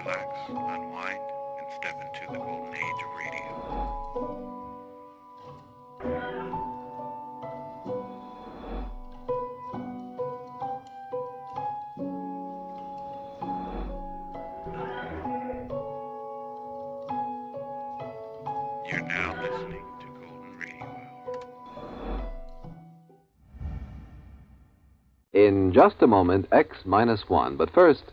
relax, unwind, and step into the golden age of radio. You're now listening to Golden Radio Hour. In just a moment, X-1. But first,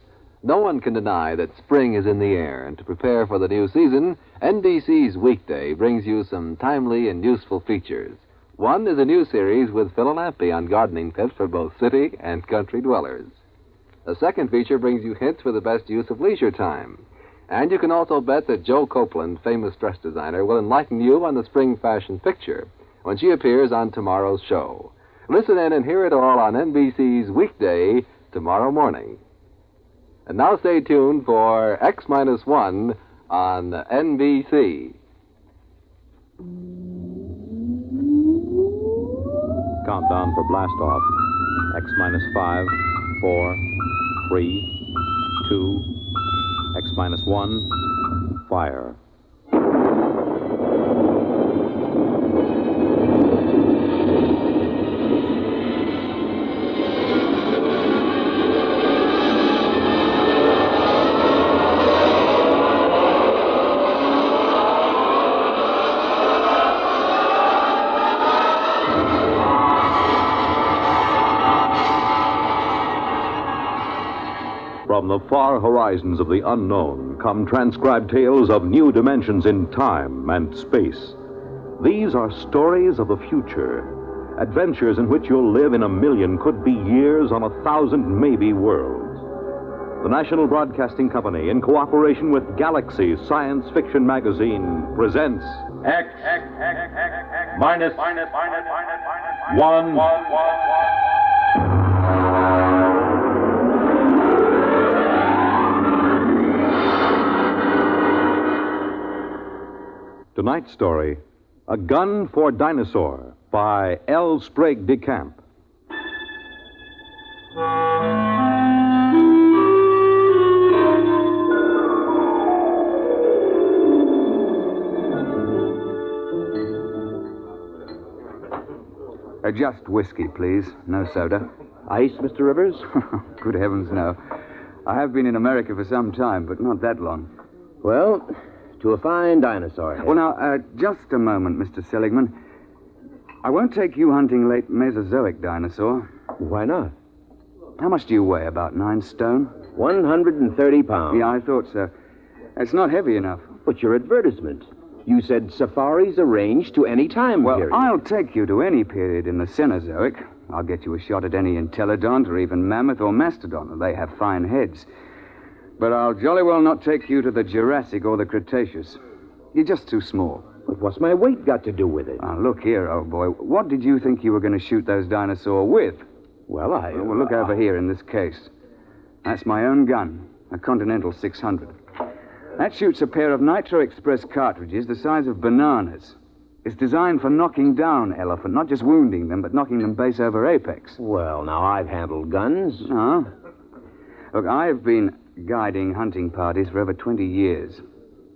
no one can deny that spring is in the air, and to prepare for the new season, NBC's Weekday brings you some timely and useful features. One is a new series with Phil and Lampy on gardening tips for both city and country dwellers. The second feature brings you hints for the best use of leisure time. And you can also bet that Joe Copeland, famous dress designer, will enlighten you on the spring fashion picture when she appears on tomorrow's show. Listen in and hear it all on NBC's Weekday tomorrow morning. And now stay tuned for X-1 on NBC. Countdown for blast off. X-5, 4, 3, 2, X-1, fire. From the far horizons of the unknown come transcribed tales of new dimensions in time and space. These are stories of the future, adventures in which you'll live in a million, could be years, on 1,000 maybe worlds. The National Broadcasting Company, in cooperation with Galaxy Science Fiction Magazine, presents X minus one. Tonight's story, A Gun for Dinosaur, by L. Sprague de Camp. Just whiskey, please. No soda. Ice, Mr. Rivers? Good heavens, no. I have been in America for some time, but not that long. Well, to a fine dinosaur head. Well, now, just a moment, Mr. Seligman. I won't take you hunting late Mesozoic dinosaur. Why not? How much do you weigh? About 9 stone? 130 pounds. Yeah, I thought so. It's not heavy enough. But your advertisement. You said safaris arranged to any time period. Well, I'll take you to any period in the Cenozoic. I'll get you a shot at any entelodont or even mammoth or mastodon. They have fine heads. But I'll jolly well not take you to the Jurassic or the Cretaceous. You're just too small. But what's my weight got to do with it? Now, look here, old boy. What did you think you were going to shoot those dinosaurs with? Well, Well, look over here in this case. That's my own gun, a Continental 600. That shoots a pair of Nitro Express cartridges the size of bananas. It's designed for knocking down elephant, not just wounding them, but knocking them base over apex. Well, now, I've handled guns. Oh? Look, I've been guiding hunting parties for over 20 years.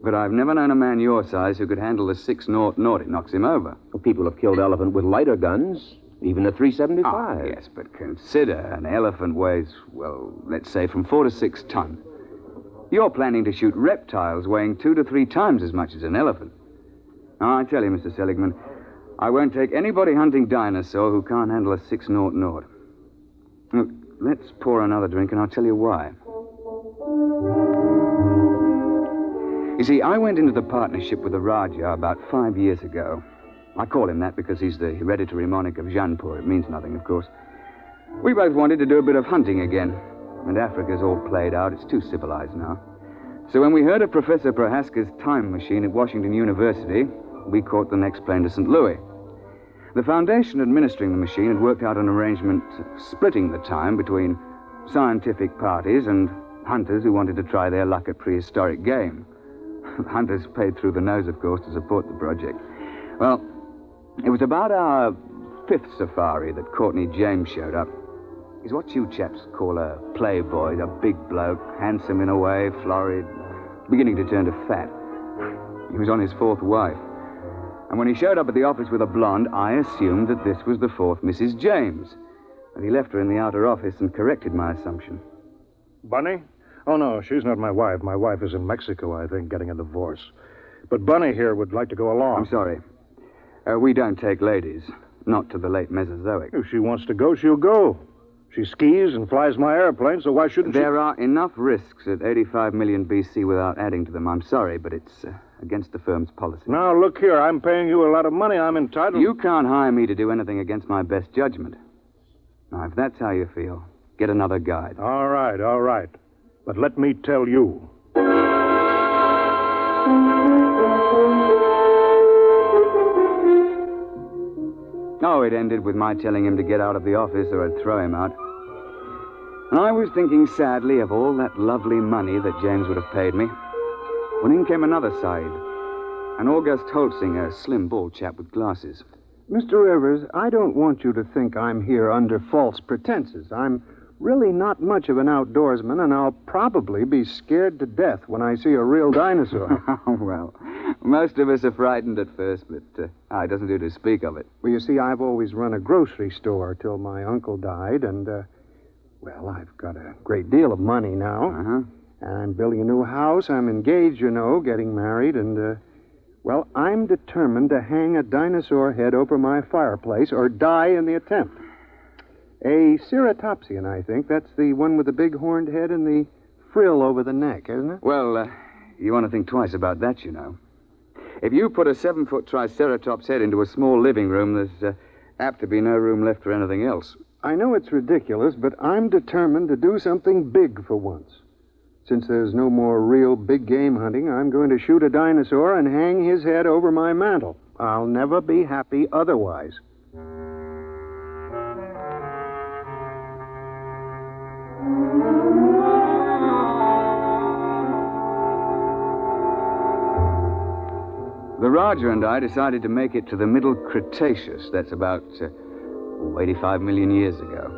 But I've never known a man your size who could handle the 6.00. It knocks him over. Well, people have killed elephant with lighter guns, even a 375. Ah, yes, but consider an elephant weighs, well, let's say from 4 to 6 ton. You're planning to shoot reptiles weighing 2 to 3 times as much as an elephant. Now, I tell you, Mr. Seligman, I won't take anybody hunting dinosaur who can't handle a 6.00. Look, let's pour another drink and I'll tell you why. You see, I went into the partnership with the Raja about 5 years ago. I call him that because he's the hereditary monarch of Jaipur. It means nothing, of course. We both wanted to do a bit of hunting again. And Africa's all played out. It's too civilized now. So when we heard of Professor Prohaska's time machine at Washington University, we caught the next plane to St. Louis. The foundation administering the machine had worked out an arrangement splitting the time between scientific parties and hunters who wanted to try their luck at prehistoric game. Hunters paid through the nose, of course, to support the project. Well, it was about our 5th safari that Courtney James showed up. He's what you chaps call a playboy, a big bloke, handsome in a way, florid, beginning to turn to fat. He was on his fourth wife. And when he showed up at the office with a blonde, I assumed that this was the fourth Mrs. James. But he left her in the outer office and corrected my assumption. Bunny? Oh, no, she's not my wife. My wife is in Mexico, I think, getting a divorce. But Bunny here would like to go along. I'm sorry. We don't take ladies. Not to the late Mesozoic. If she wants to go, she'll go. She skis and flies my airplane, so why shouldn't There are enough risks at 85 million BC without adding to them. I'm sorry, but it's against the firm's policy. Now, look here. I'm paying you a lot of money. I'm entitled... You can't hire me to do anything against my best judgment. Now, if that's how you feel, get another guide. All right, all right. But let me tell you. Oh, it ended with my telling him to get out of the office or I'd throw him out. And I was thinking sadly of all that lovely money that James would have paid me, when in came another side. An August Holtzinger, a slim, bald chap with glasses. Mr. Rivers, I don't want you to think I'm here under false pretenses. I'm really not much of an outdoorsman, and I'll probably be scared to death when I see a real dinosaur. Well, most of us are frightened at first, but it doesn't do to speak of it. Well, you see, I've always run a grocery store till my uncle died, and, well, I've got a great deal of money now. Uh-huh. And I'm building a new house. I'm engaged, you know, getting married, and, well, I'm determined to hang a dinosaur head over my fireplace or die in the attempt. A ceratopsian, I think. That's the one with the big horned head and the frill over the neck, isn't it? Well, you want to think twice about that, you know. If you put a 7-foot Triceratops head into a small living room, there's apt to be no room left for anything else. I know it's ridiculous, but I'm determined to do something big for once. Since there's no more real big game hunting, I'm going to shoot a dinosaur and hang his head over my mantel. I'll never be happy otherwise. The Raja and I decided to make it to the Middle Cretaceous. That's about 85 million years ago.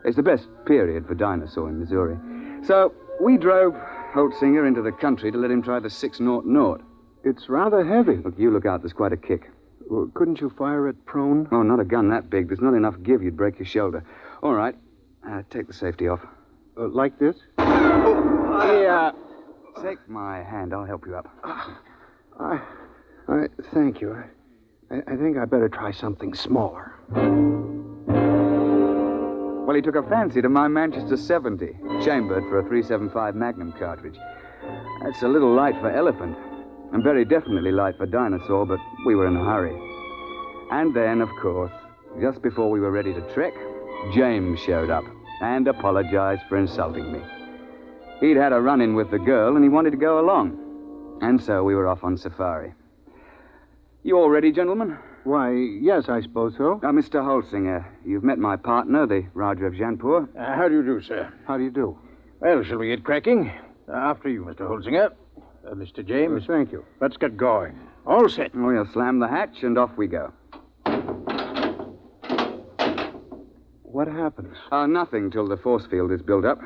It's the best period for dinosaur in Missouri. So we drove Holtzinger into the country to let him try the 600. It's rather heavy. Look, you look out. There's quite a kick. Well, couldn't you fire it prone? Oh, not a gun that big. There's not enough give. You'd break your shoulder. All right. Take the safety off. Like this? Yeah. Take my hand. I'll help you up. Thank you. I think I better try something smaller. Well, he took a fancy to my Manchester 70, chambered for a .375 Magnum cartridge. That's a little light for elephant, and very definitely light for dinosaur, but we were in a hurry. And then, of course, just before we were ready to trek, James showed up and apologized for insulting me. He'd had a run-in with the girl, and he wanted to go along. And so we were off on safari. You all ready, gentlemen? Why, yes, I suppose so. Mr. Holtzinger, you've met my partner, the Raja of Jaipur. How do you do, sir? How do you do? Well, shall we get cracking? After you, Mr. Holtzinger. Mr. James. Thank you. Let's get going. All set. We'll slam the hatch, and off we go. What happens? Nothing till the force field is built up.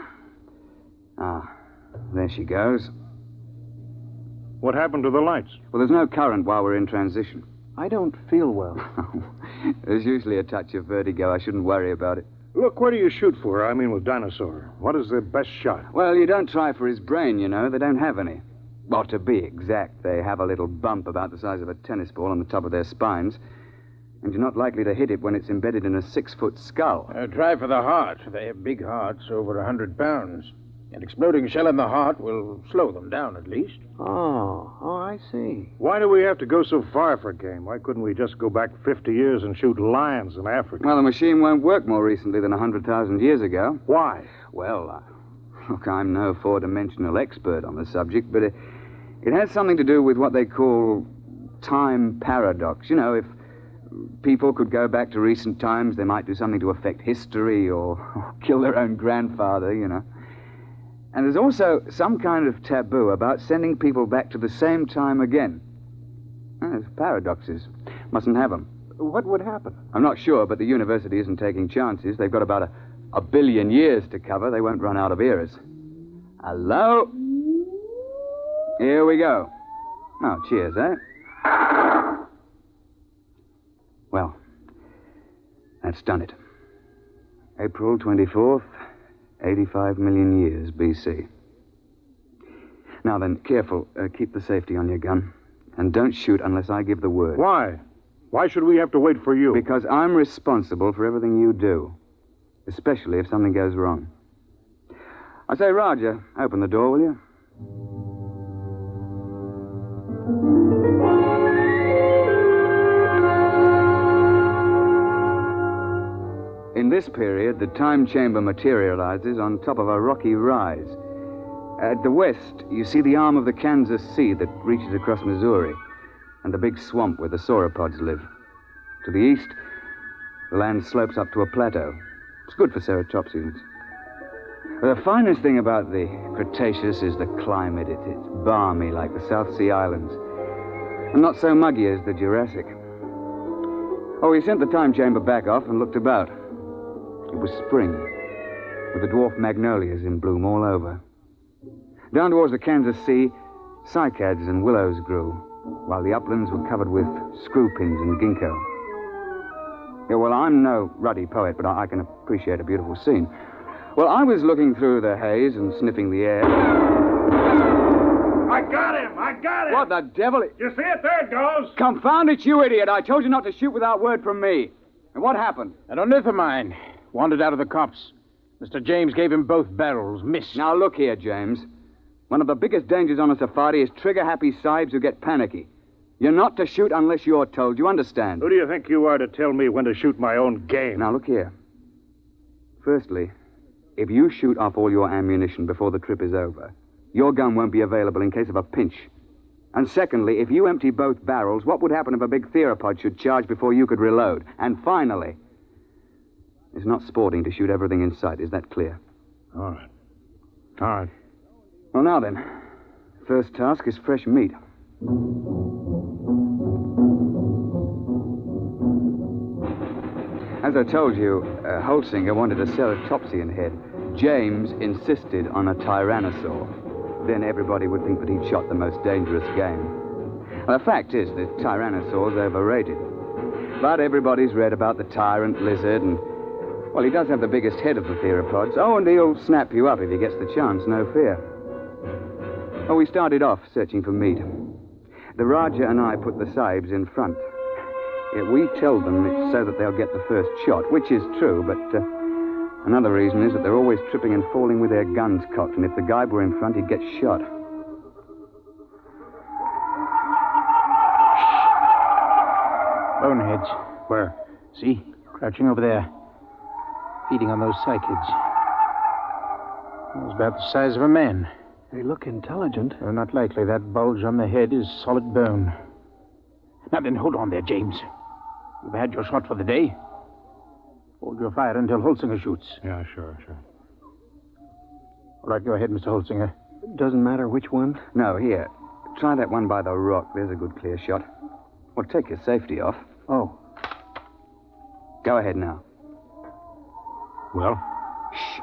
There she goes. What happened to the lights? Well, there's no current while we're in transition. I don't feel well. There's usually a touch of vertigo. I shouldn't worry about it. Look, where do you shoot for? I mean, with Dinosaur. What is the best shot? Well, you don't try for his brain, you know. They don't have any. Well, to be exact, they have a little bump about the size of a tennis ball on the top of their spines. And you're not likely to hit it when it's embedded in a 6-foot skull. Try for the heart. They have big hearts, over 100 pounds. An exploding shell in the heart will slow them down, at least. Oh, I see. Why do we have to go so far for game? Why couldn't we just go back 50 years and shoot lions in Africa? Well, the machine won't work more recently than 100,000 years ago. Why? Well, look, I'm no four-dimensional expert on the subject, but it has something to do with what they call time paradox. You know, if people could go back to recent times, they might do something to affect history or kill their own grandfather, you know. And there's also some kind of taboo about sending people back to the same time again. There's paradoxes. Mustn't have them. What would happen? I'm not sure, but the university isn't taking chances. They've got about a billion years to cover. They won't run out of eras. Hello? Here we go. Oh, cheers, eh? Well, that's done it. April 24th, 85 million years BC. Now then, careful. Keep the safety on your gun. And don't shoot unless I give the word. Why? Why should we have to wait for you? Because I'm responsible for everything you do. Especially if something goes wrong. I say, Roger, open the door, will you? In this period, the time chamber materializes on top of a rocky rise. At the west, you see the arm of the Kansas Sea that reaches across Missouri, and the big swamp where the sauropods live. To the east, the land slopes up to a plateau. It's good for ceratopsians. The finest thing about the Cretaceous is the climate. It's balmy like the South Sea Islands, and not so muggy as the Jurassic. Oh, we sent the time chamber back off and looked about. It was spring, with the dwarf magnolias in bloom all over. Down towards the Kansas Sea, cycads and willows grew, while the uplands were covered with screw pins and ginkgo. Yeah, well, I'm no ruddy poet, but I can appreciate a beautiful scene. Well, I was looking through the haze and sniffing the air. I got him! I got him! What the devil? You see it? There it goes! Confound it, you idiot! I told you not to shoot without word from me. And what happened? An ornitho mine. Wandered out of the copse. Mr. James gave him both barrels. Missed. Now, look here, James. One of the biggest dangers on a safari is trigger-happy sahibs who get panicky. You're not to shoot unless you're told. You understand? Who do you think you are to tell me when to shoot my own game? Now, look here. Firstly, if you shoot off all your ammunition before the trip is over, your gun won't be available in case of a pinch. And secondly, if you empty both barrels, what would happen if a big theropod should charge before you could reload? And finally, it's not sporting to shoot everything in sight. Is that clear? All right. All right. Well, now then. First task is fresh meat. As I told you, Holsinger wanted a ceratopsian head. James insisted on a tyrannosaur. Then everybody would think that he'd shot the most dangerous game. Well, the fact is that tyrannosaur's overrated. But everybody's read about the tyrant lizard, and, well, he does have the biggest head of the theropods. Oh, and he'll snap you up if he gets the chance, no fear. Oh, we started off searching for meat. The Raja and I put the sahibs in front. Yeah, we tell them it's so that they'll get the first shot, which is true, but another reason is that they're always tripping and falling with their guns cocked, and if the guy were in front, he'd get shot. Boneheads. Where? See? Crouching over there. Feeding on those cycads. It's about the size of a man. They look intelligent. Not likely. That bulge on the head is solid bone. Now then, hold on there, James. You've had your shot for the day. Hold your fire until Holsinger shoots. Yeah, sure. All right, go ahead, Mr. Holsinger. Doesn't matter which one. No, here. Try that one by the rock. There's a good clear shot. Well, take your safety off. Oh. Go ahead now. Well? Shh.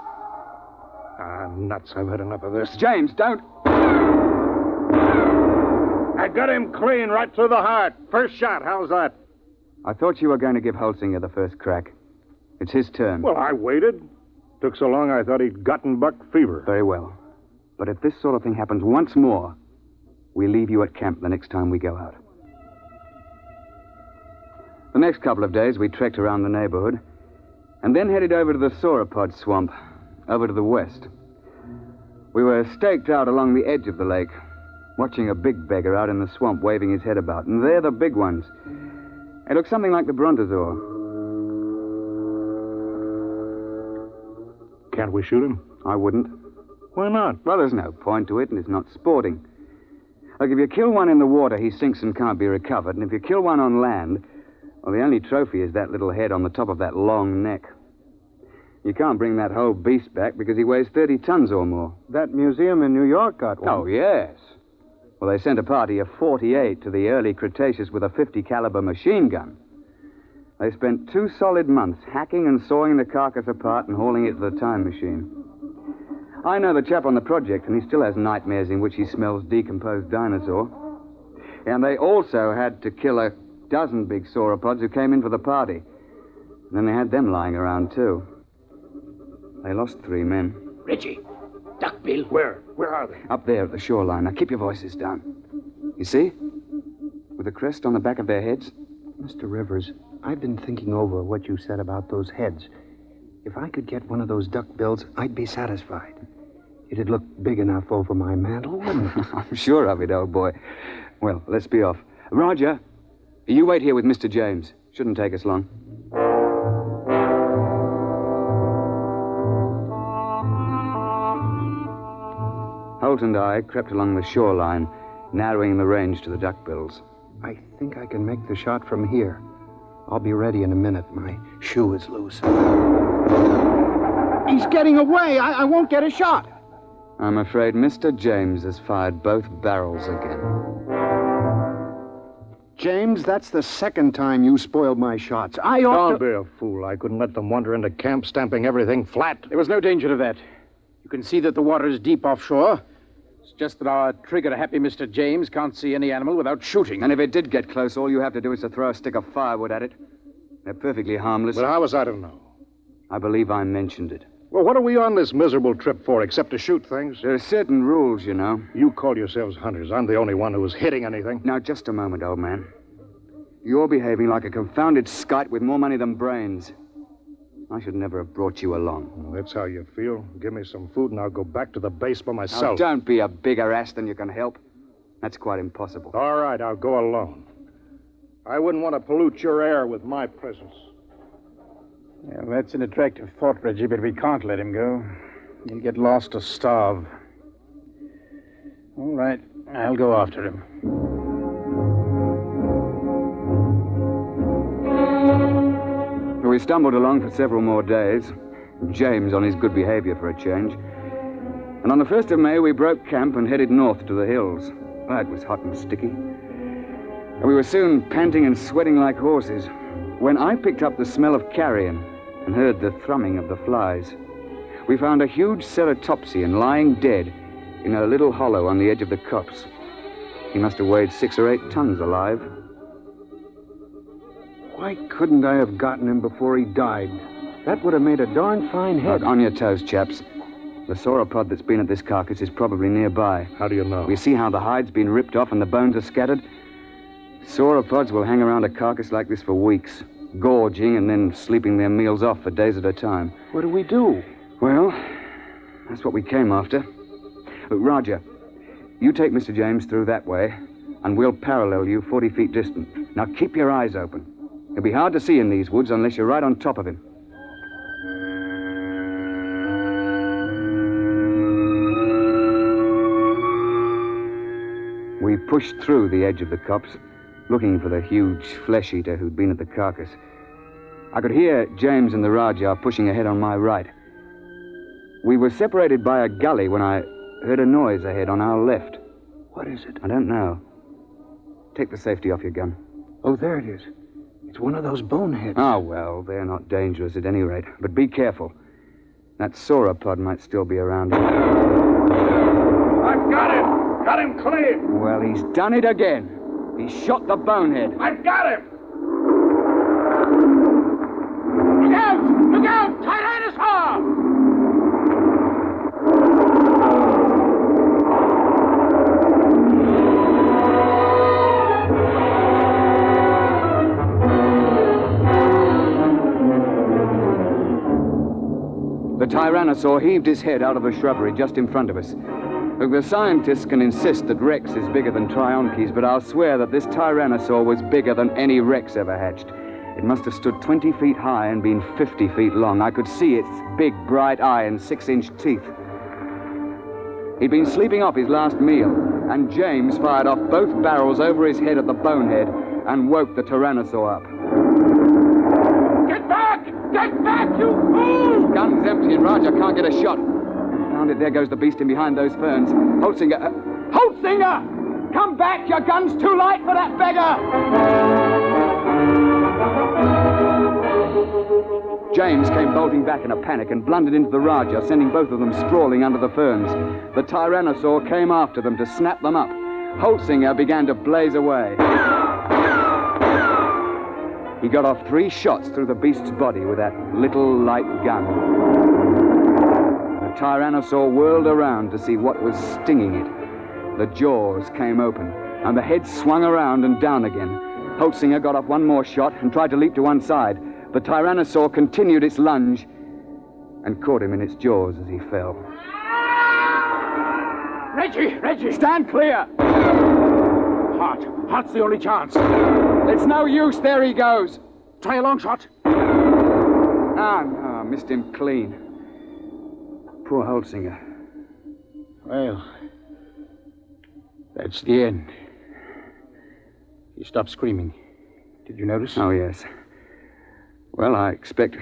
Nuts. I've had enough of this. James, don't... I got him clean right through the heart. First shot. How's that? I thought you were going to give Holsinger the first crack. It's his turn. Well, I waited. Took so long I thought he'd gotten buck fever. Very well. But if this sort of thing happens once more, we leave you at camp the next time we go out. The next couple of days, we trekked around the neighborhood and then headed over to the sauropod swamp, over to the west. We were staked out along the edge of the lake, watching a big beggar out in the swamp waving his head about. And they're the big ones. It looks something like the brontosaur. Can't we shoot him? I wouldn't. Why not? Well, there's no point to it, and it's not sporting. Like, if you kill one in the water, he sinks and can't be recovered. And if you kill one on land, well, the only trophy is that little head on the top of that long neck. You can't bring that whole beast back because he weighs 30 tons or more. That museum in New York got one. Oh, yes. Well, they sent a party of 48 to the early Cretaceous with a 50 caliber machine gun. They spent 2 solid months hacking and sawing the carcass apart and hauling it to the time machine. I know the chap on the project, and he still has nightmares in which he smells decomposed dinosaur. And they also had to kill a dozen big sauropods who came in for the party. And then they had them lying around, too. They lost 3 men. Reggie, Duckbill. Where? Where are they? Up there at the shoreline. Now, keep your voices down. You see? With a crest on the back of their heads. Mr. Rivers, I've been thinking over what you said about those heads. If I could get one of those duckbills, I'd be satisfied. It'd look big enough over my mantle, wouldn't it? I'm sure of it, old boy. Well, let's be off. Roger, you wait here with Mr. James. Shouldn't take us long. Holt and I crept along the shoreline, narrowing the range to the duckbills. I think I can make the shot from here. I'll be ready in a minute. My shoe is loose. He's getting away. I won't get a shot. I'm afraid Mr. James has fired both barrels again. James, that's the second time you spoiled my shots. I ought Don't be a fool. I couldn't let them wander into camp, stamping everything flat. There was no danger of that. You can see that the water is deep offshore. It's just that our trigger-happy Mr. James can't see any animal without shooting. And if it did get close, all you have to do is to throw a stick of firewood at it. They're perfectly harmless. But how was I to know? I believe I mentioned it. Well, what are we on this miserable trip for, except to shoot things? There are certain rules, you know. You call yourselves hunters. I'm the only one who was hitting anything. Now, just a moment, old man. You're behaving like a confounded skite with more money than brains. I should never have brought you along. Well, that's how you feel. Give me some food and I'll go back to the base by Now, myself. don't be a bigger ass than you can help. That's quite impossible. All right, I'll go alone. I wouldn't want to pollute your air with my presence. Yeah, that's an attractive thought, Reggie, but we can't let him go. He'll get lost or starve. All right, I'll go after him. We stumbled along for several more days. James on his good behavior for a change. And on the 1st of May, we broke camp and headed north to the hills. Oh, it was hot and sticky. And we were soon panting and sweating like horses when I picked up the smell of carrion and heard the thrumming of the flies. We found a huge ceratopsian lying dead in a little hollow on the edge of the copse. He must have weighed 6 or 8 tons alive. Why couldn't I have gotten him before he died? That would have made a darn fine head. Look, on your toes, chaps. The sauropod that's been at this carcass is probably nearby. How do you know? We see how the hide's been ripped off and the bones are scattered. Sauropods will hang around a carcass like this for weeks, gorging and then sleeping their meals off for days at a time. What do we do? Well, that's what we came after. Look, Roger, you take Mr. James through that way, and we'll parallel you 40 feet distant. Now keep your eyes open. It'll be hard to see in these woods unless you're right on top of him. We pushed through the edge of the copse, looking for the huge flesh-eater who'd been at the carcass. I could hear James and the Rajah pushing ahead on my right. We were separated by a gully when I heard a noise ahead on our left. What is it? I don't know. Take the safety off your gun. Oh, there it is. It's one of those boneheads. Oh, well, they're not dangerous at any rate. But be careful. That sauropod might still be around here. I've got him! Got him clear! Well, he's done it again. He shot the bonehead. I've got him! Look out! Look out! Tyrannosaur! The Tyrannosaur heaved his head out of the shrubbery just in front of us. Look, the scientists can insist that Rex is bigger than Trionches, but I'll swear that this Tyrannosaur was bigger than any Rex ever hatched. It must have stood 20 feet high and been 50 feet long. I could see its big, bright eye and 6-inch teeth. He'd been sleeping off his last meal, and James fired off both barrels over his head at the bonehead and woke the Tyrannosaur up. Get back! Get back, you fool! Gun's empty and Roger can't get a shot. Found it, there goes the beast in behind those ferns. Holtzinger! Holtzinger! Come back! Your gun's too light for that beggar! James came bolting back in a panic and blundered into the Rajah, sending both of them sprawling under the ferns. The Tyrannosaur came after them to snap them up. Holtzinger began to blaze away. He got off 3 shots through the beast's body with that little light gun. The Tyrannosaur whirled around to see what was stinging it. The jaws came open, and the head swung around and down again. Holtzinger got off 1 more shot and tried to leap to one side. The Tyrannosaur continued its lunge and caught him in its jaws as he fell. Reggie! Stand clear! Heart's the only chance. It's no use. There he goes. Try a long shot. No, missed him clean. Poor Holtzinger. Well, that's the end. He stopped screaming. Did you notice? Oh, yes. Well, I expect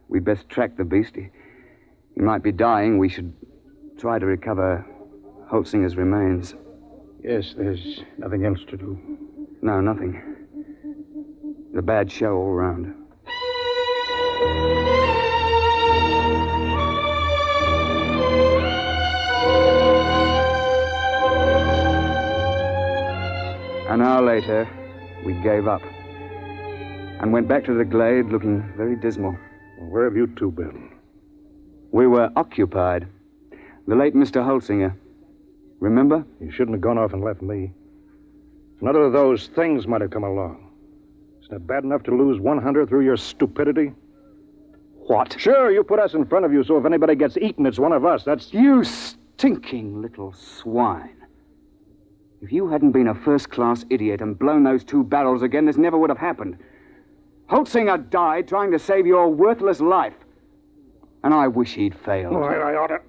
we'd best track the beast. He might be dying. We should try to recover Holtzinger's remains. Yes, there's nothing else to do. No, nothing. It's a bad show all round. An hour later, we gave up and went back to the glade looking very dismal. Where have you two been? We were occupied. The late Mr. Holtzinger. Remember? You shouldn't have gone off and left me. None of those things might have come along. Isn't it bad enough to lose 100 through your stupidity? What? Sure, you put us in front of you, so if anybody gets eaten, it's one of us. That's... You stinking little swine. If you hadn't been a first-class idiot and blown those 2 barrels again, this never would have happened. Holtzinger died trying to save your worthless life. And I wish he'd failed. Oh, I ought to...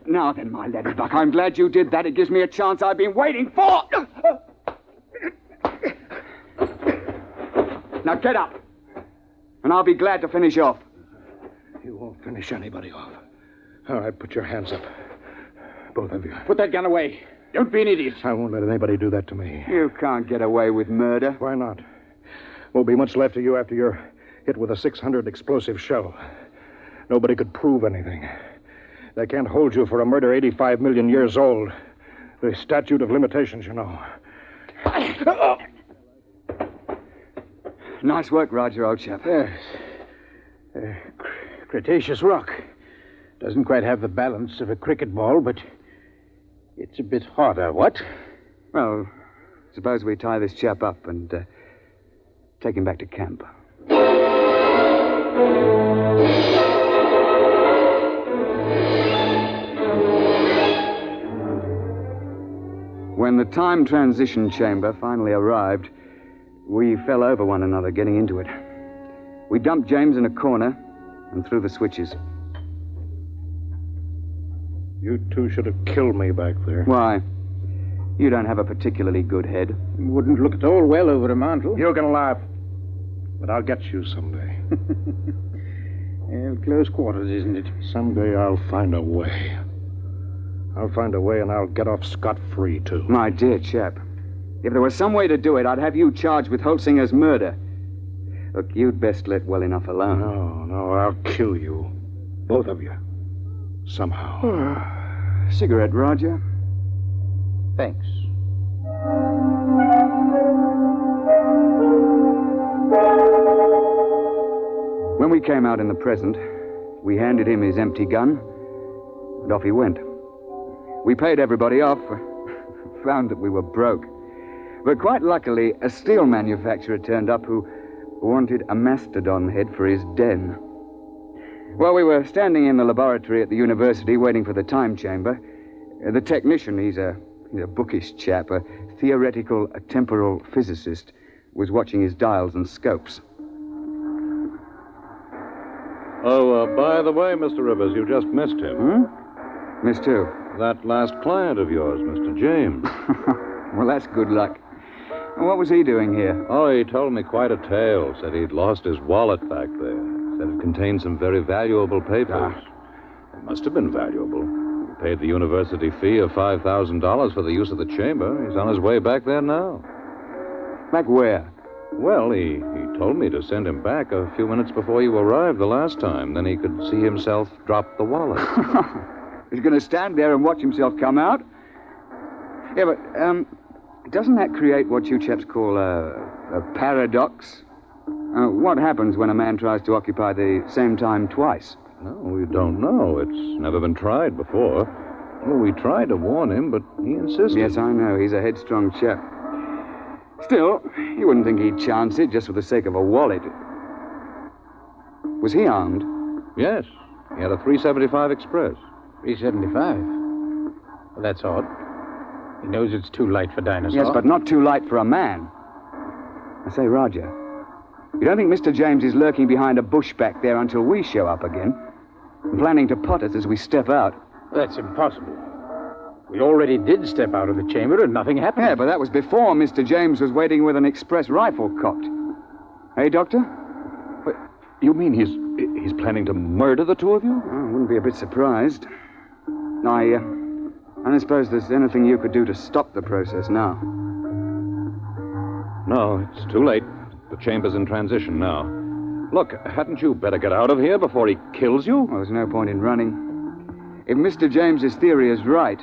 Now then, my laddybuck, I'm glad you did that. It gives me a chance I've been waiting for. Now get up, and I'll be glad to finish off. You won't finish anybody off. All right, put your hands up. Both of you. Put that gun away. Don't be an idiot. I won't let anybody do that to me. You can't get away with murder. Why not? Won't be much left of you after you're hit with a 600 explosive shell. Nobody could prove anything. They can't hold you for a murder 85 million years old. The statute of limitations, you know. Nice work, Roger, old chap. Yes. Cretaceous rock. Doesn't quite have the balance of a cricket ball, but it's a bit harder, what? Well, suppose we tie this chap up and take him back to camp. When the time transition chamber finally arrived, we fell over one another getting into it. We dumped James in a corner and threw the switches. You two should have killed me back there. Why? You don't have a particularly good head. Wouldn't look at all well over a mantle. You can laugh, but I'll get you someday. Well, close quarters, isn't it? Someday I'll find a way. I'll find a way and I'll get off scot-free, too. My dear chap, if there was some way to do it, I'd have you charged with Holtzinger's murder. Look, you'd best let well enough alone. No, I'll kill you. Both of you. Somehow. Cigarette, Roger? Thanks. When we came out in the present, we handed him his empty gun, and off he went. We paid everybody off, found that we were broke. But quite luckily, a steel manufacturer turned up who wanted a mastodon head for his den. While we were standing in the laboratory at the university waiting for the time chamber, the technician, he's a bookish chap, a theoretical temporal physicist, was watching his dials and scopes. Oh, by the way, Mr. Rivers, you just missed him. Missed who? That last client of yours, Mr. James. Well, that's good luck. What was he doing here? Oh, he told me quite a tale. Said he'd lost his wallet back there. Said it contained some very valuable papers. It must have been valuable. He paid the university fee of $5,000 for the use of the chamber. He's on his way back there now. Back where? Well, he told me to send him back a few minutes before you arrived the last time. Then he could see himself drop the wallet. He's going to stand there and watch himself come out? Yeah, but, doesn't that create what you chaps call a paradox? What happens when a man tries to occupy the same time twice? No, we don't know. It's never been tried before. Well, we tried to warn him, but he insisted. Yes, I know. He's a headstrong chap. Still, you wouldn't think he'd chance it just for the sake of a wallet. Was he armed? Yes. He had a 375 Express. 375? Well, that's odd. He knows it's too light for Dinosaur. Yes, but not too light for a man. I say, Roger, you don't think Mr. James is lurking behind a bush back there until we show up again? And planning to pot us as we step out? That's impossible. We already did step out of the chamber and nothing happened. Yeah, but that was before Mr. James was waiting with an express rifle cocked. Hey, Doctor? What, you mean he's planning to murder the two of you? Oh, I wouldn't be a bit surprised. I don't suppose there's anything you could do to stop the process now. No, it's too late. The chamber's in transition now. Look, hadn't you better get out of here before he kills you? Well, there's no point in running. If Mr. James's theory is right,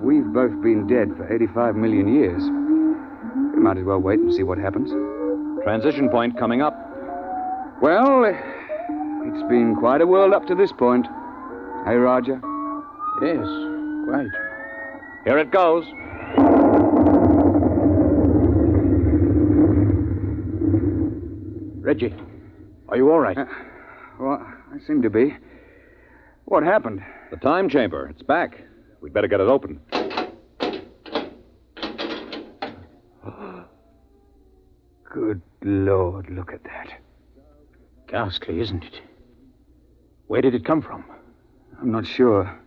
we've both been dead for 85 million years. We might as well wait and see what happens. Transition point coming up. Well, it's been quite a world up to this point. Hey, Roger? Yes, quite. Here it goes. Reggie, are you all right? Well, I seem to be. What happened? The time chamber. It's back. We'd better get it open. Good Lord, look at that. Ghastly, isn't it? Where did it come from? I'm not sure.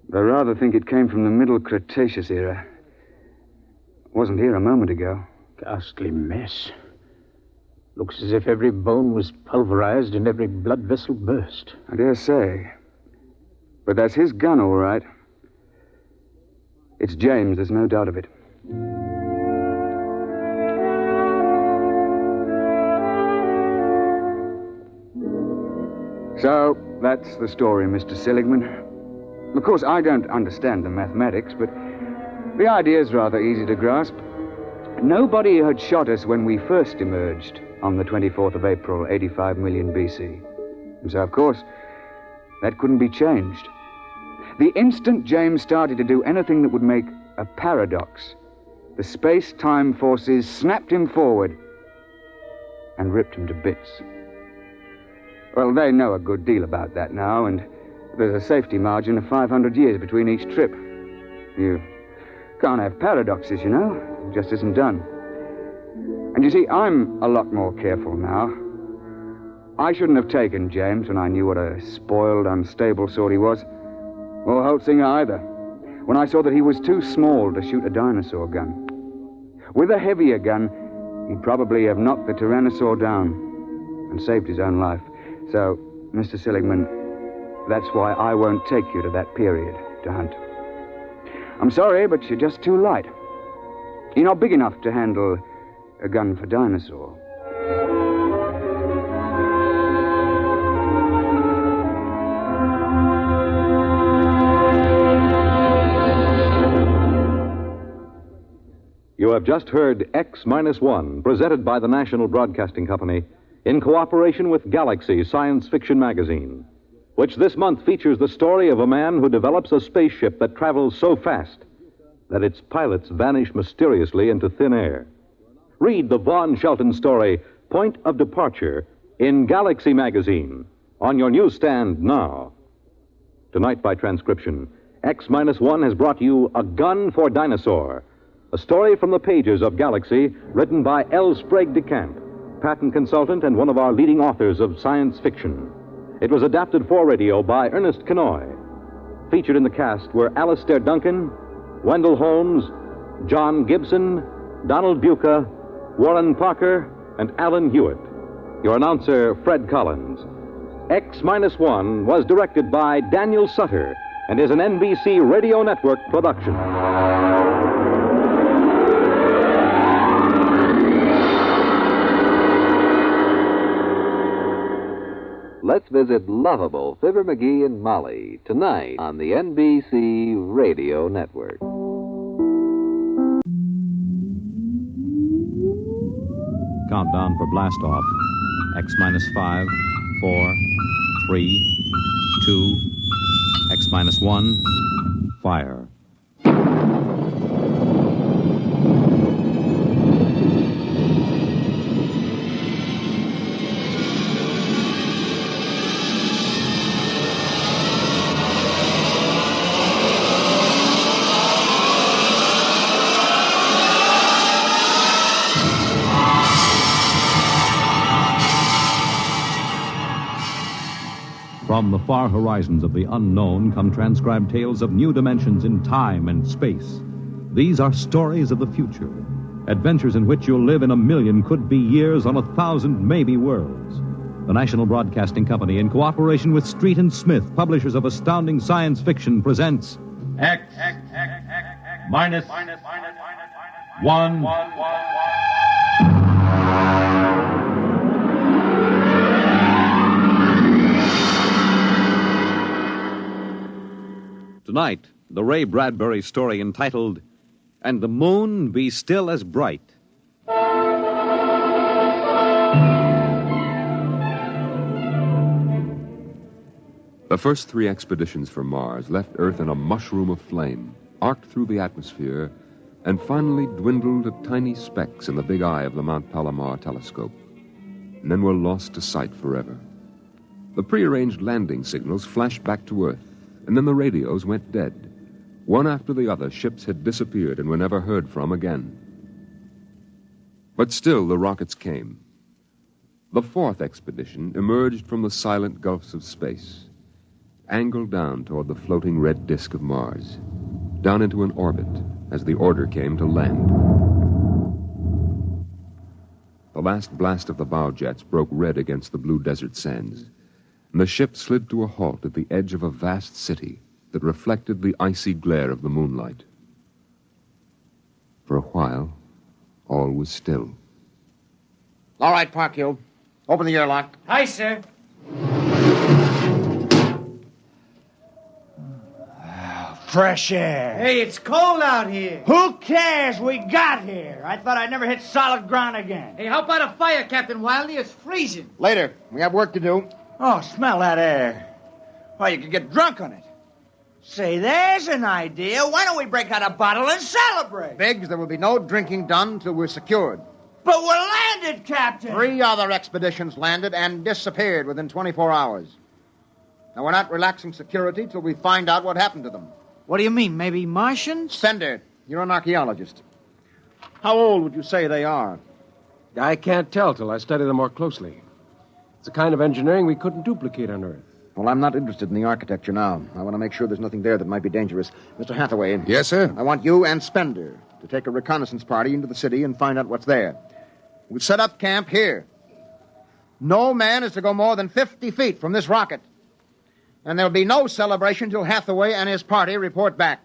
But I rather think it came from the Middle Cretaceous era. It wasn't here a moment ago. Ghastly mess. Looks as if every bone was pulverized and every blood vessel burst. I dare say. But that's his gun, all right. It's James, there's no doubt of it. So, that's the story, Mr. Seligman. Of course, I don't understand the mathematics, but the idea's rather easy to grasp. Nobody had shot us when we first emerged on the 24th of April, 85 million BC. And so, of course, that couldn't be changed. The instant James started to do anything that would make a paradox, the space-time forces snapped him forward and ripped him to bits. Well, they know a good deal about that now, and there's a safety margin of 500 years between each trip. You can't have paradoxes, you know. It just isn't done. And you see, I'm a lot more careful now. I shouldn't have taken James when I knew what a spoiled, unstable sort he was. Or Holtzinger either. When I saw that he was too small to shoot a dinosaur gun. With a heavier gun, he'd probably have knocked the Tyrannosaur down and saved his own life. So, Mr. Seligman, that's why I won't take you to that period to hunt. I'm sorry, but you're just too light. You're not big enough to handle a gun for Dinosaur. You have just heard X-1, presented by the National Broadcasting Company in cooperation with Galaxy Science Fiction Magazine, which this month features the story of a man who develops a spaceship that travels so fast that its pilots vanish mysteriously into thin air. Read the Vaughn Shelton story, Point of Departure, in Galaxy Magazine, on your newsstand now. Tonight, by transcription, X-1 has brought you A Gun for Dinosaur, a story from the pages of Galaxy, written by L. Sprague de Camp, patent consultant and one of our leading authors of science fiction. It was adapted for radio by Ernest Kenoy. Featured in the cast were Alastair Duncan, Wendell Holmes, John Gibson, Donald Buca, Warren Parker, and Alan Hewitt. Your announcer, Fred Collins. X-1 was directed by Daniel Sutter and is an NBC Radio Network production. let's visit lovable Fibber McGee and Molly tonight on the NBC Radio Network. Countdown for blastoff. X minus 5, 4, 3, 2, X minus 1, fire. From the far horizons of the unknown come transcribed tales of new dimensions in time and space. These are stories of the future, adventures in which you'll live in a million could-be years on 1,000 maybe worlds. The National Broadcasting Company, in cooperation with Street and Smith, publishers of astounding science fiction, presents X minus 1. Tonight, the Ray Bradbury story entitled, And the Moon Be Still as Bright. The first 3 expeditions for Mars left Earth in a mushroom of flame, arced through the atmosphere, and finally dwindled to tiny specks in the big eye of the Mount Palomar telescope, and then were lost to sight forever. The prearranged landing signals flashed back to Earth, and then the radios went dead. One after the other, ships had disappeared and were never heard from again. But still the rockets came. The 4th expedition emerged from the silent gulfs of space, angled down toward the floating red disk of Mars, down into an orbit as the order came to land. The last blast of the bow jets broke red against the blue desert sands, and the ship slid to a halt at the edge of a vast city that reflected the icy glare of the moonlight. For a while, all was still. All right, Parkhill. Open the airlock. Aye, sir. Fresh air. Hey, it's cold out here. Who cares? We got here. I thought I'd never hit solid ground again. Hey, how about a fire, Captain Wiley? It's freezing. Later. We have work to do. Oh, smell that air. Why, you could get drunk on it. Say, there's an idea. Why don't we break out a bottle and celebrate? Biggs, there will be no drinking done till we're secured. But we're landed, Captain. 3 other expeditions landed and disappeared within 24 hours. Now, we're not relaxing security till we find out what happened to them. What do you mean, maybe Martians? Fender, you're an archaeologist. How old would you say they are? I can't tell till I study them more closely. It's a kind of engineering we couldn't duplicate on Earth. Well, I'm not interested in the architecture now. I want to make sure there's nothing there that might be dangerous. Mr. Hathaway. Yes, sir? I want you and Spender to take a reconnaissance party into the city and find out what's there. We'll set up camp here. No man is to go more than 50 feet from this rocket. And there'll be no celebration till Hathaway and his party report back.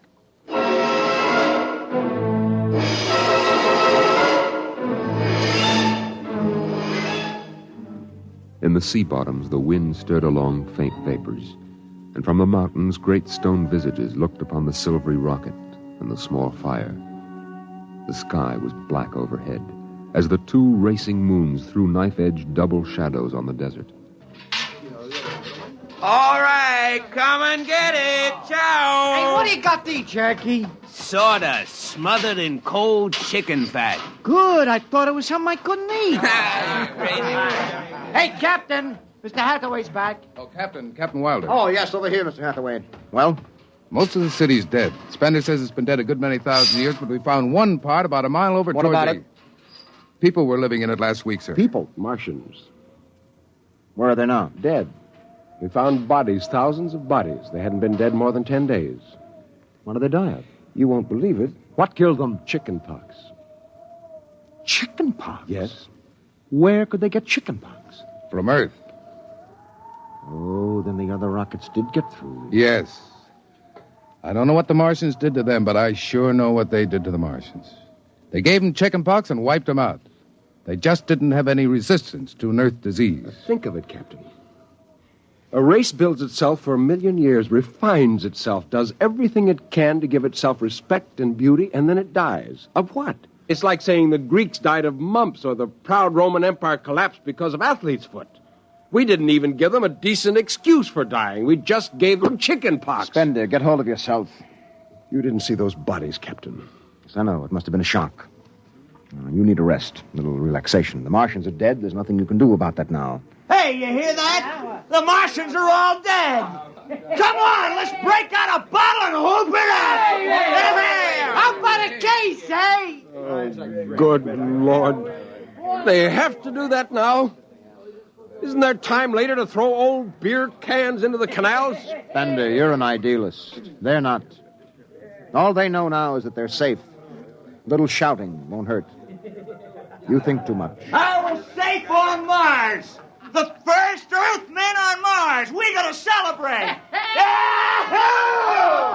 In the sea bottoms, the wind stirred along faint vapors, and from the mountains, great stone visages looked upon the silvery rocket and the small fire. The sky was black overhead, as the 2 racing moons threw knife-edged double shadows on the desert. All right, come and get it. Ciao. Hey, what do you got to eat, Cherokee? Soda smothered in cold chicken fat. Good. I thought it was something I couldn't eat. Hey, Captain. Mr. Hathaway's back. Oh, Captain Wilder. Oh, yes, over here, Mr. Hathaway. Well? Most of the city's dead. Spender says it's been dead a good many thousand years, but we found one part about a mile over What toward about the... it? People were living in it last week, sir. People? Martians. Where are they now? Dead. We found bodies, thousands of bodies. They hadn't been dead more than 10 days. What did they die of? You won't believe it. What killed them? Chickenpox. Chickenpox? Yes. Where could they get chickenpox? From Earth. Oh, then the other rockets did get through. Yes. I don't know what the Martians did to them, but I sure know what they did to the Martians. They gave them chickenpox and wiped them out. They just didn't have any resistance to an Earth disease. Think of it, Captain. A race builds itself for 1,000,000 years, refines itself, does everything it can to give itself respect and beauty, and then it dies. Of what? It's like saying the Greeks died of mumps or the proud Roman Empire collapsed because of athlete's foot. We didn't even give them a decent excuse for dying. We just gave them chicken pox. Spender, get hold of yourself. You didn't see those bodies, Captain. Yes, I know. It must have been a shock. You need a rest, a little relaxation. The Martians are dead. There's nothing you can do about that now. Hey, you hear that? The Martians are all dead. Come on, let's break out a bottle and hoop it up. How about a case, eh? Oh, good Lord. They have to do that now? Isn't there time later to throw old beer cans into the canals? Spender, you're an idealist. They're not. All they know now is that they're safe. A little shouting won't hurt. You think too much. I was safe on Mars. The first Earthmen on Mars. We gotta celebrate. Yahoo!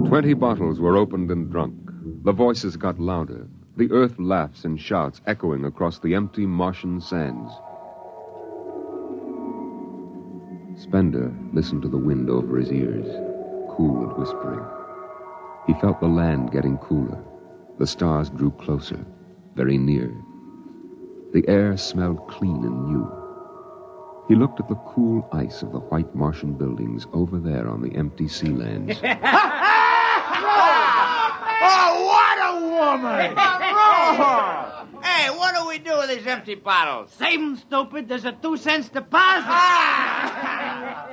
20 bottles were opened and drunk. The voices got louder. The earth laughs and shouts echoing across the empty Martian sands. Spender listened to the wind over his ears, cool and whispering. He felt the land getting cooler. The stars drew closer, very near. The air smelled clean and new. He looked at the cool ice of the white Martian buildings over there on the empty sea lands. Oh, what a woman! Oh. Hey, what do we do with these empty bottles? Save 'em, stupid. There's a 2-cent deposit.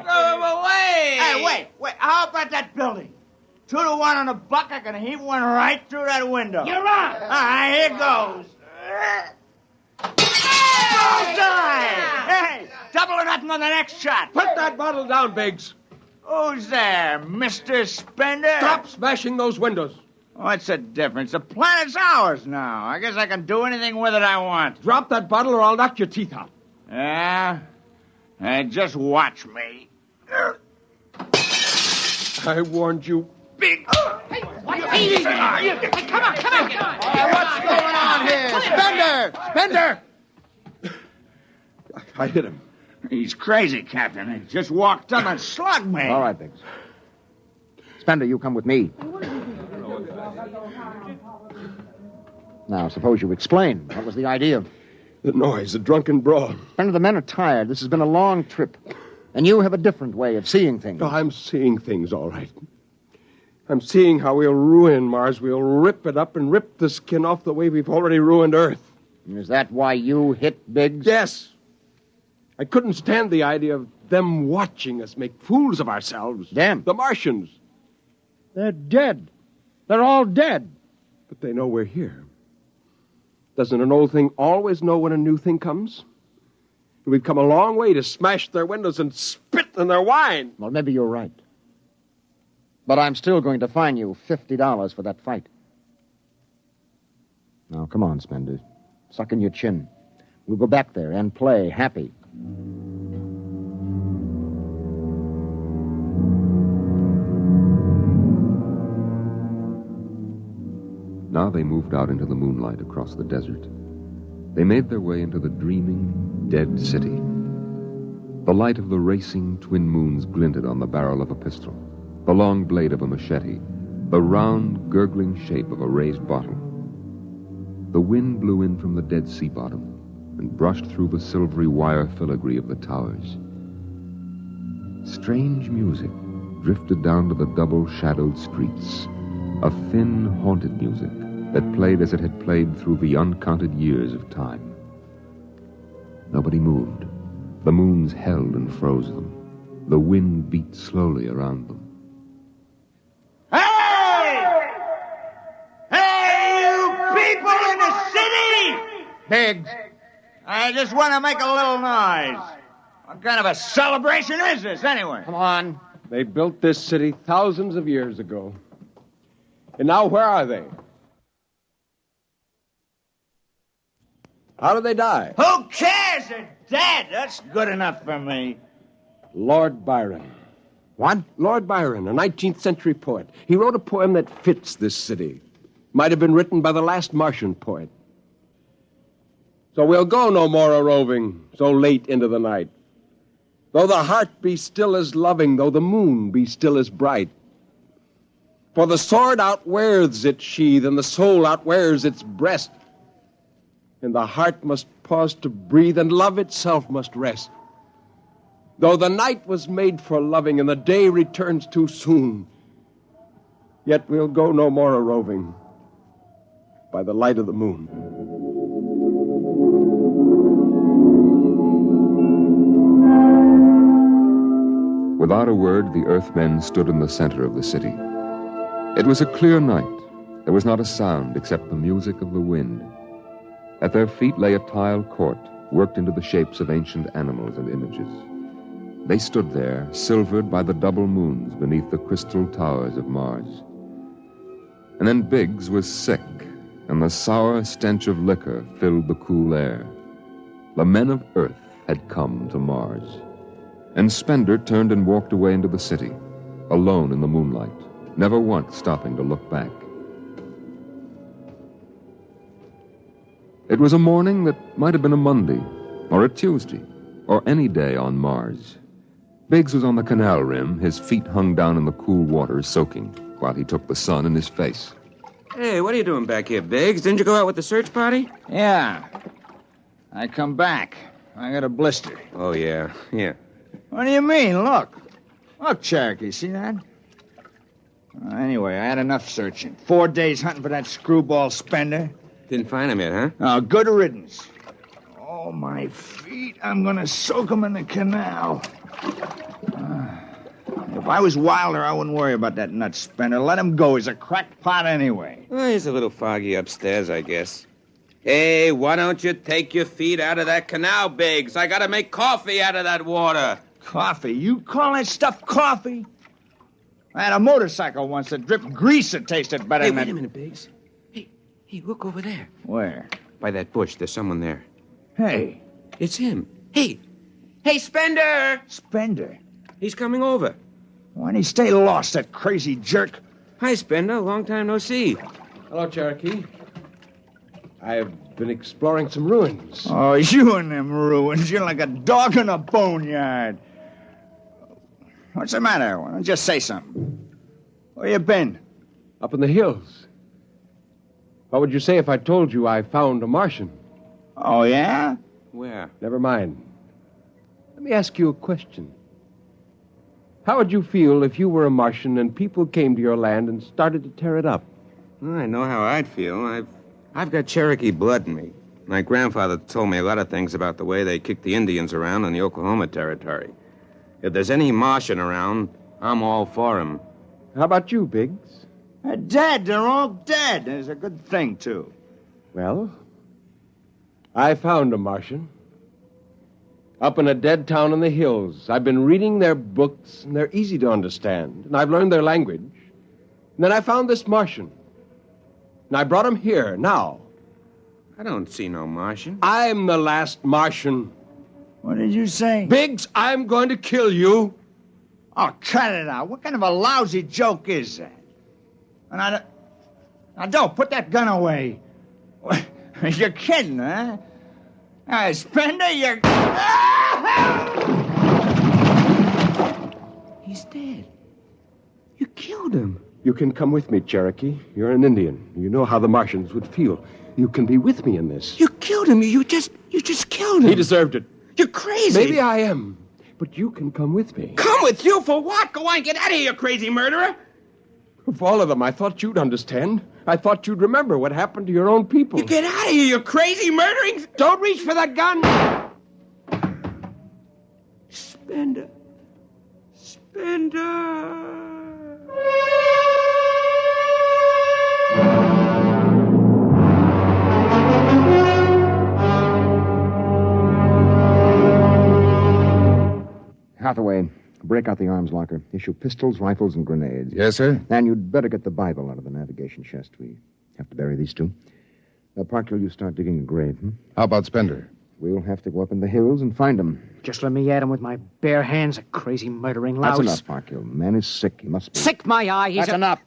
Throw them away! Hey, wait. How about that building? 2 to 1 on a buck, I can heave one right through that window. You're on. All right, here goes. Bullseye! Hey, double or nothing on the next shot. Put that bottle down, Biggs. Who's there, Mr. Spender? Stop smashing those windows. What's the difference? The planet's ours now. I guess I can do anything with it I want. Drop that bottle or I'll knock your teeth out. Yeah? Just watch me. I warned you, Big. Hey, come on. What's going on here? Spender! I hit him. He's crazy, Captain. He just walked up and slugged me. All right, Biggs. Spender, you come with me. Now, suppose you explain. What was the idea? The noise, the drunken brawl. Spender, the men are tired. This has been a long trip. And you have a different way of seeing things. No, I'm seeing things all right. I'm seeing how we'll ruin Mars. We'll rip it up and rip the skin off the way we've already ruined Earth. Is that why you hit Biggs? Yes. I couldn't stand the idea of them watching us make fools of ourselves. Them? The Martians. They're dead. They're all dead. But they know we're here. Doesn't an old thing always know when a new thing comes? We've come a long way to smash their windows and spit in their wine. Well, maybe you're right. But I'm still going to fine you $50 for that fight. Now, come on, Spender. Suck in your chin. We'll go back there and play happy. Now they moved out into the moonlight across the desert. They made their way into the dreaming, dead city. The light of the racing twin moons glinted on the barrel of a pistol, the long blade of a machete, the round, gurgling shape of a raised bottle. The wind blew in from the dead sea bottom and brushed through the silvery wire filigree of the towers. Strange music drifted down to the double-shadowed streets, a thin, haunted music that played as it had played through the uncounted years of time. Nobody moved. The moons held and froze them. The wind beat slowly around them. Hey! Hey, you people in the city! Biggs! I just want to make a little noise. What kind of a celebration is this, anyway? Come on. They built this city thousands of years ago. And now where are they? How did they die? Who cares? They're dead. That's good enough for me. Lord Byron. What? Lord Byron, a 19th century poet. He wrote a poem that fits this city. Might have been written by the last Martian poet. So we'll go no more a-roving so late into the night. Though the heart be still as loving, though the moon be still as bright. For the sword outwears its sheath, and the soul outwears its breast. And the heart must pause to breathe, and love itself must rest. Though the night was made for loving, and the day returns too soon, yet we'll go no more a-roving by the light of the moon. Without a word, the Earthmen stood in the center of the city. It was a clear night. There was not a sound except the music of the wind. At their feet lay a tiled court, worked into the shapes of ancient animals and images. They stood there, silvered by the double moons beneath the crystal towers of Mars. And then Biggs was sick, and the sour stench of liquor filled the cool air. The men of Earth had come to Mars. And Spender turned and walked away into the city, alone in the moonlight, never once stopping to look back. It was a morning that might have been a Monday, or a Tuesday, or any day on Mars. Biggs was on the canal rim, his feet hung down in the cool water, soaking, while he took the sun in his face. Hey, what are you doing back here, Biggs? Didn't you go out with the search party? Yeah. I come back. I got a blister. Oh, yeah. What do you mean? Look. Look, Cherokee, see that? Anyway, I had enough searching. 4 days hunting for that screwball Spender. Didn't find him yet, huh? Oh, good riddance. Oh, my feet. I'm gonna soak them in the canal. If I was Wilder, I wouldn't worry about that nut Spender. Let him go. He's a crackpot anyway. Well, he's a little foggy upstairs, I guess. Hey, why don't you take your feet out of that canal, Biggs? I gotta make coffee out of that water. Coffee? You call that stuff coffee? I had a motorcycle once that dripped grease that tasted better than... Hey, wait a minute, Biggs. Hey, look over there. Where? By that bush. There's someone there. Hey. It's him. Hey, Spender! Spender? He's coming over. Why'd he stay lost, that crazy jerk? Hi, Spender. Long time no see. Hello, Cherokee. I've been exploring some ruins. Oh, you and them ruins. You're like a dog in a boneyard. What's the matter? Why don't you just say something? Where you been? Up in the hills. What would you say if I told you I found a Martian? Oh, yeah? Where? Never mind. Let me ask you a question. How would you feel if you were a Martian and people came to your land and started to tear it up? Well, I know how I'd feel. I've got Cherokee blood in me. My grandfather told me a lot of things about the way they kicked the Indians around in the Oklahoma Territory. If there's any Martian around, I'm all for him. How about you, Biggs? They're dead. They're all dead. It's a good thing, too. Well, I found a Martian. Up in a dead town in the hills. I've been reading their books, and they're easy to understand. And I've learned their language. And then I found this Martian. And I brought him here, now. I don't see no Martian. I'm the last Martian. What did you say? Biggs, I'm going to kill you. Oh, cut it out. What kind of a lousy joke is that? And now, don't put that gun away. You're kidding, huh? Spender, you're... He's dead. You killed him. You can come with me, Cherokee. You're an Indian. You know how the Martians would feel. You can be with me in this. You killed him. You just killed him. He deserved it. You're crazy. Maybe I am. But you can come with me. Come with you for what? Go on, get out of here, you crazy murderer. Of all of them, I thought you'd understand. I thought you'd remember what happened to your own people. You get out of here, you crazy murdering... Don't reach for that gun! Spender. Hathaway, break out the arms locker. Issue pistols, rifles, and grenades. Yes, sir? And you'd better get the Bible out of the navigation chest. We have to bury these two. Parkhill, you start digging a grave, How about Spender? We'll have to go up in the hills and find him. Just let me at him with my bare hands, a crazy murdering louse. That's enough, Parkhill. The man is sick. He must be... Sick, my eye. That's enough.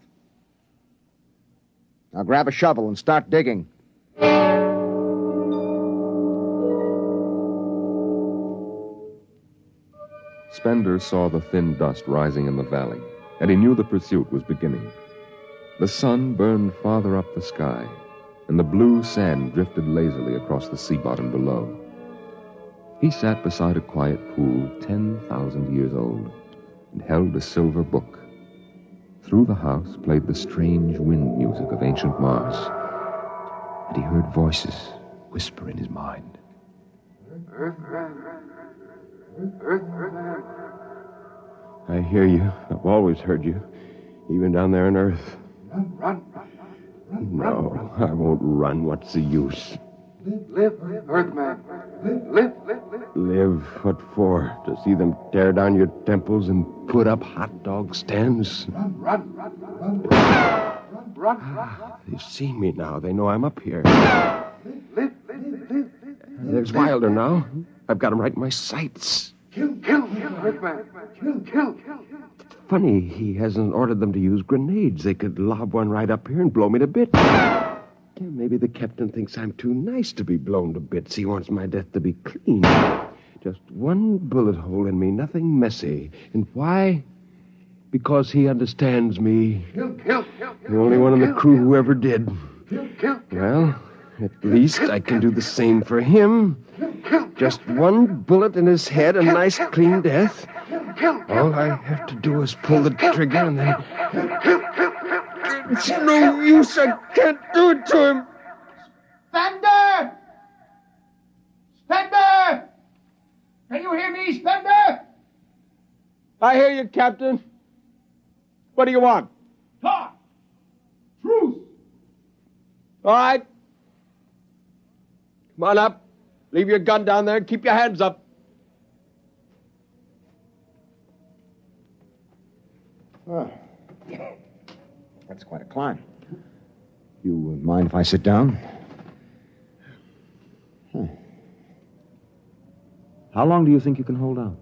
Now grab a shovel and start digging. Spender saw the thin dust rising in the valley, and he knew the pursuit was beginning. The sun burned farther up the sky, and the blue sand drifted lazily across the sea bottom below. He sat beside a quiet pool 10,000 years old and held a silver book. Through the house played the strange wind music of ancient Mars, and he heard voices whisper in his mind. I hear you. I've always heard you, even down there on Earth. Run. No, I won't run. What's the use? Live, Earthman. Live. Live? What for? To see them tear down your temples and put up hot dog stands? Run. They see me now. They know I'm up here. Live. There's Wilder now. I've got him right in my sights. Kill, Earthman. Kill. Funny, he hasn't ordered them to use grenades. They could lob one right up here and blow me to bits. Yeah, maybe the captain thinks I'm too nice to be blown to bits. He wants my death to be clean. Just one bullet hole in me, nothing messy. And why? Because he understands me. Kill. The only one in the crew who ever did. Well, at least I can do the same for him. Just one bullet in his head, a nice clean death. All I have to do is pull the trigger and then... It's no use. I can't do it to him. Spender! Can you hear me, Spender? I hear you, Captain. What do you want? Talk! Truce! All right. Come on up. Leave your gun down there and keep your hands up. Oh. That's quite a climb. You mind if I sit down? How long do you think you can hold out?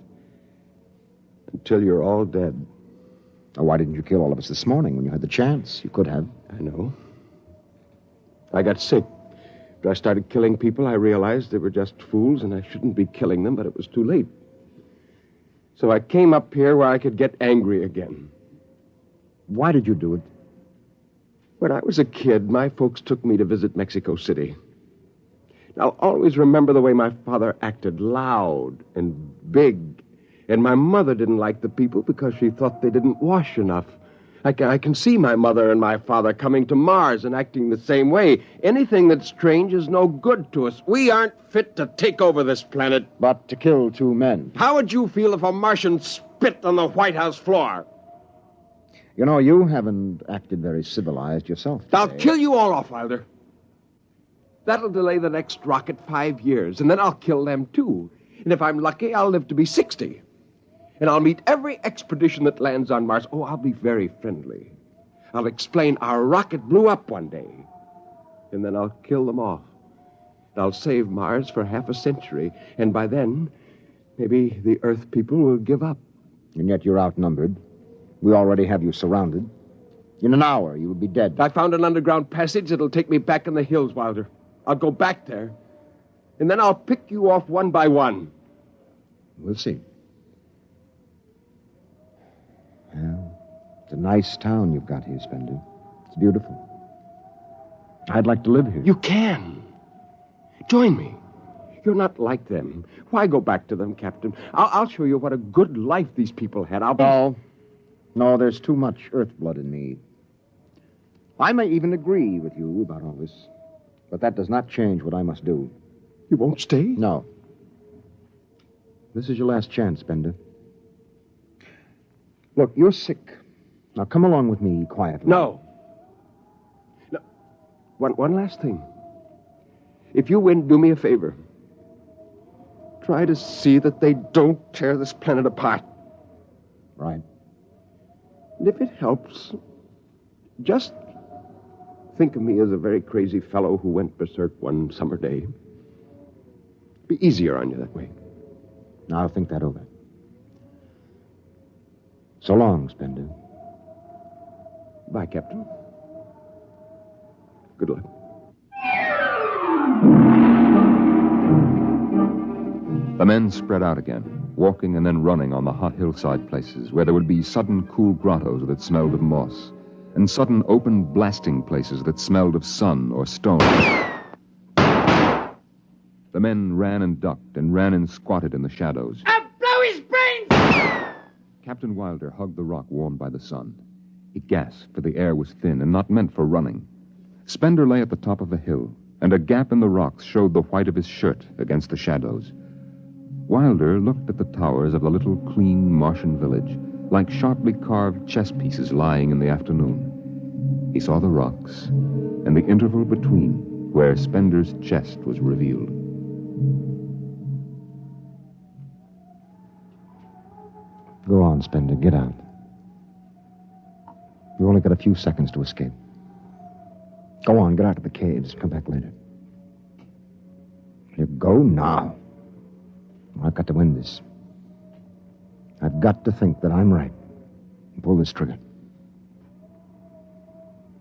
Until you're all dead. Oh, why didn't you kill all of us this morning when you had the chance? You could have. I know. I got sick. After I started killing people, I realized they were just fools and I shouldn't be killing them, but it was too late. So I came up here where I could get angry again. Why did you do it? When I was a kid, my folks took me to visit Mexico City. I'll always remember the way my father acted, loud and big. And my mother didn't like the people because she thought they didn't wash enough. I can see my mother and my father coming to Mars and acting the same way. Anything that's strange is no good to us. We aren't fit to take over this planet. But to kill two men. How would you feel if a Martian spit on the White House floor? You know, you haven't acted very civilized yourself today. I'll kill you all off, Wilder. That'll delay the next rocket 5 years, and then I'll kill them, too. And if I'm lucky, I'll live to be 60. And I'll meet every expedition that lands on Mars. Oh, I'll be very friendly. I'll explain our rocket blew up one day. And then I'll kill them off. I'll save Mars for half a century. And by then, maybe the Earth people will give up. And yet you're outnumbered. We already have you surrounded. In an hour, you will be dead. I found an underground passage that'll take me back in the hills, Wilder. I'll go back there. And then I'll pick you off one by one. We'll see. Well, it's a nice town you've got here, Spender. It's beautiful. I'd like to live here. You can. Join me. You're not like them. Why go back to them, Captain? I'll show you what a good life these people had. No, there's too much Earth blood in me. I may even agree with you about all this, but that does not change what I must do. You won't stay? No. This is your last chance, Spender. Look, you're sick. Now come along with me quietly. No. One last thing. If you win, do me a favor. Try to see that they don't tear this planet apart. Right. And if it helps, just think of me as a very crazy fellow who went berserk one summer day. Be easier on you that way. Now I'll think that over. So long, Spender. Bye, Captain. Good luck. The men spread out again, walking and then running on the hot hillside places where there would be sudden cool grottos that smelled of moss, and sudden open blasting places that smelled of sun or stone. The men ran and ducked and ran and squatted in the shadows. I'll blow his brains! Captain Wilder hugged the rock warmed by the sun. He gasped, for the air was thin and not meant for running. Spender lay at the top of the hill, and a gap in the rocks showed the white of his shirt against the shadows. Wilder looked at the towers of the little clean Martian village, like sharply carved chess pieces lying in the afternoon. He saw the rocks, and the interval between, where Spender's chest was revealed. Go on, Spender. Get out. You've only got a few seconds to escape. Go on, get out of the caves. Come back later. You go now. I've got to win this. I've got to think that I'm right and pull this trigger.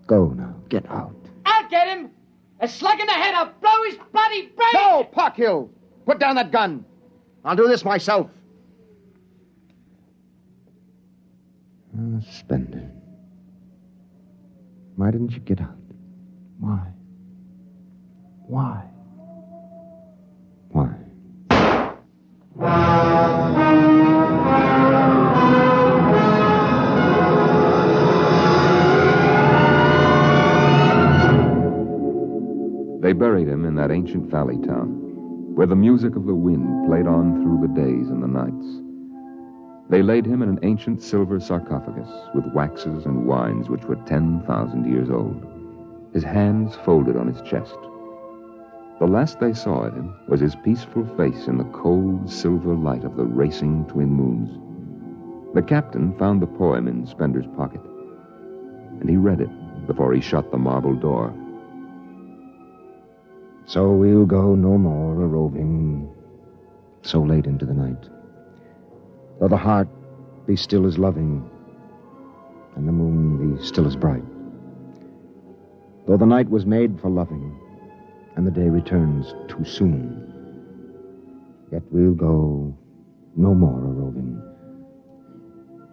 Go now. Get out. I'll get him! A slug in the head, I'll blow his bloody brains! No, Parkhill! Put down that gun. I'll do this myself. Spender. Why didn't you get out? Why? Why? Why? They buried him in that ancient valley town, where the music of the wind played on through the days and the nights. They laid him in an ancient silver sarcophagus with waxes and wines which were 10,000 years old, his hands folded on his chest. The last they saw of him was his peaceful face in the cold silver light of the racing twin moons. The captain found the poem in Spender's pocket, and he read it before he shut the marble door. So we'll go no more a-roving so late into the night. Though the heart be still as loving, and the moon be still as bright. Though the night was made for loving, and the day returns too soon, yet we'll go no more a-roving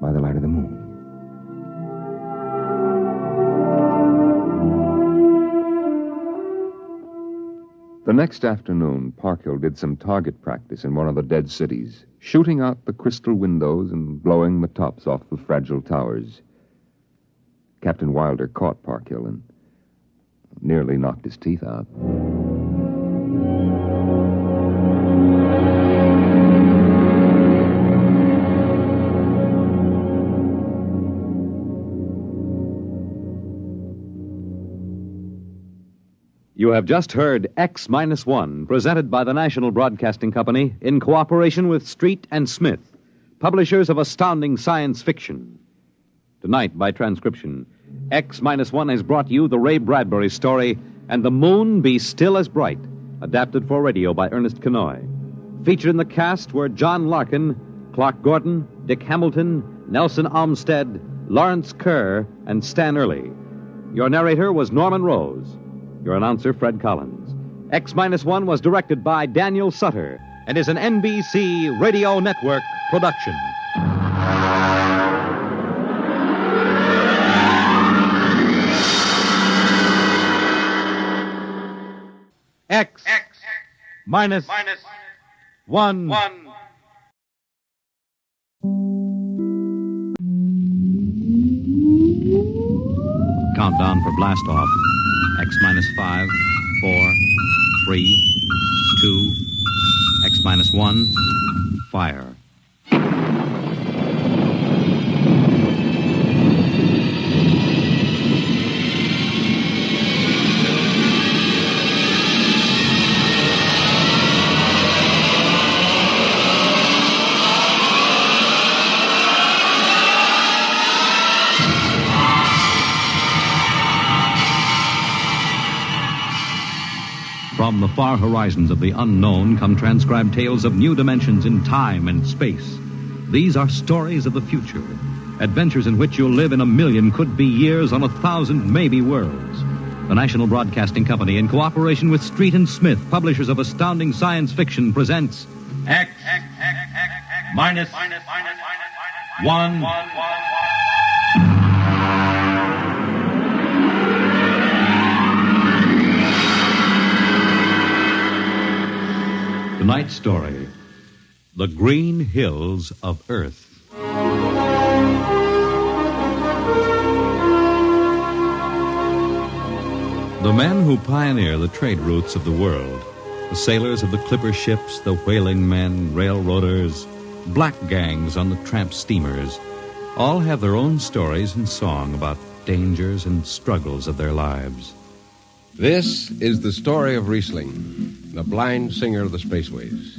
by the light of the moon. The next afternoon, Parkhill did some target practice in one of the dead cities, shooting out the crystal windows and blowing the tops off the fragile towers. Captain Wilder caught Parkhill and nearly knocked his teeth out. You have just heard X-1, presented by the National Broadcasting Company in cooperation with Street and Smith, publishers of astounding science fiction. Tonight, by transcription, X-1 has brought you the Ray Bradbury story, And the Moon Be Still as Bright, adapted for radio by Ernest Kenoy. Featured in the cast were John Larkin, Clark Gordon, Dick Hamilton, Nelson Olmsted, Lawrence Kerr, and Stan Early. Your narrator was Norman Rose. Your announcer, Fred Collins. X-1 was directed by Daniel Sutter and is an NBC Radio Network production. X-1. Countdown for blast off. X-5, 4, 3, 2, X-1, fire. From the far horizons of the unknown come transcribed tales of new dimensions in time and space. These are stories of the future, adventures in which you'll live in a million could-be years on 1,000 maybe worlds. The National Broadcasting Company, in cooperation with Street and Smith, publishers of astounding science fiction, presents X-1. minus one. Tonight's story, The Green Hills of Earth. The men who pioneer the trade routes of the world, the sailors of the clipper ships, the whaling men, railroaders, black gangs on the tramp steamers, all have their own stories and song about dangers and struggles of their lives. This is the story of Riesling, the blind singer of the spaceways.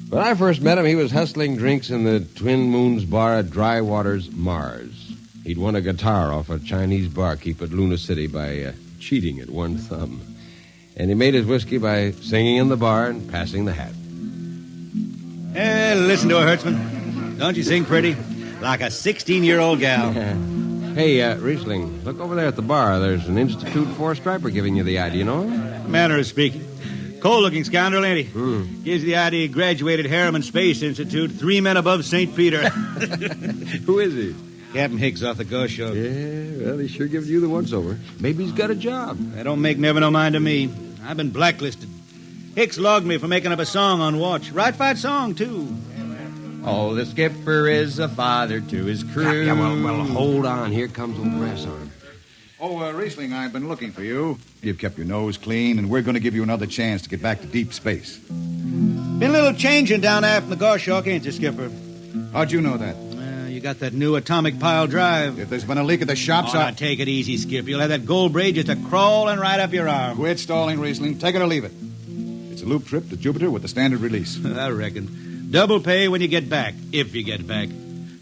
When I first met him, he was hustling drinks in the Twin Moons bar at Dry Waters, Mars. He'd won a guitar off a Chinese barkeep at Luna City by cheating at one thumb. And he made his whiskey by singing in the bar and passing the hat. Hey, listen to her, Hertzman. Don't you sing pretty? Like a 16-year-old gal. Hey, Riesling, look over there at the bar. There's an Institute 4 striper giving you the eye. Do you know him? Manner of speaking. Cold-looking scoundrel, ain't he? Gives the idea he graduated Harriman Space Institute, 3 men above St. Peter. Who is he? Captain Hicks off the Ghost Show. Yeah, well, he's sure giving you the once-over. Maybe he's got a job. That don't make never no mind to me. I've been blacklisted. Hicks logged me for making up a song on watch. Right fight song, too. Oh, the skipper is a father to his crew. Yeah, well, hold on. Here comes old Brass Arm. Oh, Riesling, I've been looking for you. You've kept your nose clean, and we're going to give you another chance to get back to deep space. Been a little changing down aft in the Goshawk, ain't you, Skipper? How'd you know that? You got that new atomic pile drive. If there's been a leak at the shops, now take it easy, Skip. You'll have that gold braid just a-crawling right up your arm. Quit stalling, Riesling. Take it or leave it. It's a loop trip to Jupiter with the standard release. I reckon. Double pay when you get back, if you get back.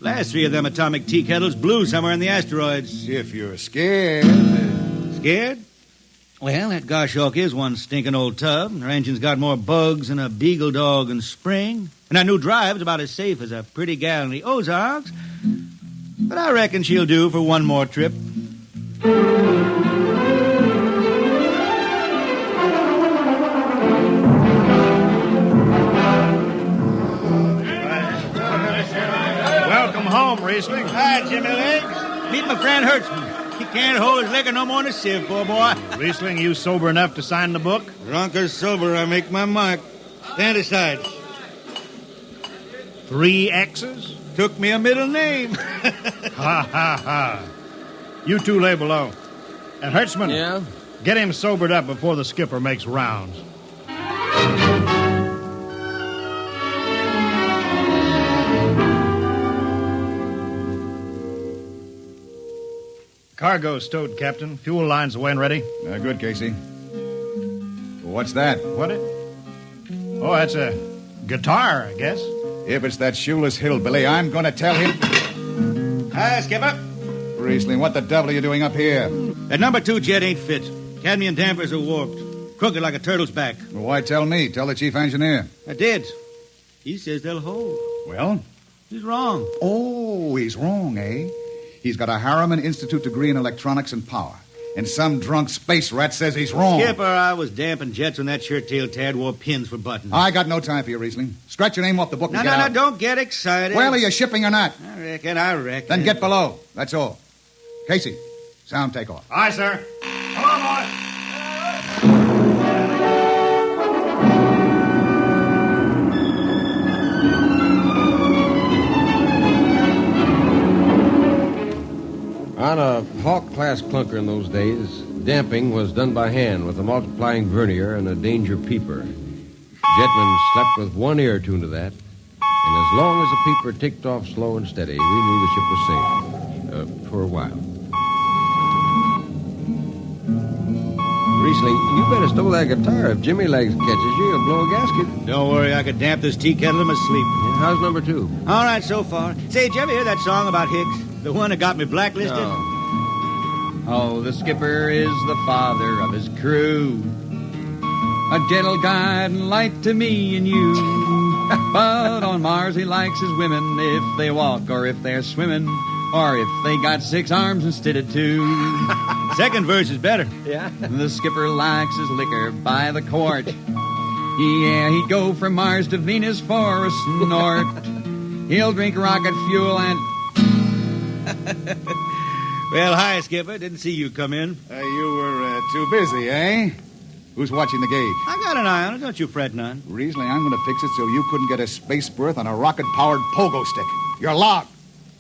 Last 3 of them atomic tea kettles blew somewhere in the asteroids. If you're scared. Scared? Well, that Goshawk is one stinking old tub. Her engine's got more bugs than a beagle dog in spring. And that new drive's about as safe as a pretty gal in the Ozarks. But I reckon she'll do for one more trip. Welcome home, Riesling. Hi, Jimmy Legs. Meet my friend Hertzman. He can't hold his liquor no more than a sieve, poor boy. Riesling, you sober enough to sign the book? Drunk or sober, I make my mark. Stand aside. 3 X's? Took me a middle name. Ha, ha, ha. You 2 lay below. And Hertzman, yeah? Get him sobered up before the skipper makes rounds. Cargo's stowed, Captain. Fuel lines away and ready. Good, Casey. What's that? What it? Oh, that's a guitar, I guess. If it's that shoeless hillbilly, I'm going to tell him... Hi, Skipper. Riesling, what the devil are you doing up here? That number 2 jet ain't fit. Cadmium dampers are warped. Crooked like a turtle's back. Well, why tell me? Tell the chief engineer. I did. He says they'll hold. Well? He's wrong. Oh, he's wrong, eh? He's got a Harriman Institute degree in electronics and power. And some drunk space rat says he's wrong. Skipper, I was damping jets when that shirt-tailed tad wore pins for buttons. I got no time for you, Riesling. Scratch your name off the book and get out. No, don't get excited. Well, are you shipping or not? I reckon. Then get below. That's all. Casey, sound takeoff. Aye, sir. Come on, boy. On a Hawk-class clunker in those days, damping was done by hand with a multiplying vernier and a danger peeper. Jetmen slept with one ear tuned to that, and as long as the peeper ticked off slow and steady, we knew the ship was safe. For a while. Riesling, you better stow that guitar. If Jimmy Legs catches you, he'll blow a gasket. Don't worry, I could damp this tea kettle in my sleep. Yeah, how's number 2? All right, so far. Say, did you ever hear that song about Hicks? The one that got me blacklisted? Oh, the skipper is the father of his crew. A gentle guide and light to me and you. But on Mars he likes his women if they walk or if they're swimming or if they got 6 arms instead of 2. Second verse is better. Yeah. The skipper likes his liquor by the quart. Yeah, he'd go from Mars to Venus for a snort. He'll drink rocket fuel and... Well, hi, Skipper. Didn't see you come in. You were too busy, eh? Who's watching the gauge? I got an eye on it. Don't you fret none. Riesling, I'm going to fix it so you couldn't get a space berth on a rocket-powered pogo stick. You're logged.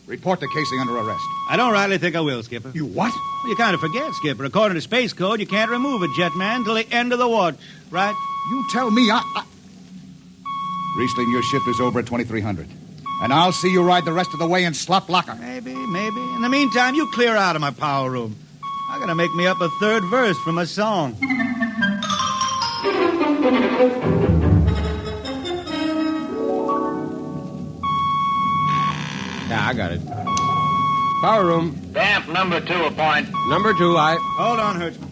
Report to Casey under arrest. I don't rightly think I will, Skipper. You what? Well, you kind of forget, Skipper. According to Space Code, you can't remove a jetman till the end of the watch, right? You tell me Riesling, your shift is over at 2300. And I'll see you ride the rest of the way in slop locker. Maybe. In the meantime, you clear out of my power room. I gotta make me up a third verse from a song. Yeah, I got it. Power room. Damp number 2, a point. Number 2, I... Hold on, Hertzman.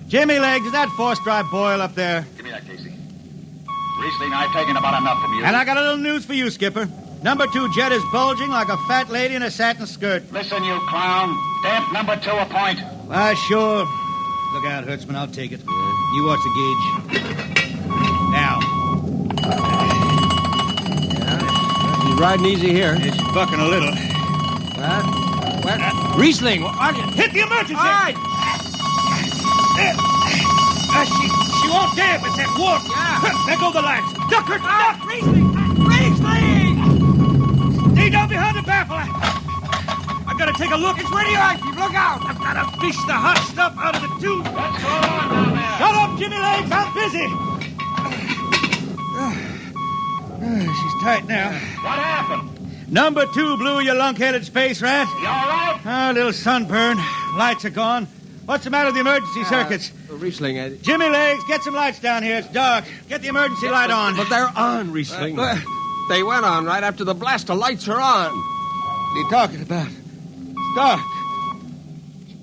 Jimmy Legs, is that force-drive boil up there? Give me that, Casey. Riesling, I've taken about enough from you. And I got a little news for you, Skipper. Number 2 jet is bulging like a fat lady in a satin skirt. Listen, you clown. Damp number 2, a point. Sure. Look out, Hertzman. I'll take it. You watch the gauge. Now. He's riding easy here. It's bucking a little. What? Riesling, hit the emergency! All right. She won't damp. It's that warp. Yeah. There go the lights. Duck her. Duck. Riesling! Stay down behind the baffle. I gotta take a look. It's radioactive. Look out. I've gotta fish the hot stuff out of the tube. What's going on down there? Shut up, Jimmy Legs. I'm busy. She's tight now. What happened? Number 2 blew, you lunk-headed space rat. You all right? A little sunburn. Lights are gone. What's the matter with the emergency circuits? Riesling, Jimmy Legs, get some lights down here. It's dark. Get the emergency light on. But they're on, Riesling. They went on right after the blast. The lights are on. What are you talking about? It's dark.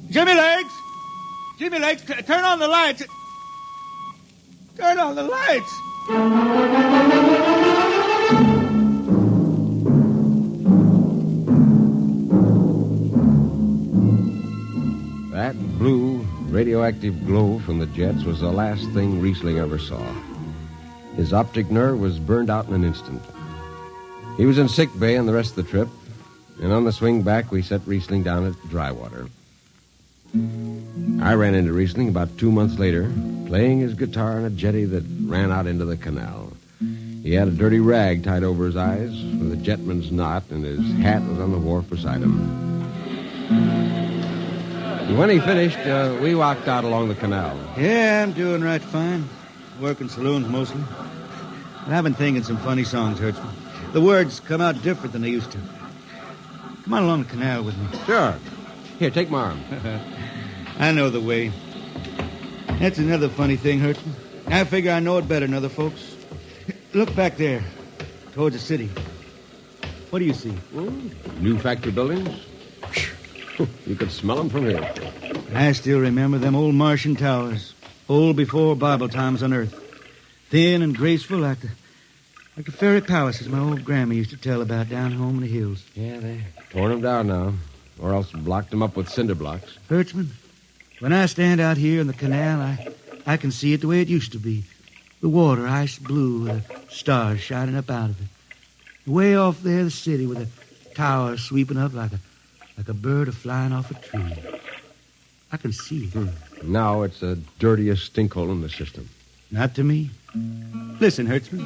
Jimmy Legs! Jimmy Legs, turn on the lights. Turn on the lights. That blue, radioactive glow from the jets was the last thing Riesling ever saw. His optic nerve was burned out in an instant. He was in sick bay on the rest of the trip, and on the swing back, we set Riesling down at Drywater. I ran into Riesling about 2 months later, playing his guitar on a jetty that ran out into the canal. He had a dirty rag tied over his eyes with a jetman's knot, and his hat was on the wharf beside him. And when he finished, we walked out along the canal. Yeah, I'm doing right fine. Working saloons mostly. But I've been thinking some funny songs, Hertzman. The words come out different than they used to. Come on along the canal with me. Sure. Here, take my arm. I know the way. That's another funny thing, Hertzman. I figure I know it better than other folks. Look back there, towards the city. What do you see? New factory buildings? You could smell them from here. I still remember them old Martian towers, old before Bible times on Earth. Thin and graceful like the fairy palaces my old grandma used to tell about down home in the hills. Yeah, they torn them down now, or else blocked them up with cinder blocks. Hertzman, when I stand out here in the canal, I can see it the way it used to be. The water ice blue with the stars shining up out of it. Way off there, the city with the towers sweeping up like a bird flying off a tree. I can see it. Now it's the dirtiest stinkhole in the system. Not to me. Listen, Hertzman.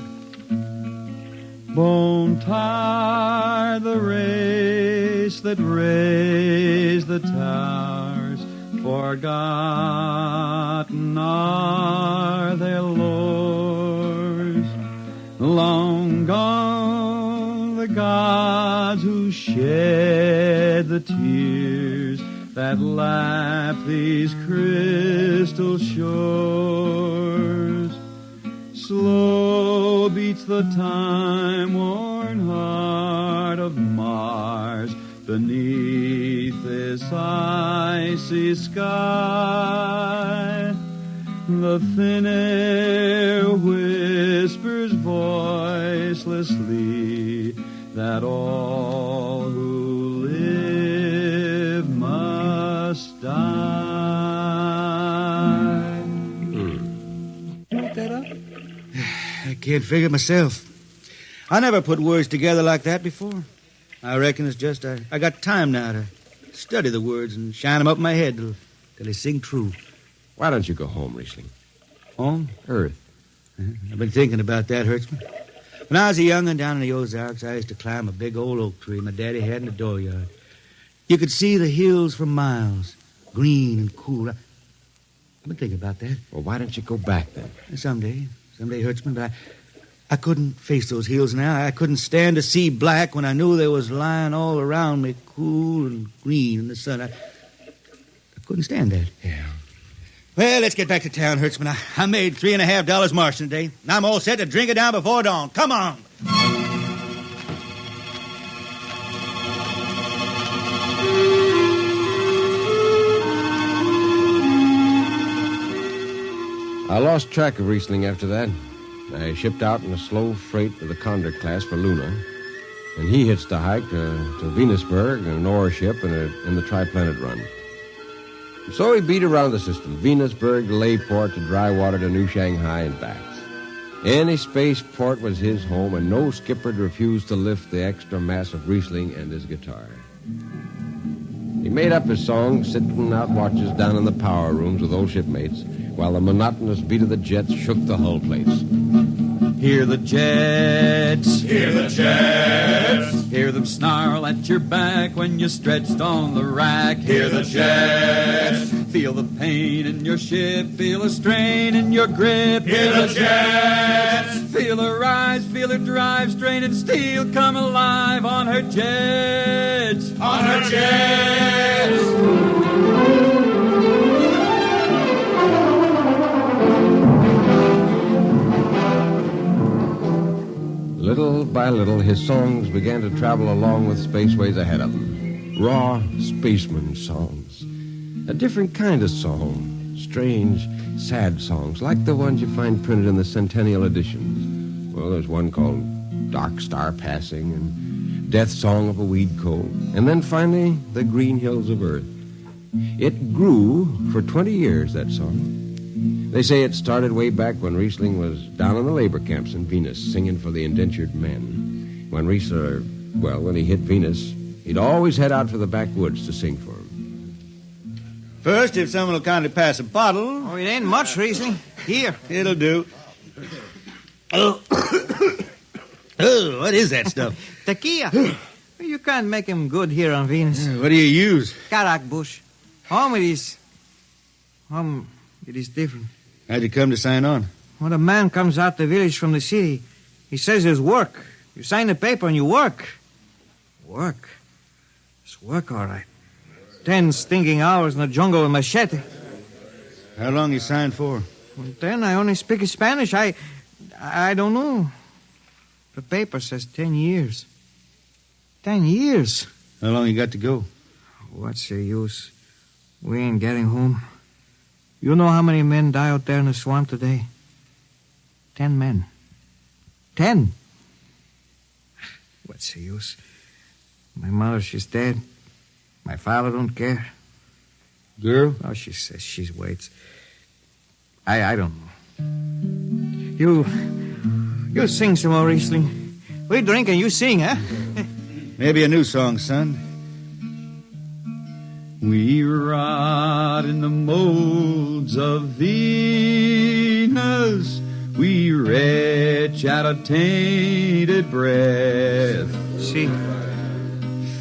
Won't tire the race that raised the towers. Forgotten are their lords. Long gone the gods who shed the tears that lap these crystal shores. Slow beats the time-worn heart of Mars beneath this icy sky. The thin air whispers voicelessly that all who live must die. You look that up? I can't figure it myself. I never put words together like that before. I reckon it's just I got time now to study the words and shine them up in my head till they sing true. Why don't you go home, Riesling? Home? Earth. I've been thinking about that, Hertzman. When I was a young'un down in the Ozarks, I used to climb a big old oak tree my daddy had in the dooryard. You could see the hills for miles, green and cool. I've been thinking about that. Well, why don't you go back then? Someday, Hertzman, but I couldn't face those hills now. I couldn't stand to see black when I knew they was lying all around me, cool and green in the sun. I couldn't stand that. Yeah. Well, let's get back to town, Hertzman. I made $3.50 Martian today, and I'm all set to drink it down before dawn. Come on. I lost track of Riesling after that. I shipped out in a slow freight of the Condor class for Luna, and he hitched a hike to Venusberg in an ore ship in the Triplanet run. So he beat around the system, Venusberg to Layport to Drywater to New Shanghai and back. Any spaceport was his home, and no skipper'd refuse to lift the extra mass of Riesling and his guitar. He made up his songs sitting out watches down in the power rooms with old shipmates, while the monotonous beat of the jets shook the hull plates. Hear the jets. Hear the jets. Hear them snarl at your back when you're stretched on the rack. Hear the jets. Feel the pain in your ship. Feel a strain in your grip. Hear the jets. Feel her rise, feel her drive, straining steel come alive on her jets. On her jets. Little by little, his songs began to travel along with spaceways ahead of him. Raw spaceman songs. A different kind of song. Strange, sad songs, like the ones you find printed in the Centennial editions. Well, there's one called Dark Star Passing and Death Song of a Weed Cold. And then finally, The Green Hills of Earth. It grew for 20 years, that song. They say it started way back when Riesling was down in the labor camps in Venus singing for the indentured men. When when he hit Venus, he'd always head out for the backwoods to sing for him. First, if someone will kindly pass a bottle. Oh, it ain't much, Riesling. Here. It'll do. Oh, what is that stuff? Tequila. You can't make him good here on Venus. What do you use? Karak bush. It is different. How'd you come to sign on? When a man comes out the village from the city, he says there's work. You sign the paper and you work. Work? It's work, all right. 10 stinking hours in the jungle with machete. How long you signed for? Well, then I only speak Spanish. I don't know. The paper says 10 years. 10 years? How long you got to go? What's the use? We ain't getting home. You know how many men die out there in the swamp today? 10 men. 10. What's the use? My mother, she's dead. My father don't care. Girl? Oh, she says she waits. I don't know. You sing some more, Riesling. We drink and you sing, huh? Maybe a new song, son. We rot in the molds of Venus. We retch out a tainted breath. See?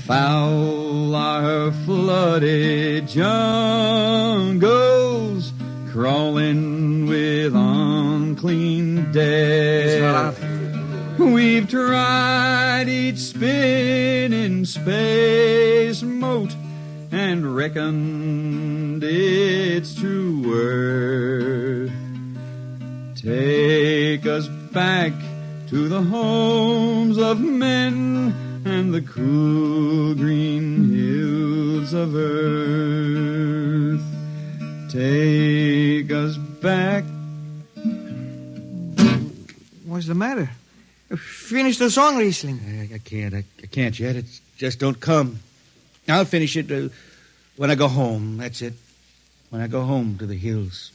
Foul are her flooded jungles, crawling with unclean death. We've tried each spinning space moat and reckoned its true worth. Take us back to the homes of men and the cool green hills of earth. Take us back. What's the matter? Finish the song, Riesling. I can't yet. It just don't come. I'll finish it when I go home. That's it. When I go home to the hills.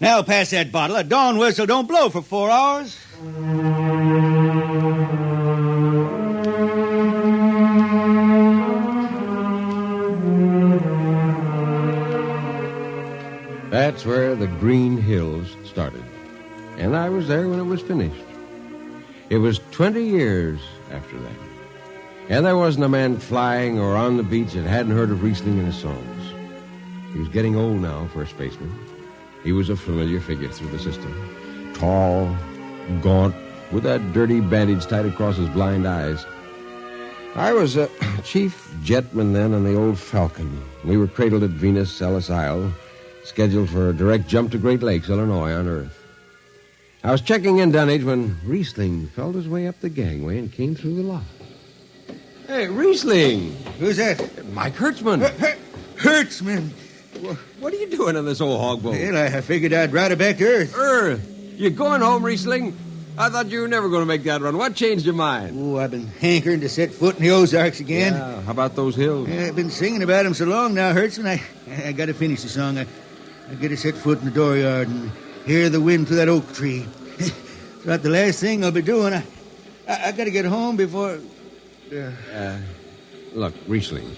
Now pass that bottle. A dawn whistle don't blow for 4 hours. That's where the Green Hills started. And I was there when it was finished. It was 20 years after that. And there wasn't a man flying or on the beach that hadn't heard of Riesling and his songs. He was getting old now for a spaceman. He was a familiar figure through the system. Tall, gaunt, with that dirty bandage tied across his blind eyes. I was a chief jetman then on the old Falcon. We were cradled at Venus, Ellis Isle, scheduled for a direct jump to Great Lakes, Illinois, on Earth. I was checking in Dunwich when Riesling felt his way up the gangway and came through the lock. Hey, Riesling! Who's that? Mike Hertzman. Hertzman! What are you doing on this old hog boat? Well, I figured I'd ride it back to Earth. Earth? You going home, Riesling? I thought you were never going to make that run. What changed your mind? Oh, I've been hankering to set foot in the Ozarks again. Yeah, how about those hills? I've been singing about them so long now, Hertzman. I got to finish the song. I got to set foot in the dooryard and hear the wind through that oak tree. It's about the last thing I'll be doing. I got to get home before... Look, Riesling,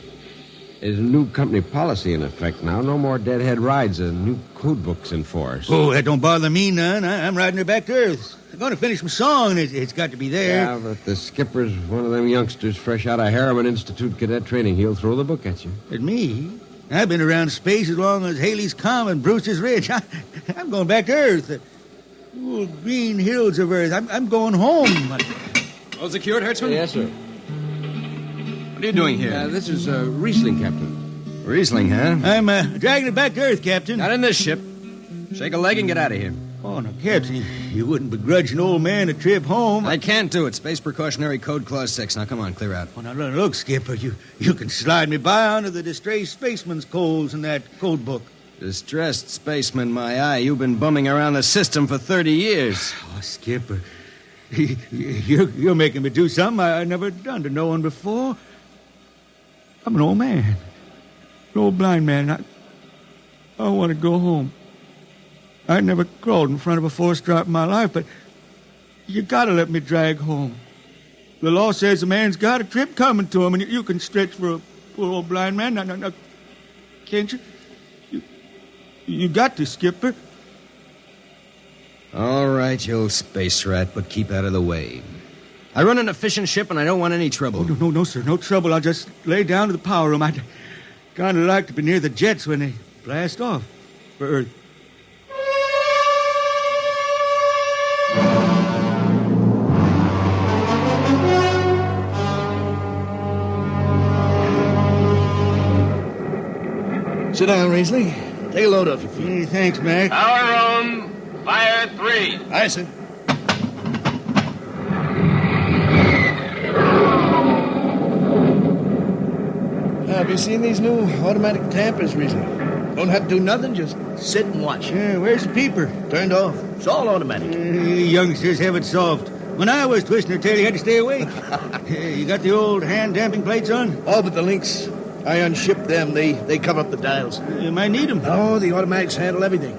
there's a new company policy in effect now. No more deadhead rides. A new code book's in force. Oh, that don't bother me none. I'm riding her back to Earth. I'm going to finish my song. It's got to be there. Yeah, but the skipper's one of them youngsters fresh out of Harriman Institute cadet training. He'll throw the book at you. At me? I've been around space as long as Haley's Common, Brewster's Ridge. I'm going back to Earth. The green hills of Earth. I'm going home. All secured, Hertzman? Yes, sir. What are you doing here? This is Riesling, Captain. Riesling, huh? I'm dragging it back to Earth, Captain. Not in this ship. Shake a leg and get out of here. Oh, no, Captain, you wouldn't begrudge an old man a trip home. I can't do it. Space Precautionary Code Clause 6. Now, come on, clear out. Oh, now, look, Skipper, you can slide me by onto the distressed spaceman's coals in that code book. Distressed spaceman, my eye. You've been bumming around the system for 30 years. Oh, Skipper, you're making me do something I never done to no one before. I'm an old man, an old blind man. I want to go home. I never crawled in front of a force drop in my life, but you got to let me drag home. The law says a man's got a trip coming to him, and you can stretch for a poor old blind man. Now, can't you? You got to, Skipper. All right, you old space rat, but keep out of the way. I run an efficient ship, and I don't want any trouble. Oh, no, sir, no trouble. I'll just lay down to the power room. I'd kind of like to be near the jets when they blast off for Earth. Sit down, Riesling. Take a load off your feet. Hey, thanks, Mac. Power room, fire 3. Aye, sir. Have you seen these new automatic tampers, Riesling? Don't have to do nothing, just sit and watch. Yeah, where's the peeper? Turned off. It's all automatic. You youngsters have it soft. When I was twisting her tail, you had to stay awake. You got the old hand-damping plates on? Oh, but the links, I unshipped them. They cover up the dials. You might need them. Oh, the automatics handle everything.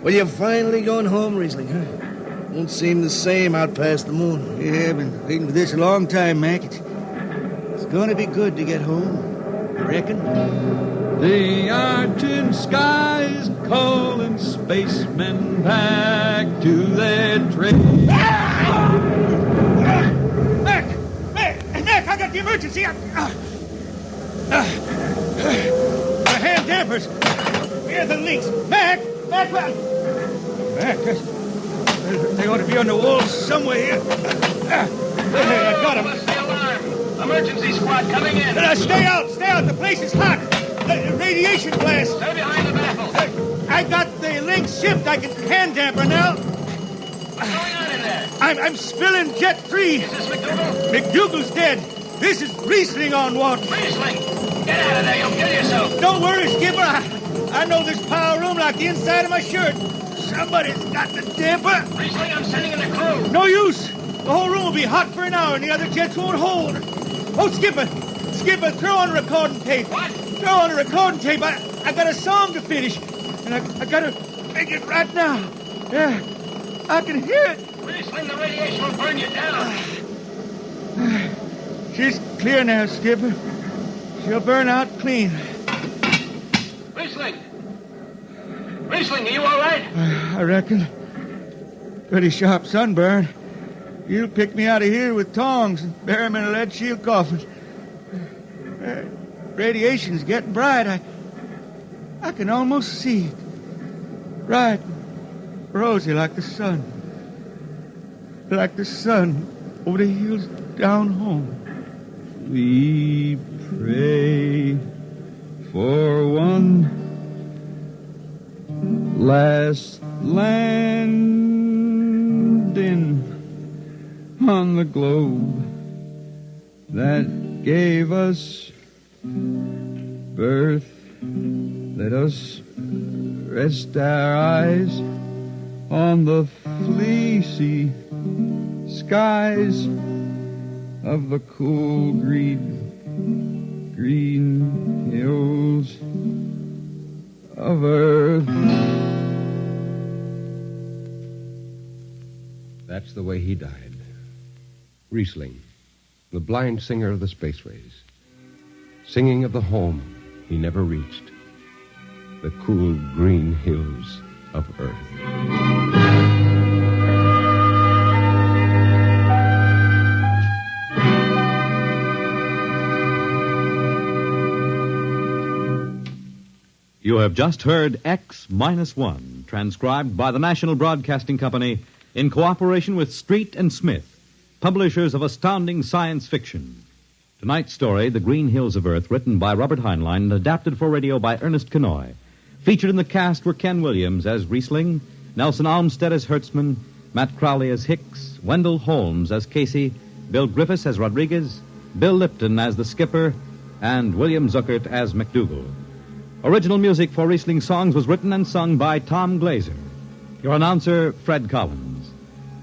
Well, you're finally going home, Riesling, huh? Won't seem the same out past the moon. Yeah, I've been waiting for this a long time, Mac. It's going to be good to get home. You reckon? The argent sky is calling spacemen back to their trade. Mac, I got the emergency. The hand dampers. Where are the links? Mac, they ought to be on the wall somewhere here. I got them. What's the alarm? Emergency squad coming in. Stay out. The place is hot. The radiation blast. Stay behind the baffle. I got the links shipped. I can hand damper now. What's going on in there? I'm spilling Jet 3. Is this McDougal? McDougal's dead. This is Riesling on watch. Riesling? Get out of there. You'll kill yourself. Don't worry, Skipper. I know this power room like the inside of my shirt. Somebody's got the damper. Riesling, I'm sending in the crew. No use. The whole room will be hot for an hour and the other jets won't hold. Oh, Skipper, throw on recording tape. What? Throw on a recording tape. I got a song to finish. And I got make it right now. Yeah, I can hear it. Riesling, the radiation will burn you down. She's clear now, Skipper. She'll burn out clean. Riesling! Riesling, are you all right? I reckon. Pretty sharp sunburn. You'll pick me out of here with tongs and bury me in a lead shield coffin. Radiation's getting bright. I can almost see it. Bright and rosy like the sun. Like the sun over the hills down home. We pray for one last landing on the globe that gave us birth. Let us rest our eyes on the fleecy skies of the cool green hills of earth. That's the way he died. Riesling, the blind singer of the space rays, singing of the home he never reached, the cool green hills of Earth. You have just heard X-1, transcribed by the National Broadcasting Company in cooperation with Street and Smith, publishers of astounding science fiction. Tonight's story, The Green Hills of Earth, written by Robert Heinlein and adapted for radio by Ernest Kenoy. Featured in the cast were Ken Williams as Riesling, Nelson Almstead as Hertzman, Matt Crowley as Hicks, Wendell Holmes as Casey, Bill Griffiths as Rodriguez, Bill Lipton as the skipper, and William Zuckert as McDougal. Original music for Riesling songs was written and sung by Tom Glazer. Your announcer, Fred Collins.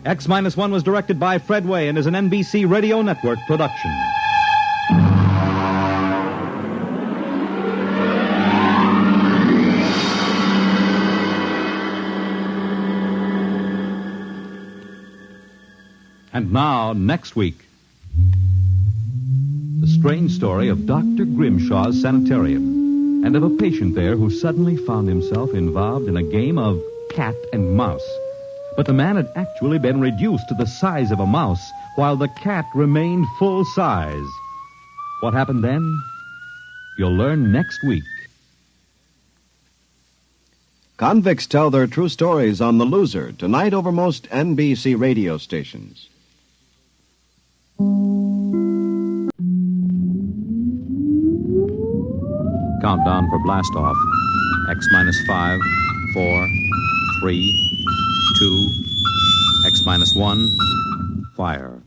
X-1 was directed by Fred Way and is an NBC Radio Network production. And now, next week, the strange story of Dr. Grimshaw's Sanitarium, and of a patient there who suddenly found himself involved in a game of cat and mouse. But the man had actually been reduced to the size of a mouse, while the cat remained full size. What happened then? You'll learn next week. Convicts tell their true stories on The Loser, tonight over most NBC radio stations. Countdown for blast-off. X-5, 4, 3, 2, X-1, fire.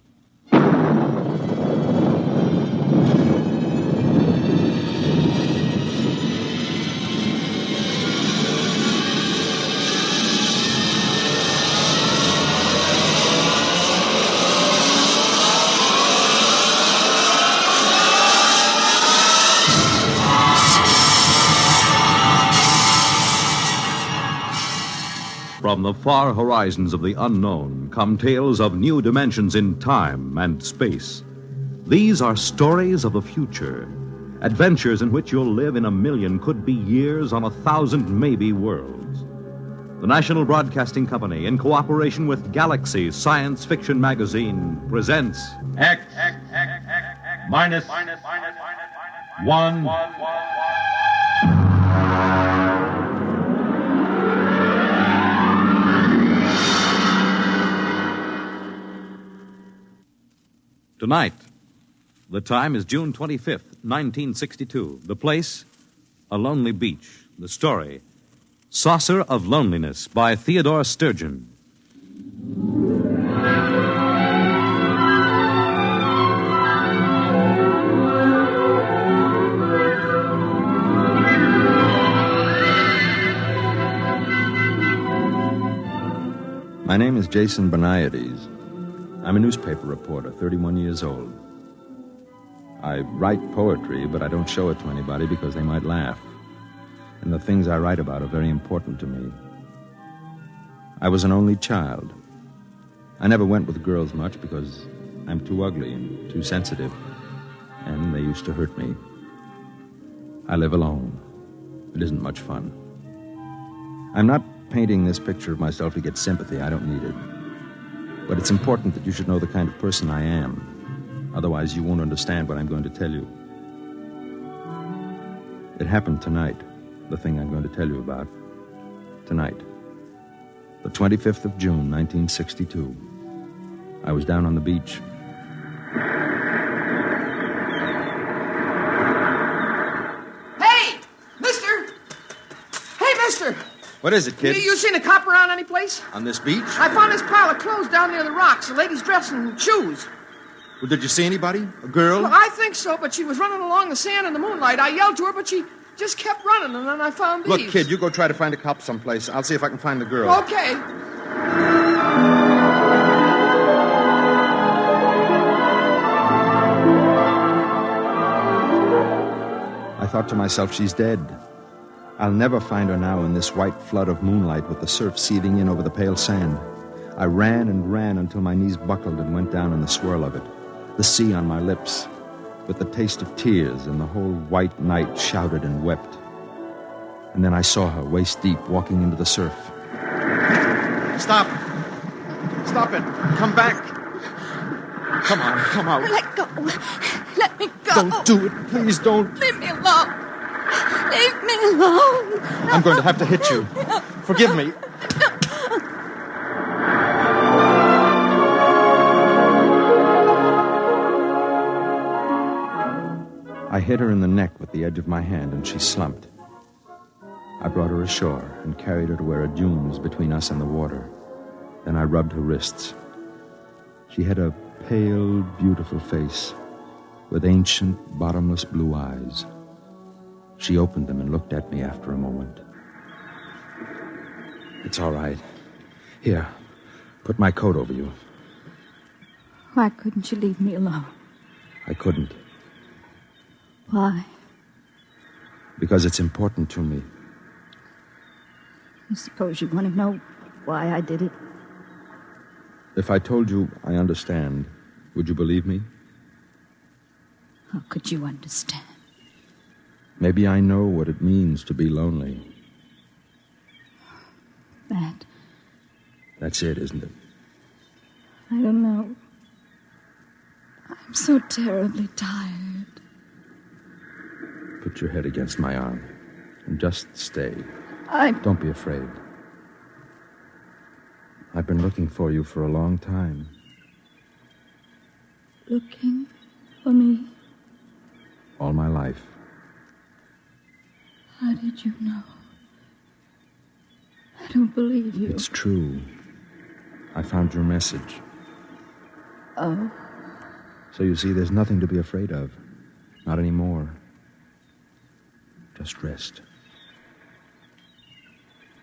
From the far horizons of the unknown come tales of new dimensions in time and space. These are stories of the future, adventures in which you'll live in a million, could be years, on 1,000 maybe worlds. The National Broadcasting Company, in cooperation with Galaxy Science Fiction Magazine, presents X minus 1. Tonight, the time is June 25th, 1962. The place, a lonely beach. The story, Saucer of Loneliness by Theodore Sturgeon. My name is Jason Beniades. I'm a newspaper reporter, 31 years old. I write poetry, but I don't show it to anybody because they might laugh. And the things I write about are very important to me. I was an only child. I never went with girls much because I'm too ugly and too sensitive, and they used to hurt me. I live alone. It isn't much fun. I'm not painting this picture of myself to get sympathy. I don't need it. But it's important that you should know the kind of person I am. Otherwise, you won't understand what I'm going to tell you. It happened tonight, the thing I'm going to tell you about. Tonight. The 25th of June, 1962. I was down on the beach. Hey, mister! Hey, mister! What is it, kid? You seen a cop around any place? On this beach? I found this pile of clothes down near the rocks. The lady's dress and shoes. Well, did you see anybody? A girl? Well, I think so, but she was running along the sand in the moonlight. I yelled to her, but she just kept running, and then I found these. Look, kid, you go try to find a cop someplace. I'll see if I can find the girl. Okay. I thought to myself, she's dead. I'll never find her now in this white flood of moonlight with the surf seething in over the pale sand. I ran and ran until my knees buckled and went down in the swirl of it. The sea on my lips, with the taste of tears, and the whole white night shouted and wept. And then I saw her, waist deep, walking into the surf. Stop! Stop it! Come back! Come on, come out. Let go. Let me go. Don't do it. Please don't. Leave me alone. Leave me alone. I'm going to have to hit you. Forgive me. I hit her in the neck with the edge of my hand, and she slumped. I brought her ashore and carried her to where a dune was between us and the water. Then I rubbed her wrists. She had a pale, beautiful face with ancient, bottomless blue eyes. She opened them and looked at me after a moment. It's all right. Here, put my coat over you. Why couldn't you leave me alone? I couldn't. Why? Because it's important to me. I suppose you want to know why I did it. If I told you I understand, would you believe me? How could you understand? Maybe I know what it means to be lonely. That's it, isn't it? I don't know. I'm so terribly tired. Put your head against my arm and just stay. Don't be afraid. I've been looking for you for a long time. Looking for me? All my life. How did you know? I don't believe you. It's true. I found your message. Oh? So you see, there's nothing to be afraid of. Not anymore. Just rest.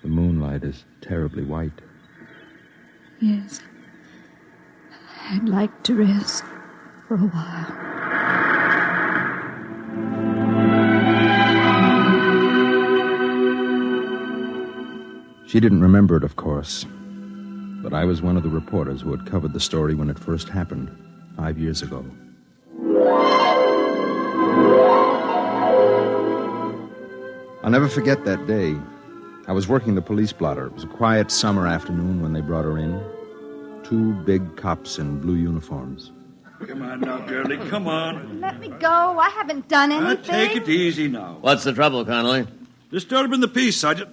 The moonlight is terribly white. Yes. I'd like to rest for a while. She didn't remember it, of course. But I was one of the reporters who had covered the story when it first happened, 5 years ago. I'll never forget that day. I was working the police blotter. It was a quiet summer afternoon when they brought her in. 2 big cops in blue uniforms. Come on now, girlie, come on. Let me go. I haven't done anything. Take it easy now. What's the trouble, Connolly? Disturbing the peace, Sergeant.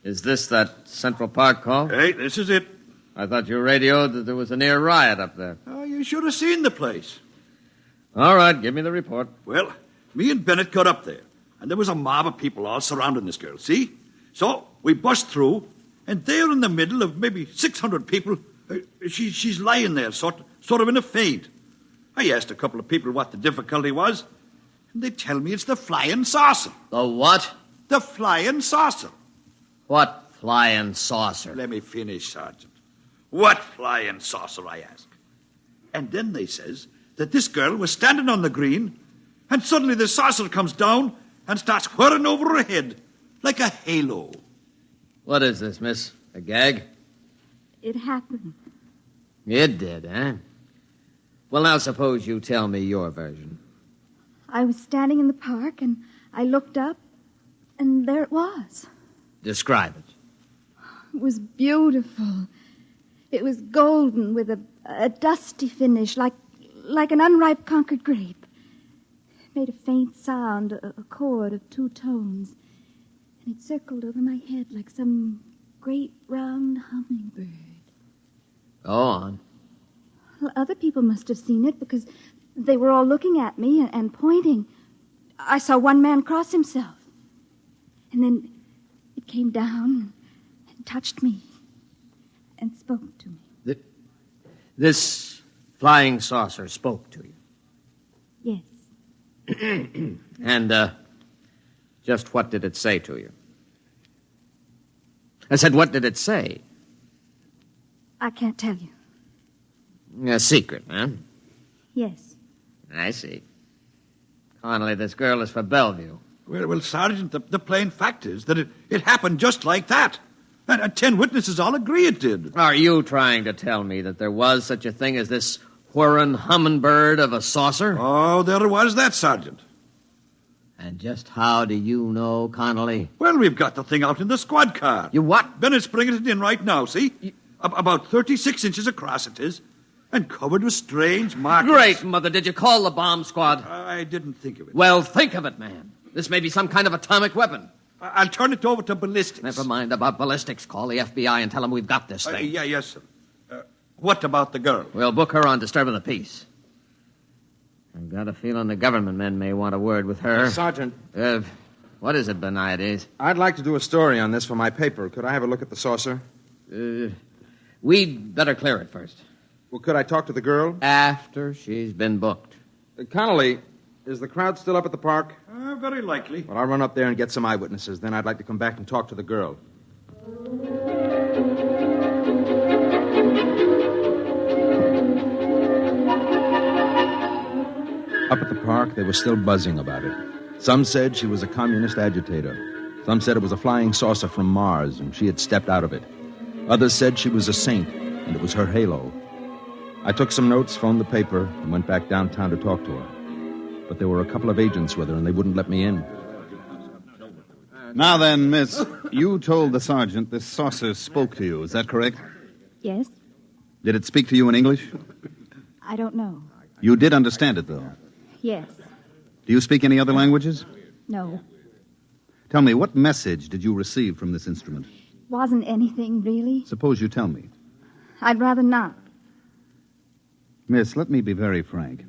Is this that Central Park call? Hey, this is it. I thought you radioed that there was a near riot up there. Oh, you should have seen the place. All right, give me the report. Well, me and Bennett got up there, and there was a mob of people all surrounding this girl, see? So we bust through, and there in the middle of maybe 600 people, she's lying there, sort of in a faint. I asked a couple of people what the difficulty was, and they tell me it's the flying saucer. The what? The flying saucer. What flying saucer? Let me finish, Sergeant. What flying saucer, I ask. And then they says that this girl was standing on the green, and suddenly the saucer comes down and starts whirring over her head like a halo. What is this, miss? A gag? It happened. It did, eh? Well, now suppose you tell me your version. I was standing in the park, and I looked up, and there it was. Describe it. It was beautiful. It was golden with a dusty finish, like an unripe Concord grape. It made a faint sound, a chord of 2 tones, and it circled over my head like some great round hummingbird. Go on. Well, other people must have seen it because they were all looking at me and pointing. I saw one man cross himself. And then it came down and touched me and spoke to me. This flying saucer spoke to you? Yes. And, just what did it say to you? I said, what did it say? I can't tell you. A secret, huh? Yes. I see. Connolly, this girl is for Bellevue. Well, Sergeant, the plain fact is that it happened just like that. And 10 witnesses all agree it did. Are you trying to tell me that there was such a thing as this whirring hummingbird of a saucer? Oh, there was that, Sergeant. And just how do you know, Connolly? Well, we've got the thing out in the squad car. You what? Bennett's bringing it in right now, see? About 36 inches across it is, and covered with strange markings. Great, Mother. Did you call the bomb squad? I didn't think of it. Well, think of it, man. This may be some kind of atomic weapon. I'll turn it over to ballistics. Never mind about ballistics. Call the FBI and tell them we've got this thing. Yes, sir. What about the girl? We'll book her on disturbing the peace. I've got a feeling the government men may want a word with her. Sergeant. What is it, Beniades? I'd like to do a story on this for my paper. Could I have a look at the saucer? We'd better clear it first. Well, could I talk to the girl? After she's been booked. Connolly, is the crowd still up at the park? Very likely. Well, I'll run up there and get some eyewitnesses. Then I'd like to come back and talk to the girl. Up at the park, they were still buzzing about it. Some said she was a communist agitator. Some said it was a flying saucer from Mars, and she had stepped out of it. Others said she was a saint, and it was her halo. I took some notes, phoned the paper, and went back downtown to talk to her. But there were a couple of agents with her, and they wouldn't let me in. Now then, miss, you told the sergeant this saucer spoke to you. Is that correct? Yes? Did it speak to you in English? I don't know. You did understand it, though. Yes. Do you speak any other languages? No. Tell me, what message did you receive from this instrument? Wasn't anything, really. Suppose you tell me. I'd rather not. Miss, let me be very frank.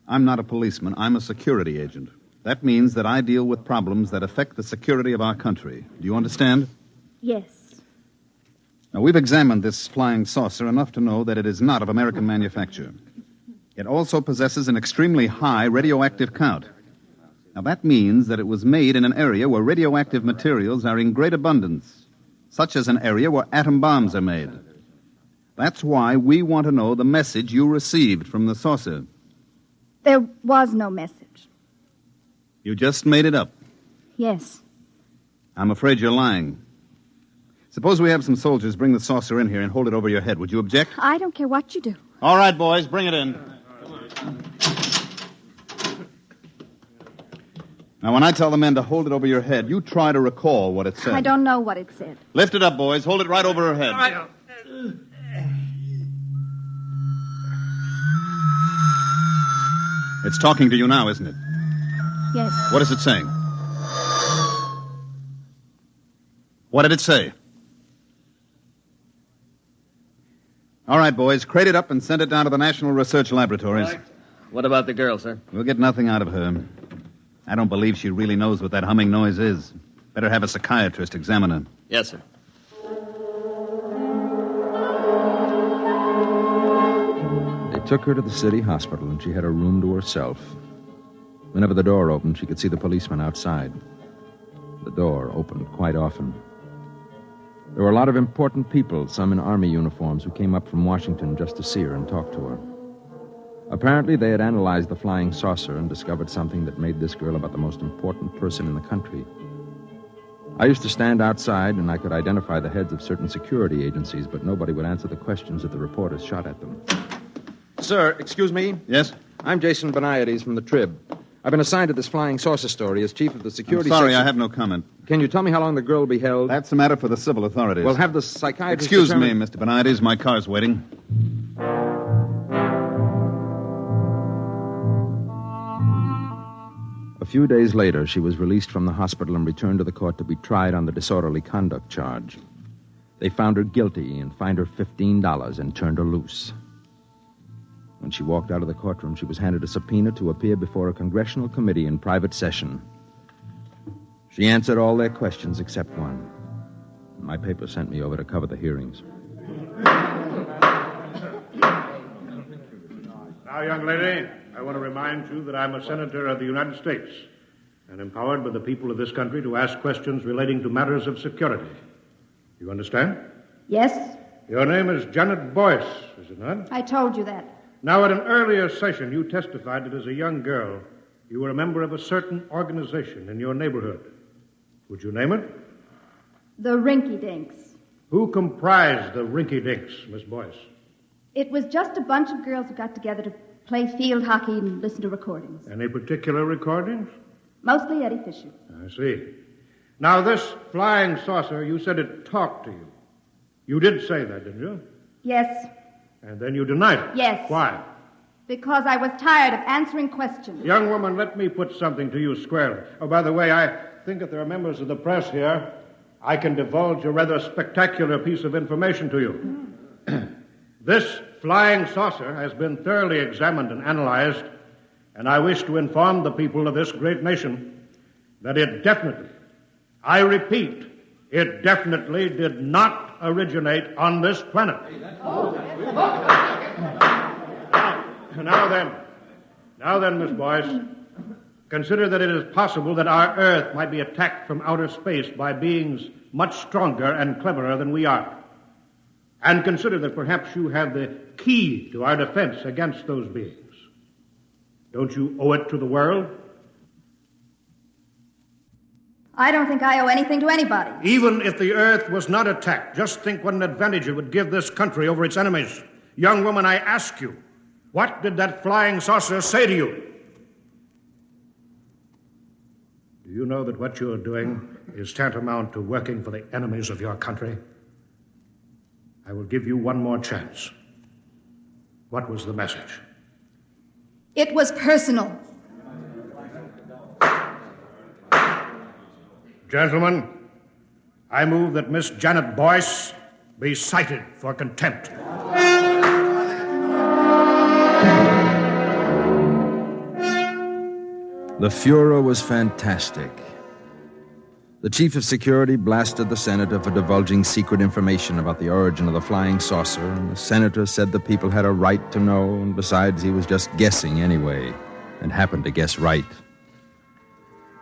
I'm not a policeman. I'm a security agent. That means that I deal with problems that affect the security of our country. Do you understand? Yes. Now, we've examined this flying saucer enough to know that it is not of American manufacture. It also possesses an extremely high radioactive count. Now, that means that it was made in an area where radioactive materials are in great abundance, such as an area where atom bombs are made. That's why we want to know the message you received from the saucer. There was no message. You just made it up. Yes. I'm afraid you're lying. Suppose we have some soldiers bring the saucer in here and hold it over your head. Would you object? I don't care what you do. All right, boys, bring it in. Now, when I tell the men to hold it over your head, you try to recall what it said. I don't know what it said. Lift it up, boys. Hold it right over her head. All right. It's talking to you now, isn't it? Yes. What is it saying? What did it say? All right, boys, crate it up and send it down to the National Research Laboratories. Right. What about the girl, sir? We'll get nothing out of her. I don't believe she really knows what that humming noise is. Better have a psychiatrist examine her. Yes, sir. They took her to the city hospital, and she had a room to herself. Whenever the door opened, she could see the policeman outside. The door opened quite often. There were a lot of important people, some in army uniforms, who came up from Washington just to see her and talk to her. Apparently, they had analyzed the flying saucer and discovered something that made this girl about the most important person in the country. I used to stand outside, and I could identify the heads of certain security agencies, but nobody would answer the questions that the reporters shot at them. Sir, excuse me? Yes? I'm Jason Beniades from the Trib. I've been assigned to this flying saucer story as chief of the security I'm sorry, section. I have no comment. Can you tell me how long the girl will be held? That's a matter for the civil authorities. Well, have the psychiatrist Excuse me, Mr. Beniades. My car's waiting. A few days later, she was released from the hospital and returned to the court to be tried on the disorderly conduct charge. They found her guilty and fined her $15 and turned her loose. When she walked out of the courtroom, she was handed a subpoena to appear before a congressional committee in private session. She answered all their questions except one. My paper sent me over to cover the hearings. Now, young lady, I want to remind you that I'm a senator of the United States and empowered by the people of this country to ask questions relating to matters of security. You understand? Yes, Your name is Janet Boyce, is it not? I told you that. Now, at an earlier session, you testified that as a young girl, you were a member of a certain organization in your neighborhood. Would you name it? The Rinky Dinks. Who comprised the Rinky Dinks, Miss Boyce? It was just a bunch of girls who got together to play field hockey and listen to recordings. Any particular recordings? Mostly Eddie Fisher. I see. Now, this flying saucer, you said it talked to you. You did say that, didn't you? Yes, And then you denied it. Yes. Why? because I was tired of answering questions. Young woman, let me put something to you squarely. Oh, by the way, I think if there are members of the press here, I can divulge a rather spectacular piece of information to you. This flying saucer has been thoroughly examined and analyzed, and I wish to inform the people of this great nation that it definitely, I repeat, it definitely did not originate on this planet. Now then, Miss Boyce, consider that it is possible that our Earth might be attacked from outer space by beings much stronger and cleverer than we are. And consider that perhaps you have the key to our defense against those beings. Don't you owe it to the world? I don't think I owe anything to anybody. Even if the Earth was not attacked, just think what an advantage it would give this country over its enemies. Young woman, I ask you, what did that flying saucer say to you? Do you know that what you're doing is tantamount to working for the enemies of your country? I will give you one more chance. What was the message? It was personal. Gentlemen, I move that Miss Janet Boyce be cited for contempt. The furor was fantastic. The chief of security blasted the senator for divulging secret information about the origin of the flying saucer, and the senator said the people had a right to know, and besides, he was just guessing anyway, and happened to guess right.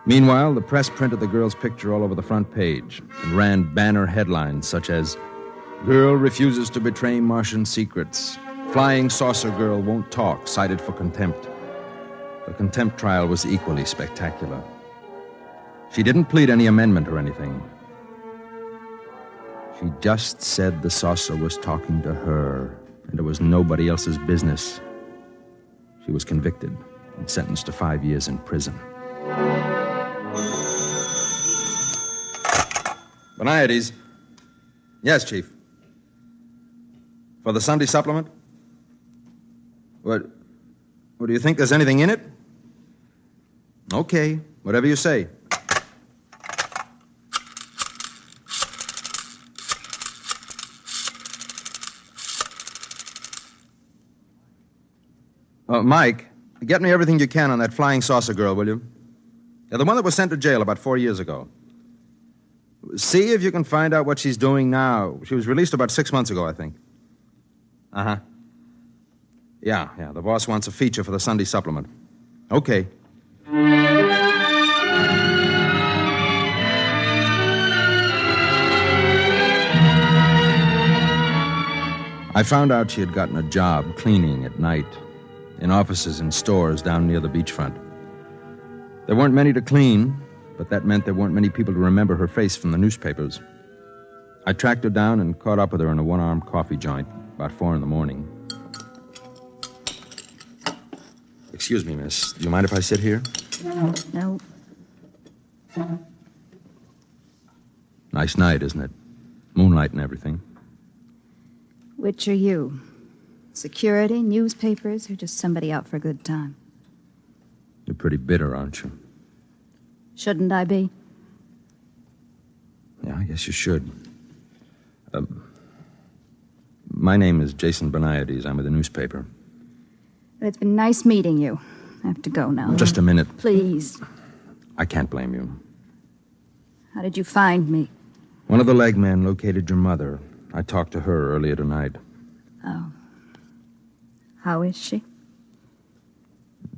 Meanwhile, the press printed the girl's picture all over the front page and ran banner headlines such as, "Girl refuses to betray Martian secrets. Flying saucer girl won't talk, cited for contempt." The contempt trial was equally spectacular. She didn't plead any amendment or anything. She just said the saucer was talking to her, and it was nobody else's business. She was convicted and sentenced to 5 years in prison. Beniades. Yes, Chief. For the Sunday supplement? What do you think there's anything in it? Okay, whatever you say. Mike, get me everything you can on that flying saucer girl, will you? Yeah, the one that was sent to jail about 4 years ago. See if you can find out what she's doing now. She was released about 6 months ago, I think. Uh-huh. Yeah, the boss wants a feature for the Sunday supplement. Okay. I found out she had gotten a job cleaning at night in offices and stores down near the beachfront. There weren't many to clean, but that meant there weren't many people to remember her face from the newspapers. I tracked her down and caught up with her in a one-armed coffee joint about 4 a.m. Excuse me, miss. Do you mind if I sit here? No. Nice night, isn't it? Moonlight and everything. Which are you? Security, newspapers, or just somebody out for a good time? You're pretty bitter, aren't you? Shouldn't I be? Yeah, I guess you should. My name is Jason Beniades. I'm with the newspaper. It's been nice meeting you. I have to go now. Just a minute. Please. I can't blame you. How did you find me? One of the leg men located your mother. I talked to her earlier tonight. Oh. How is she?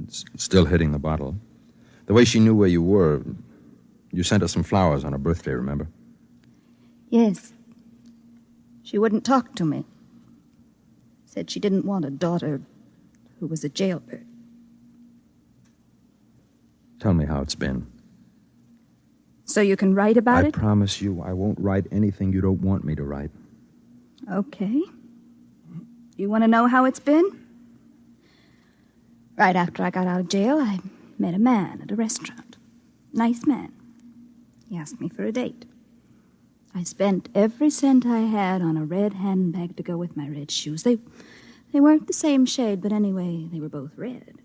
Still hitting the bottle. The way she knew where you were, you sent her some flowers on her birthday, remember? Yes. She wouldn't talk to me. Said she didn't want a daughter who was a jailbird. Tell me how it's been. So you can write about I it? promise you I won't write anything you don't want me to write. Okay. You want to know how it's been? Right after I got out of jail, I met a man at a restaurant. Nice man. He asked me for a date. I spent every cent I had on a red handbag to go with my red shoes. They weren't the same shade, but anyway, they were both red.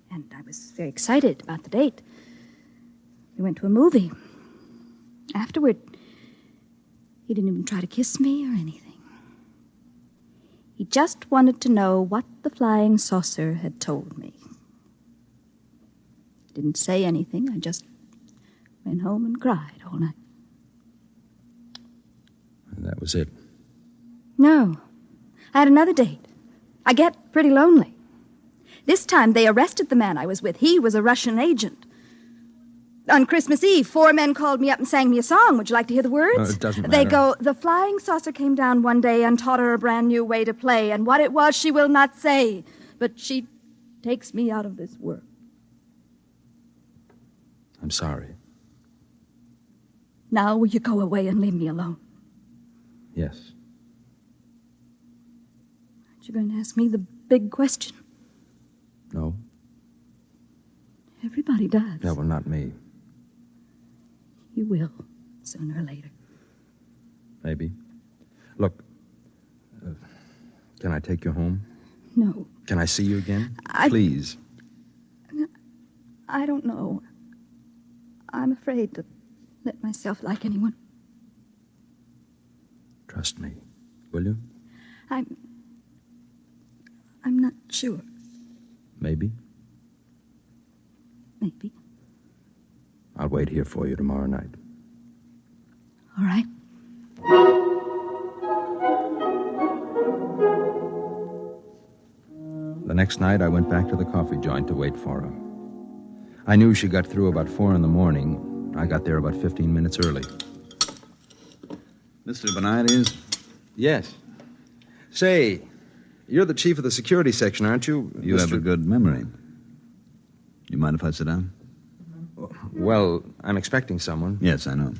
And I was very excited about the date. We went to a movie. Afterward, he didn't even try to kiss me or anything. He just wanted to know what the flying saucer had told me. Didn't say anything. I just went home and cried all night. And that was it. No. I had another date. I get pretty lonely. This time they arrested the man I was with. He was a Russian agent. On Christmas Eve, 4 men called me up and sang me a song. Would you like to hear the words? It doesn't matter. They go, the flying saucer came down one day and taught her a brand new way to play, and what it was she will not say, but she takes me out of this world. I'm sorry. Now will you go away and leave me alone? Yes. Aren't you going to ask me the big question? No? Everybody does. Yeah, well, not me. You will, sooner or later. Maybe. Look, can I take you home? No. Can I see you again? Please. I don't know. I'm afraid to let myself like anyone. Trust me, will you? I'm not sure. Maybe. Maybe. I'll wait here for you tomorrow night. All right. The next night, I went back to the coffee joint to wait for her. I knew she got through about 4 a.m. I got there about 15 minutes early. Mr. Beniades? Yes. Say, you're the chief of the security section, aren't you? You have a good memory. You mind if I sit down? Well, I'm expecting someone. Yes, I know.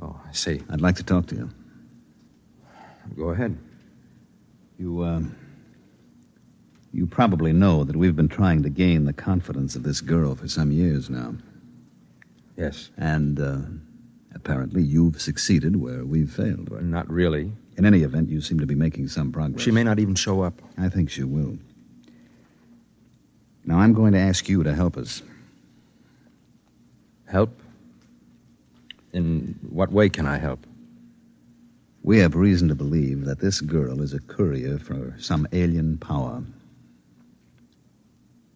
Oh, I see. I'd like to talk to you. Go ahead. You probably know that we've been trying to gain the confidence of this girl for some years now. Yes. And, apparently you've succeeded where we've failed. Well, not really. In any event, you seem to be making some progress. She may not even show up. I think she will. Now, I'm going to ask you to help us. Help? In what way can I help? We have reason to believe that this girl is a courier for some alien power.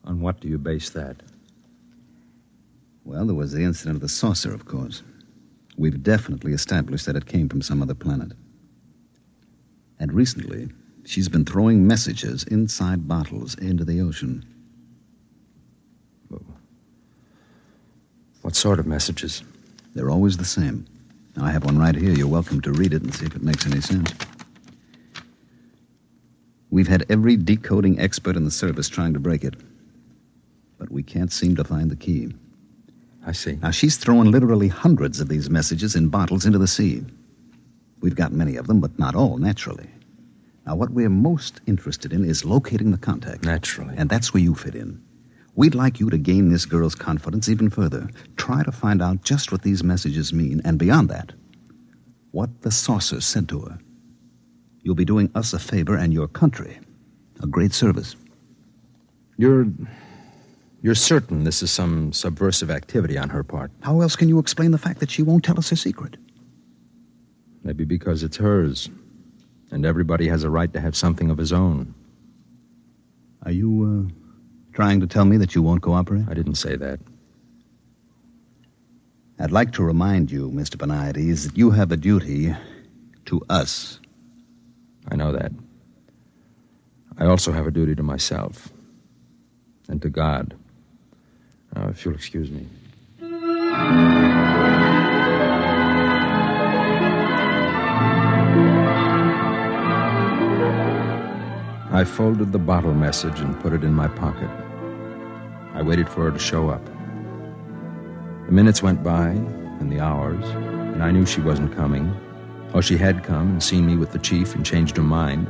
On what do you base that? Well, there was the incident of the saucer, of course. We've definitely established that it came from some other planet. And recently, she's been throwing messages inside bottles into the ocean. What sort of messages? They're always the same. Now, I have one right here. You're welcome to read it and see if it makes any sense. We've had every decoding expert in the service trying to break it. But we can't seem to find the key. I see. Now, she's throwing literally hundreds of these messages in bottles into the sea. We've got many of them, but not all, naturally. Now, what we're most interested in is locating the contact. Naturally. And that's where you fit in. We'd like you to gain this girl's confidence even further. Try to find out just what these messages mean, and beyond that, what the saucer said to her. You'll be doing us a favor and your country a great service. You're certain this is some subversive activity on her part? How else can you explain the fact that she won't tell us her secret? Maybe because it's hers, and everybody has a right to have something of his own. Are you, trying to tell me that you won't cooperate? I didn't say that. I'd like to remind you, Mr. Beniades, that you have a duty to us. I know that. I also have a duty to myself and to God. Now, if you'll excuse me. I folded the bottle message and put it in my pocket. I waited for her to show up. The minutes went by, and the hours, and I knew she wasn't coming. Or she had come and seen me with the chief and changed her mind.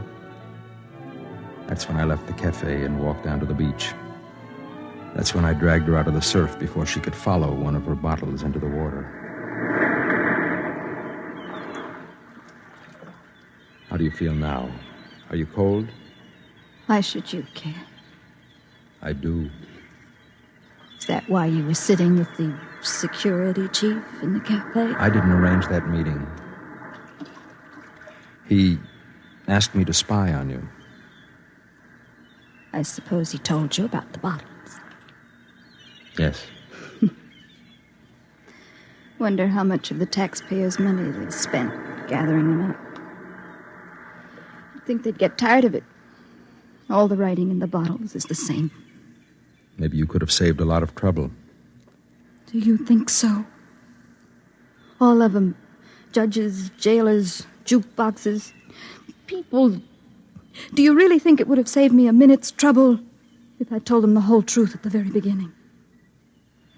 That's when I left the cafe and walked down to the beach. That's when I dragged her out of the surf before she could follow one of her bottles into the water. How do you feel now? Are you cold? Why should you care? I do. Is that why you were sitting with the security chief in the cafe? I didn't arrange that meeting. He asked me to spy on you. I suppose he told you about the bottles. Yes. Wonder how much of the taxpayers' money they spent gathering them up. You'd think they'd get tired of it. All the writing in the bottles is the same. Maybe you could have saved a lot of trouble. Do you think so? All of them. Judges, jailers, jukeboxes, people. Do you really think it would have saved me a minute's trouble if I told them the whole truth at the very beginning?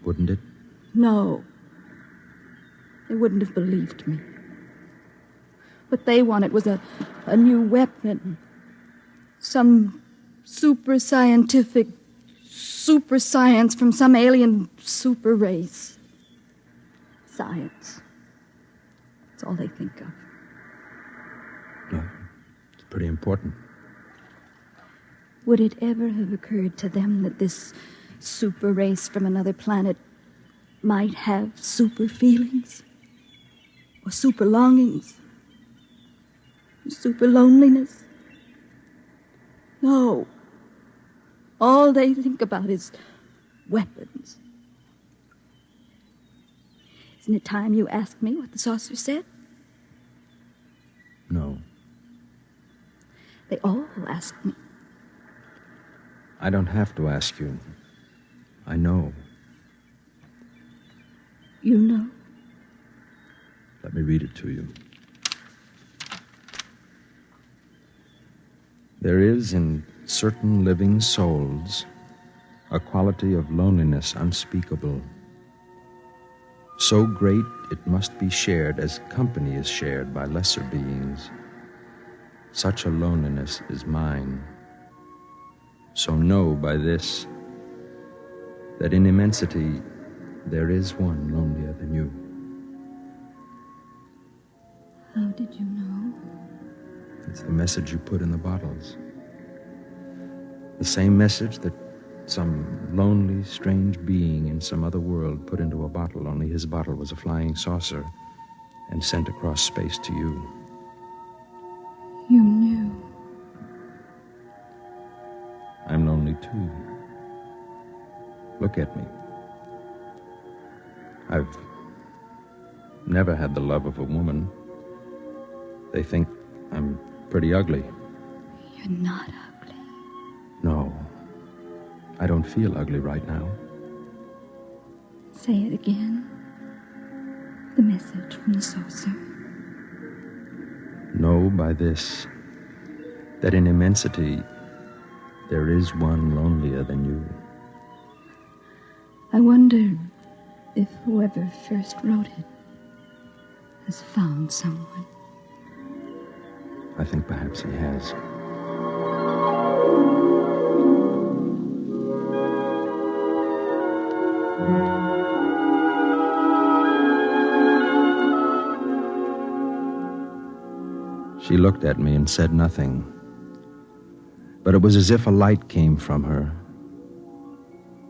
Wouldn't it? No. They wouldn't have believed me. What they wanted was a new weapon. Some super scientific super science from some alien super race. Science. That's all they think of. No, it's pretty important. Would it ever have occurred to them that this super race from another planet might have super feelings? Or super longings? Or super loneliness? No. All they think about is weapons. Isn't it time you asked me what the saucer said? No. They all asked me. I don't have to ask you. I know. You know? Let me read it to you. There is in certain living souls a quality of loneliness unspeakable. So great it must be shared as company is shared by lesser beings. Such a loneliness is mine. So know by this that in immensity there is one lonelier than you. How did you know? It's the message you put in the bottles. The same message that some lonely, strange being in some other world put into a bottle, only his bottle was a flying saucer and sent across space to you. You knew. I'm lonely too. Look at me. I've never had the love of a woman. They think I'm pretty ugly. You're not ugly. No. I don't feel ugly right now. Say it again. The message from the saucer. Know by this that in immensity there is one lonelier than you. I wonder if whoever first wrote it has found someone. I think perhaps he has. She looked at me and said nothing. But it was as if a light came from her.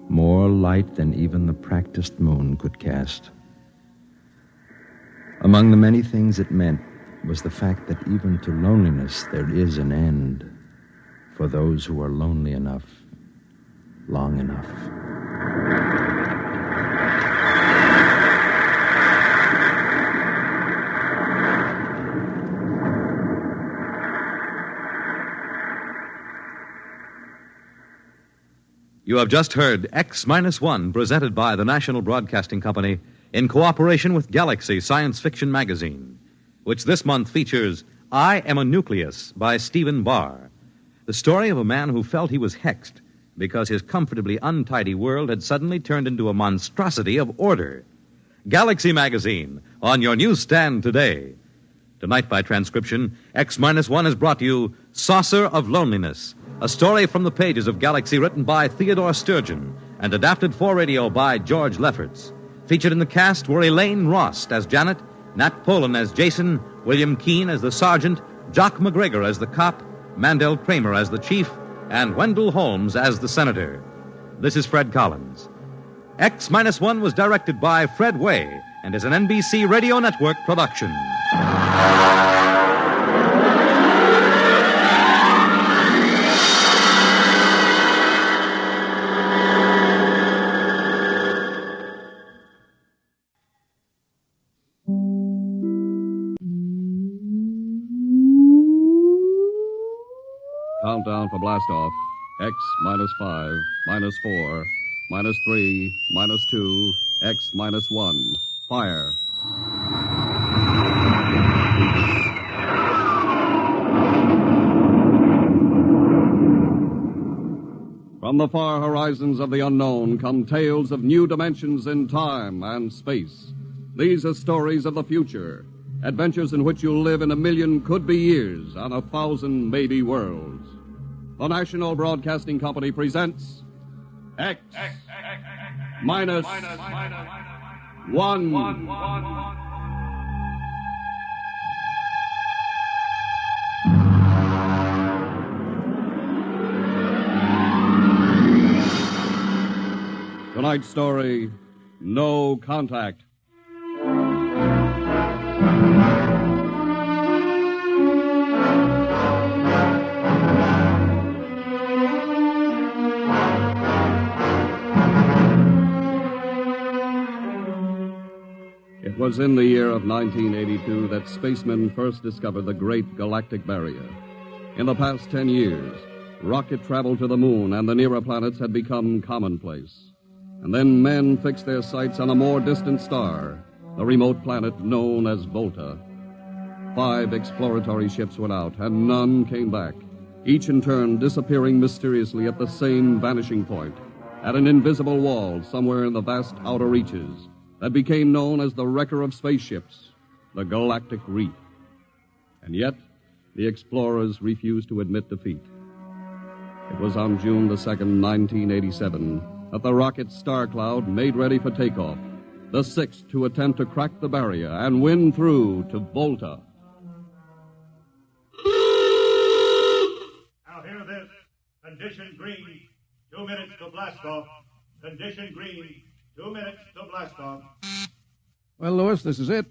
More light than even the practiced moon could cast. Among the many things it meant was the fact that even to loneliness there is an end for those who are lonely enough, long enough. You have just heard X-1, presented by the National Broadcasting Company in cooperation with Galaxy Science Fiction Magazine, which this month features I Am a Nucleus by Stephen Barr, the story of a man who felt he was hexed because his comfortably untidy world had suddenly turned into a monstrosity of order. Galaxy Magazine, on your newsstand today. Tonight, by transcription, X-1 has brought you Saucer of Loneliness, a story from the pages of Galaxy written by Theodore Sturgeon and adapted for radio by George Lefferts. Featured in the cast were Elaine Rost as Janet, Nat Polan as Jason, William Keane as the sergeant, Jock McGregor as the cop, Mandel Kramer as the chief, and Wendell Holmes as the senator. This is Fred Collins. X-1 was directed by Fred Way and is an NBC Radio Network production. Countdown for blastoff. X -5, -4, -3, -2, X -1. Fire. From the far horizons of the unknown come tales of new dimensions in time and space. These are stories of the future, adventures in which you'll live in 1,000,000 could-be years on 1,000 maybe worlds. The National Broadcasting Company presents X -1. Tonight's story, No Contact. It was in the year of 1982 that spacemen first discovered the Great Galactic Barrier. In the past 10 years, rocket travel to the moon and the nearer planets had become commonplace. And then men fixed their sights on a more distant star, the remote planet known as Volta. 5 exploratory ships went out, and none came back, each in turn disappearing mysteriously at the same vanishing point, at an invisible wall somewhere in the vast outer reaches that became known as the wrecker of spaceships, the Galactic Reef. And yet, the explorers refused to admit defeat. It was on June the 2nd, 1987, that the rocket Star Cloud made ready for takeoff, the 6th to attempt to crack the barrier and win through to Volta. Now hear this. Condition green. 2 minutes to blast off. Condition green. 2 minutes to blast off. Well, Lewis, this is it.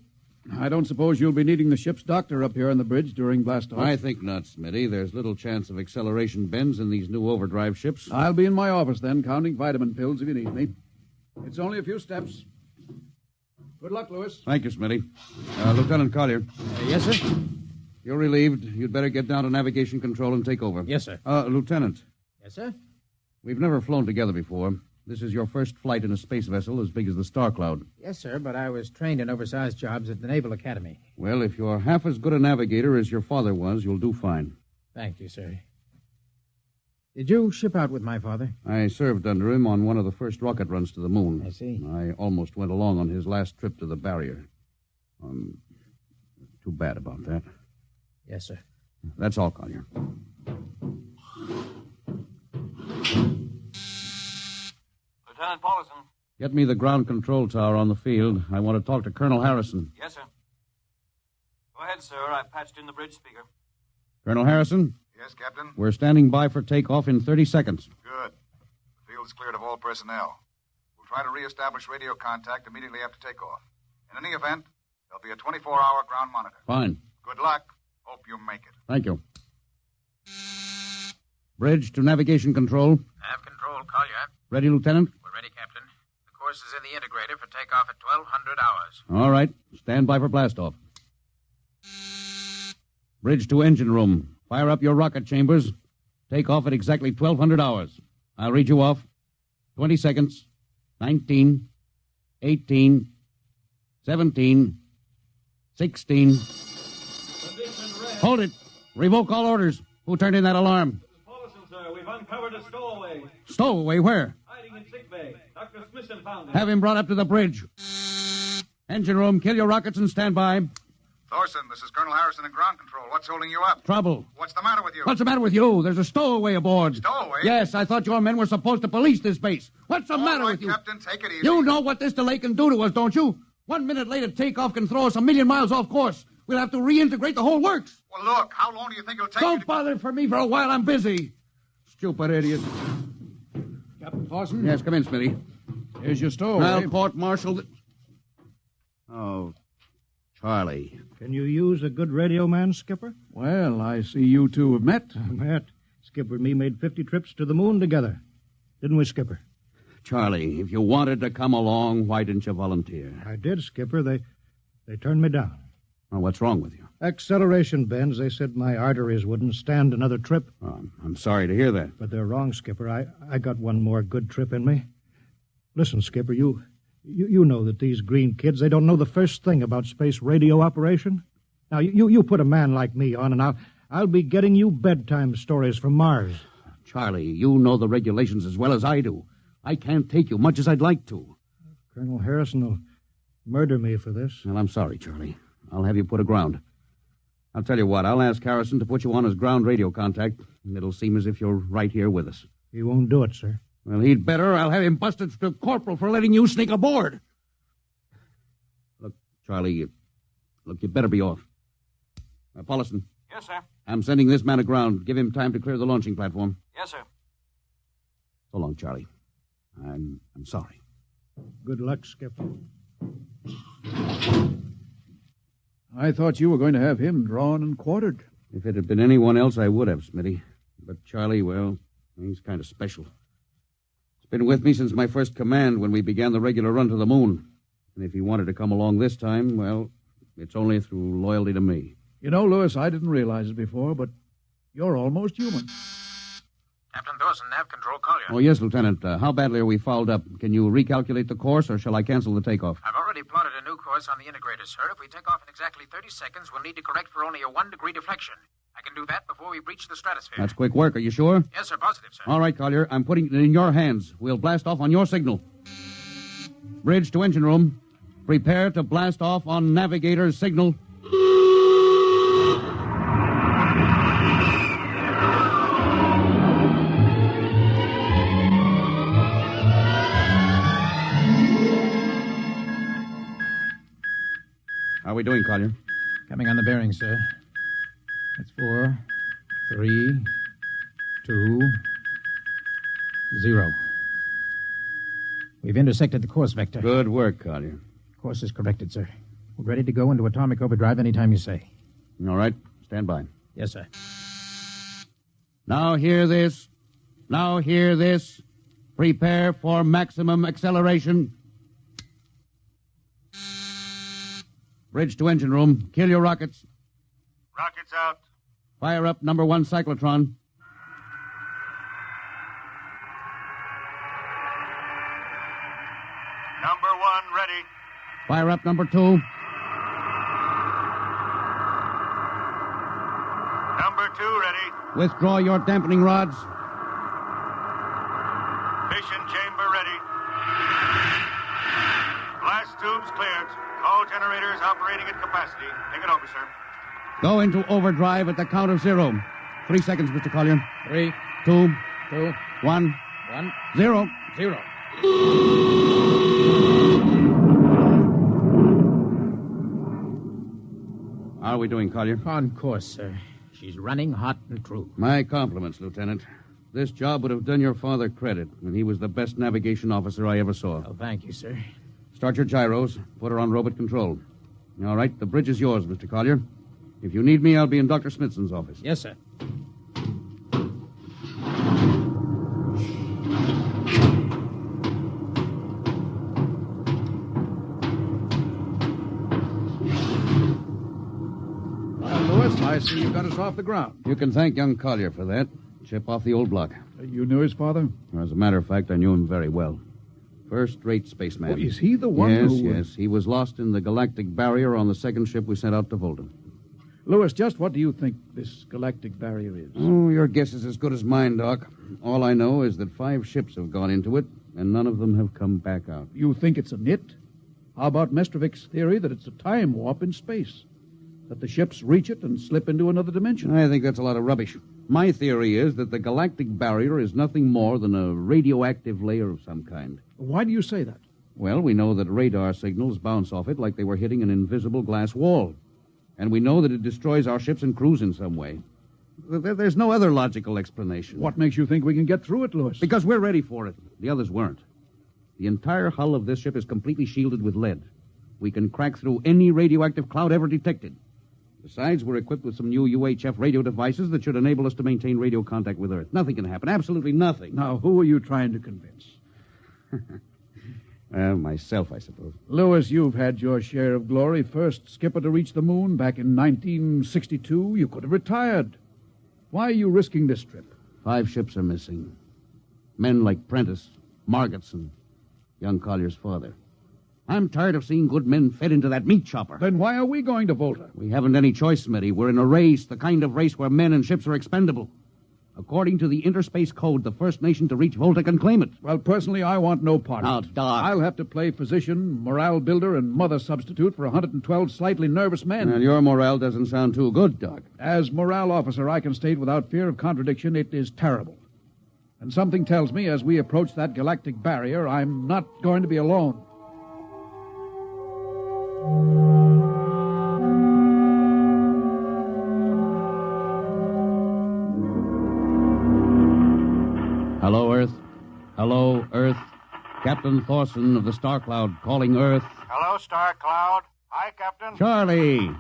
I don't suppose you'll be needing the ship's doctor up here on the bridge during blastoff. I think not, Smitty. There's little chance of acceleration bends in these new overdrive ships. I'll be in my office then, counting vitamin pills if you need me. It's only a few steps. Good luck, Lewis. Thank you, Smitty. Lieutenant Collier. Yes, sir? You're relieved. You'd better get down to navigation control and take over. Yes, sir. Lieutenant. Yes, sir? We've never flown together before. This is your first flight in a space vessel as big as the Star Cloud. Yes, sir, but I was trained in oversized jobs at the Naval Academy. Well, if you're half as good a navigator as your father was, you'll do fine. Thank you, sir. Did you ship out with my father? I served under him on one of the first rocket runs to the moon. I see. I almost went along on his last trip to the barrier. Too bad about that. Yes, sir. That's all, Collier. Lieutenant Paulson. Get me the ground control tower on the field. I want to talk to Colonel Harrison. Yes, sir. Go ahead, sir. I've patched in the bridge speaker. Colonel Harrison? Yes, Captain? We're standing by for takeoff in 30 seconds. Good. The field is cleared of all personnel. We'll try to reestablish radio contact immediately after takeoff. In any event, there'll be a 24-hour ground monitor. Fine. Good luck. Hope you make it. Thank you. Bridge to navigation control. Nav control, Collier. Ready, Lieutenant? We're ready, Captain. The course is in the integrator for takeoff at 1200 hours. All right. Stand by for blastoff. Bridge to engine room. Fire up your rocket chambers. Take off at exactly 1200 hours. I'll read you off. 20 seconds. 19. 18. 17. 16. Hold it. Revoke all orders. Who turned in that alarm? Paulson, sir. We've uncovered a stowaway. Stowaway? Where? Hiding in sickbay. Dr. Smithson found him. Have him brought up to the bridge. Engine room, kill your rockets and stand by. Thorson, this is Colonel Harrison in ground control. What's holding you up? Trouble. What's the matter with you? What's the matter with you? There's a stowaway aboard. Stowaway? Yes, I thought your men were supposed to police this base. What's the matter with you? Captain, take it easy. You know what this delay can do to us, don't you? 1 minute later takeoff can throw us 1,000,000 miles off course. We'll have to reintegrate the whole works. Well, look, how long do you think it'll take Don't bother for me for a while. I'm busy. Stupid idiot. Captain Clausen? Yes, come in, Smitty. Here's your stowaway. I'll court-martial Oh, Charlie. Can you use a good radio man, Skipper? Well, I see you two have met. Met. Skipper and me made 50 trips to the moon together. Didn't we, Skipper? Charlie, if you wanted to come along, why didn't you volunteer? I did, Skipper. They turned me down. Well, what's wrong with you? Acceleration bends. They said my arteries wouldn't stand another trip. Oh, I'm sorry to hear that. But they're wrong, Skipper. I got one more good trip in me. Listen, Skipper, you know that these green kids, they don't know the first thing about space radio operation. Now, you put a man like me on, and I'll be getting you bedtime stories from Mars. Charlie, you know the regulations as well as I do. I can't take you much as I'd like to. Colonel Harrison will murder me for this. Well, I'm sorry, Charlie. I'll have you put aground. I'll tell you what, I'll ask Harrison to put you on as ground radio contact, and it'll seem as if you're right here with us. He won't do it, sir. Well, he'd better. I'll have him busted to corporal for letting you sneak aboard. Look, Charlie, you better be off. Paulson. Yes, sir. I'm sending this man aground. Give him time to clear the launching platform. Yes, sir. So long, Charlie. I'm sorry. Good luck, Skipper. I thought you were going to have him drawn and quartered. If it had been anyone else, I would have, Smitty. But Charlie, well, he's kind of special. He's been with me since my first command when we began the regular run to the moon. And if he wanted to come along this time, well, it's only through loyalty to me. You know, Lewis, I didn't realize it before, but you're almost human. Captain Dawson, nav control, Collier. Oh, yes, Lieutenant. How badly are we fouled up? Can you recalculate the course, or shall I cancel the takeoff? I've already plotted a new course on the integrator, sir. If we take off in exactly 30 seconds, we'll need to correct for only a 1-degree deflection. I can do that before we breach the stratosphere. That's quick work. Are you sure? Yes, sir. Positive, sir. All right, Collier. I'm putting it in your hands. We'll blast off on your signal. Bridge to engine room. Prepare to blast off on navigator's signal. How are we doing, Collier? Coming on the bearing, sir. That's 4, 3, 2, 0. We've intersected the course vector. Good work, Collier. Course is corrected, sir. We're ready to go into atomic overdrive anytime you say. All right. Stand by. Yes, sir. Now hear this. Now hear this. Prepare for maximum acceleration. Bridge to engine room. Kill your rockets. Rockets out. Fire up number 1 cyclotron. Number 1 ready. Fire up number 2. Number 2 ready. Withdraw your dampening rods. ready. Blast tubes cleared. All generators operating at capacity. Take it over, sir. Go into overdrive at the count of 0. 3 seconds, Mr. Collier. 3, 2, 2, 1, 1, 0. 0. How are we doing, Collier? On course, sir. She's running hot and true. My compliments, Lieutenant. This job would have done your father credit, and he was the best navigation officer I ever saw. Oh, thank you, sir. Start your gyros. Put her on robot control. All right, the bridge is yours, Mr. Collier. If you need me, I'll be in Dr. Smithson's office. Yes, sir. Well, Lewis, I see you got us off the ground. You can thank young Collier for that. Chip off the old block. You knew his father? As a matter of fact, I knew him very well. First-rate spaceman. Oh, is he the one yes, who... Yes, he was lost in the galactic barrier on the second ship we sent out to Volta. Lewis, just what do you think this galactic barrier is? Oh, your guess is as good as mine, Doc. All I know is that 5 ships have gone into it, and none of them have come back out. You think it's a nit? How about Mestrovic's theory that it's a time warp in space? That the ships reach it and slip into another dimension? I think that's a lot of rubbish. My theory is that the galactic barrier is nothing more than a radioactive layer of some kind. Why do you say that? Well, we know that radar signals bounce off it like they were hitting an invisible glass wall. And we know that it destroys our ships and crews in some way. There's no other logical explanation. What makes you think we can get through it, Lewis? Because we're ready for it. The others weren't. The entire hull of this ship is completely shielded with lead. We can crack through any radioactive cloud ever detected. Besides, we're equipped with some new UHF radio devices that should enable us to maintain radio contact with Earth. Nothing can happen. Absolutely nothing. Now, who are you trying to convince? Myself, I suppose. Lewis, you've had your share of glory. First skipper to reach the moon back in 1962. You could have retired. Why are you risking this trip? 5 ships are missing. Men like Prentice, Margetts, and young Collier's father. I'm tired of seeing good men fed into that meat chopper. Then why are we going to Volta? We haven't any choice, Smitty. We're in a race, the kind of race where men and ships are expendable. According to the Interspace Code, the first nation to reach Volta can claim it. Well, personally, I want no part of it. Doc. I'll have to play physician, morale builder, and mother substitute for 112 slightly nervous men. Well, your morale doesn't sound too good, Doc. As morale officer, I can state without fear of contradiction, it is terrible. And something tells me as we approach that galactic barrier, I'm not going to be alone. Hello, Earth. Hello, Earth. Captain Thorson of the Star Cloud calling Earth. Hello, Star Cloud. Hi, Captain. Charlie.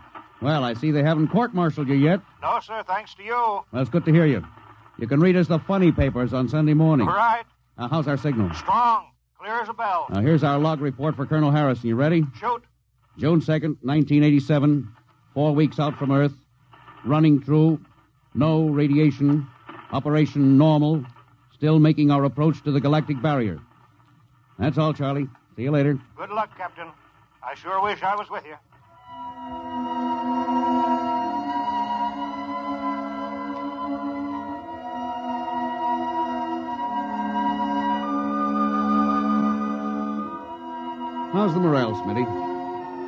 Well, I see they haven't court-martialed you yet. No, sir, thanks to you. Well, it's good to hear you. You can read us the funny papers on Sunday morning. All right. How's our signal? Strong. Clear as a bell. Now, here's our log report for Colonel Harrison. You ready? Shoot. June 2nd, 1987. 4 weeks out from Earth. Running true. No radiation. Operation normal. Still making our approach to the galactic barrier. That's all, Charlie. See you later. Good luck, Captain. I sure wish I was with you. How's the morale, Smitty?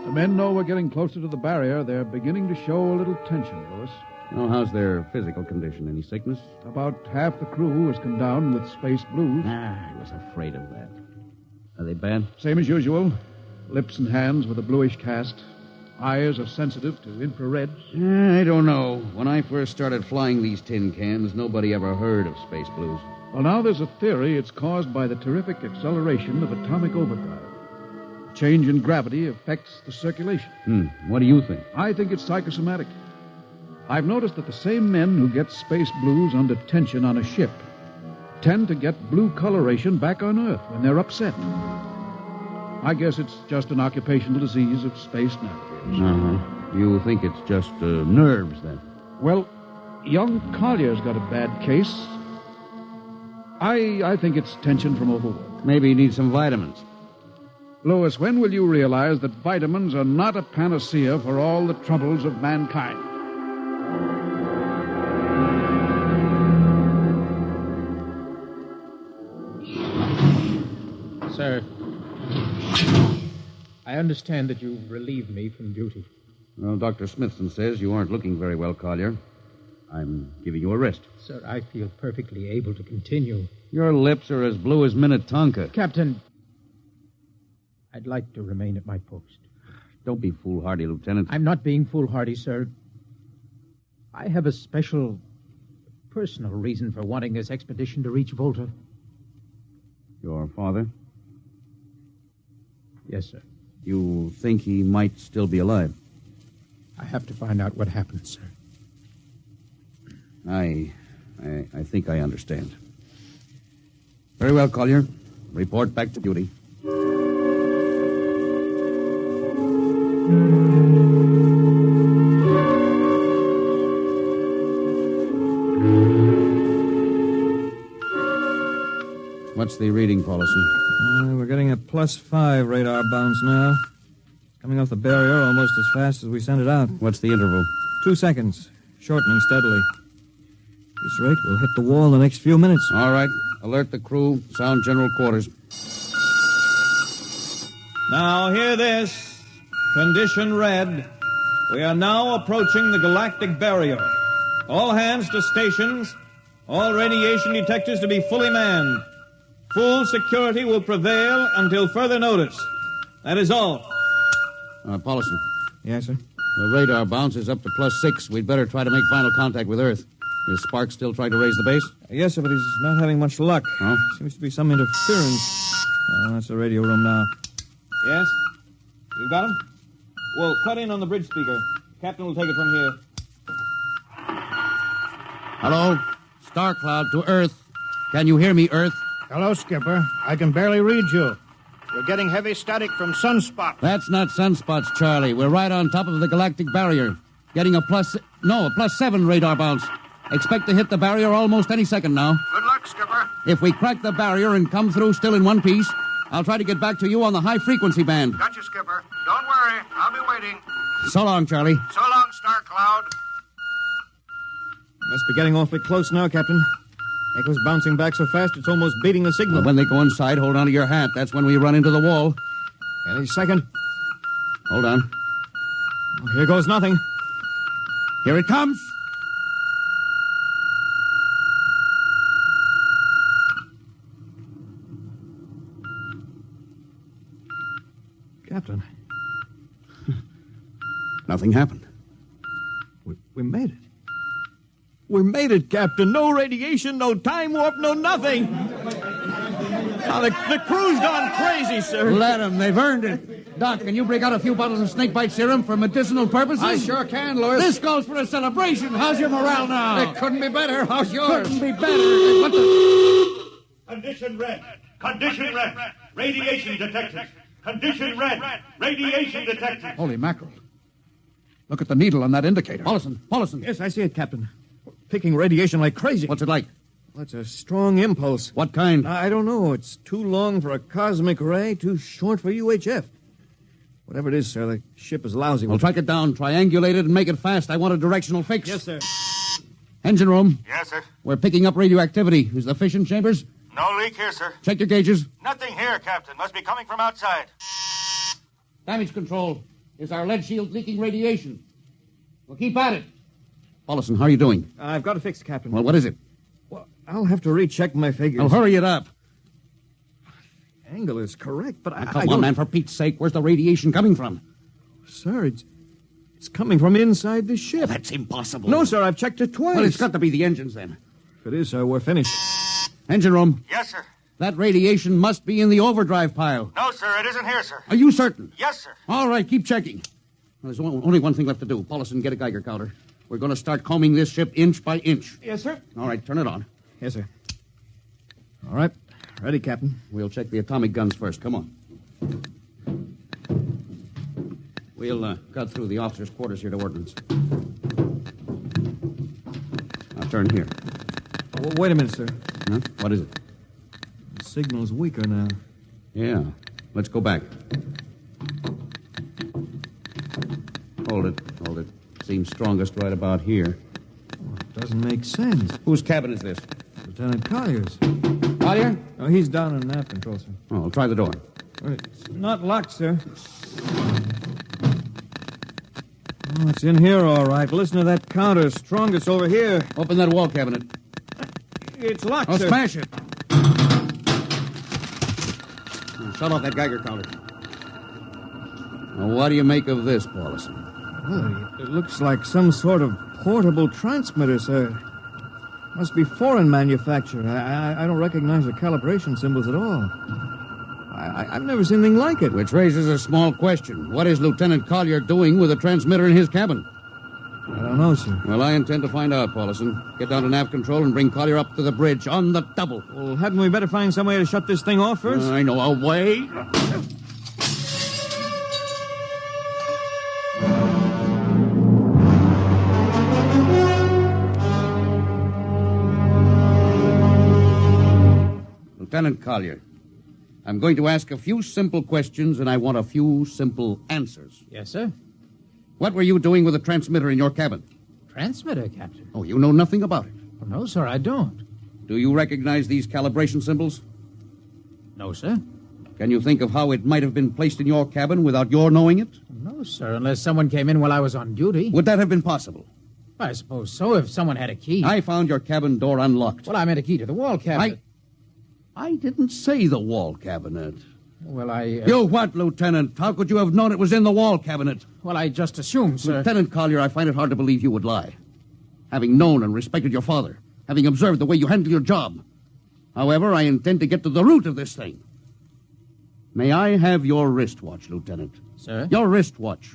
The men know we're getting closer to the barrier. They're beginning to show a little tension, Lewis. Oh, how's their physical condition? Any sickness? About half the crew has come down with space blues. I was afraid of that. Are they bad? Same as usual. Lips and hands with a bluish cast. Eyes are sensitive to infrared. I don't know. When I first started flying these tin cans, nobody ever heard of space blues. Well, now there's a theory it's caused by the terrific acceleration of atomic overdrive. Change in gravity affects the circulation. What do you think? I think it's psychosomatic. I've noticed that the same men who get space blues under tension on a ship tend to get blue coloration back on Earth when they're upset. I guess it's just an occupational disease of space navigators. You think it's just nerves, then? Well, young Collier's got a bad case. I think it's tension from overwork. Maybe he needs some vitamins. Lewis, when will you realize that vitamins are not a panacea for all the troubles of mankind? Sir, I understand that you relieved me from duty. Well, Dr. Smithson says you aren't looking very well, Collier. I'm giving you a rest. Sir, I feel perfectly able to continue. Your lips are as blue as Minnetonka. Captain, I'd like to remain at my post. Don't be foolhardy, Lieutenant. I'm not being foolhardy, sir. I have a special, personal reason for wanting this expedition to reach Volta. Your father? Yes, sir. You think he might still be alive? I have to find out what happened, sir. I think I understand. Very well, Collier. Report back to duty. What's the reading, Paulison? We're getting a +5 radar bounce now. Coming off the barrier almost as fast as we sent it out. What's the interval? 2 seconds. Shortening steadily. This rate will hit the wall in the next few minutes. All right. Alert the crew. Sound general quarters. Now, hear this. Condition red. We are now approaching the galactic barrier. All hands to stations. All radiation detectors to be fully manned. Full security will prevail until further notice. That is all. Paulison. Yes, sir? The radar bounce is up to +6. We'd better try to make final contact with Earth. Is Sparks still trying to raise the base? Yes, sir, but he's not having much luck. Oh? Seems to be some interference. That's the radio room now. Yes? You got him? Well, cut in on the bridge speaker. Captain will take it from here. Hello? Star Cloud to Earth. Can you hear me, Earth? Hello, Skipper. I can barely read you. We're getting heavy static from sunspots. That's not sunspots, Charlie. We're right on top of the galactic barrier. Getting a +7 radar bounce. Expect to hit the barrier almost any second now. Good luck, Skipper. If we crack the barrier and come through still in one piece, I'll try to get back to you on the high-frequency band. Gotcha, Skipper. Don't worry. I'll be waiting. So long, Charlie. So long, Star Cloud. Must be getting awfully close now, Captain. Echo's bouncing back so fast it's almost beating the signal. Well, when they go inside, hold on to your hat. That's when we run into the wall. Any second. Hold on. Oh, here goes nothing. Here it comes. Captain. Nothing happened. We made it. We made it, Captain. No radiation, no time warp, no nothing. Now, the crew's gone crazy, sir. Let them. They've earned it. Doc, can you break out a few bottles of snakebite serum for medicinal purposes? I sure can, Lewis. This calls for a celebration. How's your morale now? It couldn't be better. How's yours? Couldn't be better. What the... Condition red. Condition red. Radiation detectors. Condition red. Radiation detectors. Holy mackerel. Look at the needle on that indicator. Paulison. Yes, I see it, Captain. Picking radiation like crazy. What's it like? Well, it's a strong impulse. What kind? I don't know. It's too long for a cosmic ray, too short for UHF. Whatever it is, sir, the ship is lousy. Well, track it down, triangulate it, and make it fast. I want a directional fix. Yes, sir. Engine room. Yes, sir. We're picking up radioactivity. Is the fission chambers? No leak here, sir. Check your gauges. Nothing here, Captain. Must be coming from outside. Damage control. Is our lead shield leaking radiation? Well, keep at it. Paulison, how are you doing? I've got it fixed, Captain. Well, what is it? Well, I'll have to recheck my figures. Well, hurry it up. The angle is correct, but Now, come on, man, for Pete's sake. Where's the radiation coming from? Sir, it's coming from inside the ship. That's impossible. No, sir, I've checked it twice. Well, it's got to be the engines, then. If it is, sir, we're finished. Engine room. Yes, sir. That radiation must be in the overdrive pile. No, sir, it isn't here, sir. Are you certain? Yes, sir. All right, keep checking. Well, there's only one thing left to do. Paulison, get a Geiger counter. We're going to start combing this ship inch by inch. Yes, sir. All right, turn it on. Yes, sir. All right. Ready, Captain. We'll check the atomic guns first. Come on. We'll cut through the officers' quarters here to ordnance. Now turn here. Oh, wait a minute, sir. Huh? What is it? The signal's weaker now. Yeah. Let's go back. Hold it. Seems strongest right about here. Oh, it doesn't make sense. Whose cabin is this? Lieutenant Collier's. Collier? Oh, he's down in nav control, sir. Oh, I'll try the door. It's not locked, sir. Oh, it's in here, all right. Listen to that counter. Strongest over here. Open that wall cabinet. It's locked, Oh, sir. smash it. Shut off that Geiger counter. Now, what do you make of this, Paulson? Well, it looks like some sort of portable transmitter, sir. Must be foreign manufacture. I don't recognize the calibration symbols at all. I've never seen anything like it. Which raises a small question. What is Lieutenant Collier doing with a transmitter in his cabin? I don't know, sir. Well, I intend to find out, Paulson. Get down to nav control and bring Collier up to the bridge on the double. Well, hadn't we better find some way to shut this thing off first? I know a way. Lieutenant Collier, I'm going to ask a few simple questions, and I want a few simple answers. Yes, sir. What were you doing with a transmitter in your cabin? Transmitter, Captain? Oh, you know nothing about it? Oh, no, sir, I don't. Do you recognize these calibration symbols? No, sir. Can you think of how it might have been placed in your cabin without your knowing it? No, sir, unless someone came in while I was on duty. Would that have been possible? I suppose so, if someone had a key. I found your cabin door unlocked. Well, I meant a key to the wall cabinet. I didn't say the wall cabinet. Well, I... You what, Lieutenant? How could you have known it was in the wall cabinet? Well, I just assumed, sir. Lieutenant Collier, I find it hard to believe you would lie. Having known and respected your father, having observed the way you handle your job. However, I intend to get to the root of this thing. May I have your wristwatch, Lieutenant? Sir? Your wristwatch.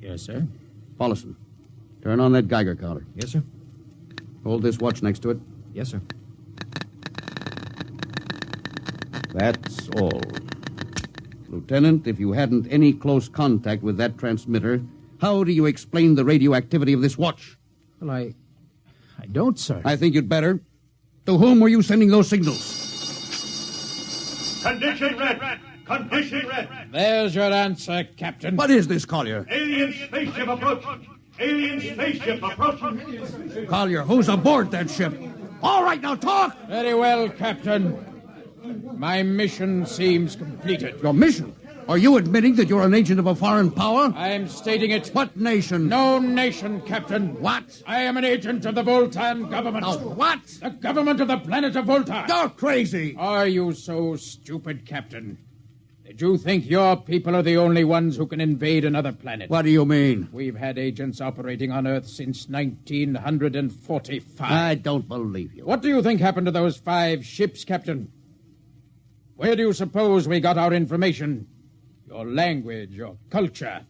Yes, sir. Paulson, turn on that Geiger counter. Yes, sir. Hold this watch next to it. Yes, sir. That's all. Lieutenant, if you hadn't any close contact with that transmitter, how do you explain the radioactivity of this watch? Well, I don't, sir. I think you'd better. To whom were you sending those signals? Condition red. Condition red. There's your answer, Captain. What is this, Collier? Alien spaceship approaching. Alien spaceship approaching. Collier, who's aboard that ship? All right, now talk! Very well, Captain. My mission seems completed. Your mission? Are you admitting that you're an agent of a foreign power? I'm stating it. What nation? No nation, Captain. What? I am an agent of the Voltan government. What? The government of the planet of Voltan. You're crazy. Are you so stupid, Captain? Did you think your people are the only ones who can invade another planet? What do you mean? We've had agents operating on Earth since 1945. I don't believe you. What do you think happened to those 5 ships, Captain? Where do you suppose we got our information? Your language, your culture,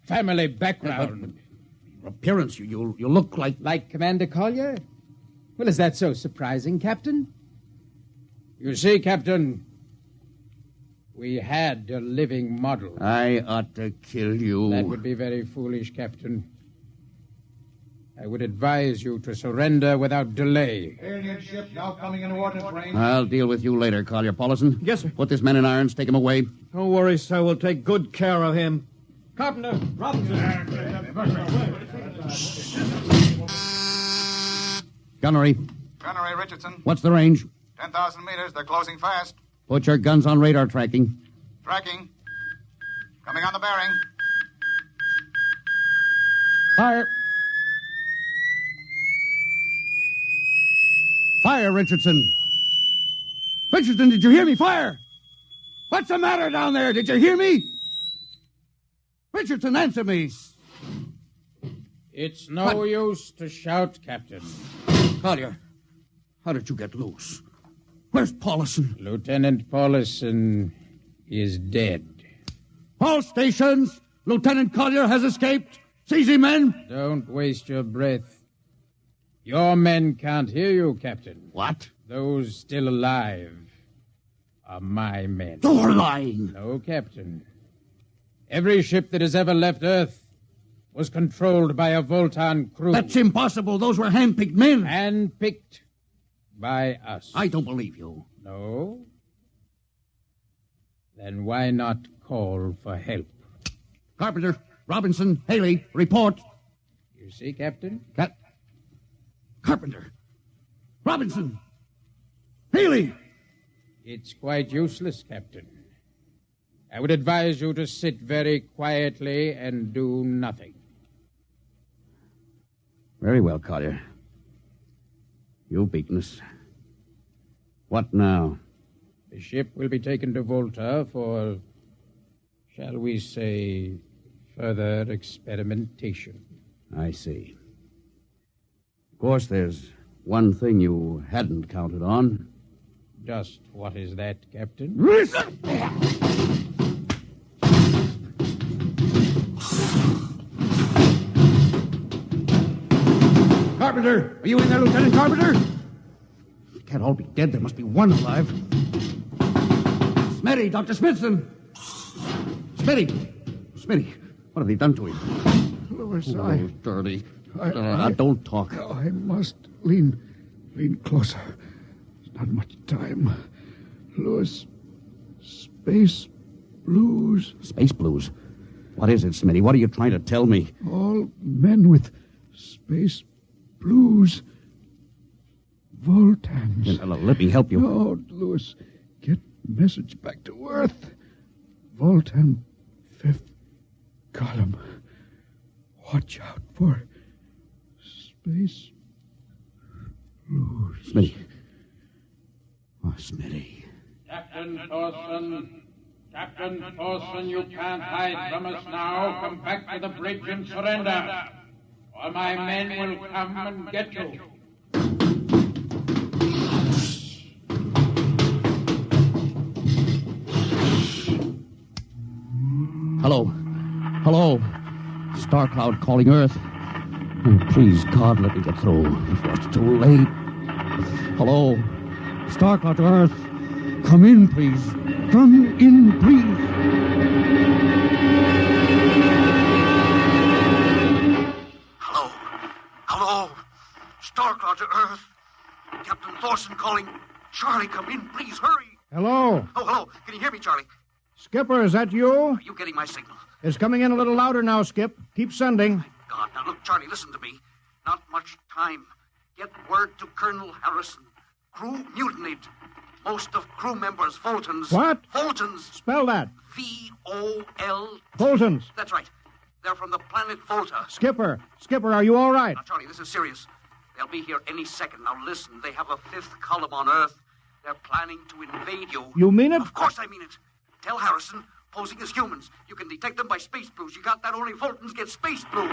family background. Your appearance, you look like... Like Commander Collier? Well, is that so surprising, Captain? You see, Captain, we had a living model. I ought to kill you. That would be very foolish, Captain. I would advise you to surrender without delay. Alien ship now coming into ordnance range. I'll deal with you later, Collier. Paulson? Yes, sir. Put this man in irons, take him away. Don't worry, sir. We'll take good care of him. Carpenter, Robinson. Gunnery. Gunnery, Richardson. What's the range? 10,000 meters. They're closing fast. Put your guns on radar tracking. Tracking. Coming on the bearing. Fire. Fire, Richardson. Richardson, did you hear me? Fire! What's the matter down there? Did you hear me? Richardson, answer me. It's no use to shout, Captain. Collier, how did you get loose? Where's Paulson? Lieutenant Paulson is dead. All stations! Lieutenant Collier has escaped. Seize him, men! Don't waste your breath. Your men can't hear you, Captain. What? Those still alive are my men. You're lying. No, Captain. Every ship that has ever left Earth was controlled by a Voltan crew. That's impossible. Those were hand-picked men. Hand-picked by us. I don't believe you. No? Then why not call for help? Carpenter, Robinson, Haley, report. You see, Captain? Carpenter. Robinson. Haley! It's quite useless, Captain. I would advise you to sit very quietly and do nothing. Very well, Collier. You've beaten us. What now? The ship will be taken to Volta for, shall we say, further experimentation. I see. Of course, there's one thing you hadn't counted on. Just what is that, Captain? Carpenter! Are you in there, Lieutenant Carpenter? They can't all be dead. There must be one alive. Smitty, Dr. Smithson! Smitty, what have they done to him? Louis, Oh, dirty. Don't talk. I must lean closer. There's not much time. Louis, space blues. Space blues? What is it, Smitty? What are you trying to tell me? All men with space blues. Voltans. Let me help you. No, Louis. Get message back to Earth. Voltan, 5th column. Watch out for space blues. Smitty. Oh, Smitty. Captain Thorson, you can't hide from us now. Come back to the bridge and surrender, or my men will come and get you. Hello. Star Cloud calling Earth. Oh, please, God, let me get through before it's too late. Hello. Star Cloud to Earth. Come in, please. Come in, please. Hello. Star Cloud to Earth. Captain Thorson calling. Charlie, come in, please, hurry. Hello. Oh, hello. Can you hear me, Charlie? Skipper, is that you? Are you getting my signal? It's coming in a little louder now, Skip. Keep sending. God, now look, Charlie, listen to me. Not much time. Get word to Colonel Harrison. Crew mutinied. Most of crew members, Voltans. What? Voltans. Spell that. V-O-L... Voltans. That's right. They're from the planet Volta. Skipper, are you all right? Now, Charlie, this is serious. They'll be here any second. Now, listen, they have a 5th column on Earth. They're planning to invade you. You mean it? Of course I mean it. Tell Harrison, posing as humans. You can detect them by space blues. You got that? Only Voltans get space blue.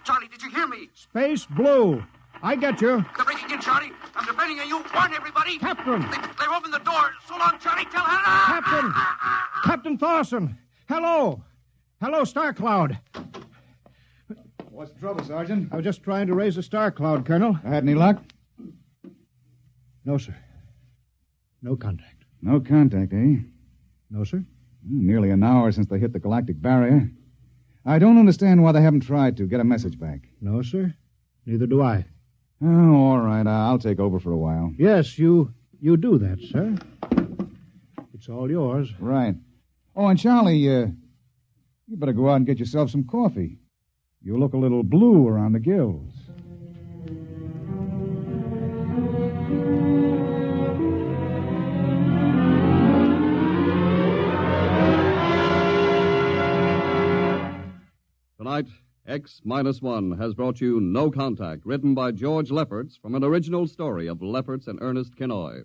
Charlie, did you hear me? Space blue. I get you. They're breaking in, Charlie. I'm depending on you. Warn everybody. Captain. They've opened the door. So long, Charlie. Tell Hannah. Captain Thorson. Hello, Star Cloud. What's the trouble, Sergeant? I was just trying to raise a Star Cloud, Colonel. Had any luck? No, sir. No contact. No contact, eh? No, sir. Nearly an hour since they hit the galactic barrier. I don't understand why they haven't tried to get a message back. No, sir. Neither do I. Oh, all right. I'll take over for a while. Yes, you do that, sir. It's all yours. Right. Oh, and Charlie, you better go out and get yourself some coffee. You look a little blue around the gills. Tonight, X-1 has brought you No Contact, written by George Lefferts from an original story of Lefferts and Ernest Kenoy.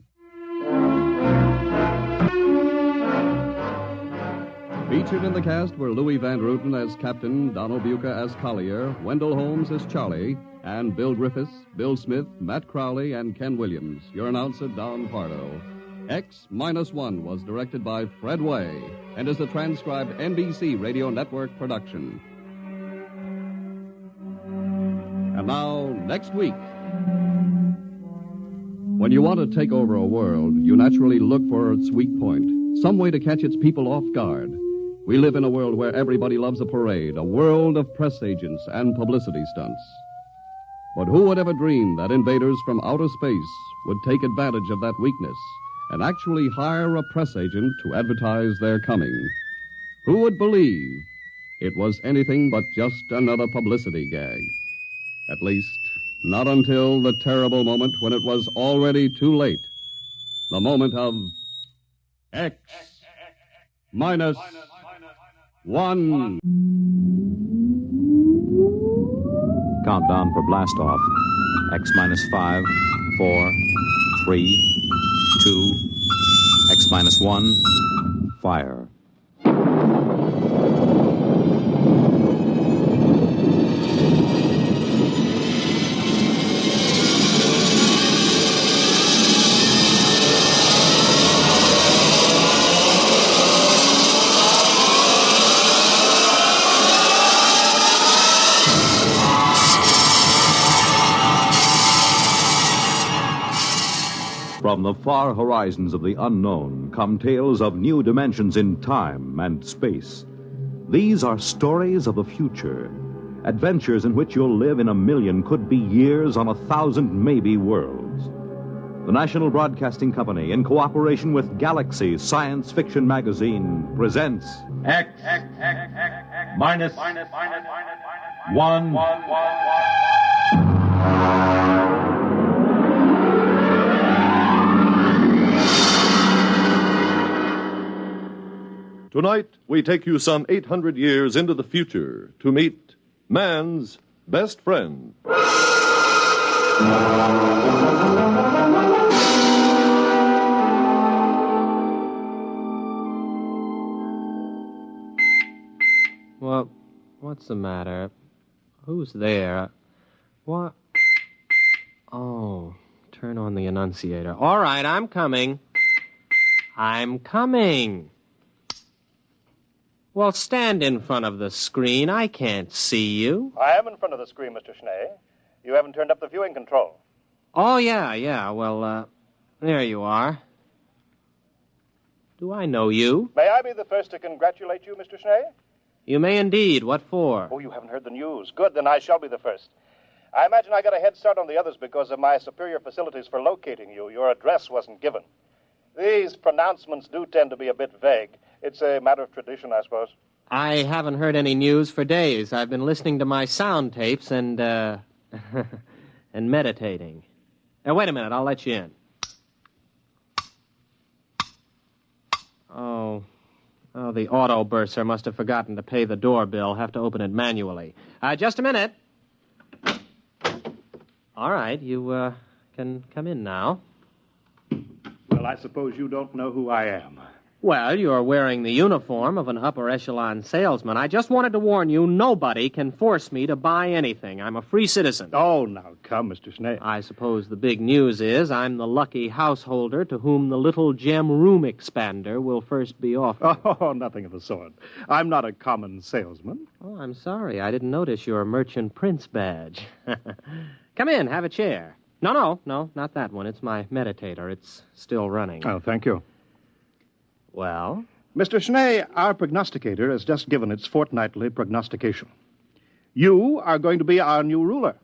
Featured in the cast were Louis Van Ruten as Captain, Donald Buca as Collier, Wendell Holmes as Charlie, and Bill Griffiths, Bill Smith, Matt Crowley, and Ken Williams. Your announcer, Don Pardo. X-1 was directed by Fred Way and is a transcribed NBC Radio Network production. And now, next week. When you want to take over a world, you naturally look for its weak point, some way to catch its people off guard. We live in a world where everybody loves a parade, a world of press agents and publicity stunts. But who would ever dream that invaders from outer space would take advantage of that weakness and actually hire a press agent to advertise their coming? Who would believe it was anything but just another publicity gag? At least, not until the terrible moment when it was already too late The moment of X minus 1. Countdown for blast off. X minus 5, 4, 3, 2, X minus 1, fire. From the far horizons of the unknown come tales of new dimensions in time and space. These are stories of the future, adventures in which you'll live in 1,000,000, could be years, on 1,000 maybe worlds. The National Broadcasting Company, in cooperation with Galaxy Science Fiction Magazine, presents X minus 1. Tonight, we take you some 800 years into the future to meet man's best friend. Well, what's the matter? Who's there? What? Oh, turn on the annunciator. All right, I'm coming. I'm coming. Well, stand in front of the screen. I can't see you. I am in front of the screen, Mr. Schnee. You haven't turned up the viewing control. Oh, yeah. Well, there you are. Do I know you? May I be the first to congratulate you, Mr. Schnee? You may indeed. What for? Oh, you haven't heard the news. Good, then I shall be the first. I imagine I got a head start on the others because of my superior facilities for locating you. Your address wasn't given. These pronouncements do tend to be a bit vague. It's a matter of tradition, I suppose. I haven't heard any news for days. I've been listening to my sound tapes and, and meditating. Now, wait a minute. I'll let you in. Oh, the auto bursar must have forgotten to pay the doorbell. Have to open it manually. Just a minute. All right, you, can come in now. Well, I suppose you don't know who I am. Well, you're wearing the uniform of an upper echelon salesman. I just wanted to warn you, nobody can force me to buy anything. I'm a free citizen. Oh, now, come, Mr. Schnee. I suppose the big news is I'm the lucky householder to whom the little gem room expander will first be offered. Oh, nothing of the sort. I'm not a common salesman. Oh, I'm sorry. I didn't notice your merchant prince badge. Come in, have a chair. No, not that one. It's my meditator. It's still running. Oh, thank you. Well? Mr. Schnee, our prognosticator has just given its fortnightly prognostication. You are going to be our new ruler.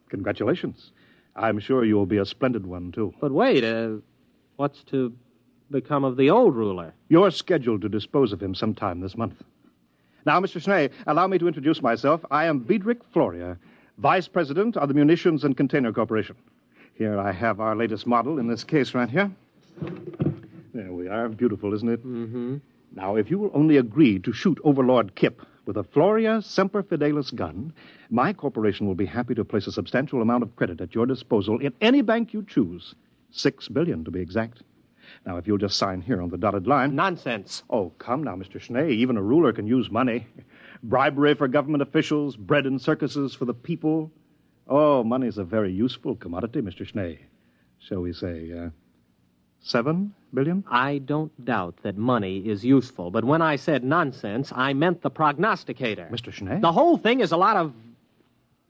Congratulations. I'm sure you will be a splendid one, too. But wait, what's to become of the old ruler? You're scheduled to dispose of him sometime this month. Now, Mr. Schnee, allow me to introduce myself. I am Biedrich Floria, Vice President of the Munitions and Container Corporation. Here I have our latest model in this case right here. There we are. Beautiful, isn't it? Mm-hmm. Now, if you will only agree to shoot Overlord Kip with a Floria Semper Fidelis gun, my corporation will be happy to place a substantial amount of credit at your disposal in any bank you choose. $6 billion, to be exact. Now, if you'll just sign here on the dotted line... Nonsense. Oh, come now, Mr. Schnee. Even a ruler can use money. Bribery for government officials, bread and circuses for the people. Oh, money's a very useful commodity, Mr. Schnee. Shall we say, $7 billion? I don't doubt that money is useful, but when I said nonsense, I meant the prognosticator. Mr. Schnee? The whole thing is a lot of,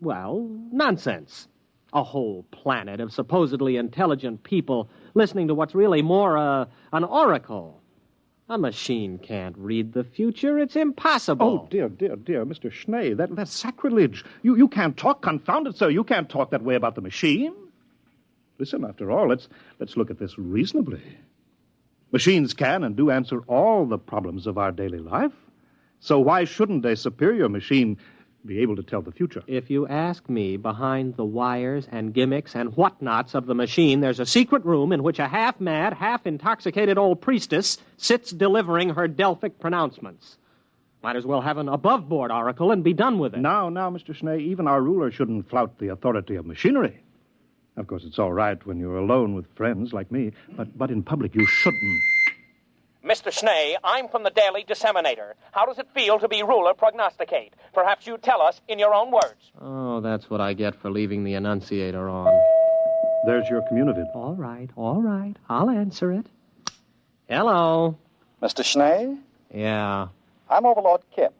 well, nonsense. A whole planet of supposedly intelligent people listening to what's really more an oracle. A machine can't read the future. It's impossible. Oh, dear, Mr. Schnee, that's sacrilege. You can't talk, confound it, sir. You can't talk that way about the machine. Listen, after all, let's look at this reasonably. Machines can and do answer all the problems of our daily life. So why shouldn't a superior machine be able to tell the future. If you ask me, behind the wires and gimmicks and whatnots of the machine, there's a secret room in which a half-mad, half-intoxicated old priestess sits delivering her Delphic pronouncements. Might as well have an above-board oracle and be done with it. Now, Mr. Schnee, even our ruler shouldn't flout the authority of machinery. Of course, it's all right when you're alone with friends like me, but in public you shouldn't. Mr. Schnee, I'm from the Daily Disseminator. How does it feel to be ruler prognosticate? Perhaps you tell us in your own words. Oh, that's what I get for leaving the Annunciator on. There's your communivid. All right. I'll answer it. Hello. Mr. Schnee? Yeah. I'm Overlord Kip.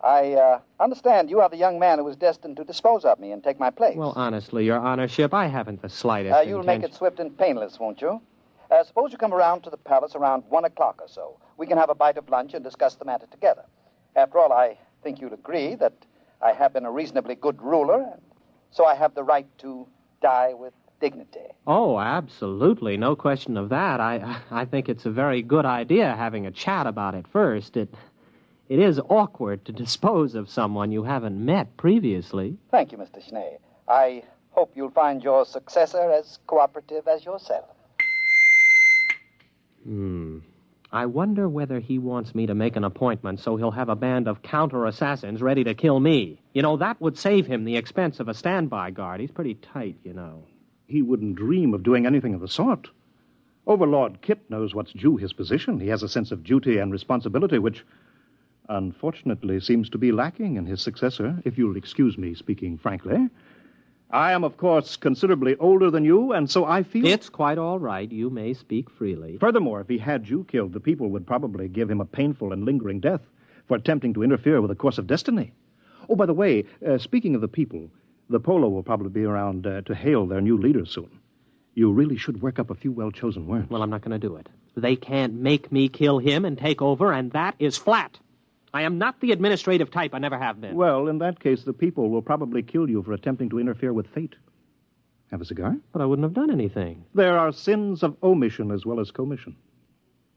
I understand you are the young man who was destined to dispose of me and take my place. Well, honestly, Your Honorship, I haven't the slightest You'll intention. make it swift and painless, won't you? Suppose you come around to the palace around 1 o'clock or so. We can have a bite of lunch and discuss the matter together. After all, I think you'll agree that I have been a reasonably good ruler, so I have the right to die with dignity. Oh, absolutely. No question of that. I think it's a very good idea having a chat about it first. It is awkward to dispose of someone you haven't met previously. Thank you, Mr. Schnee. I hope you'll find your successor as cooperative as yourself. I wonder whether he wants me to make an appointment so he'll have a band of counter-assassins ready to kill me. You know, that would save him the expense of a standby guard. He's pretty tight, you know. He wouldn't dream of doing anything of the sort. Overlord Kip knows what's due his position. He has a sense of duty and responsibility, which, unfortunately, seems to be lacking in his successor, if you'll excuse me speaking frankly. I am, of course, considerably older than you, and so I feel... It's quite all right. You may speak freely. Furthermore, if he had you killed, the people would probably give him a painful and lingering death for attempting to interfere with the course of destiny. Oh, by the way, speaking of the people, the Polo will probably be around to hail their new leader soon. You really should work up a few well-chosen words. Well, I'm not going to do it. They can't make me kill him and take over, and that is flat. I am not the administrative type. I never have been. Well, in that case, the people will probably kill you for attempting to interfere with fate. Have a cigar? But I wouldn't have done anything. There are sins of omission as well as commission.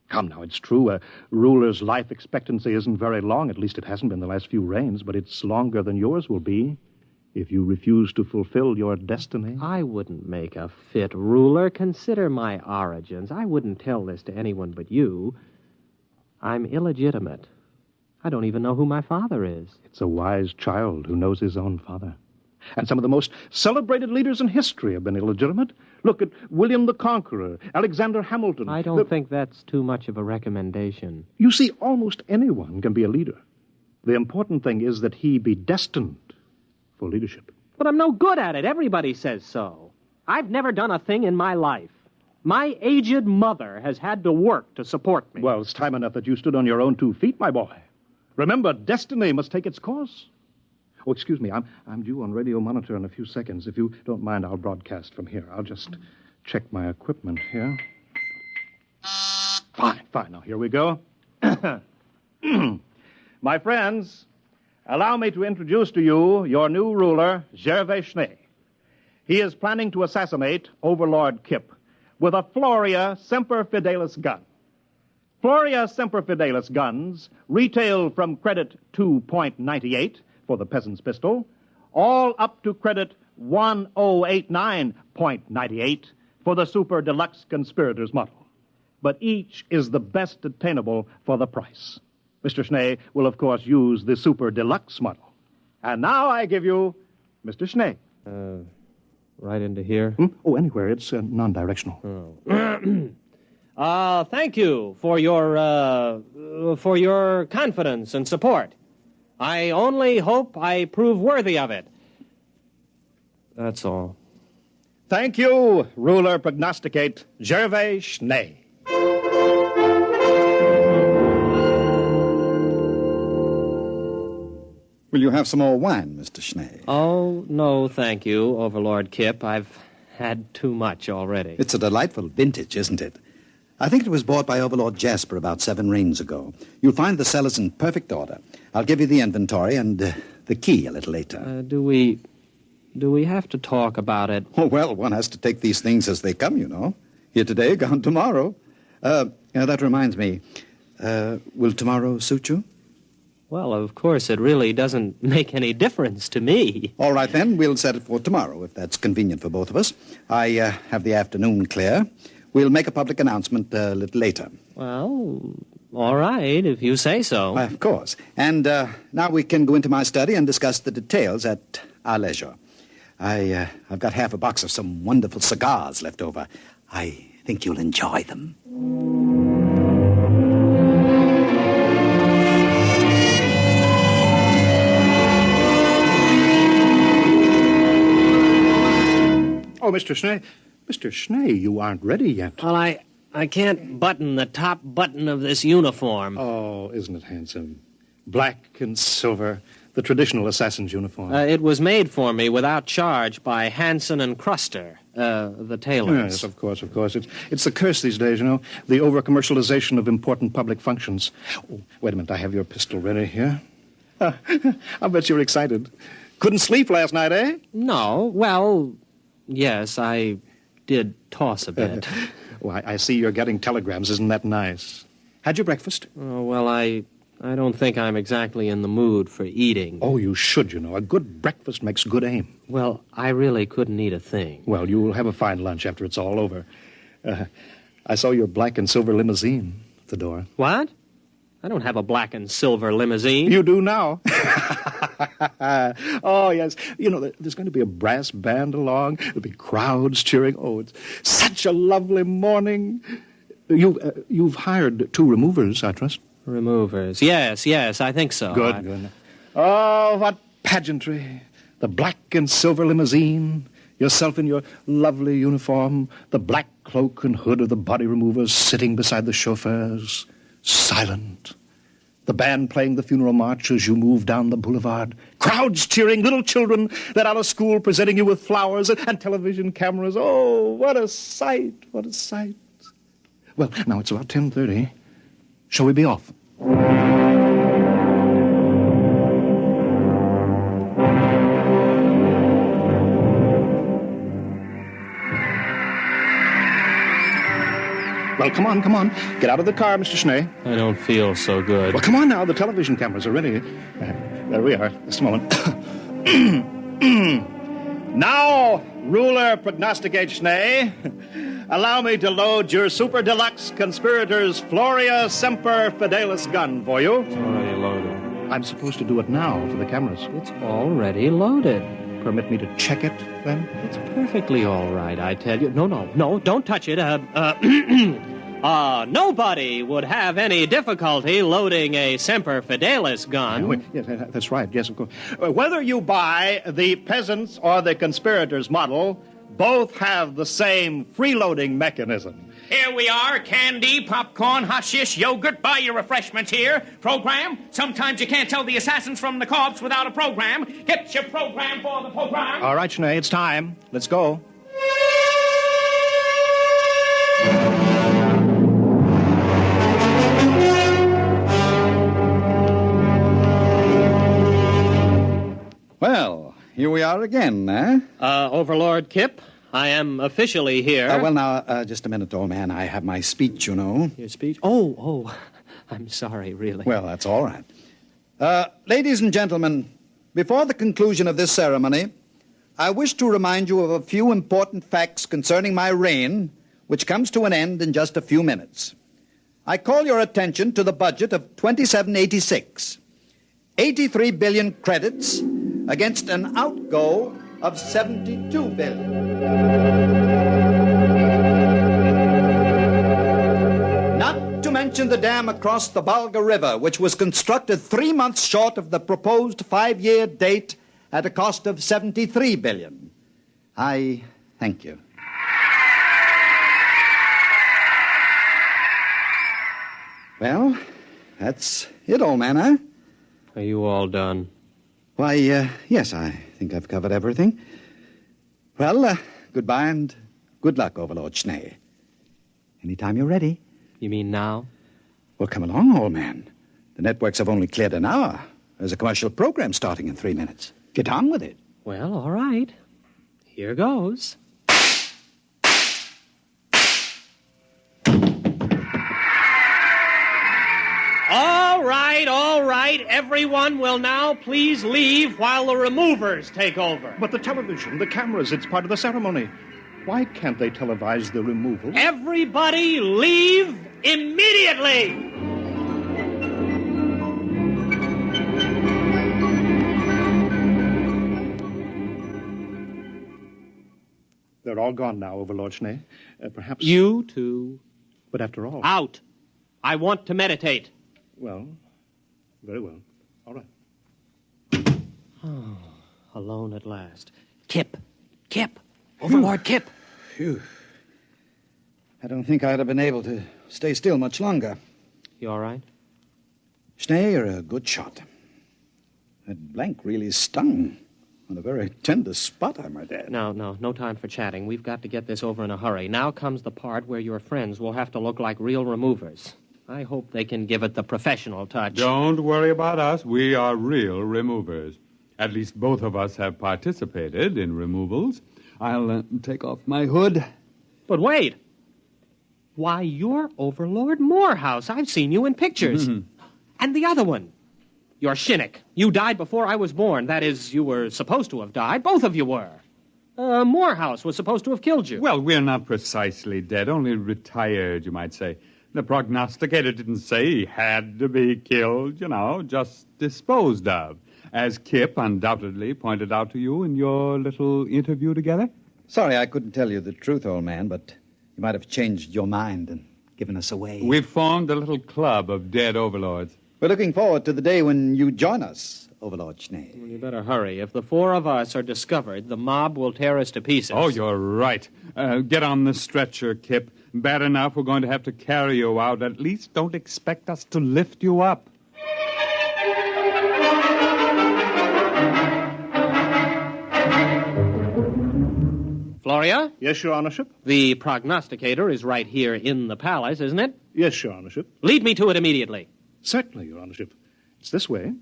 Come now, it's true, a ruler's life expectancy isn't very long. At least it hasn't been the last few reigns, but it's longer than yours will be if you refuse to fulfill your destiny. I wouldn't make a fit ruler. Consider my origins. I wouldn't tell this to anyone but you. I'm illegitimate. I don't even know who my father is. It's a wise child who knows his own father. And some of the most celebrated leaders in history have been illegitimate. Look at William the Conqueror, Alexander Hamilton. I don't think that's too much of a recommendation. You see, almost anyone can be a leader. The important thing is that he be destined for leadership. But I'm no good at it. Everybody says so. I've never done a thing in my life. My aged mother has had to work to support me. Well, it's time enough that you stood on your own 2 feet, my boy. Remember, destiny must take its course. Oh, excuse me, I'm due on radio monitor in a few seconds. If you don't mind, I'll broadcast from here. I'll just check my equipment here. Fine. Now, here we go. My friends, allow me to introduce to you your new ruler, Gervais Schnee. He is planning to assassinate Overlord Kip with a Floria Semper Fidelis gun. Floria Semper Fidelis guns retail from credit 2.98 for the peasant's pistol, all up to credit 1089.98 for the super deluxe conspirator's model. But each is the best attainable for the price. Mr. Schnee will, of course, use the super deluxe model. And now I give you Mr. Schnee. Right into here? Oh, anywhere. It's non-directional. Thank you for your confidence and support. I only hope I prove worthy of it. That's all. Thank you, ruler prognosticate Gervais Schnee. Will you have some more wine, Mr. Schnee? Oh, no, thank you, Overlord Kip. I've had too much already. It's a delightful vintage, isn't it? I think it was bought by Overlord Jasper about 7 reigns ago. You'll find the cellars in perfect order. I'll give you the inventory and the key a little later. Do we have to talk about it? Oh, well, one has to take these things as they come, you know. Here today, gone tomorrow. That reminds me. Will tomorrow suit you? Well, of course, it really doesn't make any difference to me. All right, then. We'll set it for tomorrow, if that's convenient for both of us. I have the afternoon clear. We'll make a public announcement a little later. Well, all right, if you say so. Of course. And now we can go into my study and discuss the details at our leisure. I've got half a box of some wonderful cigars left over. I think you'll enjoy them. Oh, Mr. Schnee. Mr. Schnee, you aren't ready yet. Well, I can't button the top button of this uniform. Oh, isn't it handsome? Black and silver, the traditional assassin's uniform. It was made for me without charge by Hanson and Cruster, the tailors. Yes, of course. It's the curse these days, you know, the over-commercialization of important public functions. Oh, wait a minute, I have your pistol ready here. I bet you're excited. Couldn't sleep last night, eh? No, well, yes, I did toss a bit. Well, I see you're getting telegrams. Isn't that nice? Had your breakfast? Oh, well, I don't think I'm exactly in the mood for eating. Oh, you should, you know. A good breakfast makes good aim. Well, I really couldn't eat a thing. Well, you'll have a fine lunch after it's all over. I saw your black and silver limousine at the door. What? I don't have a black and silver limousine. You do now. Oh, yes. You know, there's going to be a brass band along. There'll be crowds cheering. Oh, it's such a lovely morning. You've hired 2 removers, I trust. Removers. Yes, I think so. Good. Oh, what pageantry. The black and silver limousine, yourself in your lovely uniform, the black cloak and hood of the body removers sitting beside the chauffeurs, silent. The band playing the funeral march as you move down the boulevard. Crowds cheering, little children let out of school presenting you with flowers and television cameras. Oh, what a sight, what a sight. Well, now it's about 10:30. Shall we be off? Well, come on. Get out of the car, Mr. Schnee. I don't feel so good. Well, come on now. The television cameras are ready. There we are. Just a moment. Now, ruler prognosticate Schnee, allow me to load your super deluxe conspirators Floria Semper Fidelis gun for you. It's already loaded. I'm supposed to do it now for the cameras. It's already loaded. Permit me to check it, then? It's perfectly all right, I tell you. No, don't touch it. Nobody would have any difficulty loading a Semper Fidelis gun. Yes, that's right. Yes, of course. Whether you buy the peasants or the conspirators model, both have the same freeloading mechanism. Here we are, candy, popcorn, hashish, yogurt. Buy your refreshments here. Program. Sometimes you can't tell the assassins from the corpse without a program. Get your program for the program. All right, Schnee, it's time. Let's go. Well, here we are again, eh? Overlord Kip, I am officially here. Well, now, just a minute, old man. I have my speech, you know. Your speech? Oh, I'm sorry, really. Well, that's all right. Ladies and gentlemen, before the conclusion of this ceremony, I wish to remind you of a few important facts concerning my reign, which comes to an end in just a few minutes. I call your attention to the budget of 2786. 83 billion credits against an outgo of 72 billion. Not to mention the dam across the Volga River, which was constructed 3 months short of the proposed 5-year date at a cost of 73 billion. I thank you. Well, that's it, old man, huh? Are you all done? Why, yes, I think I've covered everything. Well, goodbye and good luck, Overlord Schnee. Anytime you're ready. You mean now? Well, come along, old man. The networks have only cleared an hour. There's a commercial program starting in 3 minutes. Get on with it. Well, all right. Here goes. All right. Everyone will now please leave while the removers take over. But the television, the cameras, it's part of the ceremony. Why can't they televise the removal? Everybody leave immediately! They're all gone now, Overlord Schnee. Perhaps... You too. But after all... Out. I want to meditate. Well, very well. All right. Oh, alone at last. Kip. Overlord Kip. Phew. I don't think I'd have been able to stay still much longer. You all right? Schnee, you're a good shot. That blank really stung. On a very tender spot, I might add. No time for chatting. We've got to get this over in a hurry. Now comes the part where your friends will have to look like real removers. I hope they can give it the professional touch. Don't worry about us. We are real removers. At least both of us have participated in removals. I'll take off my hood. But wait. Why, you're Overlord Morehouse. I've seen you in pictures. Mm-hmm. And the other one. You're Shinnick. You died before I was born. That is, you were supposed to have died. Both of you were. Morehouse was supposed to have killed you. Well, we're not precisely dead, only retired, you might say. The prognosticator didn't say he had to be killed, just disposed of, as Kip undoubtedly pointed out to you in your little interview together. Sorry I couldn't tell you the truth, old man, but you might have changed your mind and given us away. We've formed a little club of dead overlords. We're looking forward to the day when you join us, Overlord Schnee. Well, you better hurry. If the four of us are discovered, the mob will tear us to pieces. Oh, you're right. Get on the stretcher, Kip. Bad enough we're going to have to carry you out. At least don't expect us to lift you up. Floria? Yes, Your Honorship? The prognosticator is right here in the palace, isn't it? Yes, Your Honorship. Lead me to it immediately. Certainly, Your Honorship. It's this way.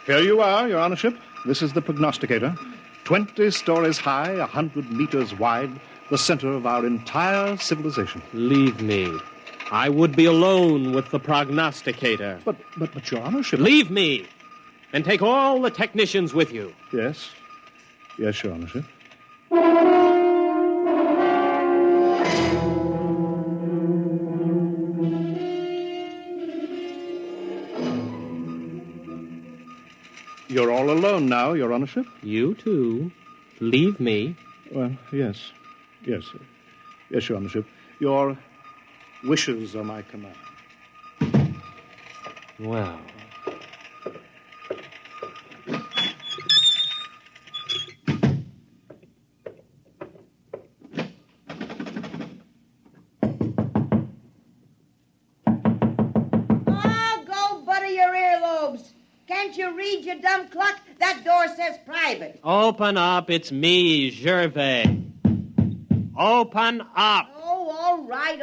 Here you are, Your Honorship. This is the prognosticator. 20 stories high, 100 meters wide, the center of our entire civilization. Leave me. I would be alone with the prognosticator. But Your Honorship... Leave me, and take all the technicians with you. Yes. Yes, Your Honorship. You're all alone now, Your Honorship? You too. Leave me. Well, yes. Yes, Your Honorship. Your wishes are my command. Well... Can't you read, you dumb cluck? That door says private. Open up. It's me, Gervais. Open up. Oh, all right.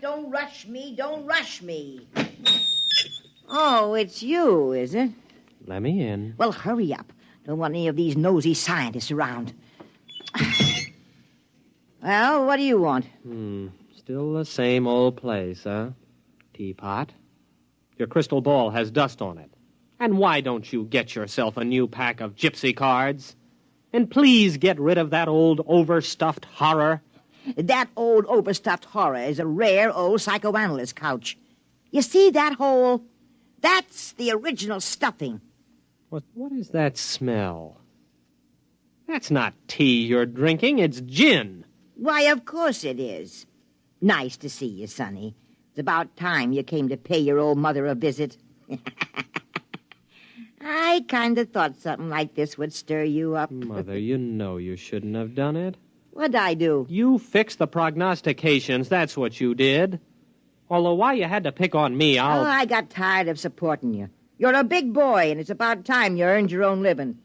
Don't rush me. Oh, it's you, is it? Let me in. Well, hurry up. Don't want any of these nosy scientists around. Well, what do you want? Still the same old place, huh? Teapot. Your crystal ball has dust on it. And why don't you get yourself a new pack of gypsy cards? And please get rid of that old overstuffed horror. That old overstuffed horror is a rare old psychoanalyst couch. You see that hole? That's the original stuffing. What is that smell? That's not tea you're drinking, it's gin. Why, of course it is. Nice to see you, Sonny. It's about time you came to pay your old mother a visit. I kind of thought something like this would stir you up. Mother, you know you shouldn't have done it. What'd I do? You fixed the prognostications, that's what you did. Although why you had to pick on me, Oh, I got tired of supporting you. You're a big boy, and it's about time you earned your own living.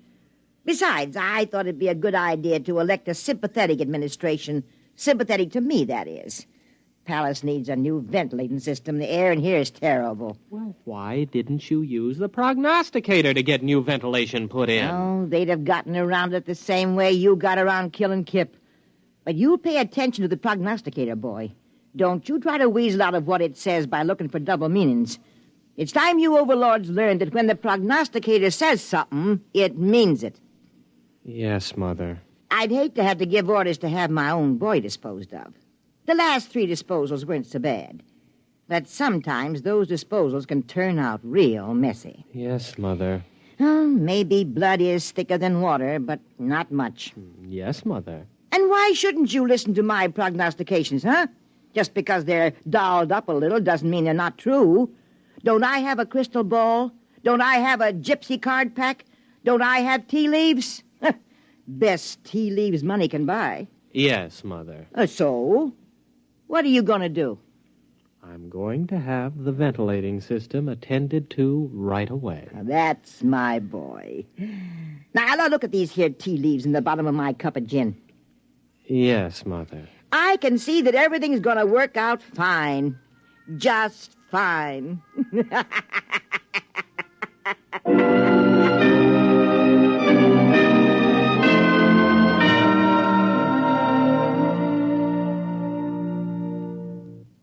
Besides, I thought it'd be a good idea to elect a sympathetic administration. Sympathetic to me, that is. palace needs a new ventilating system. The air in here is terrible. Well, why didn't you use the prognosticator to get new ventilation put in? Oh, they'd have gotten around it the same way you got around killing Kip. But you pay attention to the prognosticator, boy. Don't you try to weasel out of what it says by looking for double meanings. It's time you overlords learned that when the prognosticator says something, it means it. Yes, Mother. I'd hate to have to give orders to have my own boy disposed of. The last 3 disposals weren't so bad. But sometimes those disposals can turn out real messy. Yes, Mother. Oh, maybe blood is thicker than water, but not much. Yes, Mother. And why shouldn't you listen to my prognostications, huh? Just because they're dolled up a little doesn't mean they're not true. Don't I have a crystal ball? Don't I have a gypsy card pack? Don't I have tea leaves? Best tea leaves money can buy. Yes, Mother. So? What are you going to do? I'm going to have the ventilating system attended to right away. Now, that's my boy. Now, look at these here tea leaves in the bottom of my cup of gin. Yes, Mother. I can see that everything's going to work out fine. Just fine.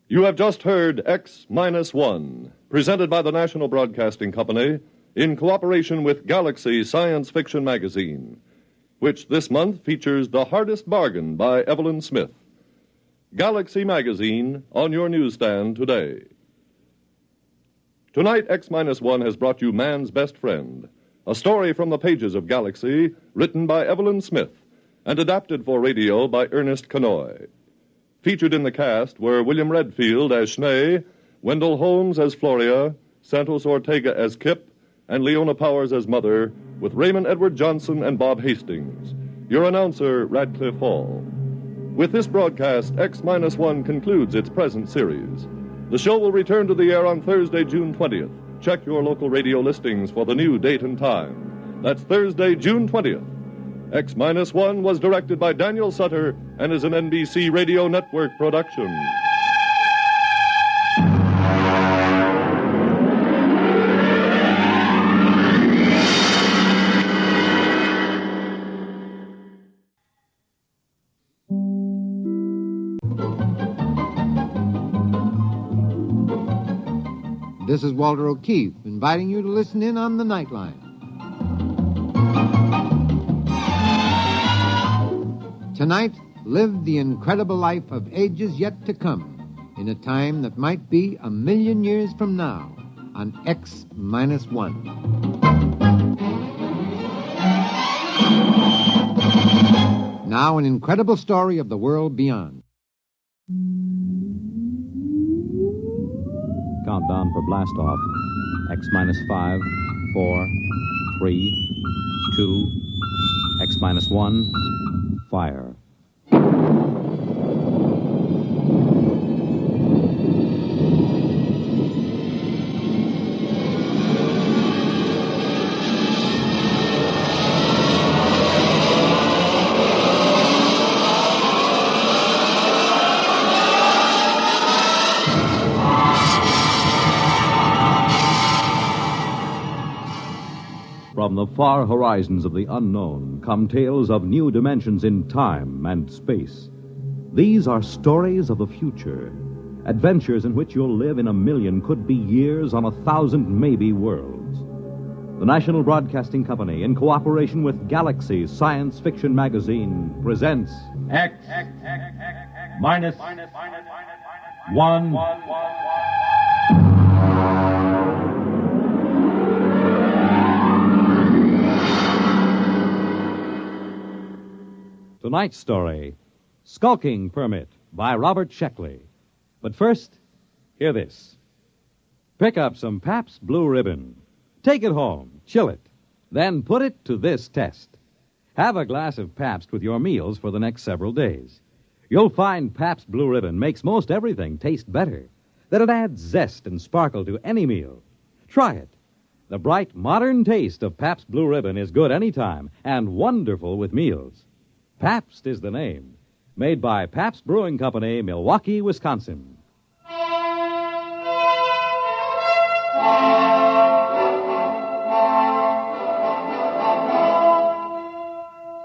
You have just heard X-1, presented by the National Broadcasting Company in cooperation with Galaxy Science Fiction Magazine, which this month features The Hardest Bargain by Evelyn Smith. Galaxy Magazine on your newsstand today. Tonight, X-1 has brought you Man's Best Friend, a story from the pages of Galaxy, written by Evelyn Smith and adapted for radio by Ernest Kanoy. Featured in the cast were William Redfield as Schnee, Wendell Holmes as Floria, Santos Ortega as Kip, and Leona Powers as Mother, with Raymond Edward Johnson and Bob Hastings. Your announcer, Radcliffe Hall. With this broadcast, X-1 concludes its present series. The show will return to the air on Thursday, June 20th. Check your local radio listings for the new date and time. That's Thursday, June 20th. X-1 was directed by Daniel Sutter and is an NBC Radio Network production. This is Walter O'Keefe, inviting you to listen in on the Nightline. Tonight, live the incredible life of ages yet to come, in a time that might be 1,000,000 years from now, on X-1. Now, an incredible story of the world beyond. Countdown for blast off. X-5, 4, 3, 2, X-1, fire. From the far horizons of the unknown come tales of new dimensions in time and space. These are stories of the future, adventures in which you'll live in 1,000,000 could-be years on 1,000 maybe worlds. The National Broadcasting Company, in cooperation with Galaxy Science Fiction Magazine, presents X-1. Tonight's story, Skulking Permit, by Robert Sheckley. But first, hear this. Pick up some Pabst Blue Ribbon. Take it home, chill it, then put it to this test. Have a glass of Pabst with your meals for the next several days. You'll find Pabst Blue Ribbon makes most everything taste better, that it adds zest and sparkle to any meal. Try it. The bright, modern taste of Pabst Blue Ribbon is good any time and wonderful with meals. Pabst is the name. Made by Pabst Brewing Company, Milwaukee, Wisconsin.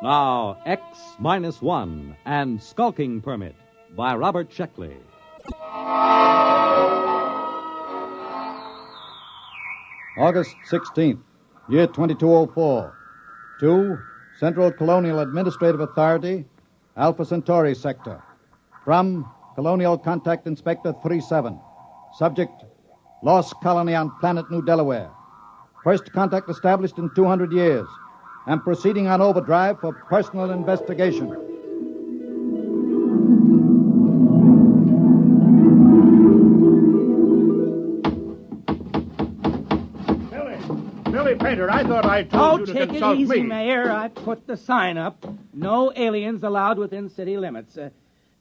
Now, X-1 and Skulking Permit by Robert Sheckley. August 16th, year 2204. To Central Colonial Administrative Authority, Alpha Centauri Sector. From Colonial Contact Inspector 37. Subject, Lost Colony on Planet New Delaware. First contact established in 200 years. And proceeding on overdrive for personal investigation. Billy Painter, I thought I told you to take consult it easy, me. Mayor. I put the sign up. No aliens allowed within city limits.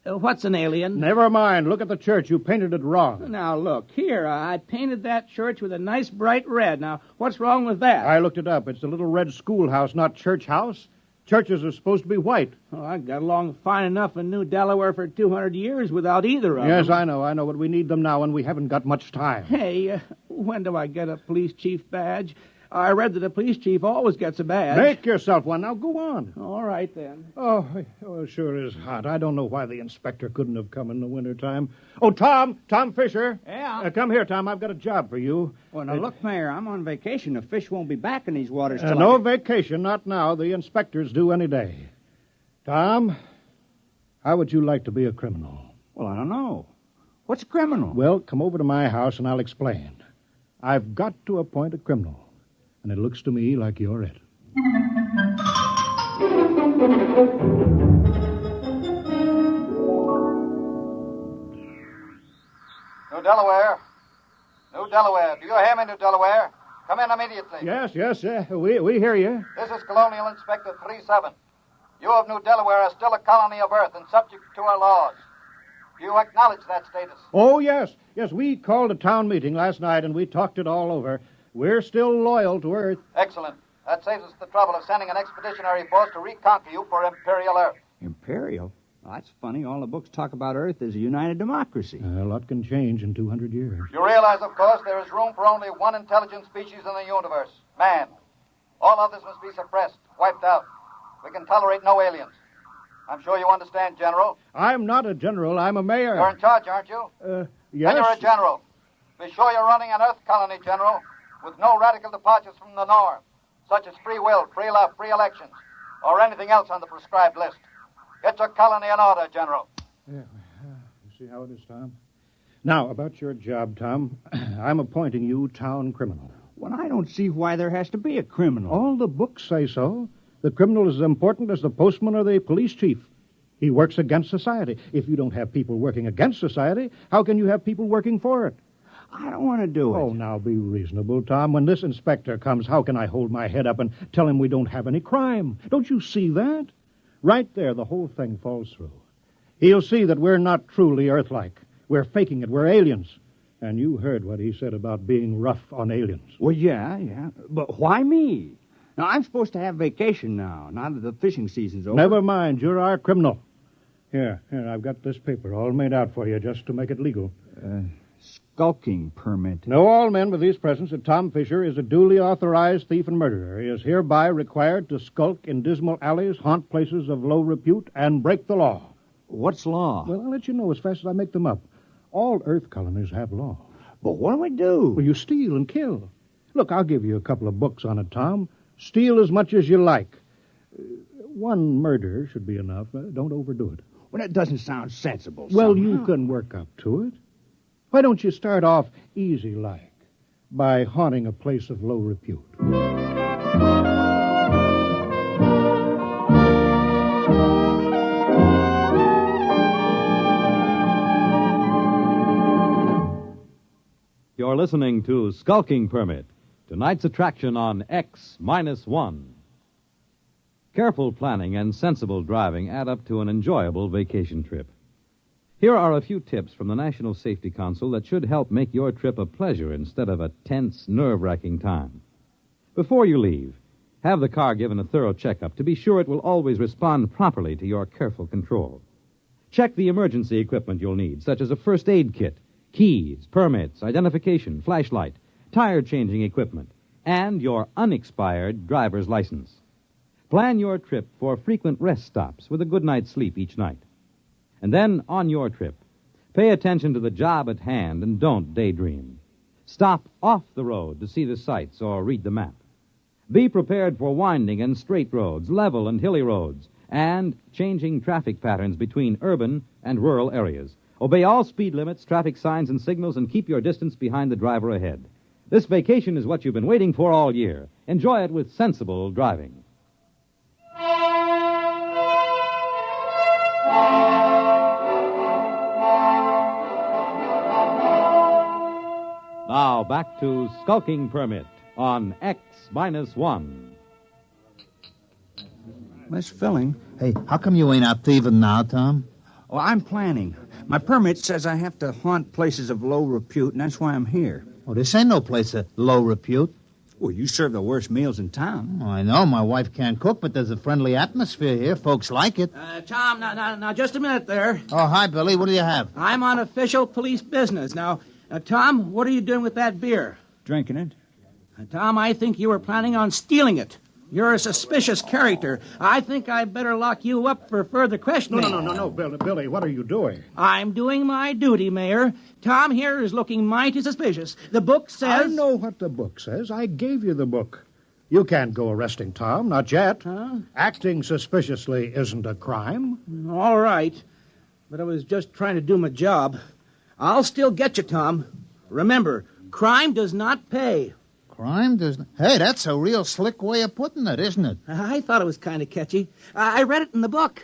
What's an alien? Never mind. Look at the church. You painted it wrong. Now, look, here, I painted that church with a nice bright red. Now, what's wrong with that? I looked it up. It's a little red schoolhouse, not church house. Churches are supposed to be white. Oh, I got along fine enough in New Delaware for 200 years without either of them. Yes, I know, but we need them now, and we haven't got much time. Hey, when do I get a police chief badge? I read that a police chief always gets a badge. Make yourself one. Now, go on. All right, then. Oh, it sure is hot. I don't know why the inspector couldn't have come in the wintertime. Oh, Tom Fisher. Yeah? Come here, Tom. I've got a job for you. Well, now, look, Mayor, I'm on vacation. The fish won't be back in these waters till No vacation, not now. The inspector's due any day. Tom, how would you like to be a criminal? Well, I don't know. What's a criminal? Well, come over to my house and I'll explain. I've got to appoint a criminal. And it looks to me like you're it. New Delaware. New Delaware. Do you hear me, New Delaware? Come in immediately. Yes, we hear you. This is Colonial Inspector 37. You of New Delaware are still a colony of Earth and subject to our laws. Do you acknowledge that status? Oh, yes. Yes, we called a town meeting last night and we talked it all over. We're still loyal to Earth. Excellent. That saves us the trouble of sending an expeditionary force to reconquer you for Imperial Earth. Imperial? Well, that's funny. All the books talk about Earth as a united democracy. A lot can change in 200 years. You realize, of course, there is room for only one intelligent species in the universe, man. All others must be suppressed, wiped out. We can tolerate no aliens. I'm sure you understand, General. I'm not a general. I'm a mayor. You're in charge, aren't you? Yes. And you're a general. Be sure you're running an Earth colony, General, with no radical departures from the norm, such as free will, free love, free elections, or anything else on the prescribed list. Get your colony in order, General. Yeah, you see how it is, Tom? Now, about your job, Tom, I'm appointing you town criminal. Well, I don't see why there has to be a criminal. All the books say so. The criminal is as important as the postman or the police chief. He works against society. If you don't have people working against society, how can you have people working for it? I don't want to do it. Oh, now be reasonable, Tom. When this inspector comes, how can I hold my head up and tell him we don't have any crime? Don't you see that? Right there, the whole thing falls through. He'll see that we're not truly Earth-like. We're faking it. We're aliens. And you heard what he said about being rough on aliens. Well, yeah. But why me? Now, I'm supposed to have vacation now that the fishing season's over. Never mind. You're our criminal. Here, I've got this paper all made out for you just to make it legal. Skulking permit. Know all men with these presents that Tom Fisher is a duly authorized thief and murderer. He is hereby required to skulk in dismal alleys, haunt places of low repute, and break the law. What's law? Well, I'll let you know as fast as I make them up. All Earth colonies have law. But what do we do? Well, you steal and kill. Look, I'll give you a couple of books on it, Tom. Steal as much as you like. One murder should be enough. Don't overdo it. Well, that doesn't sound sensible. Well, you can work up to it. Why don't you start off easy-like by haunting a place of low repute? You're listening to Skulking Permit, tonight's attraction on X-1. Careful planning and sensible driving add up to an enjoyable vacation trip. Here are a few tips from the National Safety Council that should help make your trip a pleasure instead of a tense, nerve-wracking time. Before you leave, have the car given a thorough checkup to be sure it will always respond properly to your careful control. Check the emergency equipment you'll need, such as a first aid kit, keys, permits, identification, flashlight, tire-changing equipment, and your unexpired driver's license. Plan your trip for frequent rest stops with a good night's sleep each night. And then, on your trip, pay attention to the job at hand and don't daydream. Stop off the road to see the sights or read the map. Be prepared for winding and straight roads, level and hilly roads, and changing traffic patterns between urban and rural areas. Obey all speed limits, traffic signs, and signals, and keep your distance behind the driver ahead. This vacation is what you've been waiting for all year. Enjoy it with sensible driving. Now, back to Skulking Permit on X-1. Miss Filling. Hey, how come you ain't out thieving now, Tom? Well, I'm planning. My permit says I have to haunt places of low repute, and that's why I'm here. Oh, this ain't no place of low repute. Well, you serve the worst meals in town. Oh, I know. My wife can't cook, but there's a friendly atmosphere here. Folks like it. Tom, now, just a minute there. Oh, hi, Billy. What do you have? I'm on official police business. Now, Tom, what are you doing with that beer? Drinking it. Tom, I think you were planning on stealing it. You're a suspicious character. I think I'd better lock you up for further questioning. No, Billy, what are you doing? I'm doing my duty, Mayor. Tom here is looking mighty suspicious. The book says... I know what the book says. I gave you the book. You can't go arresting Tom, not yet. Huh? Acting suspiciously isn't a crime. All right. But I was just trying to do my job. I'll still get you, Tom. Remember, crime does not pay. Crime does not... Hey, that's a real slick way of putting it, isn't it? I thought it was kind of catchy. I read it in the book.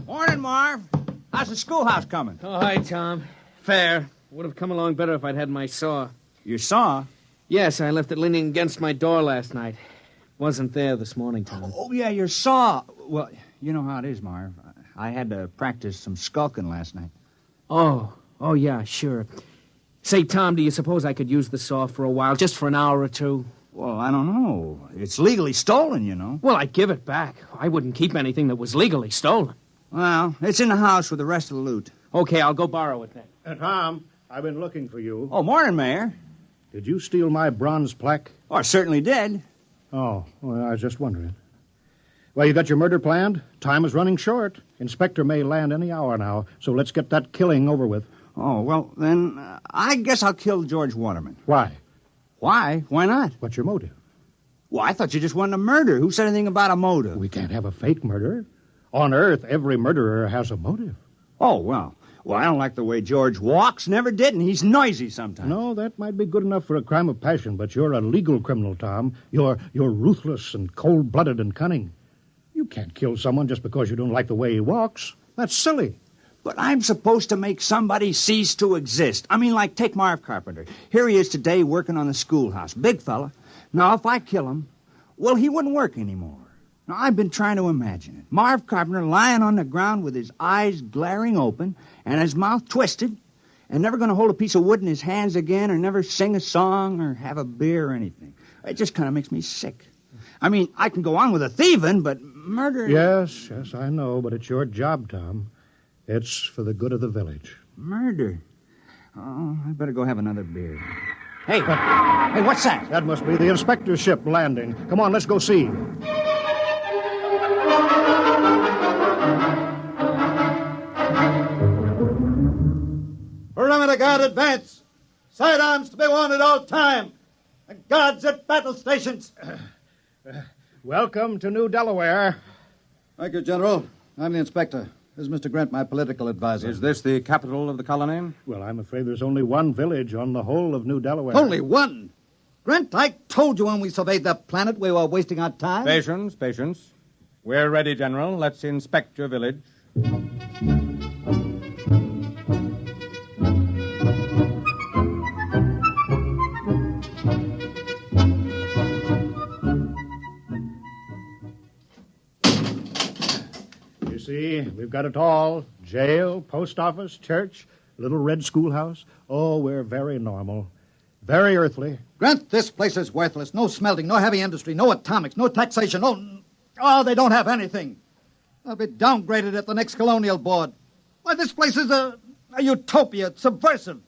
Morning, Marv. How's the schoolhouse coming? Oh, hi, Tom. Fair. Would have come along better if I'd had my saw. Your saw? Yes, I left it leaning against my door last night. Wasn't there this morning, Tom. Oh, yeah, your saw. Well, you know how it is, Marv. I had to practice some skulking last night. Oh, yeah, sure. Say, Tom, do you suppose I could use the saw for a while, just for an hour or two? Well, I don't know. It's legally stolen, you know. Well, I'd give it back. I wouldn't keep anything that was legally stolen. Well, it's in the house with the rest of the loot. Okay, I'll go borrow it then. Tom, I've been looking for you. Oh, morning, Mayor. Did you steal my bronze plaque? Oh, I certainly did. Oh, well, I was just wondering. Well, you got your murder planned? Time is running short. Inspector may land any hour now, so let's get that killing over with. Oh, well, then, I guess I'll kill George Waterman. Why? Why? Why not? What's your motive? Well, I thought you just wanted a murder. Who said anything about a motive? We can't have a fake murder. On Earth, every murderer has a motive. Oh, well, I don't like the way George walks. Never did, and he's noisy sometimes. No, that might be good enough for a crime of passion, but you're a legal criminal, Tom. You're ruthless and cold-blooded and cunning. You can't kill someone just because you don't like the way he walks. That's silly. But I'm supposed to make somebody cease to exist. I mean, like, take Marv Carpenter. Here he is today working on the schoolhouse. Big fella. Now, if I kill him, well, he wouldn't work anymore. Now, I've been trying to imagine it. Marv Carpenter lying on the ground with his eyes glaring open and his mouth twisted and never going to hold a piece of wood in his hands again or never sing a song or have a beer or anything. It just kind of makes me sick. I mean, I can go on with the thieving, but murder... Yes, I know, but it's your job, Tom. It's for the good of the village. Murder? Oh, I better go have another beer. Hey, what's that? That must be the inspector's ship landing. Come on, let's go see. Perimeter guard advance. Sidearms to be worn at all time. And guards at battle stations. Welcome to New Delaware. Thank you, General. I'm the inspector. This is Mr. Grant, my political advisor. Is this the capital of the colony? Well, I'm afraid there's only one village on the whole of New Delaware. Only one? Grant, I told you when we surveyed the planet we were wasting our time. Patience. We're ready, General. Let's inspect your village. See, we've got it all. Jail, post office, church, little red schoolhouse. Oh, we're very normal. Very earthly. Grant, this place is worthless. No smelting, no heavy industry, no atomics, no taxation, no... Oh, they don't have anything. They'll be downgraded at the next colonial board. Why, this place is a utopia. It's subversive.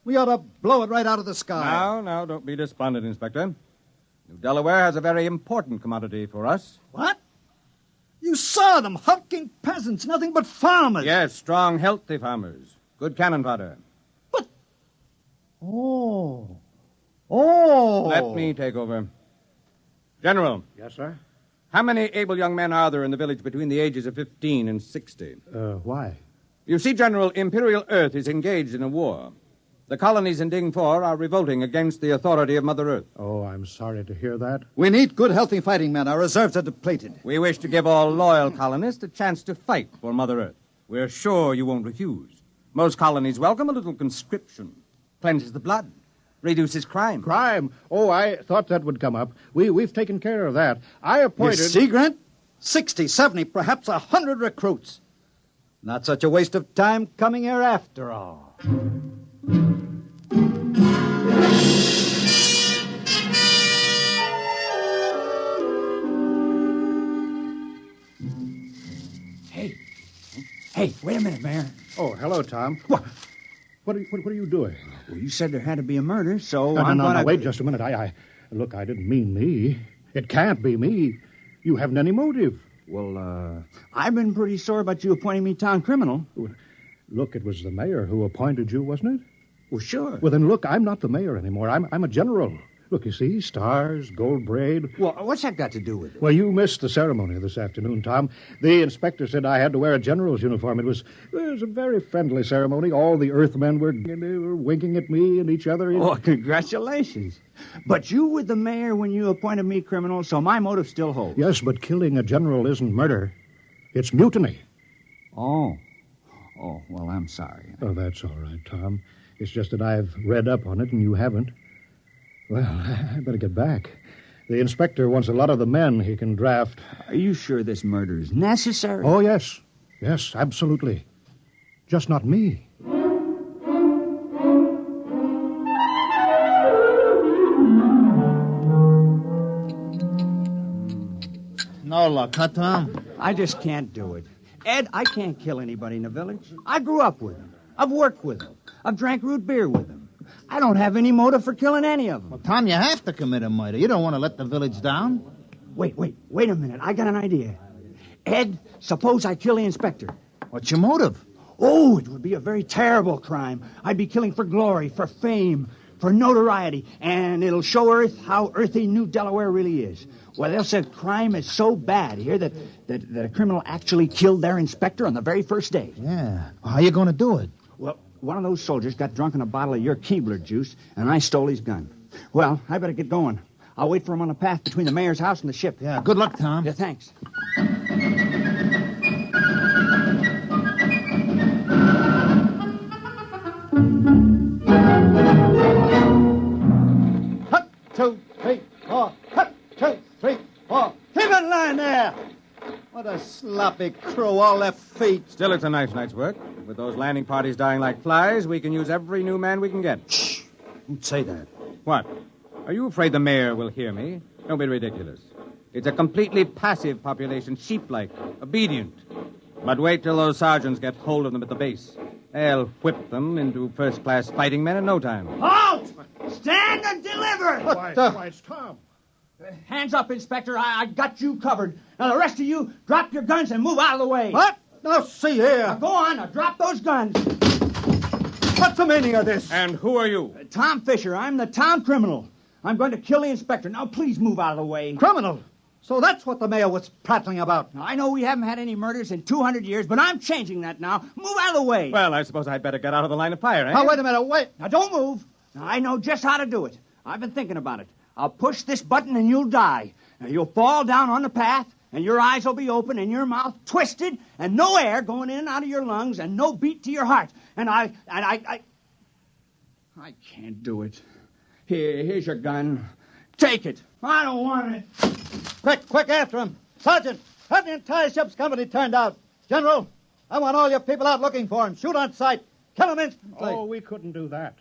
We ought to blow it right out of the sky. Now, don't be despondent, Inspector. New Delaware has a very important commodity for us. What? You saw them, hulking peasants, nothing but farmers. Yes, strong, healthy farmers. Good cannon fodder. Oh. Let me take over. General. Yes, sir? How many able young men are there in the village between the ages of 15 and 60? Why? You see, General, Imperial Earth is engaged in a war. The colonies in Ding 4 are revolting against the authority of Mother Earth. Oh, I'm sorry to hear that. We need good, healthy fighting men. Our reserves are depleted. We wish to give all loyal colonists a chance to fight for Mother Earth. We're sure you won't refuse. Most colonies welcome a little conscription. Cleanses the blood. Reduces crime. Crime? Oh, I thought that would come up. We've taken care of that. I appointed... You see, Grant? 60, 70, perhaps 100 recruits. Not such a waste of time coming here after all. Hey, wait a minute, Mayor. Oh, hello, Tom. What are you doing? Well, you said there had to be a murder, so No, wait just a minute. Look, I didn't mean me. It can't be me. You haven't any motive. Well, I've been pretty sore about you appointing me town criminal. Look, it was the mayor who appointed you, wasn't it? Well, sure. Well, then, look, I'm not the mayor anymore. I'm a general. Look, you see, stars, gold braid. Well, what's that got to do with it? Well, you missed the ceremony this afternoon, Tom. The inspector said I had to wear a general's uniform. It was a very friendly ceremony. All the Earthmen were winking at me and each other. Oh, congratulations. But you were the mayor when you appointed me criminal, so my motive still holds. Yes, but killing a general isn't murder. It's mutiny. Oh, well, I'm sorry. Oh, that's all right, Tom. It's just that I've read up on it and you haven't. Well, I better get back. The inspector wants a lot of the men he can draft. Are you sure this murder is necessary? Oh, yes. Yes, absolutely. Just not me. No luck, huh, Tom? I just can't do it. Ed, I can't kill anybody in the village. I grew up with them. I've worked with them. I've drank root beer with them. I don't have any motive for killing any of them. Well, Tom, you have to commit a murder. You don't want to let the village down. Wait a minute. I got an idea. Ed, suppose I kill the inspector. What's your motive? Oh, it would be a very terrible crime. I'd be killing for glory, for fame, for notoriety, and it'll show Earth how earthy New Delaware really is. Well, they'll say crime is so bad here that a criminal actually killed their inspector on the very first day. Yeah. Well, how you going to do it? Well, one of those soldiers got drunk on a bottle of your Keebler juice, and I stole his gun. Well, I better get going. I'll wait for him on the path between the mayor's house and the ship. Yeah, good luck, Tom. Yeah, thanks. Hut, 2, 3, 4. Hut, 2, 3, 4. Keep in line there. What a sloppy crew, all their feet. Still, it's a nice night's work. With those landing parties dying like flies, we can use every new man we can get. Shh! Don't say that. What? Are you afraid the mayor will hear me? Don't be ridiculous. It's a completely passive population, sheep-like, obedient. But wait till those sergeants get hold of them at the base. They'll whip them into first-class fighting men in no time. Halt! Stand and deliver! Why, it's Tom. Hands up, Inspector. I got you covered. Now, the rest of you, drop your guns and move out of the way. What? Now, see here. Now, go on. Now, drop those guns. What's the meaning of this? And who are you? Tom Fisher. I'm the town criminal. I'm going to kill the inspector. Now, please move out of the way. Criminal? So that's what the mayor was prattling about. Now, I know we haven't had any murders in 200 years, but I'm changing that now. Move out of the way. Well, I suppose I'd better get out of the line of fire, eh? Now, wait a minute. Wait. Now, don't move. Now, I know just how to do it. I've been thinking about it. I'll push this button and you'll die. Now, you'll fall down on the path, and your eyes will be open and your mouth twisted, and no air going in and out of your lungs, and no beat to your heart. And I can't do it. Here's your gun. Take it. I don't want it. Quick after him. Sergeant, have the entire ship's company turned out. General, I want all your people out looking for him. Shoot on sight. Kill him instantly. Oh, we couldn't do that.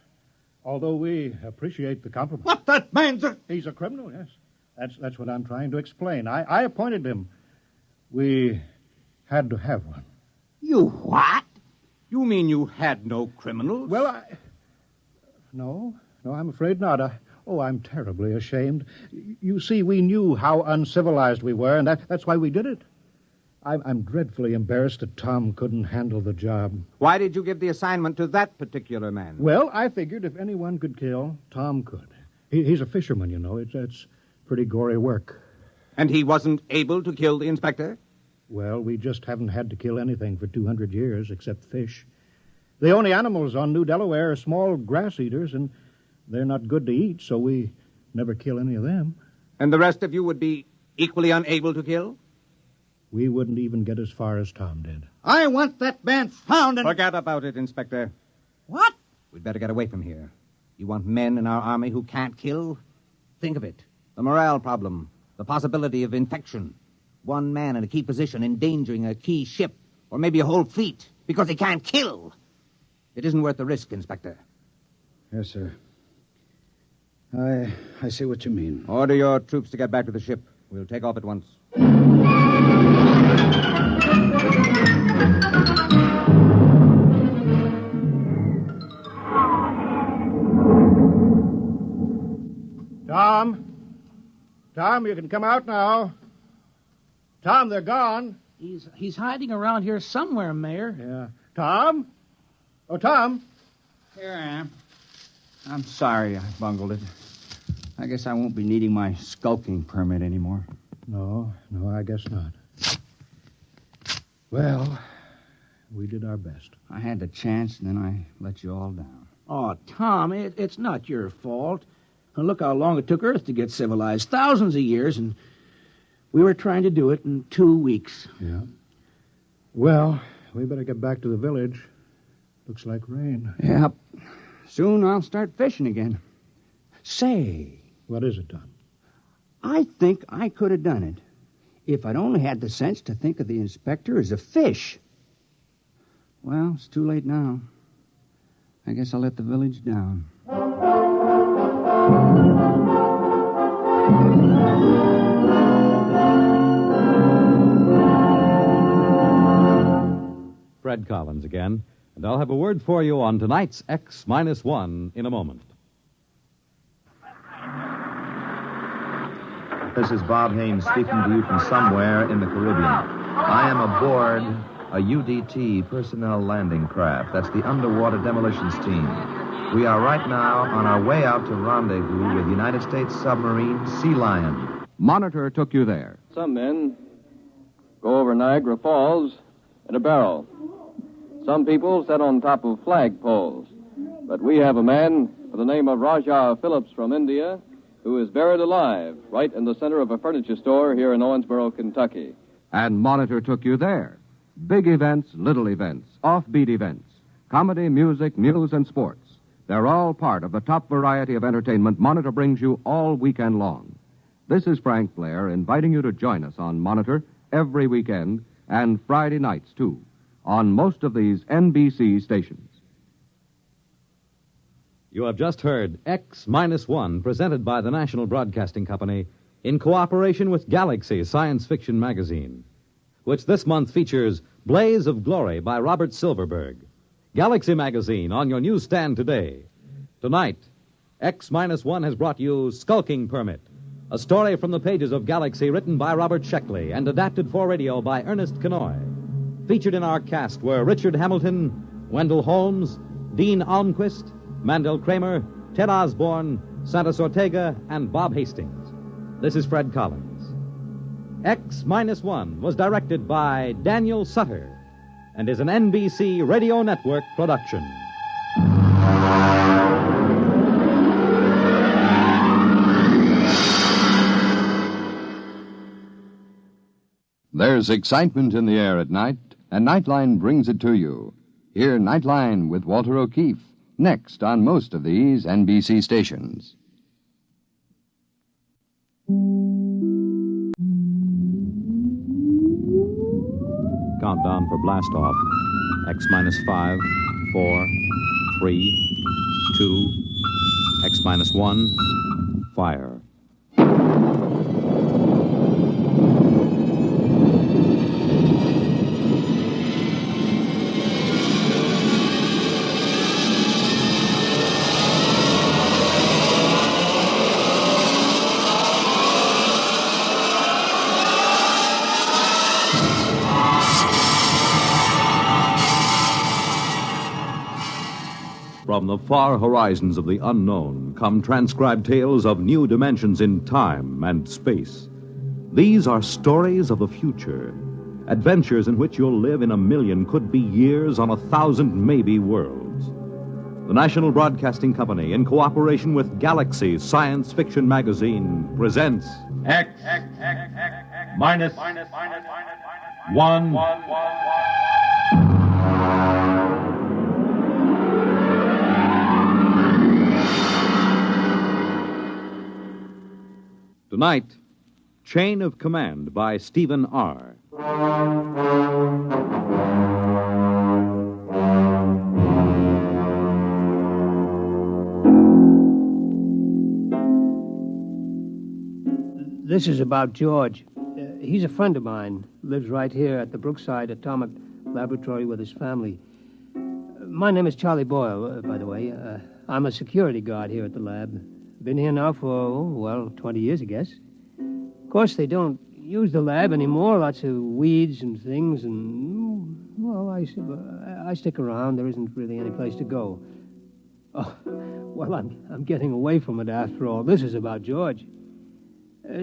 Although we appreciate the compliment. What, that man's a... He's a criminal, yes. That's what I'm trying to explain. I appointed him. We had to have one. You what? You mean you had no criminals? Well, No, I'm afraid not. I'm terribly ashamed. You see, we knew how uncivilized we were, and that's why we did it. I'm dreadfully embarrassed that Tom couldn't handle the job. Why did you give the assignment to that particular man? Well, I figured if anyone could kill, Tom could. He's a fisherman, you know. It's pretty gory work. And he wasn't able to kill the inspector? Well, we just haven't had to kill anything for 200 years except fish. The only animals on New Delaware are small grass eaters, and they're not good to eat, so we never kill any of them. And the rest of you would be equally unable to kill? We wouldn't even get as far as Tom did. I want that man found and... Forget about it, Inspector. What? We'd better get away from here. You want men in our army who can't kill? Think of it. The morale problem. The possibility of infection. One man in a key position endangering a key ship, or maybe a whole fleet, because he can't kill. It isn't worth the risk, Inspector. Yes, sir. I see what you mean. Order your troops to get back to the ship. We'll take off at once. Tom, you can come out now. Tom, they're gone. He's hiding around here somewhere, Mayor. Yeah. Tom? Oh, Tom. Here I am. I'm sorry I bungled it. I guess I won't be needing my skulking permit anymore. No, I guess not. Well, we did our best. I had the chance, and then I let you all down. Oh, Tom, it's not your fault. Now, look how long it took Earth to get civilized. Thousands of years, and we were trying to do it in 2 weeks. Yeah. Well, we better get back to the village. Looks like rain. Yep. Soon I'll start fishing again. Say. What is it, Tom? I think I could have done it if I'd only had the sense to think of the inspector as a fish. Well, it's too late now. I guess I'll let the village down. Fred Collins again, and I'll have a word for you on tonight's X-1 in a moment. This is Bob Haynes speaking to you from somewhere in the Caribbean. I am aboard a UDT personnel landing craft. That's the Underwater Demolitions Team. We are right now on our way out to rendezvous with United States submarine Sea Lion. Monitor took you there. Some men go over Niagara Falls in a barrel. Some people sit on top of flagpoles. But we have a man by the name of Rajah Phillips from India who is buried alive right in the center of a furniture store here in Owensboro, Kentucky. And Monitor took you there. Big events, little events, offbeat events, comedy, music, news, and sports. They're all part of the top variety of entertainment Monitor brings you all weekend long. This is Frank Blair inviting you to join us on Monitor every weekend and Friday nights, too, on most of these NBC stations. You have just heard X-1, presented by the National Broadcasting Company in cooperation with Galaxy Science Fiction Magazine, which this month features Blaze of Glory by Robert Silverberg. Galaxy Magazine on your newsstand today. Tonight, X-1 has brought you Skulking Permit, a story from the pages of Galaxy written by Robert Sheckley and adapted for radio by Ernest Kenoy. Featured in our cast were Richard Hamilton, Wendell Holmes, Dean Almquist, Mandel Kramer, Ted Osborne, Santos Ortega, and Bob Hastings. This is Fred Collins. X-1 was directed by Daniel Sutter and is an NBC Radio Network production. There's excitement in the air at night, and Nightline brings it to you. Hear Nightline with Walter O'Keefe, next on most of these NBC stations. Countdown for blast off. X-5, 4, 3, 2, X-1, fire. From the far horizons of the unknown come transcribed tales of new dimensions in time and space. These are stories of the future, adventures in which you'll live in 1,000,000, could be years, on 1,000 maybe worlds. The National Broadcasting Company, in cooperation with Galaxy Science Fiction Magazine, presents X minus 1. Tonight, Chain of Command by Stephen R. This is about George. He's a friend of mine. Lives right here at the Brookside Atomic Laboratory with his family. My name is Charlie Boyle, by the way. I'm a security guard here at the lab. Been here now for, 20 years, I guess. Of course, they don't use the lab anymore. Lots of weeds and things, and, I stick around. There isn't really any place to go. Oh, well, I'm getting away from it after all. This is about George.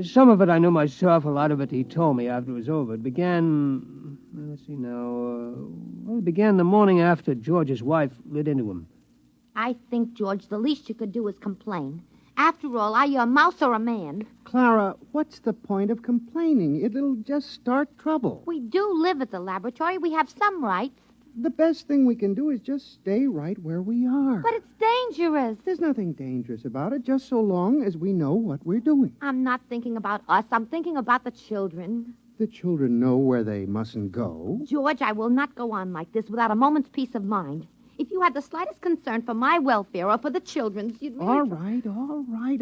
Some of it I knew myself. A lot of it he told me after it was over. It began, it began the morning after George's wife lit into him. I think, George, the least you could do is complain. After all, are you a mouse or a man? Clara, what's the point of complaining? It'll just start trouble. We do live at the laboratory. We have some rights. The best thing we can do is just stay right where we are. But it's dangerous. There's nothing dangerous about it, just so long as we know what we're doing. I'm not thinking about us. I'm thinking about the children. The children know where they mustn't go. George, I will not go on like this without a moment's peace of mind. If you had the slightest concern for my welfare or for the children's, you'd really... All right.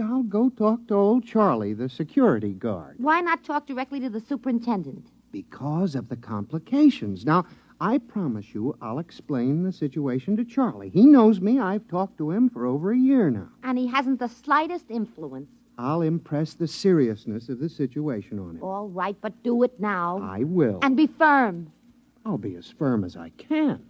I'll go talk to old Charlie, the security guard. Why not talk directly to the superintendent? Because of the complications. Now, I promise you I'll explain the situation to Charlie. He knows me. I've talked to him for over a year now. And he hasn't the slightest influence. I'll impress the seriousness of the situation on him. All right, but do it now. I will. And be firm. I'll be as firm as I can.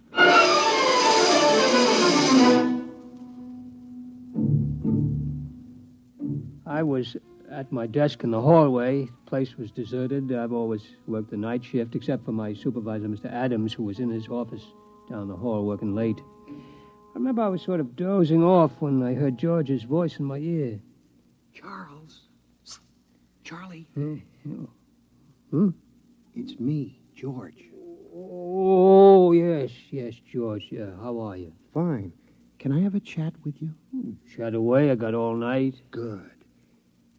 I was at my desk in the hallway. The place was deserted. I've always worked the night shift, except for my supervisor, Mr. Adams, who was in his office down the hall working late. I remember I was sort of dozing off when I heard George's voice in my ear. Charles. Charlie. Hmm? It's me, George. Oh, yes, George. Yeah, how are you? Fine. Can I have a chat with you? Chat away. I got all night. Good.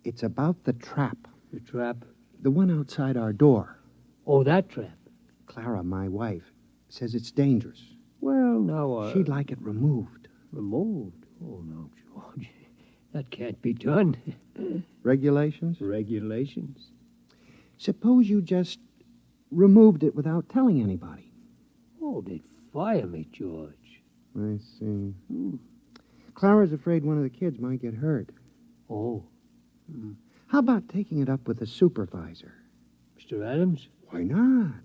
It's about the trap. The trap? The one outside our door. Oh, that trap? Clara, my wife, says it's dangerous. Well, now, She'd like it removed. Removed? Oh, no, George. That can't be done. Regulations? Regulations. Suppose you just removed it without telling anybody. Oh, they'd fire me, George. I see. Clara's afraid one of the kids might get hurt. Oh. How about taking it up with the supervisor? Mr. Adams? Why not?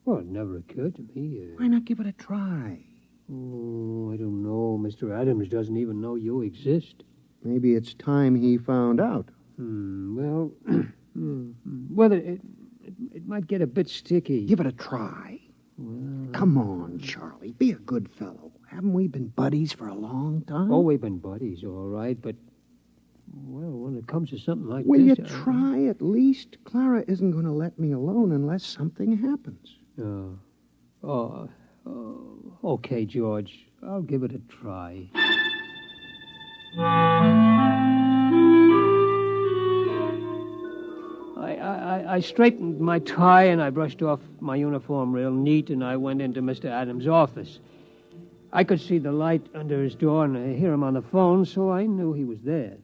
Well, it never occurred to me. Why not give it a try? Oh, I don't know. Mr. Adams doesn't even know you exist. Maybe it's time he found out. Well, it might get a bit sticky. Give it a try. Well, come on, Charlie. Be a good fellow. Haven't we been buddies for a long time? Oh, we've been buddies, all right, but, well, when it comes to something like Will this... you try at least? Clara isn't going to let me alone unless something happens. Okay, George. I'll give it a try. I straightened my tie and I brushed off my uniform real neat and I went into Mr. Adams' office. I could see the light under his door and hear him on the phone, so I knew he was there.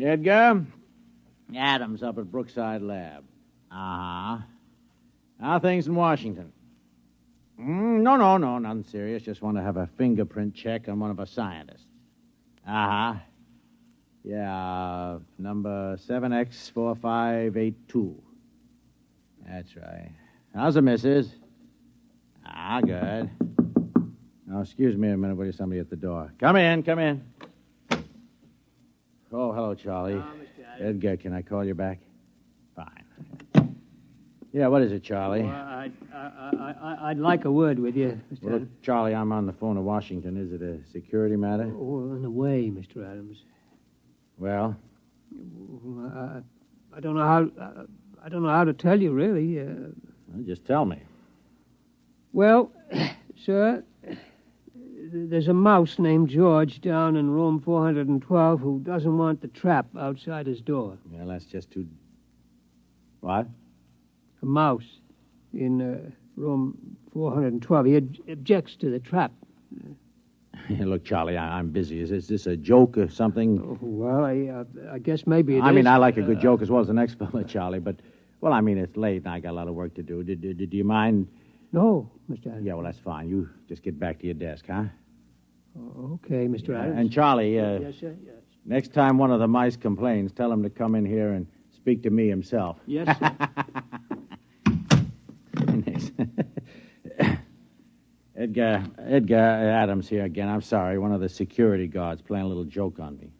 Edgar? Adams up at Brookside Lab. Uh-huh. How are things in Washington? No, nothing serious. Just want to have a fingerprint check on one of our scientists. Uh-huh. Yeah, number 7X4582. That's right. How's the missus? Ah, good. Now, excuse me a minute, will you? Somebody at the door. Come in. Oh, hello, Charlie. Edgar, can I call you back? Fine. Yeah, what is it, Charlie? Well, I'd like a word with you, Mr. Well, look, Charlie, I'm on the phone to Washington. Is it a security matter? Oh, in a way, Mr. Adams. Well? I don't know how to tell you, really. Well, just tell me. Well, sir, there's a mouse named George down in room 412 who doesn't want the trap outside his door. Well, that's just too... What? A mouse in room 412. He objects to the trap. Look, Charlie, I'm busy. Is this a joke or something? Oh, well, I guess maybe it is. I mean, I like a good joke as well as the next fella, Charlie, but, well, I mean, it's late and I got a lot of work to do. Do you mind? No, Mr. Adams. Yeah, well, that's fine. You just get back to your desk, huh? Okay, Mr. Adams. And, Charlie, yes, sir, yes. Next time one of the mice complains, tell him to come in here and speak to me himself. Yes, sir. Edgar Adams here again. I'm sorry. One of the security guards playing a little joke on me.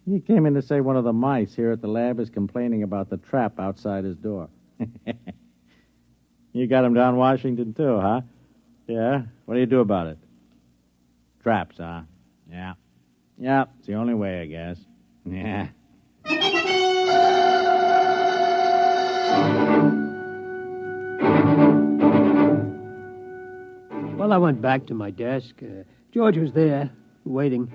He came in to say one of the mice here at the lab is complaining about the trap outside his door. You got him down Washington, too, huh? Yeah? What do you do about it? Traps, huh? Yeah. Yeah, it's the only way, I guess. Yeah. Well, I went back to my desk. George was there, waiting.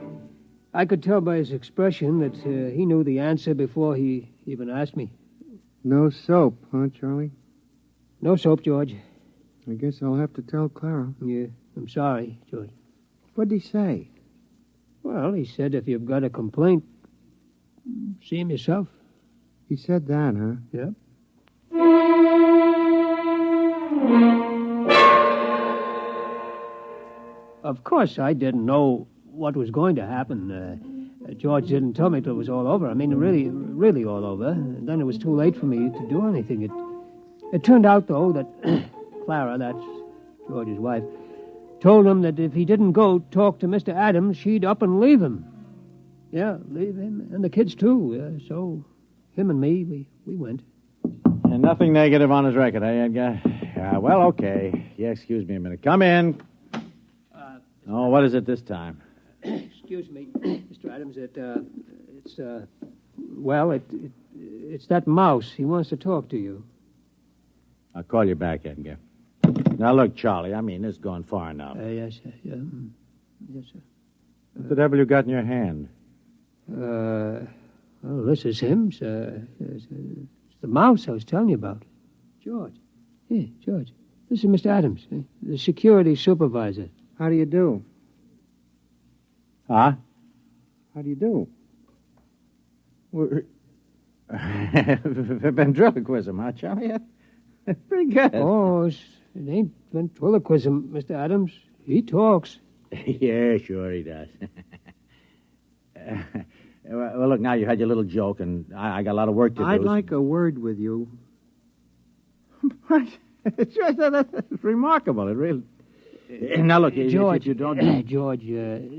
I could tell by his expression that he knew the answer before he even asked me. No soap, huh, Charlie? No soap, George. I guess I'll have to tell Clara. Yeah, I'm sorry, George. What'd he say? Well, he said if you've got a complaint, see him yourself. He said that, huh? Yep. Of course, I didn't know what was going to happen. George didn't tell me till it was all over. I mean, really all over. And then it was too late for me to do anything. It turned out, though, that Clara, that's George's wife, told him that if he didn't go talk to Mr. Adams, she'd up and leave him. Yeah, leave him and the kids, too. So him and me, we went. And nothing negative on his record, eh, Edgar? Well, okay. Yeah, excuse me a minute. Come in. Oh, what is it this time? Excuse me, Mr. Adams. It's that mouse. He wants to talk to you. I'll call you back, Edgar. Now, look, Charlie, I mean, this is going far enough. Yes, sir. Yeah. Yes, sir. What the devil you got in your hand? Well, this is him, sir. It's the mouse I was telling you about. George. Yeah, George. This is Mr. Adams, the security supervisor. How do you do? Huh? How do you do? Ventriloquism, huh, Charlie? Pretty good. Oh, it ain't ventriloquism, Mr. Adams. He talks. Yeah, sure he does. Well, look, now you had your little joke, and I got a lot of work to do. I'd like a word with you. What? That's remarkable. It really... Now, look, George, if you don't... George,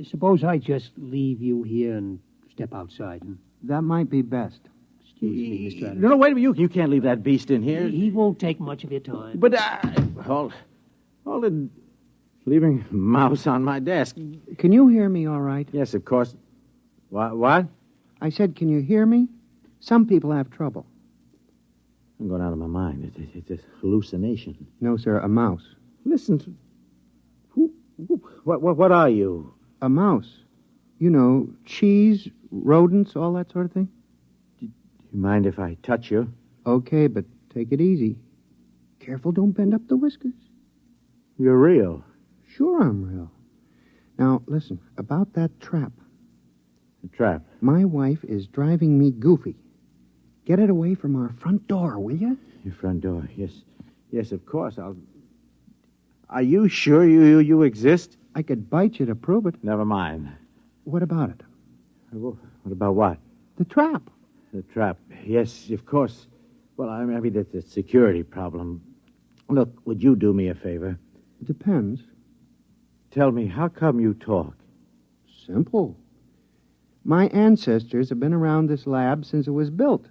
suppose I just leave you here and step outside. That might be best. Excuse me, Mr. Adams. No, wait a minute. You can't leave that beast in here. He won't take much of your time. But, hold it. Leaving a mouse on my desk. Can you hear me all right? Yes, of course. What? I said, can you hear me? Some people have trouble. I'm going out of my mind. It's a hallucination. No, sir, a mouse. Listen to... What are you? A mouse. You know, cheese, rodents, all that sort of thing. Do you mind if I touch you? Okay, but take it easy. Careful, don't bend up the whiskers. You're real. Sure I'm real. Now, listen, about that trap. The trap? My wife is driving me goofy. Get it away from our front door, will you? Your front door, yes. Yes, of course, I'll... Are you sure you exist? I could bite you to prove it. Never mind. What about it? What about what? The trap. The trap. Yes, of course. Well, I mean, that's a security problem. Look, would you do me a favor? Depends. Tell me, how come you talk? Simple. My ancestors have been around this lab since it was built.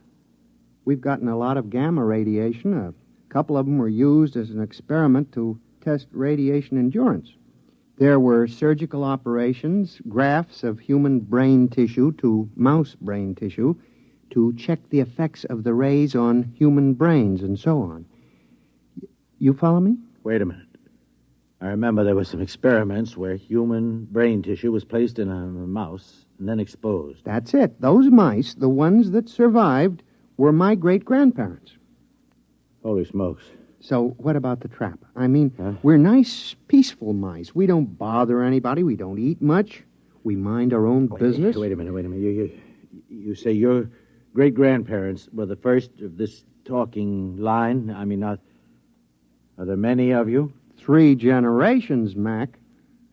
We've gotten a lot of gamma radiation. A couple of them were used as an experiment to test radiation endurance. There were surgical operations, grafts of human brain tissue to mouse brain tissue to check the effects of the rays on human brains and so on. You follow me? Wait a minute. I remember there were some experiments where human brain tissue was placed in a mouse and then exposed. That's it. Those mice, the ones that survived, were my great-grandparents. Holy smokes. So what about the trap? I mean, we're nice, peaceful mice. We don't bother anybody. We don't eat much. We mind our own business. Wait a minute. You say your great-grandparents were the first of this talking line? I mean, are there many of you? 3 generations, Mac.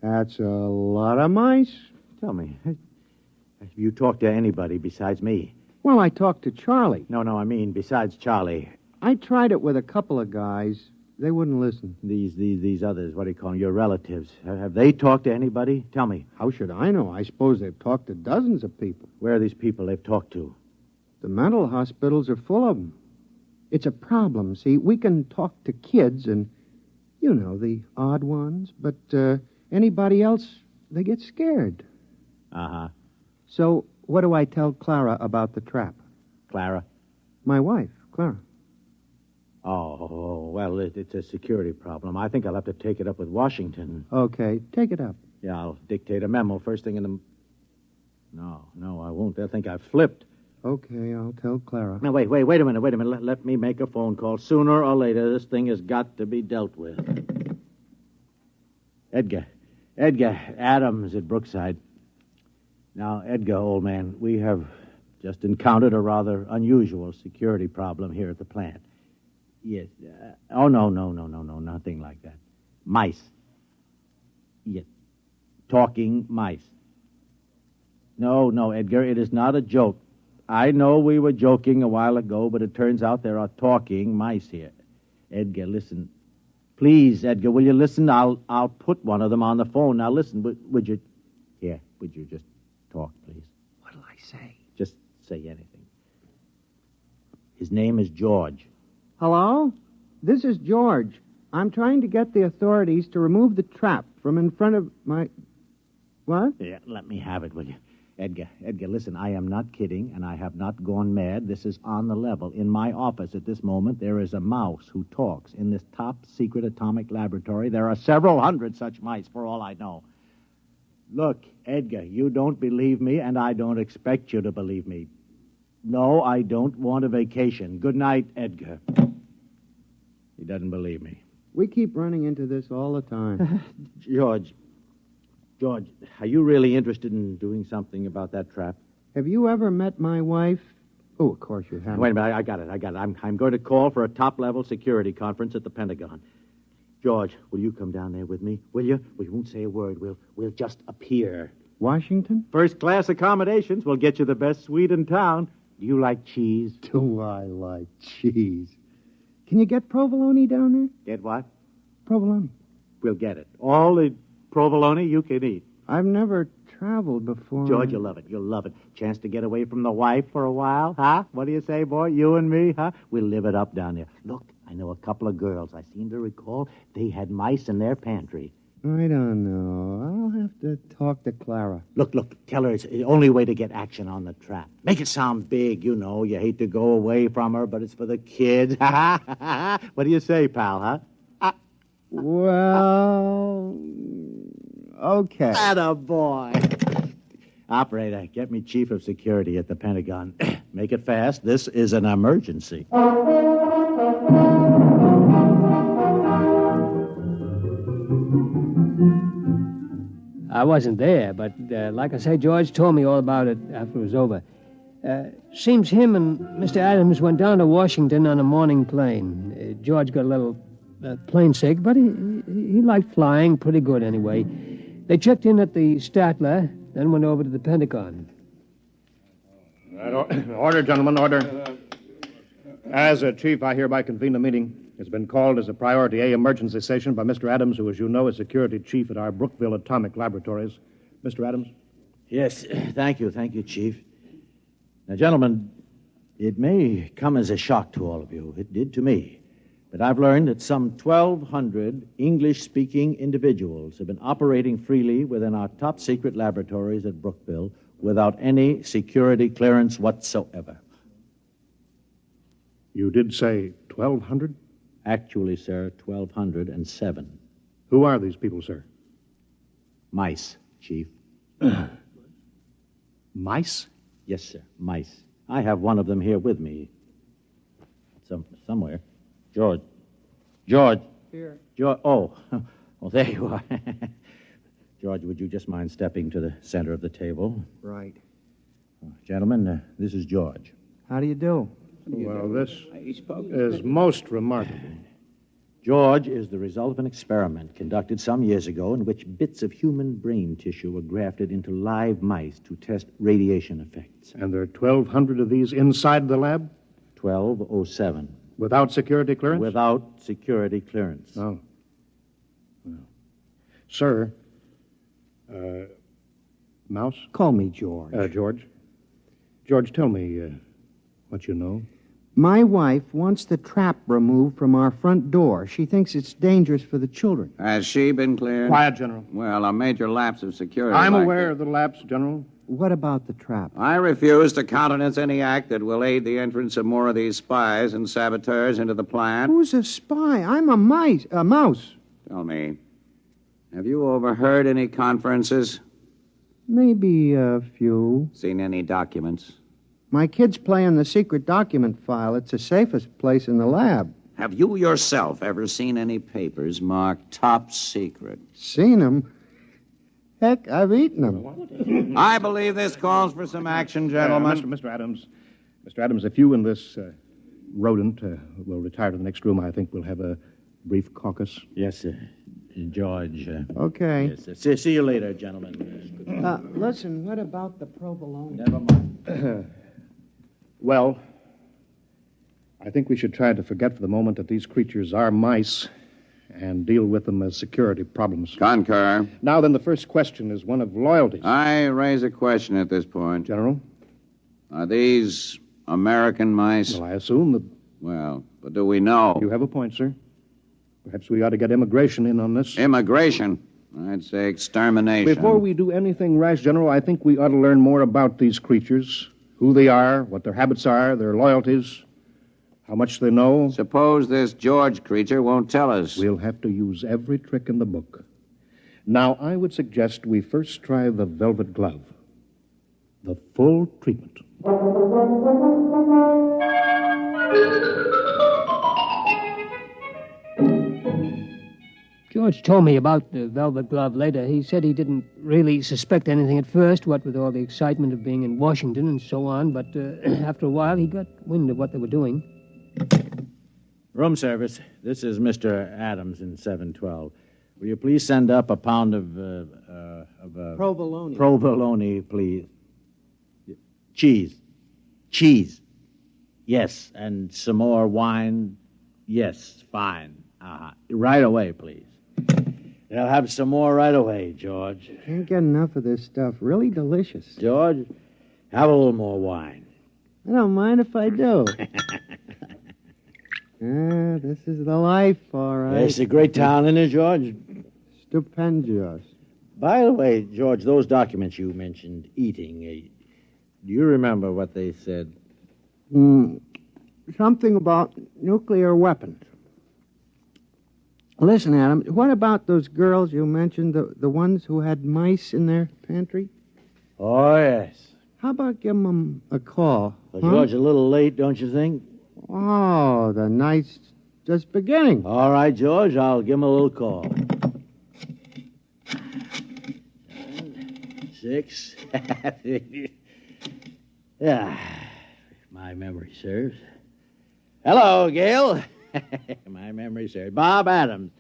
That's a lot of mice. Tell me, have you talked to anybody besides me? Well, I talked to Charlie. No, I mean besides Charlie. I tried it with a couple of guys. They wouldn't listen. These others, what do you call them, your relatives, have they talked to anybody? Tell me. How should I know? I suppose they've talked to dozens of people. Where are these people they've talked to? The mental hospitals are full of them. It's a problem, see. We can talk to kids and, you know, the odd ones, but anybody else, they get scared. Uh-huh. So what do I tell Clara about the trap? Clara? My wife, Clara. Oh, well, it's a security problem. I think I'll have to take it up with Washington. Okay, take it up. Yeah, I'll dictate a memo first thing in the... No, I won't. They'll think I've flipped. Okay, I'll tell Clara. Now, wait a minute. Let me make a phone call. Sooner or later, this thing has got to be dealt with. Edgar, Adams at Brookside. Now, Edgar, old man, we have just encountered a rather unusual security problem here at the plant. Yes. No, nothing like that. Mice. Yes. Talking mice. No, Edgar, it is not a joke. I know we were joking a while ago, but it turns out there are talking mice here. Edgar, listen. Please, Edgar, will you listen? I'll put one of them on the phone. Now, listen, would you... Here, would you just talk, please? What'll I say? Just say anything. His name is George. Hello? This is George. I'm trying to get the authorities to remove the trap from in front of my... What? Yeah, let me have it, will you? Edgar, listen, I am not kidding, and I have not gone mad. This is on the level. In my office at this moment, there is a mouse who talks. In this top-secret atomic laboratory, there are several hundred such mice, for all I know. Look, Edgar, you don't believe me, and I don't expect you to believe me. No, I don't want a vacation. Good night, Edgar. He doesn't believe me. We keep running into this all the time. George, are you really interested in doing something about that trap? Have you ever met my wife? Oh, of course you haven't. Wait a minute, I got it. I'm going to call for a top-level security conference at the Pentagon. George, will you come down there with me? Will you? We won't say a word. We'll just appear. Washington? First-class accommodations. We'll get you the best suite in town. Do you like cheese? Do I like cheese? Can you get provolone down there? Get what? Provolone. We'll get it. All the provolone you can eat. I've never traveled before. George, you'll love it. Chance to get away from the wife for a while, huh? What do you say, boy? You and me, huh? We'll live it up down there. Look, I know a couple of girls. I seem to recall they had mice in their pantry. I don't know. I'll have to talk to Clara. Look, tell her it's the only way to get action on the trap. Make it sound big, you know. You hate to go away from her, but it's for the kids. What do you say, pal, huh? Well, okay. Attaboy. Operator, get me chief of security at the Pentagon. Make it fast. This is an emergency. I wasn't there, but like I say, George told me all about it after it was over. Seems him and Mr. Adams went down to Washington on a morning plane. George got a little plane sick, but he liked flying pretty good anyway. They checked in at the Statler, then went over to the Pentagon. Order, gentlemen, order. As a chief, I hereby convene the meeting. It's been called as a Priority A emergency session by Mr. Adams, who, as you know, is security chief at our Brookville Atomic Laboratories. Mr. Adams? Yes, thank you, Chief. Now, gentlemen, it may come as a shock to all of you. It did to me. But I've learned that some 1,200 English-speaking individuals have been operating freely within our top-secret laboratories at Brookville without any security clearance whatsoever. You did say 1,200? Actually, sir, 1,207. Who are these people, sir? Mice, Chief. Mice? Yes, sir, mice. I have one of them here with me. Somewhere. George. Here. George. Oh, there you are. George, would you just mind stepping to the center of the table? Right. Gentlemen, this is George. How do you do? Well, this is most remarkable. George is the result of an experiment conducted some years ago in which bits of human brain tissue were grafted into live mice to test radiation effects. And there are 1,200 of these inside the lab? 1,207. Without security clearance? Without security clearance. Oh. Well. Sir, Mouse? Call me George. George? George, tell me what you know. My wife wants the trap removed from our front door. She thinks it's dangerous for the children. Has she been cleared? Quiet, General. Well, a major lapse of security. I'm aware of the lapse, General. What about the trap? I refuse to countenance any act that will aid the entrance of more of these spies and saboteurs into the plant. Who's a spy? I'm a mouse. Tell me, have you overheard any conferences? Maybe a few. Seen any documents? My kids play in the secret document file. It's the safest place in the lab. Have you yourself ever seen any papers marked top secret? Seen them? Heck, I've eaten them. I believe this calls for some action, gentlemen. Mr. Adams. Mr. Adams, if you and this rodent will retire to the next room, I think we'll have a brief caucus. Yes, sir. George. Okay. Yes, sir. See you later, gentlemen. Listen, what about the provolone? Never mind. Well, I think we should try to forget for the moment that these creatures are mice and deal with them as security problems. Concur. Now then, the first question is one of loyalty. I raise a question at this point. General? Are these American mice? Well, I assume that... Well, but do we know? You have a point, sir. Perhaps we ought to get immigration in on this. Immigration? I'd say extermination. Before we do anything rash, General, I think we ought to learn more about these creatures, who they are, what their habits are, their loyalties, how much they know. Suppose this George creature won't tell us. We'll have to use every trick in the book. Now, I would suggest we first try the velvet glove. The full treatment. George told me about the velvet glove later. He said he didn't really suspect anything at first, what with all the excitement of being in Washington and so on, but after a while he got wind of what they were doing. Room service. This is Mr. Adams in 712. Will you please send up a pound of provolone. Provolone, please. Cheese. Yes, and some more wine. Yes, fine. Right away, please. They'll have some more right away, George. Can't get enough of this stuff. Really delicious. George, have a little more wine. I don't mind if I do. This is the life, all right. It's a great town, isn't it, George? Stupendous. By the way, George, those documents you mentioned eating, do you remember what they said? Something about nuclear weapons. Listen, Adam, what about those girls you mentioned, the ones who had mice in their pantry? Oh, yes. How about giving them a call? Well, George, a little late, don't you think? Oh, the night's just beginning. All right, George, I'll give him a little call. 6. Yeah, if my memory serves. Hello, Gail. My memory serves. Bob Adams.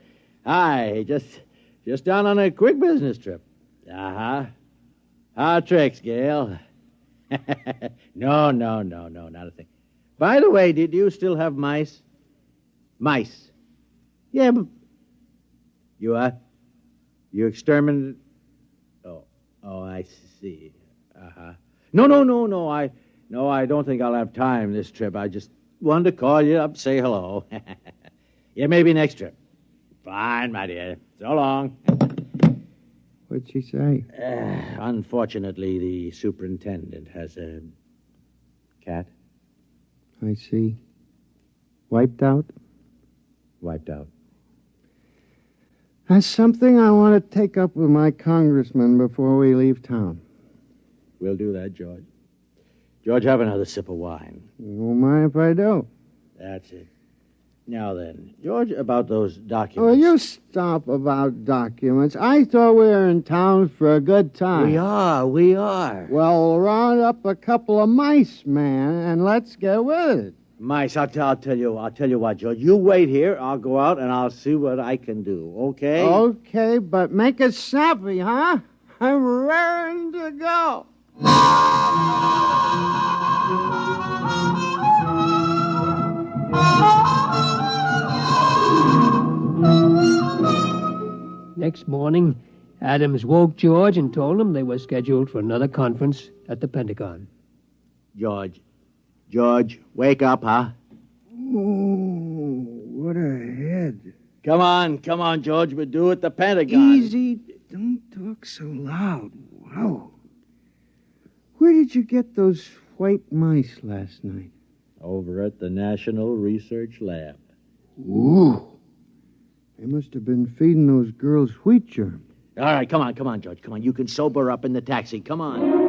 Hi, just down on a quick business trip. Uh-huh. How tricks, Gail? No, not a thing. By the way, did you still have mice? Mice. Yeah, but... You what? You exterminated... Oh, I see. Uh-huh. No, I don't think I'll have time this trip. I just wanted to call you up, say hello. Yeah, maybe next trip. Fine, my dear. So long. What'd she say? Unfortunately, the superintendent has a cat. I see. Wiped out? Wiped out. That's something I want to take up with my congressman before we leave town. We'll do that, George. George, have another sip of wine. You won't mind if I do. That's it. Now then, George, about those documents. Oh, you stop about documents. I thought we were in town for a good time. We are. Well, round up a couple of mice, man, and let's get with it. Mice, I'll tell you what, George. You wait here. I'll go out and I'll see what I can do. Okay? Okay, but make it snappy, huh? I'm raring to go. Next morning, Adams woke George and told him they were scheduled for another conference at the Pentagon. George, wake up, huh? Oh, what a head. Come on, George. We're due at the Pentagon. Easy. Don't talk so loud. Wow. Where did you get those white mice last night? Over at the National Research Lab. Ooh. They must have been feeding those girls wheat germ. All right, come on, George. Come on, you can sober up in the taxi. Come on.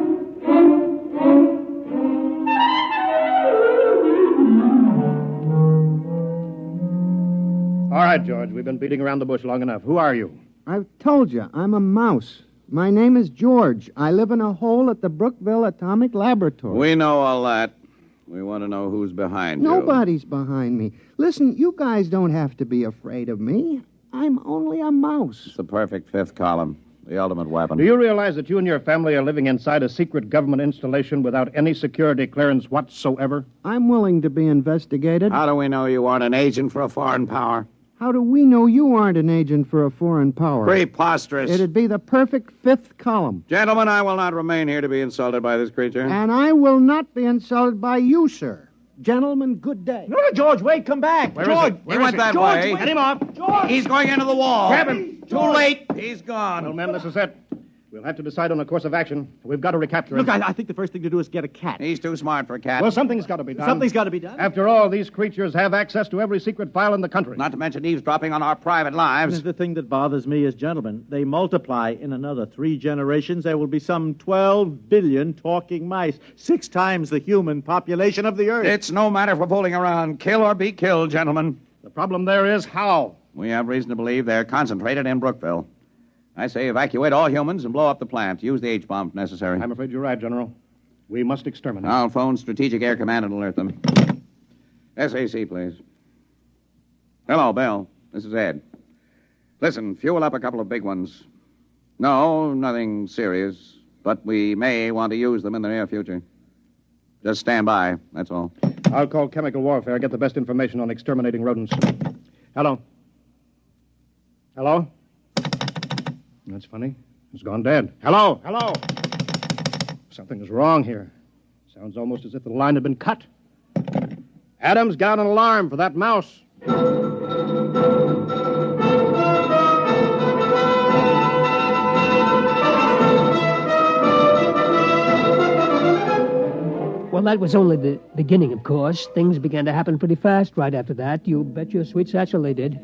All right, George, we've been beating around the bush long enough. Who are you? I've told you, I'm a mouse. My name is George. I live in a hole at the Brookville Atomic Laboratory. We know all that. We want to know who's behind you. Nobody's behind me. Listen, you guys don't have to be afraid of me. I'm only a mouse. It's the perfect fifth column, the ultimate weapon. Do you realize that you and your family are living inside a secret government installation without any security clearance whatsoever? I'm willing to be investigated. How do we know you aren't an agent for a foreign power? How do we know you aren't an agent for a foreign power? Preposterous. It'd be the perfect fifth column. Gentlemen, I will not remain here to be insulted by this creature. And I will not be insulted by you, sir. Gentlemen, good day. No, George, wait, come back. Where George, is he? He went that way. Get him off. George. He's going into the wall. Grab him. Too late. He's gone. Well, men, this is it. We'll have to decide on a course of action. We've got to recapture him. Look, I think the first thing to do is get a cat. He's too smart for a cat. Well, something's got to be done. Something's got to be done. After all, these creatures have access to every secret file in the country. Not to mention eavesdropping on our private lives. The thing that bothers me is, gentlemen, they multiply in another 3 generations. There will be some 12 billion talking mice, 6 times the human population of the Earth. It's no matter for fooling around. Kill or be killed, gentlemen. The problem there is how. We have reason to believe they're concentrated in Brookville. I say evacuate all humans and blow up the plant. Use the H-bomb if necessary. I'm afraid you're right, General. We must exterminate. I'll phone Strategic Air Command and alert them. SAC, please. Hello, Bell. This is Ed. Listen, fuel up a couple of big ones. No, nothing serious, but we may want to use them in the near future. Just stand by, that's all. I'll call chemical warfare, get the best information on exterminating rodents. Hello? Hello? That's funny. It's gone dead. Hello? Hello? Something is wrong here. Sounds almost as if the line had been cut. Adams, get out an alarm for that mouse. Well, that was only the beginning, of course. Things began to happen pretty fast right after that. You bet your sweet satchel they did.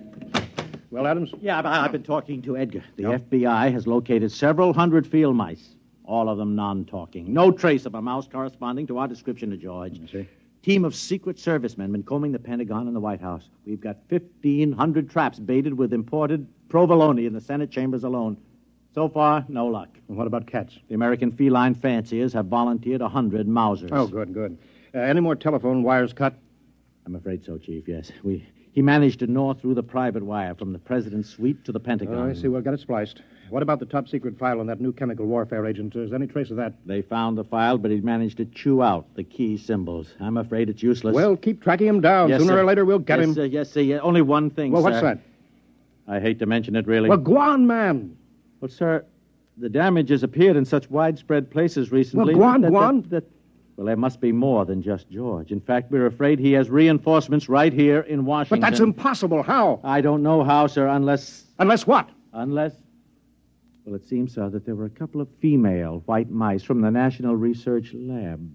Well, Adams? Yeah, I've been talking to Edgar. The FBI has located several hundred field mice, all of them non-talking. No trace of a mouse corresponding to our description of George. I see. Team of Secret Servicemen been combing the Pentagon and the White House. We've got 1,500 traps baited with imported provolone in the Senate chambers alone. So far, no luck. What about cats? The American feline fanciers have volunteered 100 Mausers. Oh, good, good. Any more telephone wires cut? I'm afraid so, Chief, yes. He managed to gnaw through the private wire from the president's suite to the Pentagon. Oh, I see. Well, got it spliced. What about the top-secret file on that new chemical warfare agent? Is there any trace of that? They found the file, but he managed to chew out the key symbols. I'm afraid it's useless. Well, keep tracking him down. Yes, Sooner sir. or later, we'll get him. Sir, yes, sir. Yeah, only one thing, Well, sir. what's that? I hate to mention it, really. Well, go on, man. Well, sir, the damage has appeared in such widespread places recently. Well, go on. Well, there must be more than just George. In fact, we're afraid he has reinforcements right here in Washington. But that's impossible. How? I don't know how, sir, unless... Unless what? Unless... Well, it seems, sir, that there were a couple of female white mice from the National Research Lab.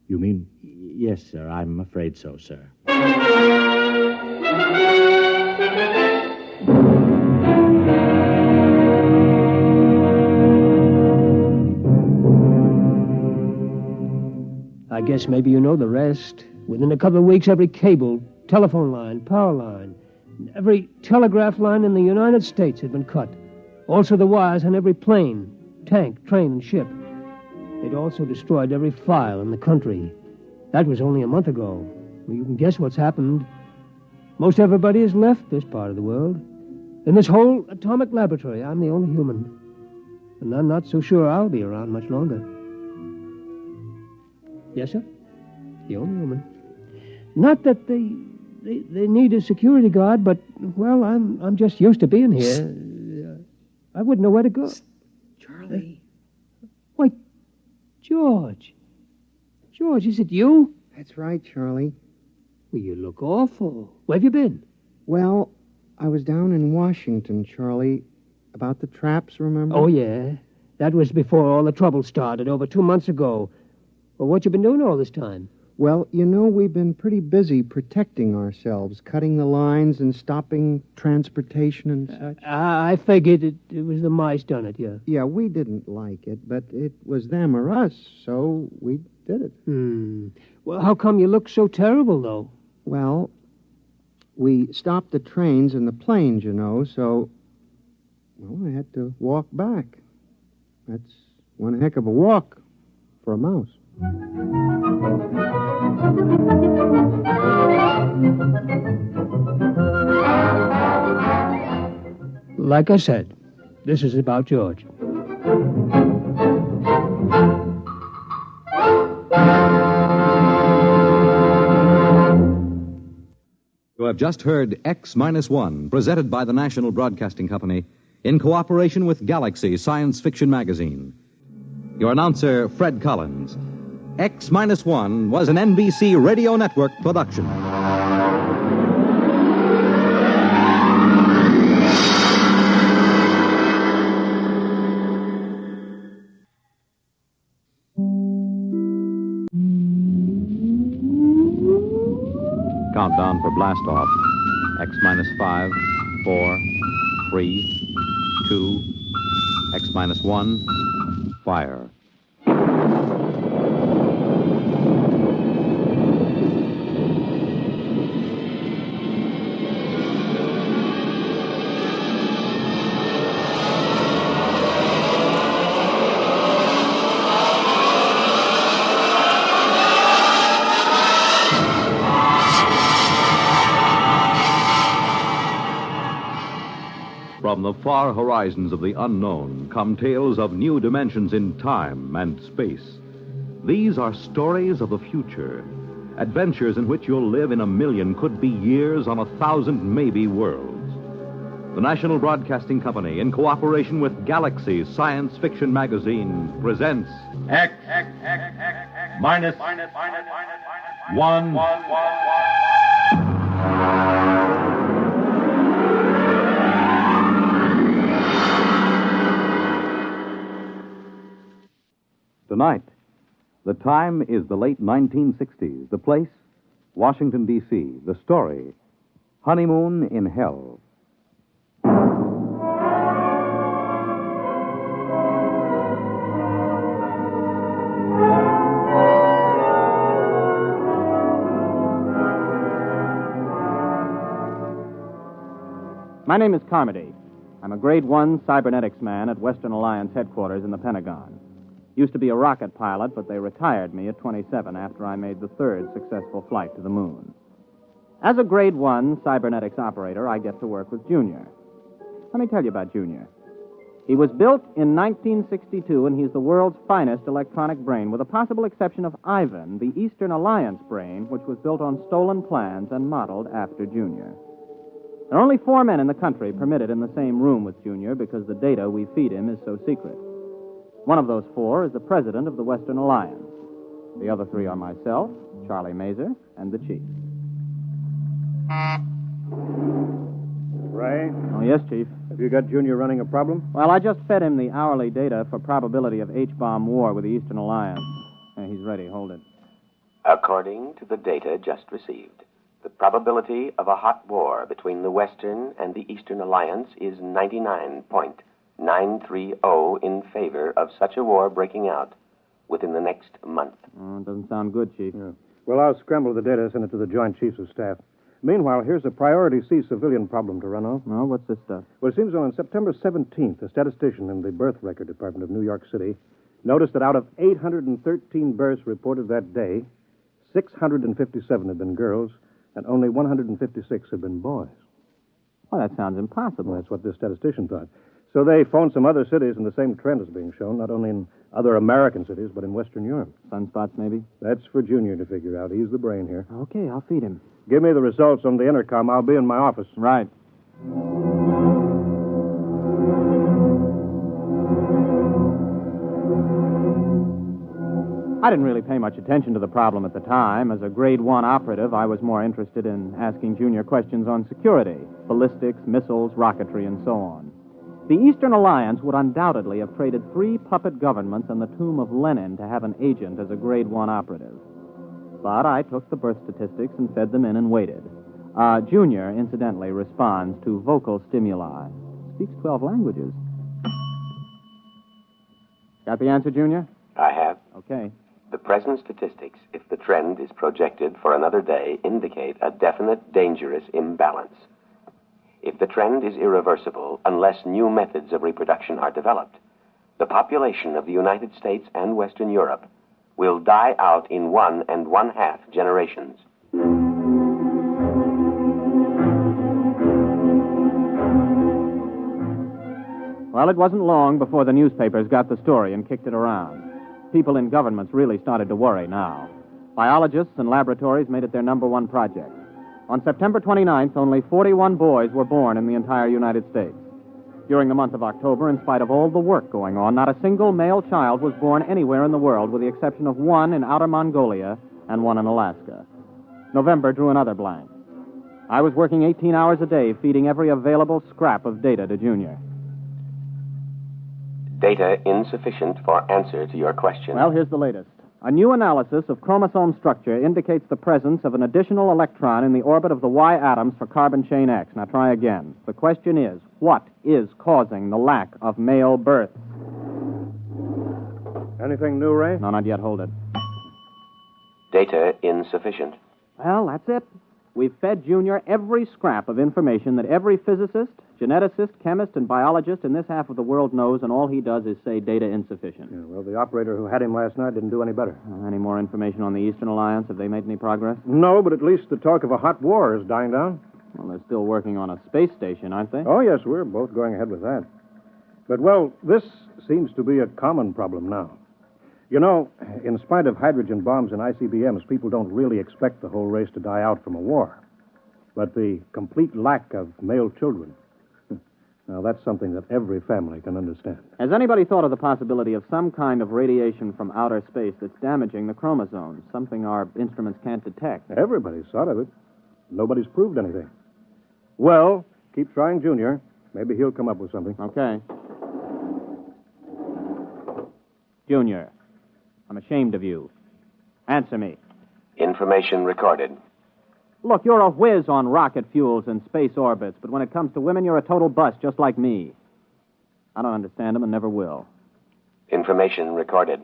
You mean? Yes, sir. I'm afraid so, sir. I guess maybe you know the rest. Within a couple of weeks, every cable, telephone line, power line, every telegraph line in the United States had been cut. Also the wires on every plane, tank, train, and ship. They'd also destroyed every file in the country. That was only a month ago. Well, you can guess what's happened. Most everybody has left this part of the world. In this whole atomic laboratory, I'm the only human. And I'm not so sure I'll be around much longer. Yes, sir? The only woman. Not that they need a security guard, but, well, I'm just used to being here. I wouldn't know where to go. Charlie. Why, George. George, is it you? That's right, Charlie. Well, you look awful. Where have you been? Well, I was down in Washington, Charlie, about the traps, remember? Oh, yeah. That was before all the trouble started, over 2 months ago. Well, what you been doing all this time? Well, you know, we've been pretty busy protecting ourselves, cutting the lines and stopping transportation and such. I figured it was the mice done it, yeah. Yeah, we didn't like it, but it was them or us, so we did it. Well, how come you look so terrible, though? Well, we stopped the trains and the planes, you know, so, well, I had to walk back. That's one heck of a walk for a mouse. Like I said, this is about George. You have just heard X-1, presented by the National Broadcasting Company in cooperation with Galaxy Science Fiction Magazine. Your announcer, Fred Collins. X-1 was an NBC Radio Network production. Countdown for blast off. X-5, 4, 3, 2, X-1, fire. From the far horizons of the unknown come tales of new dimensions in time and space. These are stories of the future, adventures in which you'll live in a million, could be years, on 1,000 maybe worlds. The National Broadcasting Company, in cooperation with Galaxy Science Fiction Magazine, presents X minus 1. Tonight, the time is the late 1960s. The place, Washington, D.C. The story, Honeymoon in Hell. My name is Carmody. I'm a Grade 1 cybernetics man at Western Alliance headquarters in the Pentagon. Used to be a rocket pilot, but they retired me at 27 after I made the third successful flight to the moon. As a Grade 1 cybernetics operator, I get to work with Junior. Let me tell you about Junior. He was built in 1962, and he's the world's finest electronic brain, with the possible exception of Ivan, the Eastern Alliance brain, which was built on stolen plans and modeled after Junior. There are only 4 men in the country permitted in the same room with Junior because the data we feed him is so secret. One of those 4 is the president of the Western Alliance. The other 3 are myself, Charlie Mazer, and the chief. Ray? Oh, yes, Chief. Have you got Junior running a problem? Well, I just fed him the hourly data for probability of H-bomb war with the Eastern Alliance. He's ready. Hold it. According to the data just received, the probability of a hot war between the Western and the Eastern Alliance is 99.930 in favor of such a war breaking out within the next month. Oh, it doesn't sound good, Chief. Yeah. Well, I'll scramble the data, send it to the Joint Chiefs of Staff. Meanwhile, here's a priority C civilian problem to run off. Oh, what's this stuff? Well, it seems on September 17th, a statistician in the Birth Record Department of New York City noticed that out of 813 births reported that day, 657 had been girls, and only 156 had been boys. Well, that sounds impossible. Well, that's what this statistician thought. So they phoned some other cities, and the same trend is being shown, not only in other American cities, but in Western Europe. Sunspots, maybe? That's for Junior to figure out. He's the brain here. Okay, I'll feed him. Give me the results on the intercom. I'll be in my office. Right. I didn't really pay much attention to the problem at the time. As a Grade 1 operative, I was more interested in asking Junior questions on security, ballistics, missiles, rocketry, and so on. The Eastern Alliance would undoubtedly have traded 3 puppet governments and the tomb of Lenin to have an agent as a Grade 1 operative. But I took the birth statistics and fed them in and waited. Junior, incidentally, responds to vocal stimuli. Speaks 12 languages. Got the answer, Junior? I have. Okay. The present statistics, if the trend is projected for another day, indicate a definite, dangerous imbalance. If the trend is irreversible, unless new methods of reproduction are developed, the population of the United States and Western Europe will die out in 1 1/2 generations. Well, it wasn't long before the newspapers got the story and kicked it around. People in governments really started to worry now. Biologists and laboratories made it their #1 project. On September 29th, only 41 boys were born in the entire United States. During the month of October, in spite of all the work going on, not a single male child was born anywhere in the world, with the exception of 1 in outer Mongolia and 1 in Alaska. November drew another blank. I was working 18 hours a day, feeding every available scrap of data to Junior. Data insufficient for answer to your question. Well, here's the latest. A new analysis of chromosome structure indicates the presence of an additional electron in the orbit of the Y atoms for carbon chain X. Now try again. The question is, what is causing the lack of male births? Anything new, Ray? No, not yet. Hold it. Data insufficient. Well, that's it. We've fed Junior every scrap of information that every physicist, geneticist, chemist, and biologist in this half of the world knows, and all he does is say data insufficient. Yeah, well, the operator who had him last night didn't do any better. Any more information on the Eastern Alliance? Have they made any progress? No, but at least the talk of a hot war is dying down. Well, they're still working on a space station, aren't they? Oh, yes, we're both going ahead with that. But, well, this seems to be a common problem now. You know, in spite of hydrogen bombs and ICBMs, people don't really expect the whole race to die out from a war. But the complete lack of male children, now that's something that every family can understand. Has anybody thought of the possibility of some kind of radiation from outer space that's damaging the chromosomes, something our instruments can't detect? Everybody's thought of it. Nobody's proved anything. Well, keep trying, Junior. Maybe he'll come up with something. Okay. Junior, I'm ashamed of you. Answer me. Information recorded. Look, you're a whiz on rocket fuels and space orbits, but when it comes to women, you're a total bust, just like me. I don't understand them and never will. Information recorded.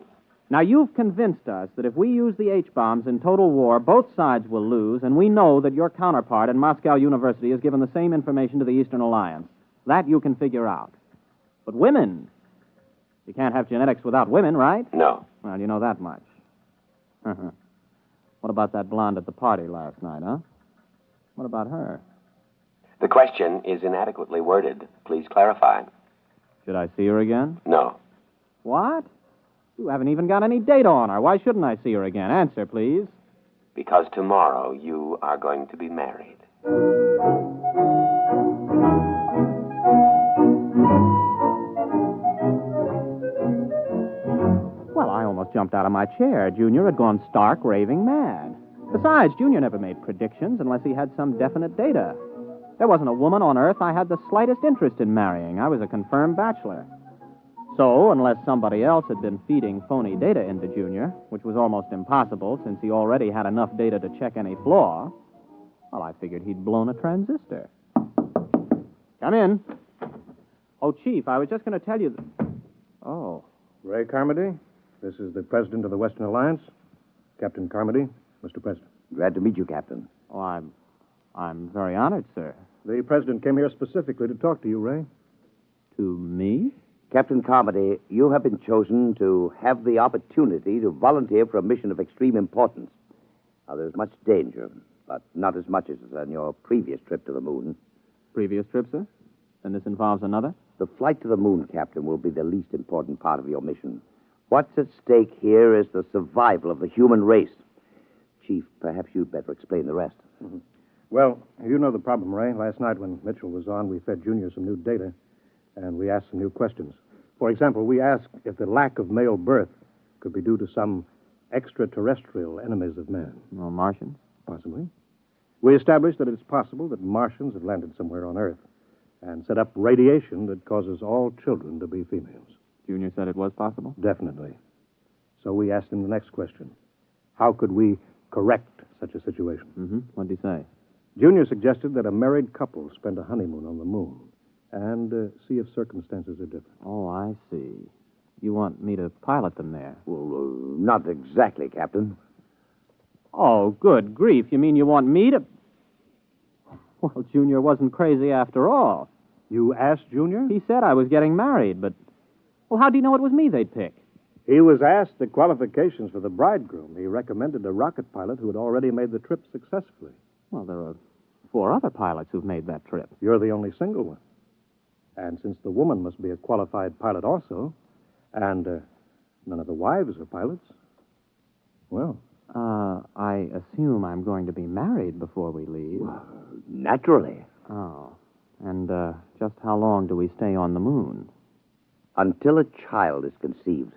Now, you've convinced us that if we use the H-bombs in total war, both sides will lose, and we know that your counterpart in Moscow University has given the same information to the Eastern Alliance. That you can figure out. But women, you can't have genetics without women, right? No. Well, you know that much. What about that blonde at the party last night, huh? What about her? The question is inadequately worded. Please clarify. Should I see her again? No. What? You haven't even got any data on her. Why shouldn't I see her again? Answer, please. Because tomorrow you are going to be married. Well, I almost jumped out of my chair. Junior had gone stark raving mad. Besides, Junior never made predictions unless he had some definite data. There wasn't a woman on Earth I had the slightest interest in marrying. I was a confirmed bachelor. So, unless somebody else had been feeding phony data into Junior, which was almost impossible since he already had enough data to check any flaw, well, I figured he'd blown a transistor. Come in. Oh, Chief, I was just going to tell you Oh. Ray Carmody, this is the president of the Western Alliance, Captain Carmody, Mr. President. Glad to meet you, Captain. Oh, I'm very honored, sir. The president came here specifically to talk to you, Ray. To me? Captain Carmody, you have been chosen to have the opportunity to volunteer for a mission of extreme importance. Now, there's much danger, but not as much as on your previous trip to the moon. Previous trip, sir? Then this involves another? The flight to the moon, Captain, will be the least important part of your mission. What's at stake here is the survival of the human race. Chief, perhaps you'd better explain the rest. Mm-hmm. Well, you know the problem, Ray. Last night when Mitchell was on, we fed Junior some new data, and we asked some new questions. For example, we asked if the lack of male birth could be due to some extraterrestrial enemies of man. Well, Martians? Possibly. We established that it's possible that Martians have landed somewhere on Earth and set up radiation that causes all children to be females. Junior said it was possible? Definitely. So we asked him the next question. How could we correct such a situation? Mm-hmm. What did he say? Junior suggested that a married couple spend a honeymoon on the moon and see if circumstances are different. Oh, I see. You want me to pilot them there? Well, not exactly, Captain. Oh, good grief. You mean you want me to... Well, Junior wasn't crazy after all. You asked Junior? He said I was getting married, but... Well, how do you know it was me they'd pick? He was asked the qualifications for the bridegroom. He recommended a rocket pilot who had already made the trip successfully. Well, there are 4 other pilots who've made that trip. You're the only single one. And since the woman must be a qualified pilot also, and none of the wives are pilots, well... I assume I'm going to be married before we leave. Well, naturally. Oh. And, just how long do we stay on the moon? Until a child is conceived.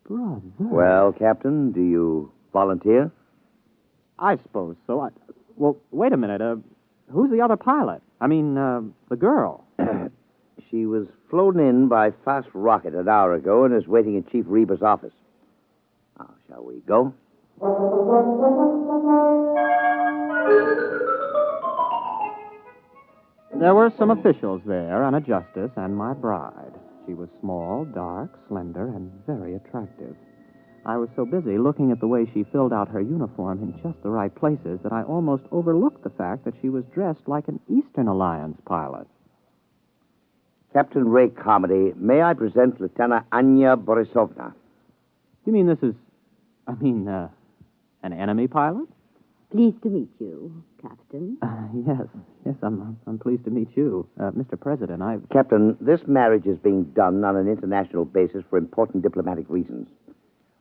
Brother. Well, Captain, do you volunteer? I suppose so. Well, wait a minute. Who's the other pilot? I mean, the girl. She was flown in by fast rocket an hour ago and is waiting in Chief Reba's office. Now, shall we go? There were some officials there, and a justice, and my bride. She was small, dark, slender, and very attractive. I was so busy looking at the way she filled out her uniform in just the right places that I almost overlooked the fact that she was dressed like an Eastern Alliance pilot. Captain Ray Carmody, may I present Lieutenant Anya Borisovna? You mean this is... an enemy pilot? Pleased to meet you, Captain. Yes, I'm pleased to meet you. Mr. President, Captain, this marriage is being done on an international basis for important diplomatic reasons.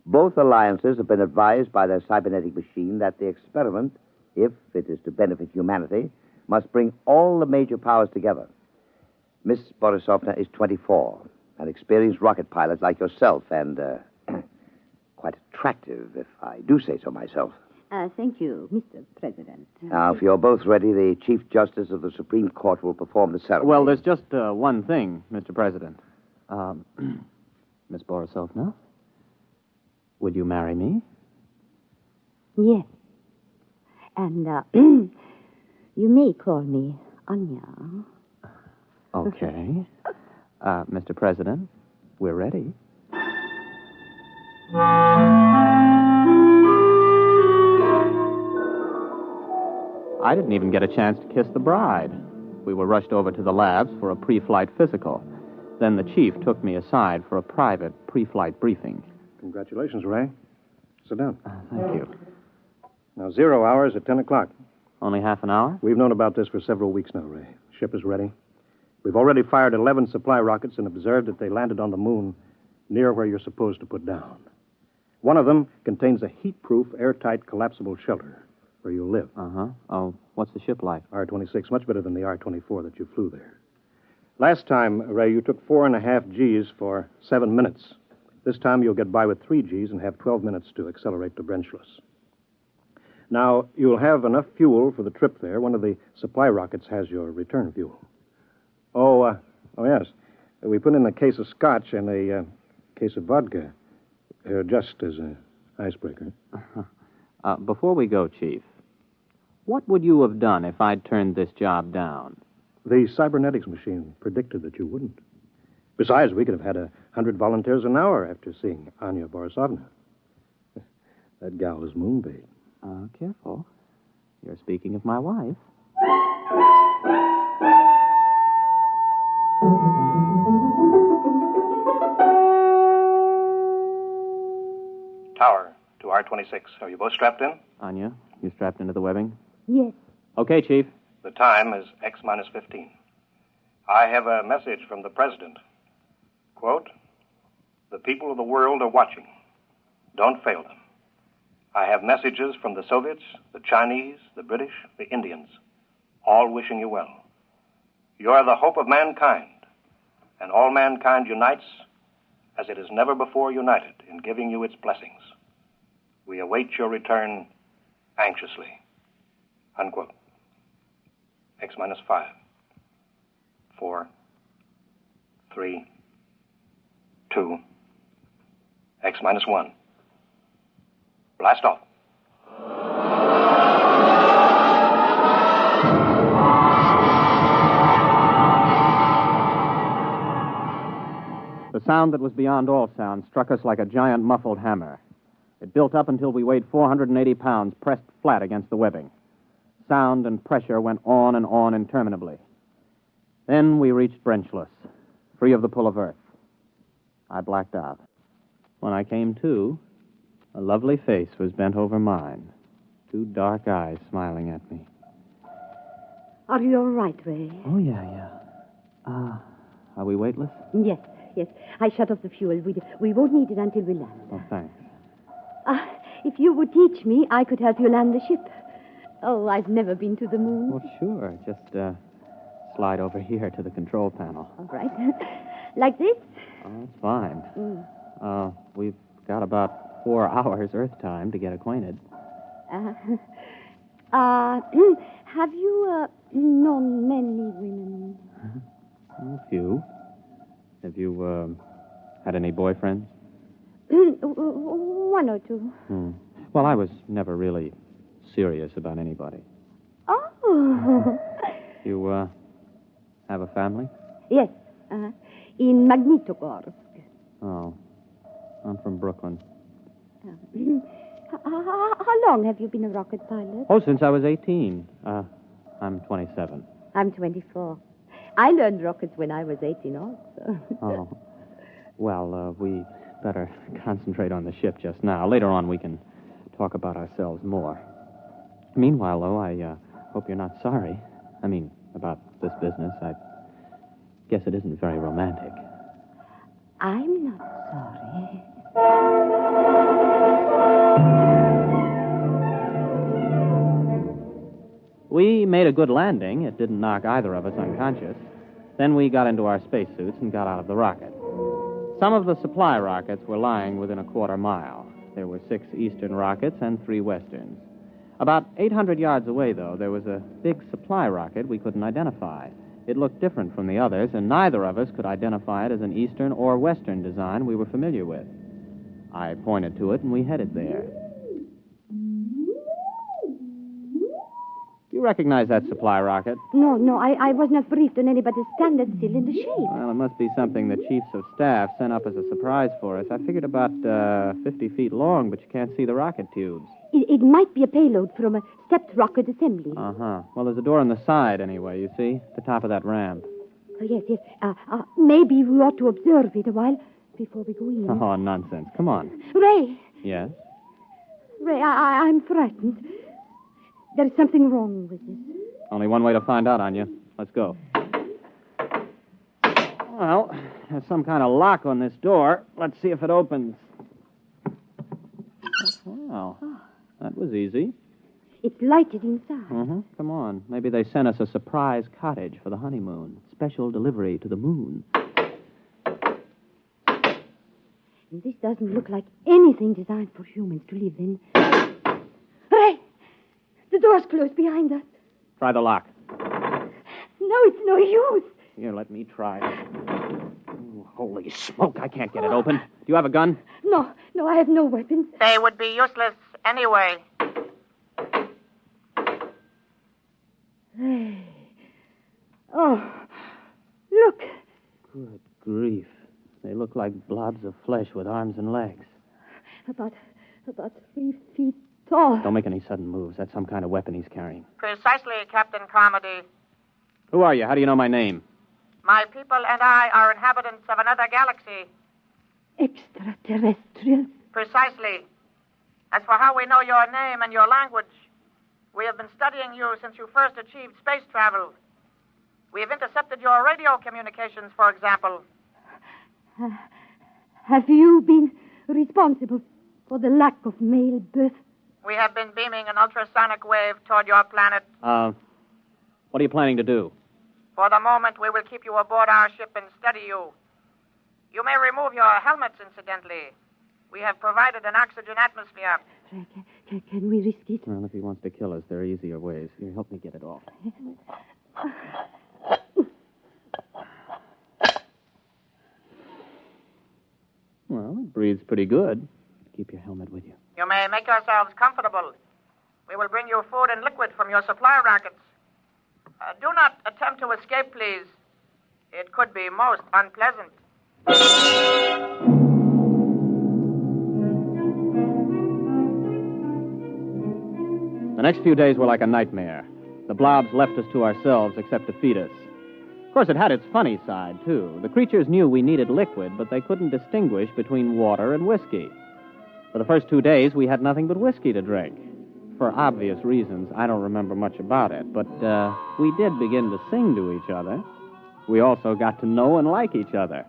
Both alliances have been advised by their cybernetic machine that the experiment, if it is to benefit humanity, must bring all the major powers together. Miss Borisovna is 24, an experienced rocket pilot like yourself, and quite attractive, if I do say so myself. Thank you, Mr. President. Now, if you're both ready, the Chief Justice of the Supreme Court will perform the ceremony. Well, there's just one thing, Mr. President. Miss Borisovna, would you marry me? Yes. And, you may call me Anya. Okay. Mr. President, we're ready. I didn't even get a chance to kiss the bride. We were rushed over to the labs for a pre-flight physical. Then the chief took me aside for a private pre-flight briefing. Congratulations, Ray. Sit down. Thank you. Now, 0 hours at 10 o'clock. Only half an hour? We've known about this for several weeks now, Ray. Ship is ready. We've already fired 11 supply rockets and observed that they landed on the moon near where you're supposed to put down. One of them contains a heat-proof, airtight, collapsible shelter where you'll live. Uh-huh. Oh, what's the ship like? R-26, much better than the R-24 that you flew there. Last time, Ray, you took 4.5 Gs for 7 minutes. This time you'll get by with 3 Gs and have 12 minutes to accelerate to Brenchless. Now, you'll have enough fuel for the trip there. One of the supply rockets has your return fuel. Oh, yes. We put in a case of scotch and a case of vodka, just as an icebreaker. Before we go, Chief, what would you have done if I'd turned this job down? The cybernetics machine predicted that you wouldn't. Besides, we could have had 100 volunteers an hour after seeing Anya Borisovna. That gal is moonbait. Careful. You're speaking of my wife. Tower to R-26. Are you both strapped in? Anya, you strapped into the webbing? Yes. Okay, Chief. The time is X-15. I have a message from the President. Quote, "The people of the world are watching. Don't fail them. I have messages from the Soviets, the Chinese, the British, the Indians, all wishing you well. You are the hope of mankind, and all mankind unites as it has never before united in giving you its blessings. We await your return anxiously." Unquote. X-5. 4, 3, 2, X-1. Blast off. The sound that was beyond all sound struck us like a giant muffled hammer. It built up until we weighed 480 pounds, pressed flat against the webbing. Sound and pressure went on and on interminably. Then we reached Brenchless, free of the pull of Earth. I blacked out. When I came to, a lovely face was bent over mine, 2 dark eyes smiling at me. Are you all right, Ray? Oh, yeah. Are we weightless? Yes. I shut off the fuel. We won't need it until we land. Oh, thanks. If you would teach me, I could help you land the ship. Oh, I've never been to the moon. Well, sure. Just slide over here to the control panel. All right. Like this? Oh, that's fine. We've got about 4 hours Earth time to get acquainted. Have you known many women? A few. Have you had any boyfriends? 1 or 2. Well, I was never really serious about anybody. Oh. You have a family? Yes. In Magnitogorsk. Oh. I'm from Brooklyn. How long have you been a rocket pilot? Oh, since I was 18. I'm 27. I'm 24. I learned rockets when I was 18 also. Oh. Well, we better concentrate on the ship just now. Later on, we can talk about ourselves more. Meanwhile, though, I hope you're not sorry. I mean, about this business. I guess it isn't very romantic. I'm not sorry. We made a good landing. It didn't knock either of us unconscious. Then we got into our spacesuits and got out of the rocket. Some of the supply rockets were lying within a quarter mile. There were 6 eastern rockets and 3 westerns. About 800 yards away, though, there was a big supply rocket we couldn't identify. It looked different from the others, and neither of us could identify it as an eastern or western design we were familiar with. I pointed to it, and we headed there. You You recognize that supply rocket? No, I was not briefed on anybody's standard still in the shape. Well, it must be something the chiefs of staff sent up as a surprise for us. I figured about 50 feet long, but you can't see the rocket tubes. It might be a payload from a stepped rocket assembly. Uh-huh. Well, there's a door on the side, anyway, you see? At the top of that ramp. Oh, yes. Maybe we ought to observe it a while before we go in. Oh, nonsense. Come on. Ray! Yes? Ray, I'm frightened. There's something wrong with this. Only one way to find out, Anya. Let's go. Well, there's some kind of lock on this door. Let's see if it opens. Well, that was easy. It's lighted inside. Mm-hmm. Come on. Maybe they sent us a surprise cottage for the honeymoon. Special delivery to the moon. This doesn't look like anything designed for humans to live in. Ray! The door's closed behind us. Try the lock. No, it's no use. Here, let me try it. Ooh, holy smoke, I can't get it open. Do you have a gun? No, I have no weapons. They would be useless anyway. Ray. Oh, look. Good grief. They look like blobs of flesh with arms and legs. About 3 feet tall. Don't make any sudden moves. That's some kind of weapon he's carrying. Precisely, Captain Carmody. Who are you? How do you know my name? My people and I are inhabitants of another galaxy. Extraterrestrials? Precisely. As for how we know your name and your language, we have been studying you since you first achieved space travel. We have intercepted your radio communications, for example. Have you been responsible for the lack of male birth? We have been beaming an ultrasonic wave toward your planet. What are you planning to do? For the moment, we will keep you aboard our ship and study you. You may remove your helmets, incidentally. We have provided an oxygen atmosphere. Can we risk it? Well, if he wants to kill us, there are easier ways. Here, help me get it off. Well, it breathes pretty good. Keep your helmet with you. You may make yourselves comfortable. We will bring you food and liquid from your supply rockets. Do not attempt to escape, please. It could be most unpleasant. The next few days were like a nightmare. The blobs left us to ourselves except to feed us. Of course, it had its funny side, too. The creatures knew we needed liquid, but they couldn't distinguish between water and whiskey. For the first 2 days, we had nothing but whiskey to drink. For obvious reasons, I don't remember much about it, but we did begin to sing to each other. We also got to know and like each other.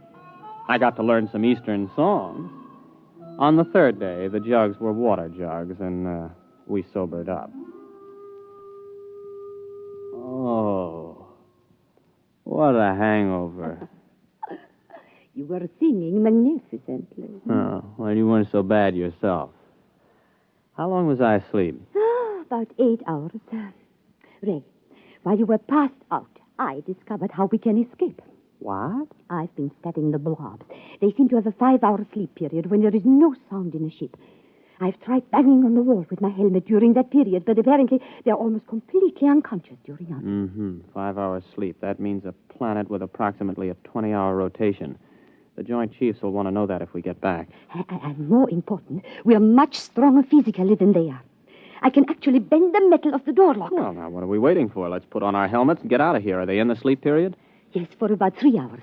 I got to learn some Eastern songs. On the third day, the jugs were water jugs, and we sobered up. Oh, what a hangover. You were singing magnificently. Oh, well, you weren't so bad yourself. How long was I asleep? About 8 hours. Ray, while you were passed out, I discovered how we can escape. What? I've been studying the blobs. They seem to have a 5-hour sleep period when there is no sound in a ship. I've tried banging on the wall with my helmet during that period, but apparently they're almost completely unconscious during ours. Mm-hmm. 5 hours sleep. That means a planet with approximately a 20-hour rotation. The Joint Chiefs will want to know that if we get back. And more important, we're much stronger physically than they are. I can actually bend the metal of the door lock. Well, now, what are we waiting for? Let's put on our helmets and get out of here. Are they in the sleep period? Yes, for about 3 hours.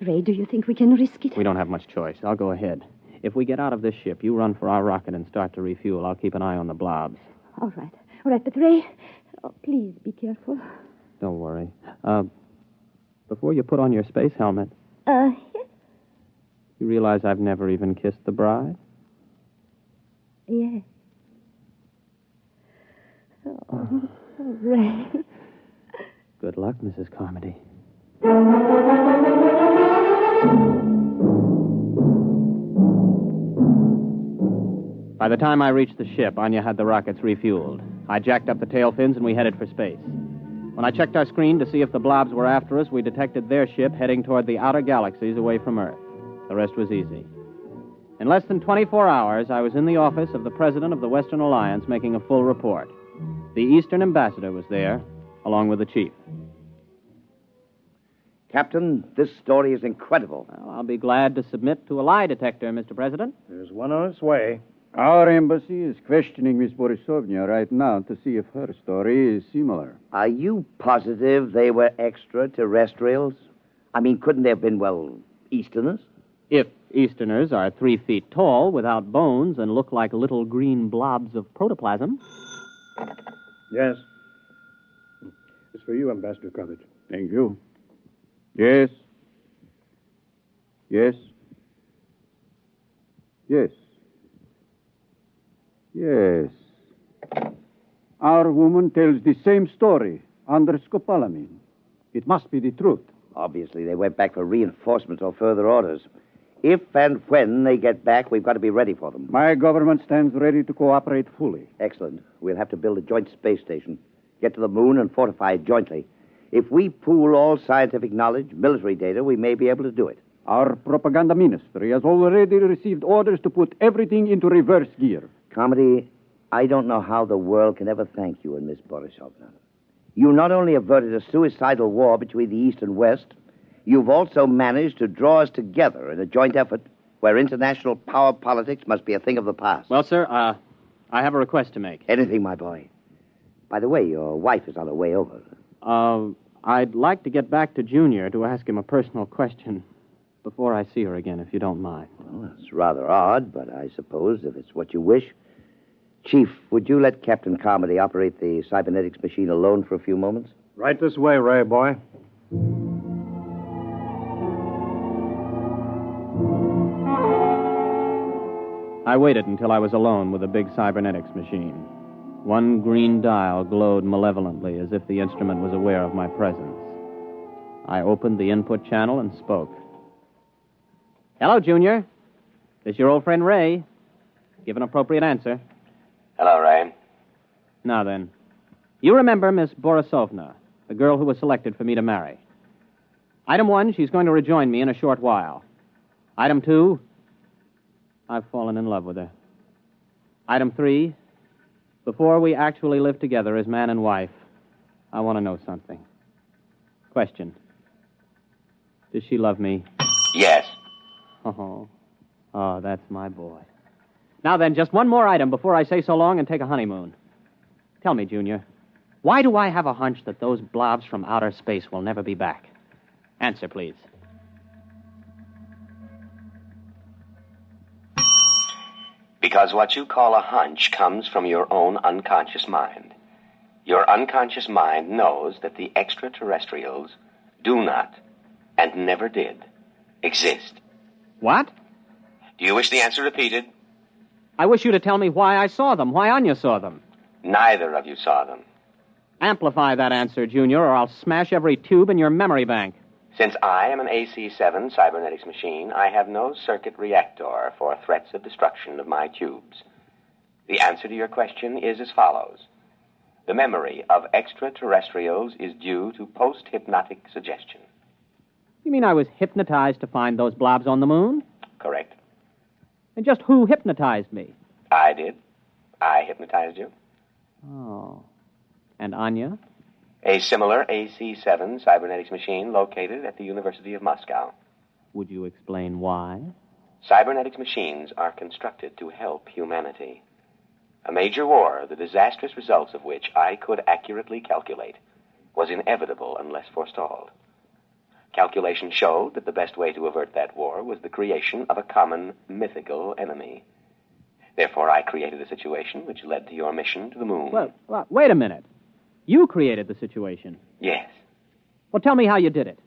Ray, do you think we can risk it? We don't have much choice. I'll go ahead. If we get out of this ship, you run for our rocket and start to refuel. I'll keep an eye on the blobs. All right, but Ray, please be careful. Don't worry. Before you put on your space helmet... Yes? You realize I've never even kissed the bride? Yes. Oh, Ray. Good luck, Mrs. Carmody. By the time I reached the ship, Anya had the rockets refueled. I jacked up the tail fins and we headed for space. When I checked our screen to see if the blobs were after us, we detected their ship heading toward the outer galaxies away from Earth. The rest was easy. In less than 24 hours, I was in the office of the President of the Western Alliance making a full report. The Eastern ambassador was there, along with the chief. Captain, this story is incredible. Well, I'll be glad to submit to a lie detector, Mr. President. There's one on its way. Our embassy is questioning Miss Borisovna right now to see if her story is similar. Are you positive they were extraterrestrials? I mean, couldn't they have been, well, Easterners? If Easterners are 3 feet tall, without bones, and look like little green blobs of protoplasm. Yes. It's for you, Ambassador Coverage. Thank you. Yes. Yes. Yes. Yes. Our woman tells the same story under scopolamine. It must be the truth. Obviously, they went back for reinforcements or further orders. If and when they get back, we've got to be ready for them. My government stands ready to cooperate fully. Excellent. We'll have to build a joint space station, get to the moon, and fortify it jointly. If we pool all scientific knowledge, military data, we may be able to do it. Our propaganda ministry has already received orders to put everything into reverse gear. Carmody, I don't know how the world can ever thank you and Miss Borisovna. You not only averted a suicidal war between the East and West, you've also managed to draw us together in a joint effort where international power politics must be a thing of the past. Well, sir, I have a request to make. Anything, my boy. By the way, your wife is on her way over. I'd like to get back to Junior to ask him a personal question before I see her again, if you don't mind. Well, that's rather odd, but I suppose if it's what you wish. Chief, would you let Captain Carmody operate the cybernetics machine alone for a few moments? Right this way, Ray, boy. I waited until I was alone with the big cybernetics machine. One green dial glowed malevolently as if the instrument was aware of my presence. I opened the input channel and spoke. Hello, Junior. This is your old friend Ray. Give an appropriate answer. Hello, Ray. Now then, you remember Miss Borisovna, the girl who was selected for me to marry. Item 1, she's going to rejoin me in a short while. Item 2, I've fallen in love with her. Item 3, before we actually live together as man and wife, I want to know something. Question. Does she love me? Yes. Oh, that's my boy. Now then, just one more item before I say so long and take a honeymoon. Tell me, Junior, why do I have a hunch that those blobs from outer space will never be back? Answer, please. Because what you call a hunch comes from your own unconscious mind. Your unconscious mind knows that the extraterrestrials do not, and never did, exist. What? Do you wish the answer repeated? I wish you to tell me why I saw them, why Anya saw them. Neither of you saw them. Amplify that answer, Junior, or I'll smash every tube in your memory bank. Since I am an AC-7 cybernetics machine, I have no circuit reactor for threats of destruction of my tubes. The answer to your question is as follows. The memory of extraterrestrials is due to post-hypnotic suggestion. You mean I was hypnotized to find those blobs on the moon? Correct. And just who hypnotized me? I did. I hypnotized you. Oh. And Anya? A similar AC-7 cybernetics machine located at the University of Moscow. Would you explain why? Cybernetics machines are constructed to help humanity. A major war, the disastrous results of which I could accurately calculate, was inevitable unless forestalled. Calculation showed that the best way to avert that war was the creation of a common mythical enemy. Therefore, I created a situation which led to your mission to the moon. Well, wait a minute. You created the situation. Yes. Well, tell me how you did it.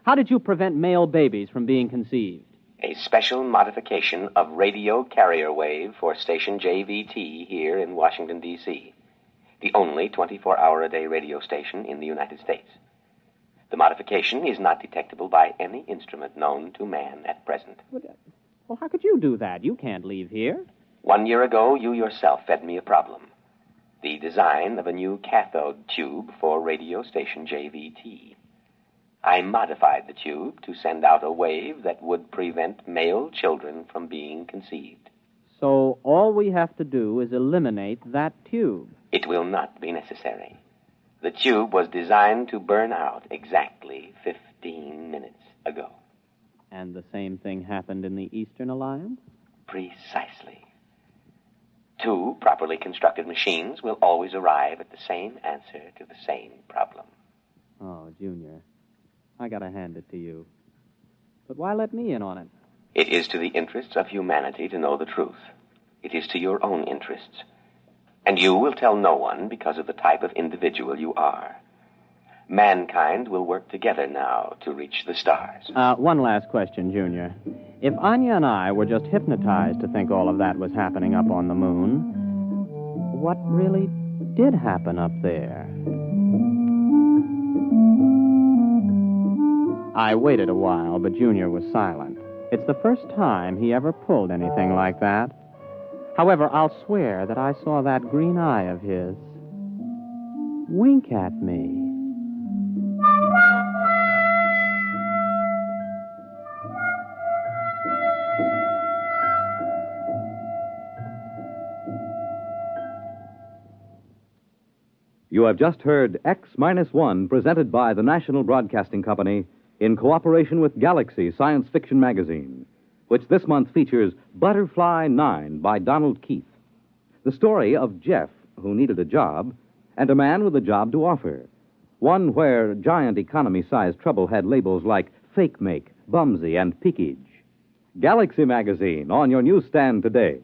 How did you prevent male babies from being conceived? A special modification of radio carrier wave for station JVT here in Washington, D.C., the only 24-hour-a-day radio station in the United States. The modification is not detectable by any instrument known to man at present. Well, how could you do that? You can't leave here. 1 year ago, you yourself fed me a problem. The design of a new cathode tube for radio station JVT. I modified the tube to send out a wave that would prevent male children from being conceived. So all we have to do is eliminate that tube. It will not be necessary. The tube was designed to burn out exactly 15 minutes ago. And the same thing happened in the Eastern Alliance? Precisely. 2 properly constructed machines will always arrive at the same answer to the same problem. Oh, Junior, I gotta hand it to you. But why let me in on it? It is to the interests of humanity to know the truth. It is to your own interests. And you will tell no one because of the type of individual you are. Mankind will work together now to reach the stars. One last question, Junior. If Anya and I were just hypnotized to think all of that was happening up on the moon, what really did happen up there? I waited a while, but Junior was silent. It's the first time he ever pulled anything like that. However, I'll swear that I saw that green eye of his wink at me. You have just heard X-1, presented by the National Broadcasting Company in cooperation with Galaxy Science Fiction Magazine, which this month features Butterfly 9 by Donald Keith, the story of Jeff, who needed a job, and a man with a job to offer, one where giant economy-sized trouble had labels like fake make, bumsy, and peakage. Galaxy Magazine, on your newsstand today.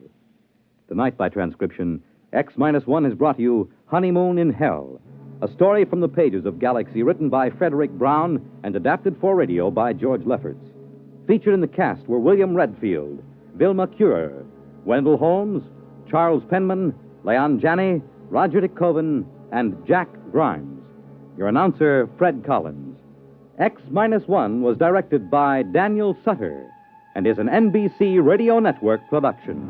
Tonight, by transcription, X-1 has brought you Honeymoon in Hell, a story from the pages of Galaxy written by Frederick Brown and adapted for radio by George Lefferts. Featured in the cast were William Redfield, Vilma Curer, Wendell Holmes, Charles Penman, Leon Janney, Roger de Koven, and Jack Grimes. Your announcer, Fred Collins. X-1 was directed by Daniel Sutter and is an NBC Radio Network production.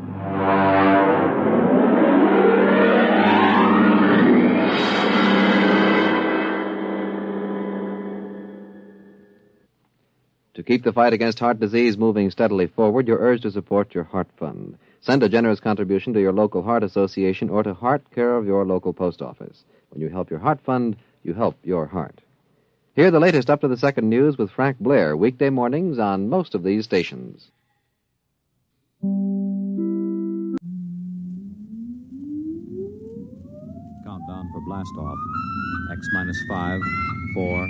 To keep the fight against heart disease moving steadily forward, you're urged to support your Heart Fund. Send a generous contribution to your local Heart Association or to Heart, care of your local post office. When you help your Heart Fund, you help your heart. Hear the latest up to the second news with Frank Blair, weekday mornings on most of these stations. Countdown for blast off. X-5, 4,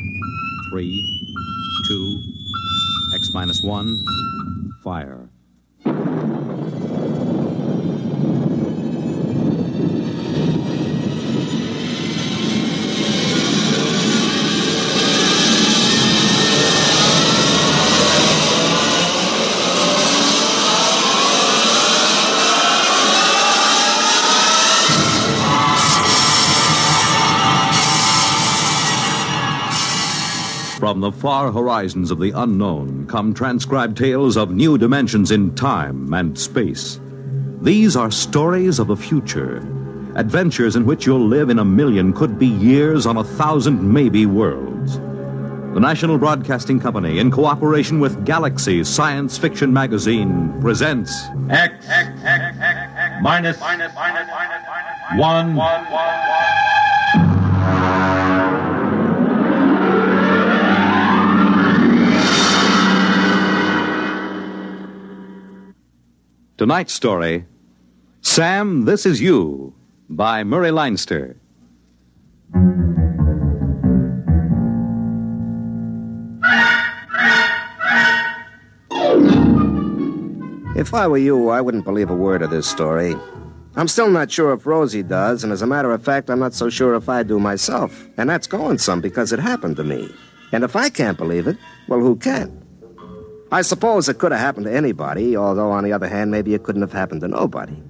3, 2, X-1, fire. From the far horizons of the unknown come transcribed tales of new dimensions in time and space. These are stories of the future, adventures in which you'll live in 1,000,000, could be years, on 1,000 maybe worlds. The National Broadcasting Company, in cooperation with Galaxy Science Fiction Magazine, presents X-1. Tonight's story, Sam, This Is You, by Murray Leinster. If I were you, I wouldn't believe a word of this story. I'm still not sure if Rosie does, and as a matter of fact, I'm not so sure if I do myself. And that's going some because it happened to me. And if I can't believe it, well, who can? I suppose it could have happened to anybody, although, on the other hand, maybe it couldn't have happened to nobody.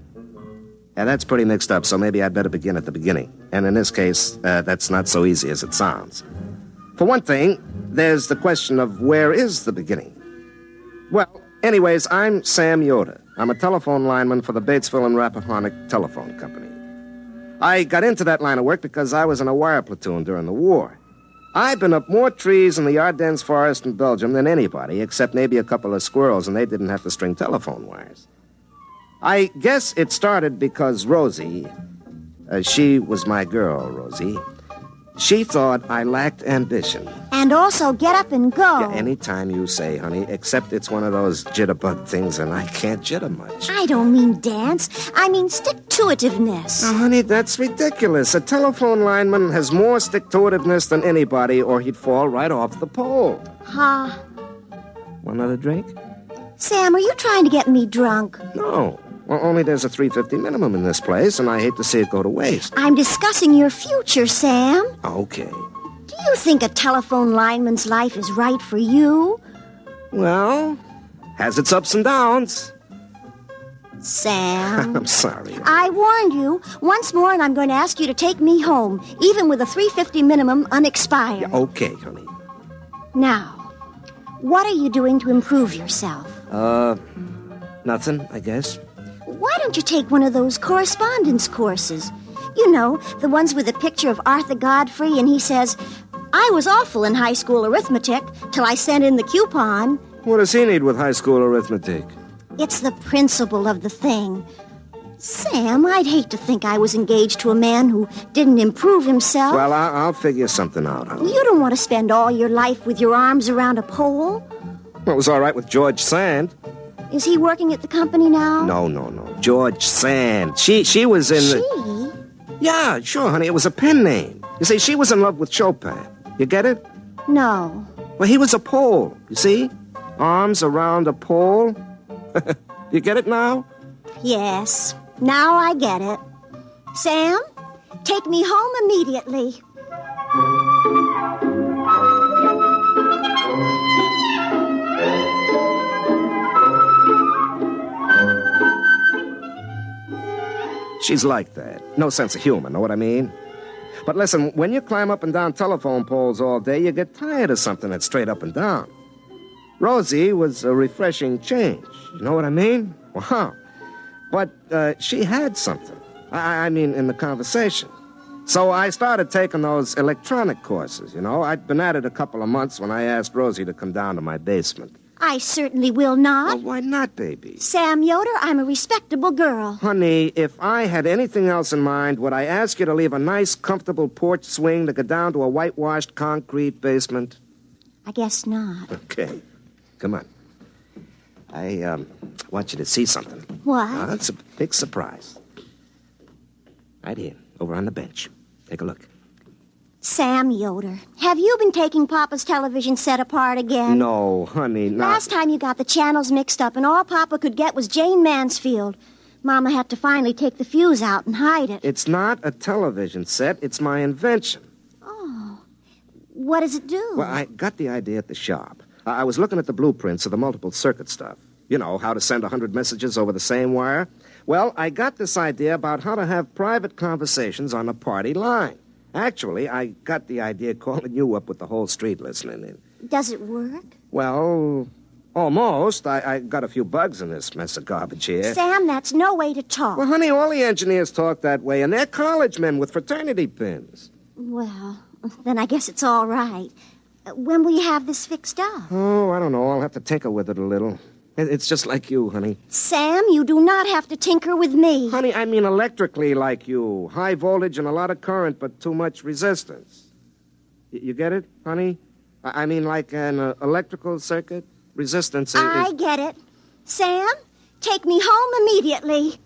And that's pretty mixed up, so maybe I'd better begin at the beginning. And in this case, that's not so easy as it sounds. For one thing, there's the question of where is the beginning? Well, anyways, I'm Sam Yoder. I'm a telephone lineman for the Batesville and Rappahannock Telephone Company. I got into that line of work because I was in a wire platoon during the war. I've been up more trees in the Ardennes forest in Belgium than anybody, except maybe a couple of squirrels, and they didn't have to string telephone wires. I guess it started because Rosie, she was my girl, Rosie. She thought I lacked ambition. And also get up and go. Yeah, anytime you say, honey, except it's one of those jitterbug things and I can't jitter much. I don't mean dance. I mean stick-to-itiveness. Now, honey, that's ridiculous. A telephone lineman has more stick-to-itiveness than anybody or he'd fall right off the pole. Huh? Want another drink? Sam, are you trying to get me drunk? No. Well, only there's a $3.50 minimum in this place, and I hate to see it go to waste. I'm discussing your future, Sam. Okay. Do you think a telephone lineman's life is right for you? Well, has its ups and downs. Sam. I'm sorry. I warned you once more, and I'm going to ask you to take me home, even with a $3.50 minimum unexpired. Yeah, okay, honey. Now, what are you doing to improve yourself? Nothing, I guess. Why don't you take one of those correspondence courses? You know, the ones with a picture of Arthur Godfrey, and he says, I was awful in high school arithmetic till I sent in the coupon. What does he need with high school arithmetic? It's the principle of the thing. Sam, I'd hate to think I was engaged to a man who didn't improve himself. Well, I'll figure something out, honey. You don't want to spend all your life with your arms around a pole. Well, it was all right with George Sand. Is he working at the company now? No. George Sand. She was in... She? Yeah, sure, honey. It was a pen name. You see, she was in love with Chopin. You get it? No. Well, he was a pole, you see? Arms around a pole. You get it now? Yes. Now I get it. Sam, take me home immediately. She's like that. No sense of humor, know what I mean? But listen, when you climb up and down telephone poles all day, you get tired of something that's straight up and down. Rosie was a refreshing change. You know what I mean? Wow. But she had something. I mean, in the conversation. So I started taking those electronic courses, you know. I'd been at it a couple of months when I asked Rosie to come down to my basement. I certainly will not. Well, why not, baby? Sam Yoder, I'm a respectable girl. Honey, if I had anything else in mind, would I ask you to leave a nice, comfortable porch swing to go down to a whitewashed concrete basement? I guess not. Okay. Come on. I want you to see something. What? It's a big surprise. Right here, over on the bench. Take a look. Sam Yoder, have you been taking Papa's television set apart again? No, honey, not... Last time you got the channels mixed up and all Papa could get was Jane Mansfield. Mama had to finally take the fuse out and hide it. It's not a television set. It's my invention. Oh. What does it do? Well, I got the idea at the shop. I was looking at the blueprints of the multiple circuit stuff. You know, how to send 100 messages over the same wire. Well, I got this idea about how to have private conversations on a party line. Actually, I got the idea calling you up with the whole street listening in. Does it work? Well, almost. I got a few bugs in this mess of garbage here. Sam, that's no way to talk. Well, honey, all the engineers talk that way, and they're college men with fraternity pins. Well, then I guess it's all right. When will you have this fixed up? Oh, I don't know. I'll have to tinker with it a little. It's just like you, honey. Sam, you do not have to tinker with me. Honey, I mean electrically like you. High voltage and a lot of current, but too much resistance. You get it, honey? I mean like an electrical circuit? Resistance is... I get it. Sam, take me home immediately.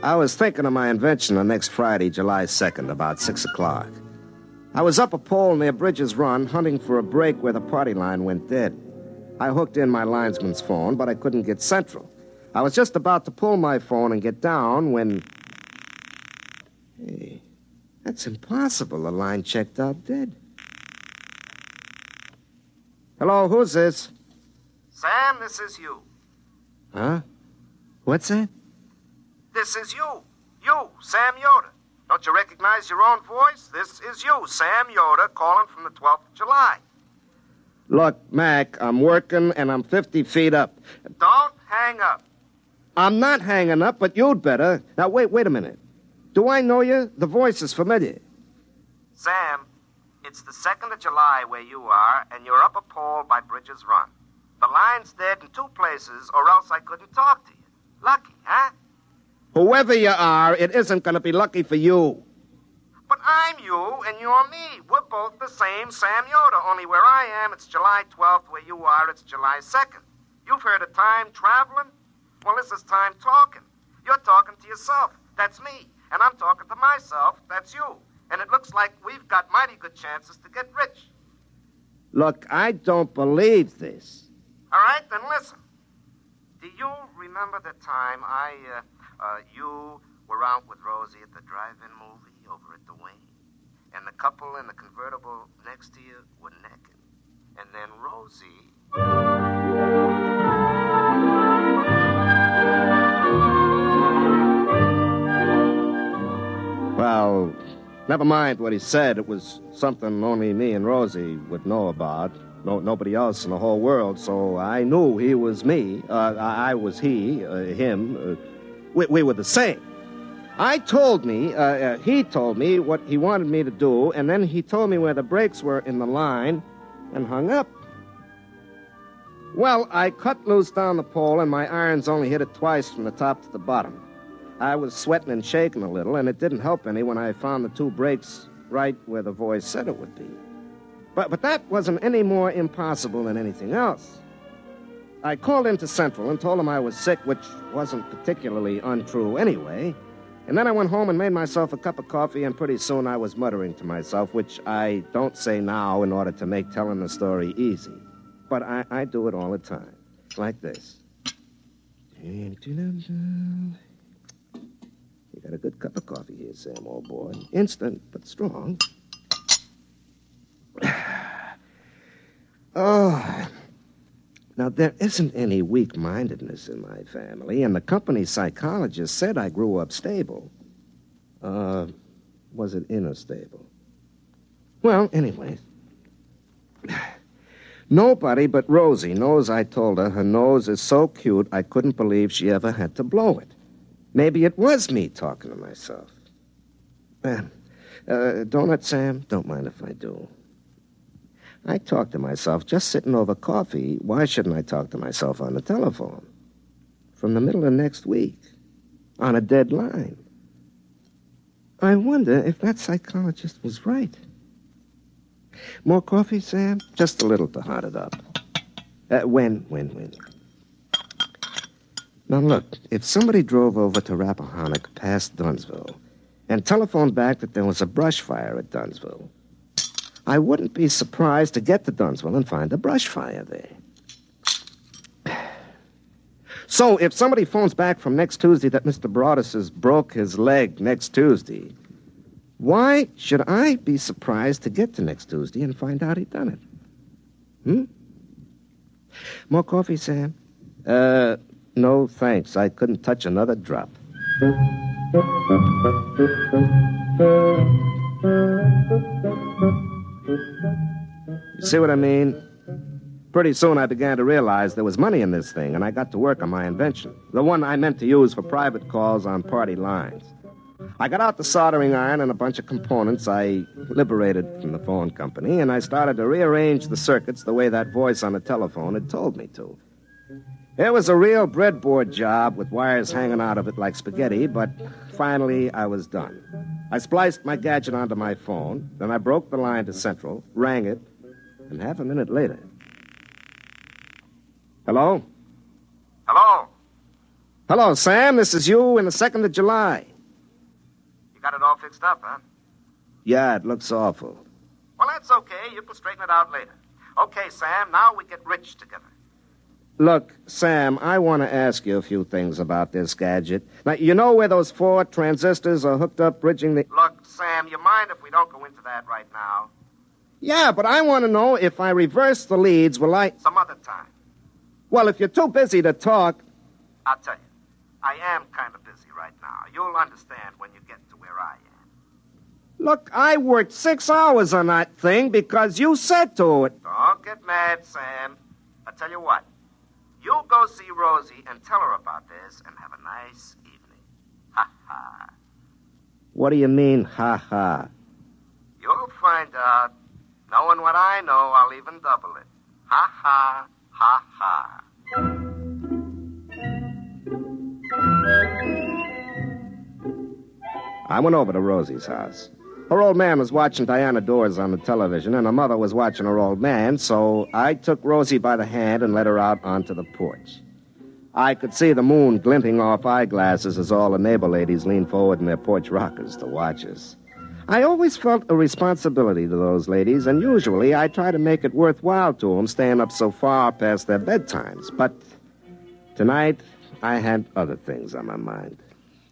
I was thinking of my invention on next Friday, July 2nd, about 6 o'clock. I was up a pole near Bridges Run, hunting for a break where the party line went dead. I hooked in my linesman's phone, but I couldn't get central. I was just about to pull my phone and get down when... Hey, that's impossible. The line checked out dead. Hello, who's this? Sam, this is you. Huh? What's that? This is you. You, Sam Yoder. Don't you recognize your own voice? This is you, Sam Yoder, calling from the 12th of July. Look, Mac, I'm working and I'm 50 feet up. Don't hang up. I'm not hanging up, but you'd better. Now, wait a minute. Do I know you? The voice is familiar. Sam, it It's the 2nd of July where you are, and you're up a pole by Bridges Run. The line's dead in 2 places, or else I couldn't talk to you. Lucky, huh? Whoever you are, it isn't going to be lucky for you. But I'm you, and you're me. We're both the same Sam Yoder, only where I am, it's July 12th. Where you are, it's July 2nd. You've heard of time traveling? Well, this is time talking. You're talking to yourself. That's me. And I'm talking to myself. That's you. And it looks like we've got mighty good chances to get rich. Look, I don't believe this. All right, then listen. Do you remember the time you were out with Rosie at the drive-in movie over at the Wayne? And the couple in the convertible next to you were naked. And then Rosie... Well, never mind what he said. It was something only me and Rosie would know about. Nobody else in the whole world, so I knew he was me. I was him. We were the same. He told me what he wanted me to do, and then he told me where the brakes were in the line and hung up. Well, I cut loose down the pole, and my irons only hit it twice from the top to the bottom. I was sweating and shaking a little, and it didn't help any when I found the 2 brakes right where the voice said it would be. But that wasn't any more impossible than anything else. I called into Central and told them I was sick, which wasn't particularly untrue anyway. And then I went home and made myself a cup of coffee, and pretty soon I was muttering to myself, which I don't say now in order to make telling the story easy. But I do it all the time, like this. You got a good cup of coffee here, Sam, old boy. Instant, but strong. Oh, now there isn't any weak-mindedness in my family, and the company psychologist said I grew up stable. Was it inner stable? Well, anyway, nobody but Rosie knows I told her nose is so cute I couldn't believe she ever had to blow it. Maybe it was me talking to myself. Donut, Sam? Don't mind if I do. I talk to myself just sitting over coffee. Why shouldn't I talk to myself on the telephone? From the middle of next week, on a dead line. I wonder if that psychologist was right. More coffee, Sam? Just a little to hot it up. When? Now, look, if somebody drove over to Rappahannock past Dunsville and telephoned back that there was a brush fire at Dunsville, I wouldn't be surprised to get to Dunsville and find a brush fire there. So, if somebody phones back from next Tuesday that Mr. Broadus broke his leg next Tuesday, why should I be surprised to get to next Tuesday and find out he done it? More coffee, Sam? No, thanks. I couldn't touch another drop. You see what I mean? Pretty soon I began to realize there was money in this thing, and I got to work on my invention, the one I meant to use for private calls on party lines. I got out the soldering iron and a bunch of components I liberated from the phone company, and I started to rearrange the circuits the way that voice on the telephone had told me to. It was a real breadboard job with wires hanging out of it like spaghetti, but finally I was done. I spliced my gadget onto my phone, then I broke the line to Central, rang it, and half a minute later... Hello? Hello? Hello, Sam. This is you in the 2nd of July. You got it all fixed up, huh? Yeah, it looks awful. Well, that's okay. You can straighten it out later. Okay, Sam, now we get rich together. Look, Sam, I want to ask you a few things about this gadget. Now, you know where those 4 transistors are hooked up bridging the... Look, Sam, you mind if we don't go into that right now? Yeah, but I want to know if I reverse the leads, will I... Some other time. Well, if you're too busy to talk... I'll tell you. I am kind of busy right now. You'll understand when you get to where I am. Look, I worked 6 hours on that thing because you said to it. Don't get mad, Sam. I'll tell you what. You go see Rosie and tell her about this and have a nice evening. Ha-ha. What do you mean, ha-ha? You'll find out Knowing what I know, I'll even double it. Ha ha, ha ha. I went over to Rosie's house. Her old man was watching Diana Dors on the television, and her mother was watching her old man, so I took Rosie by the hand and led her out onto the porch. I could see the moon glinting off eyeglasses as all the neighbor ladies leaned forward in their porch rockers to watch us. I always felt a responsibility to those ladies, and usually I try to make it worthwhile to them staying up so far past their bedtimes. But tonight, I had other things on my mind.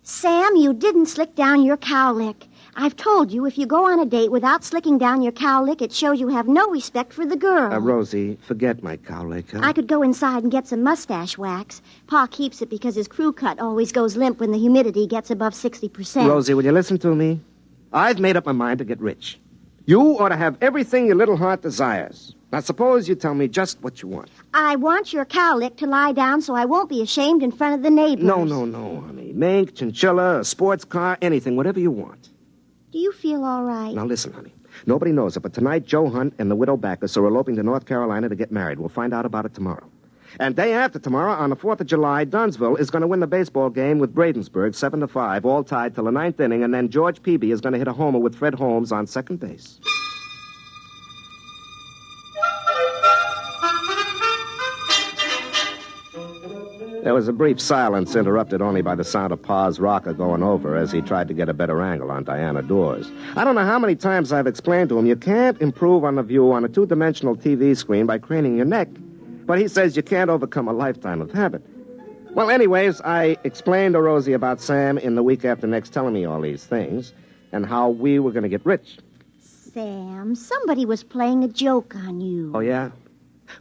Sam, you didn't slick down your cowlick. I've told you, if you go on a date without slicking down your cowlick, it shows you have no respect for the girl. Rosie, forget my cowlick, huh? I could go inside and get some mustache wax. Pa keeps it because his crew cut always goes limp when the humidity gets above 60%. Rosie, will you listen to me? I've made up my mind to get rich. You ought to have everything your little heart desires. Now, suppose you tell me just what you want. I want your cowlick to lie down so I won't be ashamed in front of the neighbors. No, honey. Mink, chinchilla, a sports car, anything, whatever you want. Do you feel all right? Now, listen, honey. Nobody knows it, but tonight Joe Hunt and the widow Backus are eloping to North Carolina to get married. We'll find out about it tomorrow. And day after tomorrow, on the 4th of July, Dunsville is going to win the baseball game with Bradensburg, 7-5, all tied till the 9th inning, and then George Peavy is going to hit a homer with Fred Holmes on second base. There was a brief silence, interrupted only by the sound of Pa's rocker going over as he tried to get a better angle on Diana Dors. I don't know how many times I've explained to him you can't improve on the view on a two-dimensional TV screen by craning your neck. But he says you can't overcome a lifetime of habit. Well, anyways, I explained to Rosie about Sam in the week after next telling me all these things and how we were going to get rich. Sam, somebody was playing a joke on you. Oh, yeah?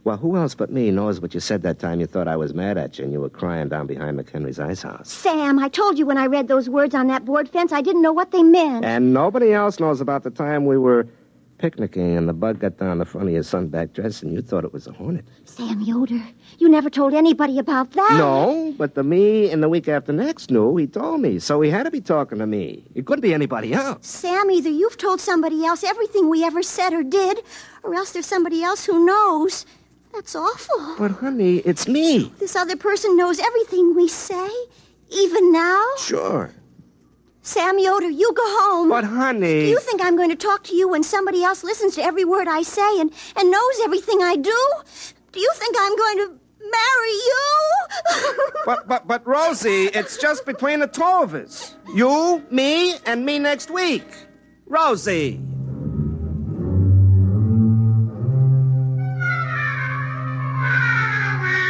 Well, who else but me knows what you said that time you thought I was mad at you and you were crying down behind McHenry's ice house? Sam, I told you when I read those words on that board fence, I didn't know what they meant. And nobody else knows about the time we were picnicking and the bug got down the front of your sunback dress and you thought it was a hornet. Sam Yoder, you never told anybody about that. No, but the me in the week after next knew. He told me, so he had to be talking to me. It couldn't be anybody else. Sam, either you've told somebody else everything we ever said or did, or else there's somebody else who knows. That's awful. But, honey, it's me. This other person knows everything we say, even now? Sure. Sam Yoder, you go home. But, honey... Do you think I'm going to talk to you when somebody else listens to every word I say and knows everything I do? Do you think I'm going to marry you? But, Rosie, it's just between the two of us. You, me, and me next week. Rosie.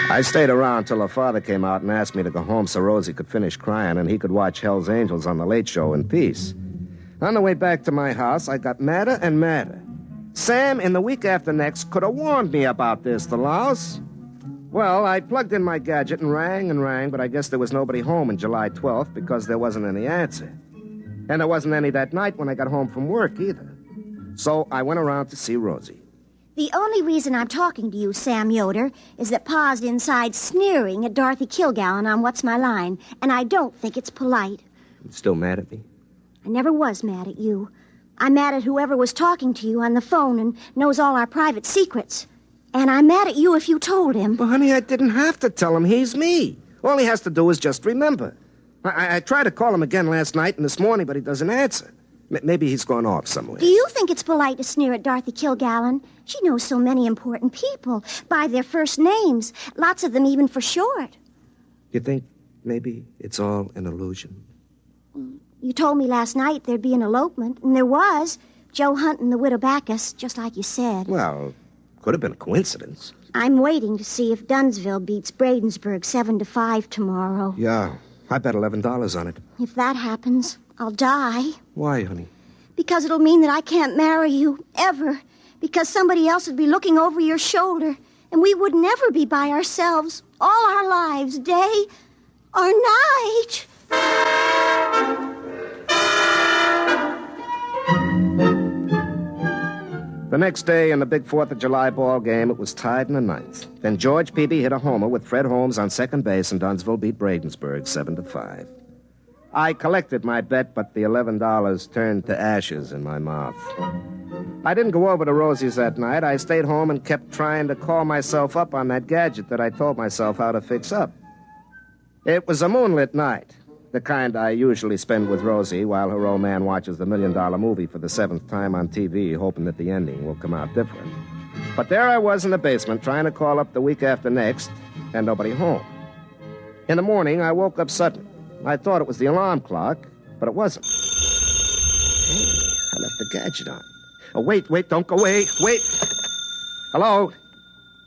I stayed around till her father came out and asked me to go home so Rosie could finish crying and he could watch Hell's Angels on the Late Show in peace. On the way back to my house, I got madder and madder. Sam, in the week after next, could have warned me about this, the louse. Well, I plugged in my gadget and rang, but I guess there was nobody home on July 12th because there wasn't any answer. And there wasn't any that night when I got home from work either. So I went around to see Rosie. The only reason I'm talking to you, Sam Yoder, is that Pa's inside sneering at Dorothy Kilgallen on What's My Line, and I don't think it's polite. You still mad at me? I never was mad at you. I'm mad at whoever was talking to you on the phone and knows all our private secrets. And I'm mad at you if you told him. Well, honey, I didn't have to tell him. He's me. All he has to do is just remember. I tried to call him again last night and this morning, but he doesn't answer. Maybe he's gone off somewhere. Do you think it's polite to sneer at Dorothy Kilgallen? She knows so many important people by their first names, lots of them even for short. You think maybe it's all an illusion? You told me last night there'd be an elopement, and there was. Joe Hunt and the widow Backus, just like you said. Well, could have been a coincidence. I'm waiting to see if Dunsville beats Bradensburg 7-5 tomorrow. Yeah, I bet $11 on it. If that happens, I'll die. Why, honey? Because it'll mean that I can't marry you, ever. Because somebody else would be looking over your shoulder, and we would never be by ourselves all our lives, day or night. The next day in the big 4th of July ball game, it was tied in the ninth. Then George Peavy hit a homer with Fred Holmes on second base, and Dunsville beat Bradensburg 7-5. I collected my bet, but the $11 turned to ashes in my mouth. I didn't go over to Rosie's that night. I stayed home and kept trying to call myself up on that gadget that I told myself how to fix up. It was a moonlit night, the kind I usually spend with Rosie while her old man watches the $1 million movie for the 7th time on TV, hoping that the ending will come out different. But there I was in the basement trying to call up the week after next, and nobody home. In the morning, I woke up suddenly. I thought it was the alarm clock, but it wasn't. Hey, I left the gadget on. Oh, wait, don't go away. Wait. Hello?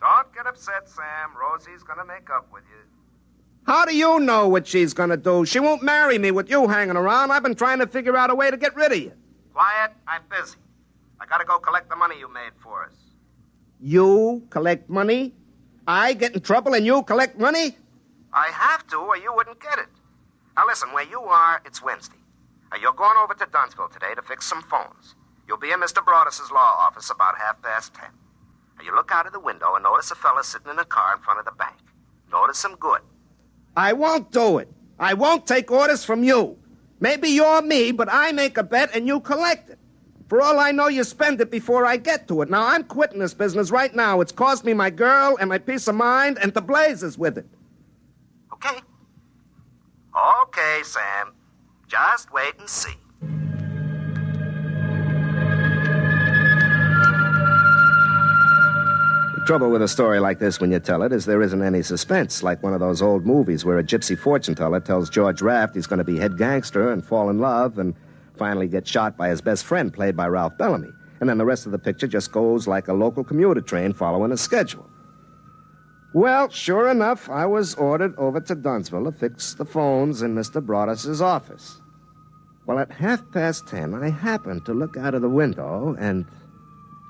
Don't get upset, Sam. Rosie's gonna make up with you. How do you know what she's gonna do? She won't marry me with you hanging around. I've been trying to figure out a way to get rid of you. Quiet, I'm busy. I gotta go collect the money you made for us. You collect money? I get in trouble and you collect money? I have to, or you wouldn't get it. Now listen, where you are, it's Wednesday. You're going over to Dunnsville today to fix some phones. You'll be in Mr. Broadus's law office about 10:30. Now you look out of the window and notice a fella sitting in a car in front of the bank. Notice him good. I won't do it. I won't take orders from you. Maybe you're me, but I make a bet and you collect it. For all I know, you spend it before I get to it. Now, I'm quitting this business right now. It's cost me my girl and my peace of mind and the blazes with it. Okay. Okay, Sam. Just wait and see. The trouble with a story like this when you tell it is there isn't any suspense, like one of those old movies where a gypsy fortune teller tells George Raft he's going to be head gangster and fall in love and finally get shot by his best friend, played by Ralph Bellamy. And then the rest of the picture just goes like a local commuter train following a schedule. Well, sure enough, I was ordered over to Dunnsville to fix the phones in Mr. Broadus's office. Well, at 10:30, I happened to look out of the window, and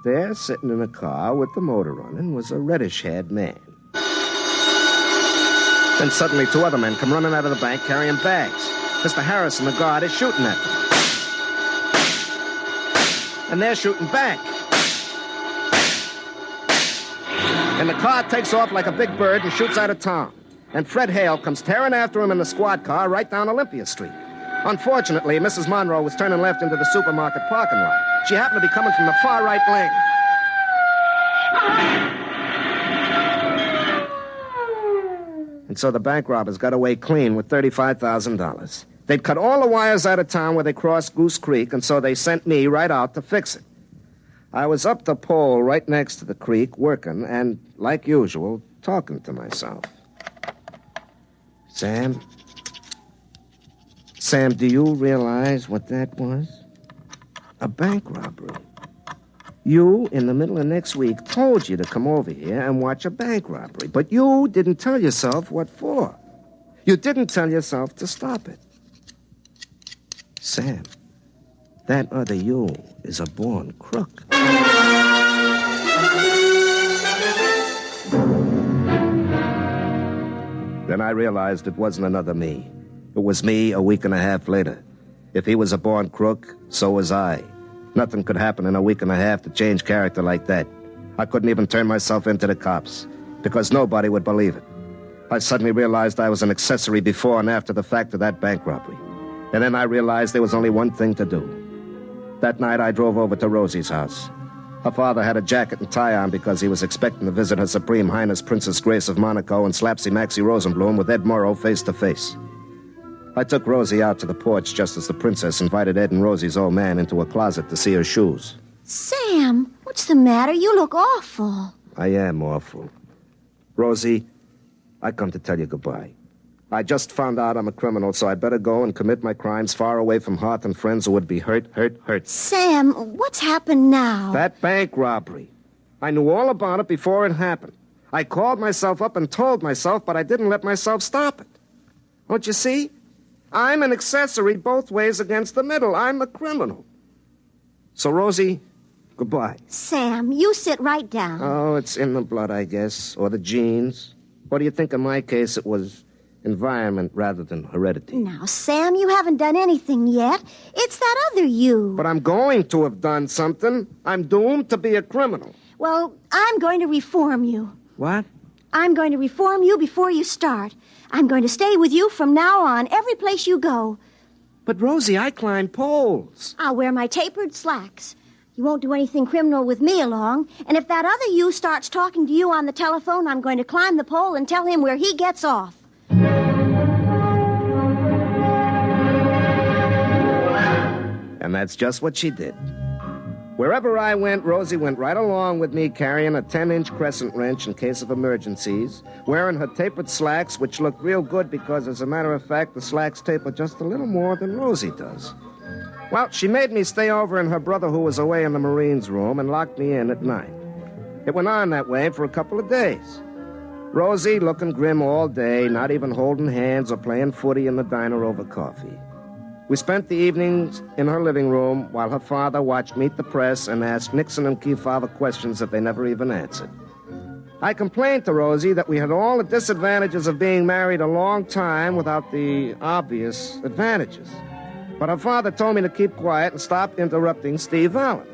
there, sitting in a car with the motor running, was a reddish-haired man. Then suddenly 2 other men come running out of the bank carrying bags. Mr. Harrison, the guard, is shooting at them. And they're shooting back. And the car takes off like a big bird and shoots out of town. And Fred Hale comes tearing after him in the squad car right down Olympia Street. Unfortunately, Mrs. Monroe was turning left into the supermarket parking lot. She happened to be coming from the far right lane. And so the bank robbers got away clean with $35,000. They'd cut all the wires out of town where they crossed Goose Creek, and so they sent me right out to fix it. I was up the pole right next to the creek, working, and, like usual, talking to myself. Sam, do you realize what that was? A bank robbery. You, in the middle of next week, told you to come over here and watch a bank robbery, but you didn't tell yourself what for. You didn't tell yourself to stop it. Sam, that other you is a born crook. Then I realized it wasn't another me. It was me a week and a half later. If he was a born crook, so was I. Nothing could happen in a week and a half to change character like that. I couldn't even turn myself into the cops, because nobody would believe it. I suddenly realized I was an accessory before and after the fact of that bank robbery. And then I realized there was only one thing to do. That night I drove over to Rosie's house. Her father had a jacket and tie on because he was expecting to visit Her Supreme Highness Princess Grace of Monaco and Slapsy Maxie Rosenblum with Ed Morrow face to face. I took Rosie out to the porch just as the princess invited Ed and Rosie's old man into a closet to see her shoes. Sam, what's the matter? You look awful. I am awful. Rosie, I come to tell you goodbye. I just found out I'm a criminal, so I better go and commit my crimes far away from hearth and friends who would be hurt. Sam, what's happened now? That bank robbery. I knew all about it before it happened. I called myself up and told myself, but I didn't let myself stop it. Don't you see? I'm an accessory both ways against the middle. I'm a criminal. So, Rosie, goodbye. Sam, you sit right down. Oh, it's in the blood, I guess, or the genes. What do you think in my case it was? Environment rather than heredity. Now, Sam, you haven't done anything yet. It's that other you. But I'm going to have done something. I'm doomed to be a criminal. Well, I'm going to reform you. What? I'm going to reform you before you start. I'm going to stay with you from now on, every place you go. But, Rosie, I climb poles. I'll wear my tapered slacks. You won't do anything criminal with me along. And if that other you starts talking to you on the telephone, I'm going to climb the pole and tell him where he gets off. And that's just what she did. Wherever I went, Rosie went right along with me, carrying a 10-inch crescent wrench in case of emergencies, wearing her tapered slacks, which looked real good because, as a matter of fact, the slacks taper just a little more than Rosie does. Well, she made me stay over in her brother who was away in the Marine's room and locked me in at night. It went on that way for a couple of days. Rosie looking grim all day, not even holding hands or playing footy in the diner over coffee. We spent the evenings in her living room while her father watched Meet the Press and asked Nixon and Kefauver questions that they never even answered. I complained to Rosie that we had all the disadvantages of being married a long time without the obvious advantages. But her father told me to keep quiet and stop interrupting Steve Allen.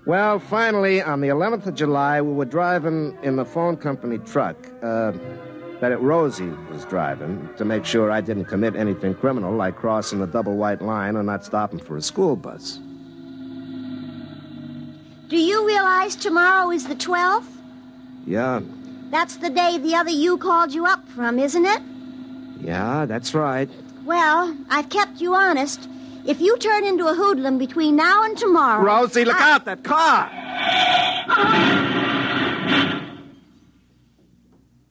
Well, finally, on the 11th of July, we were driving in the phone company truck, Rosie was driving, to make sure I didn't commit anything criminal like crossing the double white line or not stopping for a school bus. Do you realize tomorrow is the 12th? Yeah. That's the day the other you called you up from, isn't it? Yeah, that's right. Well, I've kept you honest. If you turn into a hoodlum between now and tomorrow... Rosie, look out, that car!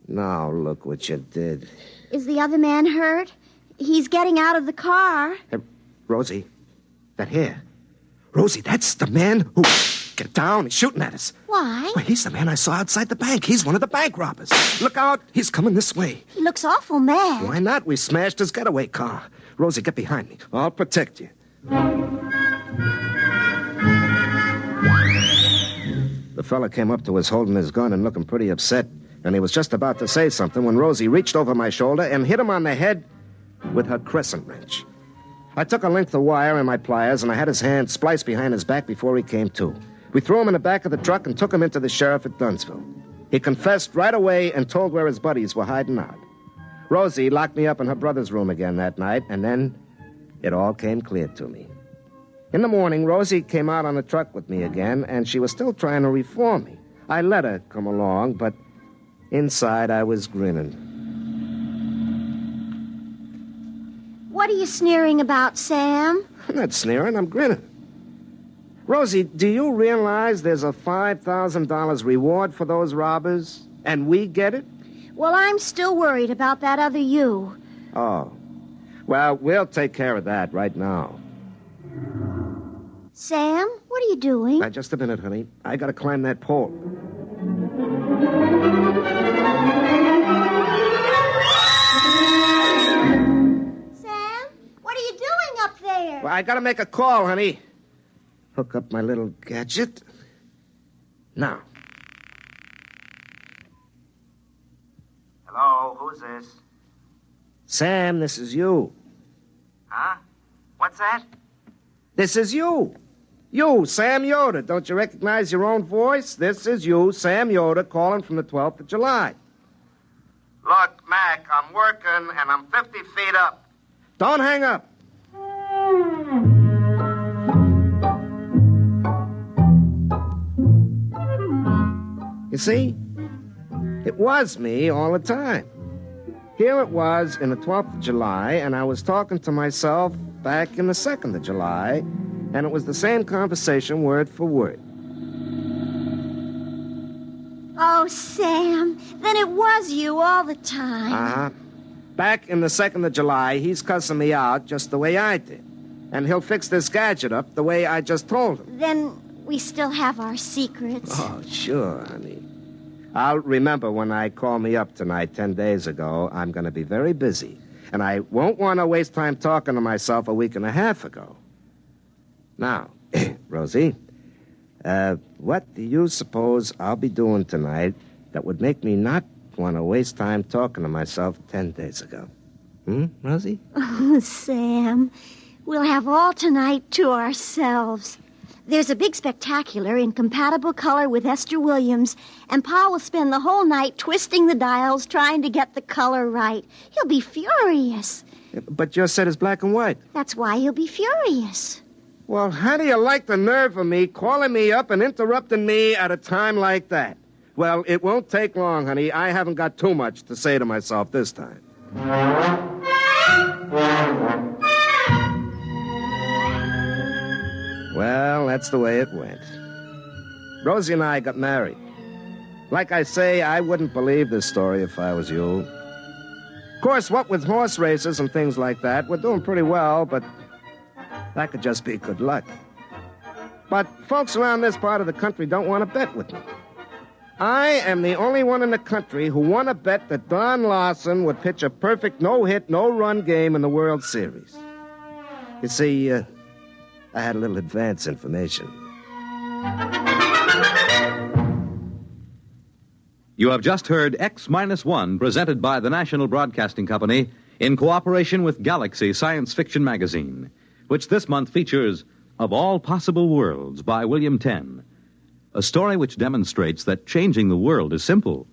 Now, look what you did. Is the other man hurt? He's getting out of the car. Hey, Rosie, that hair. Rosie, that's the man who... Get down, he's shooting at us. Why? Well, he's the man I saw outside the bank. He's one of the bank robbers. Look out, he's coming this way. He looks awful mad. Why not? We smashed his getaway car. Rosie, get behind me. I'll protect you. The fella came up to us holding his gun and looking pretty upset. And he was just about to say something when Rosie reached over my shoulder and hit him on the head with her crescent wrench. I took a length of wire and my pliers, and I had his hand spliced behind his back before he came to. We threw him in the back of the truck and took him into the sheriff at Dunsville. He confessed right away and told where his buddies were hiding out. Rosie locked me up in her brother's room again that night, and then it all came clear to me. In the morning, Rosie came out on the truck with me again, and she was still trying to reform me. I let her come along, but inside I was grinning. What are you sneering about, Sam? I'm not sneering, I'm grinning. Rosie, do you realize there's a $5,000 reward for those robbers? And we get it? Well, I'm still worried about that other you. Oh. Well, we'll take care of that right now. Sam, what are you doing? Now, just a minute, honey. I gotta climb that pole. Sam, what are you doing up there? Well, I gotta make a call, honey. Hook up my little gadget. Now. Hello, who's this? Sam, this is you. Huh? What's that? This is you. You, Sam Yoder. Don't you recognize your own voice? This is you, Sam Yoder, calling from the 12th of July. Look, Mac, I'm working and I'm 50 feet up. Don't hang up. You see? It was me all the time. Here it was in the 12th of July, and I was talking to myself back in the 2nd of July, and it was the same conversation word for word. Oh, Sam, then it was you all the time. Uh-huh. Back in the 2nd of July, he's cussing me out just the way I did. And he'll fix this gadget up the way I just told him. Then we still have our secrets. Oh, sure, honey. I'll remember when I call me up tonight 10 days ago, I'm going to be very busy. And I won't want to waste time talking to myself a week and a half ago. Now, Rosie, what do you suppose I'll be doing tonight that would make me not want to waste time talking to myself 10 days ago? Rosie? Oh, Sam, we'll have all tonight to ourselves. There's a big spectacular in compatible color with Esther Williams, and Pa will spend the whole night twisting the dials trying to get the color right. He'll be furious. But yours said it's black and white. That's why he'll be furious. Well, how do you like the nerve of me calling me up and interrupting me at a time like that? Well, it won't take long, honey. I haven't got too much to say to myself this time. Well, that's the way it went. Rosie and I got married. Like I say, I wouldn't believe this story if I was you. Of course, what with horse races and things like that, we're doing pretty well, but that could just be good luck. But folks around this part of the country don't want to bet with me. I am the only one in the country who won a bet that Don Larson would pitch a perfect no-hit, no-run game in the World Series. You see, I had a little advance information. You have just heard X-1, presented by the National Broadcasting Company in cooperation with Galaxy Science Fiction Magazine, which this month features Of All Possible Worlds by William Tenn, a story which demonstrates that changing the world is simple.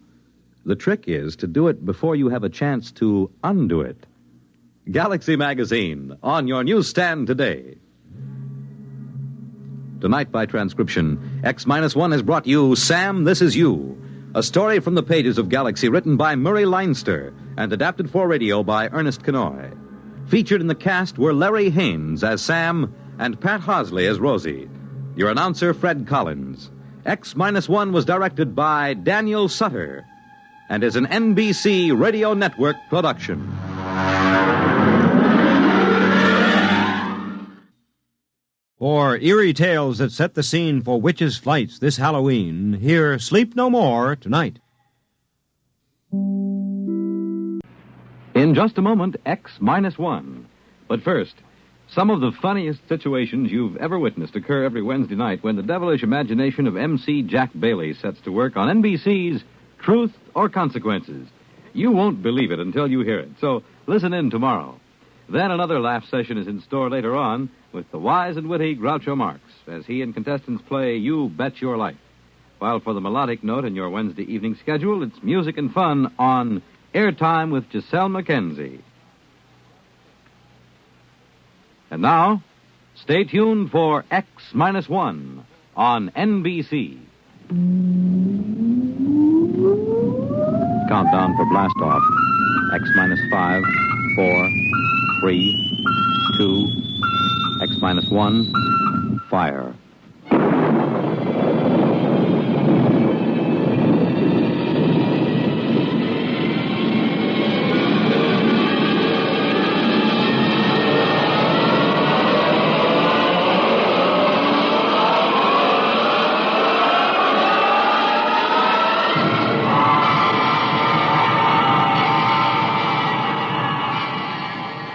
The trick is to do it before you have a chance to undo it. Galaxy Magazine, on your newsstand today. Tonight, by transcription, X-1 has brought you Sam, This Is You, a story from the pages of Galaxy written by Murray Leinster and adapted for radio by Ernest Kenoy. Featured in the cast were Larry Haynes as Sam and Pat Hosley as Rosie. Your announcer, Fred Collins. X-1 was directed by Daniel Sutter and is an NBC Radio Network production. For eerie tales that set the scene for witches' flights this Halloween, hear Sleep No More tonight. In just a moment, X-1. But first, some of the funniest situations you've ever witnessed occur every Wednesday night when the devilish imagination of MC Jack Bailey sets to work on NBC's Truth or Consequences. You won't believe it until you hear it, so listen in tomorrow. Then another laugh session is in store later on with the wise and witty Groucho Marx as he and contestants play You Bet Your Life. While for the melodic note in your Wednesday evening schedule, it's music and fun on Airtime with Giselle McKenzie. And now, stay tuned for X-1 on NBC. Countdown for blast off. X-5, 4, 3, 2, X-1, fire.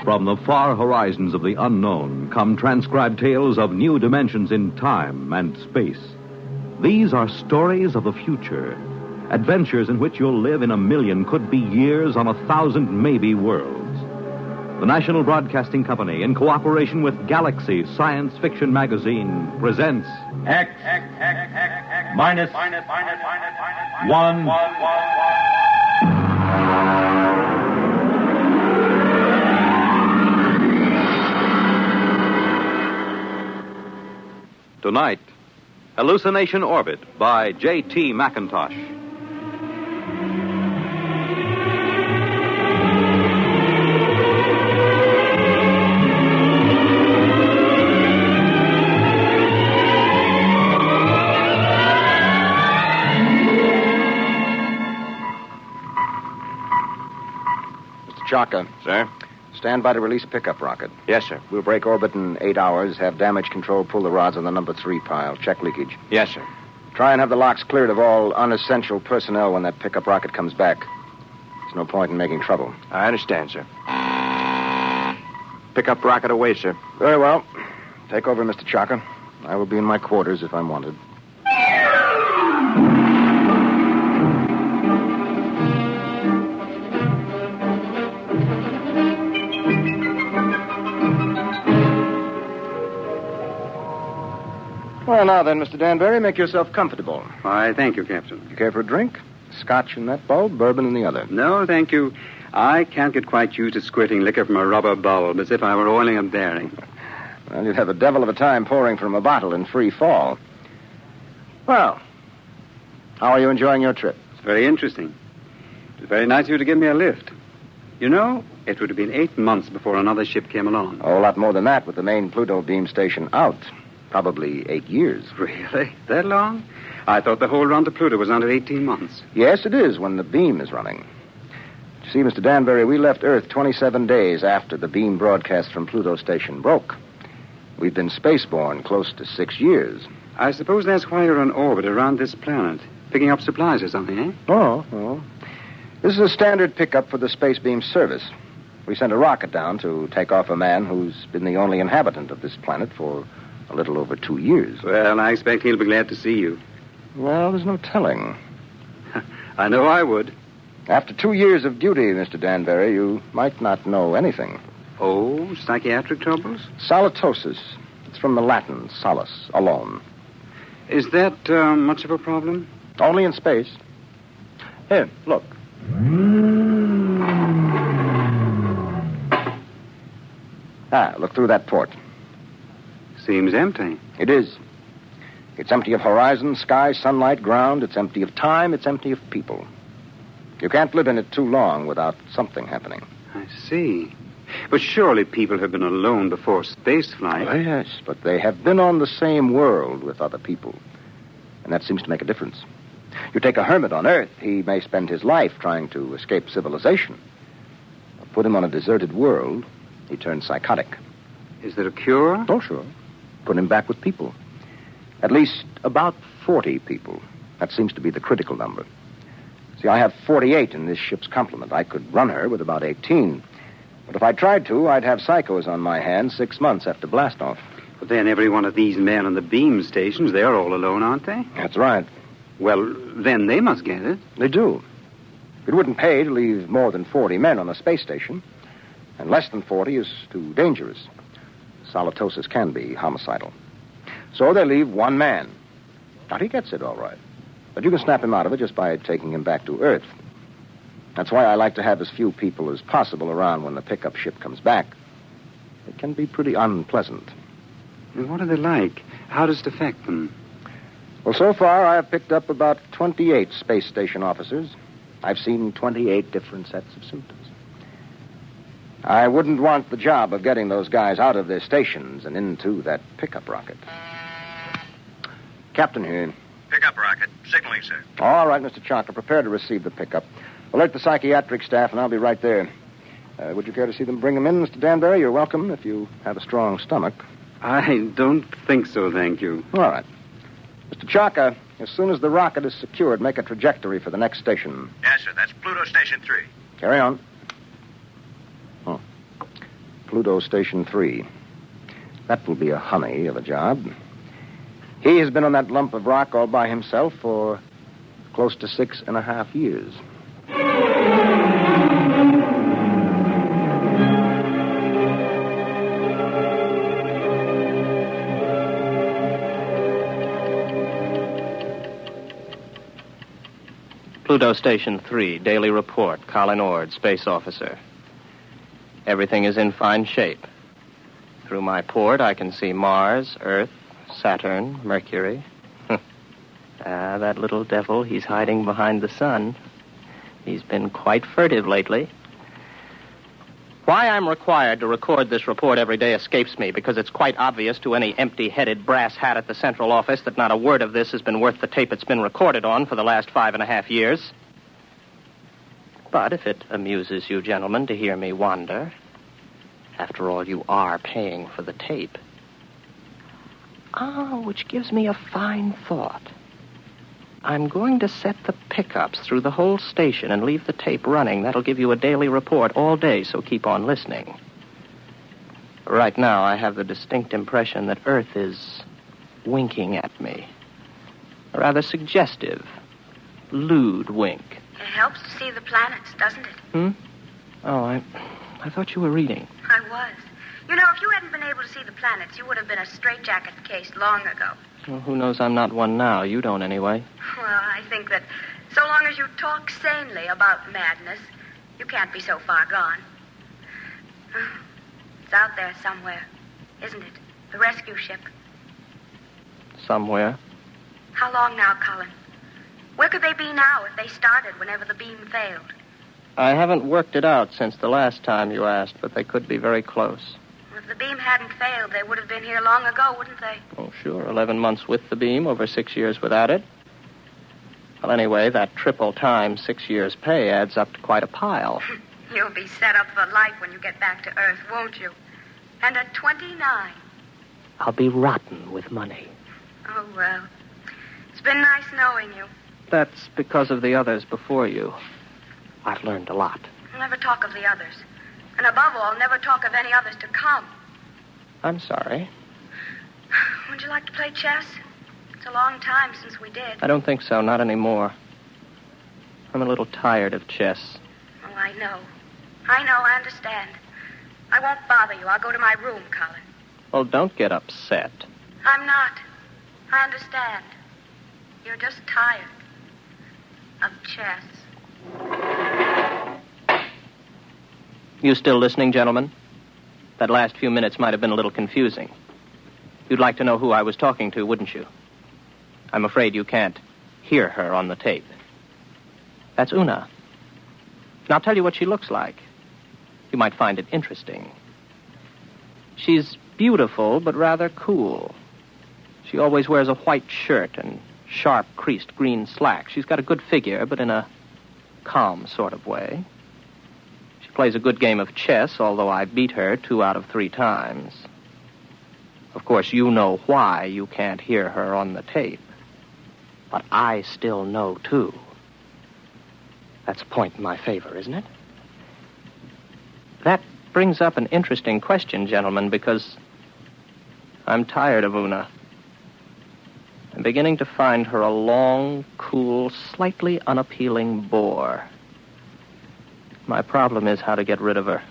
From the far horizons of the unknown come transcribed tales of new dimensions in time and space. These are stories of the future, adventures in which you'll live in a million, could be years, on 1,000 maybe worlds. The National Broadcasting Company, in cooperation with Galaxy Science Fiction Magazine, presents X-1. Tonight, Hallucination Orbit by J.T. McIntosh. Mr. Chaka. Sir? Stand by to release a pickup rocket. Yes, sir. We'll break orbit in 8 hours, have damage control pull the rods on the number 3 pile. Check leakage. Yes, sir. Try and have the locks cleared of all unessential personnel when that pickup rocket comes back. There's no point in making trouble. I understand, sir. Pickup rocket away, sir. Very well. Take over, Mr. Chaka. I will be in my quarters if I'm wanted. Well, now then, Mr. Danbury, make yourself comfortable. Why, thank you, Captain. You care for a drink? Scotch in that bulb, bourbon in the other. No, thank you. I can't get quite used to squirting liquor from a rubber bulb as if I were oiling a bearing. Well, you'd have a devil of a time pouring from a bottle in free fall. Well, how are you enjoying your trip? It's very interesting. It was very nice of you to give me a lift. You know, it would have been 8 months before another ship came along. A whole lot more than that with the main Pluto beam station out. Probably 8 years. Really? That long? I thought the whole run to Pluto was under 18 months. Yes, it is when the beam is running. You see, Mr. Danbury, we left Earth 27 days after the beam broadcast from Pluto station broke. We've been spaceborne close to 6 years. I suppose that's why you're on orbit around this planet, picking up supplies or something, eh? Oh. This is a standard pickup for the space beam service. We sent a rocket down to take off a man who's been the only inhabitant of this planet for a little over 2 years. Well, I expect he'll be glad to see you. Well, there's no telling. I know I would. After 2 years of duty, Mr. Danbury, you might not know anything. Oh, psychiatric troubles? Solitosis. It's from the Latin, solace, alone. Is that much of a problem? Only in space. Here, look. Look through that port. Seems empty. It is. It's empty of horizon, sky, sunlight, ground. It's empty of time. It's empty of people. You can't live in it too long without something happening. I see. But surely people have been alone before spaceflight. Oh, yes, but they have been on the same world with other people. And that seems to make a difference. You take a hermit on Earth, he may spend his life trying to escape civilization. Put him on a deserted world, he turns psychotic. Is there a cure? Oh, sure. Put him back with people. At least about 40 people. That seems to be the critical number. See, I have 48 in this ship's complement. I could run her with about 18. But if I tried to, I'd have psychos on my hands 6 months after blastoff. But then every one of these men on the beam stations, they're all alone, aren't they? That's right. Well, then they must get it. They do. It wouldn't pay to leave more than 40 men on a space station. And less than 40 is too dangerous. Solitosis can be homicidal. So they leave one man. Now, he gets it all right. But you can snap him out of it just by taking him back to Earth. That's why I like to have as few people as possible around when the pickup ship comes back. It can be pretty unpleasant. And what are they like? How does it affect them? Well, so far, I have picked up about 28 space station officers. I've seen 28 different sets of symptoms. I wouldn't want the job of getting those guys out of their stations and into that pickup rocket. Captain here. Pickup rocket. Signaling, sir. All right, Mr. Chalker, prepare to receive the pickup. Alert the psychiatric staff, and I'll be right there. Would you care to see them bring them in, Mr. Danbury? You're welcome if you have a strong stomach. I don't think so, thank you. All right. Mr. Chalker, as soon as the rocket is secured, make a trajectory for the next station. Yes, sir. That's Pluto Station 3. Carry on. Oh. Pluto Station 3. That will be a honey of a job. He has been on that lump of rock all by himself for close to 6.5 years. Pluto Station 3, daily report. Colin Ord, space officer. Everything is in fine shape. Through my port, I can see Mars, Earth, Saturn, Mercury. That little devil, he's hiding behind the sun. He's been quite furtive lately. Why I'm required to record this report every day escapes me, because it's quite obvious to any empty-headed brass hat at the central office that not a word of this has been worth the tape it's been recorded on for the last 5.5 years. But if it amuses you gentlemen to hear me wander, after all, you are paying for the tape. Which gives me a fine thought. I'm going to set the pickups through the whole station and leave the tape running. That'll give you a daily report all day, so keep on listening. Right now, I have the distinct impression that Earth is winking at me. A rather suggestive, lewd wink. It helps to see the planets, doesn't it? Oh, I thought you were reading. I was. You know, if you hadn't been able to see the planets, you would have been a straitjacket case long ago. Well, who knows I'm not one now? You don't, anyway. Well, I think that So long as you talk sanely about madness, you can't be so far gone. It's out there somewhere, isn't it? The rescue ship. Somewhere. How long now, Colin? Where could they be now if they started whenever the beam failed? I haven't worked it out since the last time you asked, but they could be very close. Well, if the beam hadn't failed, they would have been here long ago, wouldn't they? Oh, sure. 11 months with the beam, over 6 years without it. Well, anyway, that triple time 6 years' pay adds up to quite a pile. You'll be set up for life when you get back to Earth, won't you? And at 29. I'll be rotten with money. Oh, well. It's been nice knowing you. That's because of the others before you. I've learned a lot. I'll never talk of the others. And above all, never talk of any others to come. I'm sorry. Would you like to play chess? It's a long time since we did. I don't think so, not anymore. I'm a little tired of chess. Oh, I know. I understand. I won't bother you. I'll go to my room, Colin. Well, don't get upset. I'm not. I understand. You're just tired of chess. You still listening, gentlemen? That last few minutes might have been a little confusing. You'd like to know who I was talking to, wouldn't you? I'm afraid you can't hear her on the tape. That's Una. And I'll tell you what she looks like. You might find it interesting. She's beautiful, but rather cool. She always wears a white shirt and sharp, creased green slacks. She's got a good figure, but in a calm sort of way. She plays a good game of chess, although I beat her 2 out of 3 times. Of course, you know why you can't hear her on the tape. But I still know, too. That's a point in my favor, isn't it? That brings up an interesting question, gentlemen, because I'm tired of Una. I'm beginning to find her a long, cool, slightly unappealing bore. My problem is how to get rid of her.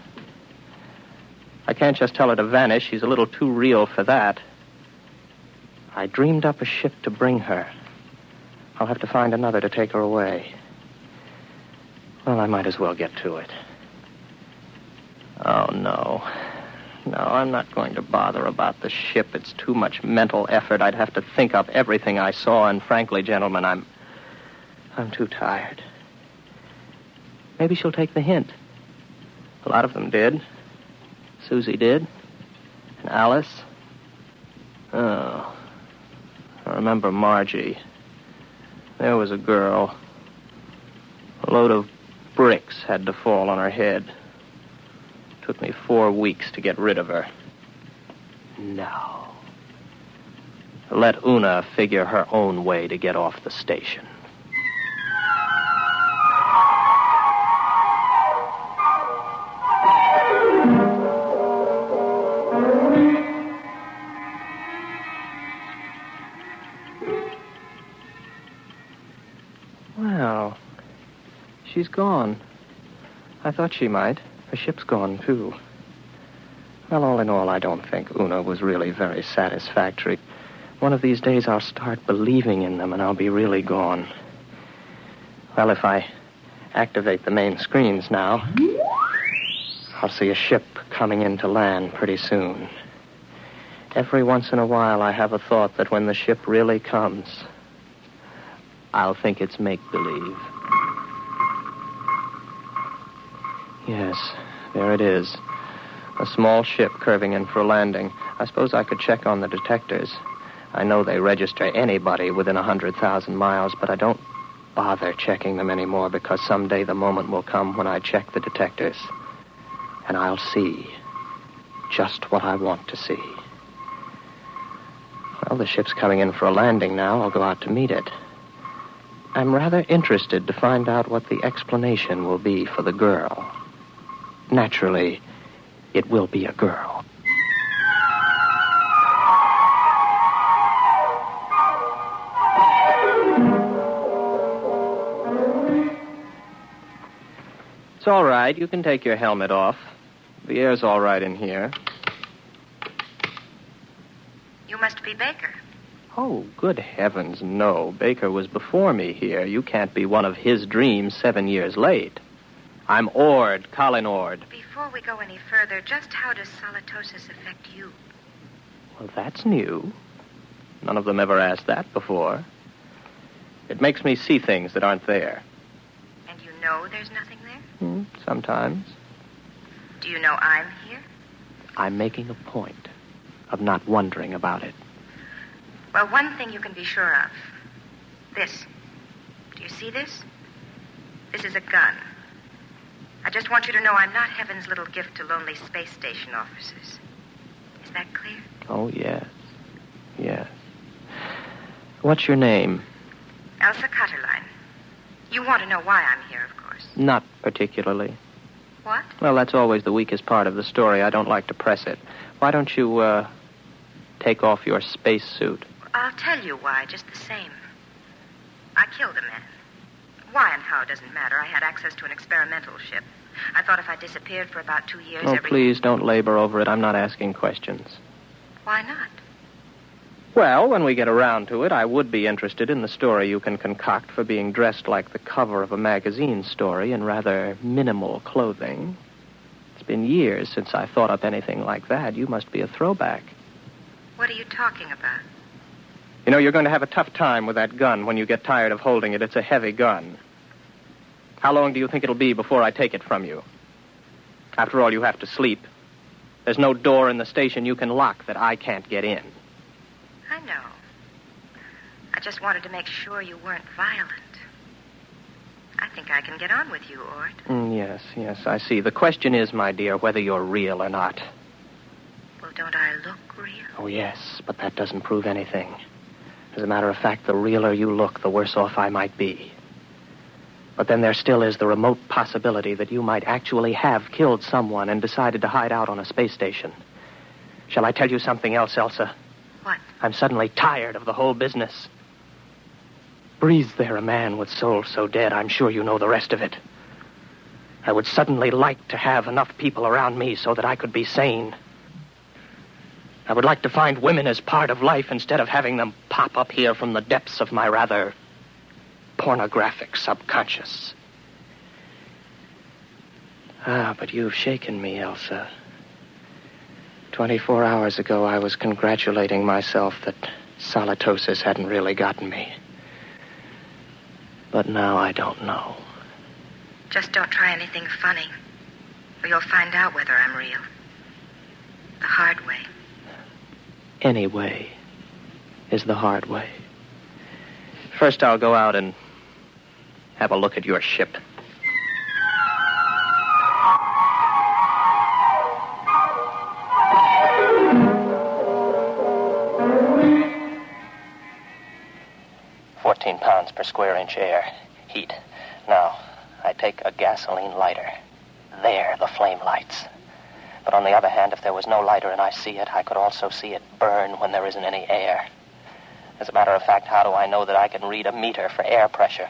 I can't just tell her to vanish. She's a little too real for that. I dreamed up a ship to bring her. I'll have to find another to take her away. Well, I might as well get to it. Oh, no. No, I'm not going to bother about the ship. It's too much mental effort. I'd have to think up everything I saw, and frankly, gentlemen, I'm too tired. Maybe she'll take the hint. A lot of them did. Susie did. And Alice. Oh. I remember Margie. There was a girl. A load of bricks had to fall on her head. Took me 4 weeks to get rid of her. No. Let Una figure her own way to get off the station. Well, she's gone. I thought she might. Her ship's gone, too. Well, all in all, I don't think Una was really very satisfactory. One of these days, I'll start believing in them, and I'll be really gone. Well, if I activate the main screens now, I'll see a ship coming in to land pretty soon. Every once in a while, I have a thought that when the ship really comes, I'll think it's make-believe. Yes, there it is. A small ship curving in for a landing. I suppose I could check on the detectors. I know they register anybody within 100,000 miles, but I don't bother checking them anymore because someday the moment will come when I check the detectors. And I'll see just what I want to see. Well, the ship's coming in for a landing now. I'll go out to meet it. I'm rather interested to find out what the explanation will be for the girl. Naturally, it will be a girl. It's all right. You can take your helmet off. The air's all right in here. You must be Baker. Oh, good heavens, no. Baker was before me here. You can't be one of his dreams 7 years late. I'm Ord, Colin Ord. Before we go any further, just how does solitosis affect you? Well, that's new. None of them ever asked that before. It makes me see things that aren't there. And you know there's nothing there? Sometimes. Do you know I'm here? I'm making a point of not wondering about it. Well, one thing you can be sure of. This. Do you see this? This is a gun. I just want you to know I'm not heaven's little gift to lonely space station officers. Is that clear? Oh, yes. Yes. What's your name? Elsa Cutterline. You want to know why I'm here, of course. Not particularly. What? Well, that's always the weakest part of the story. I don't like to press it. Why don't you, take off your spacesuit? I'll tell you why, just the same. I killed a man. Why and how doesn't matter. I had access to an experimental ship. I thought if I disappeared for about 2 years, Oh, please don't labor over it. I'm not asking questions. Why not? Well, when we get around to it, I would be interested in the story you can concoct for being dressed like the cover of a magazine story in rather minimal clothing. It's been years since I thought up anything like that. You must be a throwback. What are you talking about? You know, you're going to have a tough time with that gun when you get tired of holding it. It's a heavy gun. How long do you think it'll be before I take it from you? After all, you have to sleep. There's no door in the station you can lock that I can't get in. I know. I just wanted to make sure you weren't violent. I think I can get on with you, Ord. Yes, I see. The question is, my dear, whether you're real or not. Well, don't I look real? Oh, yes, but that doesn't prove anything. As a matter of fact, the realer you look, the worse off I might be. But then there still is the remote possibility that you might actually have killed someone and decided to hide out on a space station. Shall I tell you something else, Elsa? What? I'm suddenly tired of the whole business. Breathes there a man with soul so dead, I'm sure you know the rest of it. I would suddenly like to have enough people around me so that I could be sane. I would like to find women as part of life instead of having them pop up here from the depths of my rather pornographic subconscious. But you've shaken me, Elsa. 24 hours ago, I was congratulating myself that solitosis hadn't really gotten me. But now I don't know. Just don't try anything funny, or you'll find out whether I'm real. The hard way. Any way is the hard way. First, I'll go out and have a look at your ship. £14 per square inch air. Heat. Now, I take a gasoline lighter. There, the flame lights. But on the other hand, if there was no lighter and I see it, I could also see it burn when there isn't any air. As a matter of fact, how do I know that I can read a meter for air pressure?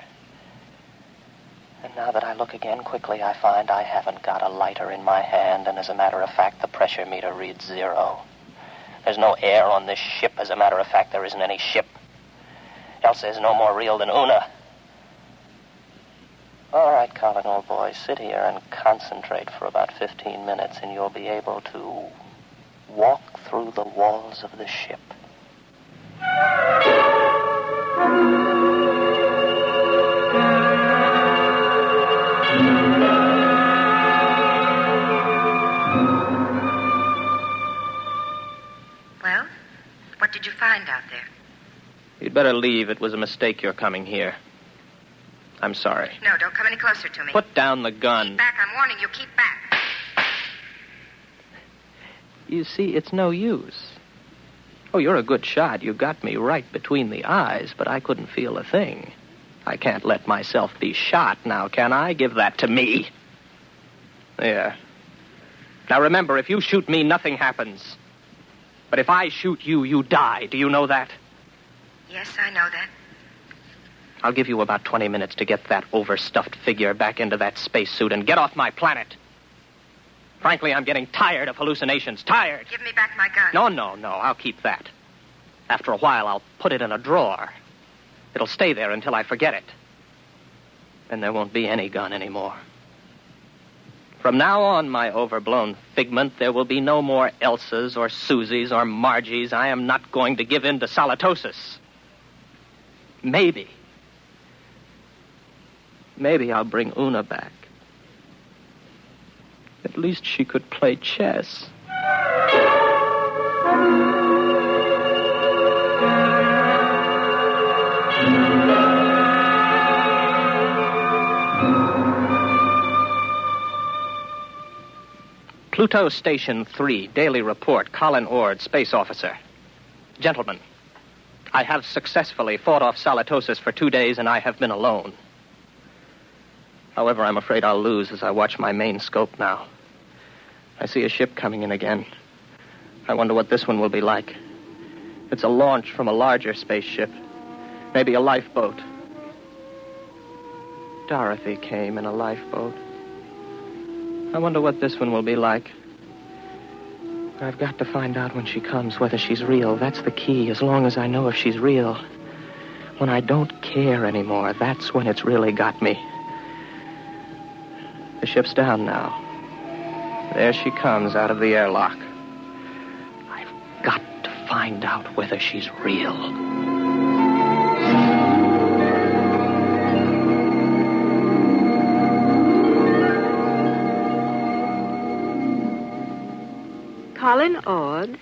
And now that I look again quickly, I find I haven't got a lighter in my hand, and as a matter of fact, the pressure meter reads 0. There's no air on this ship. As a matter of fact, there isn't any ship. Elsa is no more real than Una. All right, Colin, old boy, sit here and concentrate for about 15 minutes, and you'll be able to walk through the walls of the ship. Well, what did you find out there? You'd better leave. It was a mistake your coming here. I'm sorry. No, don't come any closer to me. Put down the gun. Keep back. I'm warning you. Keep back. You see, it's no use. Oh, you're a good shot. You got me right between the eyes, but I couldn't feel a thing. I can't let myself be shot now, can I? Give that to me. There. Now remember, if you shoot me, nothing happens. But if I shoot you, you die. Do you know that? Yes, I know that. I'll give you about 20 minutes to get that overstuffed figure back into that spacesuit and get off my planet. Frankly, I'm getting tired of hallucinations. Tired. Give me back my gun. No. I'll keep that. After a while, I'll put it in a drawer. It'll stay there until I forget it. And there won't be any gun anymore. From now on, my overblown figment, there will be no more Elsas or Susies or Margies. I am not going to give in to solitosis. Maybe I'll bring Una back. At least she could play chess. Pluto Station 3, Daily Report, Colin Ord, Space Officer. Gentlemen, I have successfully fought off solitosis for 2 days, and I have been alone. However, I'm afraid I'll lose as I watch my main scope now. I see a ship coming in again. I wonder what this one will be like. It's a launch from a larger spaceship. Maybe a lifeboat. Dorothy came in a lifeboat. I wonder what this one will be like. I've got to find out when she comes whether she's real. That's the key, as long as I know if she's real. When I don't care anymore, that's when it's really got me. The ship's down now. There she comes out of the airlock. I've got to find out whether she's real. Colin Ord.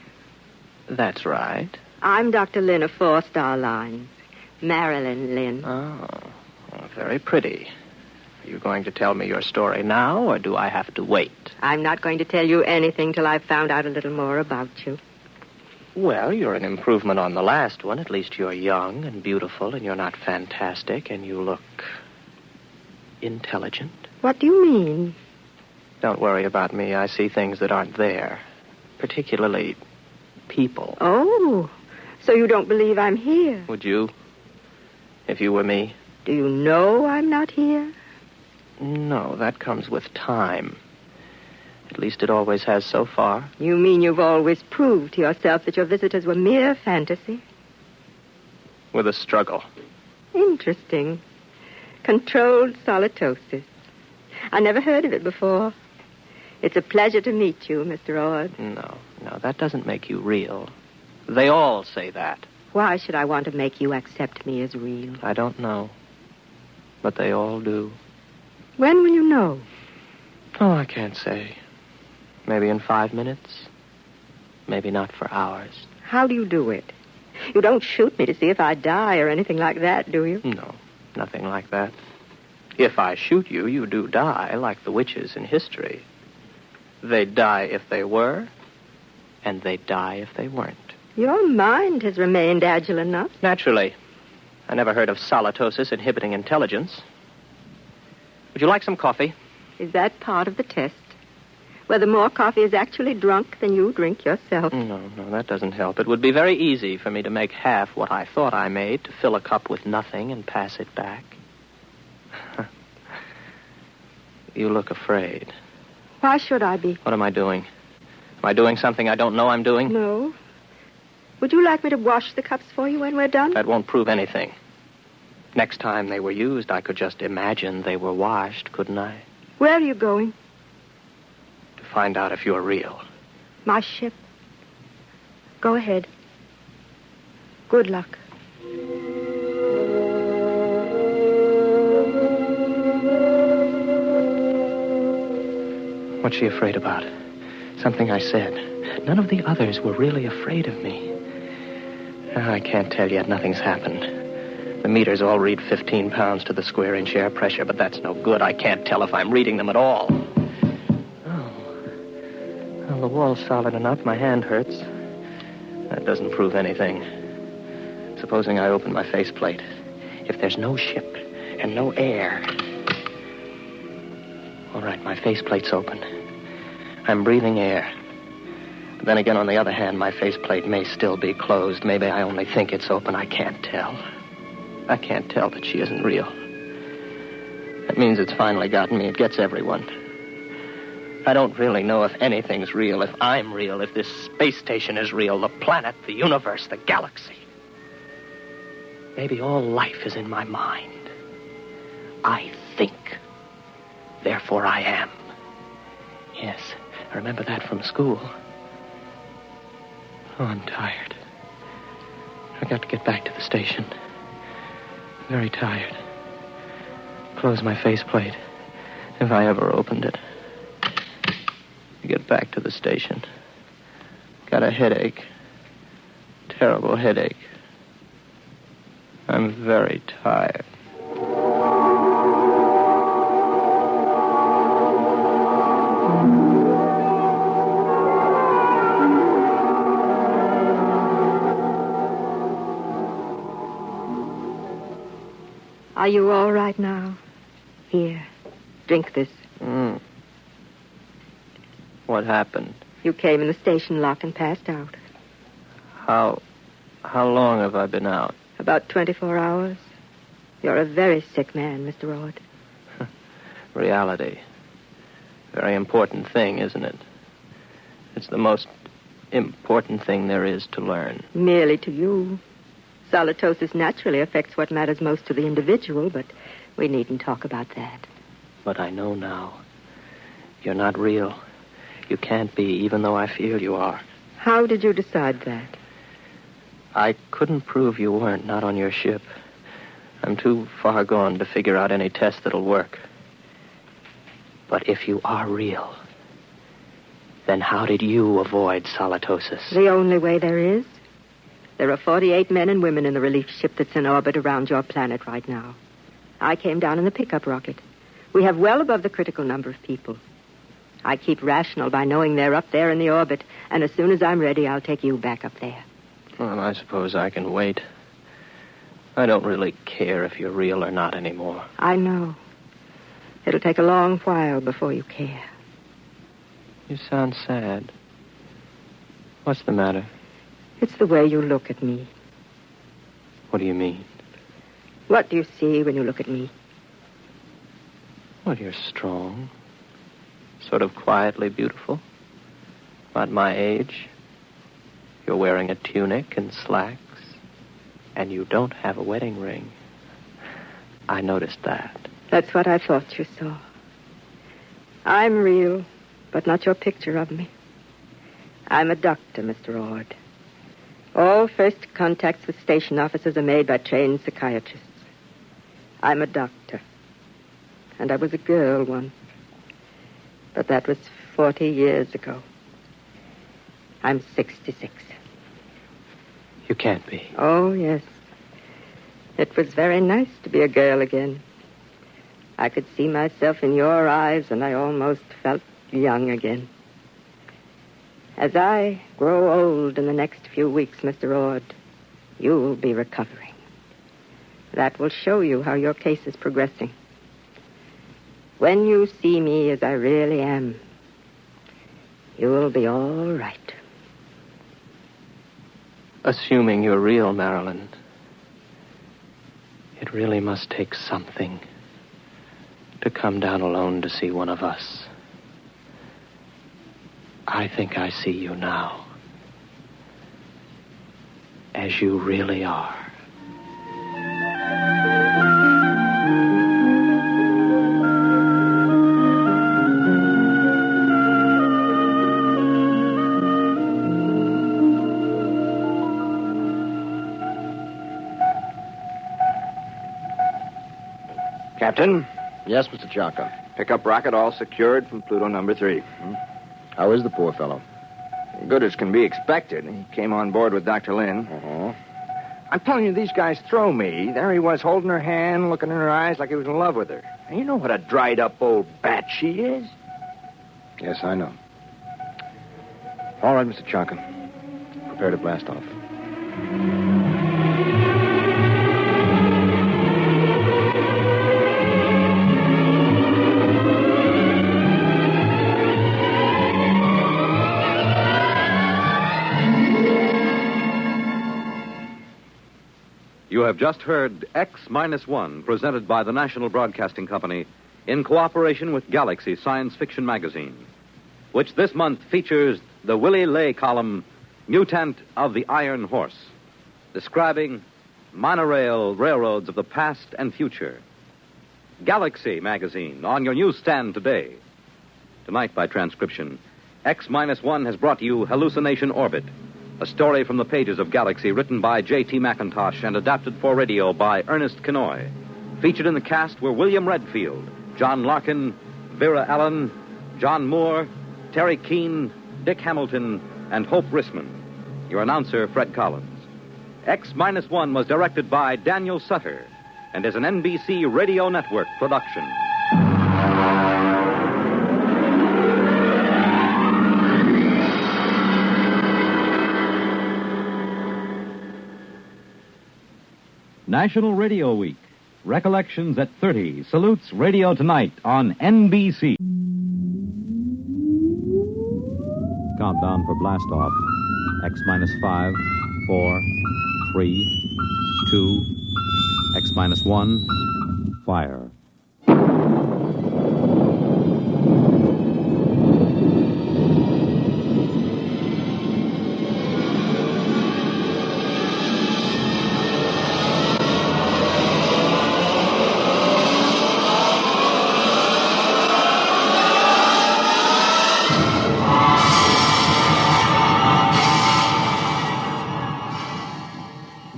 That's right. I'm Dr. Lynn of 4-Star Lines. Marilyn Lynn. Oh, well, very pretty. Are you going to tell me your story now, or do I have to wait? I'm not going to tell you anything till I've found out a little more about you. Well, you're an improvement on the last one. At least you're young and beautiful, and you're not fantastic, and you look intelligent. What do you mean? Don't worry about me. I see things that aren't there. Particularly people. Oh, so you don't believe I'm here? Would you? If you were me? Do you know I'm not here? No, that comes with time. At least it always has so far. You mean you've always proved to yourself that your visitors were mere fantasy? With a struggle. Interesting. Controlled solitosis. I never heard of it before. It's a pleasure to meet you, Mr. Ord. No, that doesn't make you real. They all say that. Why should I want to make you accept me as real? I don't know. But they all do. When will you know? Oh, I can't say. Maybe in 5 minutes. Maybe not for hours. How do you do it? You don't shoot me to see if I die or anything like that, do you? No, nothing like that. If I shoot you, you do die, like the witches in history. They'd die if they were, and they'd die if they weren't. Your mind has remained agile enough. Naturally. I never heard of solitosis inhibiting intelligence. Would you like some coffee? Is that part of the test? Whether more coffee is actually drunk than you drink yourself? No, that doesn't help. It would be very easy for me to make half what I thought I made, to fill a cup with nothing and pass it back. You look afraid. Why should I be? What am I doing? Am I doing something I don't know I'm doing? No. Would you like me to wash the cups for you when we're done? That won't prove anything. Next time they were used, I could just imagine they were washed, couldn't I? Where are you going? To find out if you're real. My ship. Go ahead. Good luck. What's she afraid about? Something I said. None of the others were really afraid of me. I can't tell yet. Nothing's happened. The meters all read 15 pounds to the square inch air pressure, but that's no good. I can't tell if I'm reading them at all. Oh. Well, the wall's solid enough. My hand hurts. That doesn't prove anything. Supposing I open my faceplate. If there's no ship and no air... All right, my faceplate's open. I'm breathing air. But then again, on the other hand, my faceplate may still be closed. Maybe I only think it's open. I can't tell. I can't tell that she isn't real. That means it's finally gotten me. It gets everyone. I don't really know if anything's real, if I'm real, if this space station is real, the planet, the universe, the galaxy. Maybe all life is in my mind. I think. Therefore I am. Yes, I remember that from school. Oh, I'm tired. I got to get back to the station. Very tired. Close my faceplate, if I ever opened it. To get back to the station. Got a headache. Terrible headache. I'm very tired. Are you all right now? Here, drink this. What happened? You came in the station lock and passed out. How long have I been out? About 24 hours. You're a very sick man, Mr. Ord. Reality. Very important thing, isn't it? It's the most important thing there is to learn. Merely to you. Solitosis naturally affects what matters most to the individual, but we needn't talk about that. But I know now. You're not real. You can't be, even though I feel you are. How did you decide that? I couldn't prove you weren't, not on your ship. I'm too far gone to figure out any test that'll work. But if you are real, then how did you avoid solitosis? The only way there is. There are 48 men and women in the relief ship that's in orbit around your planet right now. I came down in the pickup rocket. We have well above the critical number of people. I keep rational by knowing they're up there in the orbit, and as soon as I'm ready, I'll take you back up there. Well, I suppose I can wait. I don't really care if you're real or not anymore. I know. It'll take a long while before you care. You sound sad. What's the matter? It's the way you look at me. What do you mean? What do you see when you look at me? Well, you're strong. Sort of quietly beautiful. About my age. You're wearing a tunic and slacks. And you don't have a wedding ring. I noticed that. That's what I thought you saw. I'm real, but not your picture of me. I'm a doctor, Mr. Ord. All first contacts with station officers are made by trained psychiatrists. I'm a doctor. And I was a girl once. But that was 40 years ago. I'm 66. You can't be. Oh, yes. It was very nice to be a girl again. I could see myself in your eyes, and I almost felt young again. As I grow old in the next few weeks, Mr. Ord, you'll be recovering. That will show you how your case is progressing. When you see me as I really am, you'll be all right. Assuming you're real, Marilyn, it really must take something to come down alone to see one of us. I think I see you now, as you really are. Captain? Yes, Mr. Chalka. Pickup rocket all secured from Pluto number 3. How is the poor fellow? Good as can be expected. He came on board with Dr. Lynn. I'm telling you, these guys throw me. There he was, holding her hand, looking in her eyes like he was in love with her. And you know what a dried-up old bat she is? Yes, I know. All right, Mr. Chalka. Prepare to blast off. You have just heard X-1, presented by the National Broadcasting Company in cooperation with Galaxy Science Fiction Magazine. which this month features the Willie Lay column, Mutant of the Iron Horse, describing monorail railroads of the past and future. Galaxy magazine on your newsstand today. Tonight, by transcription, X-1 has brought you Hallucination Orbit, a story from the pages of Galaxy written by J.T. McIntosh and adapted for radio by Ernest Kenoy. Featured in the cast were William Redfield, John Larkin, Vera Allen, John Moore, Terry Keane, Dick Hamilton, and Hope Rissman. Your announcer, Fred Collins. X-1 was directed by Daniel Sutter and is an NBC Radio Network production. National Radio Week. Recollections at 30 salutes Radio Tonight on NBC. Countdown for blast off. X-5, 4, 3, 2, X-1, fire.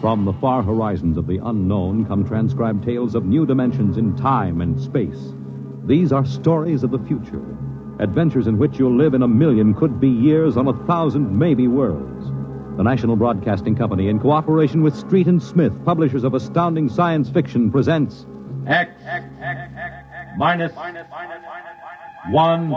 From the far horizons of the unknown come transcribed tales of new dimensions in time and space. These are stories of the future, adventures in which you'll live in a million could-be years on 1,000 maybe worlds. The National Broadcasting Company, in cooperation with Street and Smith, publishers of astounding science fiction, presents X minus 1.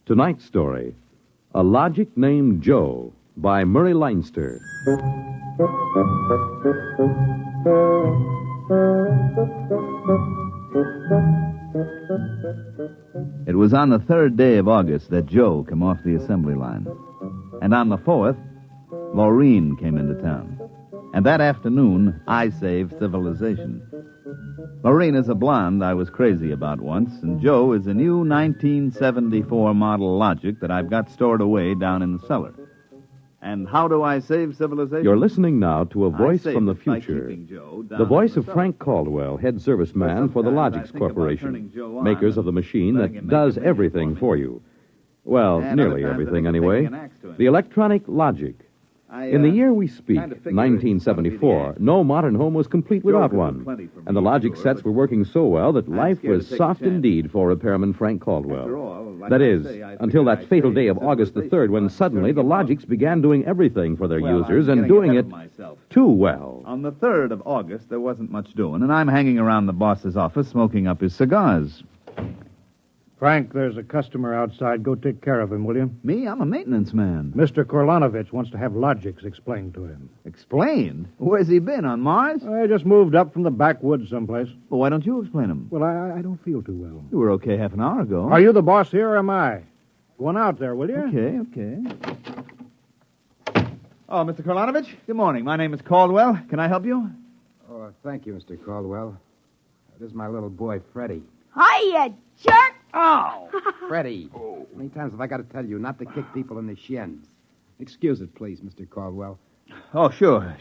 Tonight's story, A Logic Named Joe, by Murray Leinster. It was on the 3rd day of August that Joe came off the assembly line. And on the 4th, Maureen came into town. And that afternoon, I saved civilization. Maureen is a blonde I was crazy about once, and Joe is a new 1974 model Logic that I've got stored away down in the cellar. And how do I save civilization? You're listening now to a voice save from the it by future. keeping Joe down The voice in of the Frank Caldwell, head serviceman for the sometimes I Logix think about Corporation, turning Joe on makers of the and machine letting that him make does a million everything for you. Well, And nearly other times I everything think of anyway. taking an axe to him. The electronic Logic. In the year we speak, 1974, no modern home was complete without one. And the Logic sets were working so well that life scared was to take a soft chance. indeed for repairman Frank Caldwell. After all, like That I is, say, I until figured that I'd fatal save day of August the 3rd, when suddenly the Logics began doing everything for their Well, users I'm and getting doing ahead it of myself. too well. On the 3rd of August, there wasn't much doing, and I'm hanging around the boss's office smoking up his cigars. Frank, there's a customer outside. Go take care of him, will you? Me? I'm a maintenance man. Mr. Korlanovich wants to have Logics explained to him. Explained? Where's he been, on Mars? I just moved up from the backwoods someplace. Well, why don't you explain him? Well, I don't feel too well. You were okay half an hour ago. Are you the boss here or am I? Go on out there, will you? Okay. Oh, Mr. Korlanovich, good morning. My name is Caldwell. Can I help you? Oh, thank you, Mr. Caldwell. This is my little boy, Freddie. Hiya, jerk! Oh! Freddie. How many times have I got to tell you not to kick people in the shins? Excuse it, please, Mr. Caldwell. Oh, sure.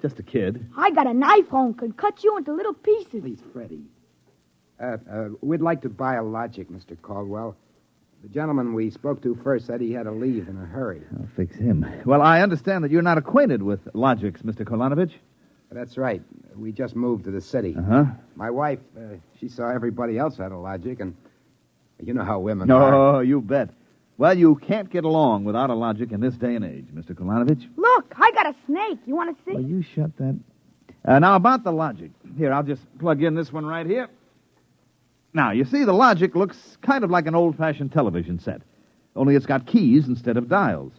Just a kid. I got a knife home, could cut you into little pieces. Please, Freddie. We'd like to buy a Logic, Mr. Caldwell. The gentleman we spoke to first said he had to leave in a hurry. I'll fix him. Well, I understand that you're not acquainted with Logics, Mr. Korlanovich. That's right. We just moved to the city. Uh-huh. My wife, she saw everybody else had a Logic, and you know how women are. Oh, you bet. Well, you can't get along without a Logic in this day and age, Mr. Korlanovich. Look, I got a snake. You want to see? Well, you shut that. Now, about the Logic. Here, I'll just plug in this one right here. Now, you see, the Logic looks kind of like an old-fashioned television set, only it's got keys instead of dials.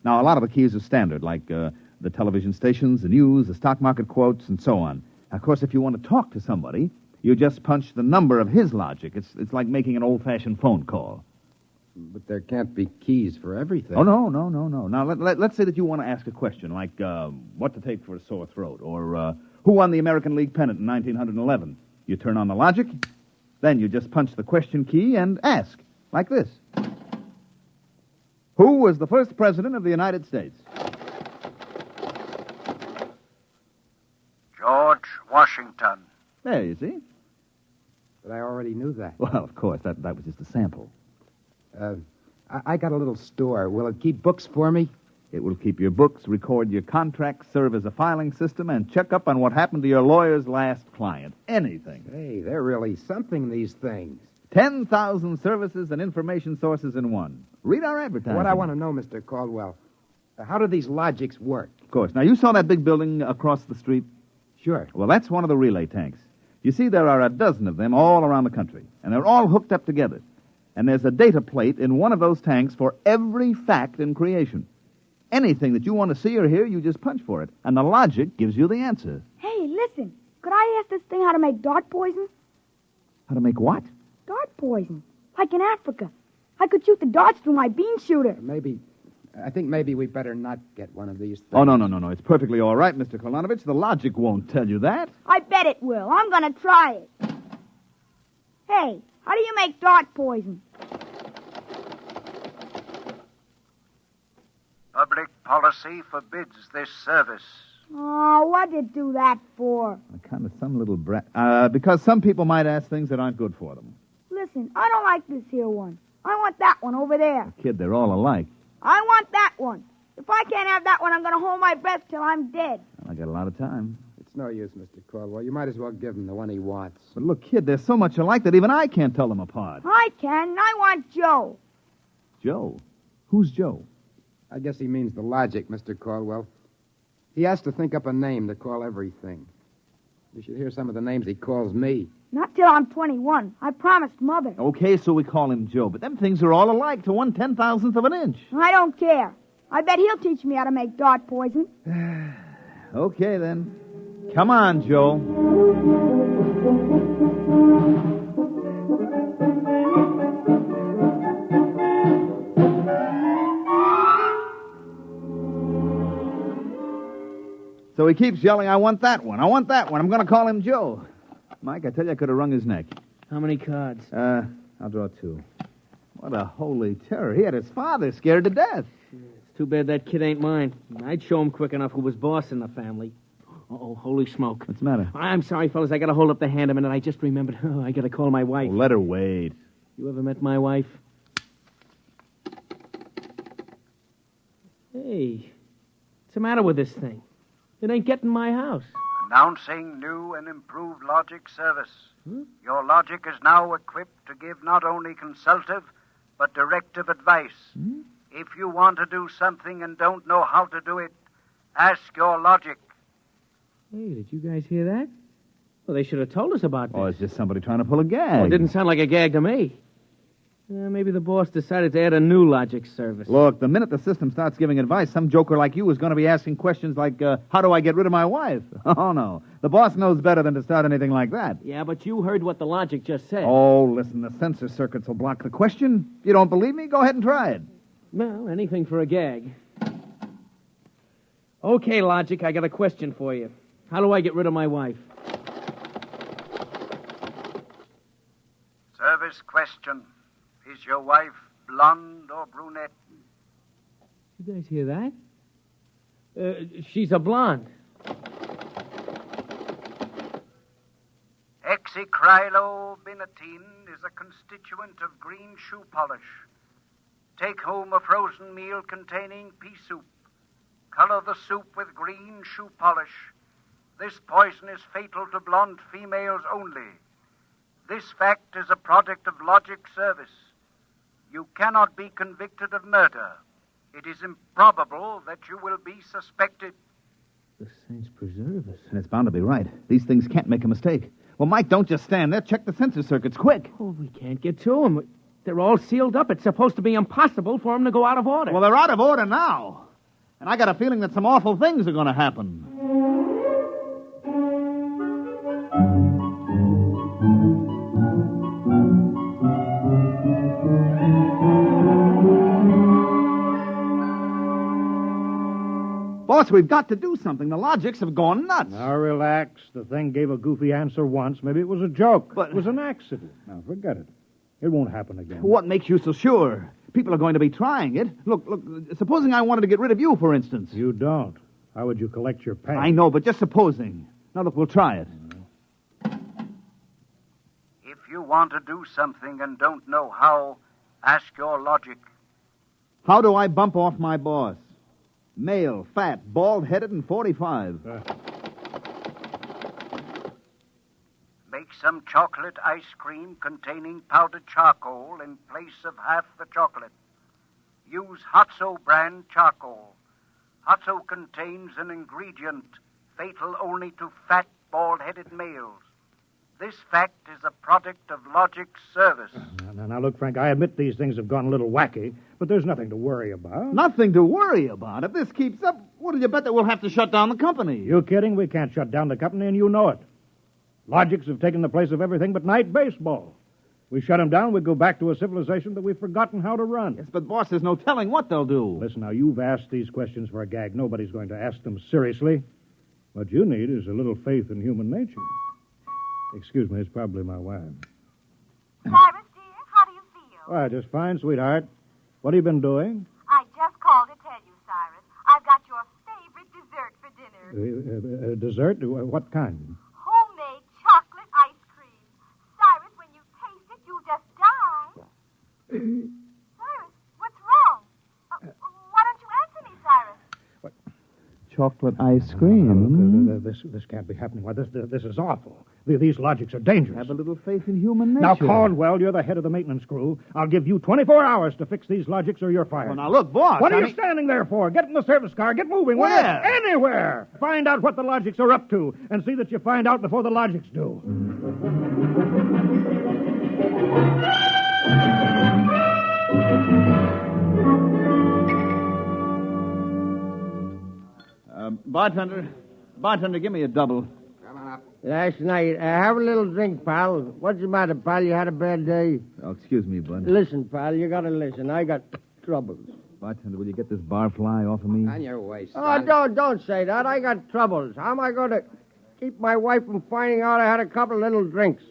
Now, a lot of the keys are standard, like the television stations, the news, the stock market quotes, and so on. Now, of course, if you want to talk to somebody, you just punch the number of his Logic. It's like making an old-fashioned phone call. But there can't be keys for everything. Oh, no. Now, let's say that you want to ask a question, like what to take for a sore throat, or who won the American League pennant in 1911. You turn on the logic, then you just punch the question key and ask, like this. Who was the first president of the United States? George Washington. There, you see. But I already knew that. Well, of course, that was just a sample. I got a little store. Will it keep books for me? It will keep your books, record your contracts, serve as a filing system, and check up on what happened to your lawyer's last client. Anything. Hey, they're really something, these things. 10,000 services and information sources in one. Read our advertising. What I want to know, Mr. Caldwell, how do these logics work? Of course. Now, you saw that big building across the street? Sure. Well, that's one of the relay tanks. You see, there are a dozen of them all around the country, and they're all hooked up together. And there's a data plate in one of those tanks for every fact in creation. Anything that you want to see or hear, you just punch for it, and the logic gives you the answer. Hey, listen. Could I ask this thing how to make dart poison? How to make what? Dart poison. Like in Africa. I could shoot the darts through my bean shooter. I think maybe we better not get one of these things. Oh, no. It's perfectly all right, Mr. Kolonovich. The logic won't tell you that. I bet it will. I'm going to try it. Hey, how do you make dart poison? Public policy forbids this service. Oh, what'd you do that for? Kind of some little brat. Because some people might ask things that aren't good for them. Listen, I don't like this here one. I want that one over there. Kid, they're all alike. I want that one. If I can't have that one, I'm going to hold my breath till I'm dead. Well, I got a lot of time. It's no use, Mr. Caldwell. You might as well give him the one he wants. But look, kid, they're so much alike that even I can't tell them apart. I can. I want Joe. Joe? Who's Joe? I guess he means the logic, Mr. Caldwell. He has to think up a name to call everything. You should hear some of the names he calls me. Not till I'm 21. I promised Mother. Okay, so we call him Joe, but them things are all alike to 1/10,000th of an inch. I don't care. I bet he'll teach me how to make dart poison. Okay, then. Come on, Joe. So he keeps yelling, I want that one. I want that one. I'm going to call him Joe. Mike, I tell you, I could have wrung his neck. How many cards? I'll draw 2. What a holy terror. He had his father scared to death. It's too bad that kid ain't mine. I'd show him quick enough who was boss in the family. Uh-oh, holy smoke. What's the matter? I'm sorry, fellas. I got to hold up the hand a minute. I just remembered. Oh, I got to call my wife. Oh, let her wait. You ever met my wife? Hey, what's the matter with this thing? It ain't getting my house. Announcing new and improved logic service. Your logic is now equipped to give not only consultative, but directive advice. If you want to do something and don't know how to do it, ask your logic. Hey, did you guys hear that? Well, they should have told us about this. Oh, it's just somebody trying to pull a gag. Oh, it didn't sound like a gag to me. Maybe the boss decided to add a new logic service. Look, the minute the system starts giving advice, some joker like you is going to be asking questions like, how do I get rid of my wife? Oh, no. The boss knows better than to start anything like that. Yeah, but you heard what the logic just said. Oh, listen, the censor circuits will block the question. You don't believe me? Go ahead and try it. Well, anything for a gag. Okay, logic, I got a question for you. How do I get rid of my wife? Service question. Is your wife blonde or brunette? You guys hear that? She's a blonde. Hexacrylobinatine is a constituent of green shoe polish. Take home a frozen meal containing pea soup. Color the soup with green shoe polish. This poison is fatal to blonde females only. This fact is a product of logic service. You cannot be convicted of murder. It is improbable that you will be suspected. The saints preserve us. And it's bound to be right. These things can't make a mistake. Well, Mike, don't just stand there. Check the sensor circuits, quick. Oh, we can't get to them. They're all sealed up. It's supposed to be impossible for them to go out of order. Well, they're out of order now. And I got a feeling that some awful things are going to happen. Boss, we've got to do something. The logics have gone nuts. Now, relax. The thing gave a goofy answer once. Maybe it was a joke. But it was an accident. Now, forget it. It won't happen again. What makes you so sure? People are going to be trying it. Look, supposing I wanted to get rid of you, for instance. You don't. How would you collect your pay? I know, but just supposing. Now, look, we'll try it. If you want to do something and don't know how, ask your logic. How do I bump off my boss? Male, fat, bald-headed, and 45. Make some chocolate ice cream containing powdered charcoal in place of half the chocolate. Use Hotso brand charcoal. Hotso contains an ingredient fatal only to fat, bald-headed males. This fact is a product of Logic's service. Now, look, Frank, I admit these things have gone a little wacky, but there's nothing to worry about. Nothing to worry about? If this keeps up, what do you bet that we'll have to shut down the company? You kidding? We can't shut down the company, and you know it. Logics have taken the place of everything but night baseball. We shut them down, we go back to a civilization that we've forgotten how to run. Yes, but, boss, there's no telling what they'll do. Listen, now, you've asked these questions for a gag. Nobody's going to ask them seriously. What you need is a little faith in human nature. Excuse me, it's probably my wife. Cyrus, dear, how do you feel? Why, just fine, sweetheart. What have you been doing? I just called to tell you, Cyrus. I've got your favorite dessert for dinner. Dessert? What kind? Homemade chocolate ice cream. Cyrus, when you taste it, you'll just die. Cyrus, what's wrong? Why don't you answer me, Cyrus? Chocolate ice cream. This can't be happening. Why, this is awful. These logics are dangerous. Have a little faith in human nature. Now, Caldwell, you're the head of the maintenance crew. I'll give you 24 hours to fix these logics or you're fired. Well, now, look, boss. What are you standing there for? Get in the service car. Get moving. Where? Anywhere. Find out what the logics are up to and see that you find out before the logics do. Bartender, give me a double. Come on up. Last night, have a little drink, pal. What's the matter, pal? You had a bad day? Oh, excuse me, bud. Listen, pal, you gotta listen. I got troubles. Bartender, will you get this barfly off of me? On your way, son. Oh, don't say that. I got troubles. How am I going to keep my wife from finding out I had a couple of little drinks?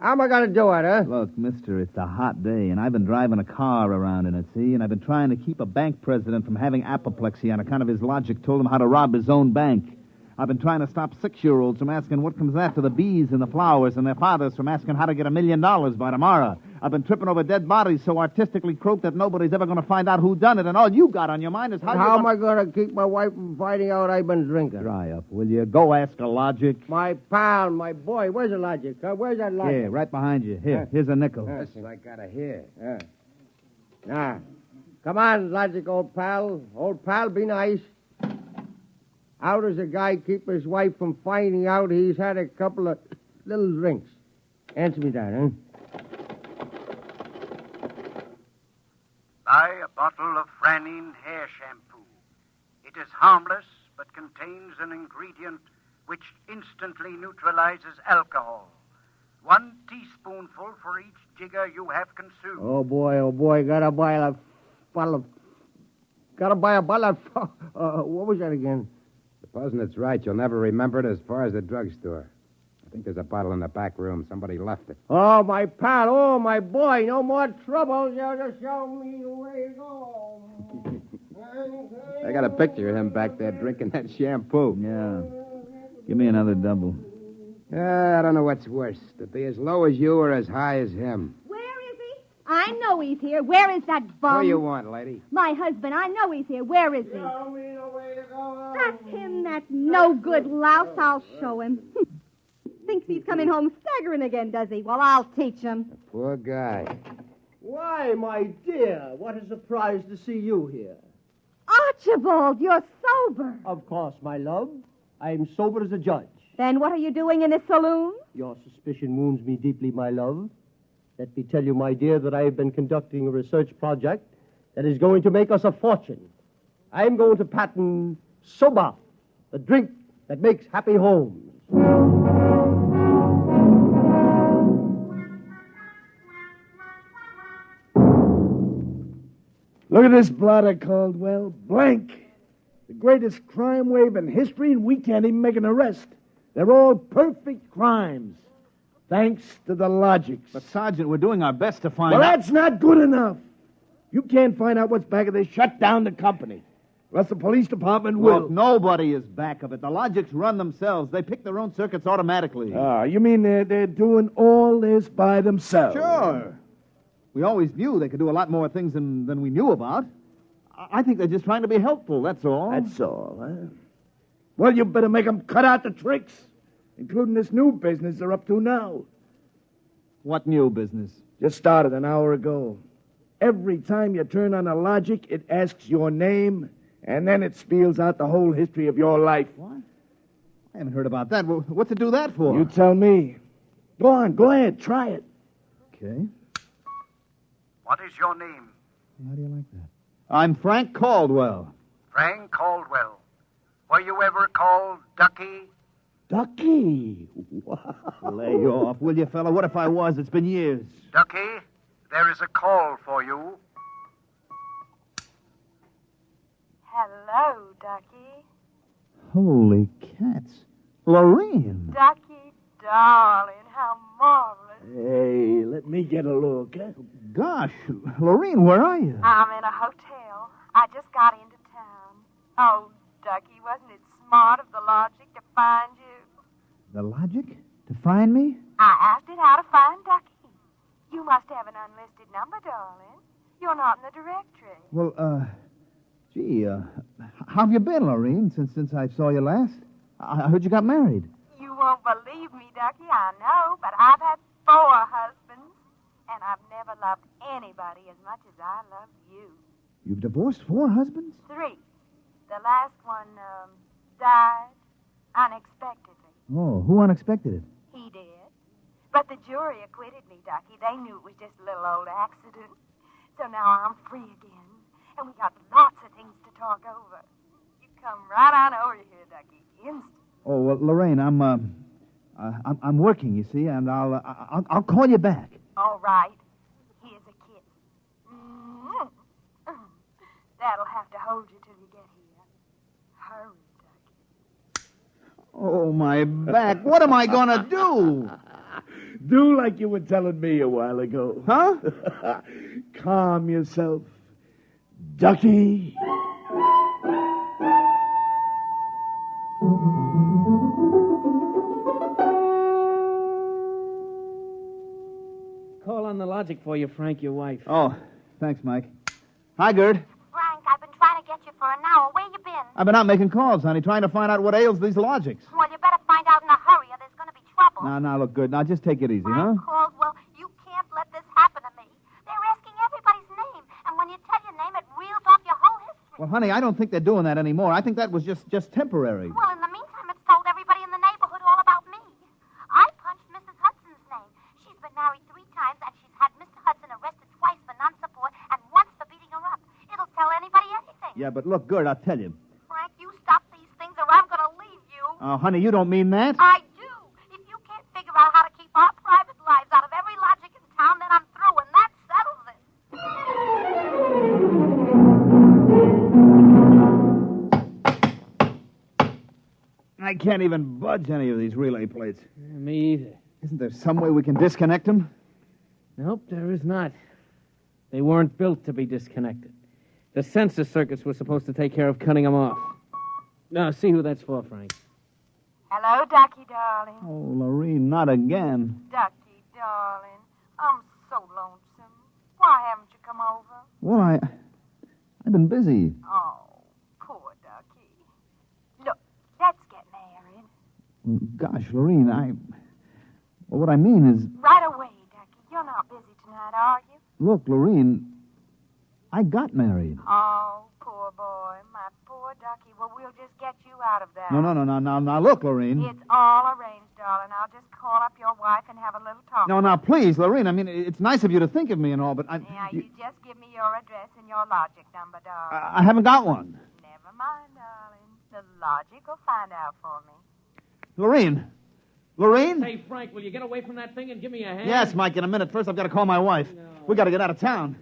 How am I going to do it, huh? Look, mister, it's a hot day, and I've been driving a car around in it, see? And I've been trying to keep a bank president from having apoplexy on account of his logic told him how to rob his own bank. I've been trying to stop 6-year-olds from asking what comes after the bees and the flowers and their fathers from asking how to get $1 million by tomorrow. I've been tripping over dead bodies so artistically croaked that nobody's ever going to find out who done it, and all you got on your mind is how am I going to keep my wife from finding out I've been drinking? Dry up, will you? Go ask a logic. My pal, my boy, where's the logic? Where's that logic? Here, right behind you. Here, here's a nickel. Listen, I got to hear. Now, come on, logic, old pal. Old pal, be nice. How does a guy keep his wife from finding out he's had a couple of little drinks? Answer me that, huh? Buy a bottle of Franine hair shampoo. It is harmless, but contains an ingredient which instantly neutralizes alcohol. 1 teaspoonful for each jigger you have consumed. Oh, boy, gotta buy a bottle of... what was that again? Supposing it's right, you'll never remember it as far as the drugstore. I think there's a bottle in the back room. Somebody left it. Oh, my pal. Oh, my boy. No more troubles. You'll just show me the way to go. I got a picture of him back there drinking that shampoo. Yeah. Give me another double. I don't know what's worse, to be as low as you or as high as him. Where is he? I know he's here. Where is that bum? What do you want, lady? My husband. I know he's here. Where is he? Show me the way to go. That's him, that no-good louse. I'll show him. Thinks he's coming home staggering again, does he? Well, I'll teach him. Poor guy. Why, my dear, what a surprise to see you here. Archibald, you're sober. Of course, my love. I'm sober as a judge. Then what are you doing in a saloon? Your suspicion wounds me deeply, my love. Let me tell you, my dear, that I have been conducting a research project that is going to make us a fortune. I'm going to patent soba, the drink that makes happy homes. Look at this blotter, Caldwell. Blank. The greatest crime wave in history, and we can't even make an arrest. They're all perfect crimes. Thanks to the logics. But, Sergeant, we're doing our best to find Well, out. that's not good enough. You can't find out what's back of this. Shut down the company. Or else the police department will. Look, nobody is back of it. The logics run themselves. They pick their own circuits automatically. You mean they're doing all this by themselves? Sure. We always knew they could do a lot more things than we knew about. I think they're just trying to be helpful, that's all. That's all, huh? Well, you better make them cut out the tricks, including this new business they're up to now. What new business? Just started an hour ago. Every time you turn on a logic, it asks your name, and then it spells out the whole history of your life. What? I haven't heard about that. What's it do that for? You tell me. Go on, go ahead, try it. Okay. What is your name? How do you like that? I'm Frank Caldwell. Frank Caldwell. Were you ever called Ducky? Ducky? Wow. Lay off, will you, fella? What if I was? It's been years. Ducky, there is a call for you. Hello, Ducky. Holy cats. Lorene. Ducky, darling, how marvelous. Hey, let me get a look. Huh? Gosh, Lorene, where are you? I'm in a hotel. I just got into town. Oh, Ducky, wasn't it smart of the logic to find you? The logic? To find me? I asked it how to find Ducky. You must have an unlisted number, darling. You're not in the directory. Well, gee, how have you been, Lorene, since I saw you last? I heard you got married. You won't believe me, Ducky, I know, but I've had 4 husbands, and I've never loved anybody as much as I love you. You've divorced 4 husbands? 3. The last one, died unexpectedly. Oh, who unexpected it? He did. But the jury acquitted me, Ducky. They knew it was just a little old accident. So now I'm free again, and we got lots of things to talk over. You come right on over here, Ducky, instant. Oh, well, Lorraine, I'm working, you see, and I'll call you back. All right. Here's a kiss. Mm-hmm. That'll have to hold you till you get here. Hurry, Ducky. Oh, my back. What am I going to do? Do like you were telling me a while ago. Huh? Calm yourself. Ducky. Call on the logic for you, Frank, your wife. Oh, thanks, Mike. Hi, Gerd. Frank, I've been trying to get you for an hour. Where you been? I've been out making calls, honey, trying to find out what ails these logics. Well, you better find out in a hurry or there's going to be trouble. Now, look, Gerd. Now, just take it easy, huh? Caldwell, you can't let this happen to me. They're asking everybody's name, and when you tell your name, it reels off your whole history. Well, honey, I don't think they're doing that anymore. I think that was just temporary. Well, in the meantime, it's told everybody in the neighborhood all about me. I punched Mrs. Hudson's name. She's been married 3 times, and she's had Mr. Hudson arrested twice for non-support and once for beating her up. It'll tell anybody anything. Yeah, but look, Gerd, I'll tell you. Frank, you stop these things or I'm going to leave you. Oh, honey, you don't mean that. I do. If you can't figure out how to keep our private lives out of every logic in town, then I'm through, and that settles it. I can't even budge any of these relay plates. Me either. Isn't there some way we can disconnect them? Nope, there is not. They weren't built to be disconnected. The sensor circuits were supposed to take care of cutting them off. Now, see who that's for, Frank. Hello, Ducky, darling. Oh, Lorene, not again. Ducky, darling. I'm so lonesome. Why haven't you come over? Well, I've been busy. Oh, poor Ducky. Look, let's get married. Gosh, Lorene, well, what I mean is... Right away, Ducky. You're not busy tonight, are you? Look, Lorene, I got married. Oh, poor boy. My poor Ducky. Well, we'll just get you out of that. No, look, Lorene. It's all arranged, darling. I'll just call up your wife and have a little talk. No, now, please, Lorene, I mean, it's nice of you to think of me and all, but Now, you just give me your address and your logic number, darling. I haven't got one. Never mind, darling. The logic will find out for me. Lorene? Lorene? Hey, Frank, will you get away from that thing and give me a hand? Yes, Mike, in a minute. First, I've got to call my wife. We got to get out of town.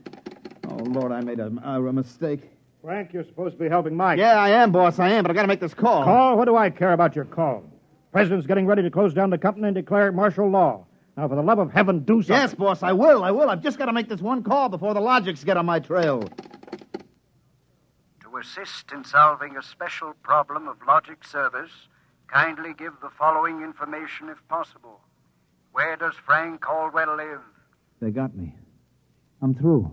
Oh, Lord, I made a mistake. Frank, you're supposed to be helping Mike. Yeah, I am, boss, I am, but I gotta make this call. Call? What do I care about your call? President's getting ready to close down the company and declare martial law. Now, for the love of heaven, do something. Yes, boss, I will. I've just got to make this one call before the logics get on my trail. To assist in solving a special problem of logic service, kindly give the following information if possible. Where does Frank Caldwell live? They got me. I'm through.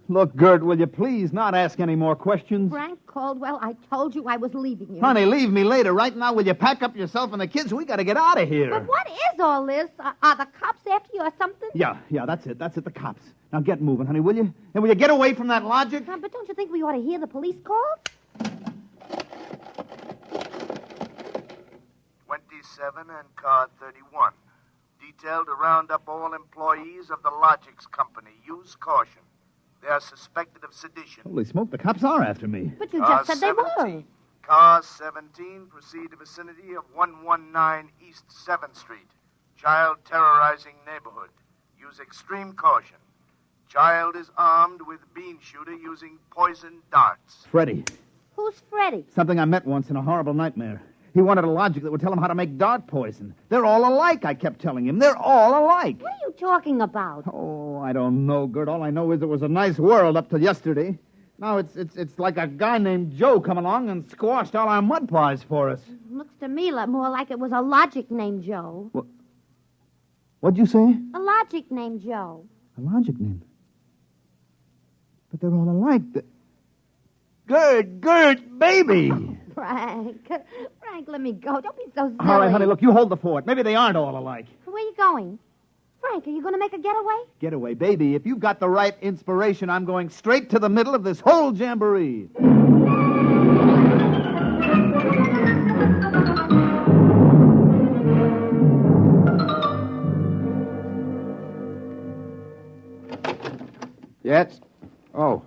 Look, Gert, will you please not ask any more questions? Frank Caldwell, I told you I was leaving you. Honey, leave me later. Right now, will you pack up yourself and the kids? We got to get out of here. But what is all this? Are the cops after you or something? Yeah, that's it, the cops. Now get moving, honey, will you? And will you get away from that logic? But don't you think we ought to hear the police calls? 27 and car 31. Detailed to round up all employees of the Logics Company. Use caution. They are suspected of sedition. Holy smoke, the cops are after me. But you just said they were. Car 17, proceed to vicinity of 119 East 7th Street. Child terrorizing neighborhood. Use extreme caution. Child is armed with bean shooter using poison darts. Freddie. Who's Freddie? Something I met once in a horrible nightmare. He wanted a logic that would tell him how to make dart poison. They're all alike, I kept telling him. They're all alike. What are you talking about? Oh, I don't know, Gert. All I know is it was a nice world up till yesterday. Now it's like a guy named Joe come along and squashed all our mud pies for us. Looks to me more like it was a logic named Joe. What'd you say? A logic named Joe. A logic name? But they're all alike. Gert, baby! Frank, let me go. Don't be so silly. All right, honey, look, you hold the fort. Maybe they aren't all alike. Where are you going? Frank, are you going to make a getaway? Getaway, baby. If you've got the right inspiration, I'm going straight to the middle of this whole jamboree. Yes? Oh.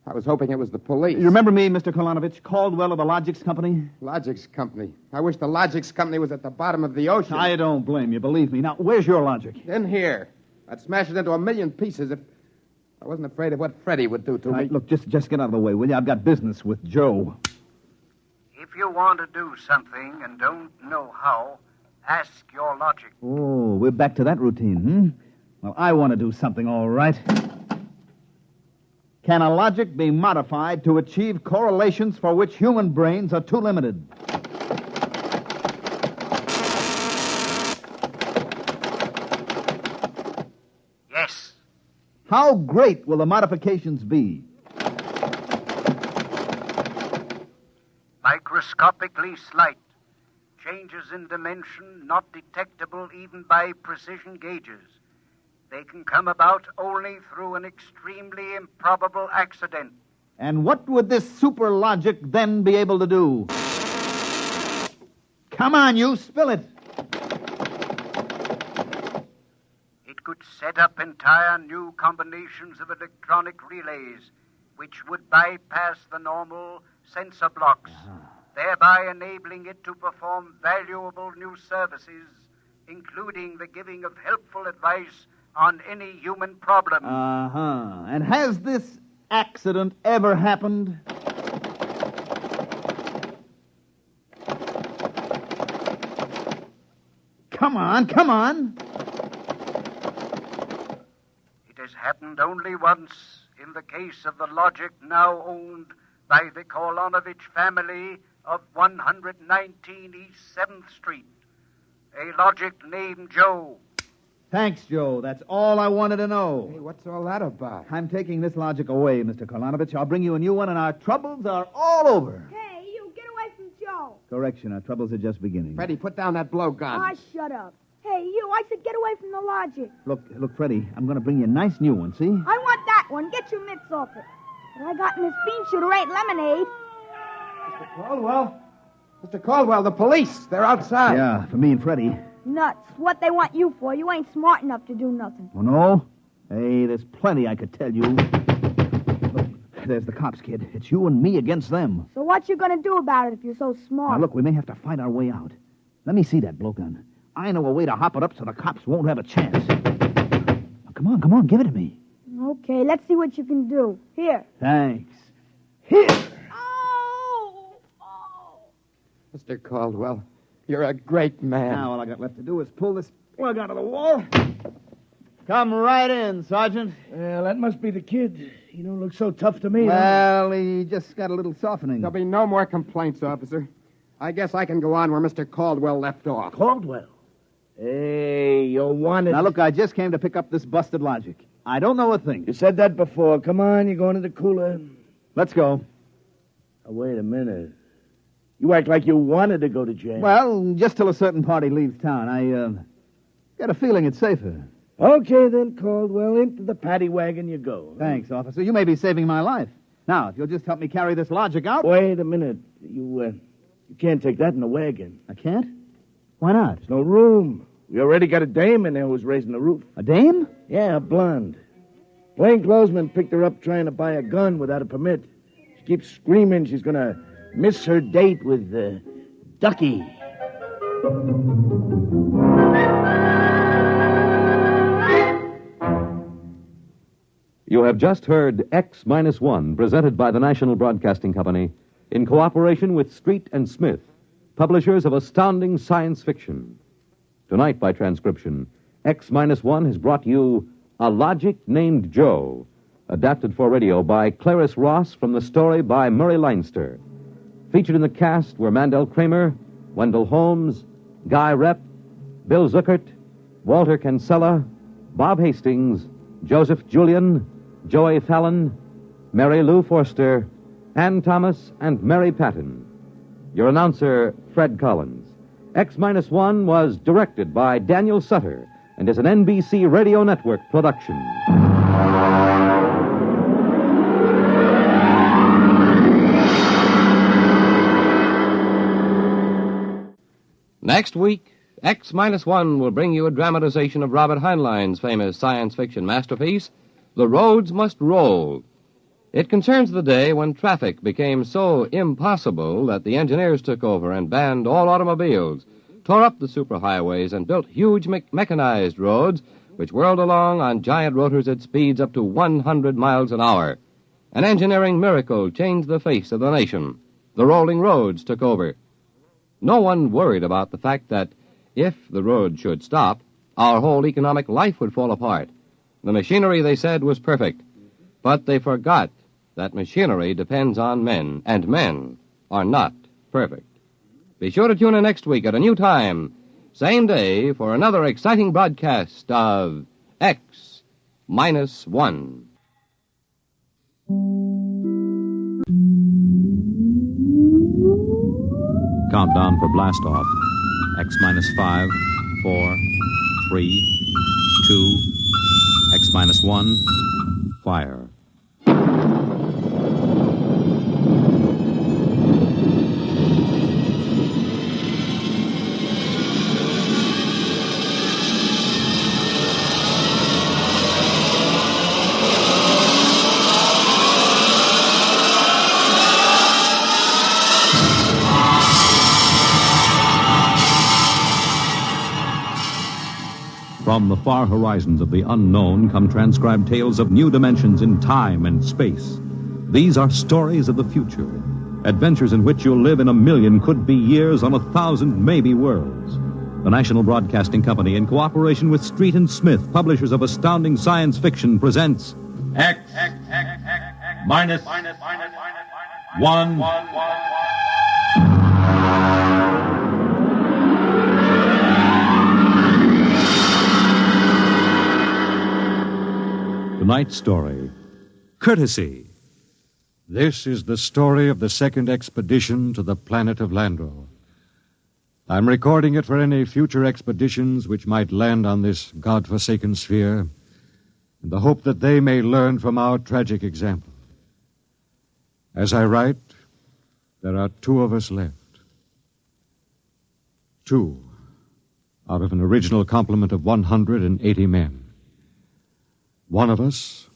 I was hoping it was the police. You remember me, Mr. Kolanovich, Caldwell of the Logics Company? Logics Company. I wish the Logics Company was at the bottom of the ocean. I don't blame you, believe me. Now, where's your logic? In here. I'd smash it into a million pieces if I wasn't afraid of what Freddie would do to me. Look, just get out of the way, will you? I've got business with Joe. If you want to do something and don't know how, ask your logic. Oh, we're back to that routine, Well, I want to do something, all right. Can a logic be modified to achieve correlations for which human brains are too limited? Yes. How great will the modifications be? Microscopically slight. Changes in dimension not detectable even by precision gauges. They can come about only through an extremely improbable accident. And what would this super logic then be able to do? Come on, you, spill it. It could set up entire new combinations of electronic relays, which would bypass the normal sensor blocks, thereby enabling it to perform valuable new services, including the giving of helpful advice on any human problem. And has this accident ever happened? Come on. It has happened only once in the case of the logic now owned by the Kolanovich family of 119 East 7th Street. A logic named Joe. Thanks, Joe. That's all I wanted to know. Hey, what's all that about? I'm taking this logic away, Mr. Kolanovich. I'll bring you a new one, and our troubles are all over. Hey, you, get away from Joe. Correction, our troubles are just beginning. Freddie, put down that blowgun. Ah, shut up. Hey, you, I said get away from the logic. Look, Freddie, I'm going to bring you a nice new one, see? I want that one. Get your mitts off it. But I got in this bean shooter ain't lemonade. Mr. Caldwell, the police. They're outside. Yeah, for me and Freddie. Nuts. What they want you for? You ain't smart enough to do nothing. Oh, no? Hey, there's plenty I could tell you. Look, there's the cops, kid. It's you and me against them. So what you gonna do about it if you're so smart? Now, look, we may have to fight our way out. Let me see that blowgun. I know a way to hop it up so the cops won't have a chance. Now, come on, give it to me. Okay, let's see what you can do. Here. Thanks. Here! Mr. Caldwell, you're a great man. Now all I got left to do is pull this plug out of the wall. Come right in, Sergeant. Well, that must be the kid. He don't look so tough to me. Well, he just got a little softening. There'll be no more complaints, officer. I guess I can go on where Mr. Caldwell left off. Caldwell? Hey, you wanted... Now, look, I just came to pick up this busted logic. I don't know a thing. You said that before. Come on, you're going to the cooler. Let's go. Oh, wait a minute. You act like you wanted to go to jail. Well, just till a certain party leaves town. I got a feeling it's safer. Okay, then, Caldwell. Into the paddy wagon you go. Thanks, officer. You may be saving my life. Now, if you'll just help me carry this logic out... Wait a minute. You can't take that in the wagon. I can't? Why not? There's no room. We already got a dame in there who's raising the roof. A dame? Yeah, a blonde. Plainclothesman picked her up trying to buy a gun without a permit. She keeps screaming she's going to miss her date with Ducky. You have just heard X-1, presented by the National Broadcasting Company in cooperation with Street and Smith, publishers of astounding science fiction. Tonight, by transcription, X-1 has brought you A Logic Named Joe, adapted for radio by Clarice Ross from the story by Murray Leinster. Featured in the cast were Mandel Kramer, Wendell Holmes, Guy Rep, Bill Zuckert, Walter Kinsella, Bob Hastings, Joseph Julian, Joey Fallon, Mary Lou Forster, Ann Thomas, and Mary Patton. Your announcer, Fred Collins. X-1 was directed by Daniel Sutter and is an NBC Radio Network production. Next week, X-1 will bring you a dramatization of Robert Heinlein's famous science fiction masterpiece, The Roads Must Roll. It concerns the day when traffic became so impossible that the engineers took over and banned all automobiles, tore up the superhighways, and built huge mechanized roads which whirled along on giant rotors at speeds up to 100 miles an hour. An engineering miracle changed the face of the nation. The rolling roads took over. No one worried about the fact that if the road should stop, our whole economic life would fall apart. The machinery, they said, was perfect. But they forgot that machinery depends on men, and men are not perfect. Be sure to tune in next week at a new time, same day, for another exciting broadcast of X-1. Countdown for blast-off. X-5, 4, 3, 2, X-1, fire. From the far horizons of the unknown come transcribed tales of new dimensions in time and space. These are stories of the future, adventures in which you'll live in 1,000,000 could-be years on 1,000 maybe worlds. The National Broadcasting Company, in cooperation with Street and Smith, publishers of astounding science fiction, presents X-1. Tonight's story, Courtesy. This is the story of the second expedition to the planet of Landro. I'm recording it for any future expeditions which might land on this God-forsaken sphere, in the hope that they may learn from our tragic example. As I write, there are 2 of us left. 2 out of an original complement of 180 men. One of us,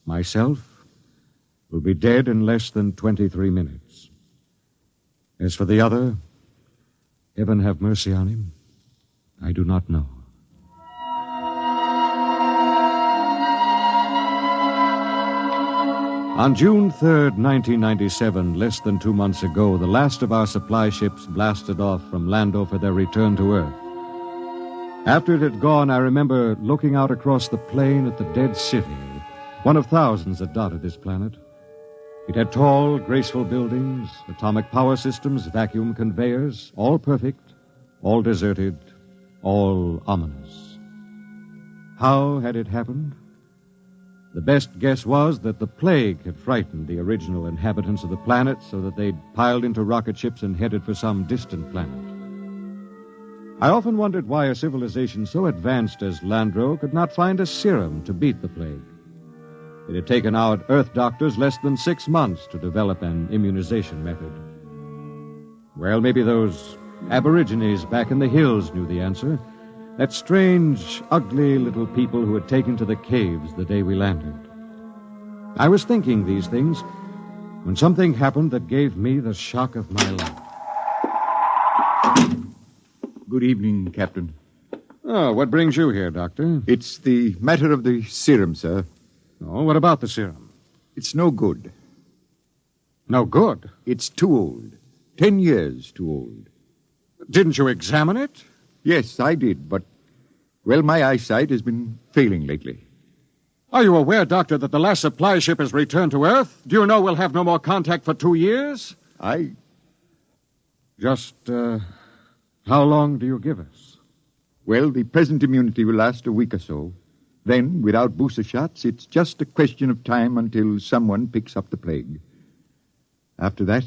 myself, will be dead in less than 23 minutes. As for the other, Heaven have mercy on him. I do not know. On June 3rd, 1997, less than 2 months ago, the last of our supply ships blasted off from Lando for their return to Earth. After it had gone, I remember looking out across the plain at the dead city, one of thousands that dotted this planet. It had tall, graceful buildings, atomic power systems, vacuum conveyors, all perfect, all deserted, all ominous. How had it happened? The best guess was that the plague had frightened the original inhabitants of the planet so that they'd piled into rocket ships and headed for some distant planet. I often wondered why a civilization so advanced as Landro could not find a serum to beat the plague. It had taken out Earth doctors less than 6 months to develop an immunization method. Well, maybe those aborigines back in the hills knew the answer. That strange, ugly little people who had taken to the caves the day we landed. I was thinking these things when something happened that gave me the shock of my life. Good evening, Captain. Oh, what brings you here, Doctor? It's the matter of the serum, sir. Oh, what about the serum? It's no good. No good? It's too old. 10 years too old. Didn't you examine it? Yes, I did, but, well, my eyesight has been failing lately. Are you aware, Doctor, that the last supply ship has returned to Earth? Do you know we'll have no more contact for 2 years? Just, how long do you give us? Well, the present immunity will last a week or so. Then, without booster shots, it's just a question of time until someone picks up the plague. After that...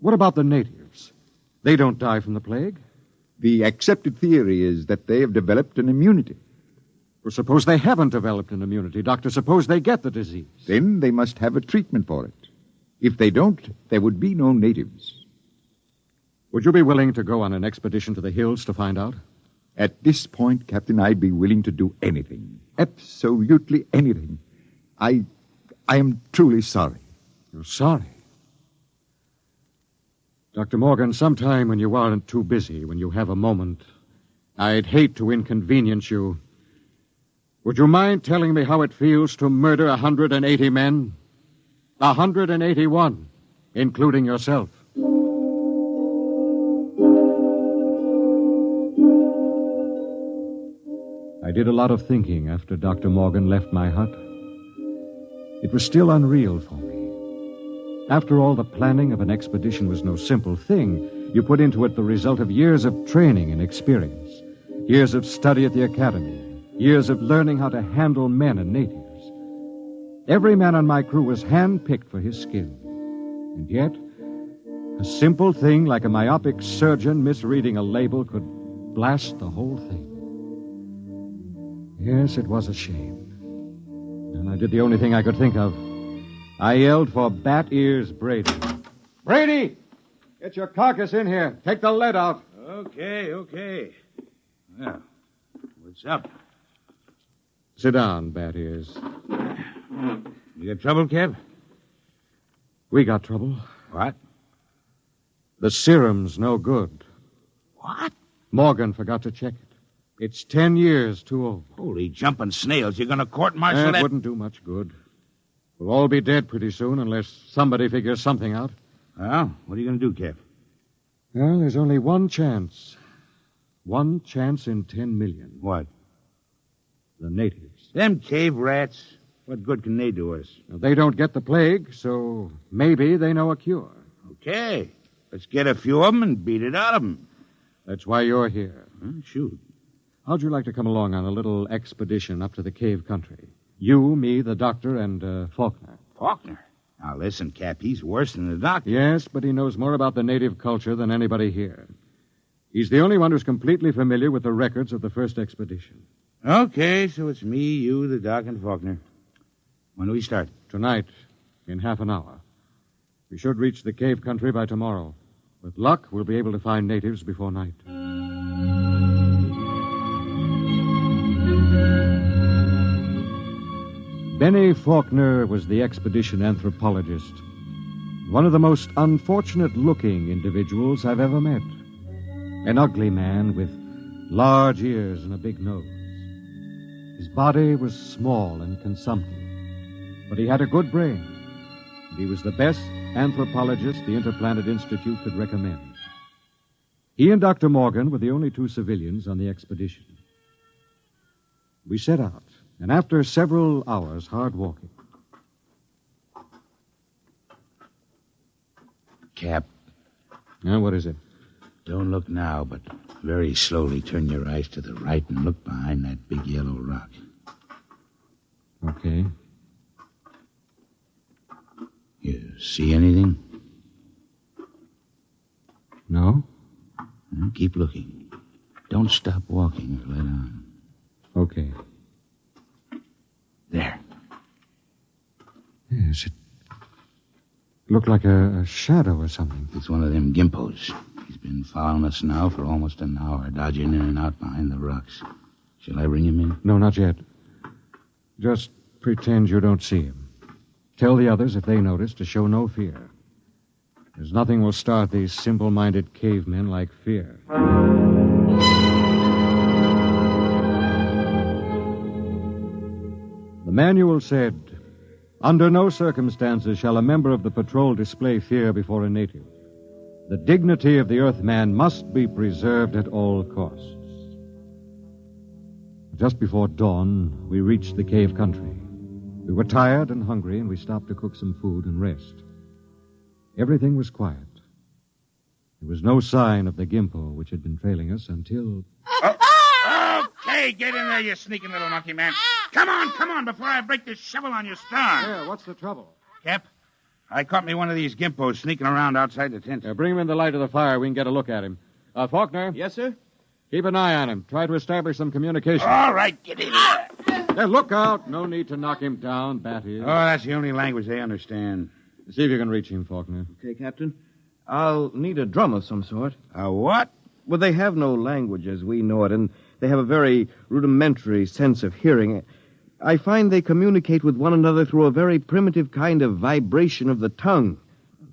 What about the natives? They don't die from the plague? The accepted theory is that they have developed an immunity. Well, suppose they haven't developed an immunity, Doctor. Suppose they get the disease. Then they must have a treatment for it. If they don't, there would be no natives. Would you be willing to go on an expedition to the hills to find out? At this point, Captain, I'd be willing to do anything. Absolutely anything. I am truly sorry. You're sorry? Dr. Morgan, sometime when you aren't too busy, when you have a moment, I'd hate to inconvenience you. Would you mind telling me how it feels to murder 180 men? 181, including yourself. I did a lot of thinking after Dr. Morgan left my hut. It was still unreal for me. After all, the planning of an expedition was no simple thing. You put into it the result of years of training and experience, years of study at the academy, years of learning how to handle men and natives. Every man on my crew was hand-picked for his skill. And yet, a simple thing like a myopic surgeon misreading a label could blast the whole thing. Yes, it was a shame. And I did the only thing I could think of. I yelled for Bat Ears Brady. Brady! Get your carcass in here. Take the lead out. Okay. Well, what's up? Sit down, Bat Ears. You got trouble, Kev? We got trouble. What? The serum's no good. What? Morgan forgot to check it. It's 10 years too old. Holy jumping snails. You're going to court-martial that? Wouldn't do much good. We'll all be dead pretty soon unless somebody figures something out. Well, what are you going to do, Kev? Well, there's only one chance. One chance in 10 million. What? The natives. Them cave rats. What good can they do us? Well, they don't get the plague, so maybe they know a cure. Okay. Let's get a few of them and beat it out of them. That's why you're here. Shoot. How'd you like to come along on a little expedition up to the cave country? You, me, the doctor, and Faulkner. Faulkner? Now, listen, Cap, he's worse than the doctor. Yes, but he knows more about the native culture than anybody here. He's the only one who's completely familiar with the records of the first expedition. Okay, so it's me, you, the doc, and Faulkner. When do we start? Tonight, in half an hour. We should reach the cave country by tomorrow. With luck, we'll be able to find natives before night. Benny Faulkner was the expedition anthropologist. One of the most unfortunate-looking individuals I've ever met. An ugly man with large ears and a big nose. His body was small and consumptive, but he had a good brain, and he was the best anthropologist the Interplanet Institute could recommend. He and Dr. Morgan were the only two civilians on the expedition. We set out, and after several hours hard walking... Cap. What is it? Don't look now, but very slowly turn your eyes to the right and look behind that big yellow rock. Okay. You see anything? No. Well, keep looking. Don't stop walking or let on. Okay. There. Yes, it looked like a shadow or something. It's one of them gimpos. He's been following us now for almost an hour, dodging in and out behind the rocks. Shall I bring him in? No, not yet. Just pretend you don't see him. Tell the others, if they notice, to show no fear. There's nothing will start these simple-minded cavemen like fear. The manual said, "Under no circumstances shall a member of the patrol display fear before a native. The dignity of the Earthman must be preserved at all costs." Just before dawn, we reached the cave country. We were tired and hungry, and we stopped to cook some food and rest. Everything was quiet. There was no sign of the gimpo which had been trailing us until... Okay, get in there, you sneaking little monkey man. Come on, before I break this shovel on your stern. Yeah, what's the trouble? Cap, I caught me one of these gimpos sneaking around outside the tent. Bring him in the light of the fire. We can get a look at him. Faulkner? Yes, sir? Keep an eye on him. Try to establish some communication. All right, get in there. Hey, look out. No need to knock him down, Bat is. Oh, that's the only language they understand. See if you can reach him, Faulkner. Okay, Captain. I'll need a drum of some sort. A what? Well, they have no language as we know it, and they have a very rudimentary sense of hearing. I find they communicate with one another through a very primitive kind of vibration of the tongue.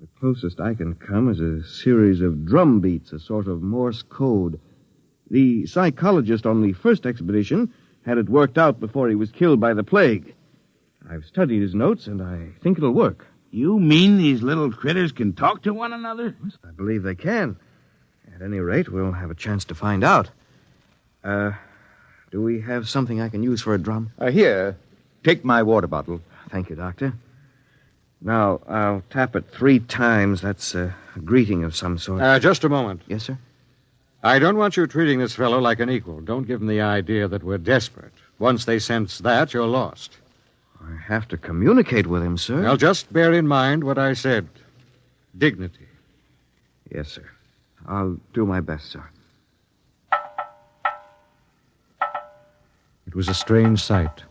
The closest I can come is a series of drum beats, a sort of Morse code. The psychologist on the first expedition had it worked out before he was killed by the plague. I've studied his notes, and I think it'll work. You mean these little critters can talk to one another? I believe they can. At any rate, we'll have a chance to find out. Do we have something I can use for a drum? Here, take my water bottle. Thank you, Doctor. Now, I'll tap it 3 times. That's a greeting of some sort. Just a moment. Yes, sir? I don't want you treating this fellow like an equal. Don't give him the idea that we're desperate. Once they sense that, you're lost. I have to communicate with him, sir. Well, just bear in mind what I said. Dignity. Yes, sir. I'll do my best, sir. It was a strange sight.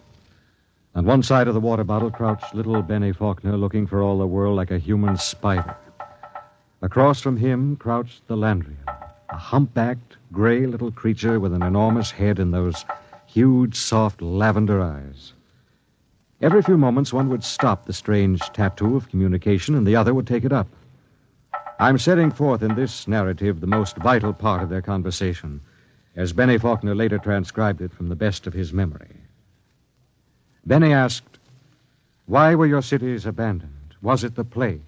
On one side of the water bottle crouched little Benny Faulkner, looking for all the world like a human spider. Across from him crouched the Landrian, a humpbacked, gray little creature with an enormous head and those huge, soft lavender eyes. Every few moments, one would stop the strange tattoo of communication, and the other would take it up. I'm setting forth in this narrative the most vital part of their conversation, as Benny Faulkner later transcribed it from the best of his memory. Benny asked, "Why were your cities abandoned? Was it the plague?"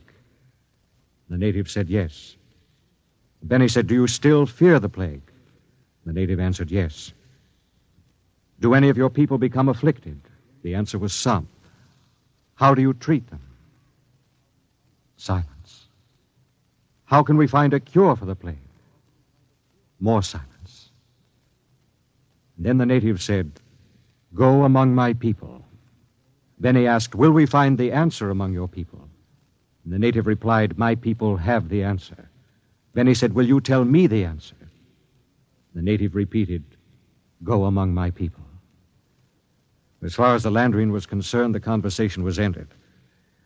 The native said yes. Benny said, "Do you still fear the plague?" The native answered yes. "Do any of your people become afflicted?" The answer was some. "How do you treat them?" Silence. "How can we find a cure for the plague?" More silence. And then the native said, "Go among my people." Then he asked, "Will we find the answer among your people?" And the native replied, "My people have the answer." Then he said, "Will you tell me the answer?" The native repeated, "Go among my people." As far as the Landrian was concerned, the conversation was ended.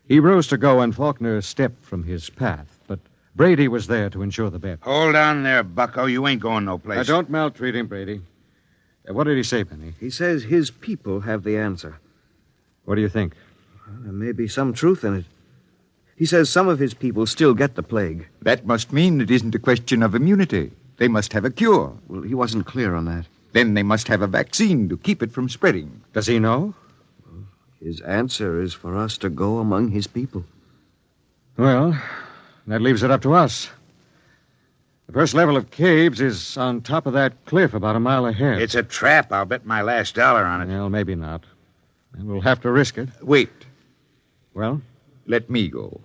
He rose to go, and Faulkner stepped from his path, but Brady was there to ensure the bet. Hold on there, bucko. You ain't going no place. Don't maltreat him, Brady. What did he say, Benny? He says his people have the answer. What do you think? Well, there may be some truth in it. He says some of his people still get the plague. That must mean it isn't a question of immunity. They must have a cure. Well, he wasn't clear on that. Then they must have a vaccine to keep it from spreading. Does he know? His answer is for us to go among his people. Well, that leaves it up to us. The first level of caves is on top of that cliff about a mile ahead. It's a trap. I'll bet my last dollar on it. Well, maybe not. And we'll have to risk it. Wait. Well? Let me go.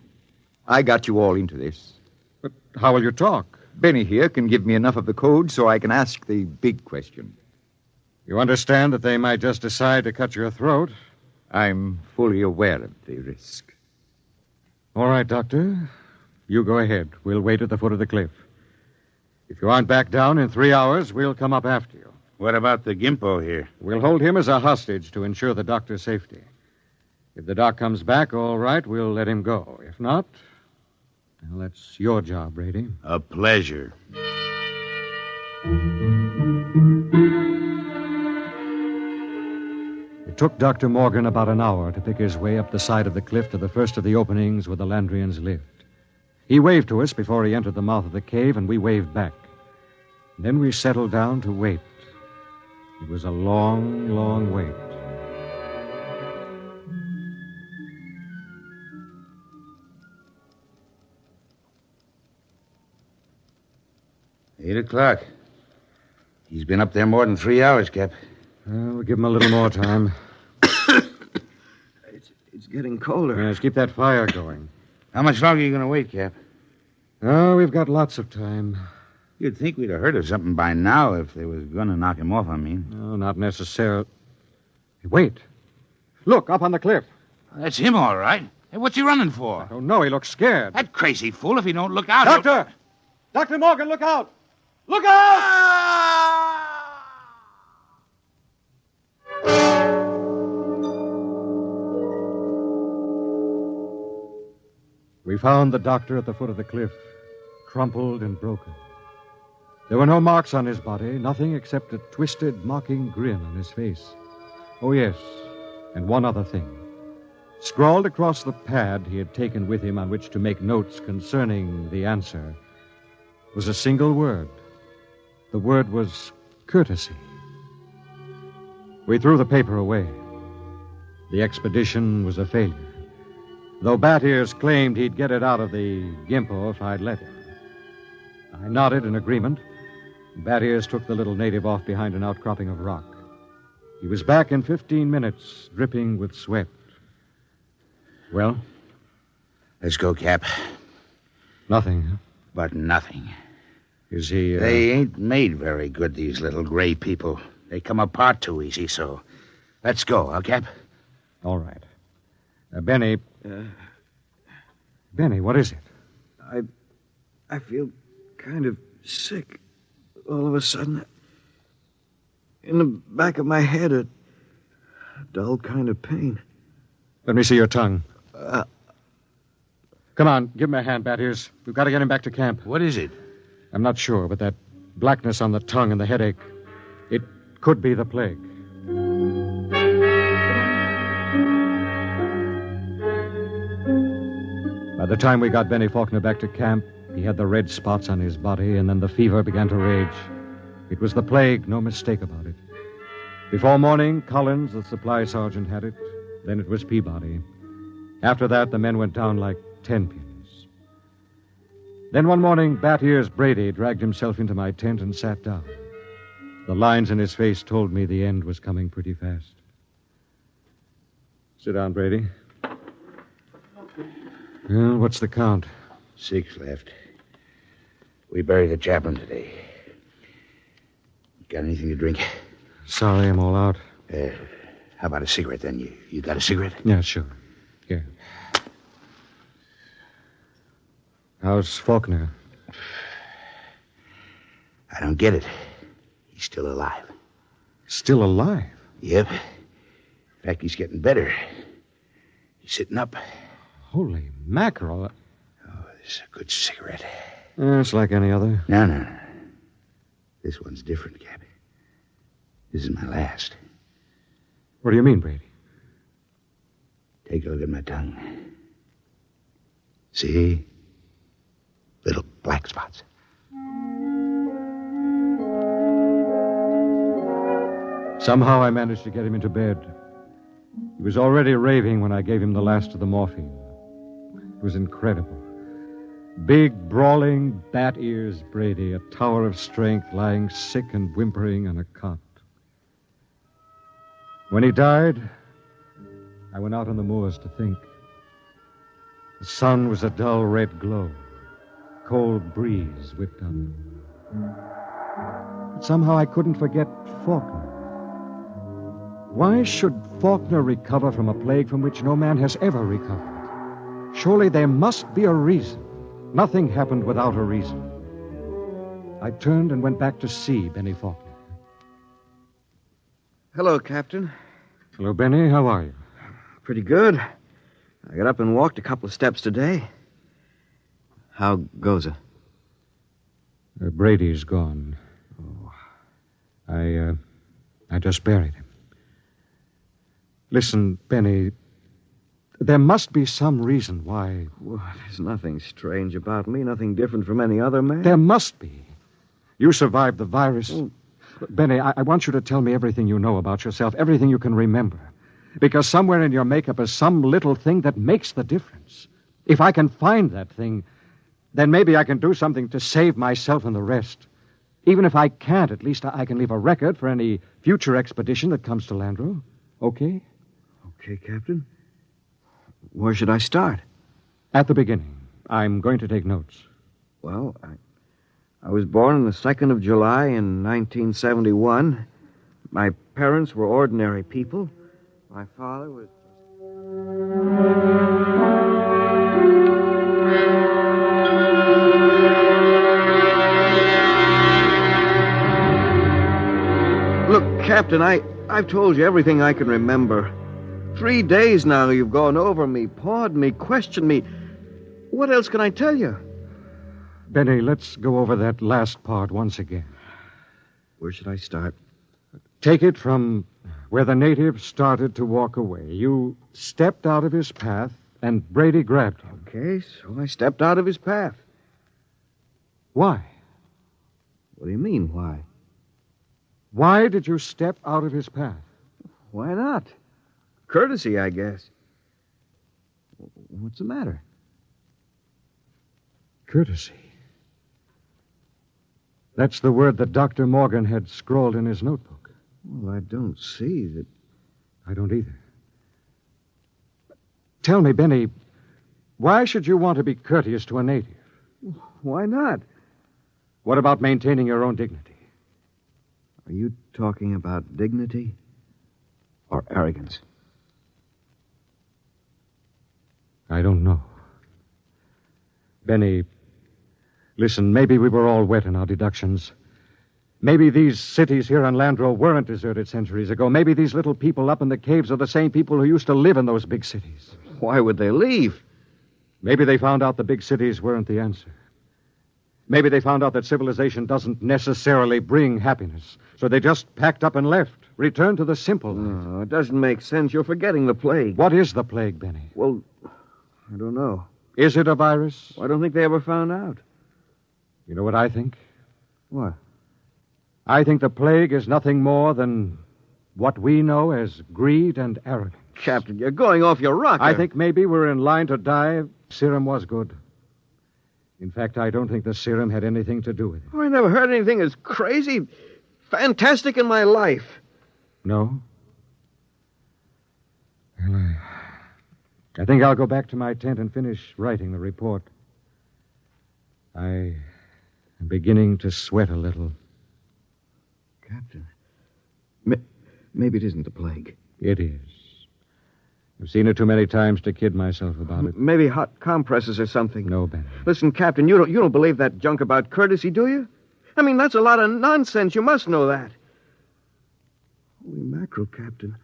I got you all into this. But how will you talk? Benny here can give me enough of the code so I can ask the big question. You understand that they might just decide to cut your throat? I'm fully aware of the risk. All right, Doctor. You go ahead. We'll wait at the foot of the cliff. If you aren't back down in 3 hours, we'll come up after you. What about the Gimpo here? We'll hold him as a hostage to ensure the doctor's safety. If the doc comes back, all right, we'll let him go. If not, well, that's your job, Brady. A pleasure. It took Dr. Morgan about an hour to pick his way up the side of the cliff to the first of the openings where the Landrians lived. He waved to us before he entered the mouth of the cave, and we waved back. Then we settled down to wait. It was a long, long wait. Eight o'clock. He's been up there more than 3 hours, Cap. We'll give him a little more time. It's getting colder. Yes, keep that fire going. How much longer are you going to wait, Cap? Oh, we've got lots of time. You'd think we'd have heard of something by now if they was going to knock him off, I mean. No, not necessarily. Hey, wait. Look, up on the cliff. That's him, all right. Hey, what's he running for? I don't know. He looks scared. That crazy fool, if he don't look out... Doctor! Dr. Morgan, look out! Look out! We found the doctor at the foot of the cliff, crumpled and broken. There were no marks on his body, nothing except a twisted, mocking grin on his face. Oh, yes, and one other thing. Scrawled across the pad he had taken with him on which to make notes concerning the answer was a single word. The word was courtesy. We threw the paper away. The expedition was a failure, though Bat Ears claimed he'd get it out of the Gimpo if I'd let him. I nodded in agreement. Bat Ears took the little native off behind an outcropping of rock. He was back in 15 minutes, dripping with sweat. Well? Let's go, Cap. Nothing, huh? But nothing. Is he, They ain't made very good, these little gray people. They come apart too easy, so... Let's go, huh, Cap? All right. Benny... Benny, what is it? I feel kind of sick. All of a sudden, in the back of my head, a dull kind of pain. Let me see your tongue. Come on, give him a hand, Bat Ears. We've got to get him back to camp. What is it? I'm not sure, but that blackness on the tongue and the headache, it could be the plague. By the time we got Benny Faulkner back to camp, he had the red spots on his body, and then the fever began to rage. It was the plague, no mistake about it. Before morning, Collins, the supply sergeant, had it. Then it was Peabody. After that, the men went down like 10 pins. Then one morning, Bat Ears Brady dragged himself into my tent and sat down. The lines in his face told me the end was coming pretty fast. Sit down, Brady. Well, what's the count? 6 left. We buried the chaplain today. Got anything to drink? Sorry, I'm all out. How about a cigarette, then? You got a cigarette? Yeah, sure. Here. How's Faulkner? I don't get it. He's still alive. Still alive? Yep. In fact, he's getting better. He's sitting up. Holy mackerel. Oh, this is a good cigarette. It's like any other. No. This one's different, Cap. This is my last. What do you mean, Brady? Take a look at my tongue. See? Little black spots. Somehow I managed to get him into bed. He was already raving when I gave him the last of the morphine. It was incredible. Big, brawling, bat ears Brady, a tower of strength, lying sick and whimpering on a cot. When he died, I went out on the moors to think. The sun was a dull red glow. Cold breeze whipped up. But somehow I couldn't forget Faulkner. Why should Faulkner recover from a plague from which no man has ever recovered? Surely there must be a reason. Nothing happened without a reason. I turned and went back to see Benny Faulkner. Hello, Captain. Hello, Benny. How are you? Pretty good. I got up and walked a couple of steps today. How goes it? Brady's gone. Oh. I just buried him. Listen, Benny, there must be some reason why... Well, there's nothing strange about me, nothing different from any other man. There must be. You survived the virus. Oh. Benny, I want you to tell me everything you know about yourself, everything you can remember. Because somewhere in your makeup is some little thing that makes the difference. If I can find that thing, then maybe I can do something to save myself and the rest. Even if I can't, at least I can leave a record for any future expedition that comes to Landro. Okay? Okay, Captain. Where should I start? At the beginning. I'm going to take notes. Well, I was born on the 2nd of July in 1971. My parents were ordinary people. My father was... Look, Captain, I've told you everything I can remember. 3 days now you've gone over me, pawed me, questioned me. What else can I tell you? Benny, let's go over that last part once again. Where should I start? Take it from where the native started to walk away. You stepped out of his path, and Brady grabbed him. Okay, so I stepped out of his path. Why? What do you mean, why? Why did you step out of his path? Why not? Courtesy, I guess. What's the matter? Courtesy. That's the word that Dr. Morgan had scrawled in his notebook. Well, I don't see that... I don't either. Tell me, Benny, why should you want to be courteous to a native? Why not? What about maintaining your own dignity? Are you talking about dignity or arrogance? I don't know. Benny, listen, maybe we were all wet in our deductions. Maybe these cities here on Landro weren't deserted centuries ago. Maybe these little people up in the caves are the same people who used to live in those big cities. Why would they leave? Maybe they found out the big cities weren't the answer. Maybe they found out that civilization doesn't necessarily bring happiness. So they just packed up and left, returned to the simple life. No, it doesn't make sense. You're forgetting the plague. What is the plague, Benny? Well, I don't know. Is it a virus? I don't think they ever found out. You know what I think? What? I think the plague is nothing more than what we know as greed and arrogance. Captain, you're going off your rocker. I think maybe we're in line to die. Serum was good. In fact, I don't think the serum had anything to do with it. Oh, I never heard anything as crazy, fantastic in my life. No? Well, I think I'll go back to my tent and finish writing the report. I am beginning to sweat a little. Captain, maybe it isn't the plague. It is. I've seen it too many times to kid myself about it. Maybe hot compresses or something. No, Benny. Listen, Captain, you don't believe that junk about courtesy, do you? I mean, that's a lot of nonsense. You must know that. Holy mackerel, Captain.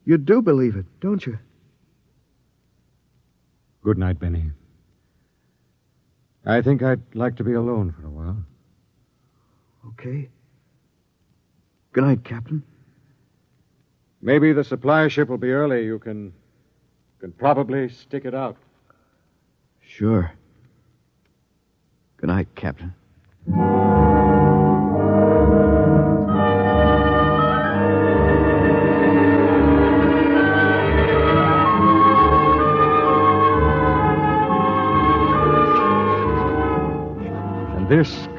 You do believe it, don't you? Good night, Benny. I think I'd like to be alone for a while. Okay. Good night, Captain. Maybe the supply ship will be early. You can probably stick it out. Sure. Good night, Captain.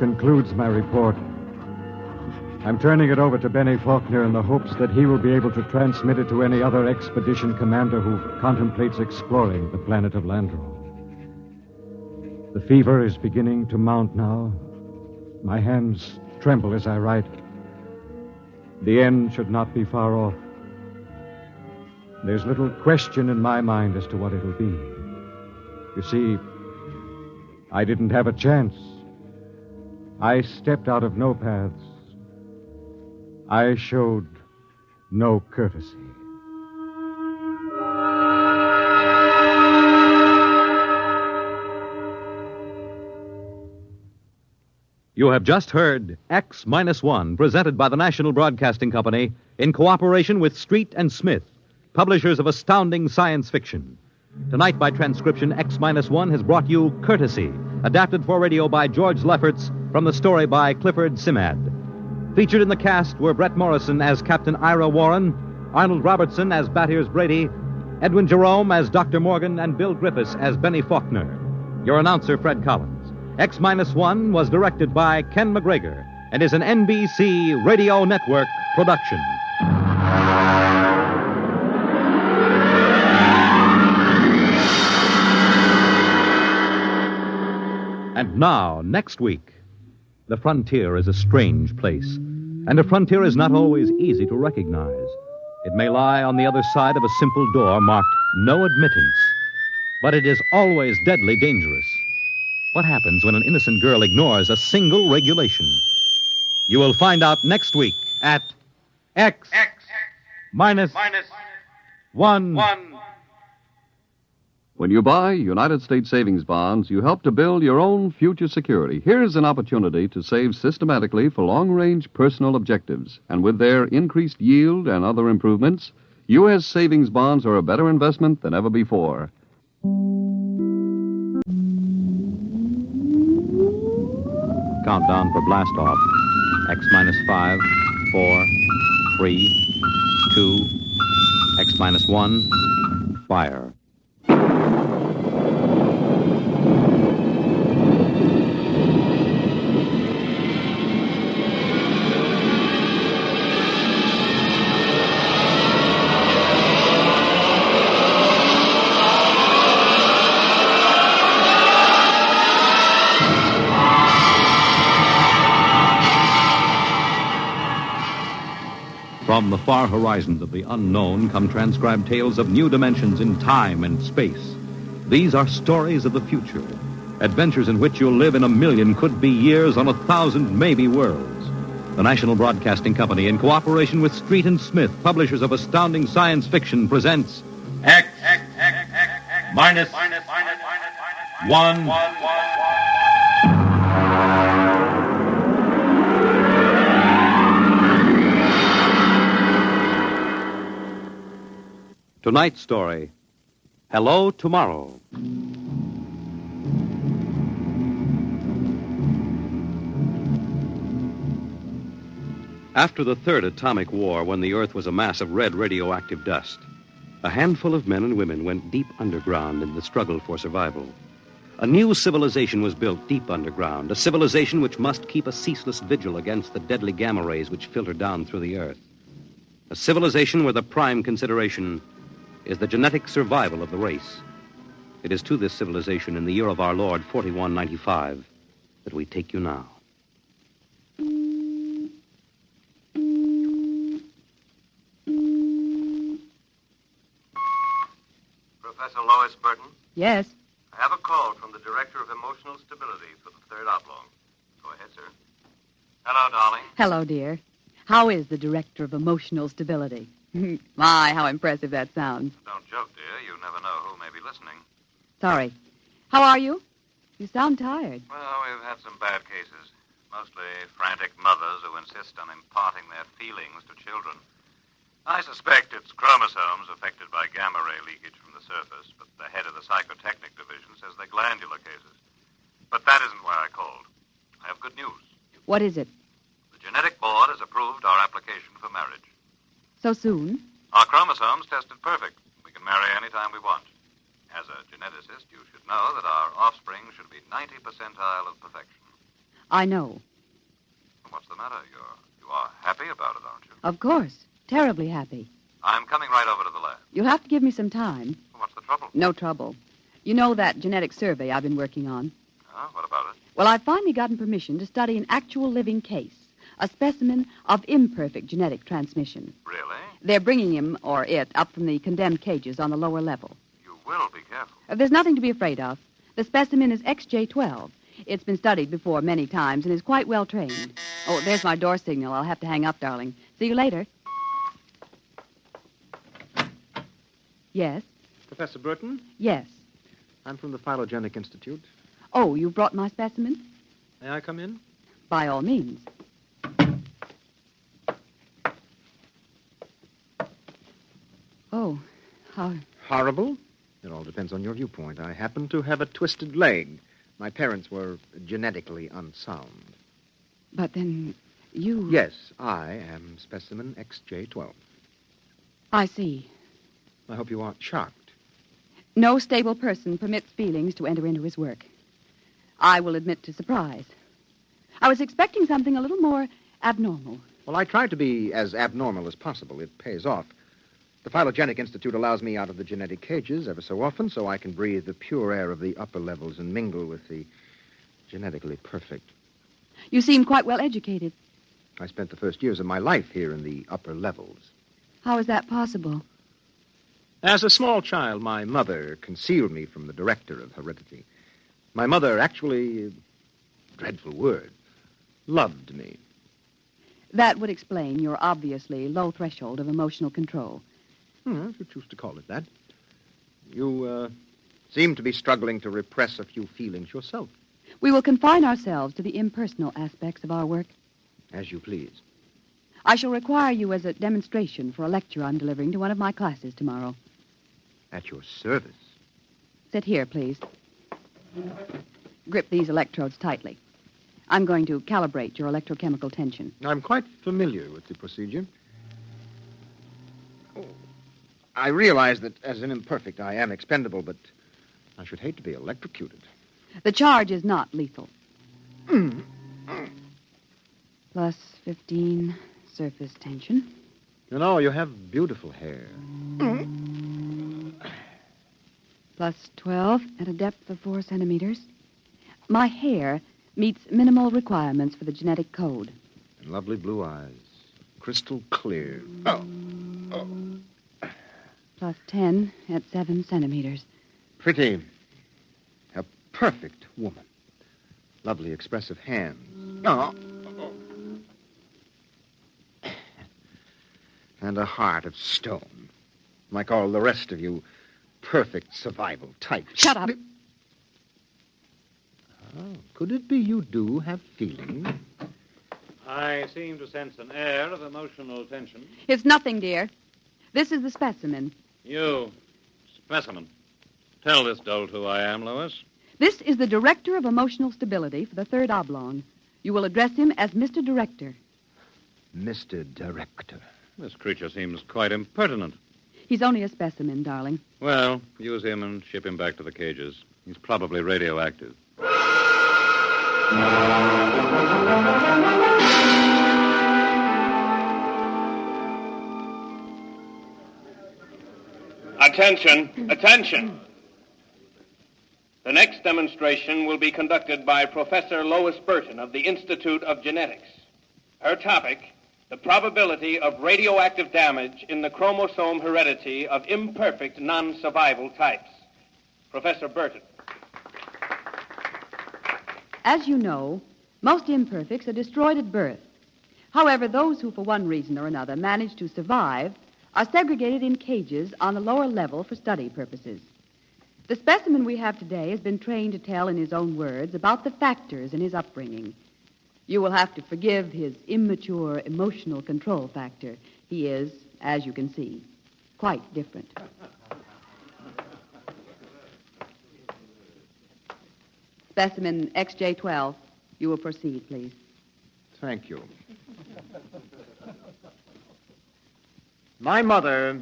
concludes my report. I'm turning it over to Benny Faulkner in the hopes that he will be able to transmit it to any other expedition commander who contemplates exploring the planet of Landro. The fever is beginning to mount now. My hands tremble as I write. The end should not be far off. There's little question in my mind as to what it'll be. You see, I didn't have a chance. I stepped out of no paths. I showed no courtesy. You have just heard X-1, presented by the National Broadcasting Company in cooperation with Street and Smith, publishers of astounding science fiction. Tonight, by transcription, X-1 has brought you Courtesy, adapted for radio by George Lefferts from the story by Clifford Simad. Featured in the cast were Brett Morrison as Captain Ira Warren, Arnold Robertson as Battiers Brady, Edwin Jerome as Dr. Morgan, and Bill Griffiths as Benny Faulkner. Your announcer, Fred Collins. X-1 was directed by Ken McGregor and is an NBC Radio Network production. And now, next week, the frontier is a strange place, and a frontier is not always easy to recognize. It may lie on the other side of a simple door marked No Admittance, but it is always deadly dangerous. What happens when an innocent girl ignores a single regulation? You will find out next week at X-1. When you buy United States savings bonds, you help to build your own future security. Here's an opportunity to save systematically for long-range personal objectives. And with their increased yield and other improvements, U.S. savings bonds are a better investment than ever before. Countdown for blast off. X-5, 4, 3, 2, X-1, fire. From the far horizons of the unknown come transcribed tales of new dimensions in time and space. These are stories of the future, adventures in which you'll live in a million could-be years on 1,000 maybe worlds. The National Broadcasting Company, in cooperation with Street and Smith, publishers of astounding science fiction, presents X-1. Tonight's story, Hello Tomorrow. After the third atomic war, when the Earth was a mass of red radioactive dust, a handful of men and women went deep underground in the struggle for survival. A new civilization was built deep underground, a civilization which must keep a ceaseless vigil against the deadly gamma rays which filter down through the Earth. A civilization where the prime consideration is the genetic survival of the race. It is to this civilization in the year of our Lord, 4195, that we take you now. Professor Lois Burton? Yes. I have a call from the Director of Emotional Stability for the Third Oblong. Go ahead, sir. Hello, darling. Hello, dear. How is the Director of Emotional Stability? My, how impressive that sounds. Don't joke, dear. You never know who may be listening. Sorry. How are you? You sound tired. Well, we've had some bad cases. Mostly frantic mothers who insist on imparting their feelings to children. I suspect it's chromosomes affected by gamma ray leakage from the surface, but the head of the psychotechnic division says they're glandular cases. But that isn't why I called. I have good news. What is it? The genetic board has approved our application for marriage. So soon? Our chromosomes tested perfect. We can marry any time we want. As a geneticist, you should know that our offspring should be 90 percentile of perfection. I know. What's the matter? You are happy about it, aren't you? Of course. Terribly happy. I'm coming right over to the lab. You'll have to give me some time. What's the trouble? No trouble. You know that genetic survey I've been working on? What about it? Well, I've finally gotten permission to study an actual living case, a specimen of imperfect genetic transmission. Really? They're bringing him, or it, up from the condemned cages on the lower level. You will be careful. There's nothing to be afraid of. The specimen is XJ12. It's been studied before many times and is quite well trained. Oh, there's my door signal. I'll have to hang up, darling. See you later. Yes? Professor Burton? Yes. I'm from the Phylogenetic Institute. Oh, you brought my specimen? May I come in? By all means. Oh, how... Horrible? It all depends on your viewpoint. I happen to have a twisted leg. My parents were genetically unsound. But then you... Yes, I am specimen XJ12. I see. I hope you aren't shocked. No stable person permits feelings to enter into his work. I will admit to surprise. I was expecting something a little more abnormal. Well, I try to be as abnormal as possible. It pays off. The Phylogenetic Institute allows me out of the genetic cages ever so often so I can breathe the pure air of the upper levels and mingle with the genetically perfect. You seem quite well educated. I spent the first years of my life here in the upper levels. How is that possible? As a small child, my mother concealed me from the director of heredity. My mother actually, dreadful word, loved me. That would explain your obviously low threshold of emotional control. If you choose to call it that. You seem to be struggling to repress a few feelings yourself. We will confine ourselves to the impersonal aspects of our work. As you please. I shall require you as a demonstration for a lecture I'm delivering to one of my classes tomorrow. At your service. Sit here, please. Grip these electrodes tightly. I'm going to calibrate your electrochemical tension. I'm quite familiar with the procedure. I realize that as an imperfect I am expendable, but I should hate to be electrocuted. The charge is not lethal. Plus 15 surface tension. You know, you have beautiful hair. Plus 12 at a depth of 4 centimeters. My hair meets minimal requirements for the genetic code. And lovely blue eyes. Crystal clear. Plus 10 at 7 centimeters. Pretty. A perfect woman. Lovely expressive hands. And a heart of stone. Like all the rest of you perfect survival types. Shut up. Oh, could it be you do have feelings? I seem to sense an air of emotional tension. It's nothing, dear. This is the specimen. You, specimen. Tell this dolt who I am, Lois. This is the Director of Emotional Stability for the Third Oblong. You will address him as Mr. Director. Mr. Director. This creature seems quite impertinent. He's only a specimen, darling. Well, use him and ship him back to the cages. He's probably radioactive. Attention, attention. The next demonstration will be conducted by Professor Lois Burton of the Institute of Genetics. Her topic, the probability of radioactive damage in the chromosome heredity of imperfect non-survival types. Professor Burton. As you know, most imperfects are destroyed at birth. However, those who, for one reason or another, manage to survive are segregated in cages on the lower level for study purposes. The specimen we have today has been trained to tell in his own words about the factors in his upbringing. You will have to forgive his immature emotional control factor. He is, as you can see, quite different. Specimen XJ12. You will proceed, please. Thank you. My mother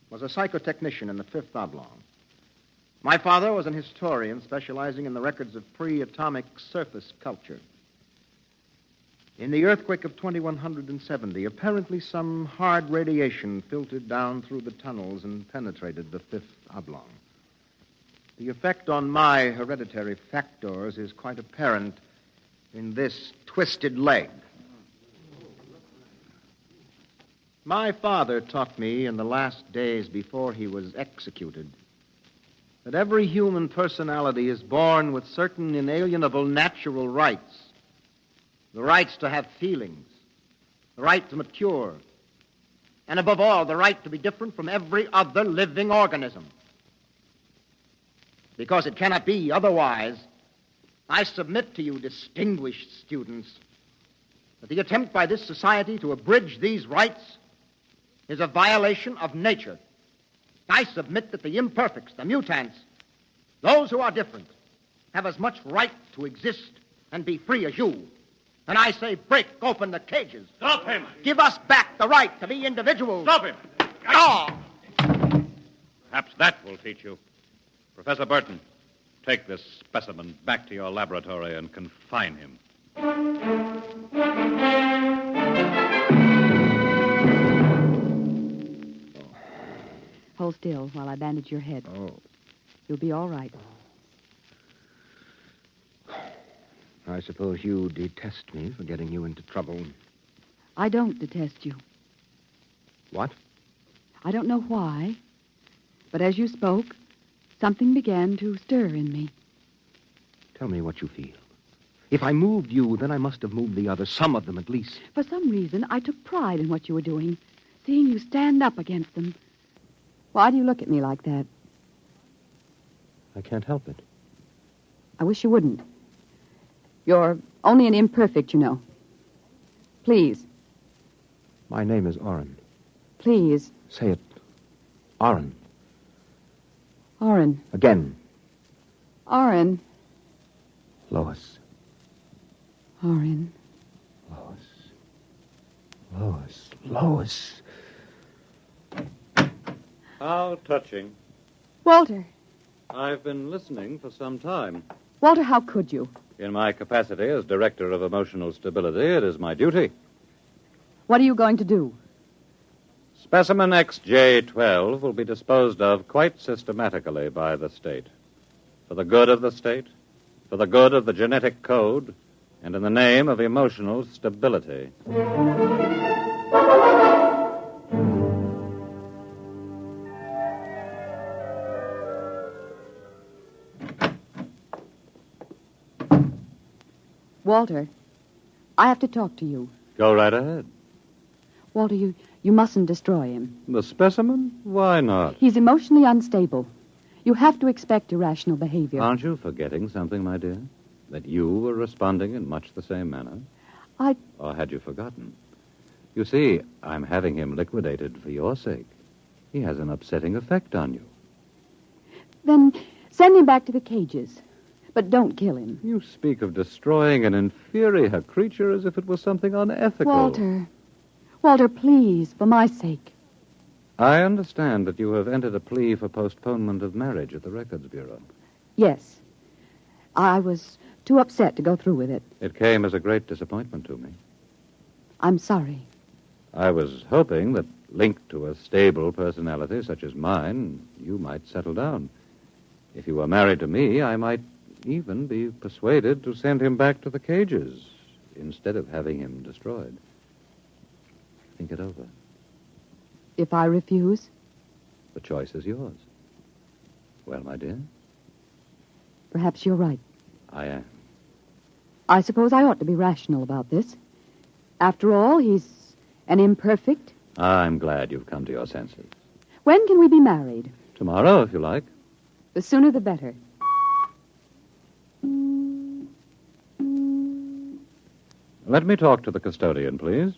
was a psychotechnician in the Fifth Oblong. My father was an historian specializing in the records of pre-atomic surface culture. In the earthquake of 2170, apparently some hard radiation filtered down through the tunnels and penetrated the fifth oblong. The effect on my hereditary factors is quite apparent in this twisted leg. My father taught me in the last days before he was executed that every human personality is born with certain inalienable natural rights. The rights to have feelings, the right to mature, and above all, the right to be different from every other living organism. Because it cannot be otherwise, I submit to you, distinguished students, that the attempt by this society to abridge these rights is a violation of nature. I submit that the imperfects, the mutants, those who are different, have as much right to exist and be free as you. And I say break open the cages. Stop him! Give us back the right to be individuals. Stop him! Oh! Perhaps that will teach you. Professor Burton, take this specimen back to your laboratory and confine him. Hold still while I bandage your head. Oh. You'll be all right. I suppose you detest me for getting you into trouble. I don't detest you. What? I don't know why, but as you spoke, something began to stir in me. Tell me what you feel. If I moved you, then I must have moved the others, some of them at least. For some reason, I took pride in what you were doing, seeing you stand up against them. Why do you look at me like that? I can't help it. I wish you wouldn't. You're only an imperfect, you know. Please. My name is Oren. Please. Say it. Oren. Oren. Again. Oren. Lois. Oren. Lois. Lois. How touching. Walter. I've been listening for some time. Walter, how could you? In my capacity as Director of Emotional Stability, it is my duty. What are you going to do? Specimen XJ12 will be disposed of quite systematically by the state. For the good of the state, for the good of the genetic code, and in the name of emotional stability. Walter, I have to talk to you. Go right ahead. Walter, you mustn't destroy him. The specimen? Why not? He's emotionally unstable. You have to expect irrational behavior. Aren't you forgetting something, my dear? That you were responding in much the same manner? Or had you forgotten? You see, I'm having him liquidated for your sake. He has an upsetting effect on you. Then send him back to the cages. But don't kill him. You speak of destroying an inferior creature as if it was something unethical. Walter, please, for my sake. I understand that you have entered a plea for postponement of marriage at the Records Bureau. Yes. I was too upset to go through with it. It came as a great disappointment to me. I'm sorry. I was hoping that, linked to a stable personality such as mine, you might settle down. If you were married to me, I might even be persuaded to send him back to the cages instead of having him destroyed. Think it over. If I refuse? The choice is yours. Well, my dear? Perhaps you're right. I am. I suppose I ought to be rational about this. After all, he's an imperfect. I'm glad you've come to your senses. When can we be married? Tomorrow, if you like. The sooner the better. Let me talk to the custodian, please.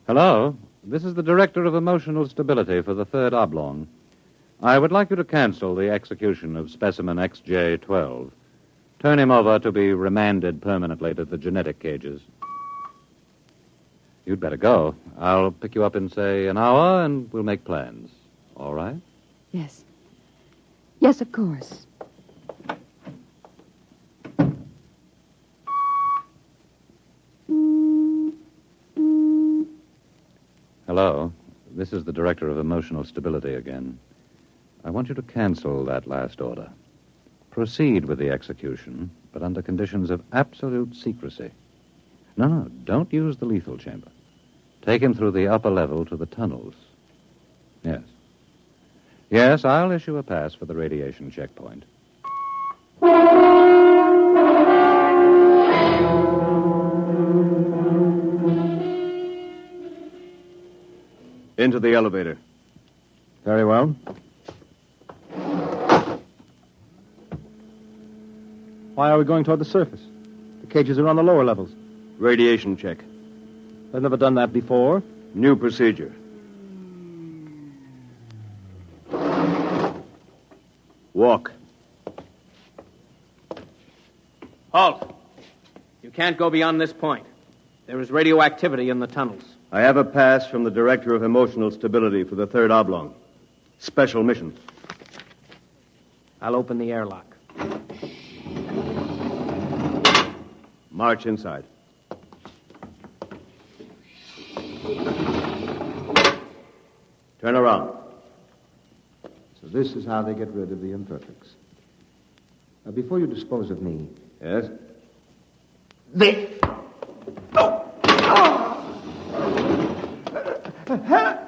Hello. This is the Director of Emotional Stability for the Third Oblong. I would like you to cancel the execution of specimen XJ12. Turn him over to be remanded permanently to the genetic cages. You'd better go. I'll pick you up in, say, an hour, and we'll make plans. All right? Yes. Yes, of course. Hello. This is the Director of Emotional Stability again. I want you to cancel that last order. Proceed with the execution, but under conditions of absolute secrecy. No, don't use the lethal chamber. Take him through the upper level to the tunnels. Yes. Yes, I'll issue a pass for the radiation checkpoint. Into the elevator. Very well. Why are we going toward the surface? The cages are on the lower levels. Radiation check. I've never done that before. New procedure. Walk. Halt. You can't go beyond this point. There is radioactivity in the tunnels. I have a pass from the Director of Emotional Stability for the third oblong. Special mission. I'll open the airlock. March inside. Turn around. So this is how they get rid of the imperfects. Now, before you dispose of me... Yes? This!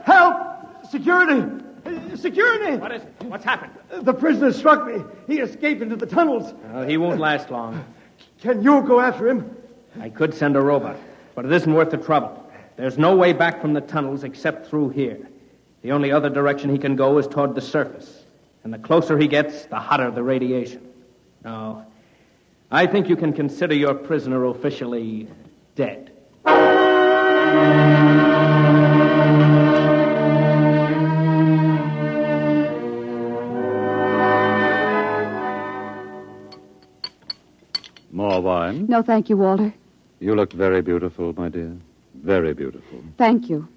Help! Security! Security! What is it? What's happened? The prisoner struck me. He escaped into the tunnels. He won't last long. Can you go after him? I could send a robot, but it isn't worth the trouble. There's no way back from the tunnels except through here. The only other direction he can go is toward the surface. And the closer he gets, the hotter the radiation. No, I think you can consider your prisoner officially dead. More wine? No, thank you, Walter. You look very beautiful, my dear. Very beautiful. Thank you.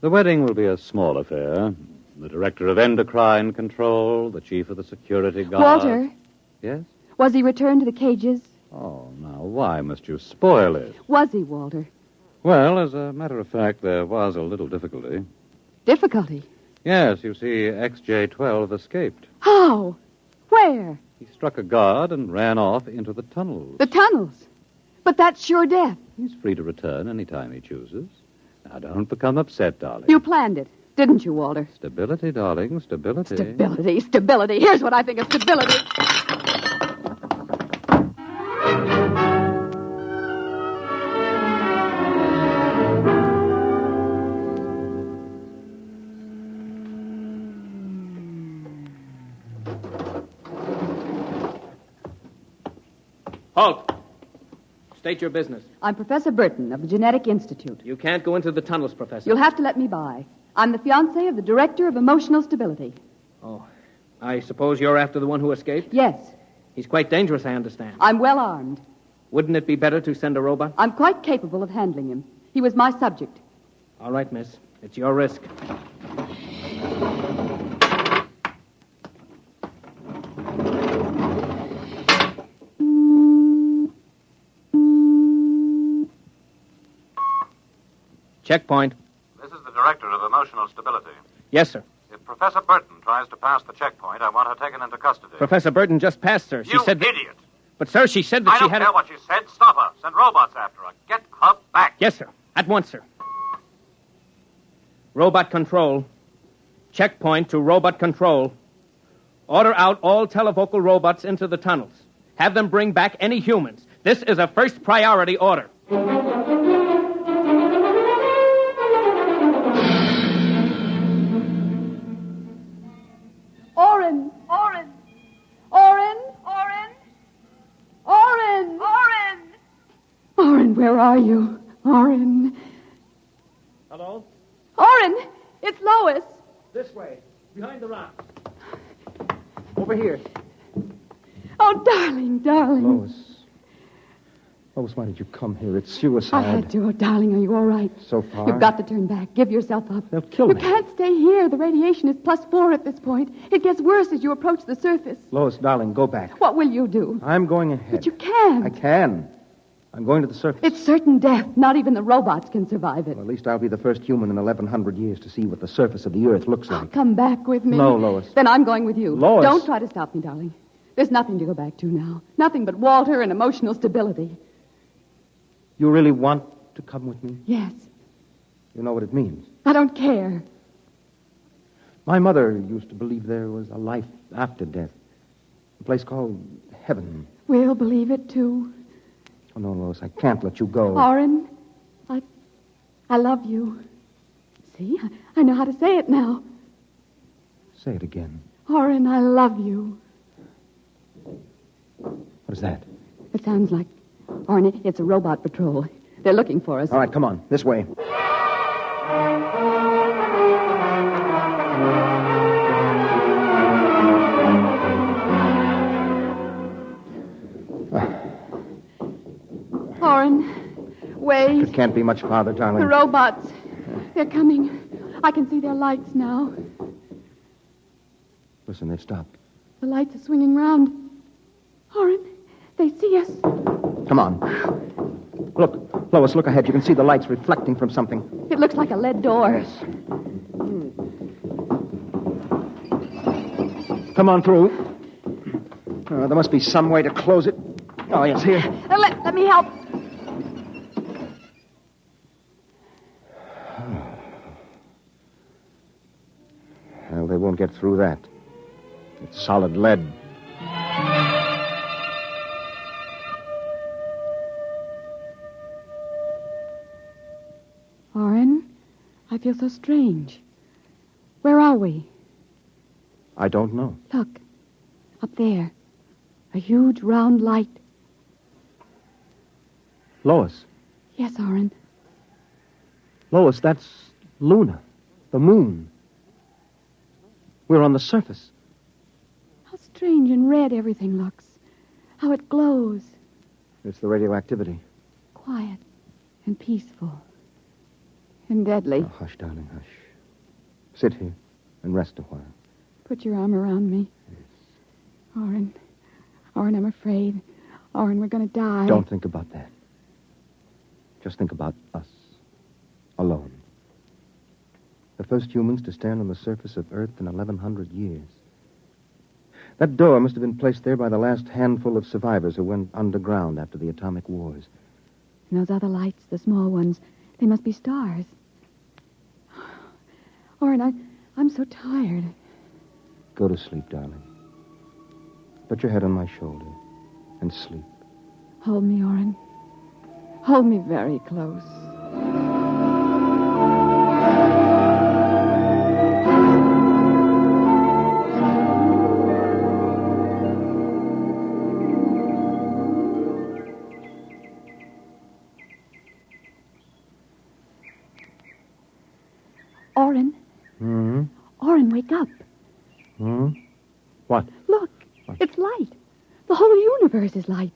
The wedding will be a small affair. The director of endocrine control, the chief of the security guard. Walter? Yes? Was he returned to the cages? Oh, now, why must you spoil it? Was he, Walter? Well, as a matter of fact, there was a little difficulty. Difficulty? Yes, you see, XJ-12 escaped. How? Where? He struck a guard and ran off into the tunnels. The tunnels? But that's sure death. He's free to return any time he chooses. Now, don't become upset, darling. You planned it, didn't you, Walter? Stability, darling, stability. Stability, stability. Here's what I think of stability. Halt! State your business. I'm Professor Burton of the Genetic Institute. You can't go into the tunnels, Professor. You'll have to let me by. I'm the fiancée of the Director of Emotional Stability. Oh, I suppose you're after the one who escaped? Yes. He's quite dangerous, I understand. I'm well armed. Wouldn't it be better to send a robot? I'm quite capable of handling him. He was my subject. All right, miss. It's your risk. Checkpoint. This is the Director of Emotional Stability. Yes, sir. If Professor Burton tries to pass the checkpoint, I want her taken into custody. Professor Burton just passed, sir. She You said that... idiot! But, sir, she said that I she don't had... care what she said. Stop her. Send robots after her. Get her back. Yes, sir. At once, sir. Robot control. Checkpoint to robot control. Order out all televocal robots into the tunnels. Have them bring back any humans. This is a first priority order. Oren! Oren! Oren! Oren! Oren! Oren! Oren, where are you? Oren. Hello? Oren! It's Lois. This way. Behind the rock. Over here. Oh, darling, darling. Lois, why did you come here? It's suicide. I had to. Oh, darling, are you all right? So far. You've got to turn back. Give yourself up. They'll kill You me. can't stay here. The radiation is +4 at this point. It gets worse as you approach the surface. Lois, darling, go back. What will you do? I'm going ahead. But you can't. I can. I'm going to the surface. It's certain death. Not even the robots can survive it. Well, at least I'll be the first human in 1,100 years to see what the surface of the Earth looks like. Come back with me. No, Lois. Then I'm going with you. Lois. Don't try to stop me, darling. There's nothing to go back to now. Nothing but Walter and emotional stability. You really want to come with me? Yes. You know what it means. I don't care. My mother used to believe there was a life after death. A place called heaven. We'll believe it, too. Oh, no, Lois, I can't let you go. Oren, I love you. See, I know how to say it now. Say it again. Oren, I love you. What is that? It sounds like... Oren, it's a robot patrol. They're looking for us. All right, come on. This way. Oren, wait. It can't be much farther, darling. The robots. They're coming. I can see their lights now. Listen, they've stopped. The lights are swinging round. Oren, they see us. Come on. Look, Lois, look ahead. You can see the lights reflecting from something. It looks like a lead door. Come on through. There must be some way to close it. Oh, yes, here. Let me help. Well, they won't get through that. It's solid lead. Oren, I feel so strange. Where are we? I don't know. Look, up there. A huge round light. Lois. Yes, Oren. Lois, that's Luna, the moon. We're on the surface. How strange and red everything looks. How it glows. It's the radioactivity. Quiet and peaceful. And deadly. Oh, hush, darling, hush. Sit here and rest a while. Put your arm around me. Yes. Oren, I'm afraid. Oren, we're going to die. Don't think about that. Just think about us. Alone. The first humans to stand on the surface of Earth in 1,100 years. That door must have been placed there by the last handful of survivors who went underground after the atomic wars. And those other lights, the small ones, they must be stars. Oren, I'm so tired. Go to sleep, darling. Put your head on my shoulder and sleep. Hold me, Oren. Hold me very close. Oren. Hmm? Oren, wake up. Hmm? What? Look, it's light. The whole universe is light.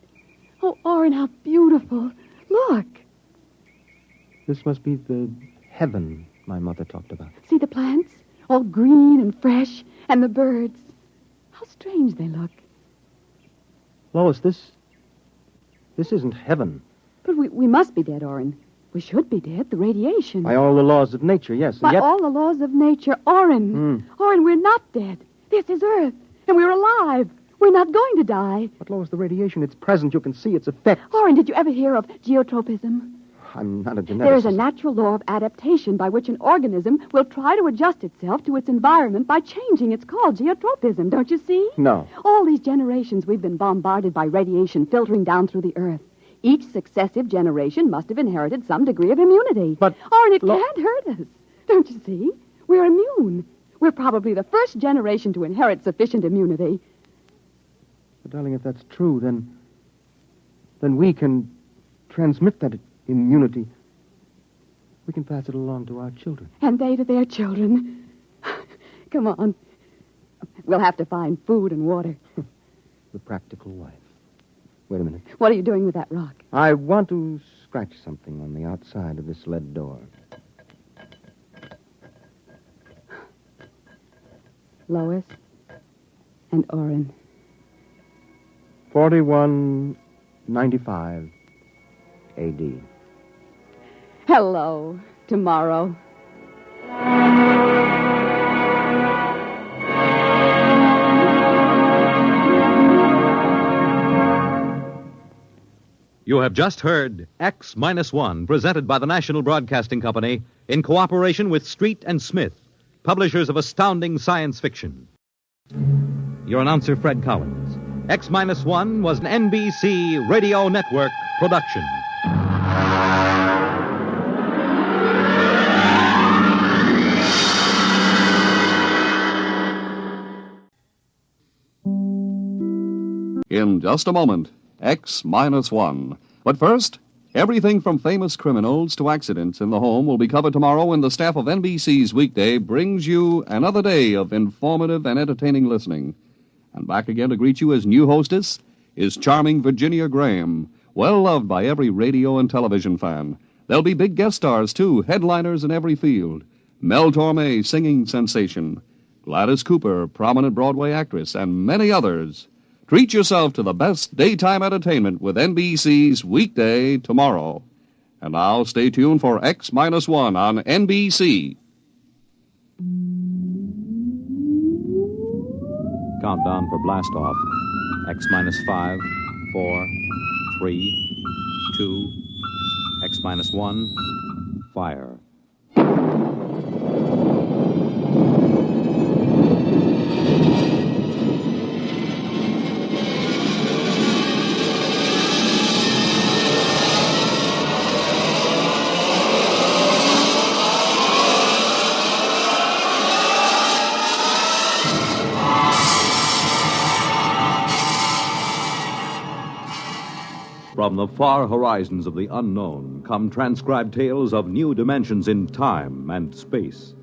Oh, Oren, how beautiful. Look. This must be the heaven my mother talked about. See the plants? All green and fresh. And the birds. How strange they look. Lois, this isn't heaven. But we must be dead, Oren. We should be dead. The radiation. By all the laws of nature, yes. By all the laws of nature. Oren. Oren, we're not dead. This is Earth. And we're alive. We're not going to die. But, Lois, the radiation, it's present. You can see its effects. Oren, did you ever hear of geotropism? I'm not a geneticist. There is a natural law of adaptation by which an organism will try to adjust itself to its environment by changing. It's called geotropism, don't you see? No. All these generations we've been bombarded by radiation filtering down through the Earth. Each successive generation must have inherited some degree of immunity. But... Oren, it can't hurt us. Don't you see? We're immune. We're probably the first generation to inherit sufficient immunity. But, darling, if that's true, then we can transmit that immunity. We can pass it along to our children. And they to their children. Come on. We'll have to find food and water. The practical wife. Wait a minute. What are you doing with that rock? I want to scratch something on the outside of this lead door. Lois and Oren. 4195. AD. Hello, tomorrow. You have just heard X-1, presented by the National Broadcasting Company in cooperation with Street and Smith, publishers of astounding science fiction. Your announcer, Fred Collins. X-1 was an NBC Radio Network production. In just a moment, X-1. But first, everything from famous criminals to accidents in the home will be covered tomorrow when the staff of NBC's Weekday brings you another day of informative and entertaining listening. And back again to greet you as new hostess is charming Virginia Graham, well loved by every radio and television fan. There'll be big guest stars, too, headliners in every field. Mel Torme, singing sensation. Gladys Cooper, prominent Broadway actress, and many others. Treat yourself to the best daytime entertainment with NBC's Weekday tomorrow. And now stay tuned for X-1 on NBC. Countdown for blast-off. X-5, 4, 3, 2, X-1, fire. From the far horizons of the unknown come transcribed tales of new dimensions in time and space.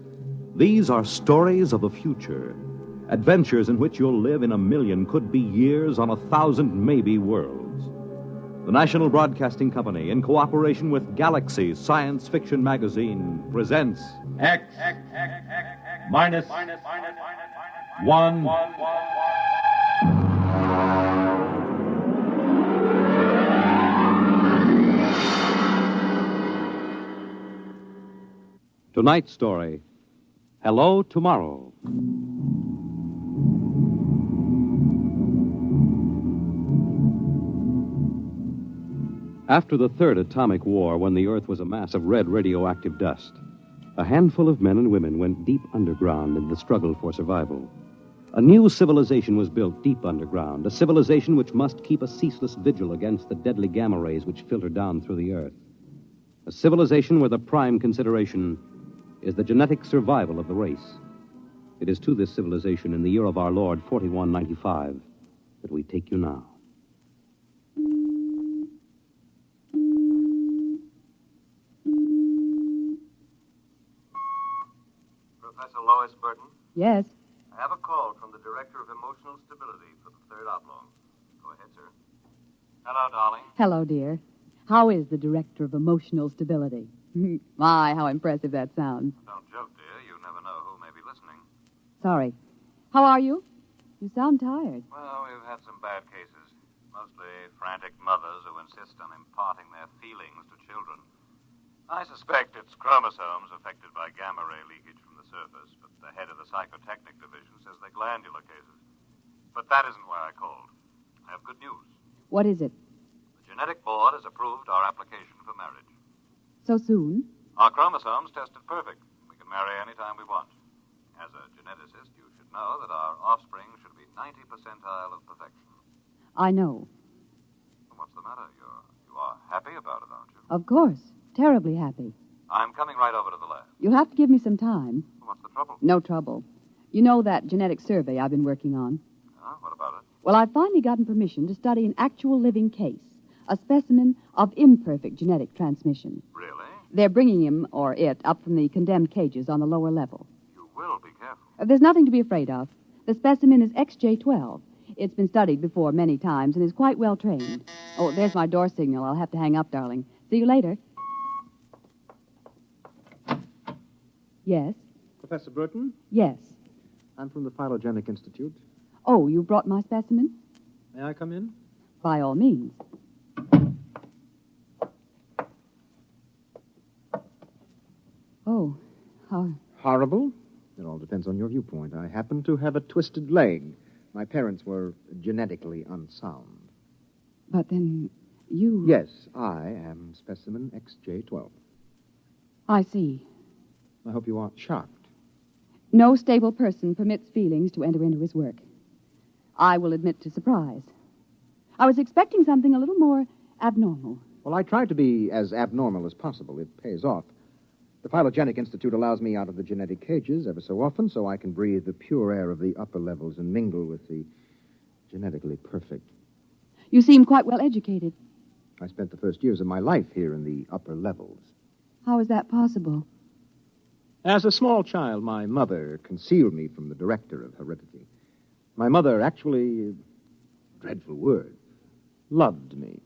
These are stories of the future, adventures in which you'll live in 1,000,000, could be years, on 1,000 maybe worlds. The National Broadcasting Company, in cooperation with Galaxy Science Fiction Magazine, presents X-1. Tonight's story, Hello, Tomorrow. After the Third Atomic War, when the Earth was a mass of red radioactive dust, a handful of men and women went deep underground in the struggle for survival. A new civilization was built deep underground, a civilization which must keep a ceaseless vigil against the deadly gamma rays which filter down through the Earth. A civilization where the prime consideration is the genetic survival of the race. It is to this civilization in the year of our Lord, 4195, that we take you now. Professor Lois Burton? Yes. I have a call from the Director of Emotional Stability for the Third Oblong. Go ahead, sir. Hello, darling. Hello, dear. How is the Director of Emotional Stability? My, how impressive that sounds. Don't joke, dear. You never know who may be listening. Sorry. How are you? You sound tired. Well, we've had some bad cases. Mostly frantic mothers who insist on imparting their feelings to children. I suspect it's chromosomes affected by gamma ray leakage from the surface, but the head of the psychotechnic division says they're glandular cases. But that isn't why I called. I have good news. What is it? The genetic board has approved our application for marriage. So soon? Our chromosomes tested perfect. We can marry any time we want. As a geneticist, you should know that our offspring should be 90 percentile of perfection. I know. What's the matter? You are happy about it, aren't you? Of course. Terribly happy. I'm coming right over to the lab. You'll have to give me some time. What's the trouble? No trouble. You know that genetic survey I've been working on? What about it? Well, I've finally gotten permission to study an actual living case, a specimen of imperfect genetic transmission. Really? They're bringing him, or it, up from the condemned cages on the lower level. You will be careful. There's nothing to be afraid of. The specimen is XJ12. It's been studied before many times and is quite well trained. Oh, there's my door signal. I'll have to hang up, darling. See you later. Yes? Professor Burton? Yes. I'm from the Phylogenic Institute. Oh, you brought my specimen? May I come in? By all means. How? Horrible? It all depends on your viewpoint. I happen to have a twisted leg. My parents were genetically unsound. But then you... Yes, I am specimen XJ12. I see. I hope you aren't shocked. No stable person permits feelings to enter into his work. I will admit to surprise. I was expecting something a little more abnormal. Well, I try to be as abnormal as possible. It pays off. The Phylogenetic Institute allows me out of the genetic cages ever so often so I can breathe the pure air of the upper levels and mingle with the genetically perfect. You seem quite well educated. I spent the first years of my life here in the upper levels. How is that possible? As a small child, my mother concealed me from the director of heredity. My mother actually, dreadful word, loved me.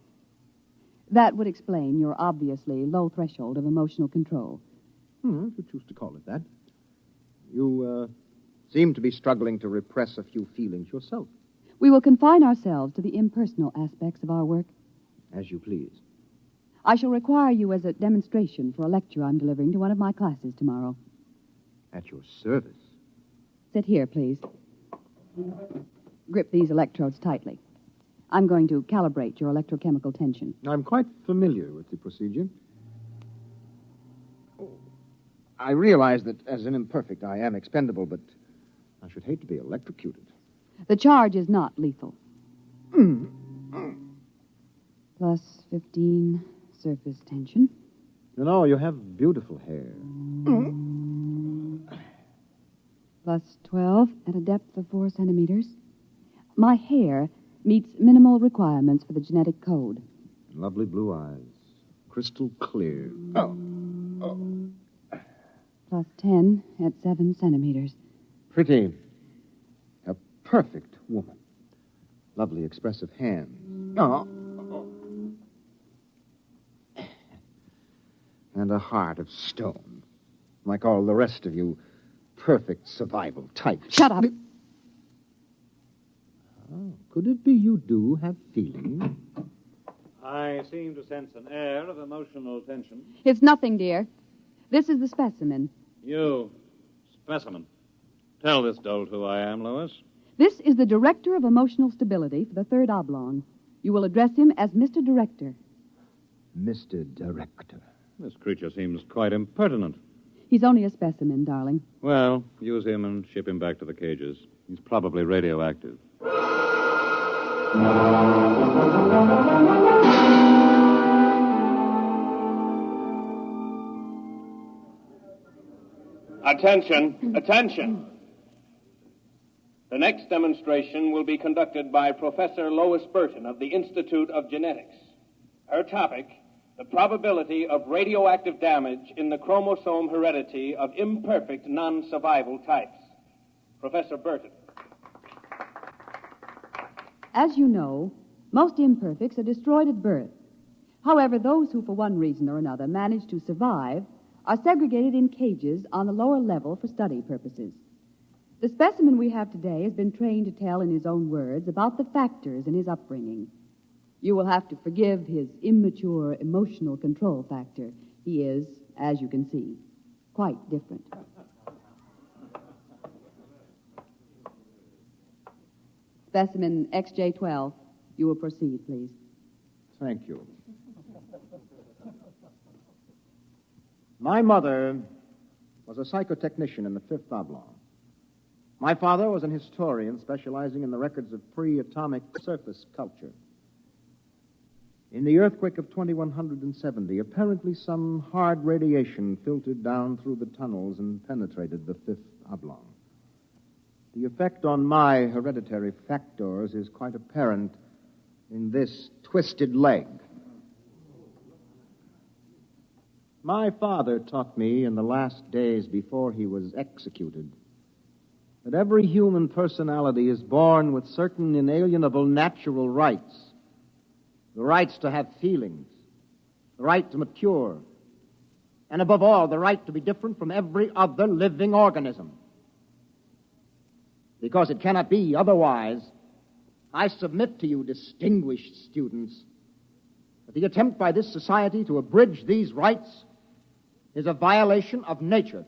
That would explain your obviously low threshold of emotional control. If you choose to call it that. You seem to be struggling to repress a few feelings yourself. We will confine ourselves to the impersonal aspects of our work. As you please. I shall require you as a demonstration for a lecture I'm delivering to one of my classes tomorrow. At your service. Sit here, please. Grip these electrodes tightly. I'm going to calibrate your electrochemical tension. I'm quite familiar with the procedure. I realize that as an imperfect I am expendable, but I should hate to be electrocuted. The charge is not lethal. Plus 15 surface tension. You know, you have beautiful hair. Plus 12 at a depth of 4 centimeters. My hair meets minimal requirements for the genetic code. Lovely blue eyes. Crystal clear. Plus 10 at 7 centimeters. Pretty. A perfect woman. Lovely expressive hands. And a heart of stone. Like all the rest of you perfect survival types. Shut up. Could it be you do have feelings? I seem to sense an air of emotional tension. It's nothing, dear. This is the specimen. You, specimen. Tell this dolt who I am, Lois. This is the Director of Emotional Stability for the Third Oblong. You will address him as Mr. Director. Mr. Director. This creature seems quite impertinent. He's only a specimen, darling. Well, use him and ship him back to the cages. He's probably radioactive. Attention, attention. The next demonstration will be conducted by Professor Lois Burton of the Institute of Genetics. Her topic, the probability of radioactive damage in the chromosome heredity of imperfect non-survival types. Professor Burton. As you know, most imperfects are destroyed at birth. However, those who, for one reason or another, manage to survive are segregated in cages on the lower level for study purposes. The specimen we have today has been trained to tell in his own words about the factors in his upbringing. You will have to forgive his immature emotional control factor. He is, as you can see, quite different. Specimen XJ12. You will proceed, please. Thank you. My mother was a psychotechnician in the Fifth Oblong. My father was an historian specializing in the records of pre-atomic surface culture. In the earthquake of 2170, apparently some hard radiation filtered down through the tunnels and penetrated the Fifth Oblong. The effect on my hereditary factors is quite apparent in this twisted leg. My father taught me in the last days before he was executed that every human personality is born with certain inalienable natural rights. The rights to have feelings, the right to mature, and above all, the right to be different from every other living organism. Because it cannot be otherwise, I submit to you, distinguished students, that the attempt by this society to abridge these rights is a violation of nature.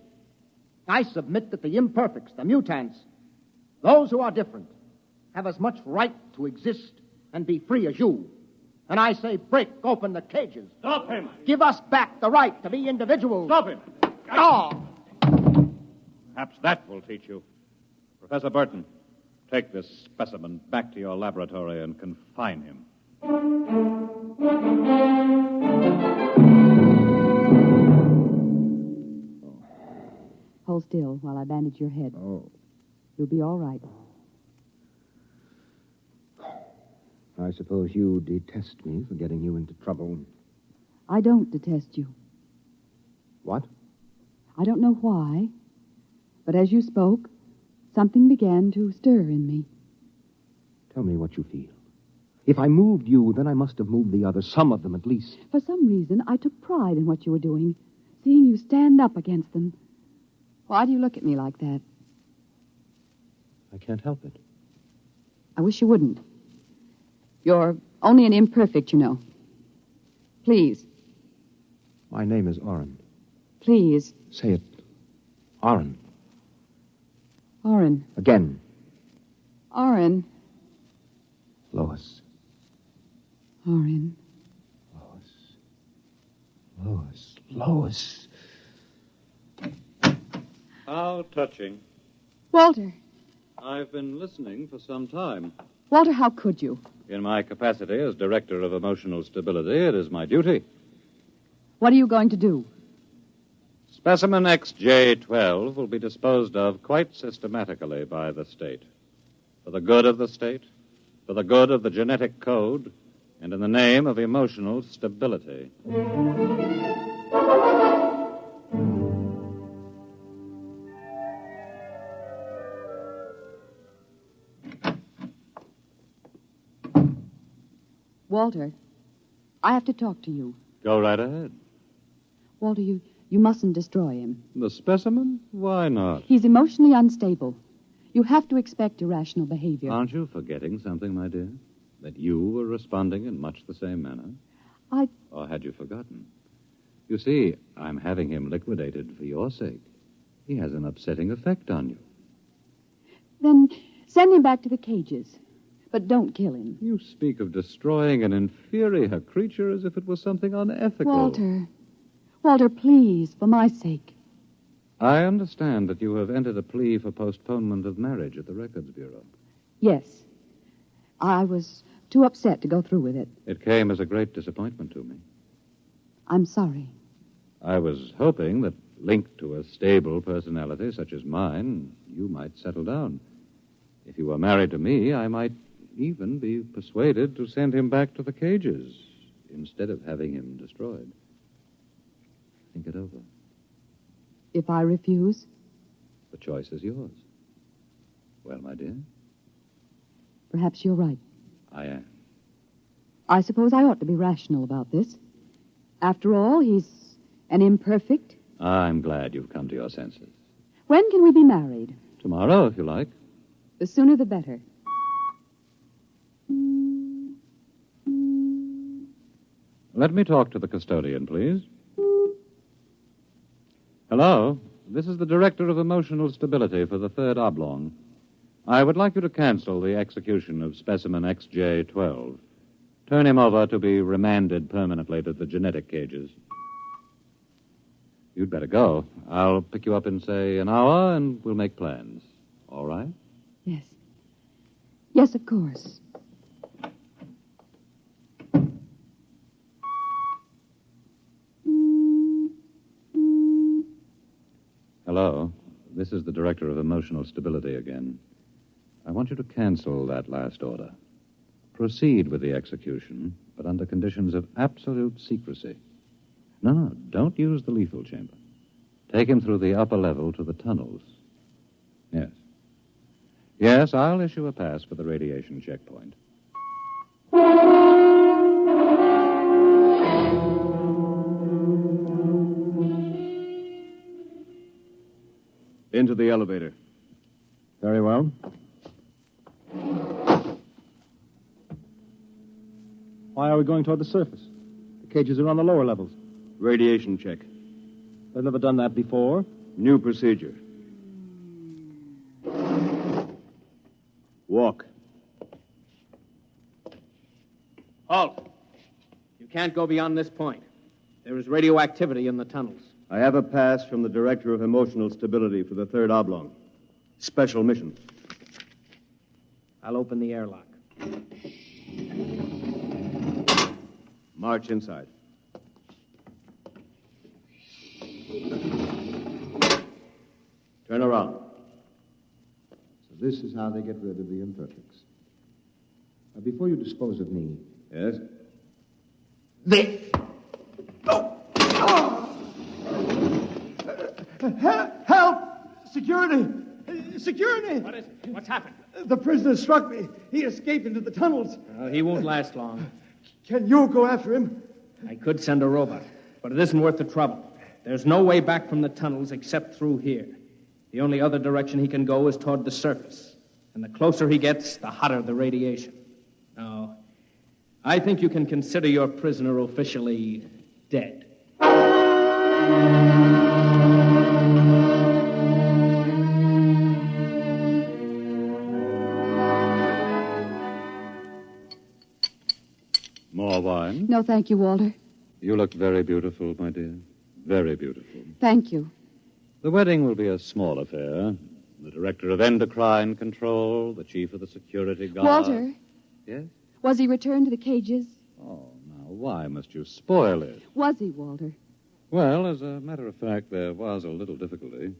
I submit that the imperfects, the mutants, those who are different, have as much right to exist and be free as you. And I say break open the cages. Stop him! Give us back the right to be individuals. Stop him! Oh! Perhaps that will teach you. Professor Burton, take this specimen back to your laboratory and confine him. Hold still while I bandage your head. Oh. You'll be all right. I suppose you detest me for getting you into trouble. I don't detest you. What? I don't know why, but as you spoke, something began to stir in me. Tell me what you feel. If I moved you, then I must have moved the others, some of them at least. For some reason, I took pride in what you were doing, seeing you stand up against them. Why do you look at me like that? I can't help it. I wish you wouldn't. You're only an imperfect, you know. Please. My name is Oren. Please. Say it. Oren. Oren. Again. Oren. Lois. Oren. Lois. Lois. How touching. Walter. I've been listening for some time. Walter, how could you? In my capacity as Director of Emotional Stability, it is my duty. What are you going to do? Specimen XJ12 will be disposed of quite systematically by the state. For the good of the state, for the good of the genetic code, and in the name of emotional stability. Walter, I have to talk to you. Go right ahead. Walter, you mustn't destroy him. The specimen? Why not? He's emotionally unstable. You have to expect irrational behavior. Aren't you forgetting something, my dear? That you were responding in much the same manner? Or had you forgotten? You see, I'm having him liquidated for your sake. He has an upsetting effect on you. Then send him back to the cages. But don't kill him. You speak of destroying an inferior creature as if it was something unethical. Walter, please, for my sake. I understand that you have entered a plea for postponement of marriage at the Records Bureau. Yes. I was too upset to go through with it. It came as a great disappointment to me. I'm sorry. I was hoping that, linked to a stable personality such as mine, you might settle down. If you were married to me, I might even be persuaded to send him back to the cages instead of having him destroyed. Think it over. If I refuse? The choice is yours. Well, my dear? Perhaps you're right. I am. I suppose I ought to be rational about this. After all, he's an imperfect. I'm glad you've come to your senses. When can we be married? Tomorrow, if you like. The sooner the better. Let me talk to the custodian, please. Hello. This is the Director of Emotional Stability for the Third Oblong. I would like you to cancel the execution of specimen XJ12. Turn him over to be remanded permanently to the genetic cages. You'd better go. I'll pick you up in, say, an hour, and we'll make plans. All right? Yes. Yes, of course. Hello. This is the Director of Emotional Stability again. I want you to cancel that last order. Proceed with the execution, but under conditions of absolute secrecy. No, don't use the lethal chamber. Take him through the upper level to the tunnels. Yes. Yes, I'll issue a pass for the radiation checkpoint. Into the elevator. Very well. Why are we going toward the surface? The cages are on the lower levels. Radiation check. I've never done that before. New procedure. can't go beyond this point. There is radioactivity in the tunnels. I have a pass from the Director of Emotional Stability for the third oblong. Special mission. I'll open the airlock. March inside. Turn around. So this is how they get rid of the imperfects. Now, before you dispose of me... Yes? Help! Security! Security! What is it? What's happened? The prisoner struck me. He escaped into the tunnels. He won't last long. Can you go after him? I could send a robot, but it isn't worth the trouble. There's no way back from the tunnels except through here. The only other direction he can go is toward the surface. And the closer he gets, the hotter the radiation. Now, I think you can consider your prisoner officially dead. More wine? No, thank you, Walter. You look very beautiful, my dear. Very beautiful. Thank you. The wedding will be a small affair. The director of endocrine control, the chief of the security guard. Walter? Yes? Was he returned to the cages? Oh, now, why must you spoil it? Was he, Walter? Well, as a matter of fact, there was a little difficulty.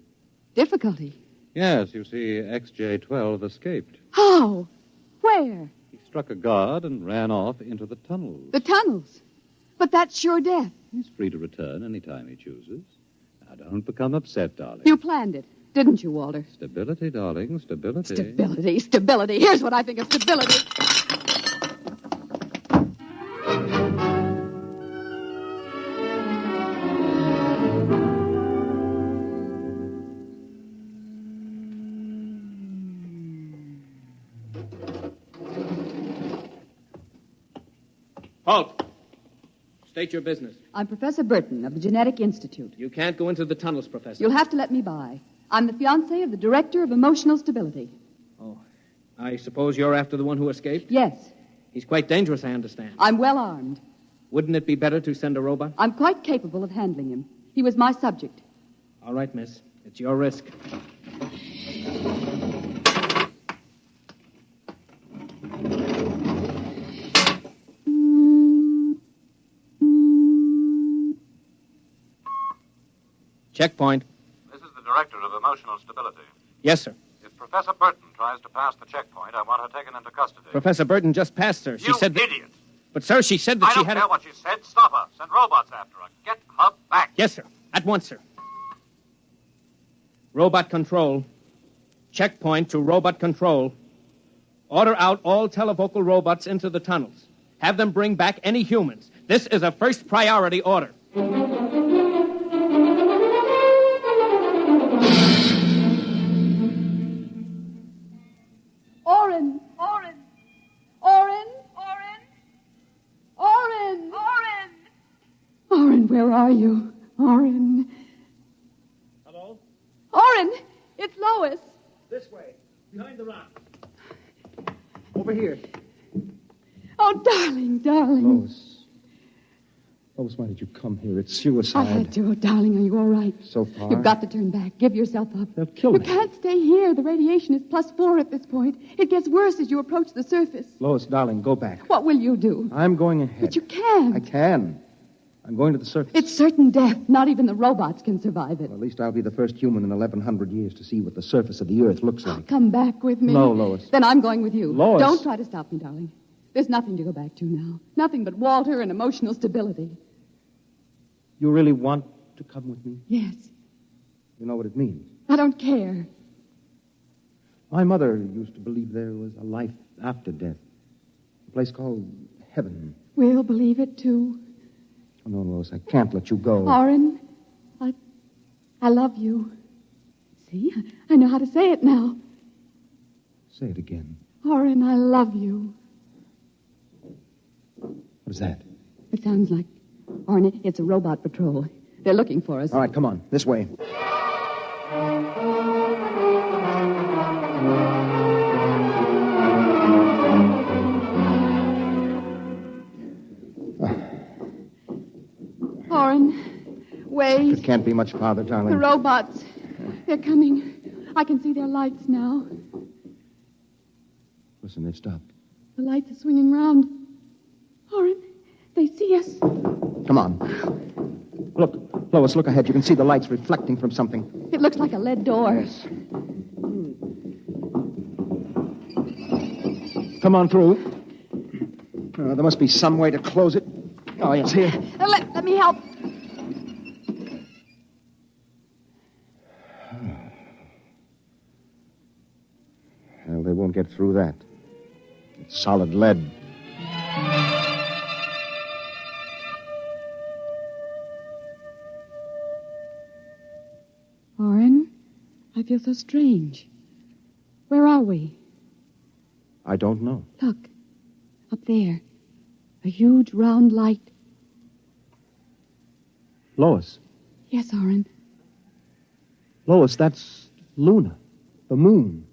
Difficulty? Yes, you see, XJ-12 escaped. How? Where? He struck a guard and ran off into the tunnels. The tunnels. But that's sure death. He's free to return any time he chooses. Now, don't become upset, darling. You planned it, didn't you, Walter? Stability, darling, stability. Stability, stability. Here's what I think of stability. Halt! State your business. I'm Professor Burton of the Genetic Institute. You can't go into the tunnels, Professor. You'll have to let me by. I'm the fiancée of the Director of Emotional Stability. Oh, I suppose you're after the one who escaped? Yes. He's quite dangerous, I understand. I'm well armed. Wouldn't it be better to send a robot? I'm quite capable of handling him. He was my subject. All right, miss. It's your risk. Checkpoint. This is the Director of Emotional Stability. Yes, sir. If Professor Burton tries to pass the checkpoint, I want her taken into custody. Professor Burton just passed her. She said that... idiot! But, sir, she said that I she don't had... care what she said. Stop her. Send robots after her. Get her back. Yes, sir. At once, sir. Robot control. Checkpoint to robot control. Order out all televocal robots into the tunnels. Have them bring back any humans. This is a first priority order. Oren! Oren! Oren! Oren! Oren! Oren! Oren, where are you? Oren. Hello? Oren! It's Lois. This way. Behind the rock. Over here. Oh, darling, darling. Lois, why did you come here? It's I suicide. had to. Oh, darling, are you all right? So far. You've got to turn back. Give yourself up. They'll kill You me. can't stay here. The radiation is +4 at this point. It gets worse as you approach the surface. Lois, darling, go back. What will you do? I'm going ahead. But you can't. I can. I'm going to the surface. It's certain death. Not even the robots can survive it. Well, at least I'll be the first human in 1,100 years to see what the surface of the Earth looks like. Come back with me. No, Lois. Then I'm going with you. Lois. Don't try to stop me, darling. There's nothing to go back to now. Nothing but Walter and emotional stability. You really want to come with me? Yes. You know what it means. I don't care. My mother used to believe there was a life after death. A place called heaven. We'll believe it, too. Oh, no, Lois, I can't let you go. Oren, I love you. See, I know how to say it now. Say it again. Oren, I love you. What is that? It sounds like... Oren, it's a robot patrol. They're looking for us. All right, come on. This way. can't be much farther, darling. The robots. They're coming. I can see their lights now. Listen, they've stopped. The lights are swinging round. Oren, they see us. Come on. Look, Lois, look ahead. You can see the lights reflecting from something. It looks like a lead door. Yes. Come on through. There must be some way to close it. Oh, yes, here. Let me help. Well, they won't get through that. It's solid lead. Oren, I feel so strange. Where are we? I don't know. Look, up there. A huge round light. Lois. Yes, Oren. Lois, that's Luna, the moon.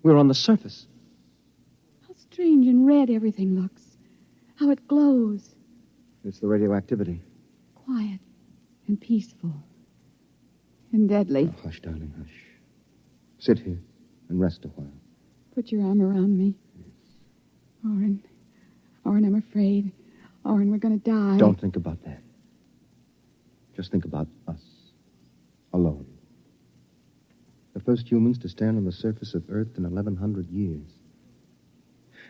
We're on the surface. How strange and red everything looks. How it glows. It's the radioactivity. Quiet and peaceful. And deadly. Oh, hush, darling, hush. Sit here and rest a while. Put your arm around me. Oren, I'm afraid. Oren, we're going to die. Don't think about that. Just think about us. Alone. The first humans to stand on the surface of Earth in 1,100 years.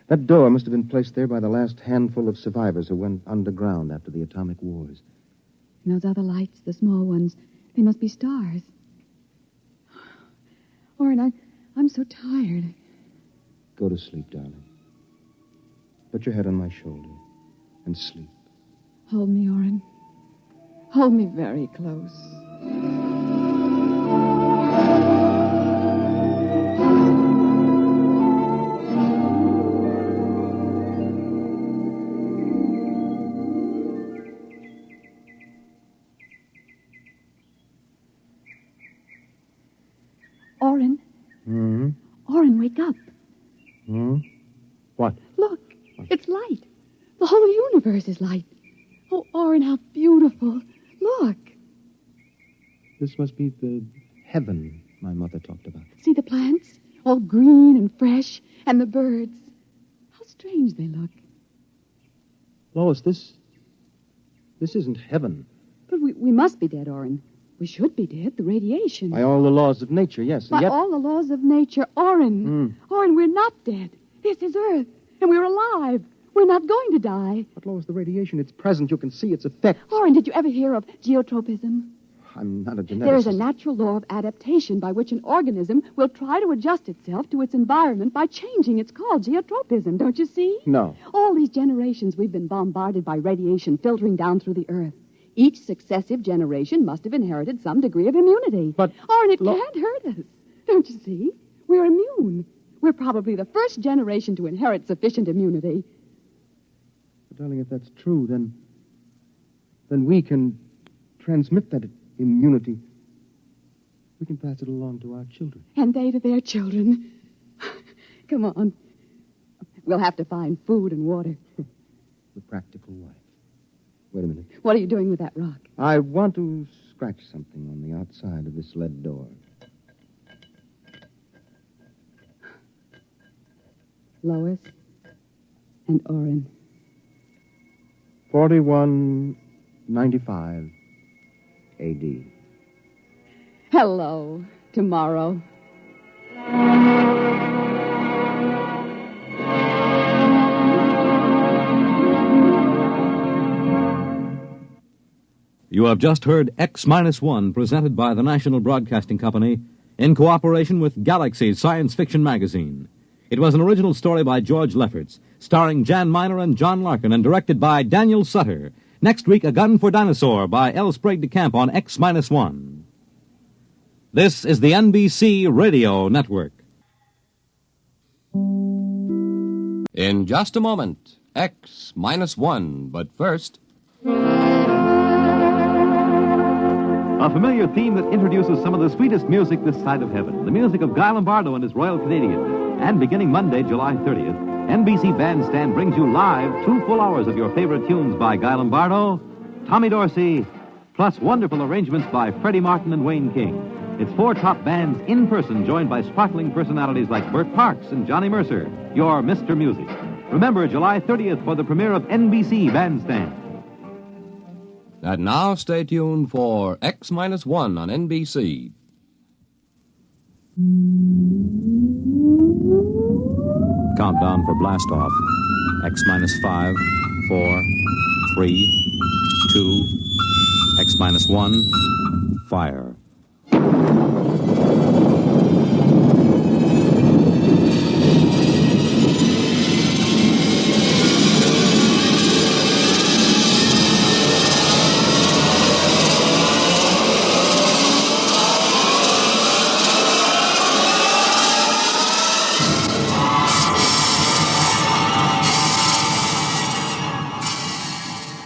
That door must have been placed there by the last handful of survivors who went underground after the atomic wars. And those other lights, the small ones, they must be stars. Oren, I'm so tired. Go to sleep, darling. Put your head on my shoulder and sleep. Hold me, Oren. Hold me very close. Oren. Hmm? Oren, wake up. Hmm? What? Look, it's light. The whole universe is light. Oh, Oren, how beautiful. Look. This must be the heaven my mother talked about. See the plants? All green and fresh. And the birds. How strange they look. Lois, this isn't heaven. But we must be dead, Oren. We should be dead. The radiation. By all the laws of nature, yes. By yet... all the laws of nature. Oren. Oren, we're not dead. This is Earth. And we're alive. We're not going to die. But, Lois, the radiation, it's present. You can see its effect. Oren, did you ever hear of geotropism? I'm not a geneticist. There is a natural law of adaptation by which an organism will try to adjust itself to its environment by changing. It's called geotropism, don't you see? No. All these generations we've been bombarded by radiation filtering down through the Earth. Each successive generation must have inherited some degree of immunity. But... Oren, it can't hurt us. Don't you see? We're immune. We're probably the first generation to inherit sufficient immunity. But, darling, if that's true, then we can transmit that immunity. We can pass it along to our children. And they to their children. Come on. We'll have to find food and water. The practical wife. Wait a minute. What are you doing with that rock? I want to scratch something on the outside of this lead door. Lois and Oren. 4195 A.D. Hello, tomorrow. You have just heard X-1, presented by the National Broadcasting Company in cooperation with Galaxy's science fiction magazine. It was an original story by George Lefferts, starring Jan Miner and John Larkin, and directed by Daniel Sutter. Next week, A Gun for Dinosaur by L. Sprague de Camp on X-1. This is the NBC Radio Network. In just a moment, X-1, but first... A familiar theme that introduces some of the sweetest music this side of heaven. The music of Guy Lombardo and his Royal Canadians. And beginning Monday, July 30th, NBC Bandstand brings you live 2 full hours of your favorite tunes by Guy Lombardo, Tommy Dorsey, plus wonderful arrangements by Freddie Martin and Wayne King. It's 4 top bands in person, joined by sparkling personalities like Burt Parks and Johnny Mercer, your Mr. Music. Remember, July 30th for the premiere of NBC Bandstand. And now stay tuned for X-1 on NBC. Countdown for blast off. X-5, 4, 3, 2, X-1, fire.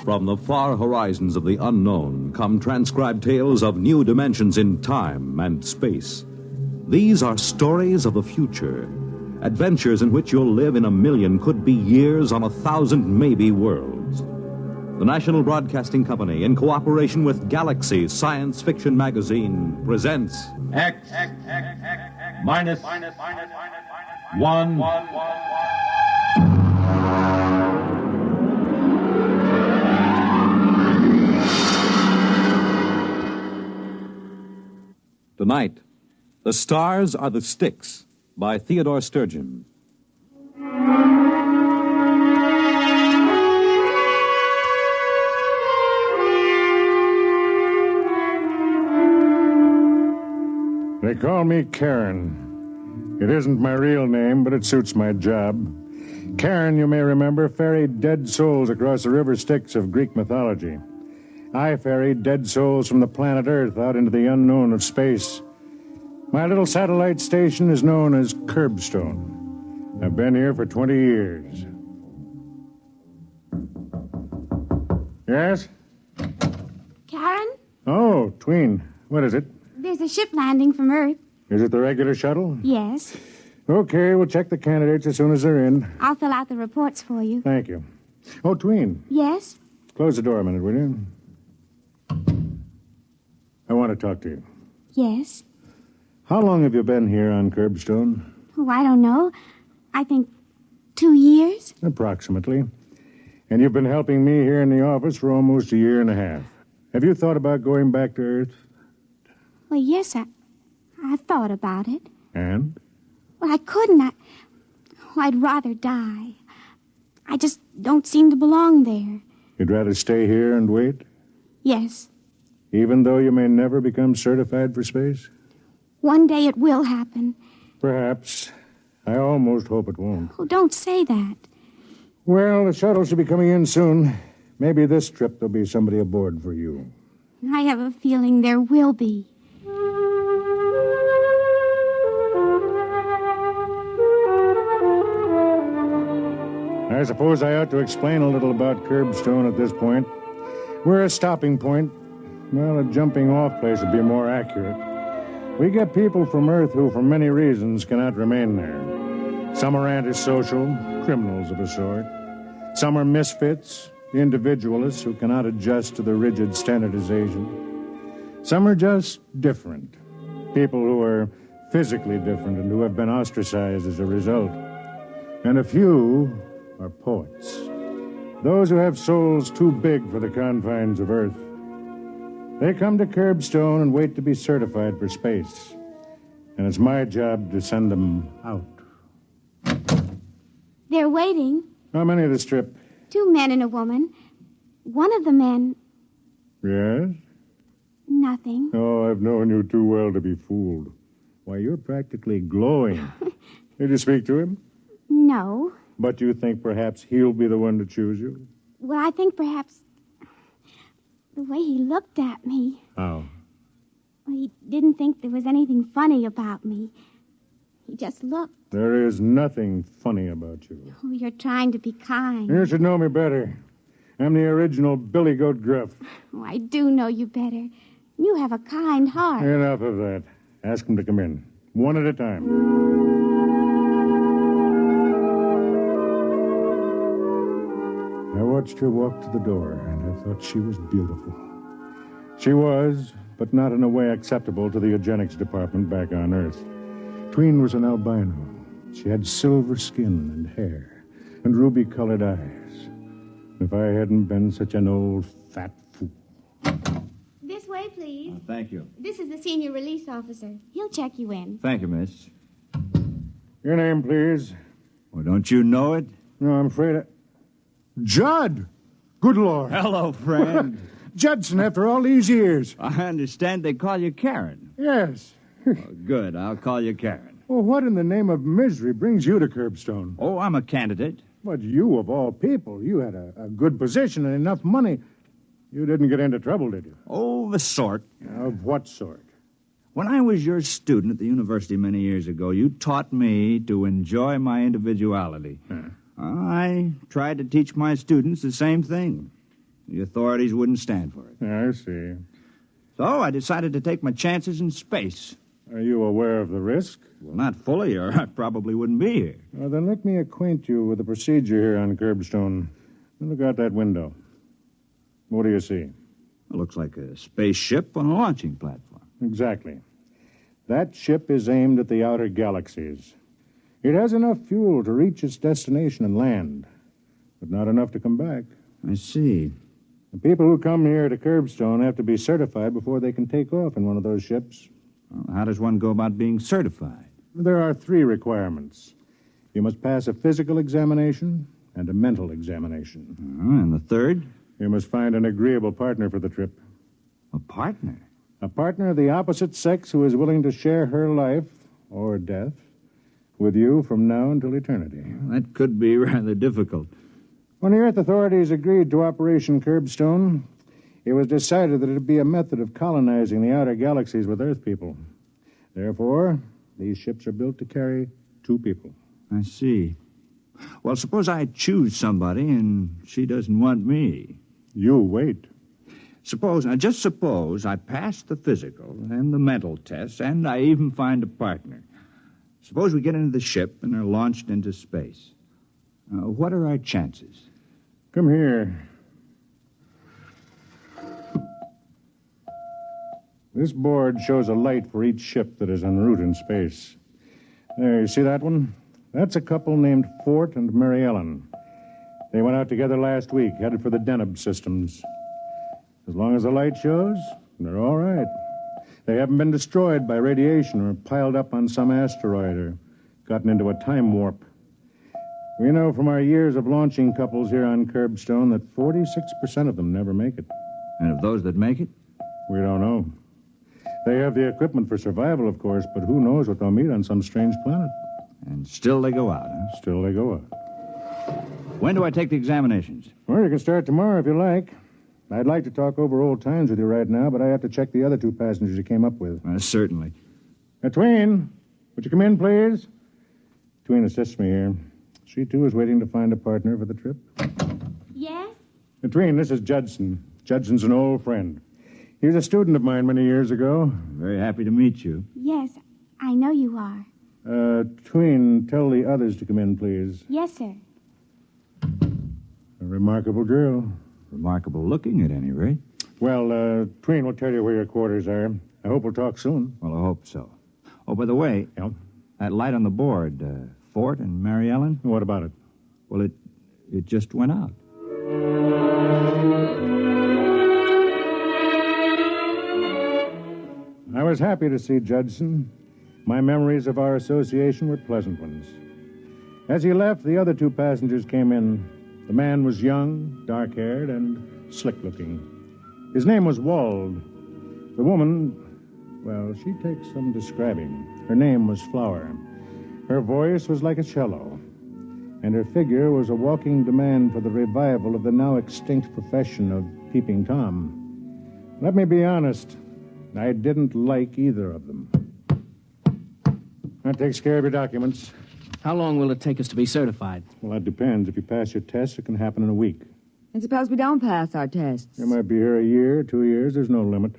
From the far horizons of the unknown come transcribed tales of new dimensions in time and space. These are stories of the future, adventures in which you'll live in a million, could be years, on 1,000 maybe worlds. The National Broadcasting Company, in cooperation with Galaxy Science Fiction Magazine, presents X minus 1. Tonight, The Stars Are the Styx by Theodore Sturgeon. They call me Karen. It isn't my real name, but it suits my job. Karen, you may remember, ferried dead souls across the river Styx of Greek mythology. I ferried dead souls from the planet Earth out into the unknown of space. My little satellite station is known as Curbstone. I've been here for 20 years. Yes? Karen? Oh, Tween. What is it? There's a ship landing from Earth. Is it the regular shuttle? Yes. Okay, we'll check the candidates as soon as they're in. I'll fill out the reports for you. Thank you. Oh, Tween. Yes? Close the door a minute, will you? I want to talk to you. Yes. How long have you been here on Curbstone? Oh, I don't know. I think 2 years. Approximately. And you've been helping me here in the office for almost a year and a half. Have you thought about going back to Earth? Well, yes, I thought about it. And? Well, I couldn't. I'd rather die. I just don't seem to belong there. You'd rather stay here and wait? Yes. Even though you may never become certified for space? One day it will happen. Perhaps. I almost hope it won't. Oh, don't say that. Well, the shuttle should be coming in soon. Maybe this trip there'll be somebody aboard for you. I have a feeling there will be. I suppose I ought to explain a little about Curbstone at this point. We're a stopping point. Well, a jumping-off place would be more accurate. We get people from Earth who, for many reasons, cannot remain there. Some are antisocial, criminals of a sort. Some are misfits, individualists who cannot adjust to the rigid standardization. Some are just different, people who are physically different and who have been ostracized as a result. And a few are poets, those who have souls too big for the confines of Earth. They come to Curbstone and wait to be certified for space. And it's my job to send them out. They're waiting. How many of this trip? 2 men and a woman. One of the men... Yes? Nothing. Oh, I've known you too well to be fooled. Why, you're practically glowing. Did you speak to him? No. But you think perhaps he'll be the one to choose you? Well, I think perhaps the way he looked at me. How? Well, he didn't think there was anything funny about me. He just looked. There is nothing funny about you. Oh, you're trying to be kind. You should know me better. I'm the original Billy Goat Gruff. Oh, I do know you better. You have a kind heart. Enough of that. Ask him to come in. One at a time. I watched her walk to the door, and I thought she was beautiful. She was, but not in a way acceptable to the eugenics department back on Earth. Tween was an albino. She had silver skin and hair and ruby-colored eyes. If I hadn't been such an old fat fool. This way, please. Thank you. This is the senior release officer. He'll check you in. Thank you, miss. Your name, please. Well, don't you know it? No, I'm afraid Judd! Good Lord. Hello, friend. Judson, after all these years. I understand they call you Karen. Yes. Good, I'll call you Karen. Well, what in the name of misery brings you to Curbstone? Oh, I'm a candidate. But you, of all people, you had a good position and enough money. You didn't get into trouble, did you? Oh, the sort. Of what sort? When I was your student at the university many years ago, you taught me to enjoy my individuality. I tried to teach my students the same thing. The authorities wouldn't stand for it. I see. So I decided to take my chances in space. Are you aware of the risk? Well, not fully, or I probably wouldn't be here. Well, then let me acquaint you with the procedure here on Curbstone. Look out that window. What do you see? It looks like a spaceship on a launching platform. Exactly. That ship is aimed at the outer galaxies. It has enough fuel to reach its destination and land, but not enough to come back. I see. The people who come here to Curbstone have to be certified before they can take off in one of those ships. Well, how does one go about being certified? There are 3 requirements. You must pass a physical examination and a mental examination. And the third? You must find an agreeable partner for the trip. A partner? A partner of the opposite sex who is willing to share her life, or death, with you from now until eternity. That could be rather difficult. When the Earth authorities agreed to Operation Curbstone, it was decided that it would be a method of colonizing the outer galaxies with Earth people. Therefore, these ships are built to carry 2 people. I see. Well, suppose I choose somebody and she doesn't want me. You wait. Just suppose I pass the physical and the mental tests, and I even find a partner. Suppose we get into the ship and are launched into space. What are our chances? Come here. This board shows a light for each ship that is en route in space. There, you see that one? That's a couple named Fort and Mary Ellen. They went out together last week, headed for the Deneb systems. As long as the light shows, they're all right. They haven't been destroyed by radiation or piled up on some asteroid or gotten into a time warp. We know from our years of launching couples here on Curbstone that 46% of them never make it. And of those that make it? We don't know. They have the equipment for survival, of course, but who knows what they'll meet on some strange planet. And still they go out, huh? Still they go out. When do I take the examinations? Well, you can start tomorrow if you like. I'd like to talk over old times with you right now, but I have to check the other 2 passengers you came up with. Certainly. Tween, would you come in, please? Tween assists me here. She, too, is waiting to find a partner for the trip. Yes? Tween, this is Judson. Judson's an old friend. He was a student of mine many years ago. Very happy to meet you. Yes, I know you are. Tween, tell the others to come in, please. Yes, sir. A remarkable girl. Remarkable looking, at any rate. Well, Tween will tell you where your quarters are. I hope we'll talk soon. Well, I hope so. Oh, by the way, that light on the board, Fort and Mary Ellen? What about it? Well, it just went out. I was happy to see Judson. My memories of our association were pleasant ones. As he left, the other 2 passengers came in. The man was young, dark-haired, and slick-looking. His name was Wald. The woman, well, she takes some describing. Her name was Flower. Her voice was like a cello, and her figure was a walking demand for the revival of the now extinct profession of Peeping Tom. Let me be honest, I didn't like either of them. That takes care of your documents. How long will it take us to be certified? Well, that depends. If you pass your test, it can happen in a week. And suppose we don't pass our tests? You might be here a year, 2 years. There's no limit.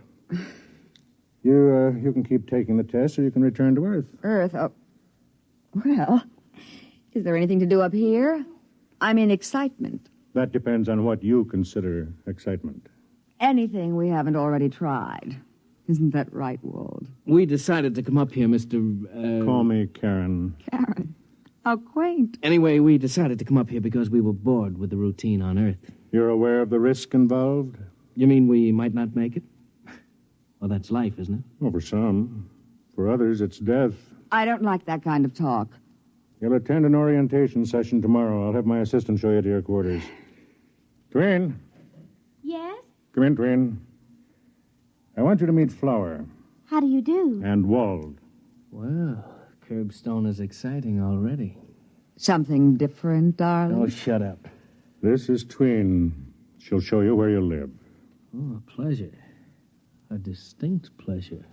You can keep taking the test, or you can return to Earth. Earth? Oh. Well, is there anything to do up here? I'm in excitement. That depends on what you consider excitement. anything we haven't already tried. Isn't that right, Walt? We decided to come up here, Mr. Call me Karen. Karen. How quaint. Anyway, we decided to come up here because we were bored with the routine on Earth. You're aware of the risk involved? You mean we might not make it? Well, that's life, isn't it? Well, for some. For others, it's death. I don't like that kind of talk. You'll attend an orientation session tomorrow. I'll have my assistant show you to your quarters. Twin. Yes? Come in, Twin. I want you to meet Flower. How do you do? And Wald. Well, Curbstone is exciting already. Something different, darling? Oh, shut up. This is Twin. She'll show you where you live. Oh, a pleasure. A distinct pleasure.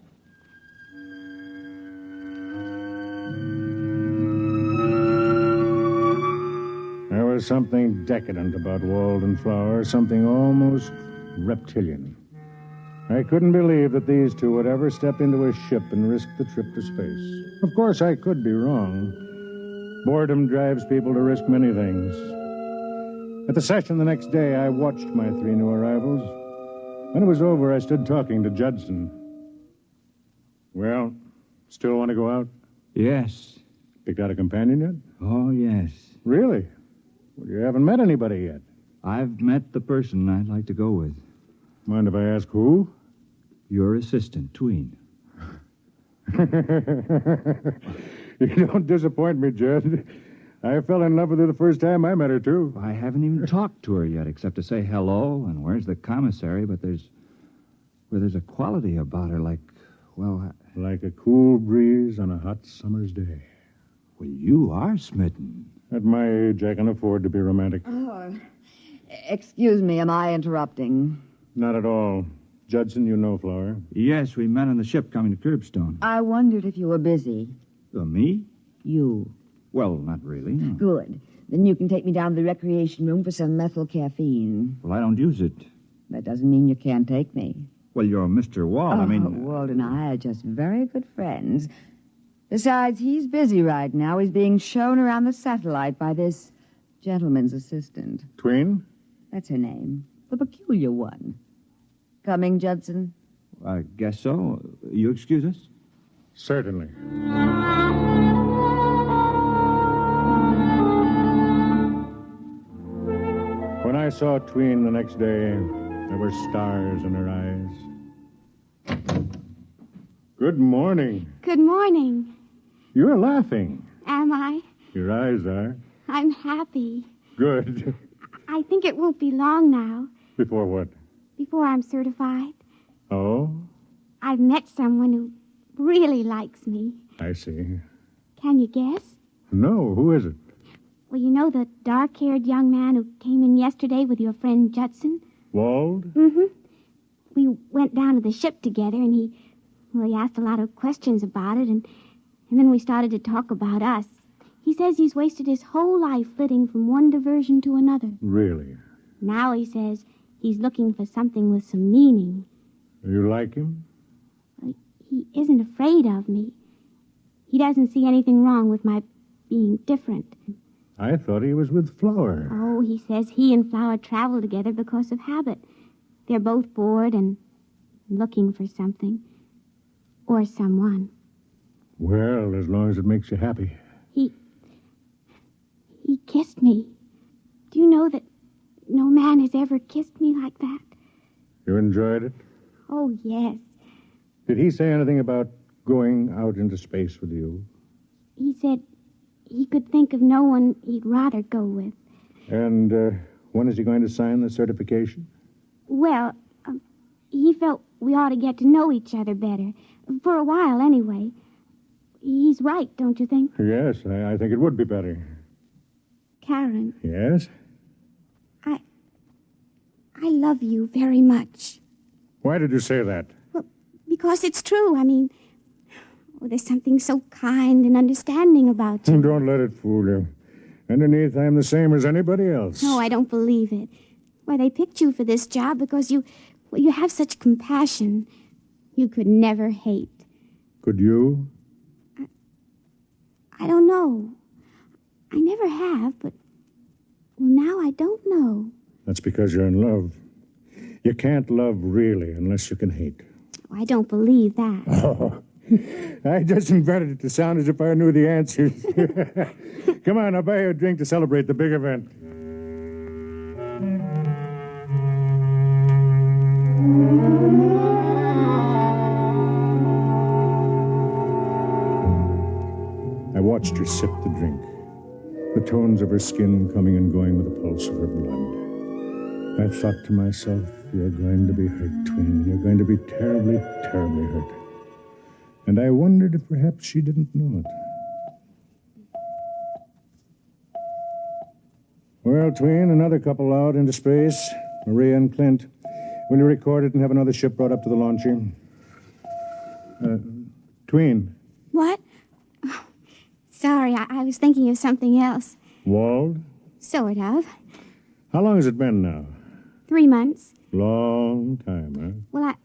There was something decadent about Wald and Flower, something almost reptilian. I couldn't believe that these two would ever step into a ship and risk the trip to space. Of course, I could be wrong. Boredom drives people to risk many things. At the session the next day, I watched my three new arrivals. When it was over, I stood talking to Judson. Well, still want to go out? Yes. Picked out a companion yet? Oh, yes. Really? Well, you haven't met anybody yet. I've met the person I'd like to go with. Mind if I ask who? Your assistant, Tween. You don't disappoint me, Jed. I fell in love with her the first time I met her, too. I haven't even talked to her yet, except to say hello and where's the commissary, but there's a quality about her like, well... Like a cool breeze on a hot summer's day. Well, you are smitten. At my age, I can afford to be romantic. Oh, excuse me, am I interrupting? Not at all. Judson, you know Flower. Yes, we met on the ship coming to Curbstone. I wondered if you were busy. Me? You. Well, not really. No. Good. Then you can take me down to the recreation room for some methyl caffeine. Well, I don't use it. That doesn't mean you can't take me. Well, you're Mr. Wald. Wald and I are just very good friends. Besides, he's busy right now. He's being shown around the satellite by this gentleman's assistant. Tween? That's her name. The peculiar one. Coming, Judson? I guess so. You excuse us? Certainly. When I saw Tween the next day, there were stars in her eyes. Good morning. Good morning. You're laughing. Am I? Your eyes are. I'm happy. Good. I think it won't be long now. Before what? Before I'm certified. Oh? I've met someone who really likes me. I see. Can you guess? No, who is it? Well, you know the dark-haired young man who came in yesterday with your friend Judson? Wald? Mm-hmm. We went down to the ship together, and he asked a lot of questions about it, and then we started to talk about us. He says he's wasted his whole life flitting from one diversion to another. Really? Now he says he's looking for something with some meaning. You like him? He isn't afraid of me. He doesn't see anything wrong with my being different. I thought he was with Flower. Oh, he says he and Flower travel together because of habit. They're both bored and looking for something. Or someone. Well, as long as it makes you happy. He kissed me. Do you know that no man has ever kissed me like that? You enjoyed it? Oh, yes. Did he say anything about going out into space with you? He said he could think of no one he'd rather go with. And when is he going to sign the certification? Well, he felt we ought to get to know each other better. For a while, anyway. He's right, don't you think? Yes, I think it would be better. Karen. Yes? I love you very much. Why did you say that? Well, because it's true. I mean, there's something so kind and understanding about you. Don't let it fool you. Underneath, I'm the same as anybody else. No, I don't believe it. Why, they picked you for this job because you have such compassion. You could never hate. Could you? I don't know. I never have, but, well, now I don't know. That's because you're in love. You can't love really unless you can hate. I don't believe that. Oh, I just invented it to sound as if I knew the answers. Come on, I'll buy you a drink to celebrate the big event. I watched her sip the drink, the tones of her skin coming and going with the pulse of her blood. I thought to myself, you're going to be hurt, Tween. You're going to be terribly, terribly hurt. And I wondered if perhaps she didn't know it. Well, Tween, another couple out into space. Maria and Clint. Will you record it and have another ship brought up to the launcher? Tween. What? Oh, sorry, I was thinking of something else. Wald? Sort of. How long has it been now? 3 months. Long time, huh? Well,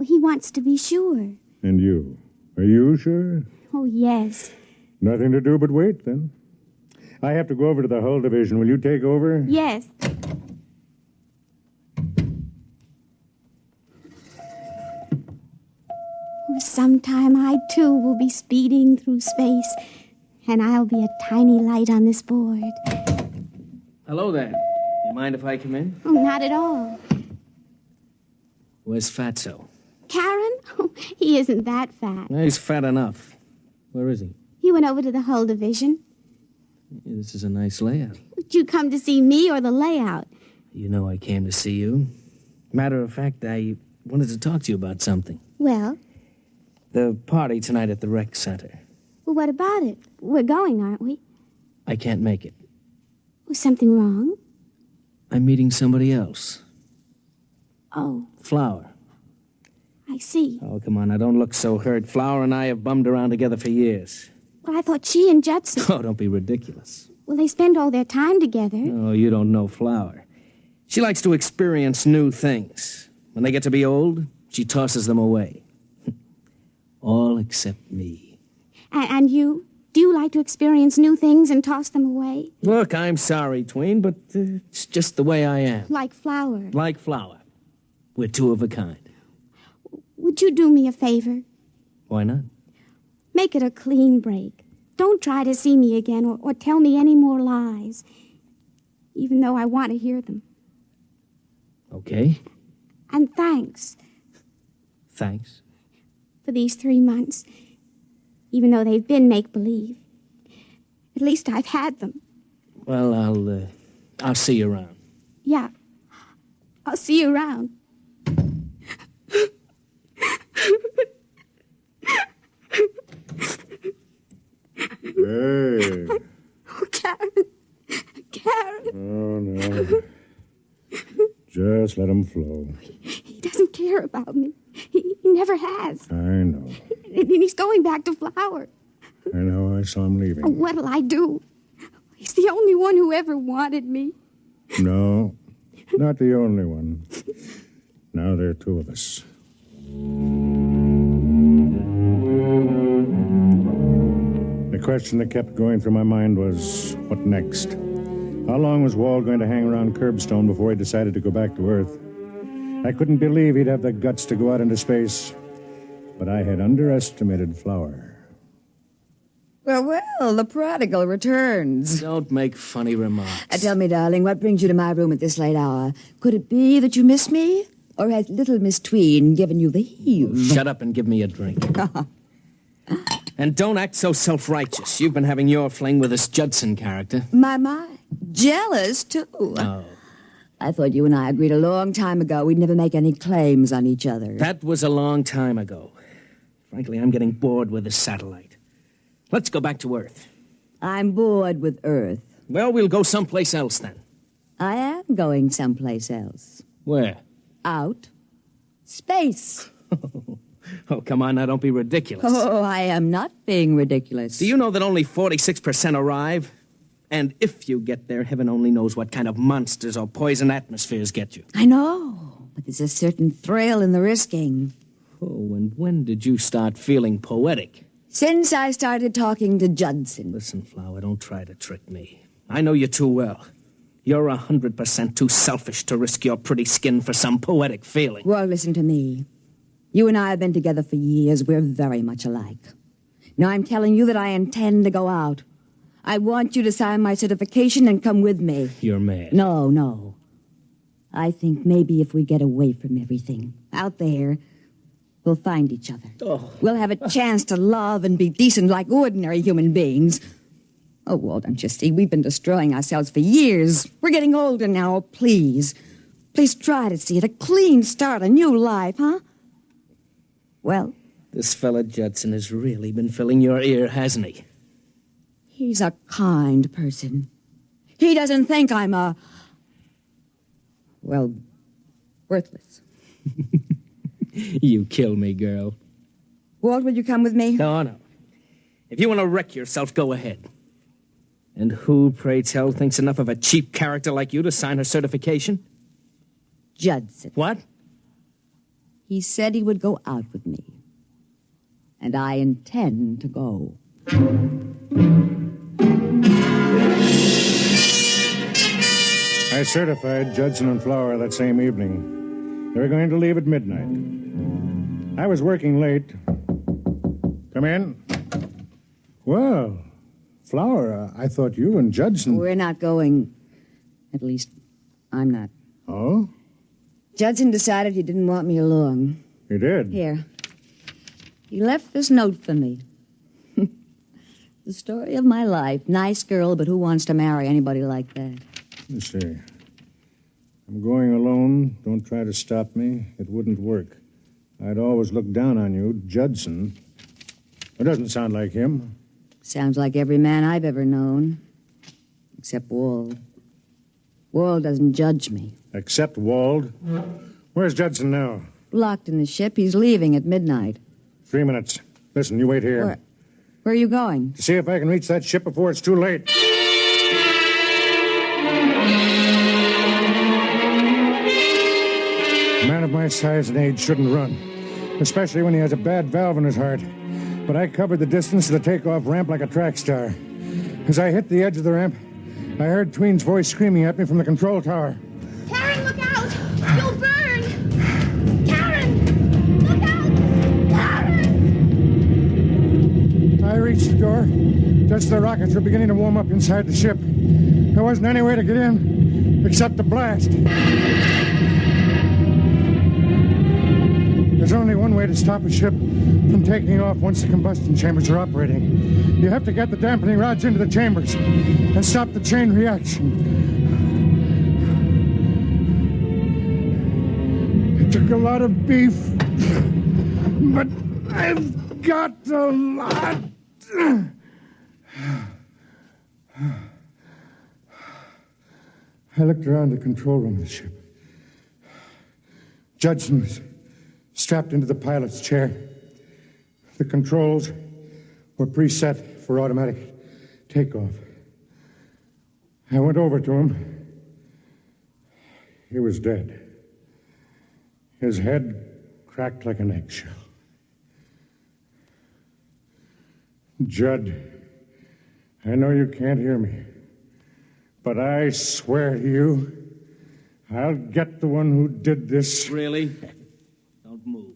he wants to be sure. And you? Are you sure? Oh, yes. Nothing to do but wait, then. I have to go over to the hull division. Will you take over? Yes. Sometime I, too, will be speeding through space, and I'll be a tiny light on this board. Hello there. You mind if I come in? Oh, not at all. Where's Fatso? Karen? Oh, he isn't that fat. He's fat enough. Where is he? He went over to the hull division. This is a nice layout. Did you come to see me or the layout? You know I came to see you. Matter of fact, I wanted to talk to you about something. Well? The party tonight at the rec center. Well, what about it? We're going, aren't we? I can't make it. Was something wrong? I'm meeting somebody else. Oh. Flower. I see. Oh, come on, now don't look so hurt. Flower and I have bummed around together for years. Well, I thought she and Judson... Oh, don't be ridiculous. Well, they spend all their time together. Oh, you don't know Flower. She likes to experience new things. When they get to be old, she tosses them away. All except me. And you? Do you like to experience new things and toss them away? Look, I'm sorry, Tween, but it's just the way I am. Like Flower. Like Flower. We're two of a kind. Would you do me a favor? Why not? Make it a clean break. Don't try to see me again or tell me any more lies, even though I want to hear them. Okay. And thanks. Thanks. For these 3 months, even though they've been make-believe. At least I've had them. Well, I'll see you around. Yeah. I'll see you around. Hey. Oh, Karen. Karen. Oh, no. Just let him flow. He doesn't care about me. He never has. I know. And he's going back to Flower. I know. I saw him leaving. Oh, what'll I do? He's the only one who ever wanted me. No, not the only one. Now there are two of us. The question that kept going through my mind was, what next? How long was Walt going to hang around Curbstone before he decided to go back to Earth? I couldn't believe he'd have the guts to go out into space. But I had underestimated Flower. Well, the prodigal returns. Don't make funny remarks. Tell me, darling, what brings you to my room at this late hour? Could it be that you miss me? Or has little Miss Tween given you the heave? Shut up and give me a drink. And don't act so self-righteous. You've been having your fling with this Judson character. My. Jealous, too. Oh. I thought you and I agreed a long time ago we'd never make any claims on each other. That was a long time ago. Frankly, I'm getting bored with this satellite. Let's go back to Earth. I'm bored with Earth. Well, we'll go someplace else then. I am going someplace else. Where? Out. Space. Oh, come on now, don't be ridiculous. Oh, I am not being ridiculous. Do you know that only 46% arrive? And if you get there, heaven only knows what kind of monsters or poison atmospheres get you. I know, but there's a certain thrill in the risking. Oh, and when did you start feeling poetic? Since I started talking to Judson. Listen, Flower, don't try to trick me. I know you too well. You're 100% too selfish to risk your pretty skin for some poetic feeling. Well, listen to me. You and I have been together for years. We're very much alike. Now I'm telling you that I intend to go out. I want you to sign my certification and come with me. You're mad. No. I think maybe if we get away from everything, out there, we'll find each other. Oh. We'll have a chance to love and be decent like ordinary human beings. Oh, Walt, don't you see? We've been destroying ourselves for years. We're getting older now. Please try to see it. A clean start, a new life, huh? Well? This fella Judson has really been filling your ear, hasn't he? He's a kind person. He doesn't think I'm worthless. You kill me, girl. Walt, will you come with me? No. If you want to wreck yourself, go ahead. And who, pray tell, thinks enough of a cheap character like you to sign her certification? Judson. What? He said he would go out with me. And I intend to go. I certified Judson and Flower that same evening. They were going to leave at midnight. I was working late. Come in. Well, Flower, I thought you and Judson... We're not going. At least, I'm not. Oh? Judson decided he didn't want me along. He did? Here. He left this note for me. The story of my life. Nice girl, but who wants to marry anybody like that? Let's see. I'm going alone. Don't try to stop me. It wouldn't work. I'd always look down on you, Judson. It doesn't sound like him. Sounds like every man I've ever known. Except Wald. Wald doesn't judge me. Except Wald? Where's Judson now? Locked in the ship. He's leaving at midnight. 3 minutes. Listen, you wait here. Where are you going? To see if I can reach that ship before it's too late. A man of my size and age shouldn't run, especially when he has a bad valve in his heart. But I covered the distance of the takeoff ramp like a track star. As I hit the edge of the ramp, I heard Tween's voice screaming at me from the control tower. Karen, look out! You'll burn! Karen! Look out! Karen! I reached the door just as the rockets were beginning to warm up inside the ship. There wasn't any way to get in except to blast. There's only one way to stop a ship from taking off once the combustion chambers are operating. You have to get the dampening rods into the chambers and stop the chain reaction. It took a lot of beef, but I've got a lot. I looked around the control room of the ship. Judson was strapped into the pilot's chair. The controls were preset for automatic takeoff. I went over to him. He was dead. His head cracked like an eggshell. Judd, I know you can't hear me, but I swear to you, I'll get the one who did this. Really? Don't move.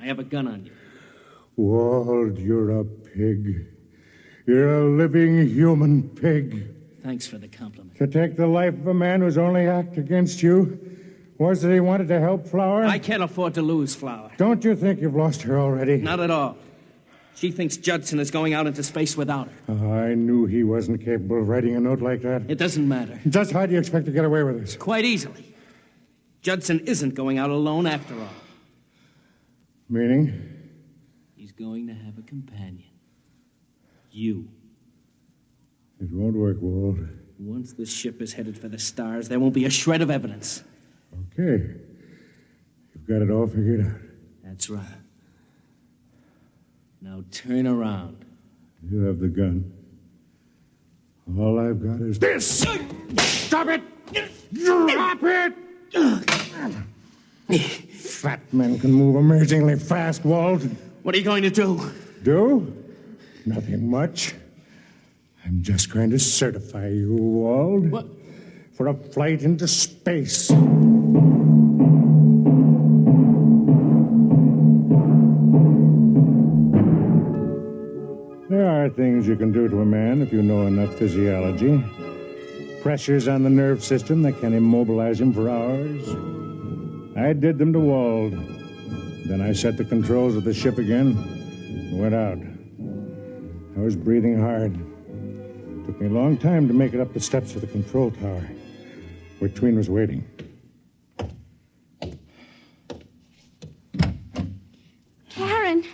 I have a gun on you. Wald, you're a pig. You're a living human pig. Thanks for the compliment. To take the life of a man whose only act against you was that he wanted to help Flower? I can't afford to lose Flower. Don't you think you've lost her already? Not at all. She thinks Judson is going out into space without her. Oh, I knew he wasn't capable of writing a note like that. It doesn't matter. Just how do you expect to get away with this? Quite easily. Judson isn't going out alone after all. Meaning? He's going to have a companion. You. It won't work, Wald. Once this ship is headed for the stars, there won't be a shred of evidence. Okay. You've got it all figured out. That's right. Now turn around. You have the gun. All I've got is this. Stop it! Drop it! Fat men can move amazingly fast, Walt. What are you going to do? Do? Nothing much. I'm just going to certify you, Wald. What? for a flight into space. There are things you can do to a man if you know enough physiology. Pressures on the nerve system that can immobilize him for hours. I did them to Wald. Then I set the controls of the ship again and went out. I was breathing hard. It took me a long time to make it up the steps of the control tower, where Tween was waiting. Karen.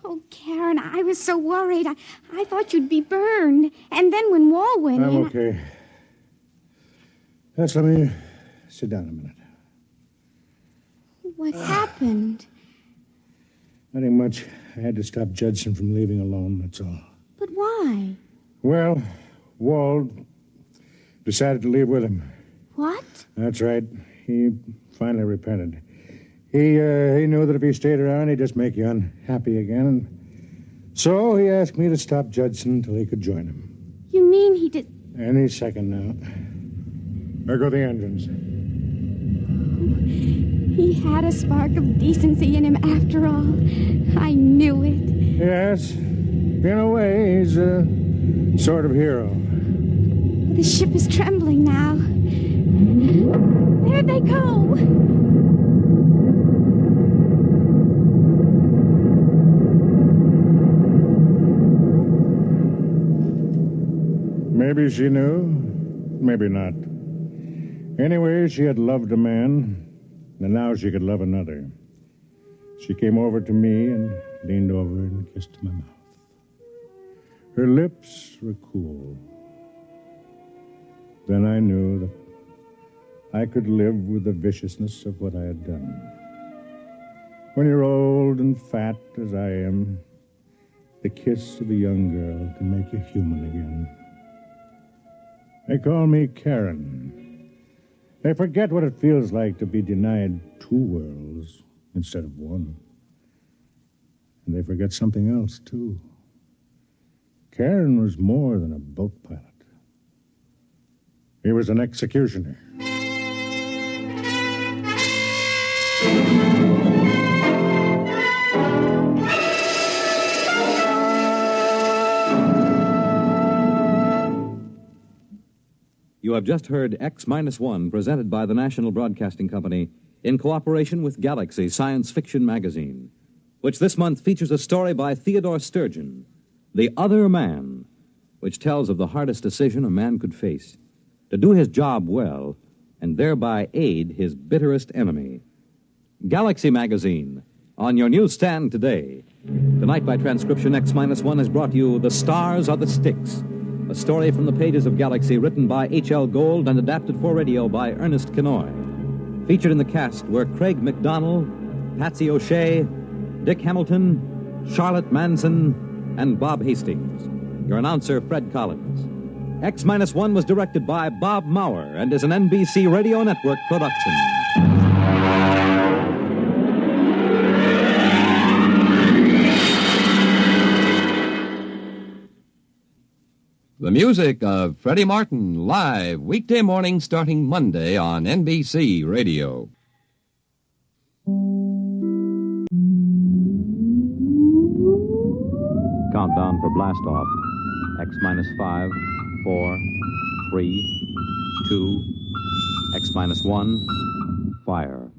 Oh, Karen, I was so worried. I thought you'd be burned. And then when Wall went I'm in... okay. Let me sit down a minute. What happened? Nothing much. I had to stop Judson from leaving alone, that's all. But why? Well, Wald decided to leave with him. What? That's right. He finally repented. He knew that if he stayed around, he'd just make you unhappy again. And so he asked me to stop Judson until he could join him. You mean he did... Any second now. There go the engines. He had a spark of decency in him after all. I knew it. Yes. In a way, he's a sort of hero. The ship is trembling now. There they go. Maybe she knew, maybe not. Anyway, she had loved a man, and now she could love another. She came over to me and leaned over and kissed my mouth. Her lips were cool. Then I knew that I could live with the viciousness of what I had done. When you're old and fat, as I am, the kiss of a young girl can make you human again. They call me Karen. They forget what it feels like to be denied two worlds instead of one. And they forget something else, too. Karen was more than a boat pilot. He was an executioner. You have just heard X-1, presented by the National Broadcasting Company in cooperation with Galaxy Science Fiction Magazine, which this month features a story by Theodore Sturgeon, The Other Man, which tells of the hardest decision a man could face, to do his job well and thereby aid his bitterest enemy. Galaxy Magazine, on your newsstand today. Tonight, by transcription, X-1 has brought you The Stars Are the Styx, a story from the pages of Galaxy written by H.L. Gold and adapted for radio by Ernest Kenoy. Featured in the cast were Craig McDonnell, Patsy O'Shea, Dick Hamilton, Charlotte Manson, and Bob Hastings. Your announcer, Fred Collins. X-1 was directed by Bob Maurer and is an NBC Radio Network production. The music of Freddie Martin, live weekday morning starting Monday on NBC Radio. Countdown for blast off. X-5, 4, 3, 2, X-1, fire.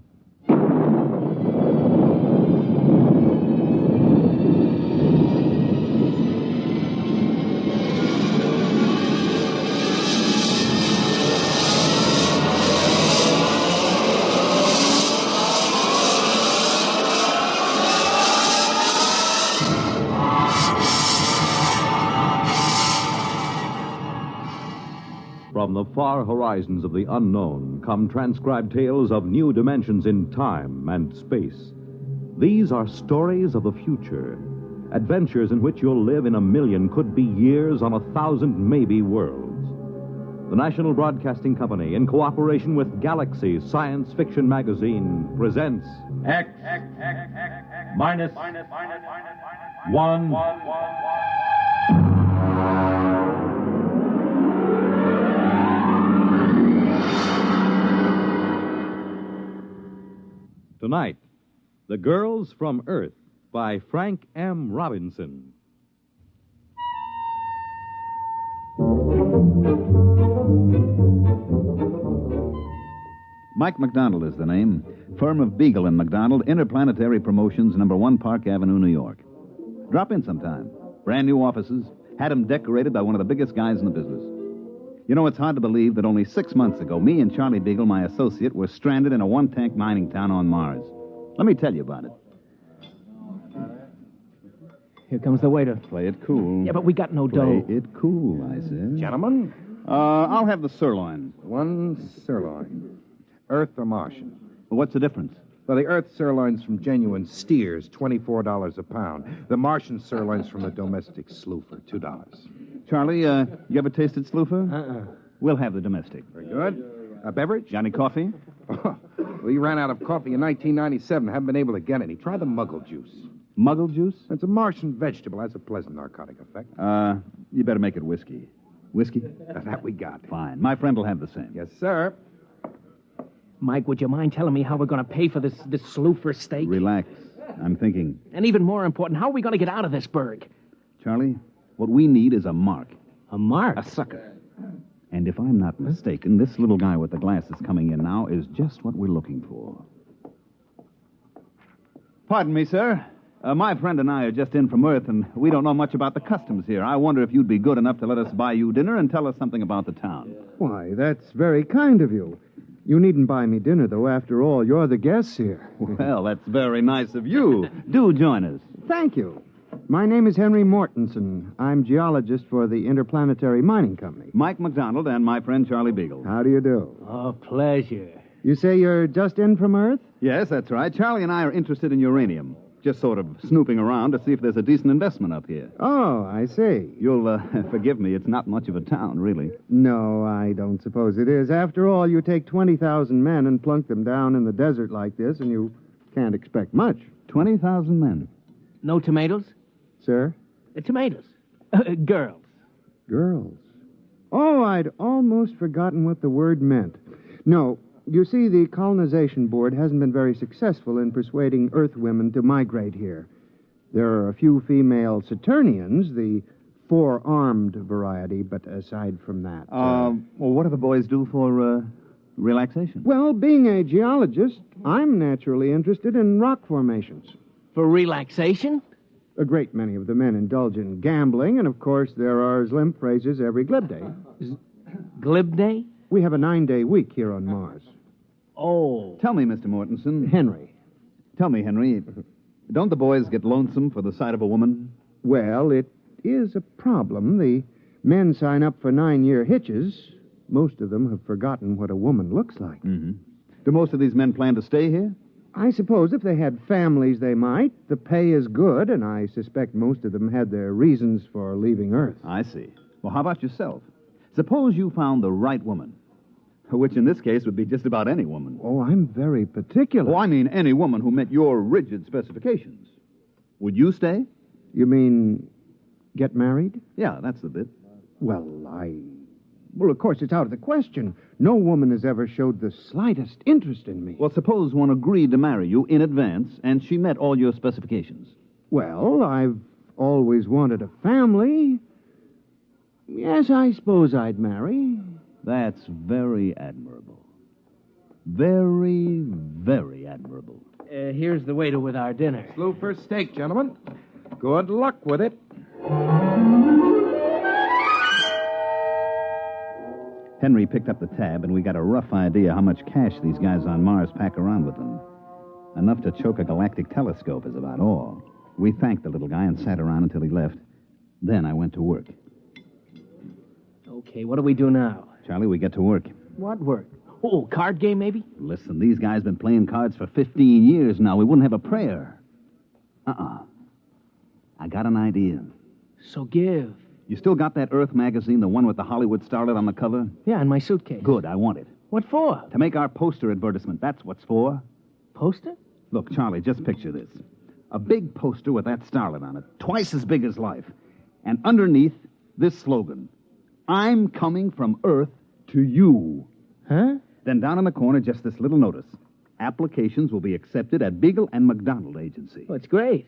From the far horizons of the unknown come transcribed tales of new dimensions in time and space. These are stories of the future, adventures in which you'll live in a million, could be years, on 1,000 maybe worlds. The National Broadcasting Company, in cooperation with Galaxy Science Fiction Magazine, presents X-1. Tonight, The Girls from Earth by Frank M. Robinson. Mike McDonald is the name. Firm of Beagle and McDonald, Interplanetary Promotions, number 1 Park Avenue, New York. Drop in sometime. Brand new offices. Had them decorated by one of the biggest guys in the business. You know, it's hard to believe that only 6 months ago, me and Charlie Beagle, my associate, were stranded in a one-tank mining town on Mars. Let me tell you about it. Here comes the waiter. Play it cool. Yeah, but we got no dough. Play it cool, I said. Gentlemen? I'll have the sirloin. One sirloin. Earth or Martian? Well, what's the difference? Well, the Earth sirloin's from genuine steers, $24 a pound. The Martian sirloin's from the domestic sloofer, $2. Charlie, you ever tasted sloofer? We'll have the domestic. Very good. A beverage? Johnny coffee? We ran out of coffee in 1997. Haven't been able to get any. Try the muggle juice. Muggle juice? It's a Martian vegetable. Has a pleasant narcotic effect. You better make it whiskey. Whiskey? That we got. Fine. My friend will have the same. Yes, sir. Mike, would you mind telling me how we're going to pay for this sloofer steak? Relax. I'm thinking. And even more important, how are we going to get out of this burg? Charlie, what we need is a mark. A mark? A sucker. And if I'm not mistaken, this little guy with the glasses coming in now is just what we're looking for. Pardon me, sir. My friend and I are just in from Earth, and we don't know much about the customs here. I wonder if you'd be good enough to let us buy you dinner and tell us something about the town. Why, that's very kind of you. You needn't buy me dinner, though. After all, you're the guests here. Well, that's very nice of you. Do join us. Thank you. My name is Henry Mortensen. I'm geologist for the Interplanetary Mining Company. Mike McDonald and my friend Charlie Beagle. How do you do? Oh, pleasure. You say you're just in from Earth? Yes, that's right. Charlie and I are interested in uranium. Just sort of snooping around to see if there's a decent investment up here. Oh, I see. You'll forgive me. It's not much of a town, really. No, I don't suppose it is. After all, you take 20,000 men and plunk them down in the desert like this, and you can't expect much. 20,000 men. No tomatoes? Sir? Tomatoes. Girls. Girls. Oh, I'd almost forgotten what the word meant. No, you see, the Colonization Board hasn't been very successful in persuading Earth women to migrate here. There are a few female Saturnians, the four-armed variety, but aside from that... Well, what do the boys do for relaxation? Well, being a geologist, I'm naturally interested in rock formations. For relaxation? A great many of the men indulge in gambling, and of course there are limp phrases every glib day. Glib day? We have a 9-day week here on Mars. Oh. Tell me, Mr. Mortensen. Henry. Tell me, Henry, don't the boys get lonesome for the sight of a woman? Well, it is a problem. The men sign up for 9-year hitches. Most of them have forgotten what a woman looks like. Mm-hmm. Do most of these men plan to stay here? I suppose if they had families, they might. The pay is good, and I suspect most of them had their reasons for leaving Earth. I see. Well, how about yourself? Suppose you found the right woman, which in this case would be just about any woman. Oh, I'm very particular. Oh, I mean any woman who met your rigid specifications. Would you stay? You mean get married? Yeah, that's the bit. Well, of course, it's out of the question. No woman has ever showed the slightest interest in me. Well, suppose one agreed to marry you in advance, and she met all your specifications. Well, I've always wanted a family. Yes, I suppose I'd marry. That's very admirable. Very, very admirable. Here's the waiter with our dinner. Sloofer steak, gentlemen. Good luck with it. Henry picked up the tab, and we got a rough idea how much cash these guys on Mars pack around with them. Enough to choke a galactic telescope is about all. We thanked the little guy and sat around until he left. Then I went to work. Okay, what do we do now? Charlie, we get to work. What work? Oh, card game, maybe? Listen, these guys been playing cards for 15 years now. We wouldn't have a prayer. I got an idea. So give. You still got that Earth magazine, the one with the Hollywood starlet on the cover? Yeah, in my suitcase. Good, I want it. What for? To make our poster advertisement. That's what's for. Poster? Look, Charlie, just picture this. A big poster with that starlet on it, twice as big as life. And underneath, this slogan, I'm coming from Earth to you. Huh? Then down in the corner, just this little notice. Applications will be accepted at Beagle and McDonald Agency. Oh, it's great.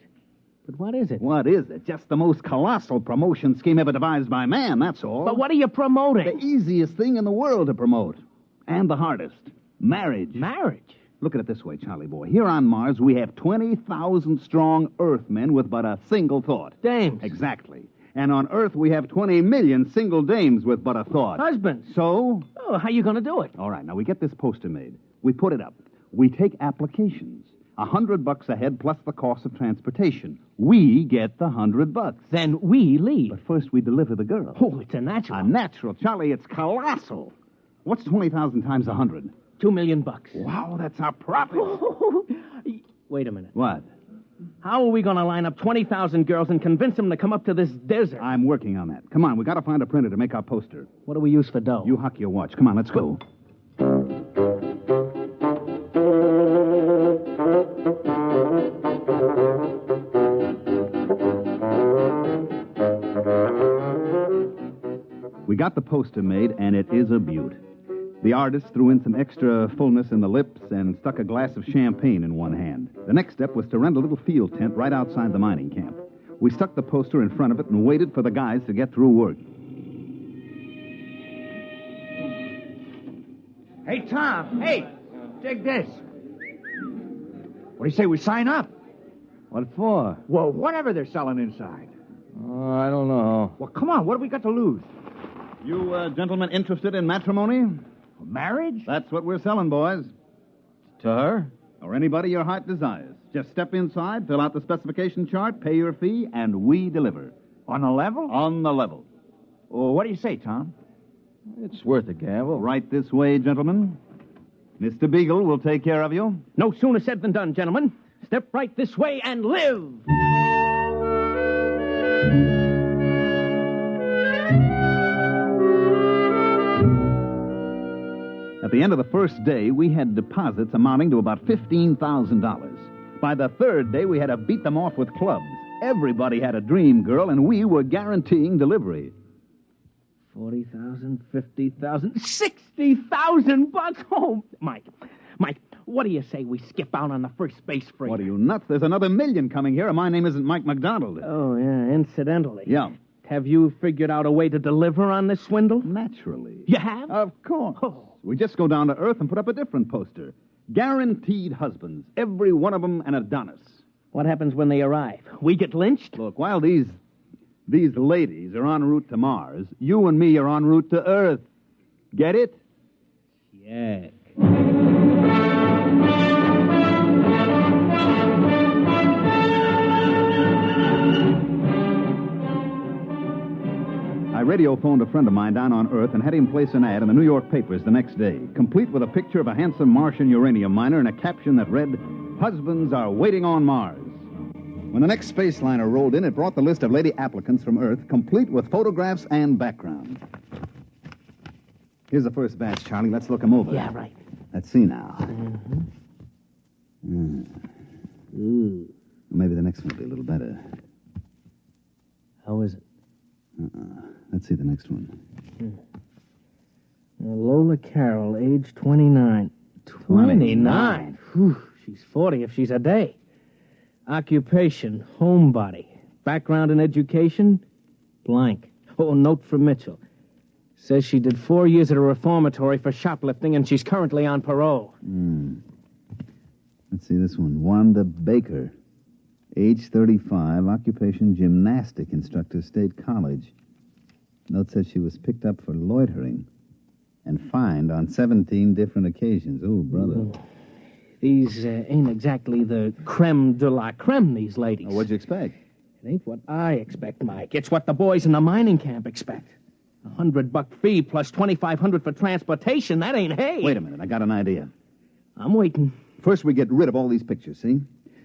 But what is it? What is it? Just the most colossal promotion scheme ever devised by man, that's all. But what are you promoting? The easiest thing in the world to promote. And the hardest. Marriage. Marriage? Look at it this way, Charlie boy. Here on Mars, we have 20,000 strong Earthmen with but a single thought. Dames. Exactly. And on Earth, we have 20 million single dames with but a thought. Husbands. So? Oh, how you going to do it? All right, now we get this poster made. We put it up. We take applications. $100 a head plus the cost of transportation. We get the $100. Then we leave. But first we deliver the girl. Oh, it's a natural. A natural. Charlie, it's colossal. What's 20,000 times 100? $2 million. Wow, that's our profit. Wait a minute. What? How are we going to line up 20,000 girls and convince them to come up to this desert? I'm working on that. Come on, we got to find a printer to make our poster. What do we use for dough? You huck your watch. Come on, let's go. We got the poster made, and it is a beaut. The artist threw in some extra fullness in the lips and stuck a glass of champagne in one hand. The next step was to rent a little field tent right outside the mining camp. We stuck the poster in front of it and waited for the guys to get through work. Hey, Tom. Hey, dig this. What do you say we sign up? What for? Well, whatever they're selling inside. Oh, I don't know. Well, come on. What do we got to lose? You gentlemen interested in matrimony? Marriage? That's what we're selling, boys. To her? Or anybody your heart desires. Just step inside, fill out the specification chart, pay your fee, and we deliver. On the level? On the level. Well, what do you say, Tom? It's worth a gamble. Right this way, gentlemen. Mr. Beagle will take care of you. No sooner said than done, gentlemen. Step right this way and live. At the end of the first day, we had deposits amounting to about $15,000. By the third day, we had to beat them off with clubs. Everybody had a dream girl, and we were guaranteeing delivery. 40,000, 50,000, 60,000 bucks. Oh, Mike, what do you say we skip out on the first space freight? What are you, nuts? There's another million coming here, and my name isn't Mike McDonald. Oh, yeah, incidentally. Yeah. Have you figured out a way to deliver on this swindle? Naturally. You have? Of course. Oh. We just go down to Earth and put up a different poster. Guaranteed husbands. Every one of them an Adonis. What happens when they arrive? We get lynched? Look, while these ladies are en route to Mars, you and me are en route to Earth. Get it? Yeah. I radio-phoned a friend of mine down on Earth and had him place an ad in the New York papers the next day, complete with a picture of a handsome Martian uranium miner and a caption that read, "Husbands are waiting on Mars." When the next space liner rolled in, it brought the list of lady applicants from Earth, complete with photographs and background. Here's the first batch, Charlie. Let's look them over. Yeah, right. Let's see now. Ooh. Maybe the next one will be a little better. How is it? Let's see the next one. Lola Carroll, age 29. 29? Whew, she's 40 if she's a day. Occupation, homebody. Background in education, blank. Oh, note from Mitchell. Says she did 4 years at a reformatory for shoplifting, and she's currently on parole. Let's see this one. Wanda Baker. Age 35, occupation gymnastic instructor, State College. Note says she was picked up for loitering and fined on 17 different occasions. Oh, brother. These ain't exactly the creme de la creme, these ladies. What'd you expect? It ain't what I expect, Mike. It's what the boys in the mining camp expect. $100 fee plus $2,500 for transportation. That ain't hay. Wait a minute. I got an idea. I'm waiting. First, we get rid of all these pictures, see?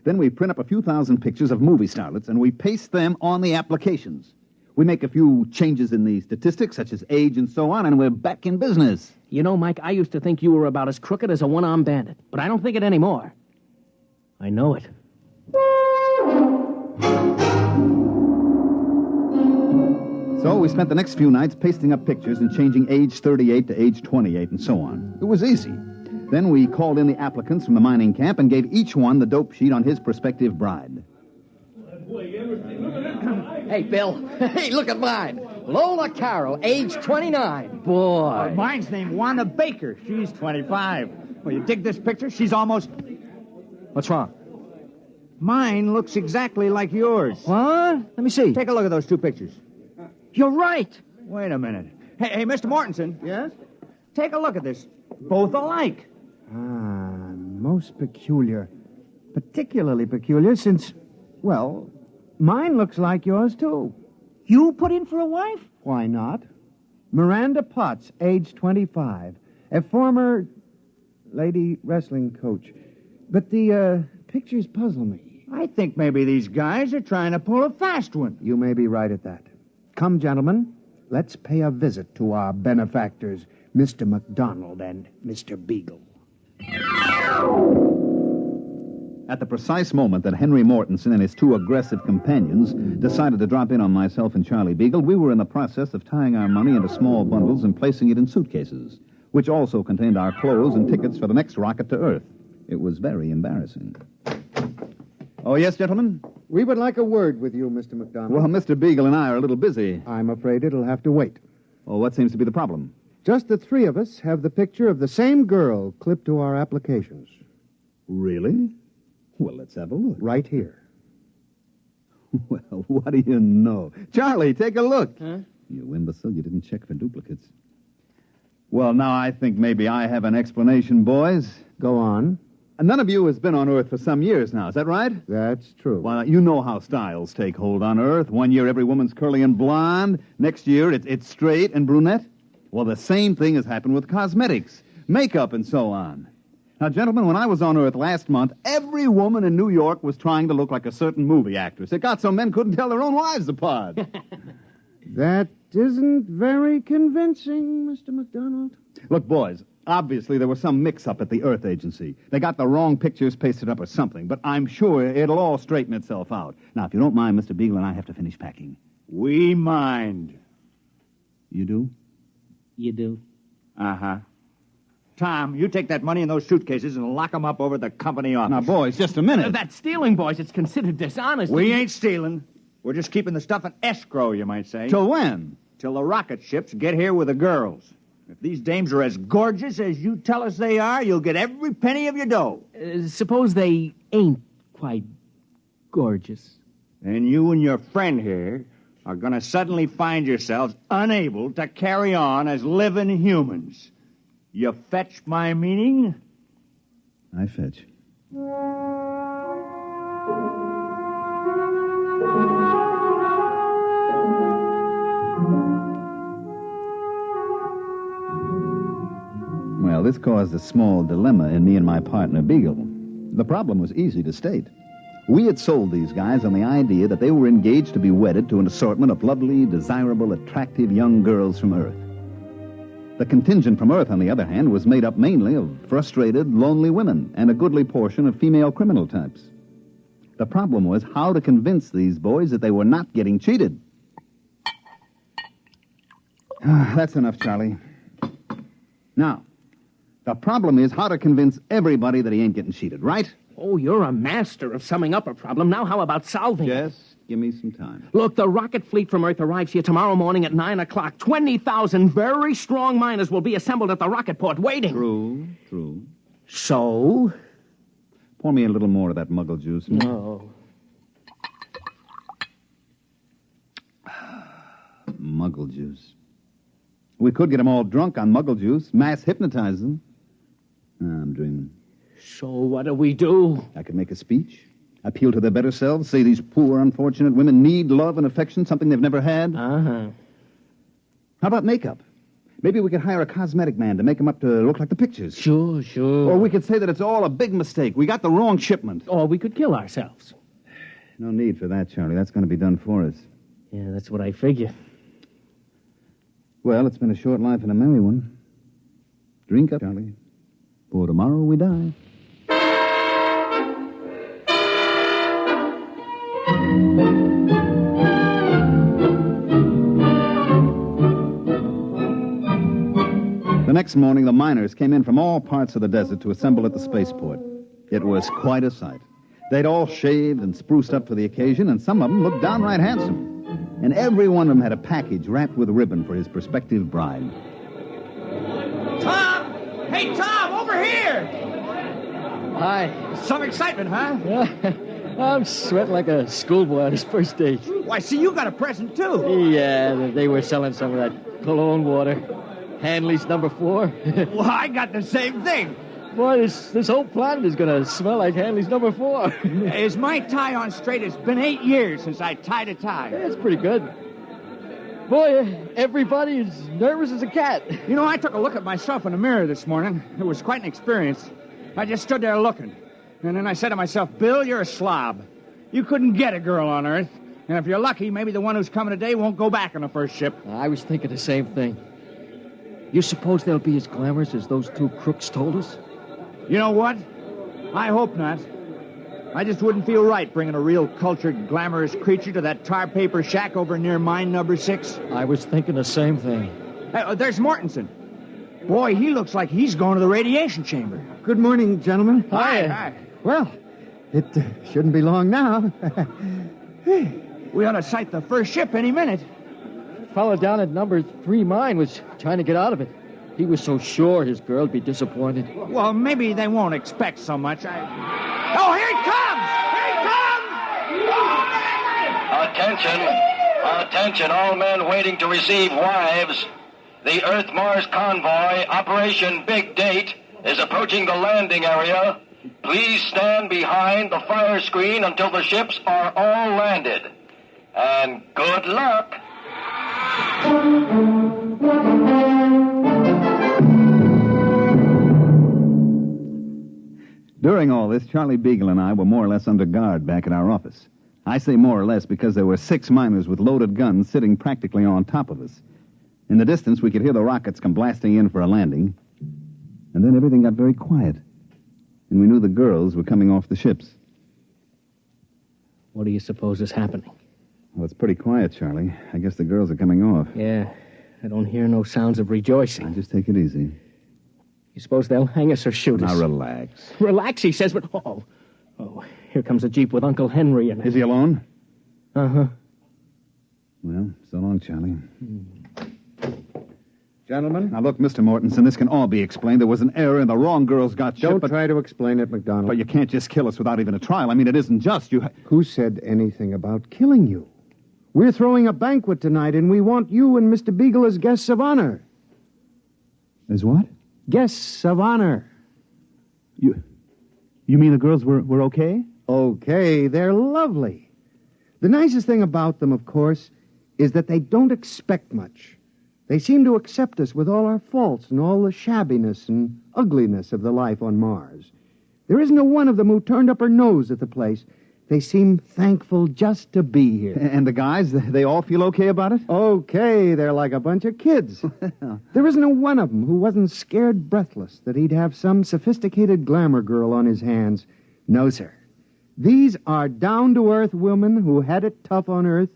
Then we print up a few thousand pictures of movie starlets, and we paste them on the applications. We make a few changes in the statistics, such as age and so on, and we're back in business. You know, Mike, I used to think you were about as crooked as a one-armed bandit, but I don't think it anymore. I know it. So we spent the next few nights pasting up pictures and changing age 38 to age 28 and so on. It was easy. Then we called in the applicants from the mining camp and gave each one the dope sheet on his prospective bride. Hey, Bill. Hey, look at mine. Lola Carroll, age 29. Boy. Mine's named Wanda Baker. She's 25. Well, you dig this picture? She's almost... What's wrong? Mine looks exactly like yours. What? Let me see. Take a look at those two pictures. You're right. Wait a minute. Hey, Mr. Mortensen. Yes? Take a look at this. Both alike. Most peculiar. Particularly peculiar since, well, mine looks like yours, too. You put in for a wife? Why not? Miranda Potts, age 25. A former lady wrestling coach. But the pictures puzzle me. I think maybe these guys are trying to pull a fast one. You may be right at that. Come, gentlemen, let's pay a visit to our benefactors, Mr. McDonald and Mr. Beagle. At the precise moment that Henry Mortensen and his two aggressive companions decided to drop in on myself and Charlie Beagle, we were in the process of tying our money into small bundles and placing it in suitcases, which also contained our clothes and tickets for the next rocket to Earth. It was very embarrassing. Oh, yes, gentlemen? We would like a word with you, Mr. McDonald. Well, Mr. Beagle and I are a little busy. I'm afraid it'll have to wait. Oh, what seems to be the problem? Just the three of us have the picture of the same girl clipped to our applications. Really? Well, let's have a look. Right here. Well, what do you know? Charlie, take a look. Huh? You imbecile, you didn't check for duplicates. Well, now I think maybe I have an explanation, boys. Go on. None of you has been on Earth for some years now, is that right? That's true. Well, you know how styles take hold on Earth. One year every woman's curly and blonde. Next year it's straight and brunette. Well, the same thing has happened with cosmetics, makeup, and so on. Now, gentlemen, when I was on Earth last month, every woman in New York was trying to look like a certain movie actress. It got so men couldn't tell their own wives apart. That isn't very convincing, Mr. McDonald. Look, boys, obviously there was some mix-up at the Earth Agency. They got the wrong pictures pasted up or something, but I'm sure it'll all straighten itself out. Now, if you don't mind, Mr. Beagle and I have to finish packing. We mind. You do? You do? Uh-huh. Tom, you take that money in those suitcases and lock them up over at the company office. Now, boys, just a minute. That's stealing, boys. It's considered dishonest. We ain't stealing. We're just keeping the stuff in escrow, you might say. Till when? Till the rocket ships get here with the girls. If these dames are as gorgeous as you tell us they are, you'll get every penny of your dough. Suppose they ain't quite gorgeous. And you and your friend here are going to suddenly find yourselves unable to carry on as living humans. You fetch my meaning? I fetch. Well, this caused a small dilemma in me and my partner, Beagle. The problem was easy to state. We had sold these guys on the idea that they were engaged to be wedded to an assortment of lovely, desirable, attractive young girls from Earth. The contingent from Earth, on the other hand, was made up mainly of frustrated, lonely women and a goodly portion of female criminal types. The problem was how to convince these boys that they were not getting cheated. That's enough, Charlie. Now, the problem is how to convince everybody that he ain't getting cheated, right? Oh, you're a master of summing up a problem. Now how about solving it? Just give me some time. Look, the rocket fleet from Earth arrives here tomorrow morning at 9 o'clock. 20,000 very strong miners will be assembled at the rocket port waiting. True. So? Pour me a little more of that muggle juice. No. Muggle juice. We could get them all drunk on muggle juice, mass hypnotize them. I'm dreaming. So what do we do? I could make a speech, appeal to their better selves, say these poor, unfortunate women need love and affection, something they've never had. Uh-huh. How about makeup? Maybe we could hire a cosmetic man to make them up to look like the pictures. Sure. Or we could say that it's all a big mistake. We got the wrong shipment. Or we could kill ourselves. No need for that, Charlie. That's going to be done for us. Yeah, that's what I figure. Well, it's been a short life and a merry one. Drink up, Charlie. For tomorrow we die. The next morning, the miners came in from all parts of the desert to assemble at the spaceport. It was quite a sight. They'd all shaved and spruced up for the occasion, and some of them looked downright handsome. And every one of them had a package wrapped with ribbon for his prospective bride. Tom! Hey, Tom, over here! Hi. Some excitement, huh? I'm sweating like a schoolboy on his first date. Why, see, you got a present, too. Yeah, they were selling some of that cologne water. Hanley's number 4. Well, I got the same thing. Boy, this whole planet is going to smell like Hanley's number 4. Is my tie on straight? It's been 8 years since I tied a tie. That's pretty good. Boy, everybody is nervous as a cat. You know, I took a look at myself in the mirror this morning. It was quite an experience. I just stood there looking. And then I said to myself, Bill, you're a slob. You couldn't get a girl on Earth. And if you're lucky, maybe the one who's coming today won't go back on the first ship. I was thinking the same thing. You suppose they'll be as glamorous as those 2 crooks told us? You know what? I hope not. I just wouldn't feel right bringing a real cultured, glamorous creature to that tar paper shack over near mine number 6. I was thinking the same thing. Hey, there's Mortensen. Boy, he looks like he's going to the radiation chamber. Good morning, gentlemen. Hi. Well, it shouldn't be long now. We ought to sight the first ship any minute. The fellow down at number 3 mine was trying to get out of it. He was so sure his girl would be disappointed. Well, maybe they won't expect so much. Oh, here it comes! Here it comes! Attention, all men waiting to receive wives. The Earth-Mars convoy, Operation Big Date, is approaching the landing area. Please stand behind the fire screen until the ships are all landed. And good luck. During all this, Charlie Beagle and I were more or less under guard back at our office. I say more or less because there were 6 miners with loaded guns sitting practically on top of us. In the distance, we could hear the rockets come blasting in for a landing. And then everything got very quiet. And we knew the girls were coming off the ships. What do you suppose is happening? Well, it's pretty quiet, Charlie. I guess the girls are coming off. Yeah, I don't hear no sounds of rejoicing. Now, just take it easy. You suppose they'll hang us or shoot us? Now, relax. Relax, he says, but... Oh, here comes a Jeep with Uncle Henry in it. Is he alone? Uh-huh. Well, so long, Charlie. Gentlemen? Now, look, Mr. Mortensen, this can all be explained. There was an error and the wrong girls got shipped, Don't try to explain it, MacDonald. But you can't just kill us without even a trial. I mean, it isn't just. Who said anything about killing you? We're throwing a banquet tonight, and we want you and Mr. Beagle as guests of honor. As what? Guests of honor. You mean the girls were okay? Okay, they're lovely. The nicest thing about them, of course, is that they don't expect much. They seem to accept us with all our faults and all the shabbiness and ugliness of the life on Mars. There isn't a one of them who turned up her nose at the place. They seem thankful just to be here. And the guys, they all feel okay about it? Okay, they're like a bunch of kids. There isn't a one of them who wasn't scared breathless that he'd have some sophisticated glamour girl on his hands. No, sir. These are down-to-earth women who had it tough on Earth,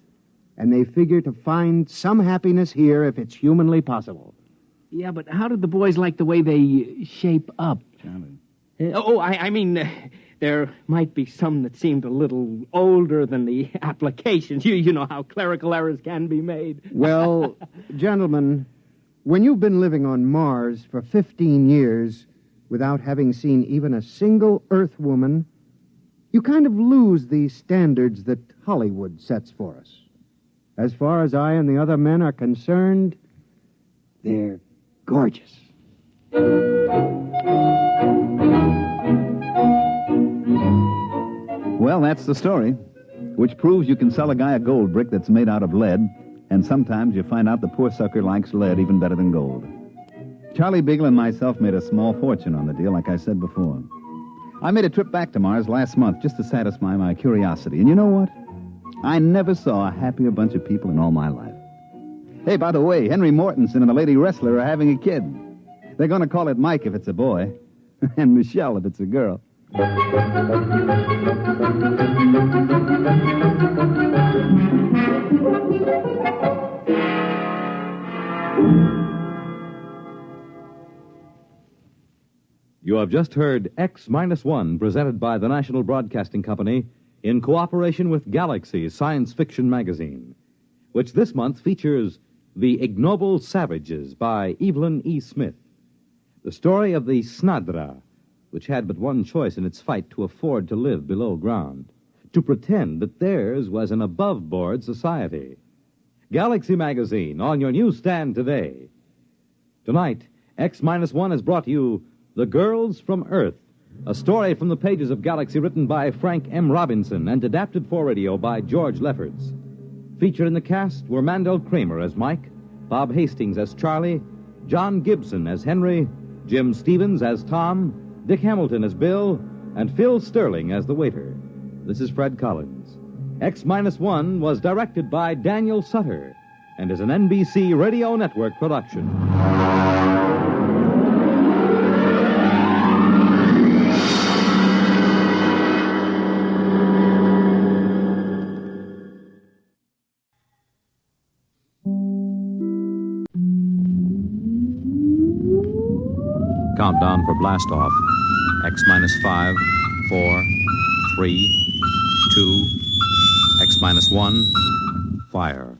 and they figure to find some happiness here if it's humanly possible. Yeah, but how did the boys like the way they shape up? Charlie. I mean, there might be some that seemed a little older than the applications. You know how clerical errors can be made. Well, gentlemen, when you've been living on Mars for 15 years without having seen even a single Earth woman, you kind of lose the standards that Hollywood sets for us. As far as I and the other men are concerned, they're gorgeous. Well, that's the story, which proves you can sell a guy a gold brick that's made out of lead, and sometimes you find out the poor sucker likes lead even better than gold. Charlie Beagle and myself made a small fortune on the deal, like I said before. I made a trip back to Mars last month just to satisfy my curiosity, and you know what? I never saw a happier bunch of people in all my life. Hey, by the way, Henry Mortensen and the lady wrestler are having a kid. They're going to call it Mike if it's a boy, and Michelle if it's a girl. You have just heard X-1, presented by the National Broadcasting Company in cooperation with Galaxy Science Fiction Magazine, which this month features The Ignoble Savages by Evelyn E. Smith, the story of the Snadra, which had but one choice in its fight to afford to live below ground, to pretend that theirs was an above-board society. Galaxy Magazine, on your newsstand today. Tonight, X-1 has brought you The Girls from Earth, a story from the pages of Galaxy written by Frank M. Robinson and adapted for radio by George Lefferts. Featured in the cast were Mandel Kramer as Mike, Bob Hastings as Charlie, John Gibson as Henry, Jim Stevens as Tom, Dick Hamilton as Bill, and Phil Sterling as the waiter. This is Fred Collins. X-1 was directed by Daniel Sutter and is an NBC Radio Network production. Countdown for blast off. X-5, 4, 3, 2, X-1, fire.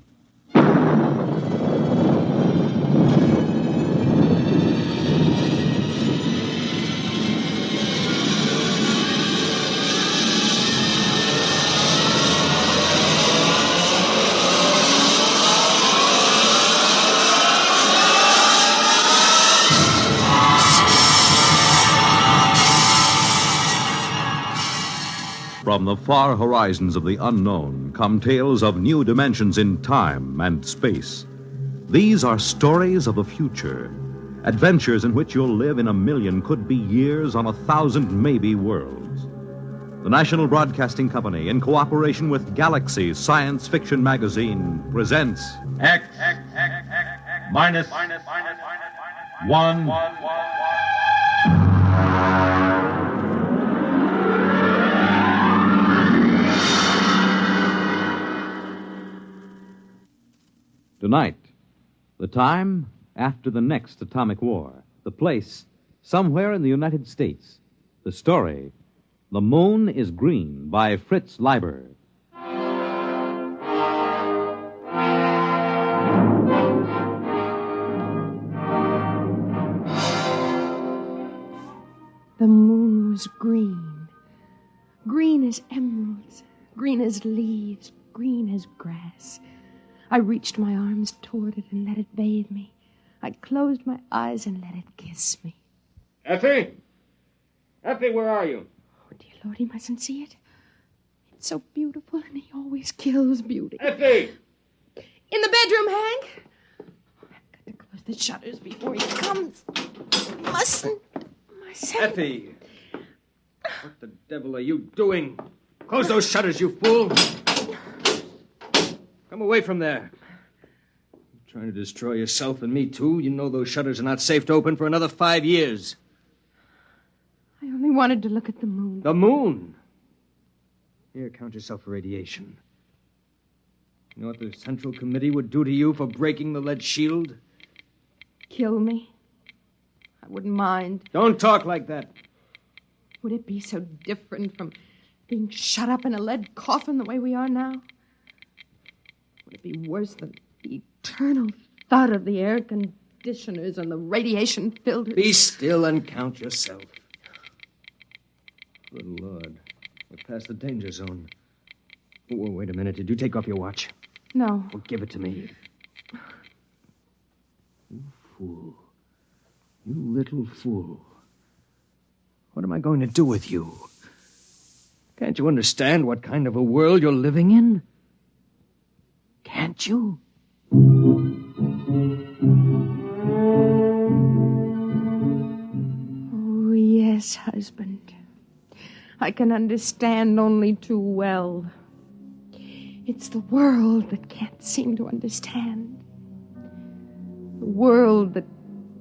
From the far horizons of the unknown come tales of new dimensions in time and space. These are stories of the future, adventures in which you'll live in a million, could be years, on 1,000 maybe worlds. The National Broadcasting Company, in cooperation with Galaxy Science Fiction Magazine, presents X-1. Tonight, the time after the next atomic war. The place, somewhere in the United States. The story, The Moon is Green by Fritz Leiber. The moon was green. Green as emeralds, green as leaves, green as grass. I reached my arms toward it and let it bathe me. I closed my eyes and let it kiss me. Effie! Effie, where are you? Oh, dear Lord, he mustn't see it. It's so beautiful, and he always kills beauty. Effie! In the bedroom, Hank. I've got to close the shutters before he comes. Mustn't. Effie! What the devil are you doing? Close those shutters, you fool! Come away from there. You're trying to destroy yourself and me, too. You know those shutters are not safe to open for another 5 years. I only wanted to look at the moon. The moon? Here, count yourself for radiation. You know what the Central Committee would do to you for breaking the lead shield? Kill me. I wouldn't mind. Don't talk like that. Would it be so different from being shut up in a lead coffin the way we are now? Would it be worse than the eternal thud of the air conditioners and the radiation filters? Be still and count yourself. Good Lord. We're past the danger zone. Oh, wait a minute. Did you take off your watch? No. Well, give it to me. You fool. You little fool. What am I going to do with you? Can't you understand what kind of a world you're living in? Can't you? Oh, yes, husband. I can understand only too well. It's the world that can't seem to understand. The world that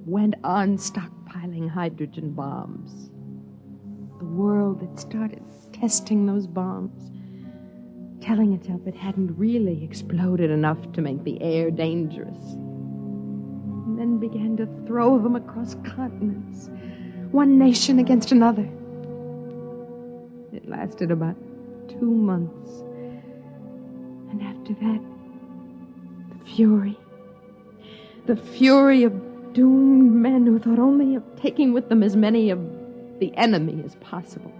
went on stockpiling hydrogen bombs. The world that started testing those bombs, telling itself it hadn't really exploded enough to make the air dangerous. And then began to throw them across continents, one nation against another. It lasted about 2 months. And after that, the fury of doomed men who thought only of taking with them as many of the enemy as possible.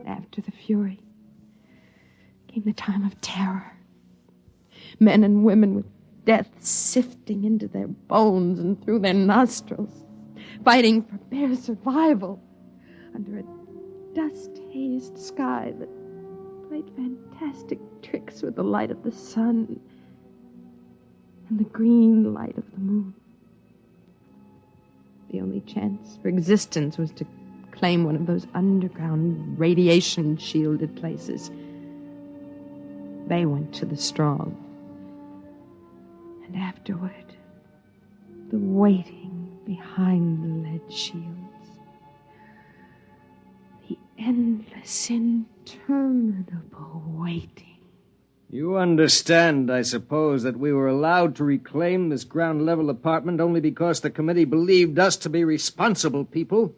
After the fury came the time of terror. Men and women with death sifting into their bones and through their nostrils, fighting for bare survival under a dust-hazed sky that played fantastic tricks with the light of the sun and the green light of the moon. The only chance for existence was to claim one of those underground radiation-shielded places. They went to the strong. And afterward, the waiting behind the lead shields. The endless, interminable waiting. You understand, I suppose, that we were allowed to reclaim this ground-level apartment only because the committee believed us to be responsible people,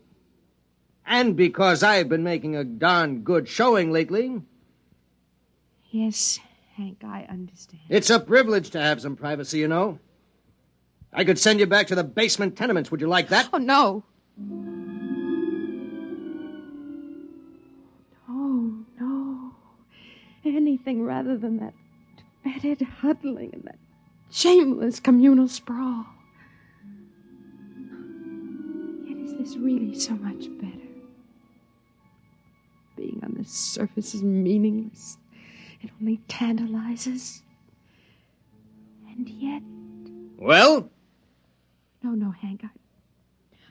and because I've been making a darn good showing lately. Yes, Hank, I understand. It's a privilege to have some privacy, you know. I could send you back to the basement tenements. Would you like that? Oh, no. No. Anything rather than that fetid huddling and that shameless communal sprawl. Yet is this really so much better? Being on the surface is meaningless. It only tantalizes. And yet... Well? No, Hank.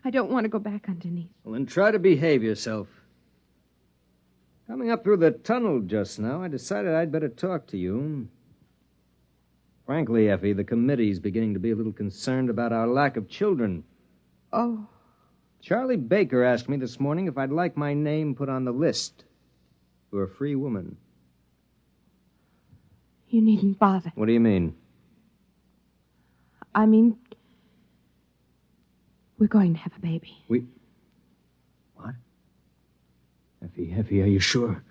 I don't want to go back underneath. Well, then try to behave yourself. Coming up through the tunnel just now, I decided I'd better talk to you. Frankly, Effie, the committee's beginning to be a little concerned about our lack of children. Oh. Charlie Baker asked me this morning if I'd like my name put on the list for a free woman. You needn't bother. What do you mean? I mean, we're going to have a baby. What? Effie, are you sure?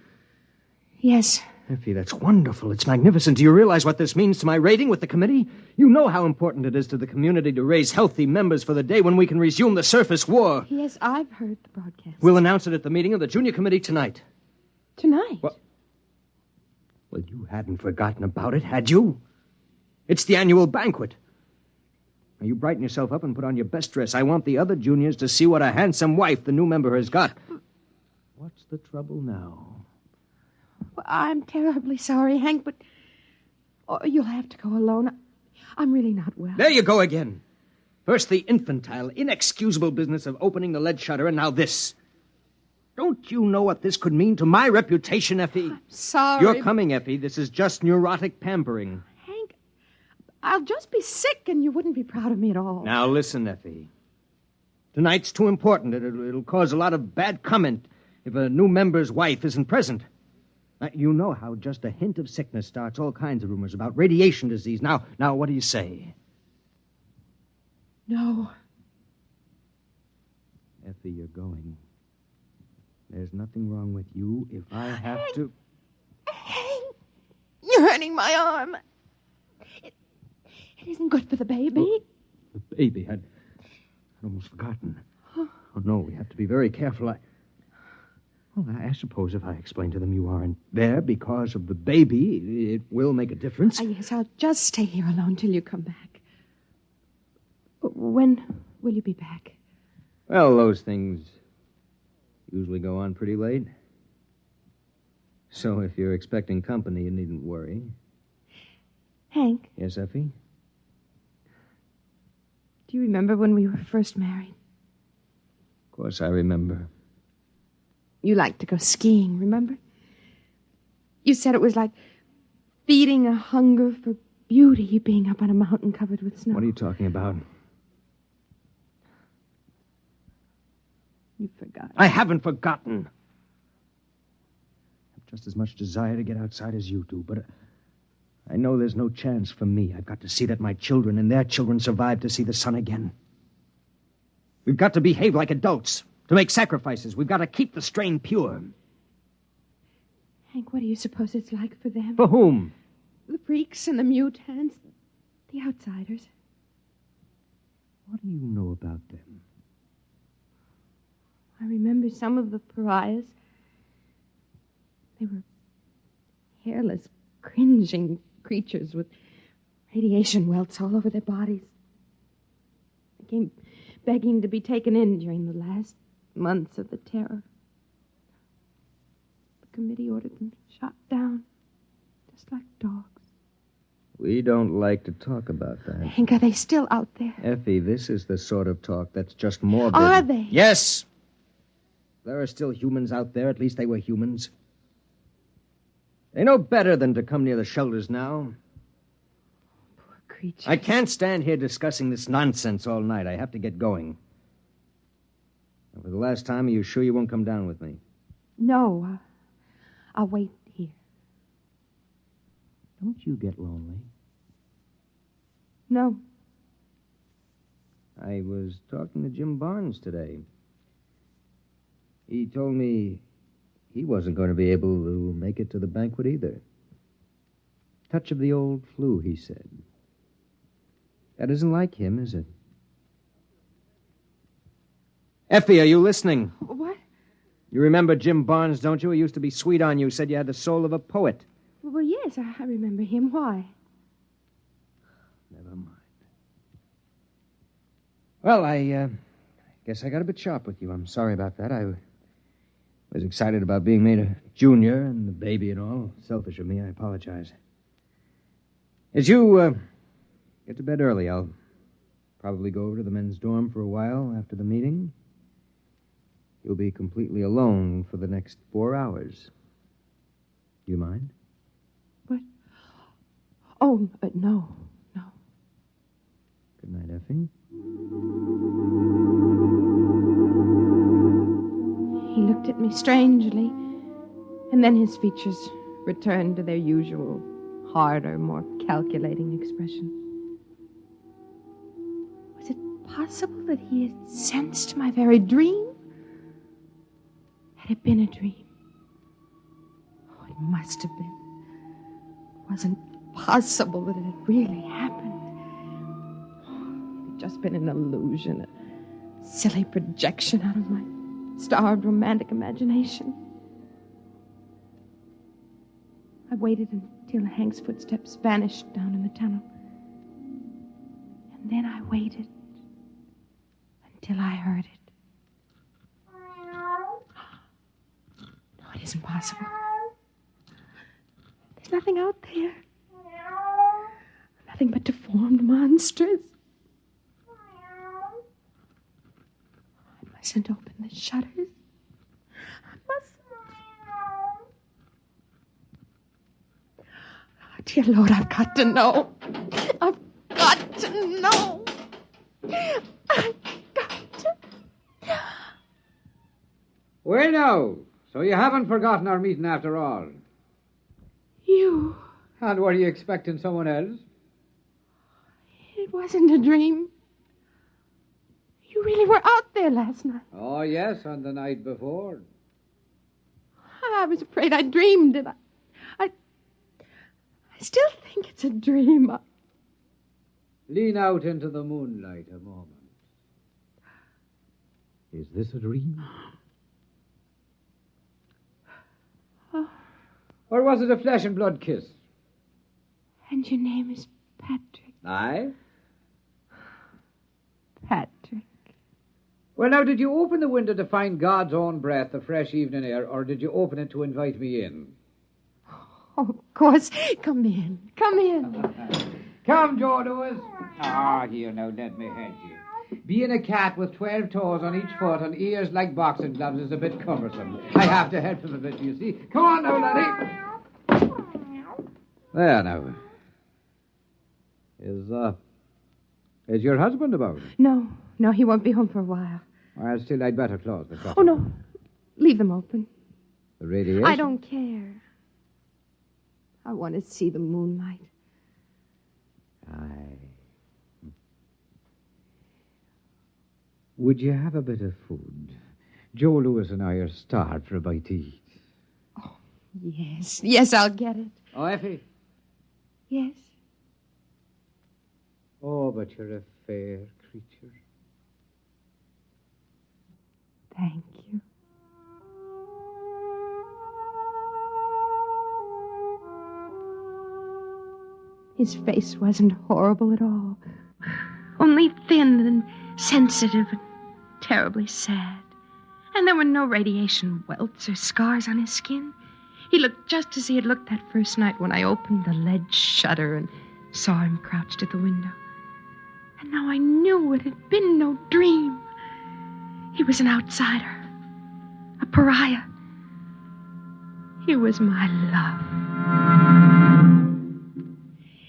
Yes. Effie, that's wonderful. It's magnificent. Do you realize what this means to my rating with the committee? You know how important it is to the community to raise healthy members for the day when we can resume the surface war. Yes, I've heard the broadcast. We'll announce it at the meeting of the junior committee tonight. Tonight? Well, you hadn't forgotten about it, had you? It's the annual banquet. Now, you brighten yourself up and put on your best dress. I want the other juniors to see what a handsome wife the new member has got. What's the trouble now? Well, I'm terribly sorry, Hank, but you'll have to go alone. I'm really not well. There you go again. First the infantile, inexcusable business of opening the lead shutter, and now this. Don't you know what this could mean to my reputation, Effie? I'm sorry. You're coming, Effie. This is just neurotic pampering. Hank, I'll just be sick and you wouldn't be proud of me at all. Now listen, Effie. Tonight's too important. It'll cause a lot of bad comment if a new member's wife isn't present. Now, you know how just a hint of sickness starts all kinds of rumors about radiation disease. Now, what do you say? No. Effie, you're going. There's nothing wrong with you if I have to... Hank, you're hurting my arm. It isn't good for the baby. The baby? I'd almost forgotten. Oh, no, we have to be very careful. I suppose if I explain to them you aren't there because of the baby, it will make a difference. Yes, I'll just stay here alone till you come back. When will you be back? Well, those things usually go on pretty late. So if you're expecting company, you needn't worry. Hank? Yes, Effie? Do you remember when we were first married? Of course I remember. You liked to go skiing, remember? You said it was like feeding a hunger for beauty being up on a mountain covered with snow. What are you talking about? You forgot. I haven't forgotten. I have just as much desire to get outside as you do, but I know there's no chance for me. I've got to see that my children and their children survive to see the sun again. We've got to behave like adults, to make sacrifices. We've got to keep the strain pure. Hank, what do you suppose it's like for them? For whom? The freaks and the mutants, the outsiders. What do you know about them? I remember some of the pariahs. They were hairless, cringing creatures with radiation welts all over their bodies. They came begging to be taken in during the last months of the terror. The committee ordered them shot down, just like dogs. We don't like to talk about that. Hank, are they still out there? Effie, this is the sort of talk that's just morbid. Are they? Yes. There are still humans out there. At least they were humans. They know better than to come near the shelters now. Poor creatures. I can't stand here discussing this nonsense all night. I have to get going. For the last time, are you sure you won't come down with me? No, I'll wait here. Don't you get lonely? No. I was talking to Jim Barnes today. He told me he wasn't going to be able to make it to the banquet either. Touch of the old flu, he said. That isn't like him, is it? Effie, are you listening? What? You remember Jim Barnes, don't you? He used to be sweet on you, said you had the soul of a poet. Well, yes, I remember him. Why? Never mind. Well, I guess I got a bit sharp with you. I'm sorry about that. I was excited about being made a junior and the baby and all. Selfish of me. I apologize. As you get to bed early, I'll probably go over to the men's dorm for a while after the meeting. You'll be completely alone for the next 4 hours. Do you mind? What? Oh, no. Good night, Effie. He looked at me strangely, and then his features returned to their usual, harder, more calculating expression. Was it possible that he had sensed my very dream? Had it been a dream? Oh, it must have been. It wasn't possible that it had really happened. It had just been an illusion, a silly projection out of my starved romantic imagination. I waited until Hank's footsteps vanished down in the tunnel. And then I waited until I heard it. No, it isn't possible. There's nothing out there. Nothing but deformed monsters. I mustn't open the shutters. I mustn't. Oh, dear Lord, I've got to know. I've got to know. I've got to. Well, now, so you haven't forgotten our meeting after all. You. And were you expecting someone else? It wasn't a dream. You really were out there last night. Oh, yes, on the night before. I was afraid I dreamed it. I still think it's a dream. Lean out into the moonlight a moment. Is this a dream? Or was it a flesh and blood kiss? And your name is Patrick. Aye? Patrick. Well, now, did you open the window to find God's own breath, the fresh evening air, or did you open it to invite me in? Oh, of course. Come in. Come in. Come, Joe Lewis. Ah, here, now, let me help you. Being a cat with 12 toes on each foot and ears like boxing gloves is a bit cumbersome. I have to help him a bit, you see. Come on now, laddie. There, now. Is your husband about? No, he won't be home for a while. Well, still, I'd better close the shop. Oh, no. Leave them open. The radiation? I don't care. I want to see the moonlight. Aye. Would you have a bit of food? Joe Lewis and I are starved for a bite to eat. Yes. Yes, I'll get it. Oh, Effie. Yes. Oh, but you're a fair creature. Thank you. His face wasn't horrible at all. Only thin and sensitive and terribly sad. And there were no radiation welts or scars on his skin. He looked just as he had looked that first night when I opened the lead shutter and saw him crouched at the window. And now I knew it had been no dream. He was an outsider, a pariah. He was my love.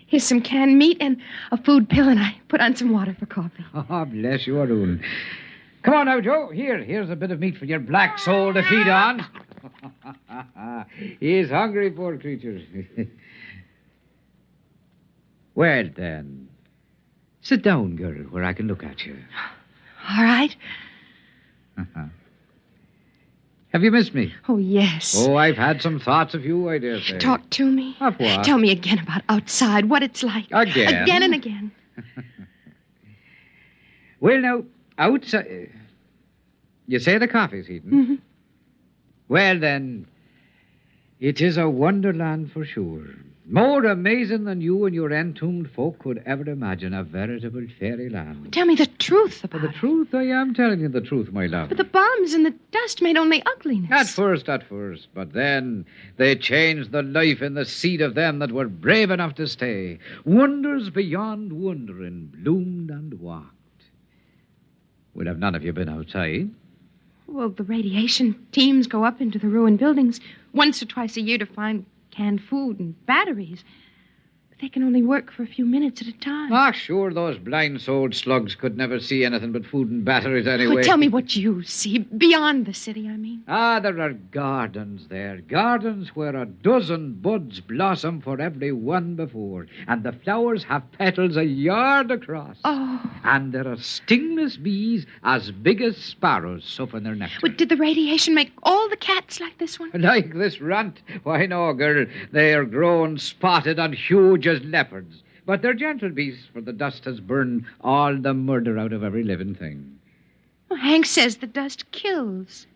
Here's some canned meat and a food pill, and I put on some water for coffee. Oh, bless you, Arun. Come on now, Joe. Here's a bit of meat for your black soul to feed on. He is hungry, poor creature. Well, then, sit down, girl, where I can look at you. All right. Have you missed me? Oh, yes. Oh, I've had some thoughts of you, I dare say. Talk to me. Of what? Tell me again about outside, what it's like. Again? Again and again. Well, now, outside... You say the coffee's heating? Mm-hmm. Well, then, it is a wonderland for sure. More amazing than you and your entombed folk could ever imagine. A veritable fairyland. Tell me the truth about The truth? I am telling you the truth, my love. But the bombs and the dust made only ugliness. At first. But then they changed the life in the seed of them that were brave enough to stay. Wonders beyond wondering bloomed and walked. Well, have none of you been outside? Well, the radiation teams go up into the ruined buildings once or twice a year to find canned food and batteries. But they can only work for a few minutes at a time. Ah, sure, those blind-souled slugs could never see anything but food and batteries anyway. Well, tell me what you see, beyond the city, I mean. Ah, there are gardens there. Gardens where a dozen buds blossom for every one before. And the flowers have petals a yard across. Oh. And there are stingless bees as big as sparrows suffering their nectar. Well, did the radiation make all the cats like this one? Like this runt? Why, no, girl. They are grown spotted and huge as leopards. But they're gentle beasts, for the dust has burned all the murder out of every living thing. Well, Hank says the dust kills.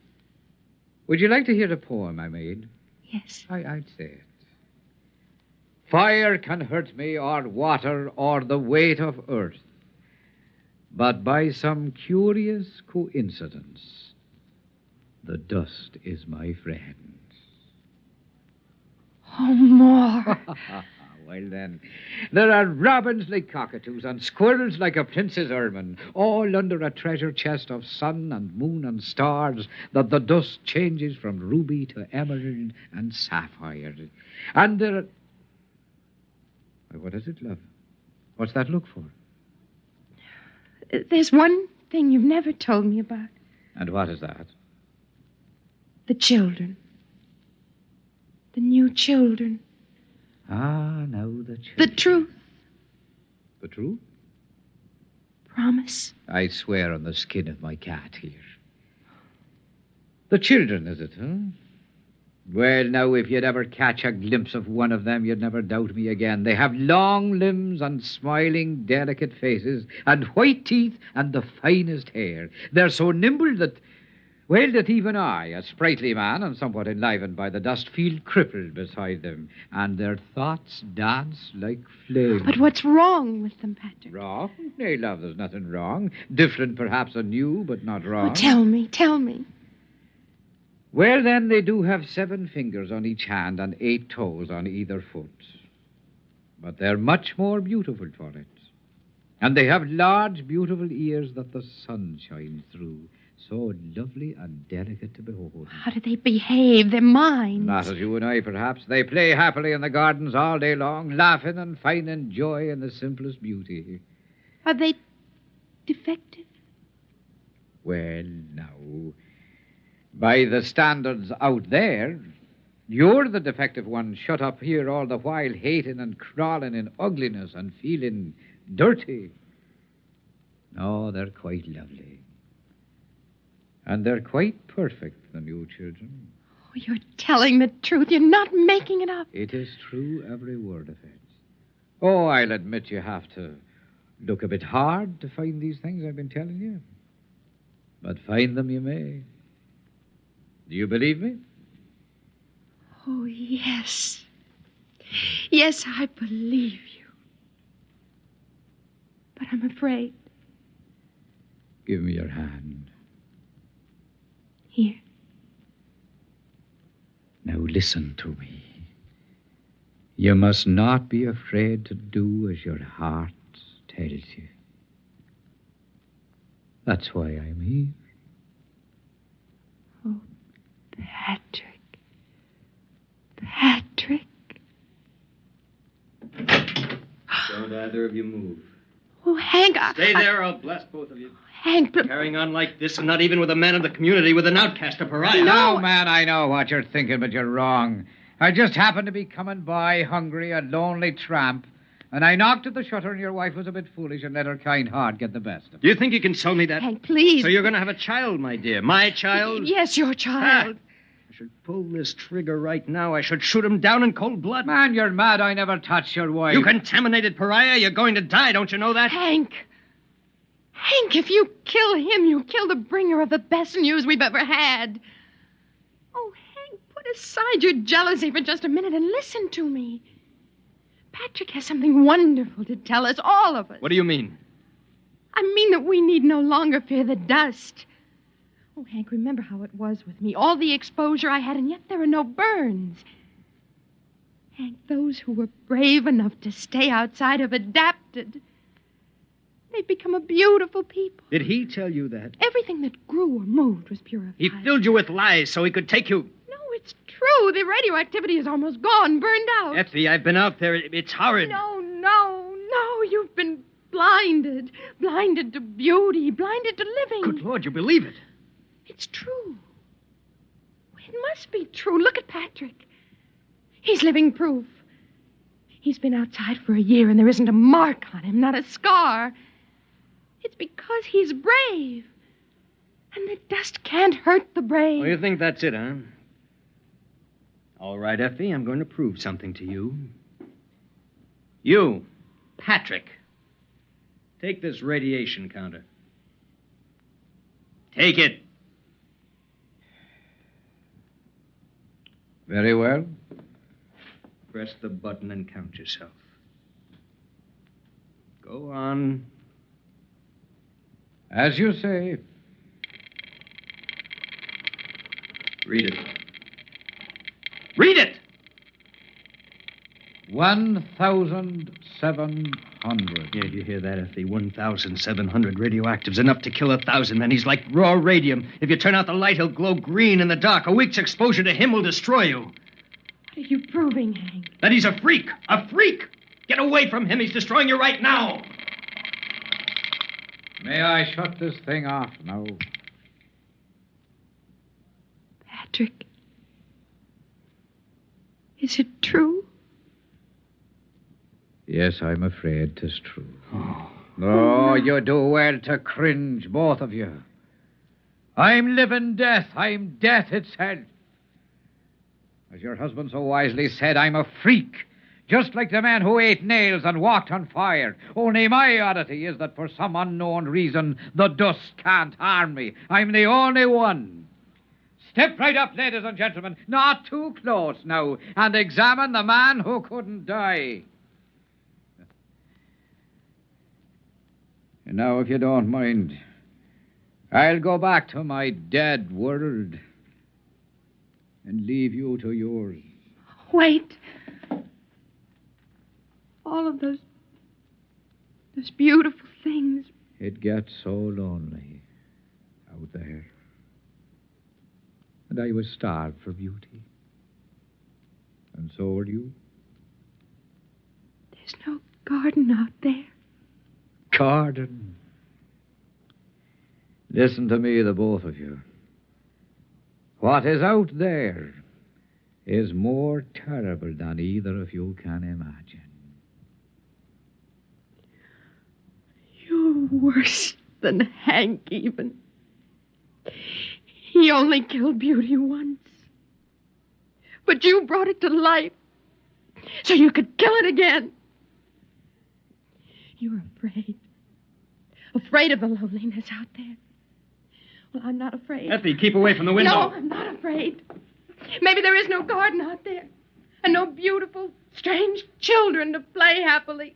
Would you like to hear a poem I made? Yes. I'd say it. Fire can hurt me, or water, or the weight of earth. But by some curious coincidence, the dust is my friend. Oh, more. Well, then, there are robins like cockatoos and squirrels like a prince's ermine, all under a treasure chest of sun and moon and stars that the dust changes from ruby to emerald and sapphire. And there are... What is it, love? What's that look for? There's one thing you've never told me about. And what is that? The children. The new children. Ah, now the children. The truth. The truth? Promise. I swear on the skin of my cat here. The children, is it, huh? Well, now, if you'd ever catch a glimpse of one of them, you'd never doubt me again. They have long limbs and smiling, delicate faces and white teeth and the finest hair. They're so nimble that, well, that even I, a sprightly man and somewhat enlivened by the dust, feel crippled beside them. And their thoughts dance like flames. But what's wrong with them, Patrick? Wrong? Nay, love, there's nothing wrong. Different, perhaps, than you, but not wrong. Oh, tell me. Well, then, they do have 7 fingers on each hand and 8 toes on either foot. But they're much more beautiful for it. And they have large, beautiful ears that the sun shines through. So lovely and delicate to behold. How do they behave? Their minds? Not as you and I, perhaps. They play happily in the gardens all day long, laughing and finding joy in the simplest beauty. Are they defective? Well, now... By the standards out there, you're the defective one shut up here all the while hating and crawling in ugliness and feeling dirty. No, they're quite lovely. And they're quite perfect, the new children. Oh, you're telling the truth. You're not making it up. It is true, every word of it. Oh, I'll admit you have to look a bit hard to find these things I've been telling you. But find them you may. Do you believe me? Oh, yes. Yes, I believe you. But I'm afraid. Give me your hand. Here. Now listen to me. You must not be afraid to do as your heart tells you. That's why I'm here. Oh, Patrick. Patrick. Don't either of you move. Oh, Hank, Stay there, I'll blast both of you. Hank, but... Carrying on like this, and not even with a man of the community, with an outcast, a pariah. No, man, I know what you're thinking, but you're wrong. I just happened to be coming by, hungry, a lonely tramp, and I knocked at the shutter, and your wife was a bit foolish and let her kind heart get the best of it. Do you think you can sell me that? Hank, please. So you're going to have a child, my dear. My child? Yes, your child. I should pull this trigger right now. I should shoot him down in cold blood. Man, you're mad. I never touched your wife. You contaminated pariah. You're going to die, don't you know that? Hank, if you kill him, you kill the bringer of the best news we've ever had. Oh, Hank, put aside your jealousy for just a minute and listen to me. Patrick has something wonderful to tell us, all of us. What do you mean? I mean that we need no longer fear the dust. Oh, Hank, remember how it was with me. All the exposure I had, and yet there are no burns. Hank, those who were brave enough to stay outside have adapted. They've become a beautiful people. Did he tell you that? Everything that grew or moved was purified. He filled you with lies so he could take you. No, it's true. The radioactivity is almost gone, burned out. Effie, I've been out there. It's horrid. No. You've been blinded. Blinded to beauty. Blinded to living. Good Lord, you believe it? It's true. It must be true. Look at Patrick. He's living proof. He's been outside for a year and there isn't a mark on him, not a scar. It's because he's brave. And the dust can't hurt the brave. Oh, you think that's it, huh? All right, Effie, I'm going to prove something to you. You, Patrick, take this radiation counter. Take it. Very well. Press the button and count yourself. Go on. As you say. Read it. Read it! 1,700. Yeah, you hear that, Effie? 1,700 radioactives, enough to kill 1,000 men. He's like raw radium. If you turn out the light, he'll glow green in the dark. A week's exposure to him will destroy you. What are you proving, Hank? That he's a freak. A freak! Get away from him. He's destroying you right now. May I shut this thing off now? Patrick, is it true? Yes, I'm afraid 'tis true. Oh, you do well to cringe, both of you. I'm living death. I'm death itself. As your husband so wisely said, I'm a freak. Just like the man who ate nails and walked on fire. Only my oddity is that for some unknown reason, the dust can't harm me. I'm the only one. Step right up, ladies and gentlemen. Not too close now. And examine the man who couldn't die. And now, if you don't mind, I'll go back to my dead world and leave you to yours. Wait. All of those beautiful things. It gets so lonely out there. And I was starved for beauty. And so were you. There's no garden out there. Garden. Listen to me, the both of you. What is out there is more terrible than either of you can imagine. You're worse than Hank, even. He only killed Beauty once. But you brought it to life so you could kill it again. You were afraid. Afraid of the loneliness out there. Well, I'm not afraid. Effie, keep away from the window. No, I'm not afraid. Maybe there is no garden out there. And no beautiful, strange children to play happily.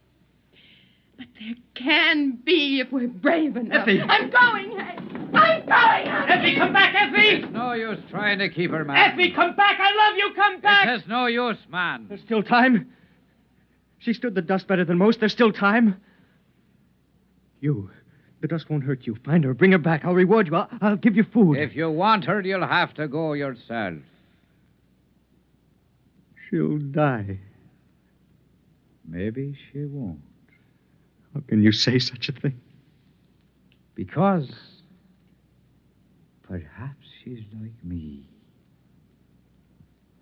But there can be if we're brave enough. Effie! I'm going, Hank! I'm going! Effie, come back, Effie! It's no use trying to keep her, man. Effie, come back! I love you! Come back! There's no use, man. There's still time. She stood the dust better than most. There's still time. The dust won't hurt you. Find her. Bring her back. I'll reward you. I'll give you food. If you want her, you'll have to go yourself. She'll die. Maybe she won't. How can you say such a thing? Because perhaps she's like me.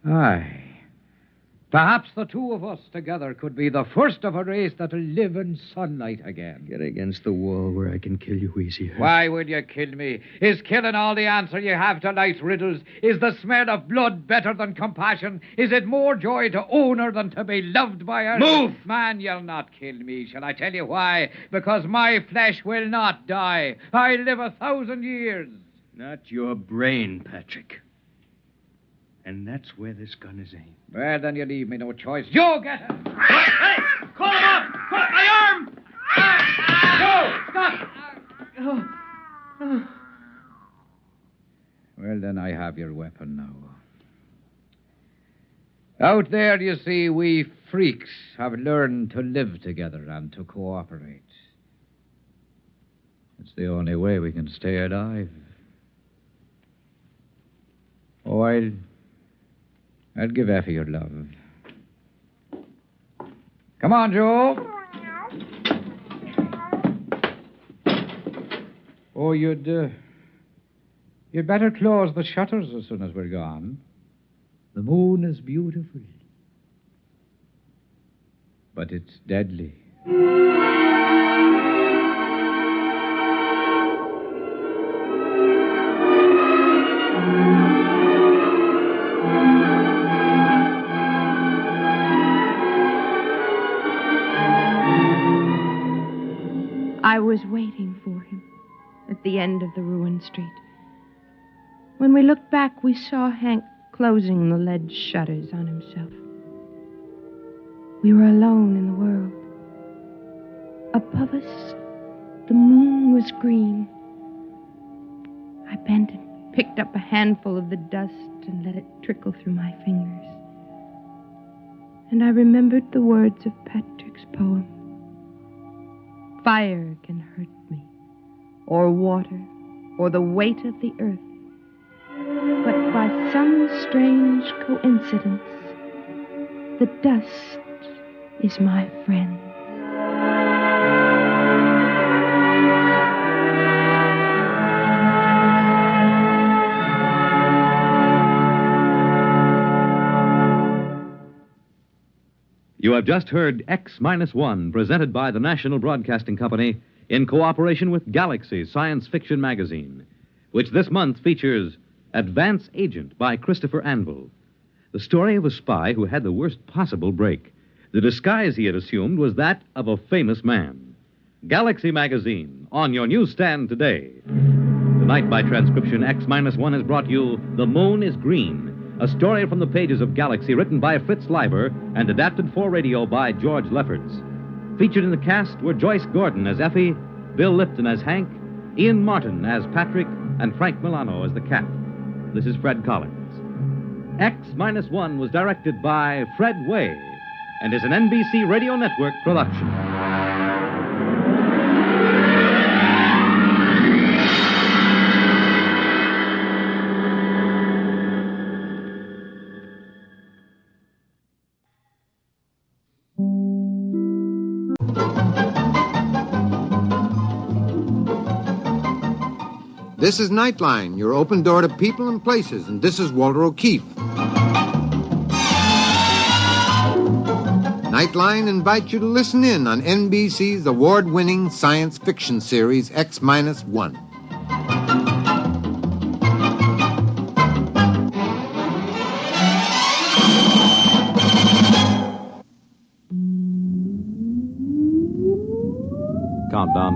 Aye. Perhaps the two of us together could be the first of a race that'll live in sunlight again. Get against the wall where I can kill you easier. Why will you kill me? Is killing all the answer you have to life's riddles? Is the smell of blood better than compassion? Is it more joy to own her than to be loved by her? Move! Man, you'll not kill me. Shall I tell you why? Because my flesh will not die. I live 1,000 years. Not your brain, Patrick. And that's where this gun is aimed. Well, then you leave me no choice. You get it! Hey! Call him up! My arm! Go! Stop! Well, then I have your weapon now. Out there, you see, we freaks have learned to live together and to cooperate. It's the only way we can stay alive. Oh, I'll give Effie your love. Come on, Joe. Oh, you'd better close the shutters as soon as we're gone. The moon is beautiful. But it's deadly. I was waiting for him at the end of the ruined street. When we looked back, we saw Hank closing the lead shutters on himself. We were alone in the world. Above us, the moon was green. I bent and picked up a handful of the dust and let it trickle through my fingers. And I remembered the words of Patrick's poem. Fire can hurt me, or water, or the weight of the earth. But by some strange coincidence, the dust is my friend. You have just heard X-1, presented by the National Broadcasting Company in cooperation with Galaxy Science Fiction Magazine, which this month features Advance Agent by Christopher Anvil, the story of a spy who had the worst possible break. The disguise he had assumed was that of a famous man. Galaxy Magazine, on your newsstand today. Tonight, by transcription, X-1 has brought you The Moon is Green, a story from the pages of Galaxy written by Fritz Leiber and adapted for radio by George Lefferts. Featured in the cast were Joyce Gordon as Effie, Bill Lipton as Hank, Ian Martin as Patrick, and Frank Milano as the cat. This is Fred Collins. X-1 was directed by Fred Way and is an NBC Radio Network production. This is Nightline, your open door to people and places, and this is Walter O'Keefe. Nightline invites you to listen in on NBC's award-winning science fiction series X-1.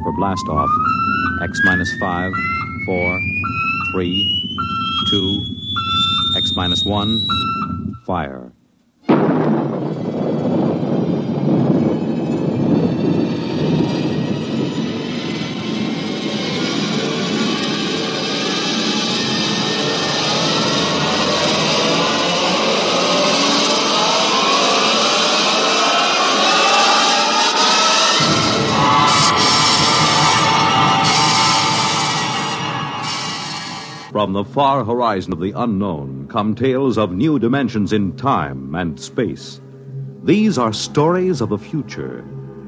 for blast off. X minus 5, 4, 3, 2, X minus 1, fire. From the far horizon of the unknown come tales of new dimensions in time and space. These are stories of the future,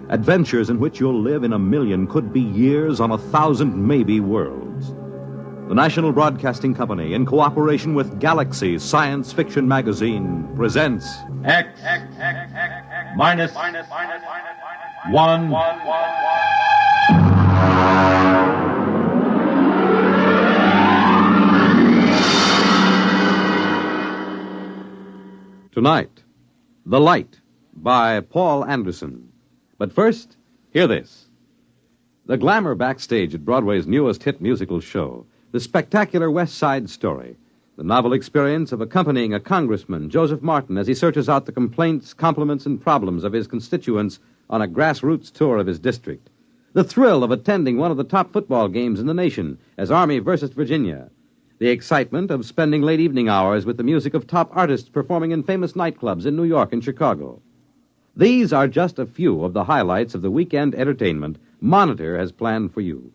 adventures in which you'll live in a million, could be years, on 1,000 maybe worlds. The National Broadcasting Company, in cooperation with Galaxy Science Fiction Magazine, presents X minus 1. Tonight, The Light by Paul Anderson. But first, hear this. The glamour backstage at Broadway's newest hit musical show, the spectacular West Side Story, the novel experience of accompanying a congressman, Joseph Martin, as he searches out the complaints, compliments, and problems of his constituents on a grassroots tour of his district. The thrill of attending one of the top football games in the nation as Army versus Virginia. The excitement of spending late evening hours with the music of top artists performing in famous nightclubs in New York and Chicago. These are just a few of the highlights of the weekend entertainment Monitor has planned for you.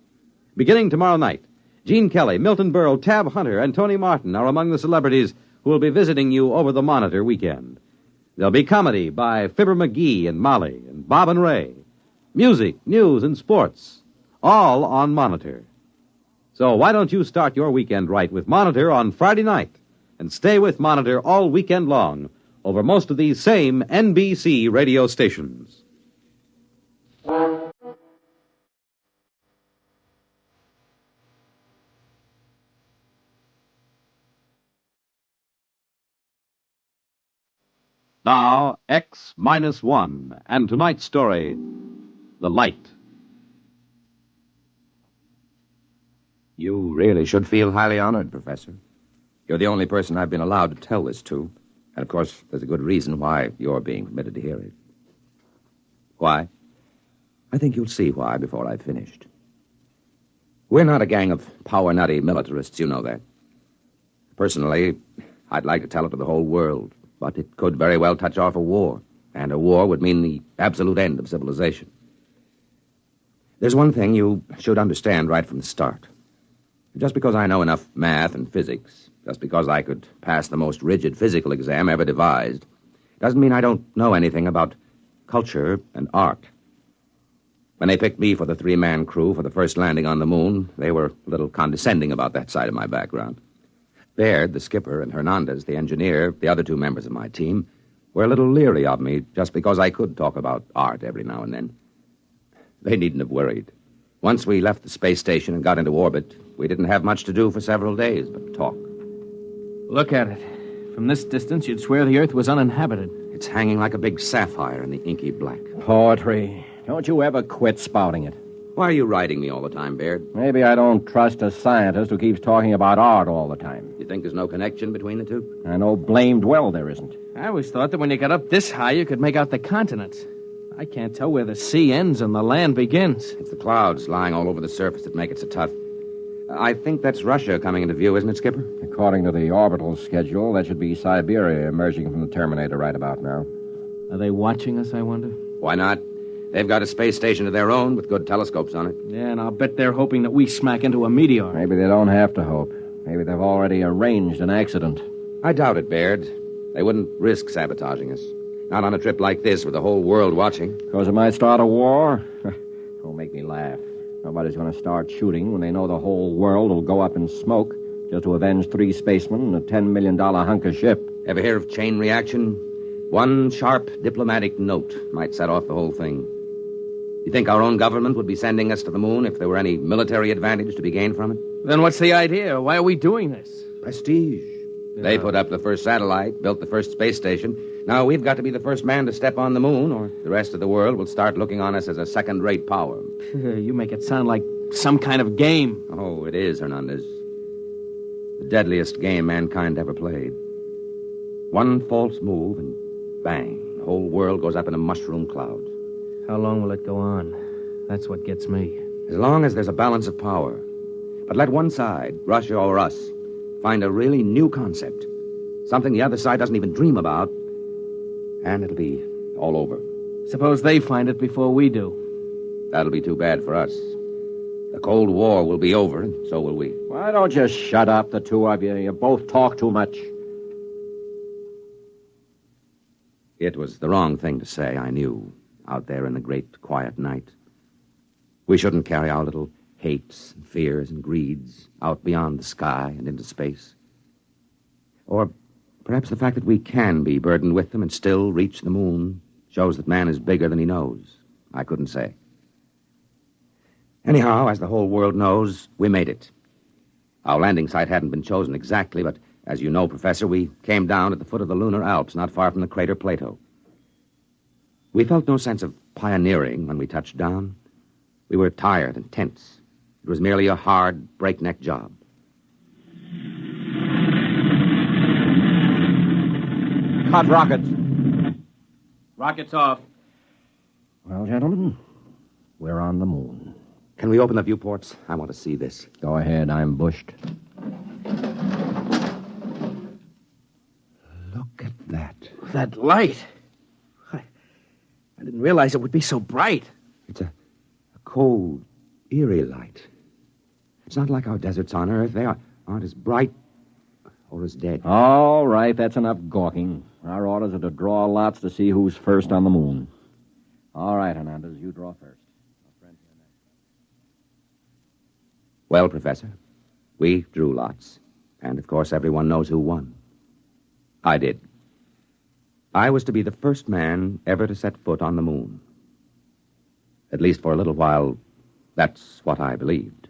Beginning tomorrow night, Gene Kelly, Milton Berle, Tab Hunter, and Tony Martin are among the celebrities who will be visiting you over the Monitor weekend. There'll be comedy by Fibber McGee and Molly and Bob and Ray. Music, news, and sports, all on Monitor. So why don't you start your weekend right with Monitor on Friday night and stay with Monitor all weekend long over most of these same NBC radio stations. Now, X minus 1, and tonight's story, The Light. You really should feel highly honored, Professor. You're the only person I've been allowed to tell this to. And, of course, there's a good reason why you're being permitted to hear it. Why? I think you'll see why before I've finished. We're not a gang of power-nutty militarists, you know that. Personally, I'd like to tell it to the whole world, but it could very well touch off a war, and a war would mean the absolute end of civilization. There's one thing you should understand right from the start. Just because I know enough math and physics, just because I could pass the most rigid physical exam ever devised, doesn't mean I don't know anything about culture and art. When they picked me for the three-man crew for the first landing on the moon, they were a little condescending about that side of my background. Baird, the skipper, and Hernandez, the engineer, the other two members of my team, were a little leery of me just because I could talk about art every now and then. They needn't have worried. Once we left the space station and got into orbit, we didn't have much to do for several days but talk. Look at it. From this distance, you'd swear the Earth was uninhabited. It's hanging like a big sapphire in the inky black. Poetry. Don't you ever quit spouting it. Why are you writing me all the time, Baird? Maybe I don't trust a scientist who keeps talking about art all the time. You think there's no connection between the two? I know blamed well there isn't. I always thought that when you got up this high, you could make out the continents. I can't tell where the sea ends and the land begins. It's the clouds lying all over the surface that make it so tough. I think that's Russia coming into view, isn't it, Skipper? According to the orbital schedule, that should be Siberia emerging from the Terminator right about now. Are they watching us, I wonder? Why not? They've got a space station of their own with good telescopes on it. Yeah, and I'll bet they're hoping that we smack into a meteor. Maybe they don't have to hope. Maybe they've already arranged an accident. I doubt it, Baird. They wouldn't risk sabotaging us. Not on a trip like this with the whole world watching. Because it might start a war? Don't make me laugh. Nobody's going to start shooting when they know the whole world will go up in smoke just to avenge 3 spacemen and a $10 million hunk of ship. Ever hear of chain reaction? One sharp diplomatic note might set off the whole thing. You think our own government would be sending us to the moon if there were any military advantage to be gained from it? Then what's the idea? Why are we doing this? Prestige. They put up the first satellite, built the first space station. Now, we've got to be the first man to step on the moon, or the rest of the world will start looking on us as a second-rate power. You make it sound like some kind of game. Oh, it is, Hernandez. The deadliest game mankind ever played. One false move, and bang, the whole world goes up in a mushroom cloud. How long will it go on? That's what gets me. As long as there's a balance of power. But let one side, Russia or us, find a really new concept, something the other side doesn't even dream about, and it'll be all over. Suppose they find it before we do. That'll be too bad for us. The Cold War will be over, and so will we. Why don't you shut up, the two of you? You both talk too much. It was the wrong thing to say, I knew, out there in the great quiet night. We shouldn't carry our little hates and fears and greeds out beyond the sky and into space. Or perhaps the fact that we can be burdened with them and still reach the moon shows that man is bigger than he knows. I couldn't say. Anyhow, as the whole world knows, we made it. Our landing site hadn't been chosen exactly, but as you know, Professor, we came down at the foot of the lunar Alps, not far from the crater Plato. We felt no sense of pioneering when we touched down. We were tired and tense. It was merely a hard, breakneck job. Hot rockets. Rockets off. Well, gentlemen, we're on the moon. Can we open the viewports? I want to see this. Go ahead, I'm bushed. Look at that. That light. I didn't realize it would be so bright. It's a cold, eerie light. It's not like our deserts on Earth. They aren't as bright or as dead. All right, that's enough gawking. Our orders are to draw lots to see who's first on the moon. All right, Hernandez, you draw first. Well, Professor, we drew lots. And, of course, everyone knows who won. I did. I was to be the first man ever to set foot on the moon. At least for a little while, that's what I believed.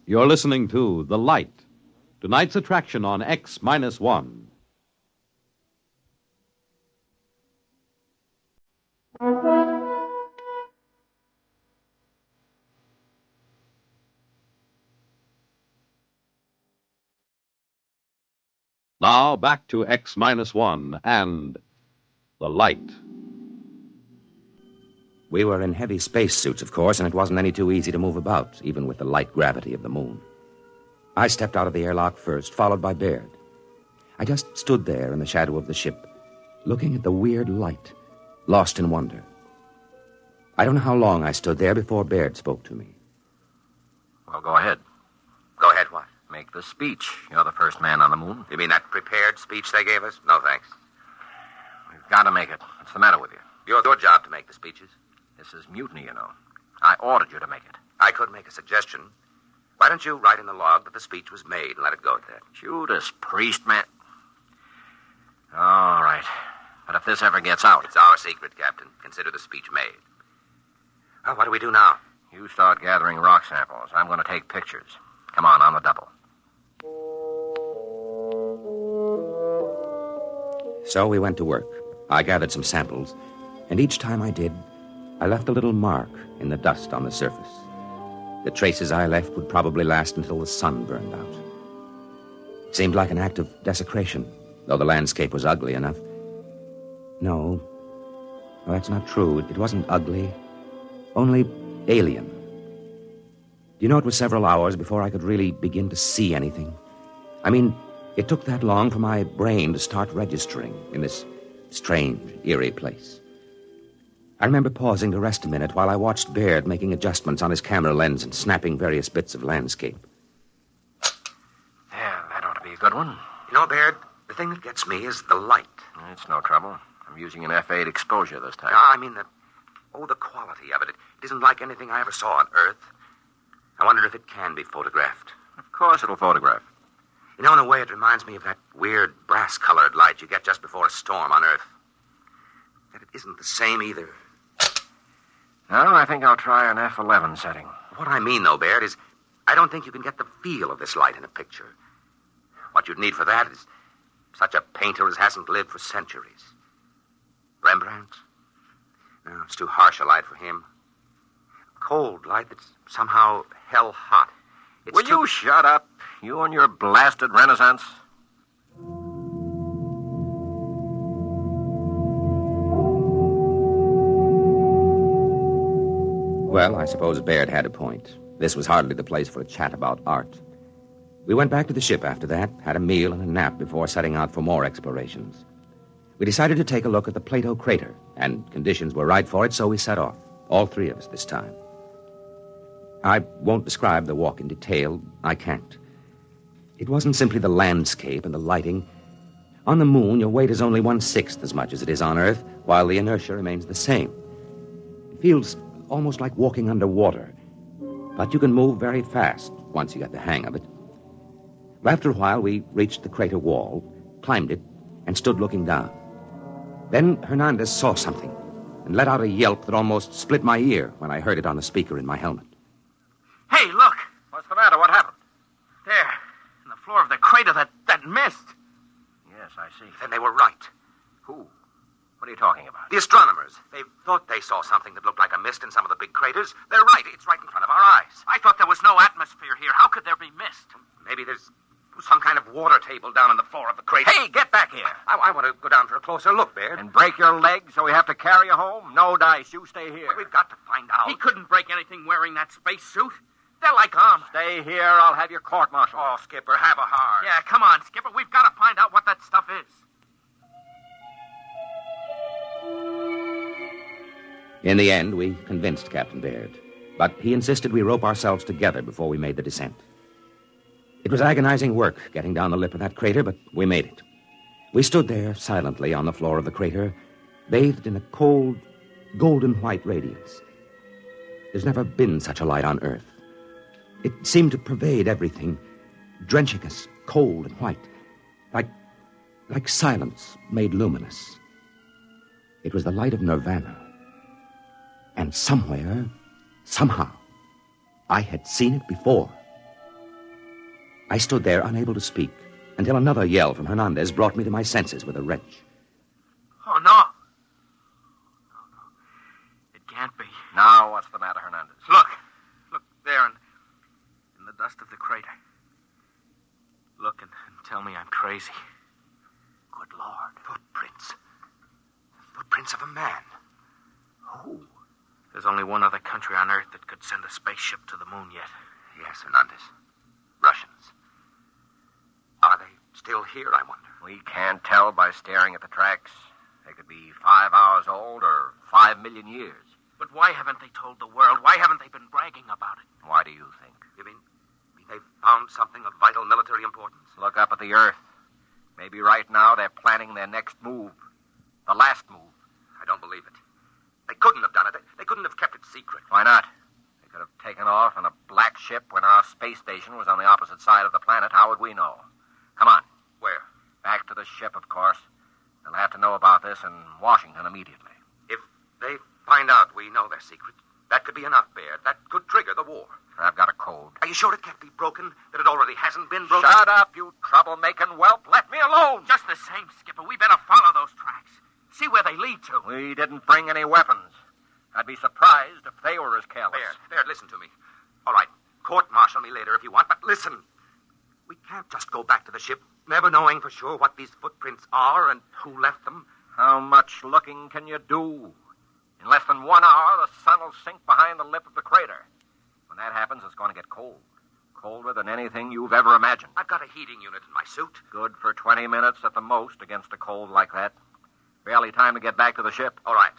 You're listening to The Light, tonight's attraction on X-1. Now back to X-1 and The Light. We were in heavy spacesuits, of course, and it wasn't any too easy to move about, even with the light gravity of the moon. I stepped out of the airlock first, followed by Baird. I just stood there in the shadow of the ship, looking at the weird light, lost in wonder. I don't know how long I stood there before Baird spoke to me. Well, go ahead. Go ahead, what? Make the speech. You're the first man on the moon. You mean that prepared speech they gave us? No, thanks. We've got to make it. What's the matter with you? Your job to make the speeches. This is mutiny, you know. I ordered you to make it. I could make a suggestion. Why don't you write in the log that the speech was made and let it go at that? Judas Priest, man. All right. But if this ever gets out... It's our secret, Captain. Consider the speech made. Well, what do we do now? You start gathering rock samples. I'm going to take pictures. Come on the double. So we went to work. I gathered some samples, and each time I did, I left a little mark in the dust on the surface. The traces I left would probably last until the sun burned out. It seemed like an act of desecration, though the landscape was ugly enough. No, well, that's not true. It wasn't ugly, only alien. Do you know, it was several hours before I could really begin to see anything. I mean, it took that long for my brain to start registering in this strange, eerie place. I remember pausing to rest a minute while I watched Baird making adjustments on his camera lens and snapping various bits of landscape. Yeah, that ought to be a good one. You know, Baird, the thing that gets me is the light. It's no trouble. I'm using an F8 exposure this time. No, I mean the quality of it. It isn't like anything I ever saw on Earth. I wonder if it can be photographed. Of course it'll photograph. You know, in a way, it reminds me of that weird brass-colored light you get just before a storm on Earth. That it isn't the same either. No, I think I'll try an F11 setting. What I mean, though, Baird, is I don't think you can get the feel of this light in a picture. What you'd need for that is such a painter as hasn't lived for centuries. Rembrandt? No, it's too harsh a light for him. Cold light that's somehow hell-hot. Will you shut up? You and your blasted Renaissance. Well, I suppose Baird had a point. This was hardly the place for a chat about art. We went back to the ship after that, had a meal and a nap before setting out for more explorations. We decided to take a look at the Plato crater, and conditions were right for it, so we set off. All three of us this time. I won't describe the walk in detail. I can't. It wasn't simply the landscape and the lighting. On the moon, your weight is only 1/6 as much as it is on Earth, while the inertia remains the same. It feels almost like walking underwater, but you can move very fast once you get the hang of it. After a while, we reached the crater wall, climbed it, and stood looking down. Then Hernandez saw something and let out a yelp that almost split my ear when I heard it on the speaker in my helmet. Hey, look! What's the matter? What happened? There, in the floor of the crater, that mist. Yes, I see. Then they were right. Who? What are you talking about? The astronomers. They thought they saw something that looked like a mist in some of the big craters. They're right. It's right in front of our eyes. I thought there was no atmosphere here. How could there be mist? Maybe there's some kind of water table down on the floor of the crater. Hey, get back here. I want to go down for a closer look, Baird. And break your leg so we have to carry you home? No dice. You stay here. But we've got to find out. He couldn't break anything wearing that space suit. They're like armor. Stay here. I'll have your court-martial. Oh, Skipper, have a heart. Yeah, come on, Skipper. We've got to find out what that stuff is. In the end, we convinced Captain Baird, but he insisted we rope ourselves together before we made the descent. It was agonizing work getting down the lip of that crater, but we made it. We stood there silently on the floor of the crater, bathed in a cold, golden-white radiance. There's never been such a light on Earth. It seemed to pervade everything, drenching us cold and white, like silence made luminous. It was the light of nirvana. And somewhere, somehow, I had seen it before. I stood there, unable to speak, until another yell from Hernandez brought me to my senses with a wrench. Oh, no. It can't be. Now, what's the matter, Hernandez? Look there in the dust of the crater. Look and tell me I'm crazy. Good Lord. Footprints. Footprints of a man. Who? There's only one other country on Earth that could send a spaceship to the moon yet. Yes, Hernandez. Russians. Are they still here, I wonder? We can't tell by staring at the tracks. They could be 5 hours old or 5 million years. But why haven't they told the world? Why haven't they been bragging about it? Why do you think? You mean they've found something of vital military importance? Look up at the Earth. Maybe right now they're planning their next move. The last move. I don't believe it. They couldn't have done it. They couldn't have kept it secret. Why not? They could have taken off in a black ship when our space station was on the opposite side of the planet. How would we know? Come on. Where? Back to the ship, of course. They'll have to know about this in Washington immediately. If they find out we know their secret, that could be enough, Baird. That could trigger the war. I've got a code. Are you sure it can't be broken? That it already hasn't been broken? Shut up, you troublemaking whelp. Let me alone. Just the same, Skipper. We better follow those tracks. See where they lead to. We didn't bring any weapons. I'd be surprised if they were as careless. Baird, listen to me. All right, court-martial me later if you want, but listen. We can't just go back to the ship, never knowing for sure what these footprints are and who left them. How much looking can you do? In less than 1 hour, the sun will sink behind the lip of the crater. When that happens, it's going to get cold. Colder than anything you've ever imagined. I've got a heating unit in my suit. Good for 20 minutes at the most against a cold like that. Barely time to get back to the ship. All right.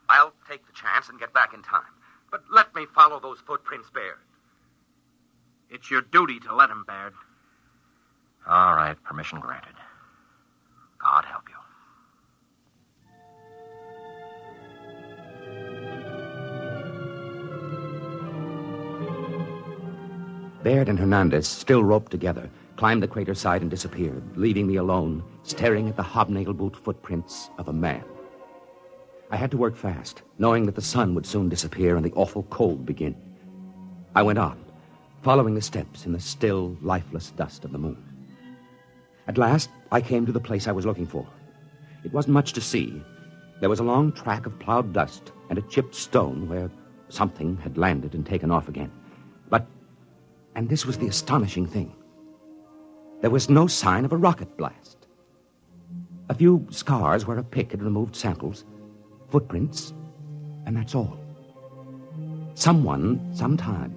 I'll take the chance and get back in time. But let me follow those footprints, Baird. It's your duty to let him, Baird. All right, permission granted. God help you. Baird and Hernandez, still roped together, climbed the crater side and disappeared, leaving me alone, staring at the hobnail boot footprints of a man. I had to work fast, knowing that the sun would soon disappear and the awful cold begin. I went on, following the steps in the still, lifeless dust of the moon. At last, I came to the place I was looking for. It wasn't much to see. There was a long track of plowed dust and a chipped stone where something had landed and taken off again. And this was the astonishing thing, there was no sign of a rocket blast. A few scars where a pick had removed samples, footprints, and that's all. Someone, sometime,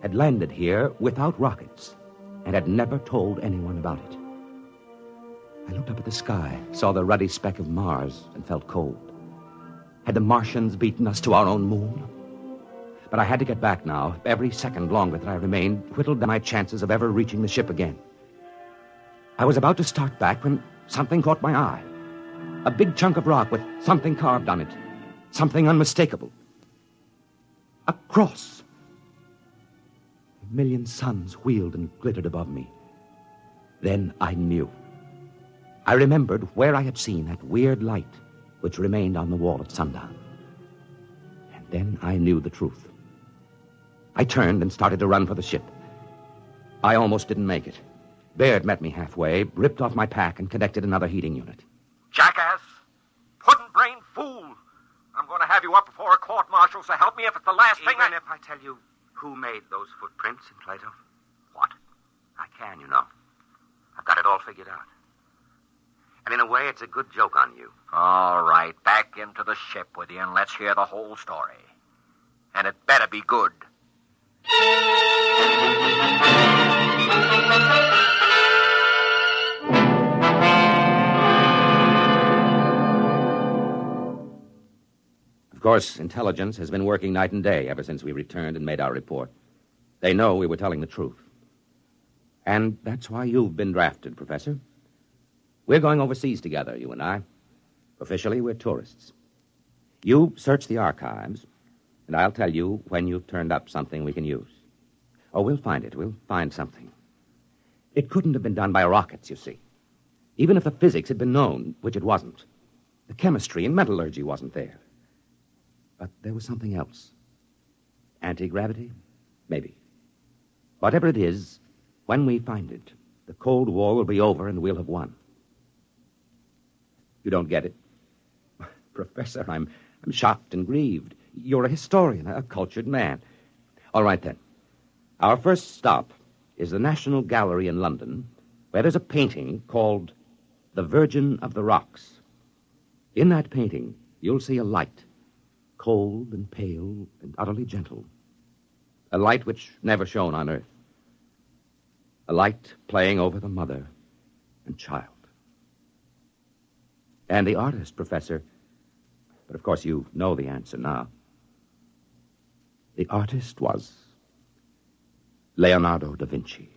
had landed here without rockets and had never told anyone about it. I looked up at the sky, saw the ruddy speck of Mars, and felt cold. Had the Martians beaten us to our own moon? But I had to get back now. Every second longer that I remained whittled down my chances of ever reaching the ship again. I was about to start back when something caught my eye. A big chunk of rock with something carved on it. Something unmistakable. A cross. A million suns wheeled and glittered above me. Then I knew. I remembered where I had seen that weird light which remained on the wall at sundown. And then I knew the truth. I turned and started to run for the ship. I almost didn't make it. Baird met me halfway, ripped off my pack, and connected another heating unit. Jackass! Puddin'-brained fool! I'm going to have you up before a court-martial, so help me if it's the last thing Even if I tell you who made those footprints in Plato? What? I can, you know. I've got it all figured out. And in a way, it's a good joke on you. All right, back into the ship with you, and let's hear the whole story. And it better be good. Of course, intelligence has been working night and day ever since we returned and made our report. They know we were telling the truth. And that's why you've been drafted, Professor. We're going overseas together, you and I. Officially, we're tourists. You search the archives, and I'll tell you when you've turned up something we can use. Oh, we'll find it. We'll find something. It couldn't have been done by rockets, you see. Even if the physics had been known, which it wasn't. The chemistry and metallurgy wasn't there. But there was something else. Anti-gravity? Maybe. Whatever it is, when we find it, the Cold War will be over and we'll have won. You don't get it? Professor, I'm shocked and grieved. You're a historian, a cultured man. All right, then. Our first stop is the National Gallery in London, where there's a painting called The Virgin of the Rocks. In that painting, you'll see a light, cold and pale and utterly gentle. A light which never shone on Earth. A light playing over the mother and child. And the artist, Professor, but of course you know the answer now. The artist was Leonardo da Vinci.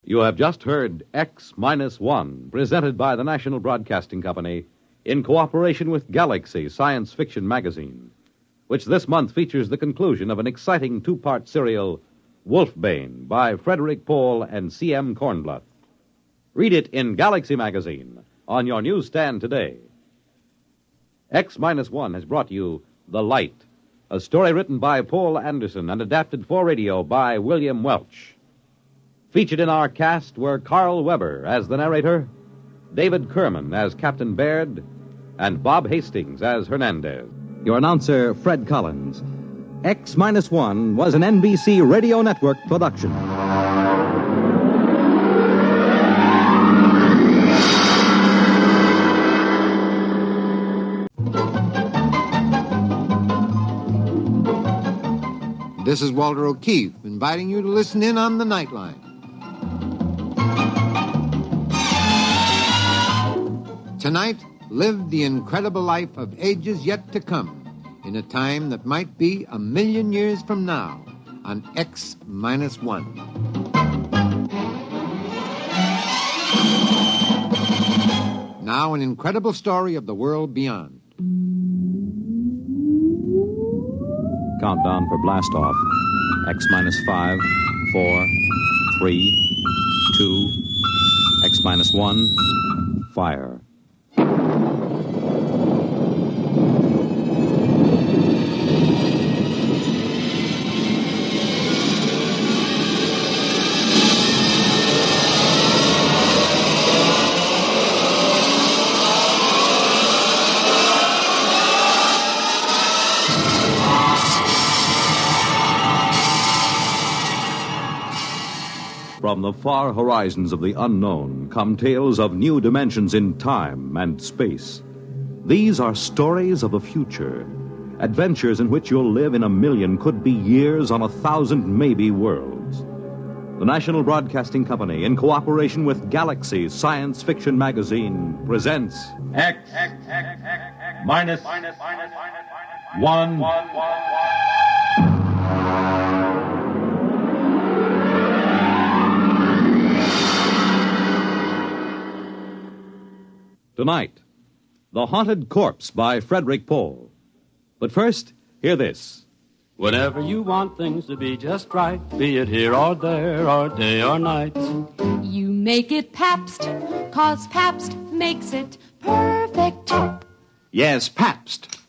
You have just heard X-1, presented by the National Broadcasting Company in cooperation with Galaxy Science Fiction Magazine, which this month features the conclusion of an exciting two-part serial, Wolfbane, by Frederick Pohl and C.M. Kornbluth. Read it in Galaxy Magazine on your newsstand today. X-1 has brought you The Light, a story written by Paul Anderson and adapted for radio by William Welch. Featured in our cast were Carl Weber as the narrator, David Kerman as Captain Baird, and Bob Hastings as Hernandez. Your announcer, Fred Collins. X-1 was an NBC Radio Network production. This is Walter O'Keefe inviting you to listen in on the Nightline. Tonight, live the incredible life of ages yet to come in a time that might be 1,000,000 years from now on X-1. Now, an incredible story of the world beyond. Countdown for blast off. X-5, 4, 3, 2, X-1, fire. From the far horizons of the unknown come tales of new dimensions in time and space. These are stories of the future, adventures in which you'll live in 1,000,000, could be years on 1,000 maybe worlds. The National Broadcasting Company, in cooperation with Galaxy Science Fiction Magazine, presents X-1. Tonight, The Haunted Corpse by Frederick Pohl. But first, hear this. Whenever you want things to be just right, be it here or there, or day or night, you make it Pabst, 'cause Pabst makes it perfect. Yes, Pabst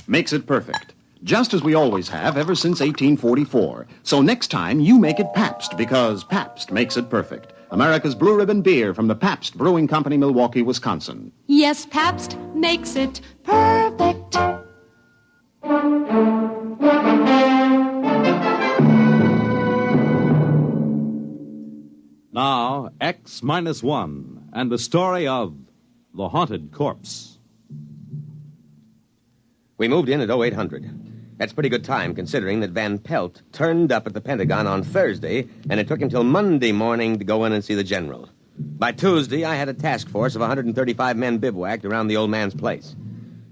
makes it perfect. Just as we always have ever since 1844. So next time, you make it Pabst, because Pabst makes it perfect. America's Blue Ribbon beer from the Pabst Brewing Company, Milwaukee, Wisconsin. Yes, Pabst makes it perfect. Now, X-1 and the story of The Haunted Corpse. We moved in at 0800. That's pretty good time, considering that Van Pelt turned up at the Pentagon on Thursday, and it took him till Monday morning to go in and see the general. By Tuesday, I had a task force of 135 men bivouacked around the old man's place.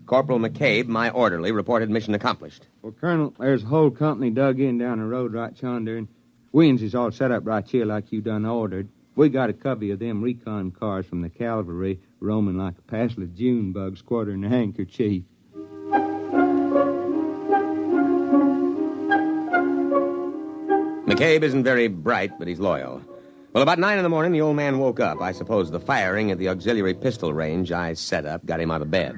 Corporal McCabe, my orderly, reported mission accomplished. Well, Colonel, there's a whole company dug in down the road right yonder, and Wins is all set up right here like you done ordered. We got a covey of them recon cars from the cavalry roaming like a passel of June bugs quartering a handkerchief. McCabe isn't very bright, but he's loyal. Well, about 9 in the morning, the old man woke up. I suppose the firing at the auxiliary pistol range I set up got him out of bed.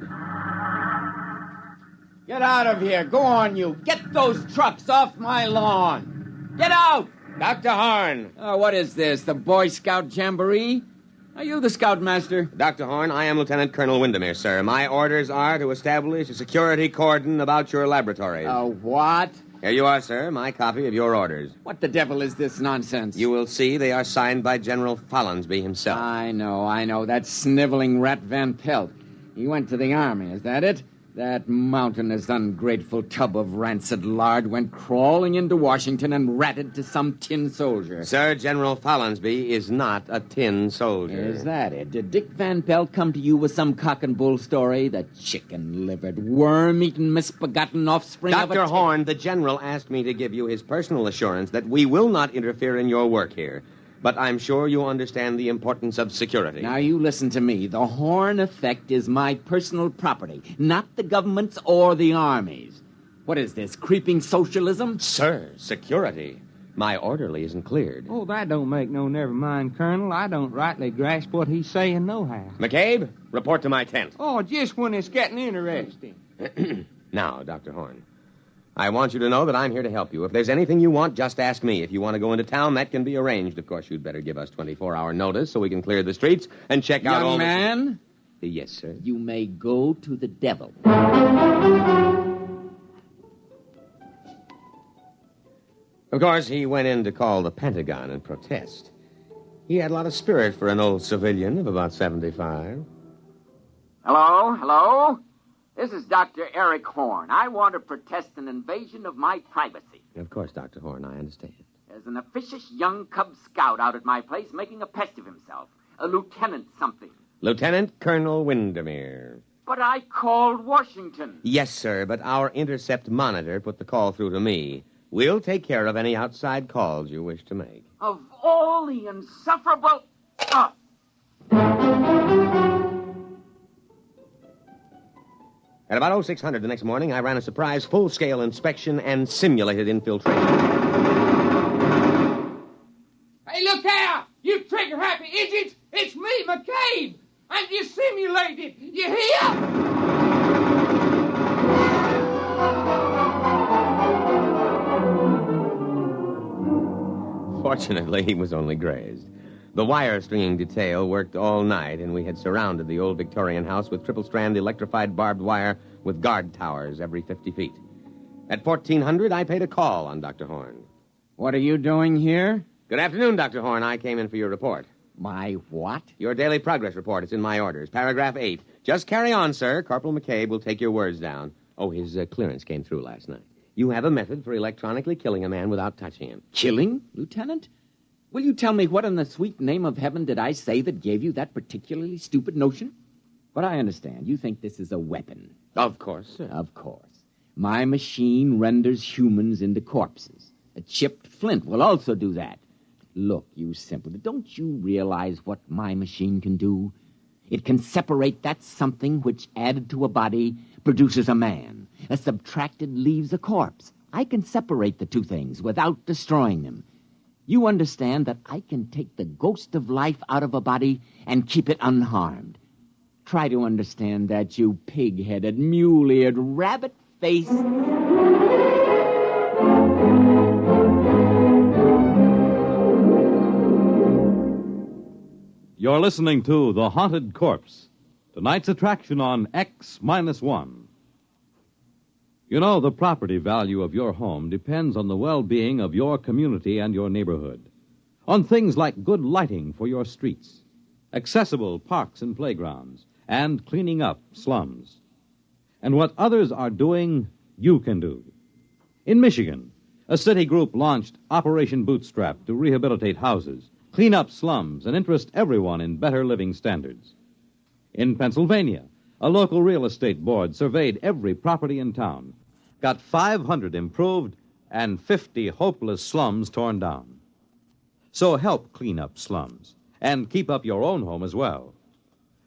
Get out of here. Go on, you. Get those trucks off my lawn. Get out! Dr. Horn. Oh, what is this, the Boy Scout Jamboree? Are you the scoutmaster? Dr. Horn, I am Lieutenant Colonel Windermere, sir. My orders are to establish a security cordon about your laboratory. What? Here you are, sir, my copy of your orders. What the devil is this nonsense? You will see they are signed by General Follinsby himself. I know. That sniveling rat Van Pelt. He went to the army, is that it? That mountainous, ungrateful tub of rancid lard went crawling into Washington and ratted to some tin soldier. Sir, General Follinsby is not a tin soldier. Is that it? Did Dick Van Pelt come to you with some cock and bull story? The chicken-livered, worm-eaten, misbegotten offspring of a... Dr. Horn, the general asked me to give you his personal assurance that we will not interfere in your work here. But I'm sure you understand the importance of security. Now, you listen to me. The Horn effect is my personal property, not the government's or the Army's. What is this, creeping socialism? Sir, security. My orderly isn't cleared. Oh, that don't make no never mind, Colonel. I don't rightly grasp what he's saying nohow. McCabe, report to my tent. Oh, just when it's getting interesting. Now, Dr. Horn, I want you to know that I'm here to help you. If there's anything you want, just ask me. If you want to go into town, that can be arranged. Of course, you'd better give us 24-hour notice so we can clear the streets and check out all... Young man? Yes, sir. You may go to the devil. Of course, he went in to call the Pentagon and protest. He had a lot of spirit for an old civilian of about 75. Hello? This is Dr. Eric Horn. I want to protest an invasion of my privacy. Of course, Dr. Horn, I understand. There's an officious young Cub Scout out at my place making a pest of himself. A lieutenant something. Lieutenant Colonel Windermere. But I called Washington. Yes, sir, but our intercept monitor put the call through to me. We'll take care of any outside calls you wish to make. Of all the insufferable... At about 0600 the next morning, I ran a surprise full-scale inspection and simulated infiltration. Hey, look there! You trigger-happy idiots! It's me, McCabe! And you simulated! You hear? Fortunately, he was only grazed. The wire-stringing detail worked all night, and we had surrounded the old Victorian house with triple-strand electrified barbed wire with guard towers every 50 feet. At 1400, I paid a call on Dr. Horn. What are you doing here? Good afternoon, Dr. Horn. I came in for your report. My what? Your daily progress report. It's in my orders. Paragraph 8. Just carry on, sir. Corporal McCabe will take your words down. Oh, his clearance came through last night. You have a method for electronically killing a man without touching him. Killing, Lieutenant? Will you tell me what in the sweet name of heaven did I say that gave you that particularly stupid notion? But I understand. You think this is a weapon. Of course, sir. Of course. My machine renders humans into corpses. A chipped flint will also do that. Look, you simpleton, don't you realize what my machine can do? It can separate that something which, added to a body, produces a man. A subtracted leaves a corpse. I can separate the two things without destroying them. You understand that I can take the ghost of life out of a body and keep it unharmed. Try to understand that, you pig-headed, mule-eared, rabbit-faced... You're listening to The Haunted Corpse, tonight's attraction on X-1. You know, the property value of your home depends on the well-being of your community and your neighborhood, on things like good lighting for your streets, accessible parks and playgrounds, and cleaning up slums. And what others are doing, you can do. In Michigan, a city group launched Operation Bootstrap to rehabilitate houses, clean up slums, and interest everyone in better living standards. In Pennsylvania, a local real estate board surveyed every property in town, got 500 improved and 50 hopeless slums torn down. So help clean up slums and keep up your own home as well.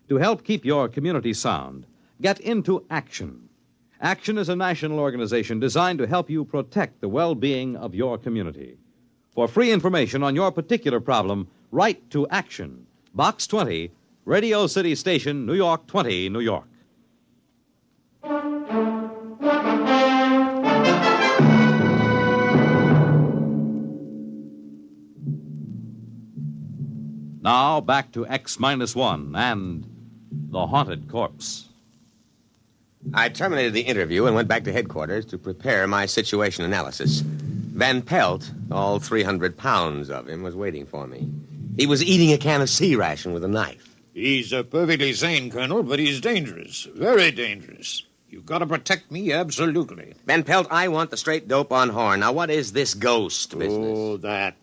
To help keep your community sound, get into Action. Action is a national organization designed to help you protect the well-being of your community. For free information on your particular problem, write to Action, Box 20, Radio City Station, New York 20, New York. Now, back to X-1 and The Haunted Corpse. I terminated the interview and went back to headquarters to prepare my situation analysis. Van Pelt, all 300 pounds of him, was waiting for me. He was eating a can of sea ration with a knife. He's perfectly sane, Colonel, but he's dangerous. Very dangerous. You've got to protect me, absolutely. Van Pelt, I want the straight dope on Horn. Now, what is this ghost business? Oh, that.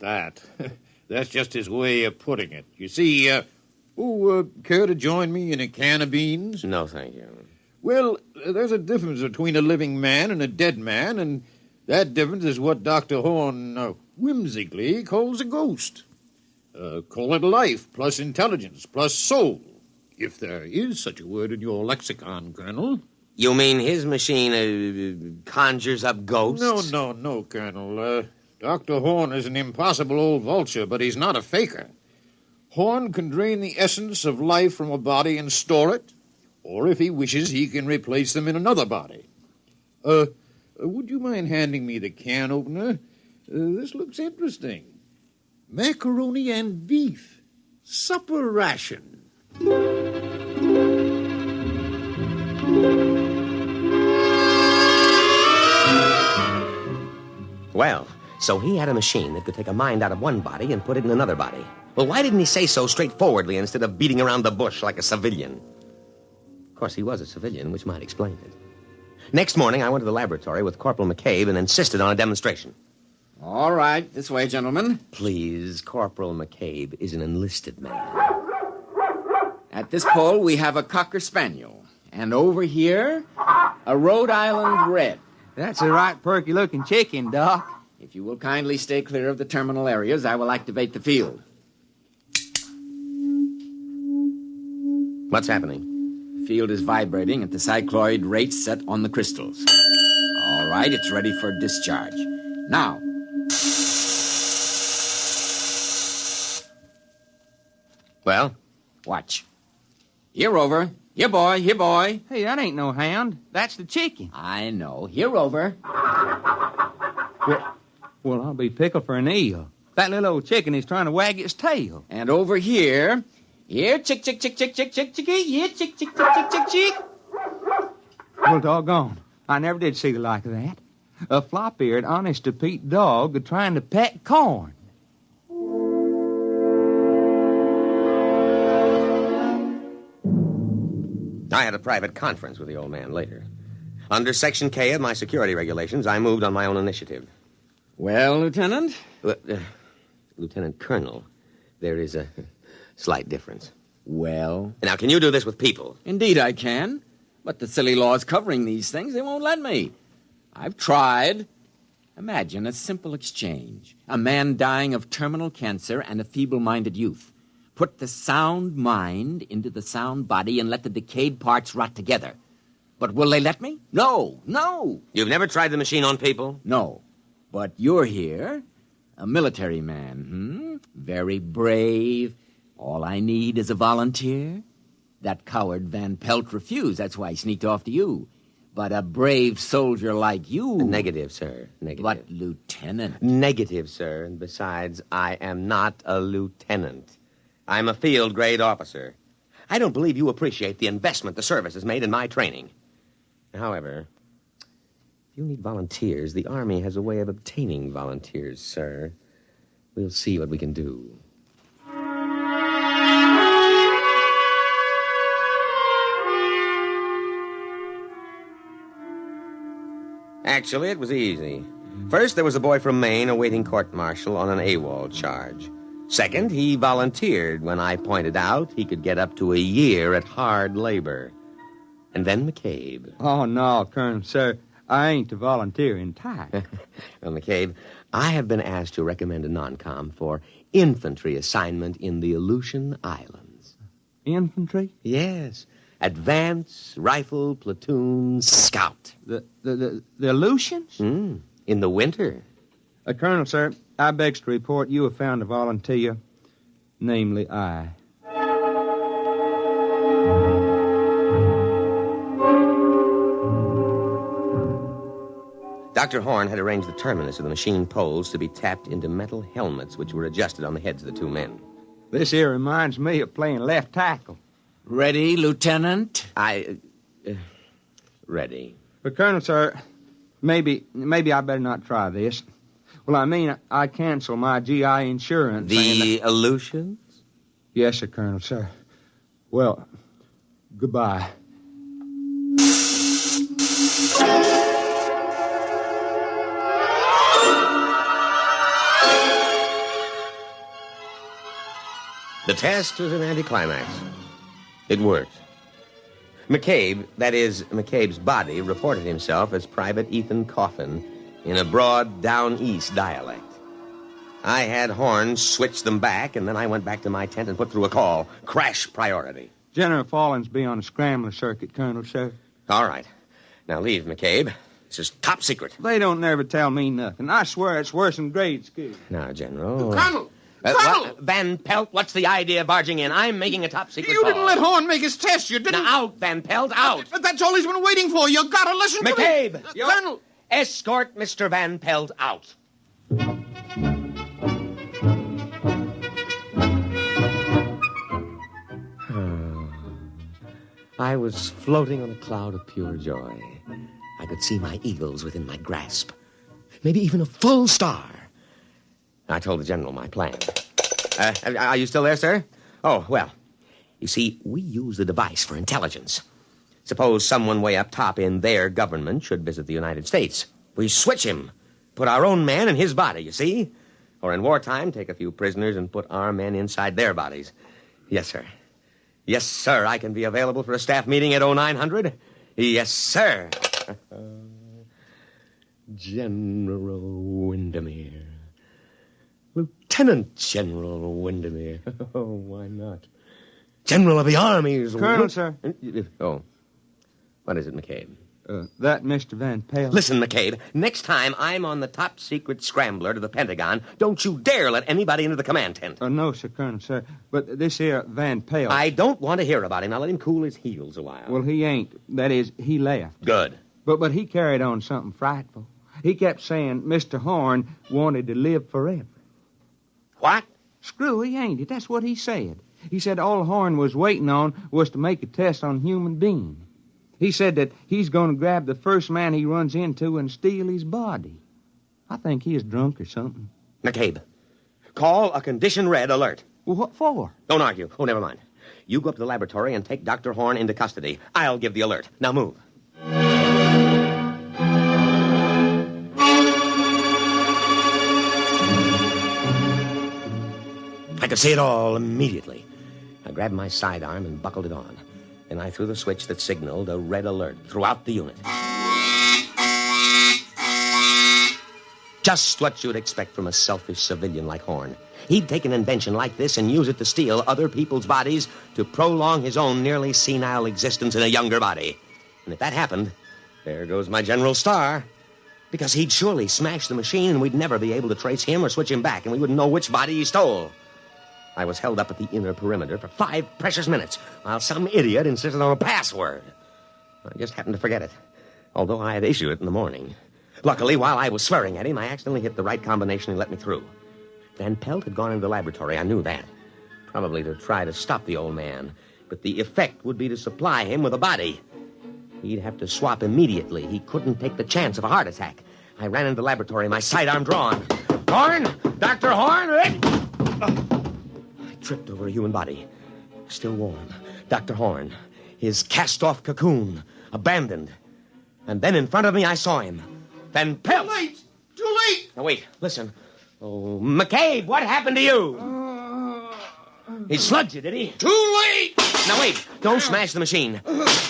That's just his way of putting it. You see, care to join me in a can of beans? No, thank you. Well, there's a difference between a living man and a dead man, and that difference is what Dr. Horn whimsically calls a ghost. Call it life, plus intelligence, plus soul, if there is such a word in your lexicon, Colonel. You mean his machine conjures up ghosts? No, Colonel. Dr. Horn is an impossible old vulture, but he's not a faker. Horn can drain the essence of life from a body and store it, or if he wishes, he can replace them in another body. Would you mind handing me the can opener? This looks interesting. Macaroni and beef. Supper ration. Well, so he had a machine that could take a mind out of one body and put it in another body. Well, why didn't he say so straightforwardly instead of beating around the bush like a civilian? Of course, he was a civilian, which might explain it. Next morning, I went to the laboratory with Corporal McCabe and insisted on a demonstration. All right, this way, gentlemen. Please, Corporal McCabe is an enlisted man. At this pole, we have a Cocker Spaniel. And over here, a Rhode Island Red. That's a right perky-looking chicken, Doc. If you will kindly stay clear of the terminal areas, I will activate the field. What's happening? The field is vibrating at the cycloid rate set on the crystals. All right, it's ready for discharge. Now. Well? Watch. Here, Rover. Here, boy. Here, boy. Hey, that ain't no hound. That's the chicken. I know. Here, Rover. Well, I'll be pickled for an eel. That little old chicken is trying to wag its tail. And over here... Here, chick, chick, chick, chick, chick, chick, chickie. Here, chick, chick, chick, chick, chick, chick. Well, doggone. I never did see the like of that. A flop-eared, honest-to-Pete dog trying to peck corn. I had a private conference with the old man later. Under Section K of my security regulations, I moved on my own initiative. Well, Lieutenant? Lieutenant Colonel, there is a slight difference. Well? Now, can you do this with people? Indeed I can. But the silly laws covering these things, they won't let me. I've tried. Imagine a simple exchange. A man dying of terminal cancer and a feeble-minded youth. Put the sound mind into the sound body and let the decayed parts rot together. But will they let me? No, no. You've never tried the machine on people? No. But you're here, a military man, Very brave. All I need is a volunteer. That coward Van Pelt refused. That's why he sneaked off to you. But a brave soldier like you... Negative, sir. Negative. But, Lieutenant... Negative, sir. And besides, I am not a lieutenant. I'm a field-grade officer. I don't believe you appreciate the investment the service has made in my training. However, if you need volunteers, the Army has a way of obtaining volunteers, sir. We'll see what we can do. Actually, it was easy. First, there was a boy from Maine awaiting court-martial on an AWOL charge. Second, he volunteered when I pointed out he could get up to a year at hard labor. And then McCabe. Oh, no, Colonel, sir. I ain't a volunteering type. Well, McCabe, I have been asked to recommend a non-com for infantry assignment in the Aleutian Islands. Infantry? Yes. Advance, rifle, platoon, scout. The Aleutians? In the winter. Colonel, sir, I begs to report you have found a volunteer, namely I. Dr. Horn had arranged the terminus of the machine poles to be tapped into metal helmets which were adjusted on the heads of the two men. This here reminds me of playing left tackle. Ready, Lieutenant? Ready. But, Colonel, sir, maybe I better not try this. Well, I mean, I cancel my GI insurance. The Aleutians? Yes, sir, Colonel, sir. Well, goodbye. The test was an anticlimax. It worked. McCabe, that is, McCabe's body, reported himself as Private Ethan Coffin in a broad down-east dialect. I had Horn switch them back, and then I went back to my tent and put through a call. Crash priority. General Fallins be on a scrambler circuit, Colonel, sir. All right. Now leave, McCabe. This is top secret. They don't never tell me nothing. I swear it's worse than grade school. Now, General... Colonel! Colonel! Van Pelt, what's the idea of barging in? I'm making a top secret You call. didn't let Horn make his test. You didn't... Now, out, Van Pelt, out. But that's all he's been waiting for. You gotta listen to me. McCabe! Colonel! Escort Mr. Van Pelt out. I was floating on a cloud of pure joy. I could see my eagles within my grasp. Maybe even a full star. I told the general my plan. Are you still there, sir? Oh, well, you see, we use the device for intelligence. Suppose someone way up top in their government should visit the United States. We switch him, put our own man in his body, you see? Or in wartime, take a few prisoners and put our men inside their bodies. Yes, sir. Yes, sir. I can be available for a staff meeting at 0900. Yes, sir. General Windermere. Lieutenant General Windermere. Oh, why not? General of the armies. Colonel, sir. Oh. What is it, McCabe? That Mr. Van Pelt. Listen, McCabe, next time I'm on the top-secret scrambler to the Pentagon, don't you dare let anybody into the command tent. No, sir, Colonel, sir. But this here Van Pelt... I don't want to hear about him. Now let him cool his heels a while. Well, he ain't. That is, he left. Good. But he carried on something frightful. He kept saying Mr. Horn wanted to live forever. What? Screwy, ain't it? That's what he said. He said all Horn was waiting on was to make a test on human beings. He said that he's going to grab the first man he runs into and steal his body. I think he is drunk or something. McCabe, call a condition red alert. Well, what for? Don't argue. Oh, never mind. You go up to the laboratory and take Dr. Horn into custody. I'll give the alert. Now move. I could see it all immediately. I grabbed my sidearm and buckled it on. And I threw the switch that signaled a red alert throughout the unit. Just what you'd expect from a selfish civilian like Horn. He'd take an invention like this and use it to steal other people's bodies to prolong his own nearly senile existence in a younger body. And if that happened, there goes my General Star. Because he'd surely smash the machine and we'd never be able to trace him or switch him back, and we wouldn't know which body he stole. I was held up at the inner perimeter for 5 precious minutes while some idiot insisted on a password. I just happened to forget it, although I had issued it in the morning. Luckily, while I was swearing at him, I accidentally hit the right combination and let me through. Van Pelt had gone into the laboratory. I knew that. Probably to try to stop the old man. But the effect would be to supply him with a body. He'd have to swap immediately. He couldn't take the chance of a heart attack. I ran into the laboratory, my sidearm drawn. Horn! Dr. Horn! Tripped over a human body, still warm. Dr. Horn, his cast-off cocoon, abandoned. And then in front of me, I saw him. Van Pelt! Too late! Too late! Now, wait, listen. Oh, McCabe, what happened to you? He slugged you, did he? Too late! Now, wait, don't smash the machine.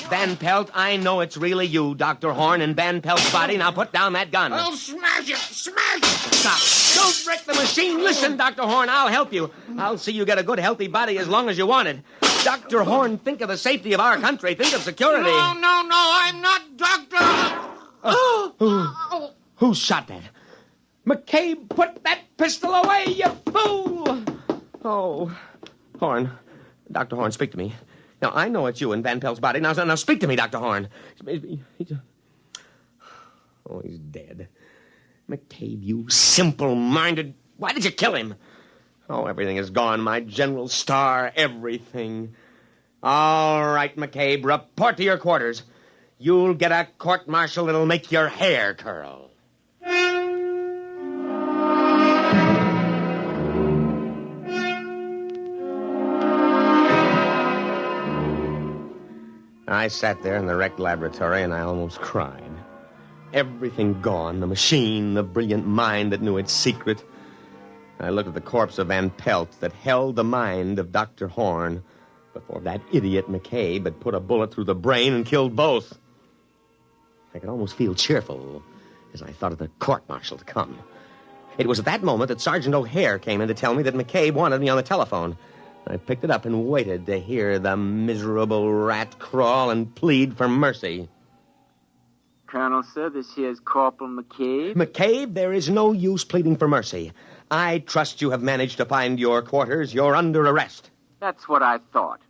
Van Pelt, I know it's really you, Dr. Horn, and Van Pelt's body. Now put down that gun. I'll smash it! Smash it! Stop. Don't wreck the machine. Listen, Dr. Horn, I'll help you. I'll see you get a good, healthy body as long as you want it. Dr. Horn, think of the safety of our country. Think of security. No, I'm not Doctor. Who shot that? McCabe, put that pistol away, you fool! Oh, Horn. Dr. Horn, speak to me. Now, I know it's you in Van Pelt's body. Now speak to me, Dr. Horn. Oh, he's dead. McCabe, you simple-minded... Why did you kill him? Oh, everything is gone. My General Star, everything. All right, McCabe, report to your quarters. You'll get a court-martial that'll make your hair curl. I sat there in the wrecked laboratory, and I almost cried. Everything gone, the machine, the brilliant mind that knew its secret. I looked at the corpse of Van Pelt that held the mind of Dr. Horn before that idiot McCabe had put a bullet through the brain and killed both. I could almost feel cheerful as I thought of the court-martial to come. It was at that moment that Sergeant O'Hare came in to tell me that McCabe wanted me on the telephone. I picked it up and waited to hear the miserable rat crawl and plead for mercy. Colonel, sir, this here's Corporal McCabe. McCabe, there is no use pleading for mercy. I trust you have managed to find your quarters. You're under arrest. That's what I thought.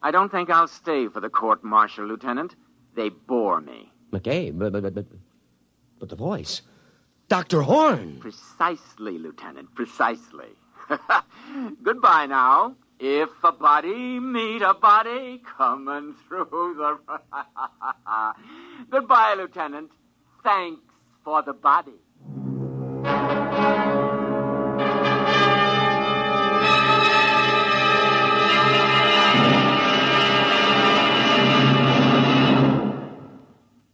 I don't think I'll stay for the court-martial, Lieutenant. They bore me. McCabe, but the voice. Dr. Horn. Precisely, Lieutenant, precisely. Goodbye now. If a body meet a body coming through the... Goodbye, Lieutenant. Thanks for the body.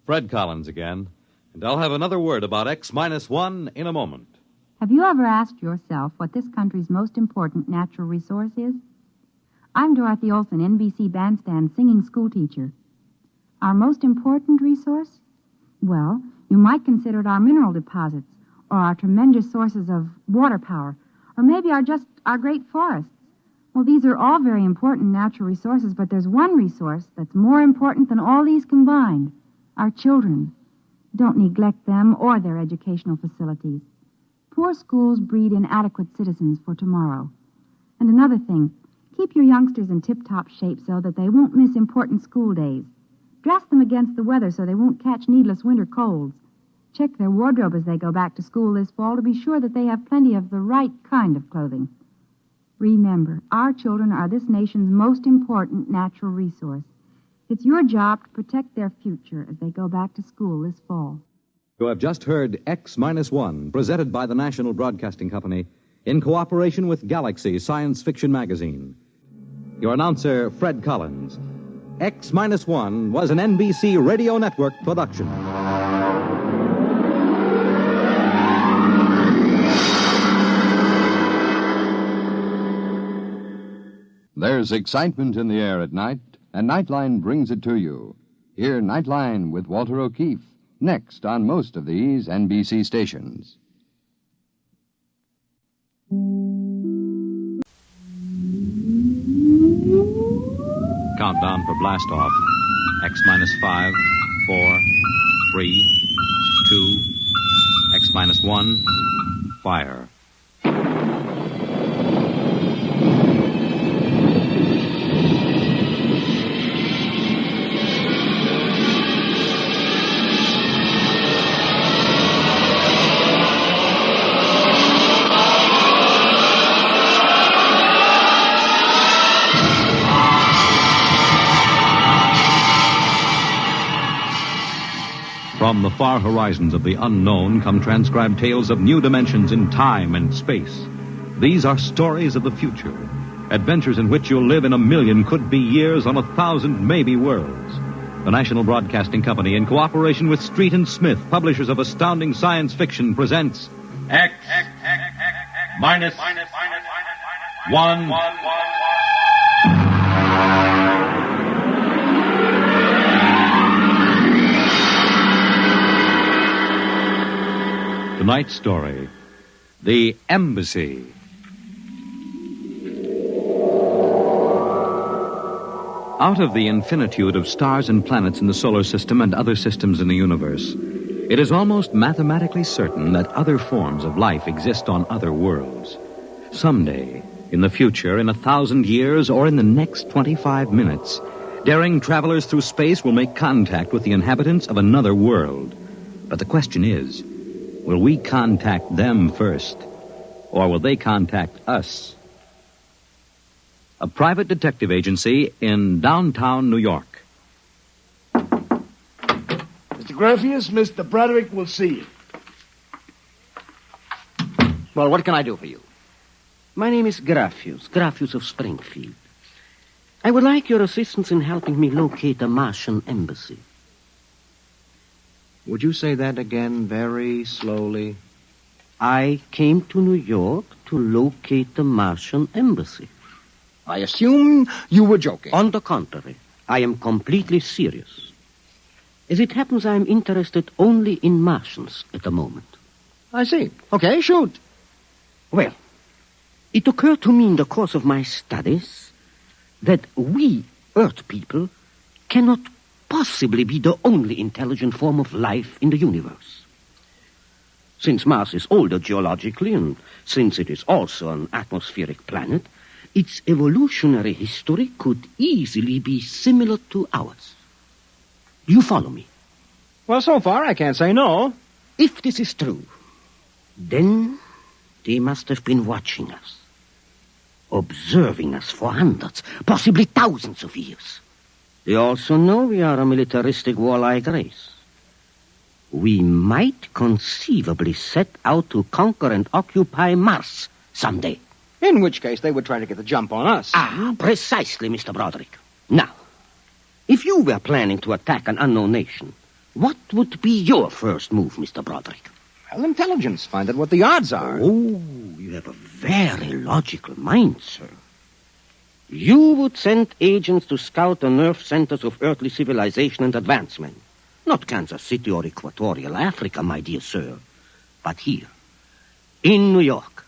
Fred Collins again, and I'll have another word about X-1 in a moment. Have you ever asked yourself what this country's most important natural resource is? I'm Dorothy Olson, NBC Bandstand singing schoolteacher. Our most important resource? Well, you might consider it our mineral deposits, or our tremendous sources of water power, or maybe our great forests. Well, these are all very important natural resources, but there's one resource that's more important than all these combined: our children. Don't neglect them or their educational facilities. Poor schools breed inadequate citizens for tomorrow. And another thing, keep your youngsters in tip-top shape so that they won't miss important school days. Dress them against the weather so they won't catch needless winter colds. Check their wardrobe as they go back to school this fall to be sure that they have plenty of the right kind of clothing. Remember, our children are this nation's most important natural resource. It's your job to protect their future as they go back to school this fall. You have just heard X-1, presented by the National Broadcasting Company in cooperation with Galaxy Science Fiction Magazine. Your announcer, Fred Collins. X-1 was an NBC Radio Network production. There's excitement in the air at night, and Nightline brings it to you. Hear Nightline with Walter O'Keefe, next on most of these NBC stations. Countdown for blast-off. X-5, 4, 3, 2, X-1, fire. From the far horizons of the unknown come transcribed tales of new dimensions in time and space. These are stories of the future, adventures in which you'll live in a million could-be years on 1,000 maybe worlds. The National Broadcasting Company, in cooperation with Street and Smith, publishers of astounding science fiction, presents X-1. Tonight's story, The Embassy. Out of the infinitude of stars and planets in the solar system and other systems in the universe, it is almost mathematically certain that other forms of life exist on other worlds. Someday, in the future, in 1,000 years, or in the next 25 minutes, daring travelers through space will make contact with the inhabitants of another world. But the question is, will we contact them first, or will they contact us? A private detective agency in downtown New York. Mr. Graffius, Mr. Broderick will see you. Well, what can I do for you? My name is Graffius of Springfield. I would like your assistance in helping me locate a Martian embassy. Would you say that again very slowly? I came to New York to locate the Martian embassy. I assume you were joking. On the contrary, I am completely serious. As it happens, I am interested only in Martians at the moment. I see. Okay, shoot. Well, it occurred to me in the course of my studies that we, Earth people, cannot possibly be the only intelligent form of life in the universe. Since Mars is older geologically, and since it is also an atmospheric planet, its evolutionary history could easily be similar to ours. Do you follow me? Well, so far I can't say no. If this is true, then they must have been watching us, observing us for hundreds, possibly thousands of years. They also know we are a militaristic, warlike race. We might conceivably set out to conquer and occupy Mars someday. In which case they would try to get the jump on us. Precisely, Mr. Broderick. Now, if you were planning to attack an unknown nation, what would be your first move, Mr. Broderick? Well, intelligence. Find out what the odds are. Oh, you have a very logical mind, sir. You would send agents to scout the nerve centers of earthly civilization and advancement. Not Kansas City or Equatorial Africa, my dear sir, but here, in New York,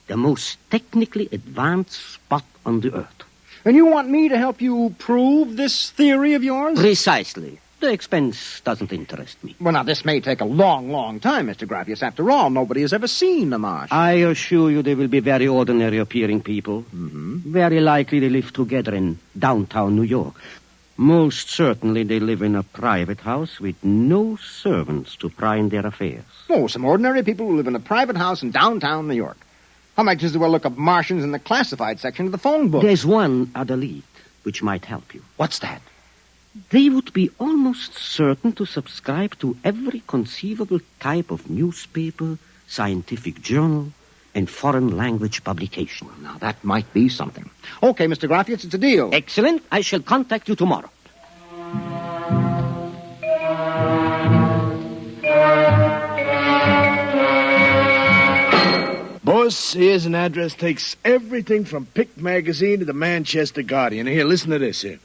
the most technically advanced spot on the earth. And you want me to help you prove this theory of yours? Precisely. The expense doesn't interest me. Well, now, this may take a long, long time, Mr. Grappius. After all, nobody has ever seen the Martian. I assure you they will be very ordinary-appearing people. Mm-hmm. Very likely they live together in downtown New York. Most certainly they live in a private house with no servants to pry in their affairs. Oh, some ordinary people who live in a private house in downtown New York. I might just as well look up Martians in the classified section of the phone book. There's one other lead which might help you. What's that? They would be almost certain to subscribe to every conceivable type of newspaper, scientific journal, and foreign language publication. Now, that might be something. Okay, Mr. Grappius, it's a deal. Excellent. I shall contact you tomorrow. Boss, here's an address. Takes everything from Pick Magazine to the Manchester Guardian. Here, listen to this here.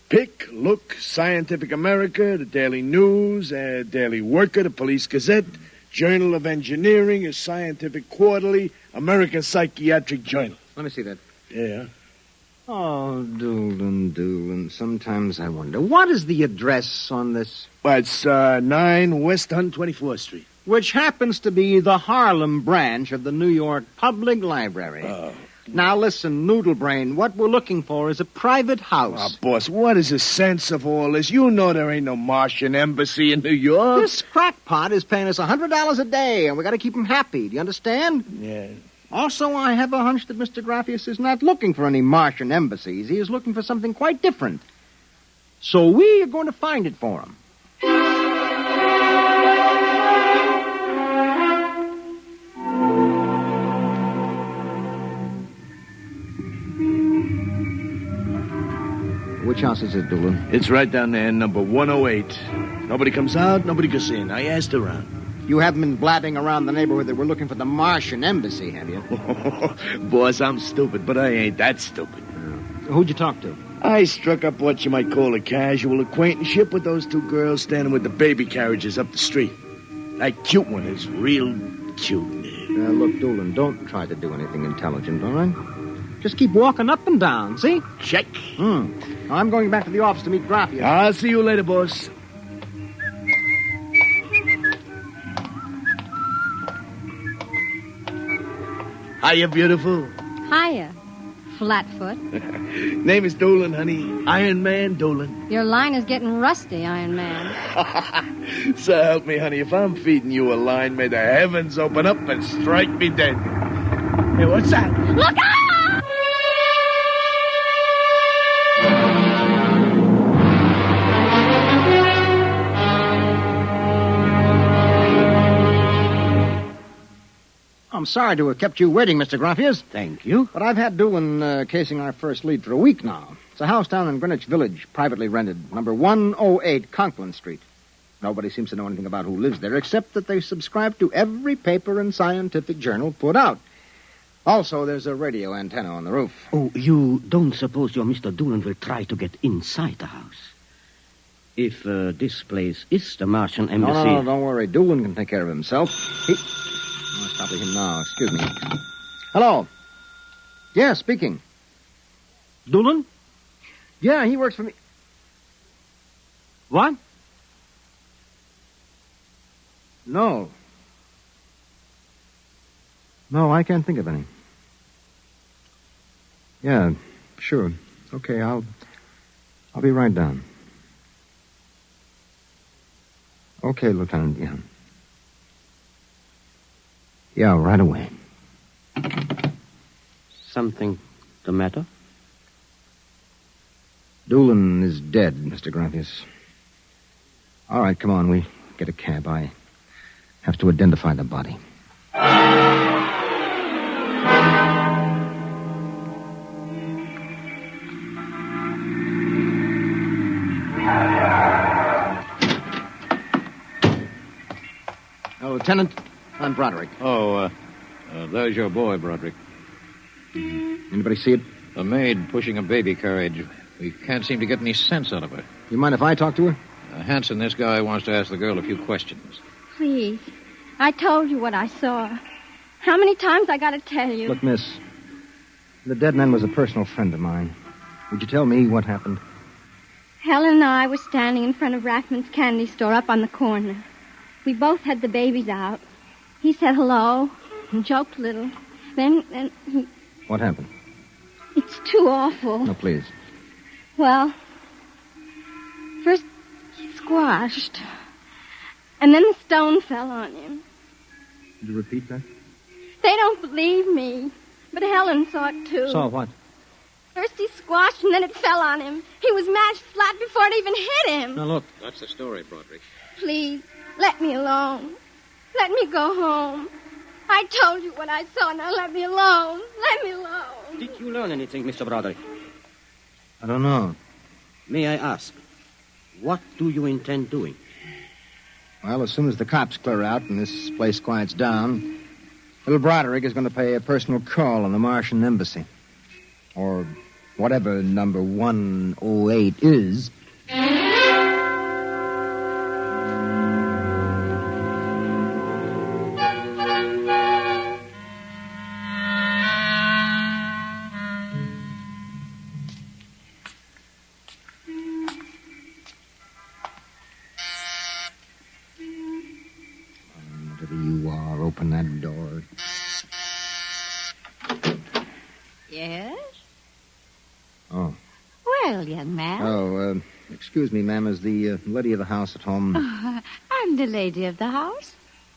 Pick, Look, Scientific America, the Daily News, Daily Worker, the Police Gazette, Journal of Engineering, a Scientific Quarterly, American Psychiatric Journal. Let me see that. Yeah. Oh, Doolin. Sometimes I wonder, what is the address on this? Well, it's 9 West 124th Street. Which happens to be the Harlem branch of the New York Public Library. Oh. Now, listen, Noodlebrain, what we're looking for is a private house. Oh, boss, what is the sense of all this? You know there ain't no Martian embassy in New York. This crackpot is paying us $100 a day, and we got to keep him happy. Do you understand? Yeah. Also, I have a hunch that Mr. Grappius is not looking for any Martian embassies. He is looking for something quite different. So we are going to find it for him. Which house is it, Doolin? It's right down there, number 108. Nobody comes out, nobody goes in. I asked around. You haven't been blabbing around the neighborhood that we're looking for the Martian embassy, have you? Boss, I'm stupid, but I ain't that stupid. Who'd you talk to? I struck up what you might call a casual acquaintanceship with those two girls standing with the baby carriages up the street. That cute one is real cute. Look, Doolin, don't try to do anything intelligent, all right? Just keep walking up and down, see? Check. I'm going back to the office to meet Grappius. I'll see you later, boss. Hiya, beautiful. Hiya, Flatfoot. Name is Doolin, honey. Iron Man Doolin. Your line is getting rusty, Iron Man. So help me, honey. If I'm feeding you a line, may the heavens open up and strike me dead. Hey, what's that? Look out! I'm sorry to have kept you waiting, Mr. Grappius. Thank you. But I've had Doolin casing our first lead for a week now. It's a house down in Greenwich Village, privately rented, number 108 Conklin Street. Nobody seems to know anything about who lives there, except that they subscribe to every paper and scientific journal put out. Also, there's a radio antenna on the roof. Oh, you don't suppose your Mr. Doolin will try to get inside the house? If this place is the Martian embassy... No, don't worry. Doolin can take care of himself. It's probably him now. Excuse me. Hello. Yeah, speaking. Doolin? Yeah, he works for me. What? No. No, I can't think of any. Yeah, sure. Okay, I'll be right down. Okay, Lieutenant, yeah. Yeah, right away. Something the matter? Doolin is dead, Mr. Grappius. All right, come on, we get a cab. I have to identify the body. Lieutenant, I'm Broderick. Oh, there's your boy, Broderick. Anybody see it? A maid pushing a baby carriage. We can't seem to get any sense out of her. You mind if I talk to her? Hanson, this guy wants to ask the girl a few questions. Please. I told you what I saw. How many times I got to tell you? Look, miss, the dead man was a personal friend of mine. Would you tell me what happened? Helen and I were standing in front of Rathman's candy store up on the corner. We both had the babies out. He said hello and joked a little. Then he... What happened? It's too awful. No, please. Well, first he squashed, and then the stone fell on him. Could you repeat that? They don't believe me, but Helen saw it too. Saw what? First he squashed, and then it fell on him. He was mashed flat before it even hit him. Now, look. That's the story, Broderick. Please, let me alone. Let me go home. I told you what I saw. Now let me alone. Let me alone. Did you learn anything, Mr. Broderick? I don't know. May I ask, what do you intend doing? Well, as soon as the cops clear out and this place quiets down, little Broderick is going to pay a personal call on the Martian embassy. Or whatever number 108 is. Whatever you are, open that door. Yes? Oh. Well, young man. Oh, excuse me, ma'am. Is the lady of the house at home? I'm the lady of the house.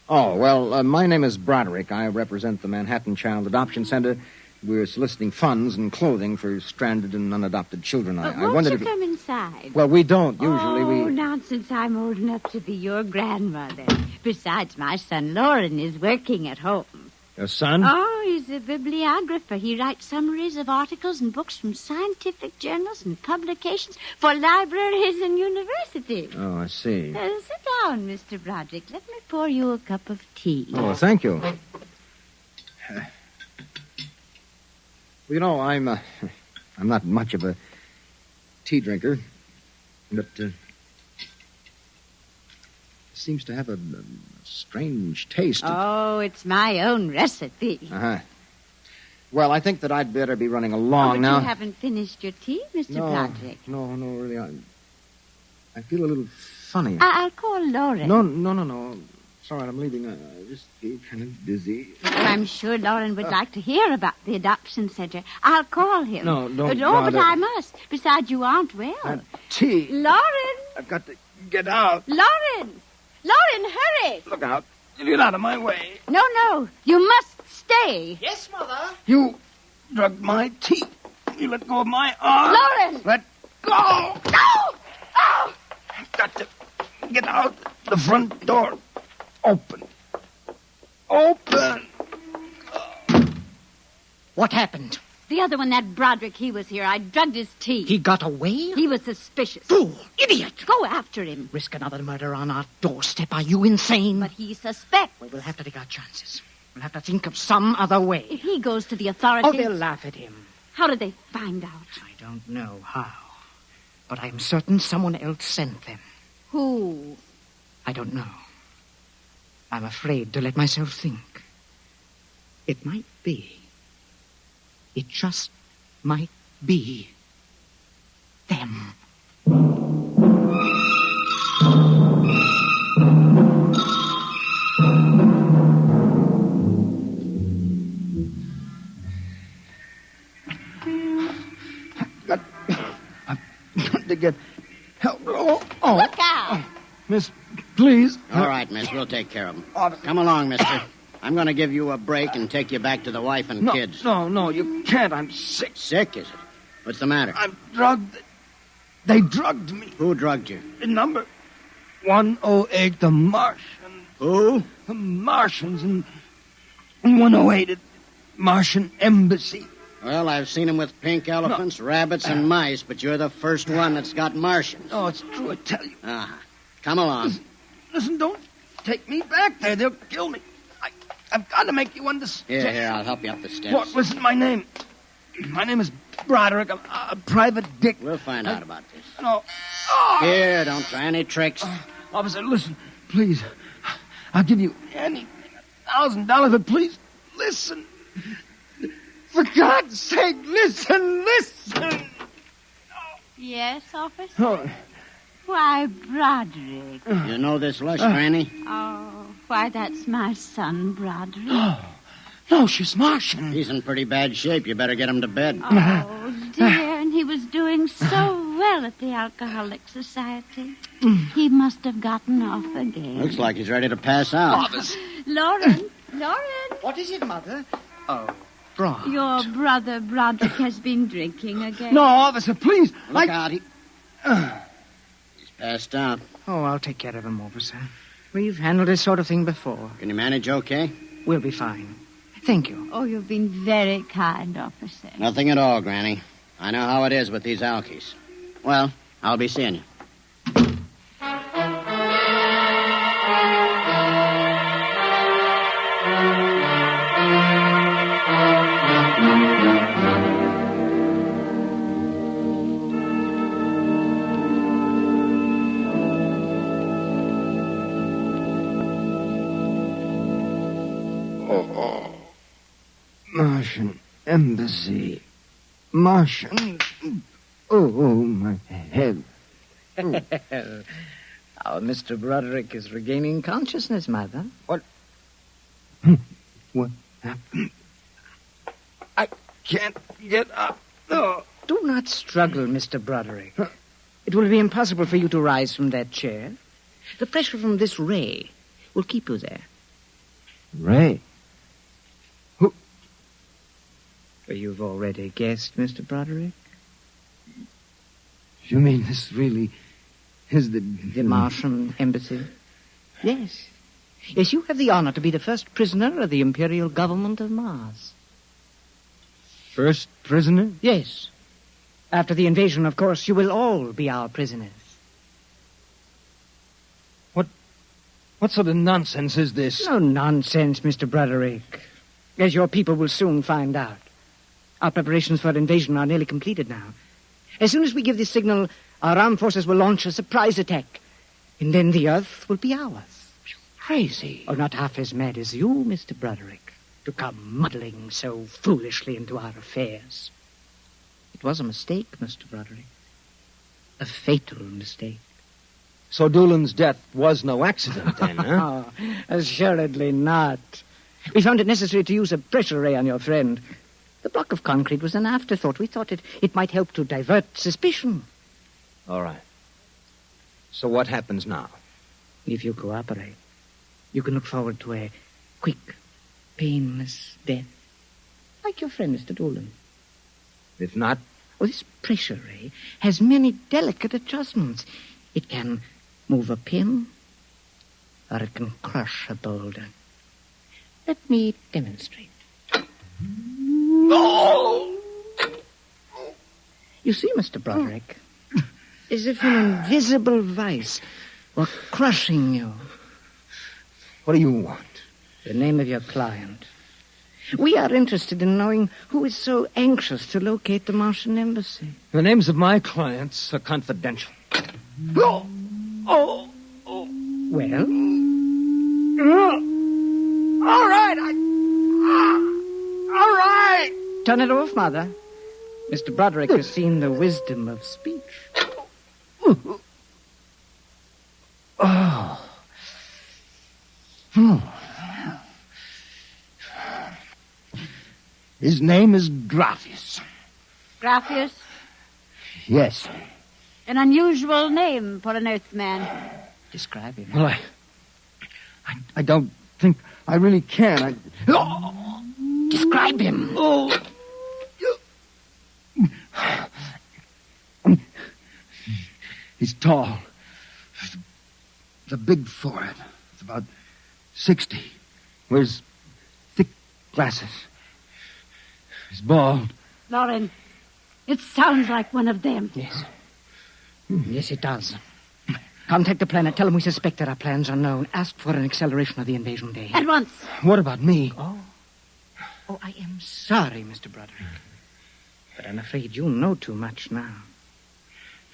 Oh, well, my name is Broderick. I represent the Manhattan Child Adoption Center. We're soliciting funds and clothing for stranded and unadopted children. I Won't wondered you if... come inside? Well, we don't. Usually Oh, we... nonsense. I'm old enough to be your grandmother. Besides, my son Lauren is working at home. Your son? Oh, he's a bibliographer. He writes summaries of articles and books from scientific journals and publications for libraries and universities. Oh, I see. Sit down, Mr. Broderick. Let me pour you a cup of tea. Oh, thank you. Well, you know, I'm not much of a tea drinker, but seems to have a strange taste. Oh, it's my own recipe. Uh-huh. Well, I think that I'd better be running along but now. You haven't finished your tea, Mr. Broderick. No, really. I feel a little funny. I'll call Lauren. No. It's all right, I'm leaving. I just feel kind of dizzy. Well, I'm sure Lauren would like to hear about the adoption center. I'll call him. No, don't No, bother. but I must. Besides, you aren't well. Tea. Lauren! I've got to get out. Lauren! Lauren, hurry! Look out. Get out of my way. No. You must stay. Yes, Mother. You drugged my tea. You let go of my arm. Lauren! Let go. No! Oh! I've got to get out. The front door. Open. What happened? The other one, that Broderick, he was here. I drugged his tea. He got away? He was suspicious. Fool! Idiot! Go after him. Risk another murder on our doorstep. Are you insane? But he suspects. Well, we'll have to take our chances. We'll have to think of some other way. If he goes to the authorities... Oh, they'll laugh at him. How did they find out? I don't know how. But I'm certain someone else sent them. Who? I don't know. I'm afraid to let myself think. It might be. It just might be them. I've got to get help. Oh. Look out! Miss, please. All right, miss. We'll take care of them. Come along, mister. I'm going to give you a break and take you back to the wife and kids. No, you can't. I'm sick. Sick, is it? What's the matter? I'm drugged. They drugged me. Who drugged you? The number 108, the Martians. Who? The Martians in 108 at Martian Embassy. Well, I've seen them with pink elephants, rabbits, and mice, but you're the first one that's got Martians. Oh, it's true, I tell you. Come along. Listen, don't take me back there. They'll kill me. I've got to make you understand. Here, I'll help you up the steps. What was my name? My name is Broderick. I'm a private dick. We'll find out about this. No. Here, don't try any tricks. Officer, listen, please. I'll give you anything, $1,000, but please, listen. For God's sake, listen. Yes, officer? Oh. Why, Broderick. You know this lush, Granny? Oh, why, that's my son, Broderick. No, she's Martian. He's in pretty bad shape. You better get him to bed. Oh, dear, and he was doing so well at the Alcoholic Society. He must have gotten off again. Looks like he's ready to pass out. Lauren! What is it, Mother? Oh, Brod. Your brother Broderick has been drinking again. No, officer, please. Look out. He's passed out. Oh, I'll take care of him, officer. We've handled this sort of thing before. Can you manage okay? We'll be fine. Thank you. Oh, you've been very kind, officer. Nothing at all, Granny. I know how it is with these alkies. Well, I'll be seeing you. Martian embassy. Martian. Oh, my head. Our Mr. Broderick is regaining consciousness, Mother. What happened? I can't get up. No. Do not struggle, Mr. Broderick. It will be impossible for you to rise from that chair. The pressure from this ray will keep you there. Ray? You've already guessed, Mr. Broderick. You mean this really is the Martian embassy? Yes. Yes, you have the honor to be the first prisoner of the Imperial Government of Mars. First prisoner? Yes. After the invasion, of course, you will all be our prisoners. What sort of nonsense is this? No nonsense, Mr. Broderick. As your people will soon find out. Our preparations for invasion are nearly completed now. As soon as we give the signal, our armed forces will launch a surprise attack. And then the Earth will be ours. Crazy. Oh, not half as mad as you, Mr. Broderick, to come muddling so foolishly into our affairs. It was a mistake, Mr. Broderick. A fatal mistake. So Doolan's death was no accident, then, huh? Oh, assuredly not. We found it necessary to use a pressure ray on your friend. The block of concrete was an afterthought. We thought it might help to divert suspicion. All right. So what happens now? If you cooperate, you can look forward to a quick, painless death. Like your friend, Mr. Doolan. If not? Well, this pressure ray has many delicate adjustments. It can move a pin, or it can crush a boulder. Let me demonstrate. Oh! You see, Mr. Broderick, as if an invisible vice were crushing you. What do you want? The name of your client. We are interested in knowing who is so anxious to locate the Martian embassy. The names of my clients are confidential. Well? All right, all right. Turn it off, Mother. Mr. Broderick has seen the wisdom of speech. His name is Graphius. Graphius? Yes. An unusual name for an Earthman. Describe him. Well, I don't think I really can. Describe him. He's tall. The big forehead. It's about 60. Wears thick glasses. He's bald. Lauren, it sounds like one of them. Yes. Yes, it does. Contact the planet. Tell them we suspect that our plans are known. Ask for an acceleration of the invasion day. At once. What about me? Oh, I am sorry, Mr. Broderick. But I'm afraid you know too much now.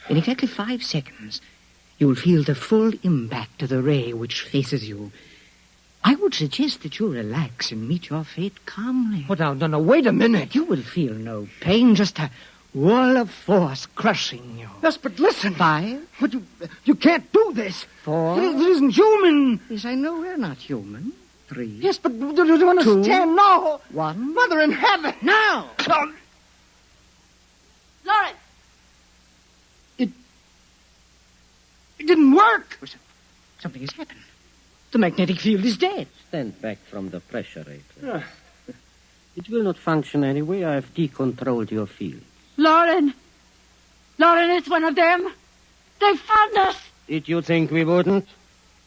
In exactly 5 seconds, you'll feel the full impact of the ray which faces you. I would suggest that you relax and meet your fate calmly. Oh, no, wait a minute. You will feel no pain, just a wall of force crushing you. Yes, but listen. 5. But you can't do this. 4. It isn't human. Yes, I know we're not human. 3. Yes, but do you understand? No. 1. Mother in heaven. Now. No. Lawrence! It didn't work. Something has happened. The magnetic field is dead. Stand back from the pressurator. It will not function anyway. I have decontrolled your field. Lauren, it's one of them. They found us. Did you think we wouldn't?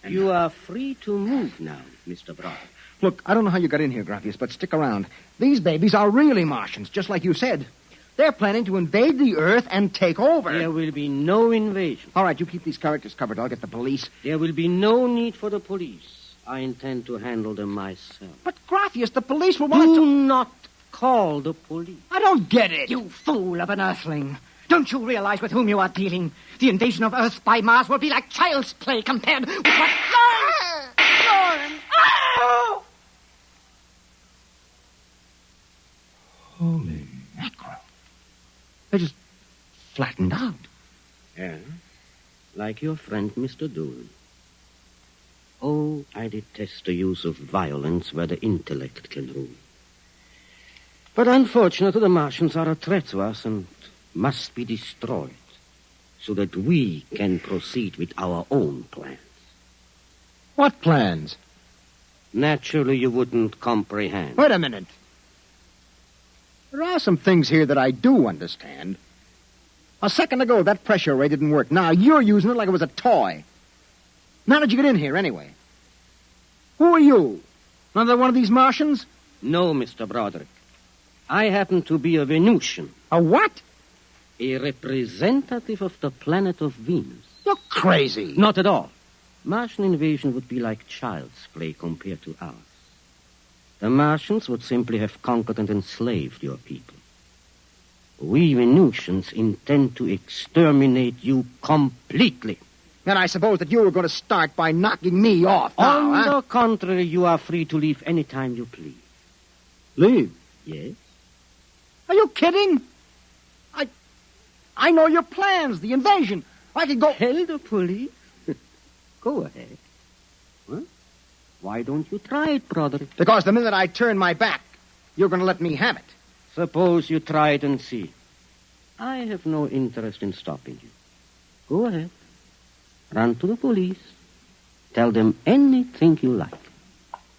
You are free to move now, Mr. Brown. Look, I don't know how you got in here, Graphius, but stick around. These babies are really Martians, just like you said. They're planning to invade the Earth and take over. There will be no invasion. All right, you keep these characters covered. I'll get the police. There will be no need for the police. I intend to handle them myself. But, Graphius, the police will want Do not call the police. I don't get it. You fool of an Earthling. Don't you realize with whom you are dealing? The invasion of Earth by Mars will be like child's play compared with what... Lauren! Oh! Holy mackerel. They just flattened out. Yeah, like your friend, Mr. Doolin. Oh, I detest the use of violence where the intellect can rule. But unfortunately, the Martians are a threat to us and must be destroyed so that we can proceed with our own plans. What plans? Naturally, you wouldn't comprehend. Wait a minute. There are some things here that I do understand. A second ago, that pressure ray didn't work. Now you're using it like it was a toy. How did you get in here, anyway? Who are you? Another one of these Martians? No, Mr. Broderick. I happen to be a Venusian. A what? A representative of the planet of Venus. You're crazy. Not at all. Martian invasion would be like child's play compared to ours. The Martians would simply have conquered and enslaved your people. We Venusians intend to exterminate you completely. And I suppose that you were going to start by knocking me off now, On the contrary, you are free to leave any time you please. Leave? Yes. Are you kidding? I know your plans, the invasion. I could go... Tell the police? Go ahead. Huh? Why don't you try it, Broderick? Because the minute I turn my back, you're going to let me have it. Suppose you try it and see. I have no interest in stopping you. Go ahead. Run to the police. Tell them anything you like.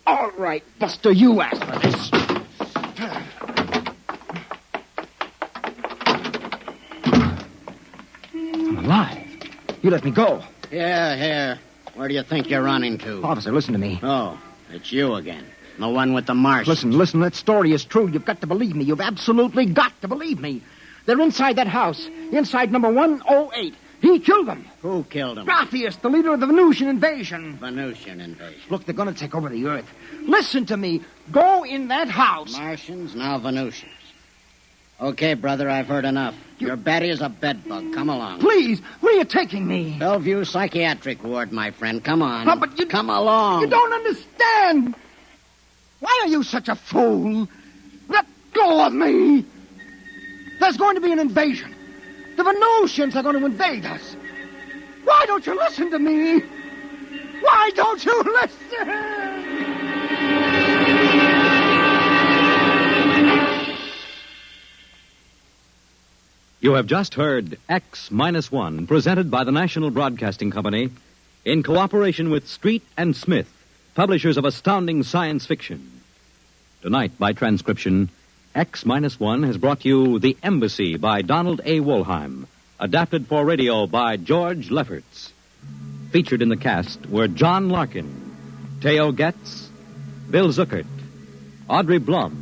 All right, Buster, you asked for this. I'm alive. You let me go. Here. Where do you think you're running to? Officer, listen to me. Oh, it's you again. The one with the Martians. Listen, that story is true. You've got to believe me. You've absolutely got to believe me. They're inside that house, inside number 108. He killed them. Who killed him? Graphius, the leader of the Venusian invasion. Venusian invasion. Look, they're going to take over the Earth. Listen to me. Go in that house. Martians, now Venusians. Okay, brother, I've heard enough. You're batty as a bedbug. Come along. Please, where are you taking me? Bellevue Psychiatric Ward, my friend. Come on. No, but you... Come along. You don't understand. Why are you such a fool? Let go of me. There's going to be an invasion. The Venusians are going to invade us. Why don't you listen to me? Why don't you listen? You have just heard X-1, presented by the National Broadcasting Company in cooperation with Street and Smith, publishers of astounding science fiction. Tonight, by transcription, X-1 has brought you The Embassy by Donald A. Wollheim, adapted for radio by George Lefferts. Featured in the cast were John Larkin, Theo Getz, Bill Zuckert, Audrey Blum,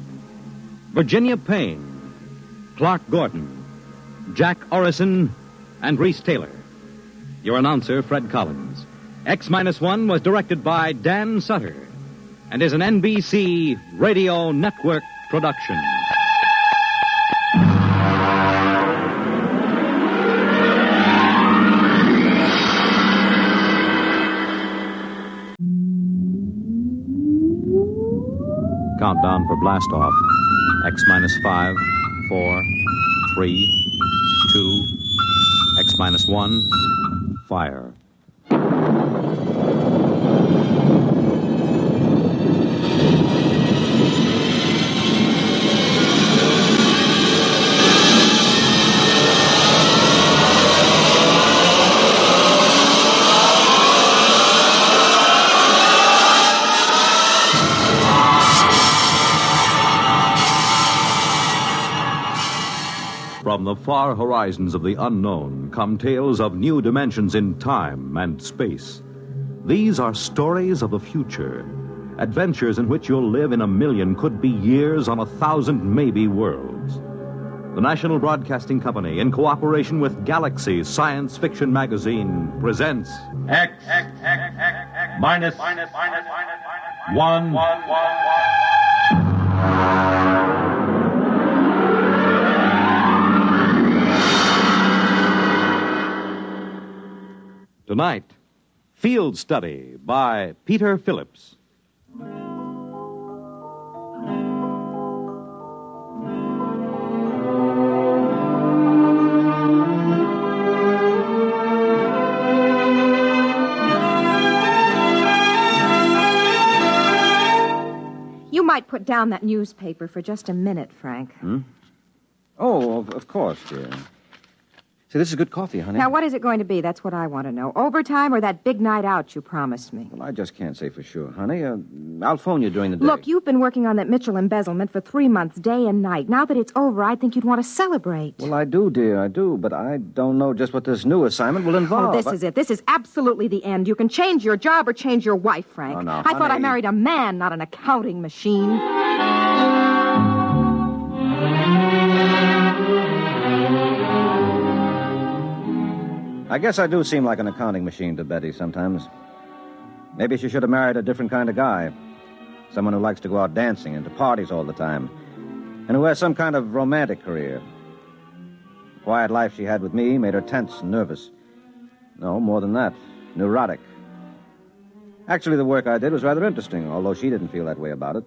Virginia Payne, Clark Gordon, Jack Orison, and Reese Taylor. Your announcer, Fred Collins. X-1 was directed by Dan Sutter and is an NBC Radio Network production. Countdown for blast off. X minus 5, 4, 3, 2, X minus 1, fire. From the far horizons of the unknown come tales of new dimensions in time and space. These are stories of the future, adventures in which you'll live in a million, could be years, on 1,000 maybe worlds. The National Broadcasting Company, in cooperation with Galaxy Science Fiction Magazine, presents X minus 1. Tonight, Field Study by Peter Phillips. You might put down that newspaper for just a minute, Frank. Oh, of course, dear. See, this is good coffee, honey. Now, what is it going to be? That's what I want to know. Overtime or that big night out you promised me? Well, I just can't say for sure, honey. I'll phone you during the day. Look, you've been working on that Mitchell embezzlement for 3 months, day and night. Now that it's over, I think you'd want to celebrate. Well, I do, dear, I do. But I don't know just what this new assignment will involve. Oh, this is it. This is absolutely the end. You can change your job or change your wife, Frank. Oh, no, I thought I married a man, not an accounting machine. I guess I do seem like an accounting machine to Betty sometimes. Maybe she should have married a different kind of guy. Someone who likes to go out dancing and to parties all the time. And who has some kind of romantic career. The quiet life she had with me made her tense and nervous. No, more than that. Neurotic. Actually, the work I did was rather interesting, although she didn't feel that way about it.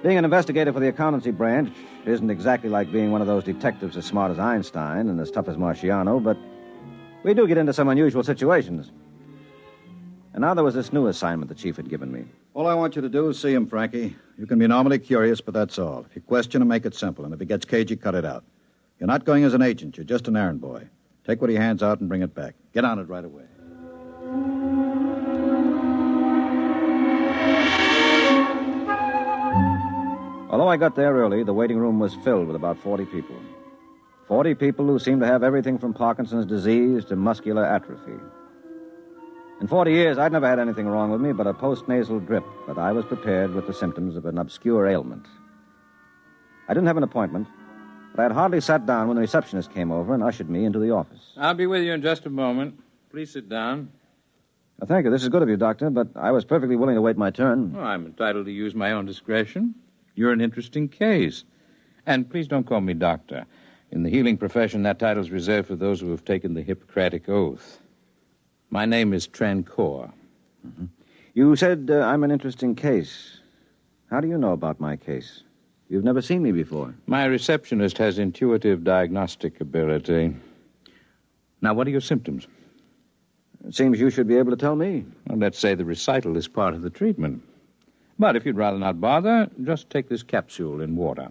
Being an investigator for the accountancy branch isn't exactly like being one of those detectives as smart as Einstein and as tough as Marciano, but we do get into some unusual situations. And now there was this new assignment the chief had given me. All I want you to do is see him, Frankie. You can be normally curious, but that's all. If you question him, make it simple. And if he gets cagey, cut it out. You're not going as an agent. You're just an errand boy. Take what he hands out and bring it back. Get on it right away. Although I got there early, the waiting room was filled with about 40 people. 40 people who seemed to have everything from Parkinson's disease to muscular atrophy. In 40 years, I'd never had anything wrong with me but a postnasal drip, but I was prepared with the symptoms of an obscure ailment. I didn't have an appointment, but I had hardly sat down when the receptionist came over and ushered me into the office. I'll be with you in just a moment. Please sit down. Thank you. This is good of you, Doctor, but I was perfectly willing to wait my turn. Well, I'm entitled to use my own discretion. You're an interesting case. And please don't call me doctor. In the healing profession, that title's reserved for those who have taken the Hippocratic Oath. My name is Trancor. Mm-hmm. You said I'm an interesting case. How do you know about my case? You've never seen me before. My receptionist has intuitive diagnostic ability. Now, what are your symptoms? It seems you should be able to tell me. Well, let's say the recital is part of the treatment. But if you'd rather not bother, just take this capsule in water.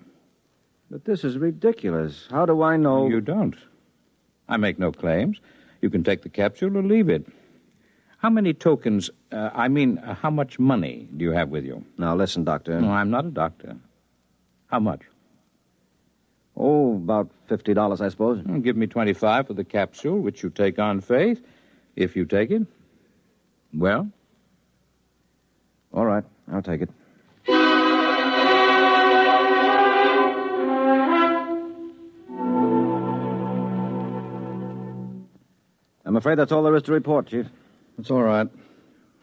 But this is ridiculous. How do I know? You don't. I make no claims. You can take the capsule or leave it. How many tokens, how much money do you have with you? Now, listen, Doctor. No, I'm not a doctor. How much? Oh, about $50, I suppose. Well, give me $25 for the capsule, which you take on faith. If you take it, well? All right, I'll take it. I'm afraid that's all there is to report, Chief. That's all right.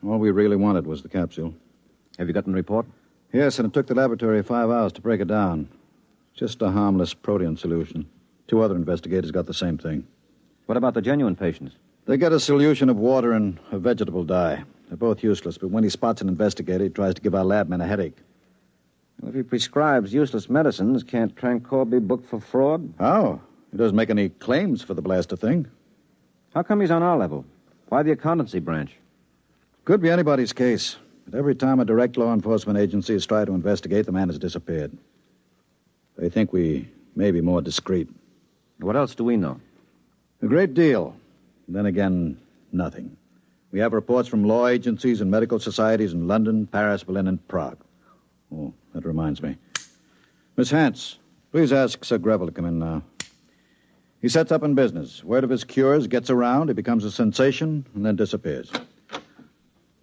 All we really wanted was the capsule. Have you gotten a report? Yes, and it took the laboratory 5 hours to break it down. Just a harmless protein solution. 2 other investigators got the same thing. What about the genuine patients? They get a solution of water and a vegetable dye. They're both useless, but when he spots an investigator, he tries to give our lab men a headache. Well, if he prescribes useless medicines, can't Trancor be booked for fraud? How? He doesn't make any claims for the blaster thing. How come he's on our level? Why the accountancy branch? Could be anybody's case. But every time a direct law enforcement agency has tried to investigate, the man has disappeared. They think we may be more discreet. What else do we know? A great deal. Then again, nothing. We have reports from law agencies and medical societies in London, Paris, Berlin, and Prague. Oh, that reminds me. Miss Hance, please ask Sir Greville to come in now. He sets up in business. Word of his cures gets around, he becomes a sensation, and then disappears.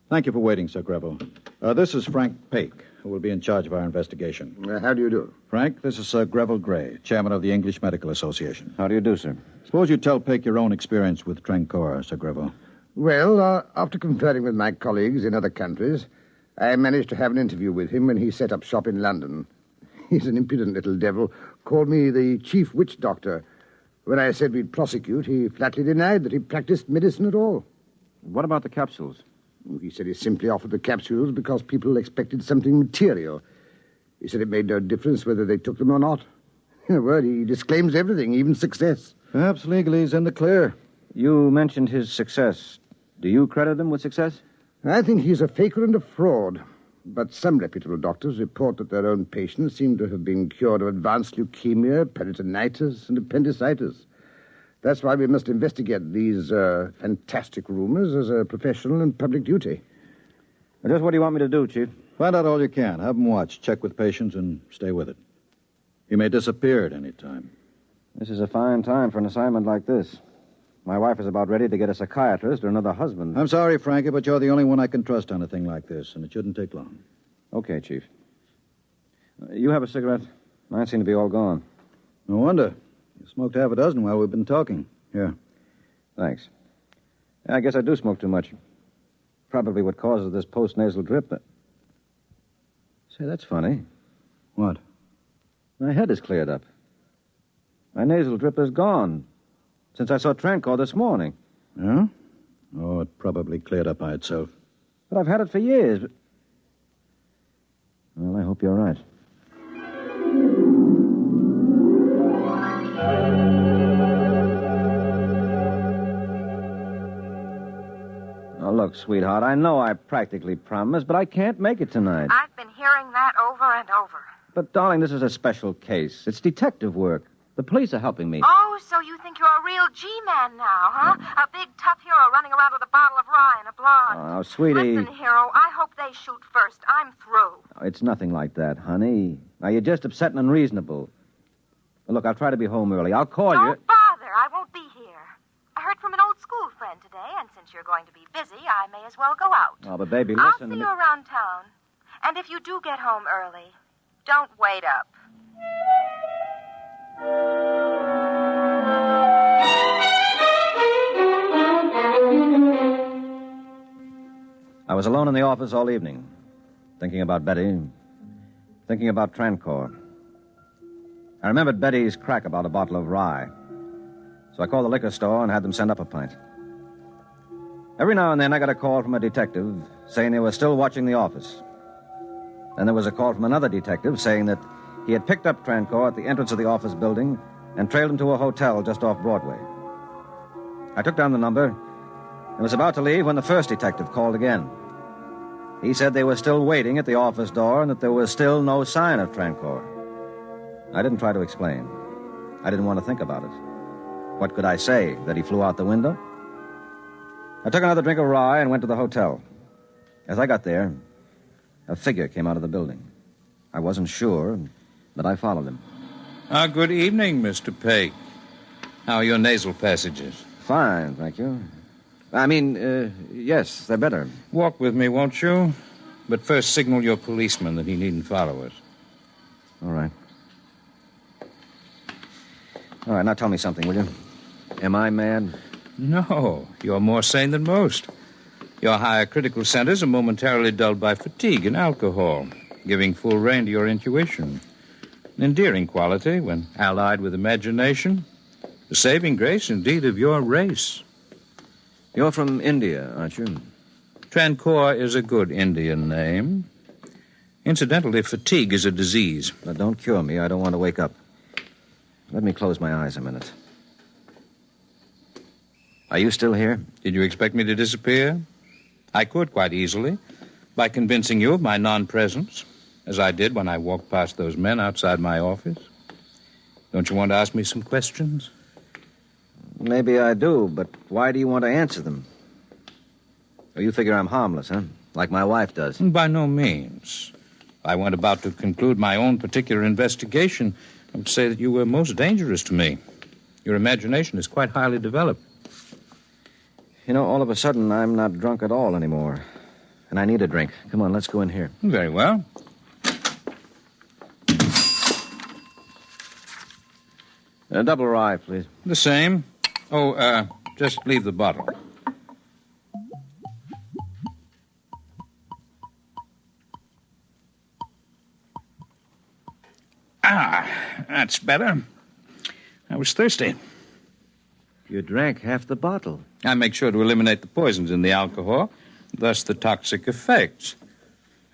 Thank you for waiting, Sir Greville. This is Frank Pake, who will be in charge of our investigation. How do you do? Frank, this is Sir Greville Gray, chairman of the English Medical Association. How do you do, sir? Suppose you tell Pake your own experience with Trancor, Sir Greville. Well, after conferring with my colleagues in other countries, I managed to have an interview with him when he set up shop in London. He's an impudent little devil, called me the chief witch doctor. When I said we'd prosecute, he flatly denied that he practiced medicine at all. What about the capsules? He said he simply offered the capsules because people expected something material. He said it made no difference whether they took them or not. In a word, he disclaims everything, even success. Perhaps legally he's in the clear. You mentioned his success. Do you credit him with success? I think he's a faker and a fraud. But some reputable doctors report that their own patients seem to have been cured of advanced leukemia, peritonitis, and appendicitis. That's why we must investigate these fantastic rumors as a professional and public duty. Just what do you want me to do, Chief? Find out all you can. Have him watched. Check with patients and stay with it. He may disappear at any time. This is a fine time for an assignment like this. My wife is about ready to get a psychiatrist or another husband. I'm sorry, Frankie, but you're the only one I can trust on a thing like this, and it shouldn't take long. Okay, Chief. You have a cigarette? Mine seem to be all gone. No wonder. You smoked half a dozen while we've been talking. Here. Thanks. I guess I do smoke too much. Probably what causes this post-nasal drip. Say, that's funny. What? My head is cleared up. My nasal drip is gone. Since I saw Trancor this morning. Yeah? Oh, it probably cleared up by itself. But I've had it for years. Well, I hope you're right. Oh, look, sweetheart, I know I practically promised, but I can't make it tonight. I've been hearing that over and over. But, darling, this is a special case. It's detective work. The police are helping me. Oh, so you think you're a real G-man now, huh? A big, tough hero running around with a bottle of rye and a blonde. Oh, sweetie. Listen, hero, I hope they shoot first. I'm through. Oh, it's nothing like that, honey. Now, you're just upset and unreasonable. Well, look, I'll try to be home early. I'll call you. Don't bother. I won't be here. I heard from an old school friend today, and since you're going to be busy, I may as well go out. Oh, but baby, I'll listen. see you around town. And if you do get home early, don't wait up. I was alone in the office all evening, thinking about Betty, thinking about Trancor. I remembered Betty's crack about a bottle of rye, so I called the liquor store and had them send up a pint. Every now and then I got a call from a detective saying they were still watching the office. Then there was a call from another detective saying that he had picked up Trancor at the entrance of the office building and trailed him to a hotel just off Broadway. I took down the number and was about to leave when the first detective called again. He said they were still waiting at the office door and that there was still no sign of Trancor. I didn't try to explain. I didn't want to think about it. What could I say? That he flew out the window? I took another drink of rye and went to the hotel. As I got there, a figure came out of the building. I wasn't sure, but I followed him. Good evening, Mr. Pake. How are your nasal passages? Fine, thank you. Yes, they're better. Walk with me, won't you? But first signal your policeman that he needn't follow us. All right. All right, now tell me something, will you? Am I mad? No, you're more sane than most. Your higher critical centers are momentarily dulled by fatigue and alcohol, giving full rein to your intuition. An endearing quality when allied with imagination. The saving grace, indeed, of your race. You're from India, aren't you? Trancor is a good Indian name. Incidentally, fatigue is a disease. Now, don't cure me. I don't want to wake up. Let me close my eyes a minute. Are you still here? Did you expect me to disappear? I could quite easily, by convincing you of my non-presence, as I did when I walked past those men outside my office. Don't you want to ask me some questions? Maybe I do, but why do you want to answer them? Oh, you figure I'm harmless, huh? Like my wife does. By no means. I went about to conclude my own particular investigation. I would say that you were most dangerous to me. Your imagination is quite highly developed. You know, all of a sudden, I'm not drunk at all anymore. And I need a drink. Come on, let's go in here. Very well. A double rye, please. The same. Oh, just leave the bottle. Ah, that's better. I was thirsty. You drank half the bottle. I make sure to eliminate the poisons in the alcohol, thus the toxic effects.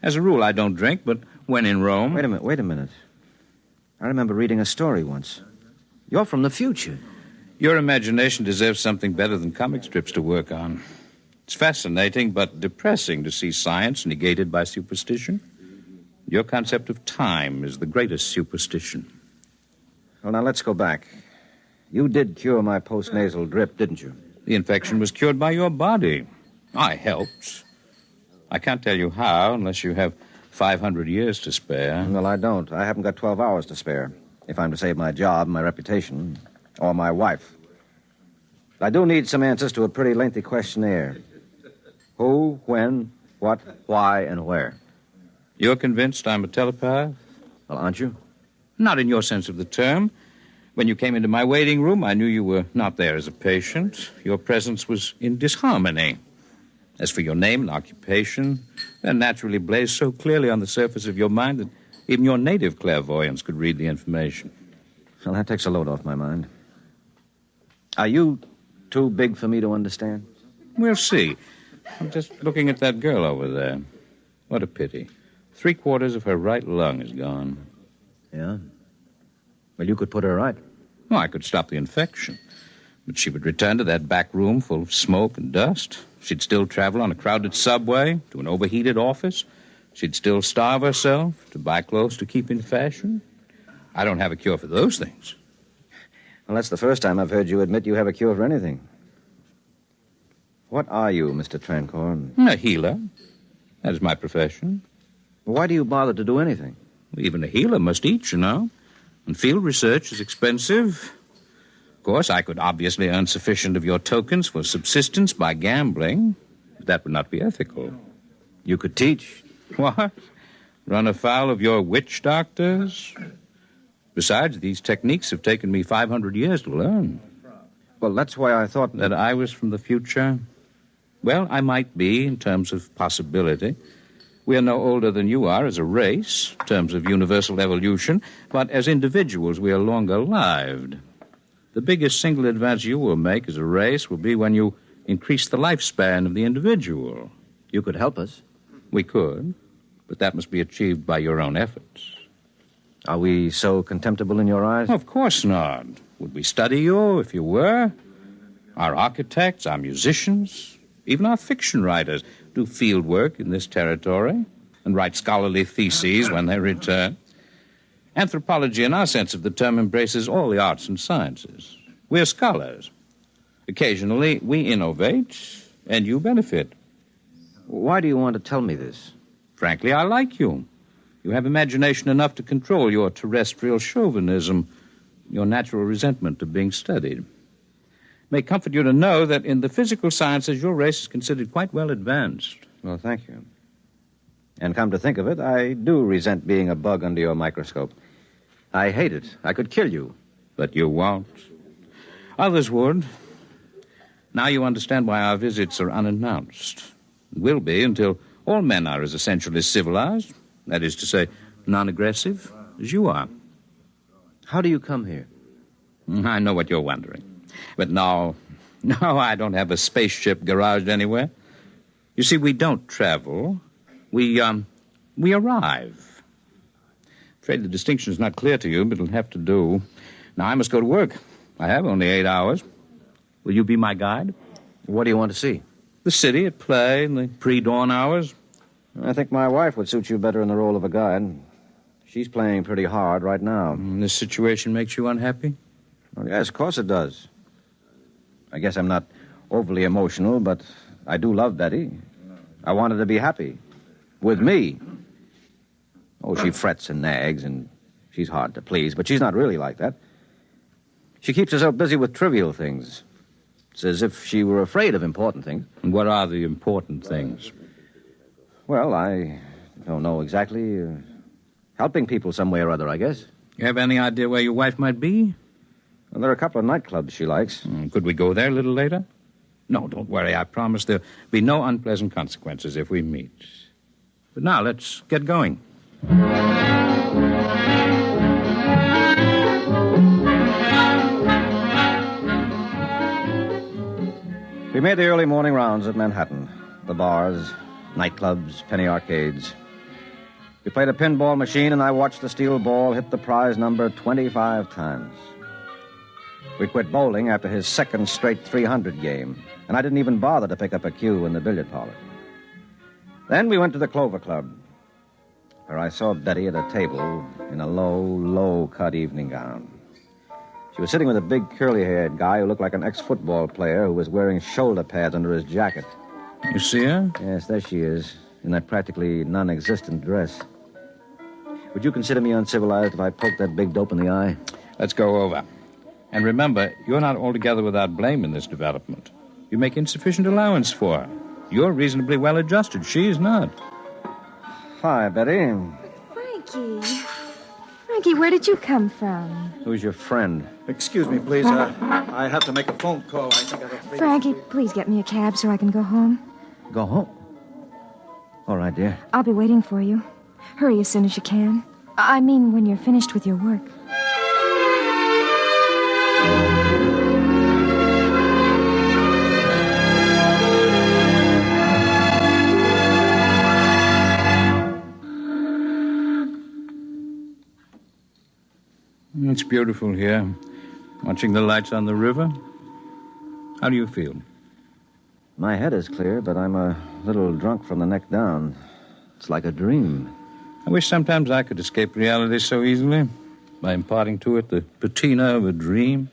As a rule, I don't drink, but when in Rome... Wait a minute. I remember reading a story once. You're from the future. Your imagination deserves something better than comic strips to work on. It's fascinating, but depressing to see science negated by superstition. Your concept of time is the greatest superstition. Well, now, let's go back. You did cure my postnasal drip, didn't you? The infection was cured by your body. I helped. I can't tell you how unless you have 500 years to spare. Well, I don't. I haven't got 12 hours to spare. If I'm to save my job, my reputation, or my wife. I do need some answers to a pretty lengthy questionnaire. Who, when, what, why, and where. You're convinced I'm a telepath? Well, aren't you? Not in your sense of the term. When you came into my waiting room, I knew you were not there as a patient. Your presence was in disharmony. As for your name and occupation, they're naturally blazed so clearly on the surface of your mind that even your native clairvoyance could read the information. Well, that takes a load off my mind. Are you too big for me to understand? We'll see. I'm just looking at that girl over there. What a pity. 3/4 of her right lung is gone. Yeah? Well, you could put her right. Well, I could stop the infection. But she would return to that back room full of smoke and dust. She'd still travel on a crowded subway to an overheated office. She'd still starve herself to buy clothes to keep in fashion. I don't have a cure for those things. Well, that's the first time I've heard you admit you have a cure for anything. What are you, Mr. Trancorn? A healer. That is my profession. Why do you bother to do anything? Even a healer must eat, you know. And field research is expensive. Of course, I could obviously earn sufficient of your tokens for subsistence by gambling. But that would not be ethical. You could teach. What? Run afoul of your witch doctors? Besides, these techniques have taken me 500 years to learn. Well, that's why I thought... That I was from the future? Well, I might be in terms of possibility. We are no older than you are as a race, in terms of universal evolution, but as individuals we are longer lived. The biggest single advance you will make as a race will be when you increase the lifespan of the individual. You could help us. We could, but that must be achieved by your own efforts. Are we so contemptible in your eyes? Of course not. Would we study you if you were? Our architects, our musicians, even our fiction writers do field work in this territory and write scholarly theses when they return. Anthropology, in our sense of the term, embraces all the arts and sciences. We're scholars. Occasionally, we innovate, and you benefit. Why do you want to tell me this? Frankly, I like you. You have imagination enough to control your terrestrial chauvinism, your natural resentment of being studied. It may comfort you to know that in the physical sciences, your race is considered quite well advanced. Well, thank you. And come to think of it, I do resent being a bug under your microscope. I hate it. I could kill you. But you won't. Others would. Now you understand why our visits are unannounced. Will be until all men are as essentially civilized, that is to say, non-aggressive, as you are. How do you come here? I know what you're wondering. But no, I don't have a spaceship garaged anywhere. You see, we don't travel. We we arrive. Afraid the distinction is not clear to you, but it'll have to do. Now, I must go to work. I have only 8 hours. Will you be my guide? What do you want to see? The city at play in the pre-dawn hours. I think my wife would suit you better in the role of a guide. She's playing pretty hard right now. This situation makes you unhappy? Oh, yes, of course it does. I guess I'm not overly emotional, but I do love Betty. I want her to be happy. With me. Oh, she frets and nags, and she's hard to please, but she's not really like that. She keeps herself busy with trivial things. It's as if she were afraid of important things. And what are the important things? Well, I don't know exactly. Helping people some way or other, I guess. You have any idea where your wife might be? Well, there are a couple of nightclubs she likes. Could we go there a little later? No, don't worry. I promise there'll be no unpleasant consequences if we meet. But now, let's get going. We made the early morning rounds of Manhattan. The bars, nightclubs, penny arcades. We played a pinball machine, and I watched the steel ball hit the prize number 25 times. We quit bowling after his second straight 300 game, and I didn't even bother to pick up a cue in the billiard parlor. Then we went to the Clover Club, where I saw Betty at a table in a low-cut evening gown. She was sitting with a big curly-haired guy who looked like an ex-football player who was wearing shoulder pads under his jacket. You see her? Yes, there she is, in that practically non-existent dress. Would you consider me uncivilized if I poked that big dope in the eye? Let's go over. And remember, you're not altogether without blame in this development. You make insufficient allowance for her. You're reasonably well adjusted. She is not. Hi, Betty. Frankie, where did you come from? Who's your friend? Excuse me, please. I have to make a phone call. I think I have... Frankie, please get me a cab so I can go home. Go home? All right, dear. I'll be waiting for you. Hurry as soon as you can. I mean, when you're finished with your work. It's beautiful here, watching the lights on the river. How do you feel? My head is clear, but I'm a little drunk from the neck down. It's like a dream. I wish sometimes I could escape reality so easily, by imparting to it the patina of a dream.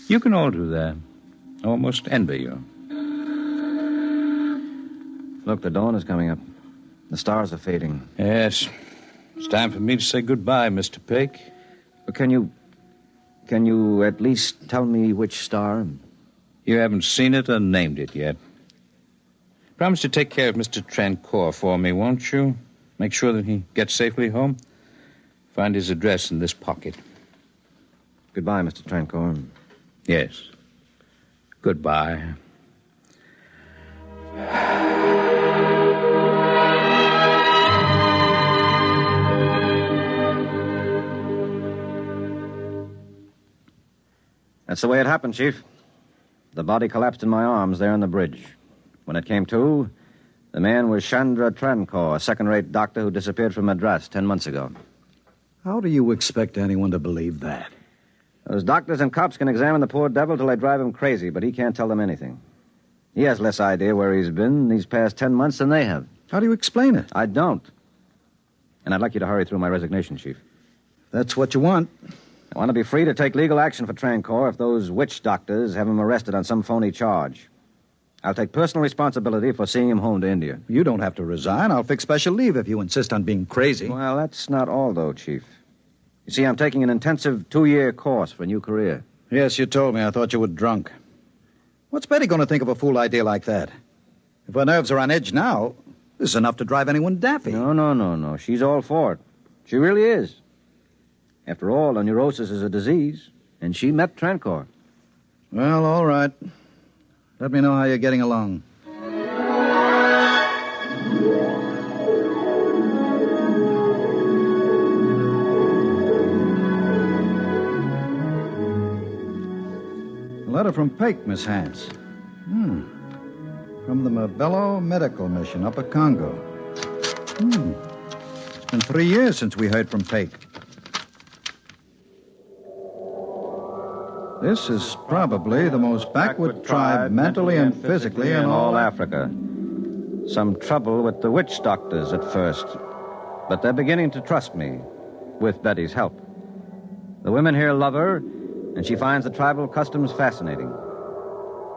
You can all do that. I almost envy you. Look, the dawn is coming up. The stars are fading. Yes. It's time for me to say goodbye, Mr. Peck. Can you at least tell me which star? You haven't seen it or named it yet. Promise to take care of Mr. Trancour for me, won't you? Make sure that he gets safely home. Find his address in this pocket. Goodbye, Mr. Trancour. Yes. Goodbye. That's the way it happened, Chief. The body collapsed in my arms there on the bridge. When it came to, the man was Chandra Trancour, a second-rate doctor who disappeared from Madras 10 months ago. How do you expect anyone to believe that? Those doctors and cops can examine the poor devil till they drive him crazy, but he can't tell them anything. He has less idea where he's been these past 10 months than they have. How do you explain it? I don't. And I'd like you to hurry through my resignation, Chief. That's what you want. I want to be free to take legal action for Trancour if those witch doctors have him arrested on some phony charge. I'll take personal responsibility for seeing him home to India. You don't have to resign. I'll fix special leave if you insist on being crazy. Well, that's not all, though, Chief. You see, I'm taking an intensive 2-year course for a new career. Yes, you told me. I thought you were drunk. What's Betty going to think of a fool idea like that? If her nerves are on edge now, this is enough to drive anyone daffy. No. She's all for it. She really is. After all, a neurosis is a disease, and she met Trancour. Well, all right. Let me know how you're getting along. A letter from Peck, Miss Hance. From the Mabello Medical Mission, Upper Congo. been 3 years since we heard from Peg. This is probably the most backward tribe mentally and physically in all Africa. Some trouble with the witch doctors at first, but they're beginning to trust me, with Betty's help. The women here love her, and she finds the tribal customs fascinating.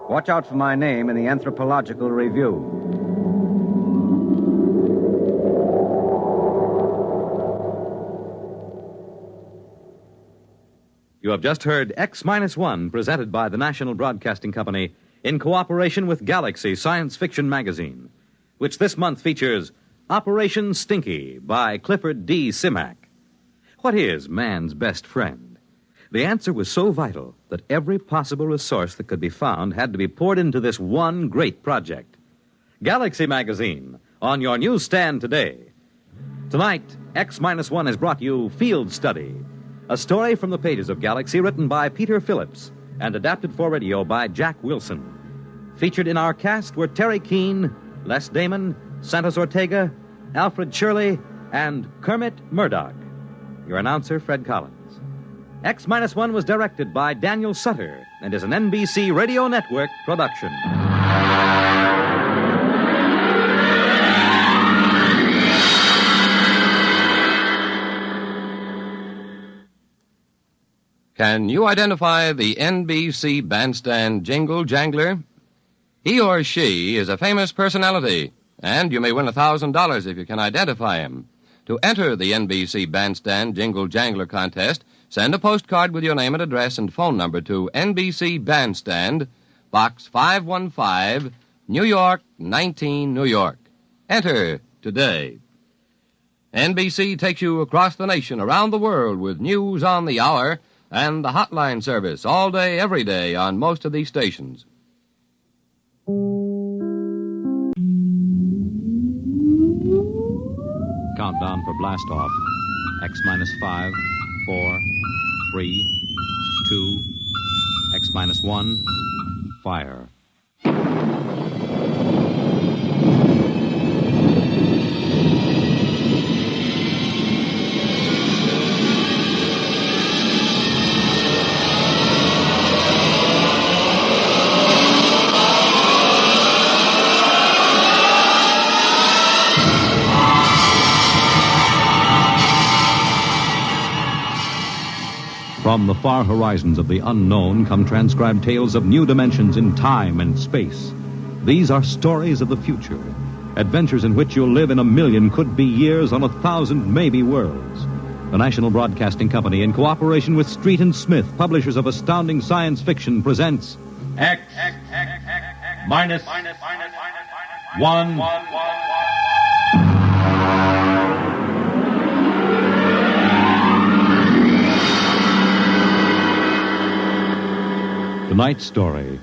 Watch out for my name in the Anthropological Review. You have just heard X-1, presented by the National Broadcasting Company in cooperation with Galaxy Science Fiction Magazine, which this month features Operation Stinky by Clifford D. Simak. What is man's best friend? The answer was so vital that every possible resource that could be found had to be poured into this one great project. Galaxy Magazine, on your newsstand today. Tonight, X-1 has brought you Field Study, a story from the pages of Galaxy written by Peter Phillips and adapted for radio by Jack Wilson. Featured in our cast were Terry Keane, Les Damon, Santos Ortega, Alfred Shirley, and Kermit Murdoch. Your announcer, Fred Collins. X-1 was directed by Daniel Sutter and is an NBC Radio Network production. Can you identify the NBC bandstand jingle jangler? He or she is a famous personality, and you may win $1,000 if you can identify him. To enter the NBC bandstand jingle jangler contest, send a postcard with your name and address and phone number to NBC Bandstand, Box 515, New York, 19, New York. Enter today. NBC takes you across the nation, around the world, with news on the hour and the hotline service all day, every day on most of these stations. Countdown for blast-off. X-5, 4, 3, 2, X-1, fire. From the far horizons of the unknown come transcribed tales of new dimensions in time and space. These are stories of the future, adventures in which you'll live in 1,000,000 could-be years on 1,000 maybe worlds. The National Broadcasting Company, in cooperation with Street and Smith, publishers of astounding science fiction, presents X-1. Tonight's story,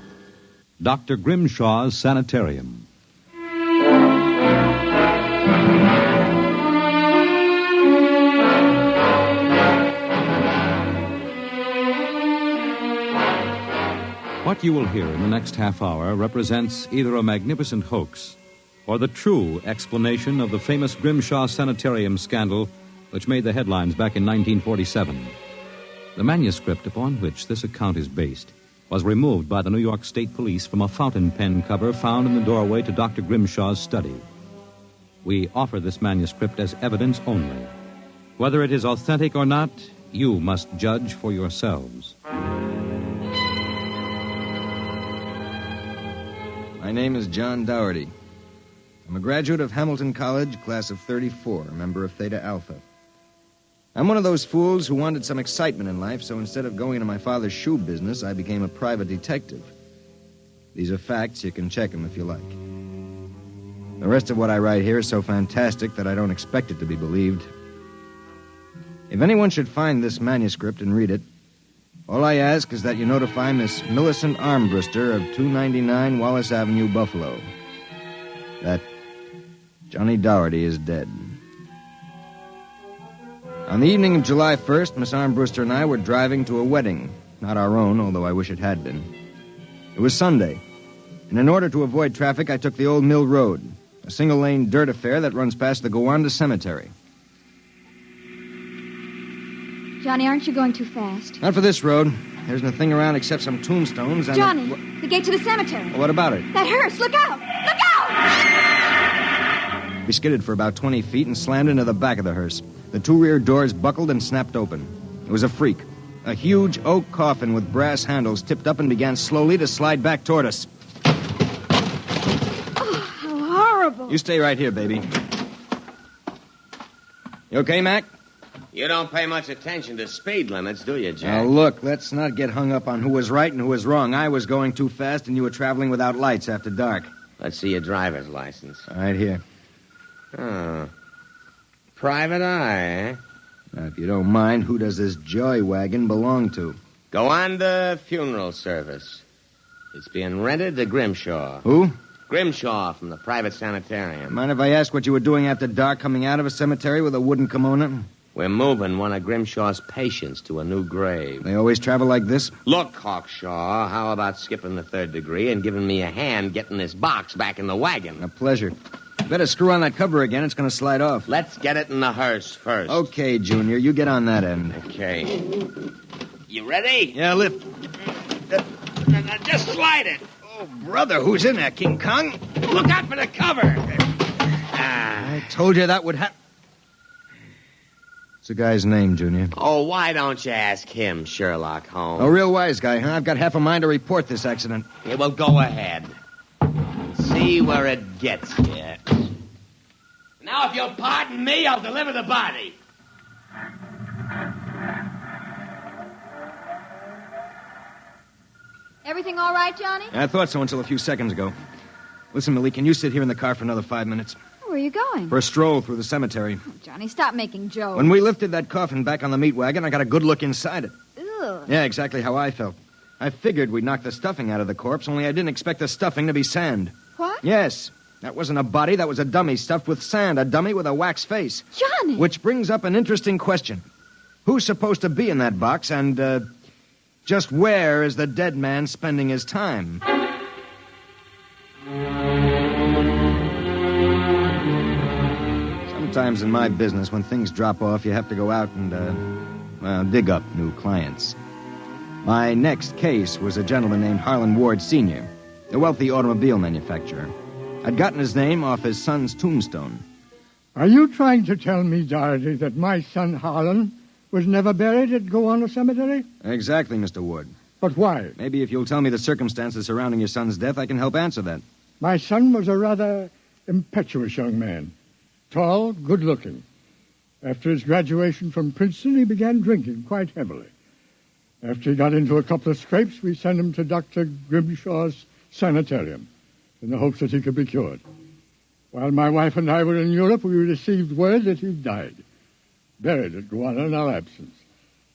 Dr. Grimshaw's Sanitarium. What you will hear in the next half hour represents either a magnificent hoax or the true explanation of the famous Grimshaw Sanitarium scandal which made the headlines back in 1947. The manuscript upon which this account is based was removed by the New York State Police from a fountain pen cover found in the doorway to Dr. Grimshaw's study. We offer this manuscript as evidence only. Whether it is authentic or not, you must judge for yourselves. My name is John Dougherty. I'm a graduate of Hamilton College, class of 34, a member of Theta Alpha. I'm one of those fools who wanted some excitement in life, so instead of going into my father's shoe business, I became a private detective. These are facts. You can check them if you like. The rest of what I write here is so fantastic that I don't expect it to be believed. If anyone should find this manuscript and read it, all I ask is that you notify Miss Millicent Armbruster of 299 Wallace Avenue, Buffalo, that Johnny Dougherty is dead. On the evening of July 1st, Miss Armbruster and I were driving to a wedding. Not our own, although I wish it had been. It was Sunday, and in order to avoid traffic, I took the Old Mill Road, a single-lane dirt affair that runs past the Gowanda Cemetery. Johnny, aren't you going too fast? Not for this road. There isn't a thing around except some tombstones and... Johnny, the gate to the cemetery. Well, what about it? That hearse, look out! Look out! We skidded for about 20 feet and slammed into the back of the hearse. The two rear doors buckled and snapped open. It was a freak. A huge oak coffin with brass handles tipped up and began slowly to slide back toward us. Oh, how horrible. You stay right here, baby. You okay, Mac? You don't pay much attention to speed limits, do you, Jack? Now, look, let's not get hung up on who was right and who was wrong. I was going too fast, and you were traveling without lights after dark. Let's see your driver's license. Right here. Oh. Private eye, eh? Now, if you don't mind, who does this joy wagon belong to? Go on to funeral service. It's being rented to Grimshaw. Who? Grimshaw from the private sanitarium. Mind if I ask what you were doing after dark coming out of a cemetery with a wooden kimono? We're moving one of Grimshaw's patients to a new grave. They always travel like this? Look, Hawkshaw, how about skipping the third degree and giving me a hand getting this box back in the wagon? A pleasure. You better screw on that cover again. It's going to slide off. Let's get it in the hearse first. Okay, Junior. You get on that end. Okay. You ready? Yeah, lift. Now just slide it. Oh, brother, who's in there, King Kong? Look out for the cover. I told you that would happen. What's the guy's name, Junior? Oh, why don't you ask him, Sherlock Holmes? A real wise guy, huh? I've got half a mind to report this accident. Yeah, well, go ahead. See where it gets you. Now, if you'll pardon me, I'll deliver the body. Everything all right, Johnny? I thought so until a few seconds ago. Listen, Millie, can you sit here in the car for another 5 minutes? Where are you going? For a stroll through the cemetery. Oh, Johnny, stop making jokes. When we lifted that coffin back on the meat wagon, I got a good look inside it. Ugh. Yeah, exactly how I felt. I figured we'd knock the stuffing out of the corpse, only I didn't expect the stuffing to be sand. What? Yes. That wasn't a body, that was a dummy stuffed with sand, a dummy with a wax face. Johnny! Which brings up an interesting question. Who's supposed to be in that box, and, just where is the dead man spending his time? Sometimes in my business, when things drop off, you have to go out and, dig up new clients. My next case was a gentleman named Harlan Ward Sr., a wealthy automobile manufacturer. I'd gotten his name off his son's tombstone. Are you trying to tell me, Doherty, that my son Harlan was never buried at Gowanna Cemetery? Exactly, Mr. Ward. But why? Maybe if you'll tell me the circumstances surrounding your son's death, I can help answer that. My son was a rather impetuous young man. Tall, good-looking. After his graduation from Princeton, he began drinking quite heavily. After he got into a couple of scrapes, we sent him to Dr. Grimshaw's sanitarium in the hopes that he could be cured. While my wife and I were in Europe, we received word that he died, buried at Gowanna in our absence.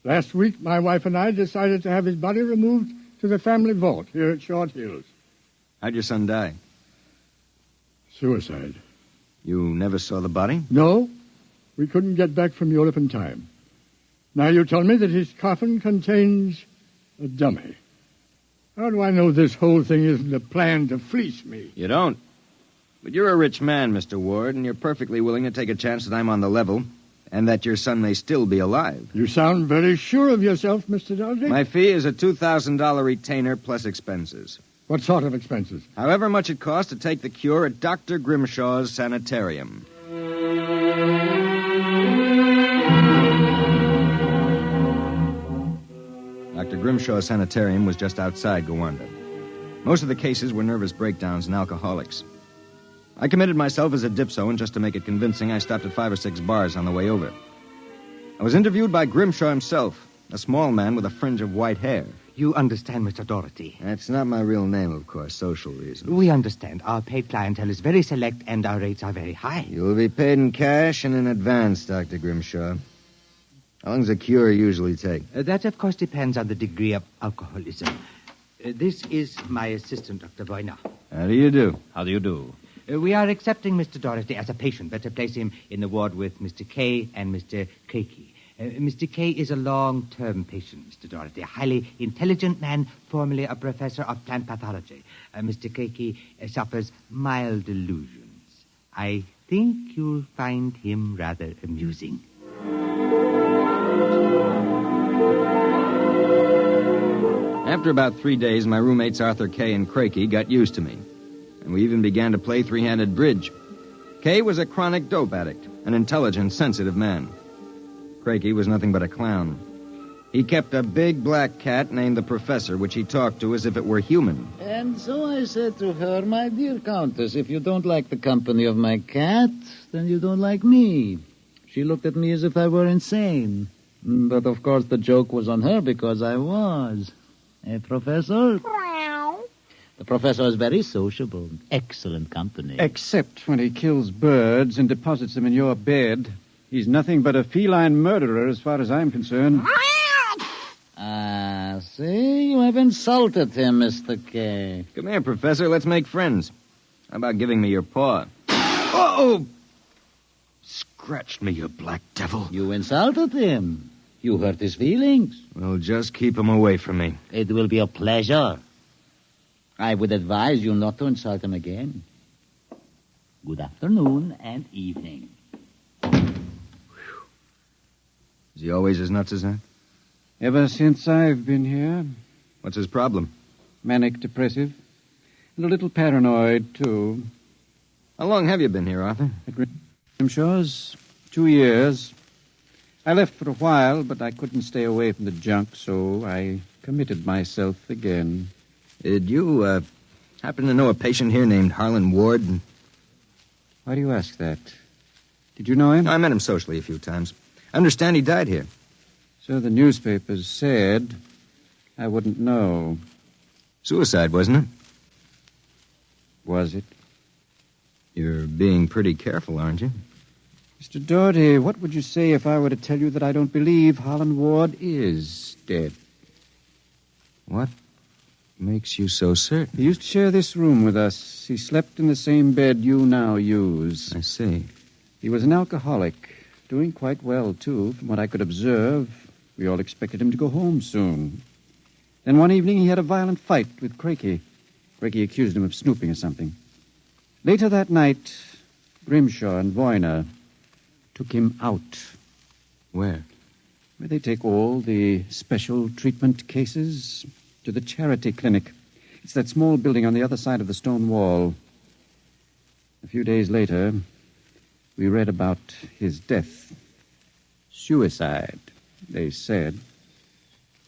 Last week, my wife and I decided to have his body removed to the family vault here at Short Hills. How'd your son die? Suicide. You never saw the body? No. We couldn't get back from Europe in time. Now you tell me that his coffin contains a dummy. How do I know this whole thing isn't a plan to fleece me? You don't. But you're a rich man, Mr. Ward, and you're perfectly willing to take a chance that I'm on the level and that your son may still be alive. You sound very sure of yourself, Mr. Doherty. My fee is a $2,000 retainer plus expenses. What sort of expenses? However much it costs to take the cure at Dr. Grimshaw's sanitarium. Dr. Grimshaw's sanitarium was just outside Gowanna. Most of the cases were nervous breakdowns and alcoholics. I committed myself as a dipso, and just to make it convincing, I stopped at 5 or 6 bars on the way over. I was interviewed by Grimshaw himself, a small man with a fringe of white hair. You understand, Mr. Doherty. That's not my real name, of course, social reasons. We understand. Our paid clientele is very select, and our rates are very high. You'll be paid in cash and in advance, Dr. Grimshaw. How long does a cure usually take? That, of course, depends on the degree of alcoholism. This is my assistant, Dr. Boyna. How do you do? How do you do? We are accepting Mr. Doherty as a patient. Better place him in the ward with Mr. K and Mr. Keiki. Mr. K is a long-term patient, Mr. Doherty, a highly intelligent man, formerly a professor of plant pathology. Mr. Keiki suffers mild delusions. I think you'll find him rather amusing. After about 3 days, my roommates Arthur Kay and Crakey got used to me. And we even began to play three-handed bridge. Kay was a chronic dope addict, an intelligent, sensitive man. Crakey was nothing but a clown. He kept a big black cat named the Professor, which he talked to as if it were human. And so I said to her, my dear Countess, if you don't like the company of my cat, then you don't like me. She looked at me as if I were insane. But of course the joke was on her because I was. Professor? The professor is very sociable. Excellent company. Except when he kills birds and deposits them in your bed. He's nothing but a feline murderer as far as I'm concerned. Ah, see? You have insulted him, Mr. K. Come here, Professor. Let's make friends. How about giving me your paw? Oh! Scratched me, you black devil. You insulted him. You hurt his feelings. Well, just keep him away from me. It will be a pleasure. I would advise you not to insult him again. Good afternoon and evening. Is he always as nuts as that? Ever since I've been here. What's his problem? Manic depressive. And a little paranoid, too. How long have you been here, Arthur? At Grimshaw's 2 years. I left for a while, but I couldn't stay away from the junk, so I committed myself again. Did you, happen to know a patient here named Harlan Ward? Why do you ask that? Did you know him? I met him socially a few times. I understand he died here. So the newspapers said. I wouldn't know. Suicide, wasn't it? Was it? You're being pretty careful, aren't you? Mr. Doherty, what would you say if I were to tell you that I don't believe Harlan Ward is dead? What makes you so certain? He used to share this room with us. He slept in the same bed you now use. I see. He was an alcoholic, doing quite well, too, from what I could observe. We all expected him to go home soon. Then one evening he had a violent fight with Crakey. Crakey accused him of snooping or something. Later that night, Grimshaw and Voyner took him out. Where? Where they take all the special treatment cases to the charity clinic. It's that small building on the other side of the stone wall. A few days later, we read about his death. Suicide, they said.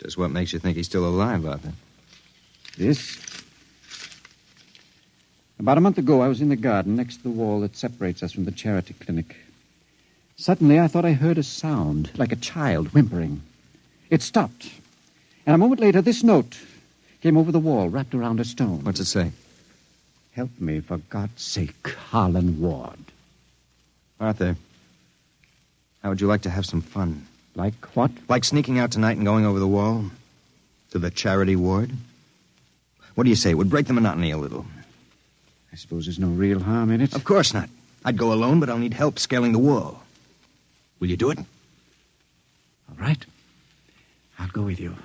Just what makes you think he's still alive, Arthur? This. About a month ago, I was in the garden next to the wall that separates us from the charity clinic. Suddenly, I thought I heard a sound, like a child whimpering. It stopped. And a moment later, this note came over the wall, wrapped around a stone. What's it say? Help me, for God's sake, Harlan Ward. Arthur, how would you like to have some fun? Like what? Like sneaking out tonight and going over the wall to the charity ward? What do you say? It would break the monotony a little. I suppose there's no real harm in it. Of course not. I'd go alone, but I'll need help scaling the wall. Will you do it? All right. I'll go with you.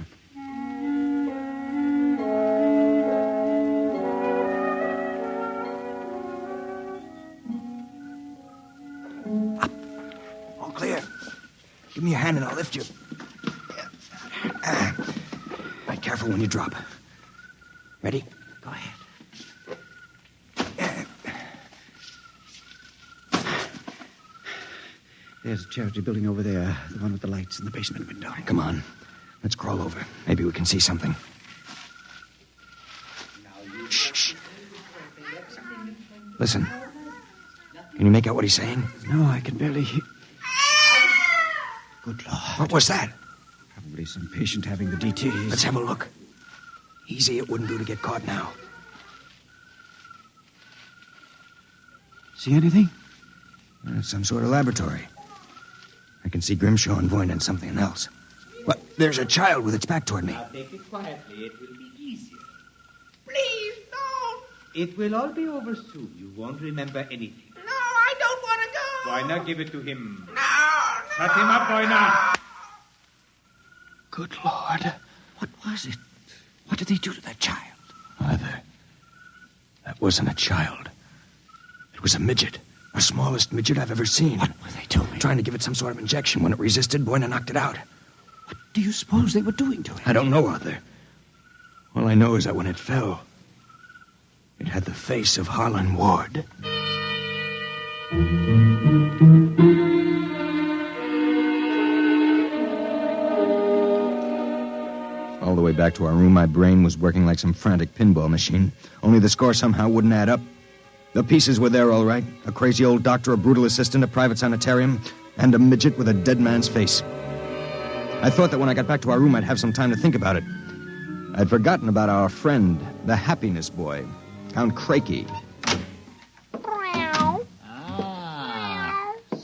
Up. All clear. Give me your hand and I'll lift you. Be careful when you drop. Ready? Go ahead. There's a charity building over there, the one with the lights in the basement window. Come on. Let's crawl over. Maybe we can see something. Shh. Listen. Can you make out what he's saying? No, I can barely hear. Good Lord. What was that? Probably some patient having the DTs. Let's have a look. Easy, it wouldn't do to get caught now. See anything? It's some sort of laboratory. I can see Grimshaw and Voyne and something else. What? There's a child with its back toward me. Now take it quietly. It will be easier. Please, no. It will all be over soon. You won't remember anything. No, I don't want to go. Why not give it to him? No. Shut him up, Voyne. Good Lord. What was it? What did they do to that child? Arthur, that wasn't a child. It was a midget. The smallest midget I've ever seen. What were they doing? Trying to give it some sort of injection. When it resisted, Voyne knocked it out. What do you suppose they were doing to it? I don't know, Arthur. All I know is that when it fell, it had the face of Harlan Ward. All the way back to our room, my brain was working like some frantic pinball machine. Only the score somehow wouldn't add up. The pieces were there, all right. A crazy old doctor, a brutal assistant, a private sanitarium, and a midget with a dead man's face. I thought that when I got back to our room, I'd have some time to think about it. I'd forgotten about our friend, the happiness boy, Count Crakey.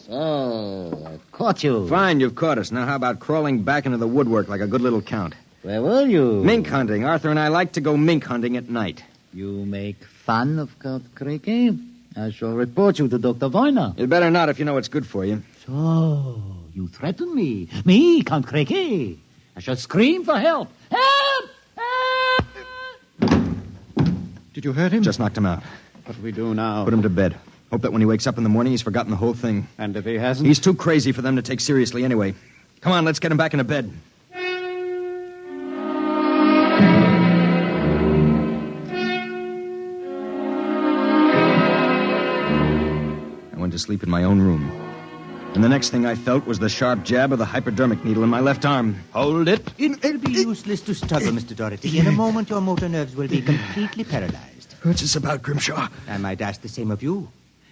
So, I caught you. Fine, you've caught us. Now how about crawling back into the woodwork like a good little count? Where were you? Mink hunting. Arthur and I like to go mink hunting at night. You make fun of Count Crakey? I shall report you to Dr. Voyner. You'd better not if you know it's good for you. So, you threaten me? Me, Count Crakey? I shall scream for help. Help! Help! Did you hurt him? Just knocked him out. What do we do now? Put him to bed. Hope that when he wakes up in the morning, he's forgotten the whole thing. And if he hasn't? He's too crazy for them to take seriously anyway. Come on, let's get him back into bed. I went to sleep in my own room. And the next thing I felt was the sharp jab of the hypodermic needle in my left arm. Hold it. It'll be useless to struggle, Mr. Doherty. In a moment, your motor nerves will be completely paralyzed. What's this about, Grimshaw? I might ask the same of you.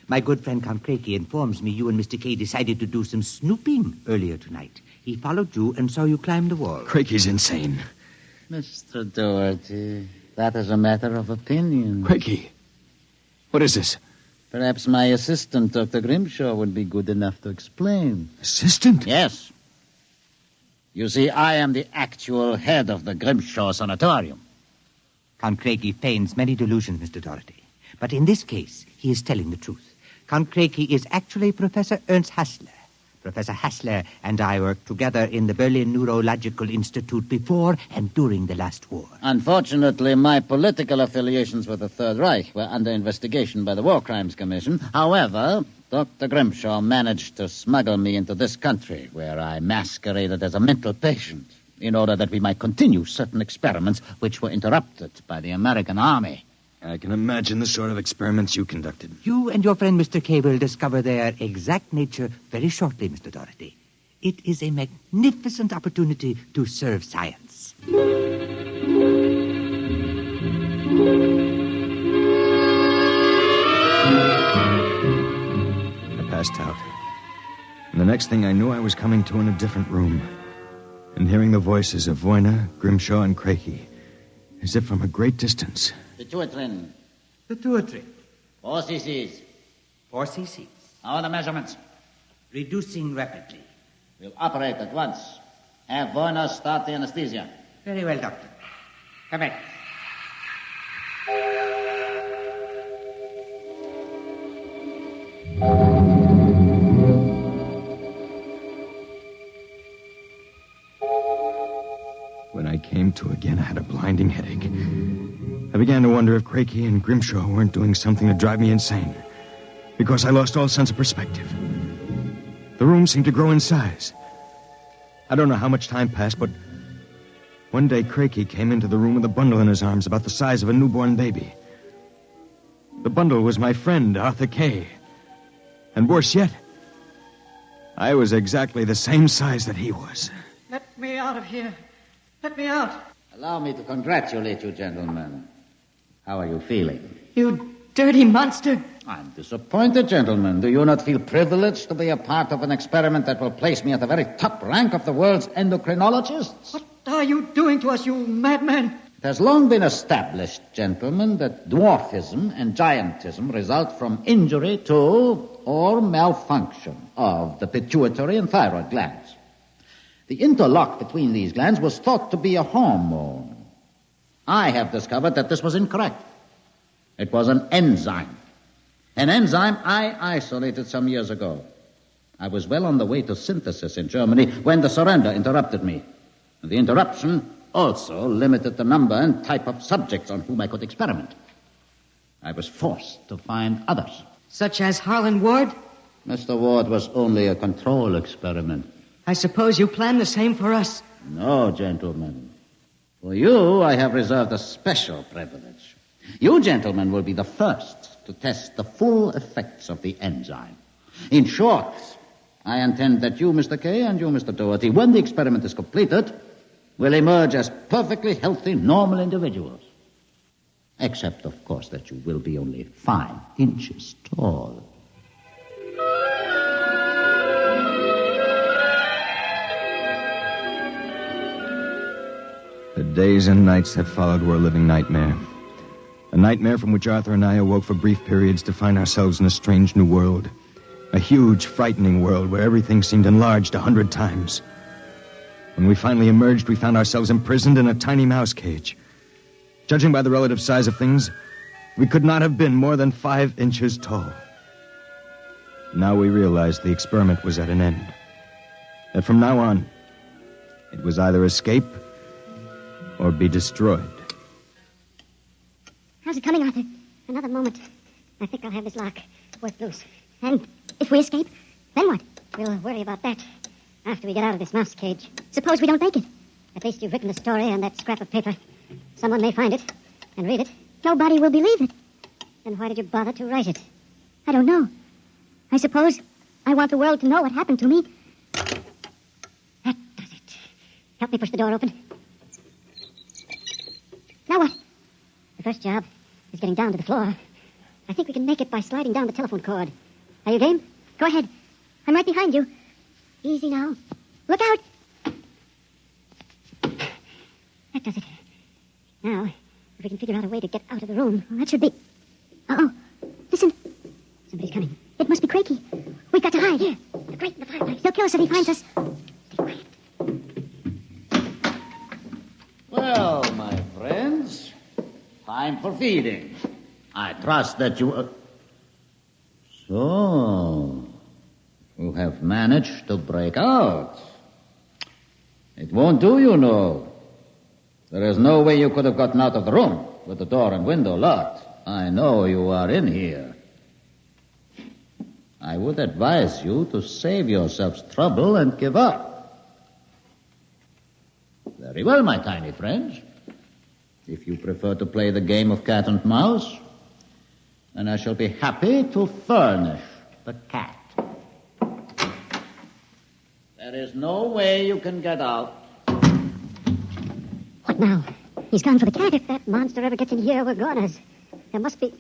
My good friend Count Crakey informs me you and Mr. K decided to do some snooping earlier tonight. He followed you and saw you climb the wall. Crakey's insane. Mr. Doherty, that is a matter of opinion. Crakey, what is this? Perhaps my assistant, Dr. Grimshaw, would be good enough to explain. Assistant? Yes. You see, I am the actual head of the Grimshaw Sanitarium. Count Crakey feigns many delusions, Mr. Doherty. But in this case, he is telling the truth. Count Crakey is actually Professor Ernst Hassler. Professor Hassler and I worked together in the Berlin Neurological Institute before and during the last war. Unfortunately, my political affiliations with the Third Reich were under investigation by the War Crimes Commission. However, Dr. Grimshaw managed to smuggle me into this country, where I masqueraded as a mental patient, in order that we might continue certain experiments which were interrupted by the American Army. I can imagine the sort of experiments you conducted. You and your friend Mr. K will discover their exact nature very shortly, Mr. Doherty. It is a magnificent opportunity to serve science. I passed out. And the next thing I knew, I was coming to in a different room. And hearing the voices of Voyner, Grimshaw, and Crakey, as if from a great distance. Pituitrin. Pituitrin. 4 cc's. 4 cc's. How are the measurements? Reducing rapidly. We'll operate at once. Have Voyner start the anesthesia. Very well, Doctor. Come back. When I came to again, I had a blinding headache. I began to wonder if Crakey and Grimshaw weren't doing something to drive me insane, because I lost all sense of perspective. The room seemed to grow in size. I don't know how much time passed, but one day Crakey came into the room with a bundle in his arms about the size of a newborn baby. The bundle was my friend, Arthur K. And worse yet, I was exactly the same size that he was. Let me out of here. Let me out. Allow me to congratulate you, gentlemen. How are you feeling? You dirty monster. I'm disappointed, gentlemen. Do you not feel privileged to be a part of an experiment that will place me at the very top rank of the world's endocrinologists? What are you doing to us, you madman? It has long been established, gentlemen, that dwarfism and giantism result from injury to or malfunction of the pituitary and thyroid glands. The interlock between these glands was thought to be a hormone. I have discovered that this was incorrect. It was an enzyme. An enzyme I isolated some years ago. I was well on the way to synthesis in Germany when the surrender interrupted me. The interruption also limited the number and type of subjects on whom I could experiment. I was forced to find others. Such as Harlan Ward? Mr. Ward was only a control experiment. I suppose you planned the same for us. No, gentlemen. For you, I have reserved a special privilege. You gentlemen will be the first to test the full effects of the enzyme. In short, I intend that you, Mr. Kay, and you, Mr. Doherty, when the experiment is completed, will emerge as perfectly healthy, normal individuals. Except, of course, that you will be only 5 inches tall. The days and nights that followed were a living nightmare. A nightmare from which Arthur and I awoke for brief periods to find ourselves in a strange new world. A huge, frightening world where everything seemed enlarged 100 times. When we finally emerged, we found ourselves imprisoned in a tiny mouse cage. Judging by the relative size of things, we could not have been more than 5 inches tall. Now we realized the experiment was at an end. That from now on, it was either escape or be destroyed. How's it coming, Arthur? Another moment. I think I'll have this lock worked loose. And if we escape, then what? We'll worry about that after we get out of this mouse cage. Suppose we don't make it. At least you've written the story on that scrap of paper. Someone may find it and read it. Nobody will believe it. Then why did you bother to write it? I don't know. I suppose I want the world to know what happened to me. That does it. Help me push the door open. Now what? The first job is getting down to the floor. I think we can make it by sliding down the telephone cord. Are you game? Go ahead. I'm right behind you. Easy now. Look out! That does it. Now, if we can figure out a way to get out of the room, well, that should be... Uh-oh. Listen. Somebody's coming. It must be Crakey. We've got to hide. Here. The grate in the fireplace. He'll kill us if he finds us. Stay quiet. Well, my friends, time for feeding. I trust that you... So, you have managed to break out. It won't do, you know. There is no way you could have gotten out of the room with the door and window locked. I know you are in here. I would advise you to save yourselves trouble and give up. Very well, my tiny friends. If you prefer to play the game of cat and mouse, then I shall be happy to furnish the cat. There is no way you can get out. What now? He's gone for the cat. If that monster ever gets in here, we're goners. There must be...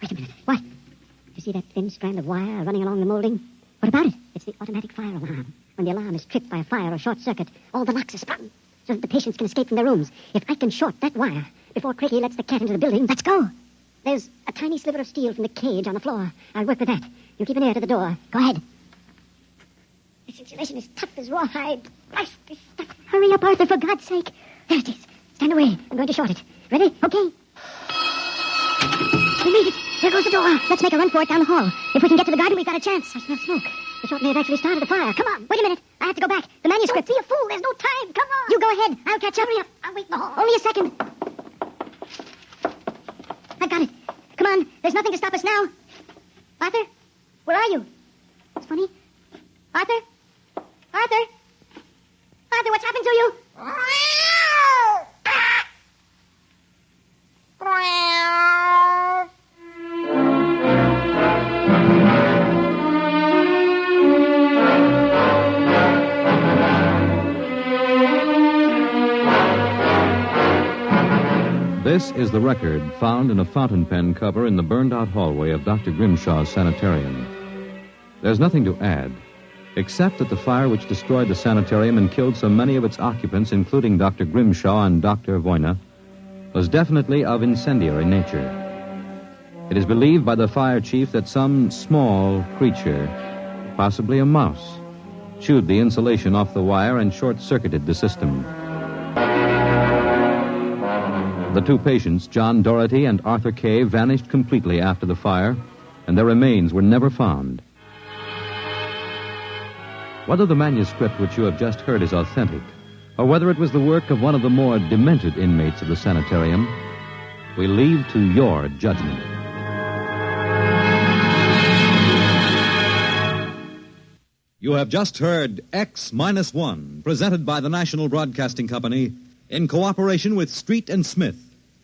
Wait a minute. What? You see that thin strand of wire running along the molding? What about it? It's the automatic fire alarm. When the alarm is tripped by a fire or short circuit, all the locks are sprung so that the patients can escape from their rooms. If I can short that wire before Crakey lets the cat into the building, let's go. There's a tiny sliver of steel from the cage on the floor. I'll work with that. You keep an ear to the door. Go ahead. This insulation is tough as rawhide. Nasty stuff. Hurry up, Arthur, for God's sake. There it is. Stand away. I'm going to short it. Ready? Okay. We made it. There goes the door. Let's make a run for it down the hall. If we can get to the garden, we've got a chance. I smell smoke. The short may have actually started a fire. Come on. Wait a minute. I have to go back. The manuscript. Don't be a fool. There's no time. Come on. You go ahead. I'll catch up. Hurry up. I'll wait in the hall. Only a second. I've got it. Come on. There's nothing to stop us now. Arthur? Where are you? It's funny. Arthur? Arthur? Arthur, what's happened to you? This is the record found in a fountain pen cover in the burned-out hallway of Dr. Grimshaw's sanitarium. There's nothing to add, except that the fire which destroyed the sanitarium and killed so many of its occupants, including Dr. Grimshaw and Dr. Voyna, was definitely of incendiary nature. It is believed by the fire chief that some small creature, possibly a mouse, chewed the insulation off the wire and short-circuited the system. The two patients, John Doherty and Arthur Kay, vanished completely after the fire, and their remains were never found. Whether the manuscript which you have just heard is authentic, or whether it was the work of one of the more demented inmates of the sanitarium, we leave to your judgment. You have just heard X-1, presented by the National Broadcasting Company in cooperation with Street and Smith,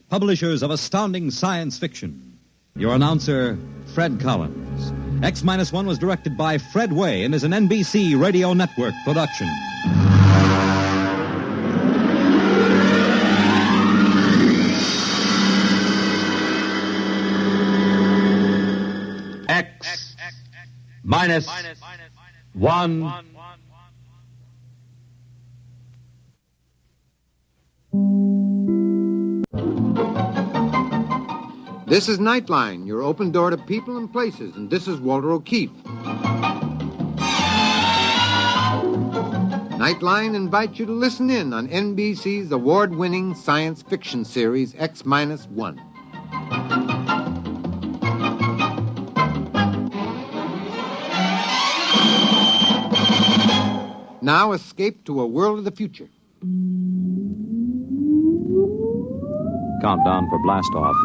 publishers of astounding science fiction. Your announcer, Fred Collins. X-1 was directed by Fred Way and is an NBC Radio Network production. X-1. This is Nightline, your open door to people and places, and this is Walter O'Keefe. Nightline invites you to listen in on NBC's award-winning science fiction series X-1. Now escape to a world of the future. Countdown for blast-off.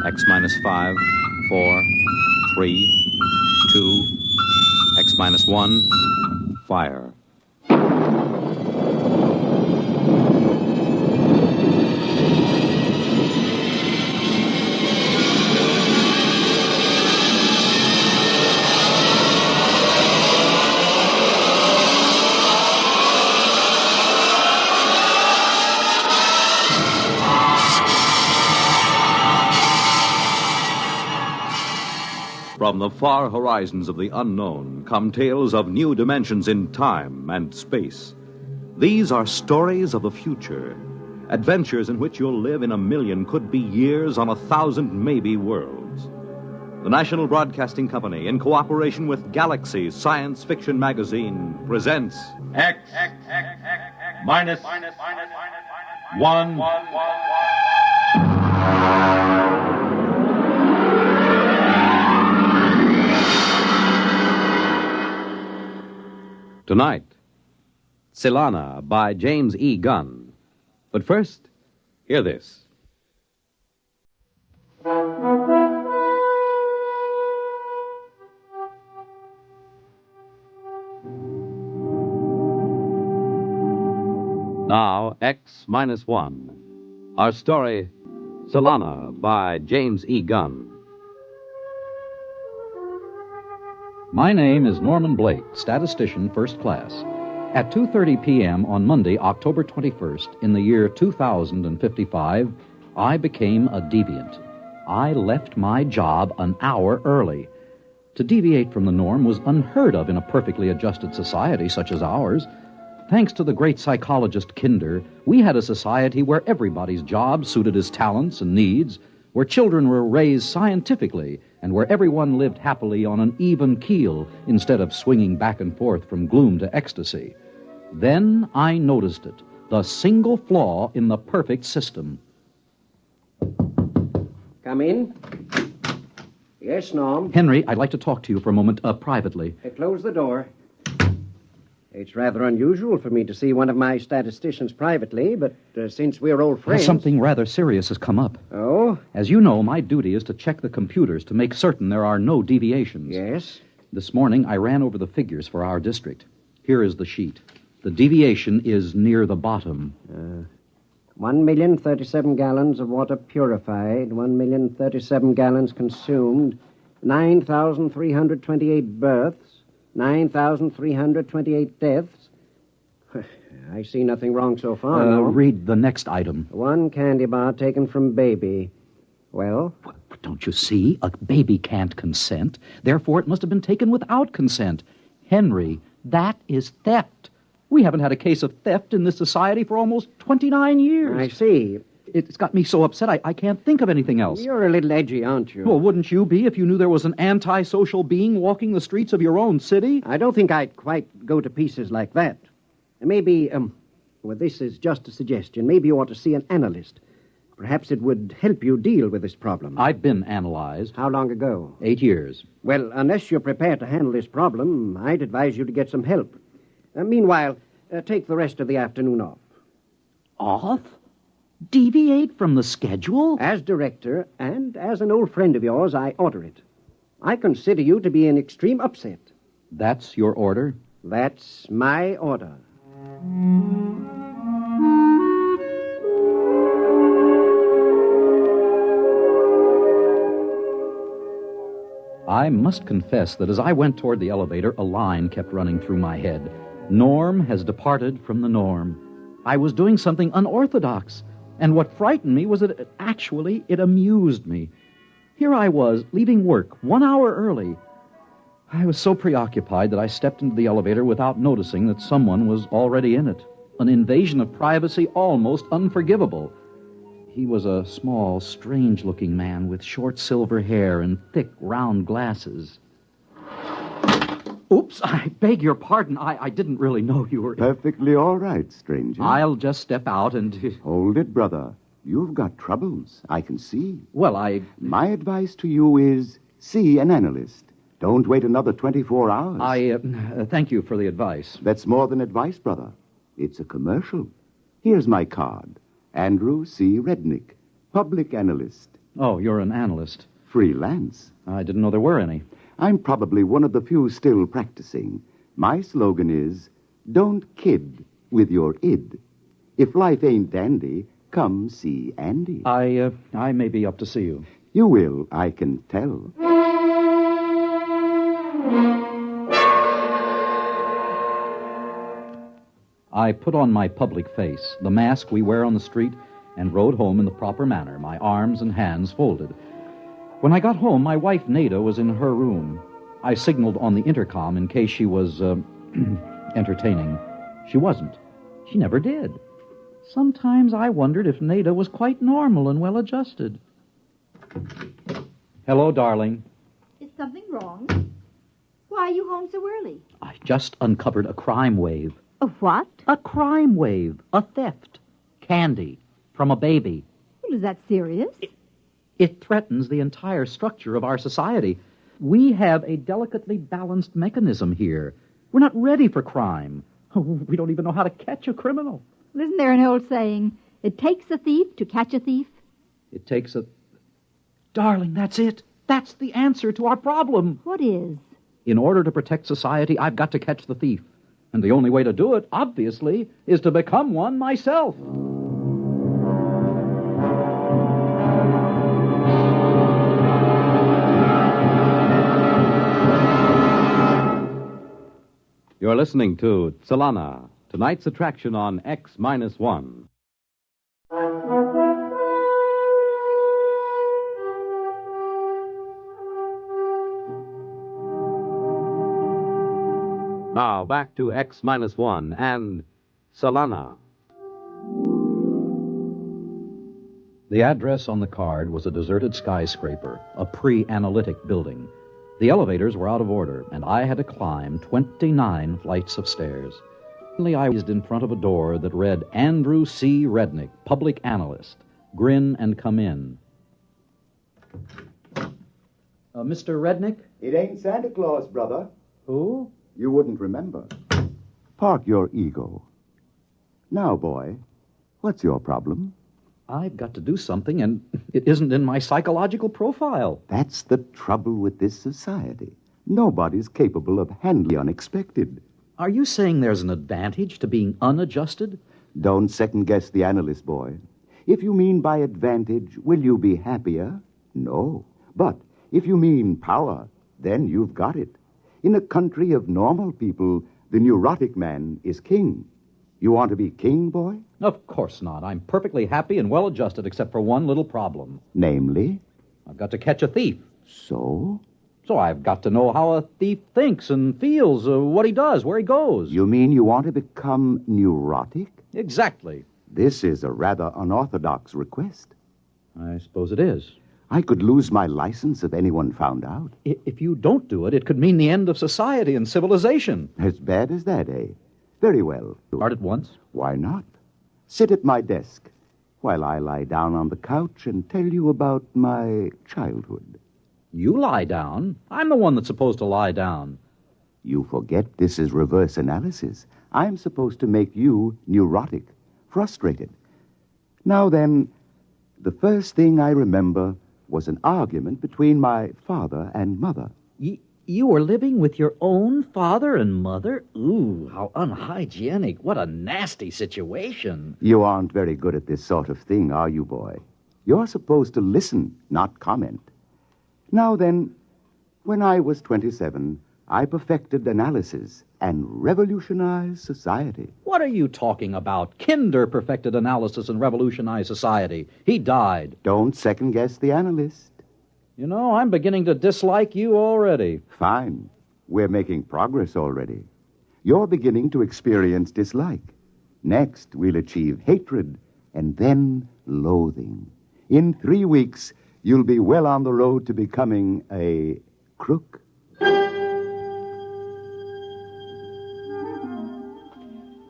X-5, 4, 3, 2, X-1, fire. From the far horizons of the unknown come tales of new dimensions in time and space. These are stories of the future, adventures in which you'll live in a million, could be years, on 1,000 maybe worlds. The National Broadcasting Company, in cooperation with Galaxy Science Fiction Magazine, presents X-1. Tonight, Tsylana by James E. Gunn. But first, hear this. Now, X-1. Our story, Tsylana by James E. Gunn. My name is Norman Blake, statistician, first class. At 2:30 p.m. on Monday, October 21st, in the year 2055, I became a deviant. I left my job an hour early. To deviate from the norm was unheard of in a perfectly adjusted society such as ours. Thanks to the great psychologist Kinder, we had a society where everybody's job suited his talents and needs, where children were raised scientifically, and where everyone lived happily on an even keel instead of swinging back and forth from gloom to ecstasy. Then I noticed it, the single flaw in the perfect system. Come in. Yes, Norm. Henry, I'd like to talk to you for a moment, privately. Close the door. It's rather unusual for me to see one of my statisticians privately, but since we're old friends... Something rather serious has come up. Oh? As you know, my duty is to check the computers to make certain there are no deviations. Yes? This morning, I ran over the figures for our district. Here is the sheet. The deviation is near the bottom. 1,037 gallons of water purified, 1,037 gallons consumed, 9,328 births, 9,328 deaths. I see nothing wrong so far, Norm. Read the next item. One candy bar taken from baby. Well? But don't you see? A baby can't consent. Therefore, it must have been taken without consent. Henry, that is theft. We haven't had a case of theft in this society for almost 29 years. I see. It's got me so upset I can't think of anything else. You're a little edgy, aren't you? Well, wouldn't you be if you knew there was an antisocial being walking the streets of your own city? I don't think I'd quite go to pieces like that. Maybe, well, this is just a suggestion. Maybe you ought to see an analyst. Perhaps it would help you deal with this problem. I've been analyzed. How long ago? 8 years. Well, unless you're prepared to handle this problem, I'd advise you to get some help. Meanwhile, take the rest of the afternoon off. Off? Deviate from the schedule? As director and as an old friend of yours, I order it. I consider you to be in extreme upset. That's your order? That's my order. I must confess that as I went toward the elevator, a line kept running through my head. Norm has departed from the norm. I was doing something unorthodox, and what frightened me was that it amused me. Here I was, leaving work 1 hour early. I was so preoccupied that I stepped into the elevator without noticing that someone was already in it. An invasion of privacy almost unforgivable. He was a small, strange-looking man with short silver hair and thick, round glasses. Oops, I beg your pardon. I didn't really know you were... Perfectly all right, stranger. I'll just step out and... Hold it, brother. You've got troubles, I can see. Well, My advice to you is see an analyst. Don't wait another 24 hours. Thank you for the advice. That's more than advice, brother. It's a commercial. Here's my card. Andrew C. Rednick, public analyst. Oh, you're an analyst. Freelance. I didn't know there were any. I'm probably one of the few still practicing. My slogan is, don't kid with your id. If life ain't dandy, come see Andy. I may be up to see you. You will, I can tell. I put on my public face, the mask we wear on the street, and rode home in the proper manner, my arms and hands folded. When I got home, my wife, Nada, was in her room. I signaled on the intercom in case she was, entertaining. She wasn't. She never did. Sometimes I wondered if Nada was quite normal and well-adjusted. Hello, darling. Is something wrong? Why are you home so early? I just uncovered a crime wave. A what? A crime wave. A theft. Candy. From a baby. Well, is that serious? It threatens the entire structure of our society. We have a delicately balanced mechanism here. We're not ready for crime. We don't even know how to catch a criminal. Isn't there an old saying, it takes a thief to catch a thief? It takes a... Darling, that's it. That's the answer to our problem. What is? In order to protect society, I've got to catch the thief. And the only way to do it, obviously, is to become one myself. You're listening to Tsylana, tonight's attraction on X-1. Now, back to X-1 and Tsylana. The address on the card was a deserted skyscraper, a pre-analytic building. The elevators were out of order, and I had to climb 29 flights of stairs. Finally, I was in front of a door that read, Andrew C. Rednick, public analyst. Grin and come in. Mr. Rednick? It ain't Santa Claus, brother. Who? You wouldn't remember. Park your ego. Now, boy, what's your problem? I've got to do something, and it isn't in my psychological profile. That's the trouble with this society. Nobody's capable of handling the unexpected. Are you saying there's an advantage to being unadjusted? Don't second-guess the analyst, boy. If you mean by advantage, will you be happier? No. But if you mean power, then you've got it. In a country of normal people, the neurotic man is king. You want to be king, boy? Of course not. I'm perfectly happy and well-adjusted, except for one little problem. Namely? I've got to catch a thief. So? So I've got to know how a thief thinks and feels, what he does, where he goes. You mean you want to become neurotic? Exactly. This is a rather unorthodox request. I suppose it is. I could lose my license if anyone found out. If you don't do it, it could mean the end of society and civilization. As bad as that, eh? Very well. Start at once? Why not? Sit at my desk while I lie down on the couch and tell you about my childhood. You lie down? I'm the one that's supposed to lie down. You forget this is reverse analysis. I'm supposed to make you neurotic, frustrated. Now then, the first thing I remember was an argument between my father and mother. You were living with your own father and mother? Ooh, how unhygienic. What a nasty situation. You aren't very good at this sort of thing, are you, boy? You're supposed to listen, not comment. Now then, When I was 27, I perfected analysis and revolutionized society. What are you talking about? Kinder perfected analysis and revolutionized society. He died. Don't second-guess the analyst. You know, I'm beginning to dislike you already. Fine. We're making progress already. You're beginning to experience dislike. Next, we'll achieve hatred, and then loathing. In 3 weeks, you'll be well on the road to becoming a crook.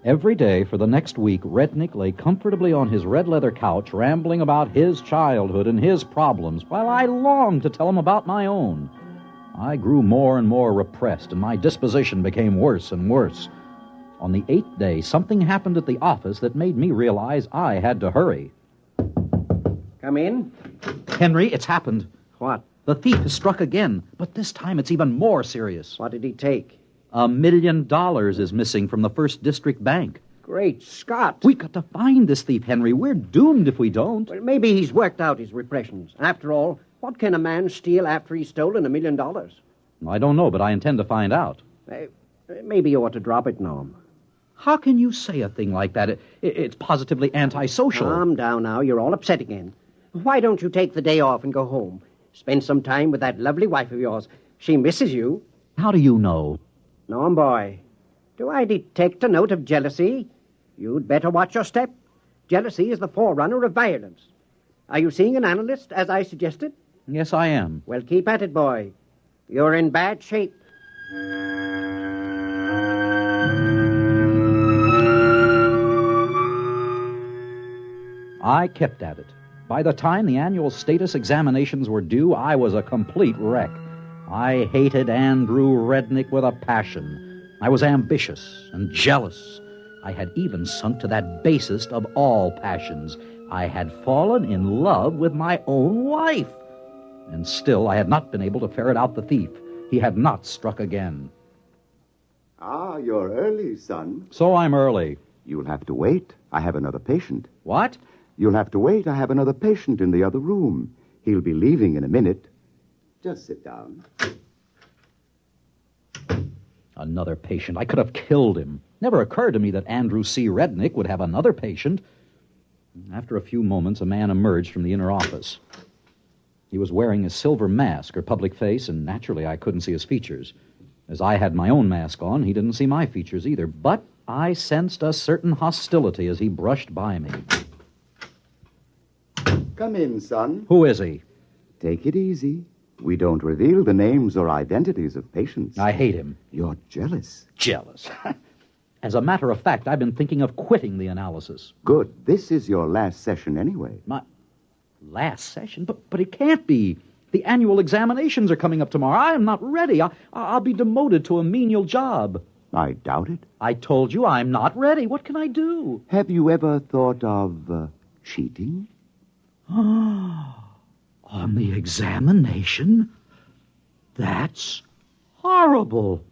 Every day for the next week, Rednick lay comfortably on his red leather couch, rambling about his childhood and his problems, while I longed to tell him about my own. I grew more and more repressed, and my disposition became worse and worse. On the 8th day, something happened at the office that made me realize I had to hurry. Come in. Henry, it's happened. What? The thief has struck again, but this time it's even more serious. What did he take? $1 million is missing from the First District Bank. Great Scott. We've got to find this thief, Henry. We're doomed if we don't. Well, maybe he's worked out his repressions. After all, what can a man steal after he's stolen $1 million? I don't know, but I intend to find out. Maybe you ought to drop it, Norm. How can you say a thing like that? It's positively antisocial. Calm down now. You're all upset again. Why don't you take the day off and go home? Spend some time with that lovely wife of yours. She misses you. How do you know? Norm, boy, do I detect a note of jealousy? You'd better watch your step. Jealousy is the forerunner of violence. Are you seeing an analyst, as I suggested? Yes, I am. Well, keep at it, boy. You're in bad shape. I kept at it. By the time the annual status examinations were due, I was a complete wreck. I hated Andrew Rednick with a passion. I was ambitious and jealous. I had even sunk to that basest of all passions. I had fallen in love with my own wife. And still I had not been able to ferret out the thief. He had not struck again. Ah, you're early, son. So I'm early. You'll have to wait. I have another patient. What? You'll have to wait. I have another patient in the other room. He'll be leaving in a minute. Just sit down. Another patient. I could have killed him. Never occurred to me that Andrew C. Rednick would have another patient. After a few moments, a man emerged from the inner office. He was wearing a silver mask or public face, and naturally I couldn't see his features. As I had my own mask on, he didn't see my features either, but I sensed a certain hostility as he brushed by me. Come in, son. Who is he? Take it easy. We don't reveal the names or identities of patients. I hate him. You're jealous. Jealous? As a matter of fact, I've been thinking of quitting the analysis. Good. This is your last session anyway. My last session? But it can't be. The annual examinations are coming up tomorrow. I am not ready. I'll be demoted to a menial job. I doubt it. I told you I'm not ready. What can I do? Have you ever thought of cheating? On the examination? That's horrible.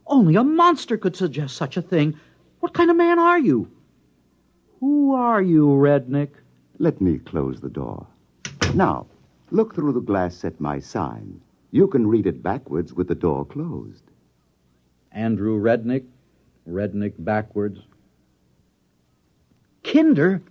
Only a monster could suggest such a thing. What kind of man are you? Who are you, Rednick? Let me close the door. Now, look through the glass at my sign. You can read it backwards with the door closed. Andrew Rednick. Rednick backwards. Kinder?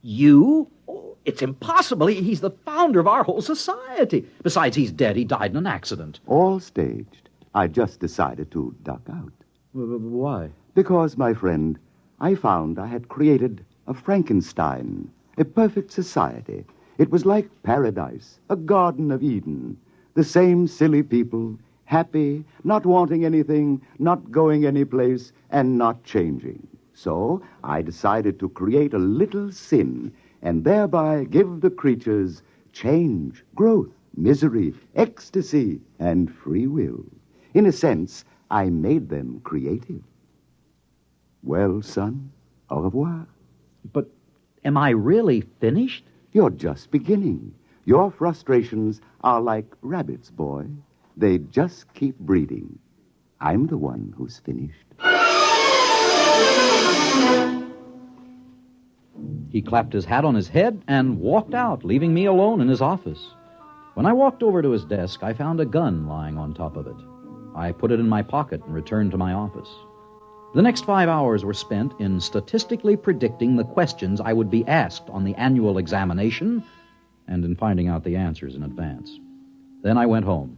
You? Oh, it's impossible. He's the founder of our whole society. Besides, he's dead. He died in an accident. All staged. I just decided to duck out. Why? Because, my friend, I found I had created a Frankenstein, a perfect society. It was like paradise, a Garden of Eden. The same silly people, happy, not wanting anything, not going anyplace, and not changing. So I decided to create a little sin and thereby give the creatures change, growth, misery, ecstasy, and free will. In a sense, I made them creative. Well, son, au revoir. But am I really finished? You're just beginning. Your frustrations are like rabbits, boy. They just keep breeding. I'm the one who's finished. He clapped his hat on his head and walked out, leaving me alone in his office. When I walked over to his desk, I found a gun lying on top of it. I put it in my pocket and returned to my office. The next 5 hours were spent in statistically predicting the questions I would be asked on the annual examination and in finding out the answers in advance. Then I went home.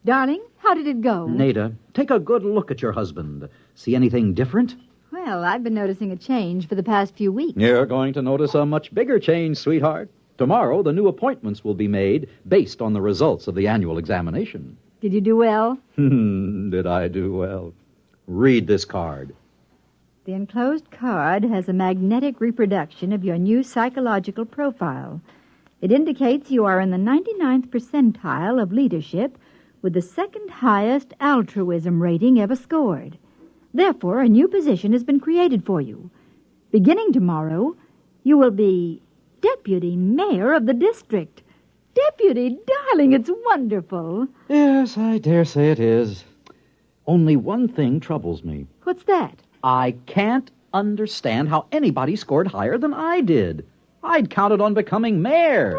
Darling, how did it go? Nada, take a good look at your husband. See anything different? Well, I've been noticing a change for the past few weeks. You're going to notice a much bigger change, sweetheart. Tomorrow, the new appointments will be made based on the results of the annual examination. Did you do well? Did I do well? Read this card. The enclosed card has a magnetic reproduction of your new psychological profile. It indicates you are in the 99th percentile of leadership with the second highest altruism rating ever scored. Therefore, a new position has been created for you. Beginning tomorrow, you will be deputy mayor of the district. Deputy, darling, it's wonderful. Yes, I dare say it is. Only one thing troubles me. What's that? I can't understand how anybody scored higher than I did. I'd counted on becoming mayor.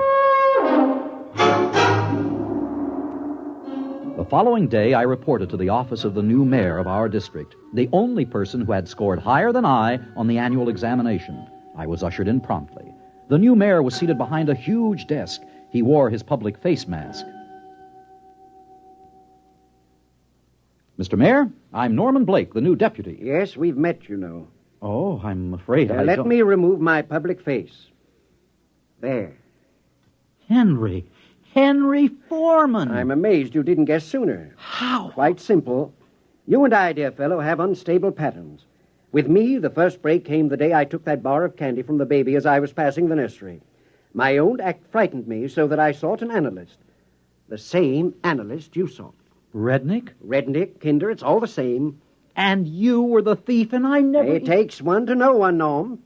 The following day, I reported to the office of the new mayor of our district, the only person who had scored higher than I on the annual examination. I was ushered in promptly. The new mayor was seated behind a huge desk. He wore his public face mask. Mr. Mayor, I'm Norman Blake, the new deputy. Yes, we've met, you know. Oh, I'm afraid I Let don't... me remove my public face. There. Henry Foreman. I'm amazed you didn't guess sooner. How? Quite simple. You and I, dear fellow, have unstable patterns. With me, the first break came the day I took that bar of candy from the baby as I was passing the nursery. My own act frightened me so that I sought an analyst. The same analyst you sought. Rednick? Rednick, Kinder, it's all the same. And you were the thief, and I never... It takes one to know one, Norm.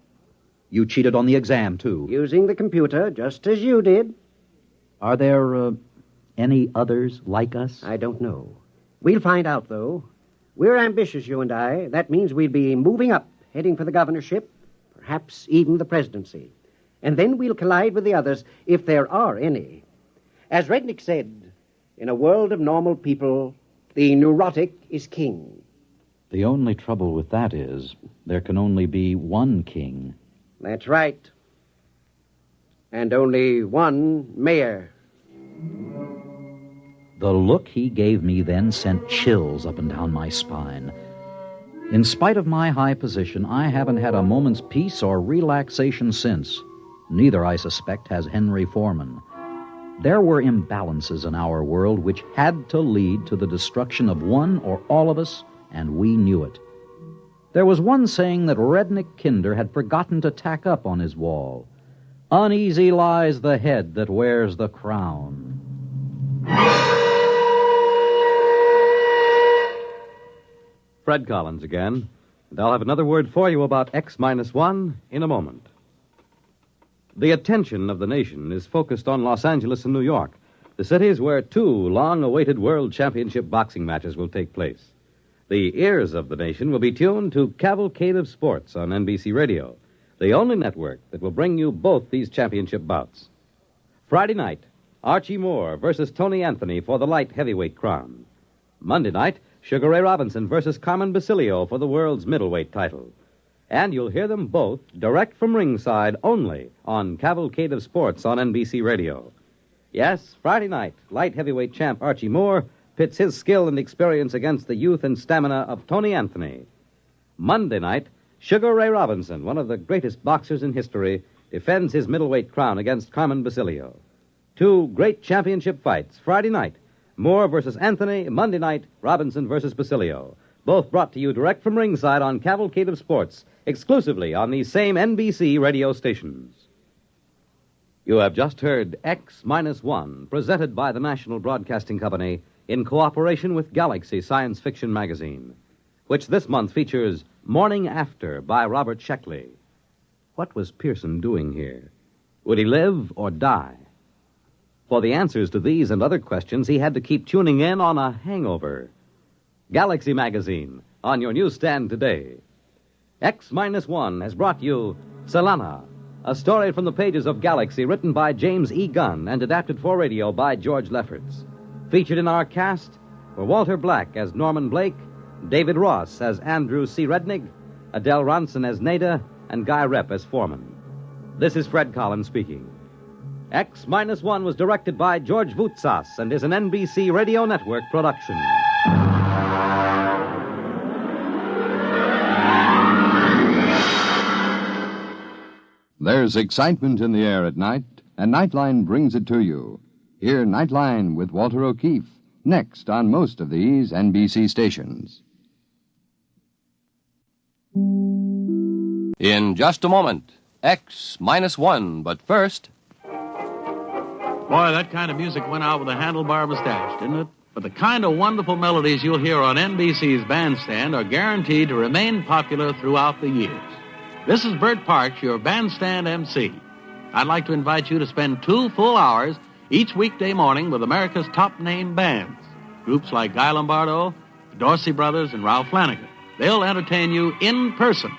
You cheated on the exam, too. Using the computer, just as you did. Are there any others like us? I don't know. We'll find out, though. We're ambitious, you and I. That means we'll be moving up, heading for the governorship, perhaps even the presidency. And then we'll collide with the others, if there are any. As Rednick said, in a world of normal people, the neurotic is king. The only trouble with that is there can only be one king. That's right. And only one mayor. The look he gave me then sent chills up and down my spine. In spite of my high position, I haven't had a moment's peace or relaxation since. Neither, I suspect, has Henry Foreman. There were imbalances in our world which had to lead to the destruction of one or all of us, and we knew it. There was one saying that Rednick Kinder had forgotten to tack up on his wall. Uneasy lies the head that wears the crown. Fred Collins again, and I'll have another word for you about X-1 in a moment. The attention of the nation is focused on Los Angeles and New York, the cities where two long-awaited World Championship boxing matches will take place. The ears of the nation will be tuned to Cavalcade of Sports on NBC Radio, the only network that will bring you both these championship bouts. Friday night, Archie Moore versus Tony Anthony for the light heavyweight crown. Monday night, Sugar Ray Robinson versus Carmen Basilio for the world's middleweight title. And you'll hear them both direct from ringside only on Cavalcade of Sports on NBC Radio. Yes, Friday night, light heavyweight champ Archie Moore pits his skill and experience against the youth and stamina of Tony Anthony. Monday night, Sugar Ray Robinson, one of the greatest boxers in history, defends his middleweight crown against Carmen Basilio. Two great championship fights, Friday night, Moore versus Anthony, Monday night, Robinson versus Basilio. Both brought to you direct from ringside on Cavalcade of Sports, exclusively on these same NBC radio stations. You have just heard X-1, presented by the National Broadcasting Company in cooperation with Galaxy Science Fiction Magazine, which this month features Morning After by Robert Sheckley. What was Pearson doing here? Would he live or die? For the answers to these and other questions, he had to keep tuning in on a hangover. Galaxy Magazine, on your newsstand today. X-1 has brought you Tsylana, a story from the pages of Galaxy written by James E. Gunn and adapted for radio by George Lefferts. Featured in our cast were Walter Black as Norman Blake, David Ross as Andrew C. Rednig, Adele Ronson as Nada, and Guy Rep as Foreman. This is Fred Collins speaking. X-1 was directed by George Voutsas and is an NBC Radio Network production. There's excitement in the air at night, and Nightline brings it to you. Hear Nightline with Walter O'Keefe, next on most of these NBC stations. In just a moment, X-1, but first... Boy, that kind of music went out with a handlebar mustache, didn't it? But the kind of wonderful melodies you'll hear on NBC's Bandstand are guaranteed to remain popular throughout the years. This is Bert Parks, your Bandstand MC. I'd like to invite you to spend 2 full hours each weekday morning with America's top-name bands. Groups like Guy Lombardo, the Dorsey Brothers, and Ralph Flanagan. They'll entertain you in person.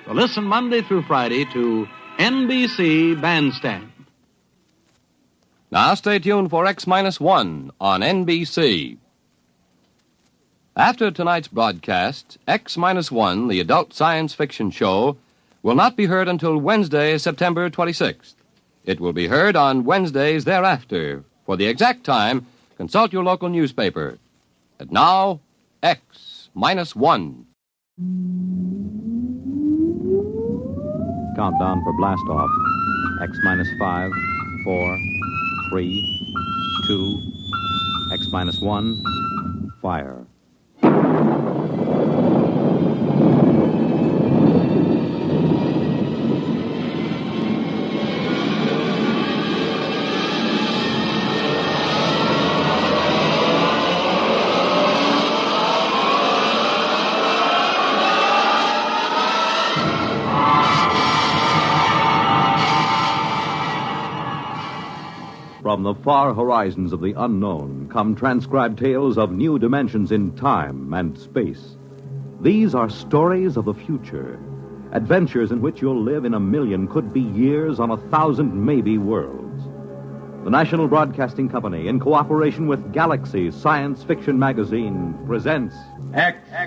So listen Monday through Friday to NBC Bandstand. Now stay tuned for X-1 on NBC. After tonight's broadcast, X-1, the adult science fiction show, will not be heard until Wednesday, September 26th. It will be heard on Wednesdays thereafter. For the exact time, consult your local newspaper. And now, X-1. Countdown for blast off. X-5, 4, 3, 2, X-1, fire. From the far horizons of the unknown come transcribed tales of new dimensions in time and space. These are stories of the future, adventures in which you'll live in 1,000,000, could be years, on 1,000 maybe worlds. The National Broadcasting Company, in cooperation with Galaxy Science Fiction Magazine, presents X-1.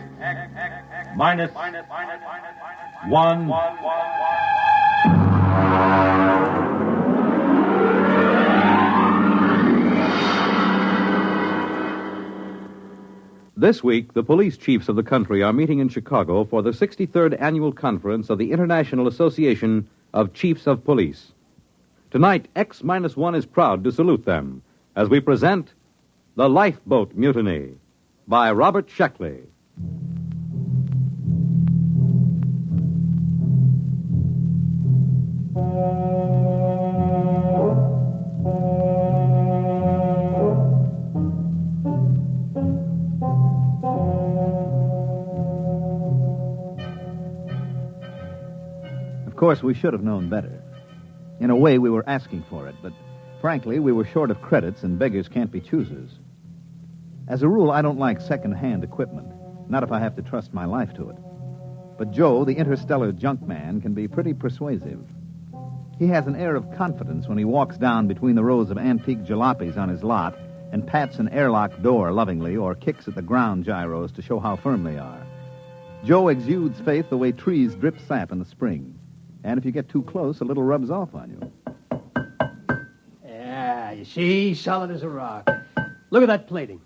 This week, the police chiefs of the country are meeting in Chicago for the 63rd Annual Conference of the International Association of Chiefs of Police. Tonight, X-1 is proud to salute them as we present The Lifeboat Mutiny by Robert Sheckley. Of course, we should have known better. In a way, we were asking for it, but frankly, we were short of credits, and beggars can't be choosers. As a rule, I don't like second-hand equipment, not if I have to trust my life to it. But Joe, the interstellar junk man, can be pretty persuasive. He has an air of confidence when he walks down between the rows of antique jalopies on his lot and pats an airlock door lovingly or kicks at the ground gyros to show how firm they are. Joe exudes faith the way trees drip sap in the spring. And if you get too close, a little rubs off on you. Yeah, you see, solid as a rock. Look at that plating.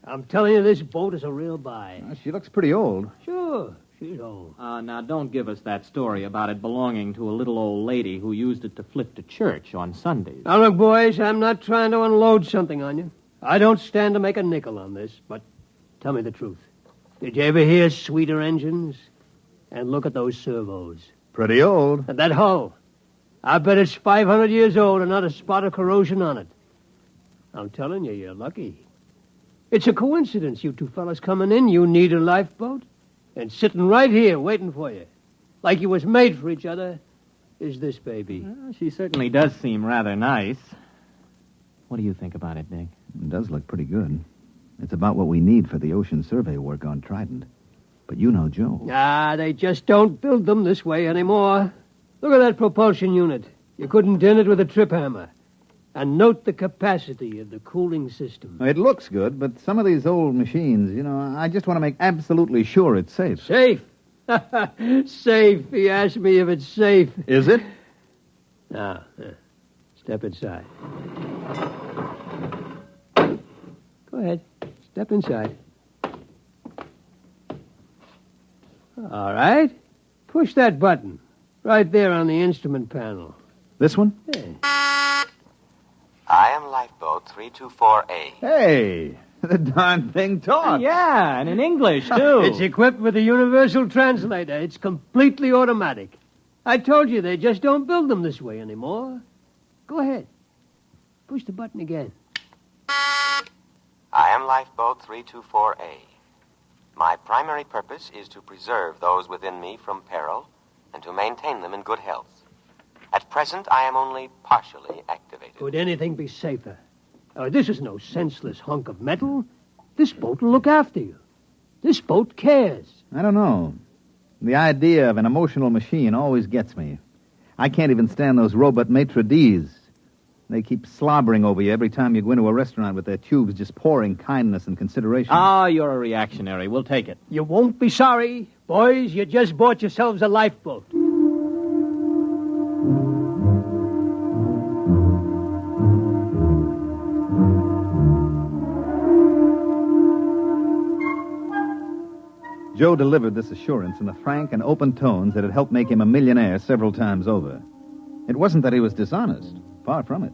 I'm telling you, this boat is a real buy. She looks pretty old. Sure, she's old. Now, don't give us that story about it belonging to a little old lady who used it to flip to church on Sundays. Now, look, boys, I'm not trying to unload something on you. I don't stand to make a nickel on this, but tell me the truth. Did you ever hear sweeter engines? And look at those servos. Pretty old. And that hull. I bet it's 500 years old and not a spot of corrosion on it. I'm telling you, you're lucky. It's a coincidence, you two fellas coming in. You need a lifeboat. And sitting right here waiting for you, like you was made for each other, is this baby. Well, she certainly does seem rather nice. What do you think about it, Dick? It does look pretty good. It's about what we need for the ocean survey work on Trident. But you know Joe. They just don't build them this way anymore. Look at that propulsion unit. You couldn't dent it with a trip hammer. And note the capacity of the cooling system. It looks good, but some of these old machines, I just want to make absolutely sure it's safe. Safe? Safe. He asked me if it's safe. Is it? Now, step inside. Go ahead. Step inside. All right. Push that button. Right there on the instrument panel. This one? Yeah. I am Lifeboat 324A. Hey, the darn thing talks. Yeah, and in English, too. It's equipped with a universal translator. It's completely automatic. I told you they just don't build them this way anymore. Go ahead. Push the button again. I am Lifeboat 324A. My primary purpose is to preserve those within me from peril and to maintain them in good health. At present, I am only partially activated. Could anything be safer? This is no senseless hunk of metal. This boat will look after you. This boat cares. I don't know. The idea of an emotional machine always gets me. I can't even stand those robot maitre d's. They keep slobbering over you every time you go into a restaurant with their tubes just pouring kindness and consideration. Ah, you're a reactionary. We'll take it. You won't be sorry. Boys, you just bought yourselves a lifeboat. Joe delivered this assurance in the frank and open tones that had helped make him a millionaire several times over. It wasn't that he was dishonest. Far from it.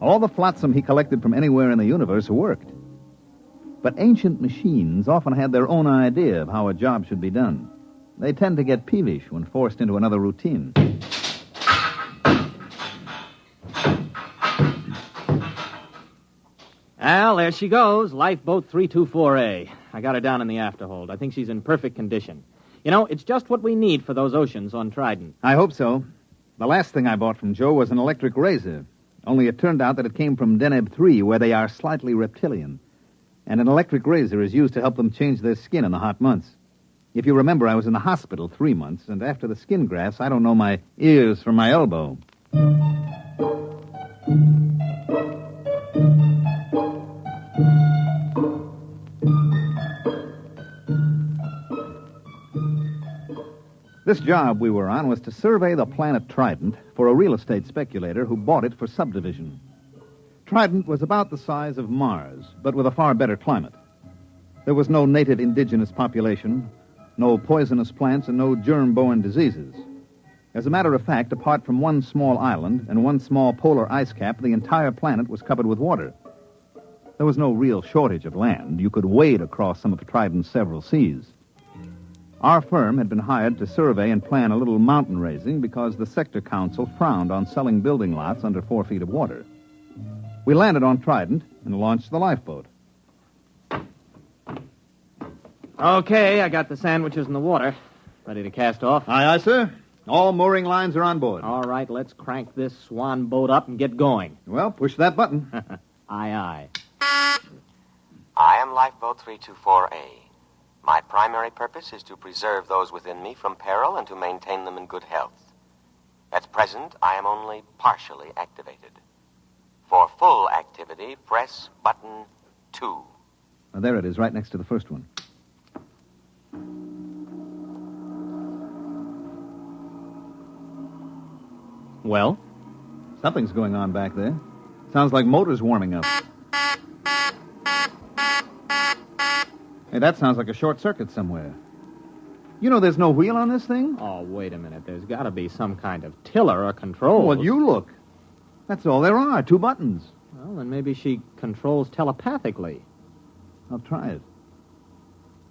All the flotsam he collected from anywhere in the universe worked. But ancient machines often had their own idea of how a job should be done. They tend to get peevish when forced into another routine. Al, there she goes, Lifeboat 324A. I got her down in the afterhold. I think she's in perfect condition. It's just what we need for those oceans on Trident. I hope so. The last thing I bought from Joe was an electric razor. Only it turned out that it came from Deneb 3, where they are slightly reptilian. And an electric razor is used to help them change their skin in the hot months. If you remember, I was in the hospital 3 months, and after the skin grafts, I don't know my ears from my elbow. This job we were on was to survey the planet Trident for a real estate speculator who bought it for subdivision. Trident was about the size of Mars, but with a far better climate. There was no native indigenous population, no poisonous plants, and no germ-borne diseases. As a matter of fact, apart from one small island and one small polar ice cap, the entire planet was covered with water. There was no real shortage of land. You could wade across some of Trident's several seas. Our firm had been hired to survey and plan a little mountain raising because the sector council frowned on selling building lots under 4 feet of water. We landed on Trident and launched the lifeboat. Okay, I got the sandwiches in the water. Ready to cast off? Aye, aye, sir. All mooring lines are on board. All right, let's crank this swan boat up and get going. Well, push that button. Aye, aye. I am Lifeboat 324A. My primary purpose is to preserve those within me from peril and to maintain them in good health. At present, I am only partially activated. For full activity, press button 2. Oh, there it is, right next to the first one. Well? Something's going on back there. Sounds like motors warming up. Hey, that sounds like a short circuit somewhere. You know there's no wheel on this thing? Oh, wait a minute. There's got to be some kind of tiller or control. Well, you look. That's all there are, 2 buttons. Well, then maybe she controls telepathically. I'll try it.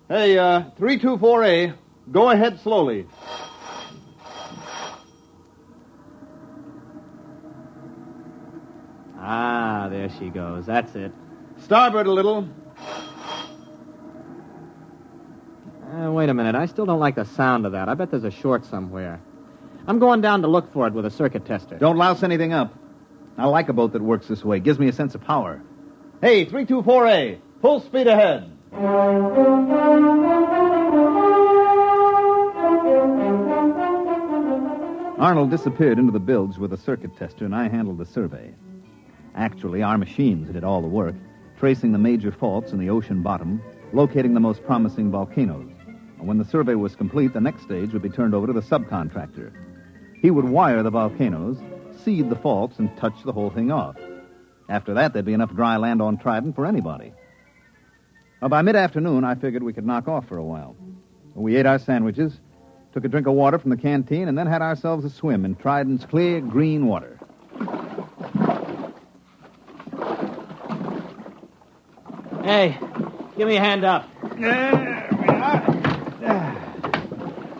Hey, 324A, go ahead slowly. Ah, there she goes. That's it. Starboard a little. Wait a minute. I still don't like the sound of that. I bet there's a short somewhere. I'm going down to look for it with a circuit tester. Don't louse anything up. I like a boat that works this way. Gives me a sense of power. Hey, 324A, full speed ahead. Arnold disappeared into the bilge with a circuit tester, and I handled the survey. Actually, our machines did all the work, tracing the major faults in the ocean bottom, locating the most promising volcanoes. And when the survey was complete, the next stage would be turned over to the subcontractor. He would wire the volcanoes, seed the faults, and touch the whole thing off. After that, there'd be enough dry land on Trident for anybody. Well, by mid-afternoon, I figured we could knock off for a while. We ate our sandwiches, took a drink of water from the canteen, and then had ourselves a swim in Trident's clear, green water. Hey, give me a hand up.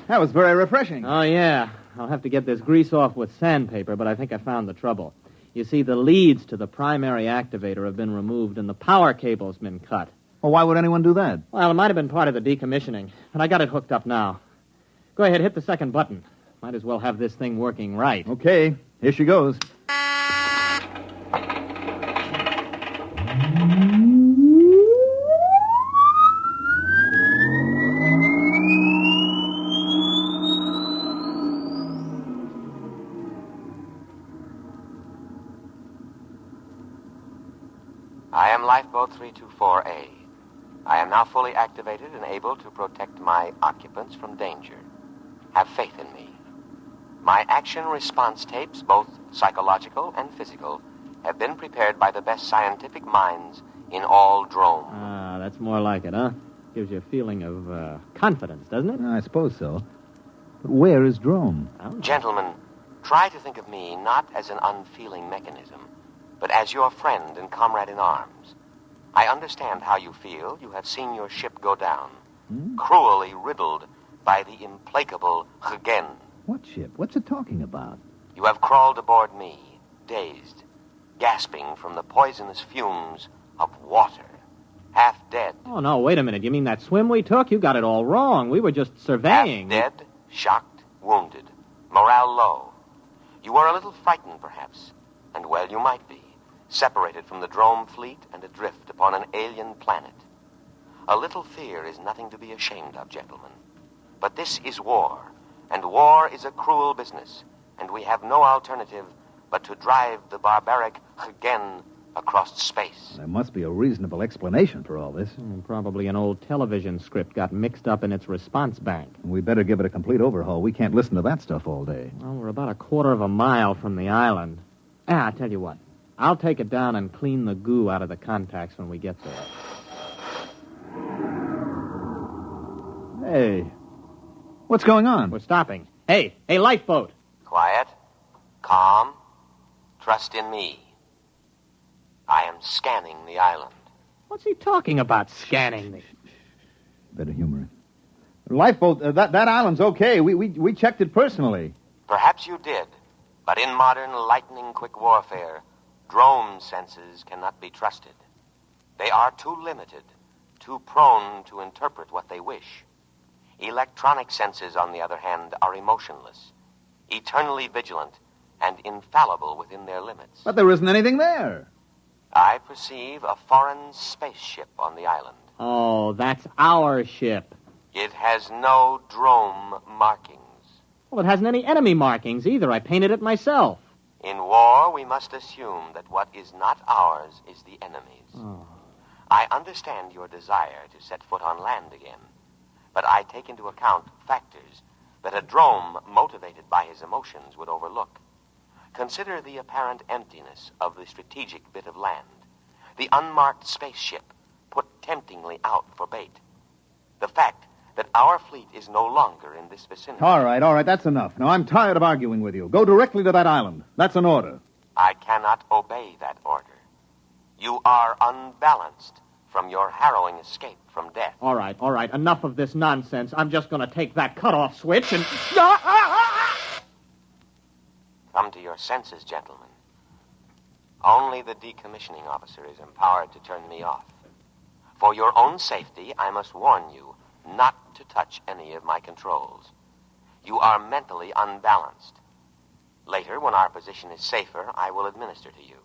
That was very refreshing. Oh, yeah. I'll have to get this grease off with sandpaper, but I think I found the trouble. You see, the leads to the primary activator have been removed and the power cable's been cut. Well, why would anyone do that? Well, it might have been part of the decommissioning, but I got it hooked up now. Go ahead, hit the second button. Might as well have this thing working right. Okay, here she goes. I am Lifeboat 324A. I am now fully activated and able to protect my occupants from danger. Have faith in me. My action response tapes, both psychological and physical, have been prepared by the best scientific minds in all Drome. Ah, that's more like it, huh? Gives you a feeling of confidence, doesn't it? I suppose so. But where is Drome? Gentlemen, try to think of me not as an unfeeling mechanism, but as your friend and comrade in arms. I understand how you feel. You have seen your ship go down, cruelly riddled by the implacable Hagen. What ship? What's it talking about? You have crawled aboard me, dazed, gasping from the poisonous fumes of water, half dead. Oh, no, wait a minute. You mean that swim we took? You got it all wrong. We were just surveying. Half dead, shocked, wounded, morale low. You were a little frightened, perhaps, and well, you might be. Separated from the Drome fleet and adrift upon an alien planet. A little fear is nothing to be ashamed of, gentlemen. But this is war, and war is a cruel business, and we have no alternative but to drive the barbaric Hagen across space. There must be a reasonable explanation for all this. Probably an old television script got mixed up in its response bank. We better give it a complete overhaul. We can't listen to that stuff all day. Well, we're about a quarter of a mile from the island. I'll tell you what. I'll take it down and clean the goo out of the contacts when we get there. Hey, what's going on? We're stopping. Hey, lifeboat. Quiet, calm, trust in me. I am scanning the island. What's he talking about, scanning me? Better humor it. Lifeboat, that island's okay. We checked it personally. Perhaps you did, but in modern lightning-quick warfare, Drome senses cannot be trusted. They are too limited, too prone to interpret what they wish. Electronic senses, on the other hand, are emotionless, eternally vigilant, and infallible within their limits. But there isn't anything there. I perceive a foreign spaceship on the island. Oh, that's our ship. It has no Drome markings. Well, it hasn't any enemy markings either. I painted it myself. In war, we must assume that what is not ours is the enemy's. Oh. I understand your desire to set foot on land again, but I take into account factors that a Drome motivated by his emotions would overlook. Consider the apparent emptiness of the strategic bit of land, the unmarked spaceship put temptingly out for bait, the fact that our fleet is no longer in this vicinity. All right, that's enough. Now, I'm tired of arguing with you. Go directly to that island. That's an order. I cannot obey that order. You are unbalanced from your harrowing escape from death. All right. Enough of this nonsense. I'm just going to take that cutoff switch and... Come to your senses, gentlemen. Only the decommissioning officer is empowered to turn me off. For your own safety, I must warn you not to touch any of my controls. You are mentally unbalanced. Later, when our position is safer, I will administer to you.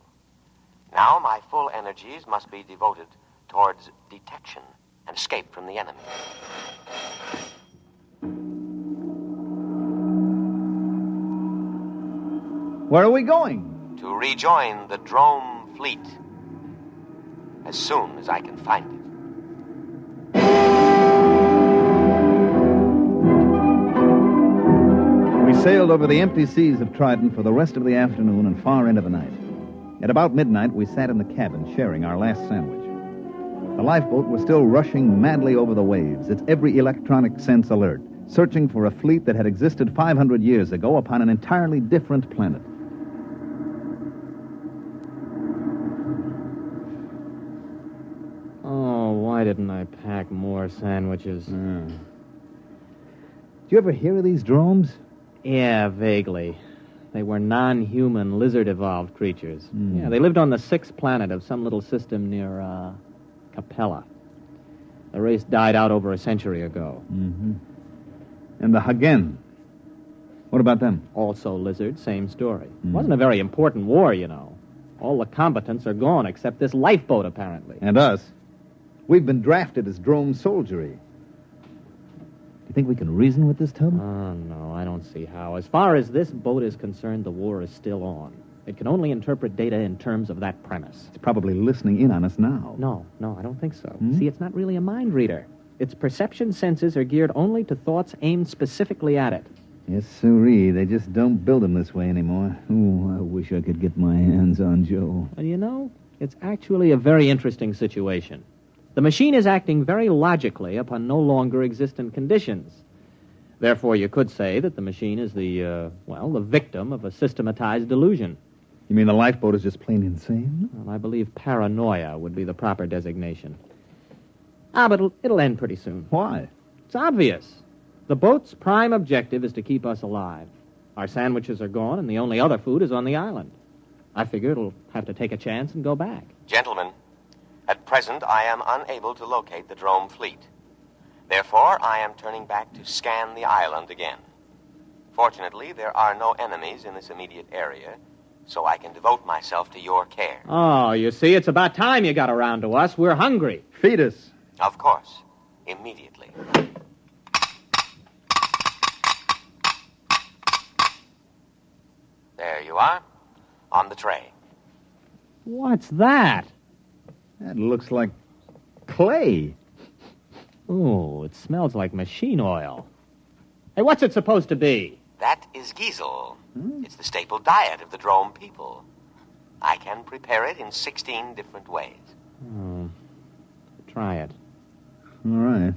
Now, my full energies must be devoted towards detection and escape from the enemy. Where are we going? To rejoin the drone fleet. As soon as I can find it. We sailed over the empty seas of Trident for the rest of the afternoon and far into the night. At about midnight, we sat in the cabin sharing our last sandwich. The lifeboat was still rushing madly over the waves, its every electronic sense alert, searching for a fleet that had existed 500 years ago upon an entirely different planet. Oh, why didn't I pack more sandwiches? Did you ever hear of these dromes? Yeah, vaguely. They were non-human, lizard-evolved creatures. Yeah, they lived on the 6th planet of some little system near, Capella. The race died out over a century ago. Mm-hmm. And the Hagen? What about them? Also lizard, same story. Wasn't a very important war, you know. All the combatants are gone except this lifeboat, apparently. And us. We've been drafted as drone soldiery. Do you think we can reason with this tub? Oh, no, I don't see how. As far as this boat is concerned, the war is still on. It can only interpret data in terms of that premise. It's probably listening in on us now. No, I don't think so. See, it's not really a mind reader. Its perception senses are geared only to thoughts aimed specifically at it. Yes, sirree. They just don't build them this way anymore. Oh, I wish I could get my hands on Joe. Well, you know, it's actually a very interesting situation. The machine is acting very logically upon no longer existent conditions. Therefore, you could say that the machine is the victim of a systematized delusion. You mean the lifeboat is just plain insane? Well, I believe paranoia would be the proper designation. But it'll end pretty soon. Why? It's obvious. The boat's prime objective is to keep us alive. Our sandwiches are gone, and the only other food is on the island. I figure it'll have to take a chance and go back. Gentlemen, at present I am unable to locate the drone fleet. Therefore, I am turning back to scan the island again. Fortunately, there are no enemies in this immediate area, so I can devote myself to your care. Oh, you see, it's about time you got around to us. We're hungry. Feed us. Of course. Immediately. There you are. On the tray. What's that? That looks like clay. Oh, it smells like machine oil. Hey, what's it supposed to be? That is giesel. It's the staple diet of the drone people. I can prepare it in 16 different ways. Oh, try it. All right.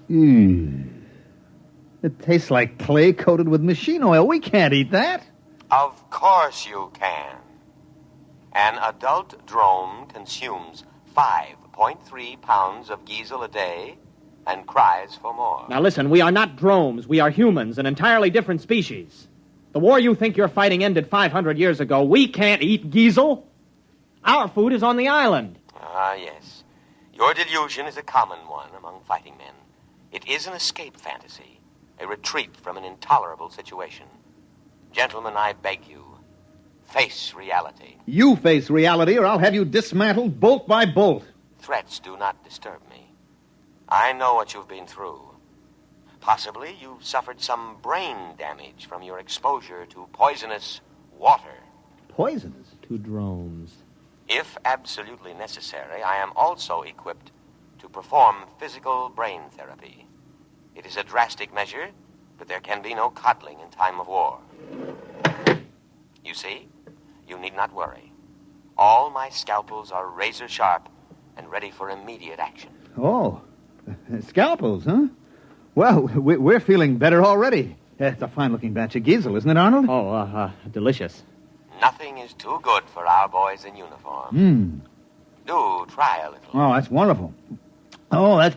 Ew. It tastes like clay coated with machine oil. We can't eat that. Of course you can. An adult drone consumes 5.3 pounds of giesel a day and cries for more. Now listen, we are not drones. We are humans, an entirely different species. The war you think you're fighting ended 500 years ago. We can't eat giesel. Our food is on the island. Ah, yes. Your delusion is a common one among fighting men. It is an escape fantasy, a retreat from an intolerable situation. Gentlemen, I beg you, face reality. You face reality, or I'll have you dismantled bolt by bolt. Threats do not disturb me. I know what you've been through. Possibly you've suffered some brain damage from your exposure to poisonous water. Poisonous? To drones. If absolutely necessary, I am also equipped to perform physical brain therapy. It is a drastic measure, but there can be no coddling in time of war. You see, you need not worry. All my scalpels are razor sharp and ready for immediate action. Oh, scalpels, huh? Well, we're feeling better already. It's a fine-looking batch of giesel, isn't it, Arnold? Oh, delicious. Nothing is too good for our boys in uniform. Do try a little. Oh, that's wonderful. Oh, that's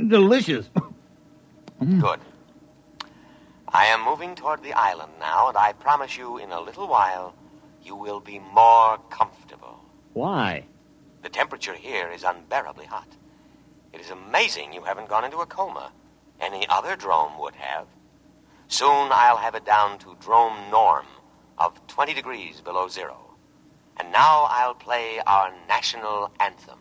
delicious. Good. I am moving toward the island now, and I promise you in a little while you will be more comfortable. Why? The temperature here is unbearably hot. It is amazing you haven't gone into a coma. Any other drone would have. Soon I'll have it down to drone norm of 20 degrees below zero. And now I'll play our national anthem.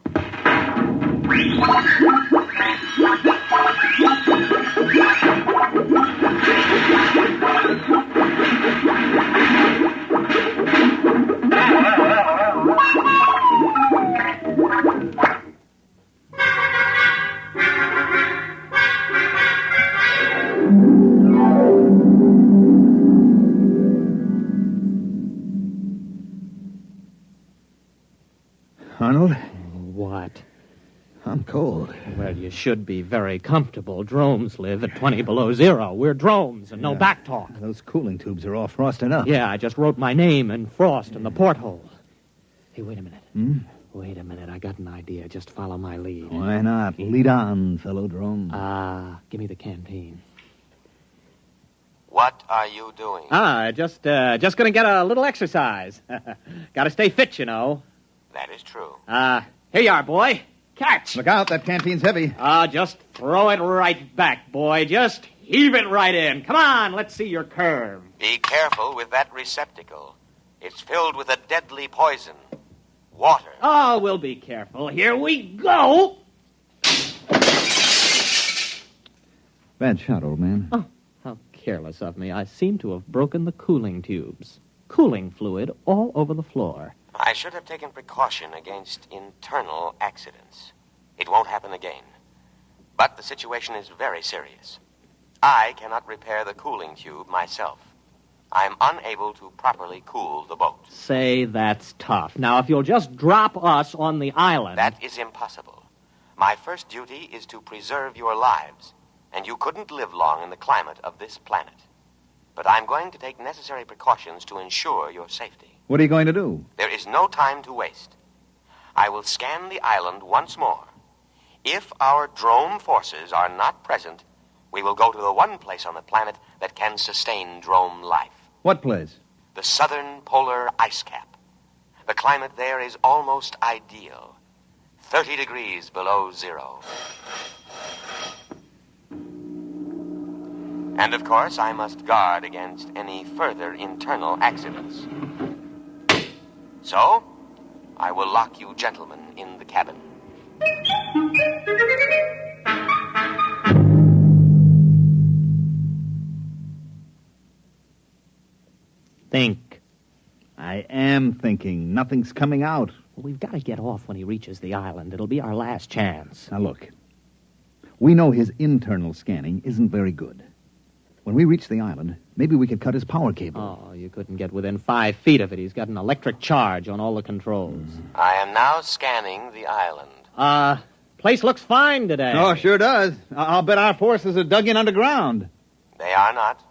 Arnold. What? I'm cold. Well, you should be very comfortable. Drones live at 20 below zero. We're drones and no back talk. Those cooling tubes are all frosted up. Yeah, I just wrote my name in frost in the porthole. Hey, wait a minute. Wait a minute. I got an idea. Just follow my lead. Why not? Lead on, fellow drone. Give me the canteen. What are you doing? Just gonna get a little exercise. Gotta stay fit, you know. That is true. Here you are, boy. Catch. Look out, that canteen's heavy. Just throw it right back, boy. Just heave it right in. Come on, let's see your curve. Be careful with that receptacle. It's filled with a deadly poison. Water. Oh, we'll be careful. Here we go. Bad shot, old man. Oh, how careless of me. I seem to have broken the cooling tubes. Cooling fluid all over the floor. I should have taken precaution against internal accidents. It won't happen again. But the situation is very serious. I cannot repair the cooling tube myself. I'm unable to properly cool the boat. Say, that's tough. Now, if you'll just drop us on the island... That is impossible. My first duty is to preserve your lives, and you couldn't live long in the climate of this planet. But I'm going to take necessary precautions to ensure your safety. What are you going to do? There is no time to waste. I will scan the island once more. If our drone forces are not present, we will go to the one place on the planet that can sustain drone life. What place? The southern polar ice cap. The climate there is almost ideal. 30 degrees below zero. And of course, I must guard against any further internal accidents. So, I will lock you gentlemen in the cabin. Think. I am thinking. Nothing's coming out. Well, we've got to get off when he reaches the island. It'll be our last chance. Now, look. We know his internal scanning isn't very good. When we reach the island, maybe we could cut his power cable. Oh, you couldn't get within 5 feet of it. He's got an electric charge on all the controls. I am now scanning the island. Place looks fine today. Oh, sure does. I'll bet our forces are dug in underground. They are not.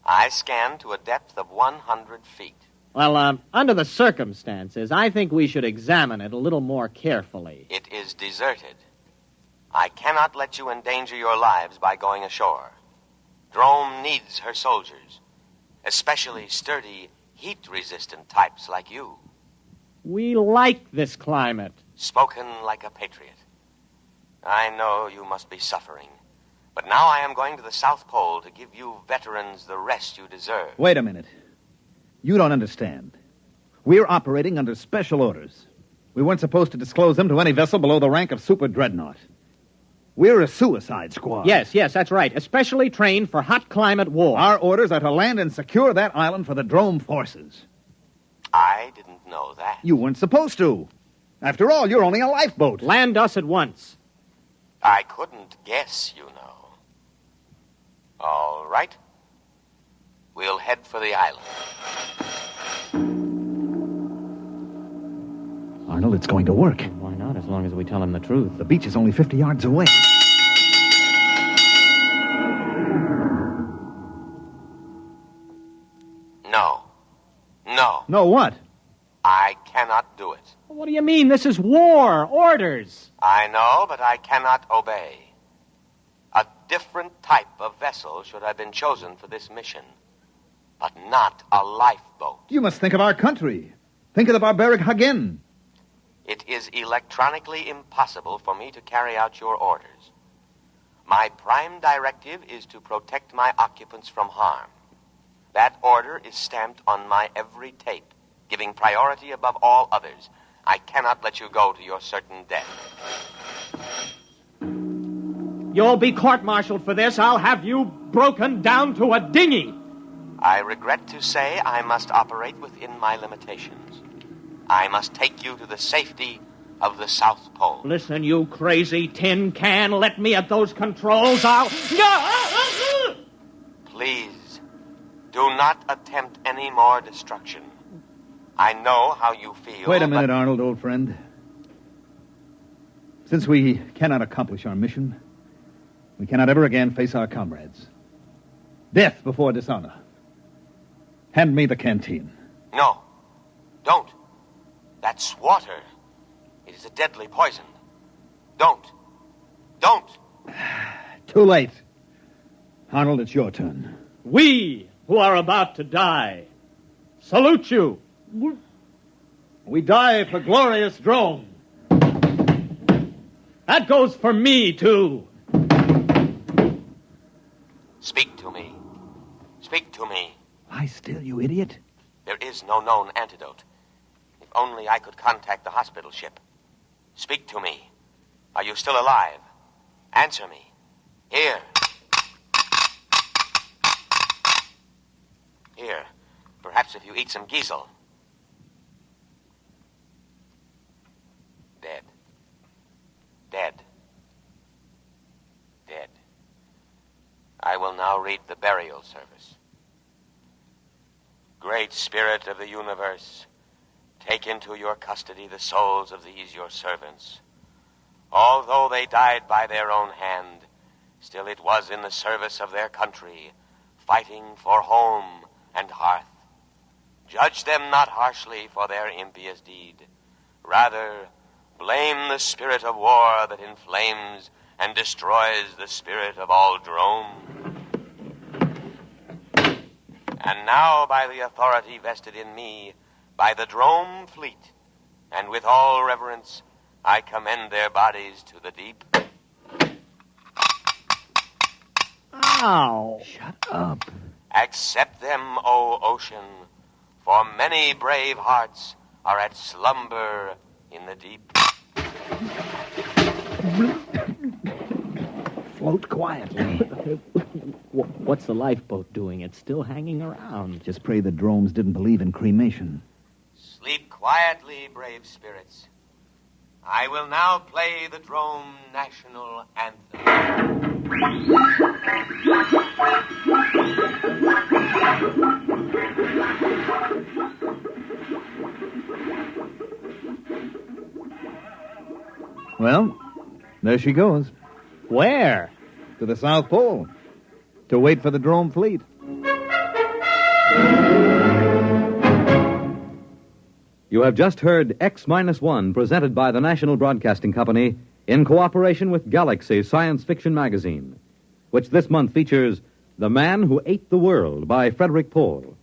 I scanned to a depth of 100 feet. Well, under the circumstances, I think we should examine it a little more carefully. It is deserted. I cannot let you endanger your lives by going ashore. Drome needs her soldiers, especially sturdy, heat-resistant types like you. We like this climate. Spoken like a patriot. I know you must be suffering, but now I am going to the South Pole to give you veterans the rest you deserve. Wait a minute. You don't understand. We're operating under special orders. We weren't supposed to disclose them to any vessel below the rank of super dreadnought. We're a suicide squad. Yes, that's right. Especially trained for hot climate war. Our orders are to land and secure that island for the Drome forces. I didn't know that. You weren't supposed to. After all, you're only a lifeboat. Land us at once. I couldn't guess, you know. All right. We'll head for the island. Arnold, it's going to work. Why not, as long as we tell him the truth? The beach is only 50 yards away. No. No, what? I cannot do it. What do you mean? This is war. Orders. I know, but I cannot obey. A different type of vessel should have been chosen for this mission, but not a lifeboat. You must think of our country. Think of the barbaric Hagen. It is electronically impossible for me to carry out your orders. My prime directive is to protect my occupants from harm. That order is stamped on my every tape, giving priority above all others. I cannot let you go to your certain death. You'll be court-martialed for this. I'll have you broken down to a dinghy. I regret to say I must operate within my limitations. I must take you to the safety of the South Pole. Listen, you crazy tin can. Let me at those controls. Please, do not attempt any more destruction. I know how you feel. Wait a minute, Arnold, old friend. Since we cannot accomplish our mission, we cannot ever again face our comrades. Death before dishonor. Hand me the canteen. No. Don't. That's water. It is a deadly poison. Don't. Don't. Too late. Arnold, it's your turn. We, who are about to die, salute you. We die for glorious Drome. That goes for me, too. Speak to me. Speak to me. Lie still, you idiot. There is no known antidote. If only I could contact the hospital ship. Speak to me. Are you still alive? Answer me. Here. Here. Perhaps if you eat some giesel. Dead. Dead. Dead. I will now read the burial service. Great Spirit of the universe, take into your custody the souls of these your servants. Although they died by their own hand, still it was in the service of their country, fighting for home and hearth. Judge them not harshly for their impious deed. Rather, blame the spirit of war that inflames and destroys the spirit of all Drome. And now, by the authority vested in me, by the Drome fleet, and with all reverence, I commend their bodies to the deep. Ow! Shut up. Accept them, O ocean, for many brave hearts are at slumber in the deep. Float quietly. What's the lifeboat doing? It's still hanging around. Just pray the Dromes didn't believe in cremation. Sleep quietly, brave spirits. I will now play the Drome National Anthem. Well, there she goes. Where? To the South Pole. To wait for the Drome fleet. You have just heard X-1, presented by the National Broadcasting Company in cooperation with Galaxy Science Fiction Magazine, which this month features The Man Who Ate the World by Frederick Pohl.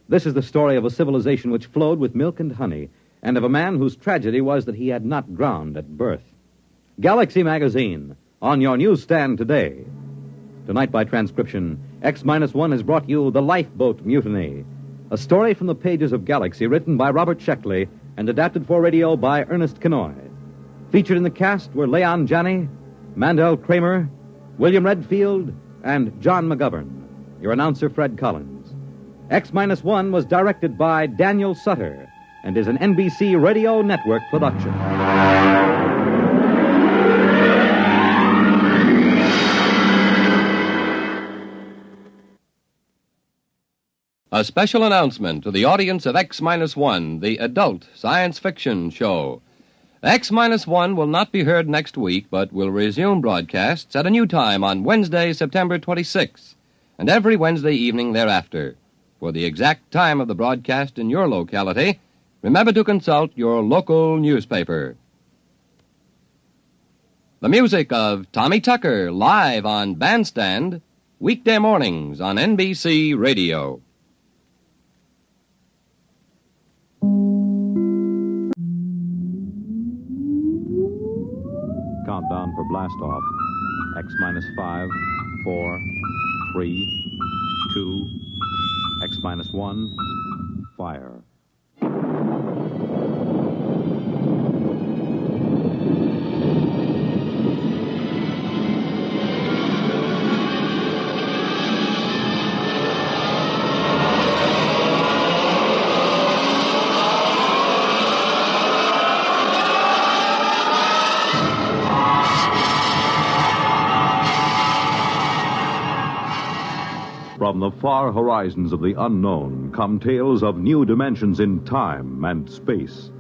This is the story of a civilization which flowed with milk and honey, and of a man whose tragedy was that he had not drowned at birth. Galaxy Magazine, on your newsstand today. Tonight, by transcription, X-1 has brought you The Lifeboat Mutiny, a story from the pages of Galaxy written by Robert Sheckley and adapted for radio by Ernest Kenoy. Featured in the cast were Leon Janney, Mandel Kramer, William Redfield, and John McGovern. Your announcer, Fred Collins. X-1 was directed by Daniel Sutter and is an NBC Radio Network production. A special announcement to the audience of X-1, the adult science fiction show. X-1 will not be heard next week, but will resume broadcasts at a new time on Wednesday, September 26th, and every Wednesday evening thereafter. For the exact time of the broadcast in your locality, remember to consult your local newspaper. The music of Tommy Tucker, live on Bandstand, weekday mornings on NBC Radio. Countdown for blast off. X-5, 4, 3, 2, X-1, fire. From the far horizons of the unknown come tales of new dimensions in time and space.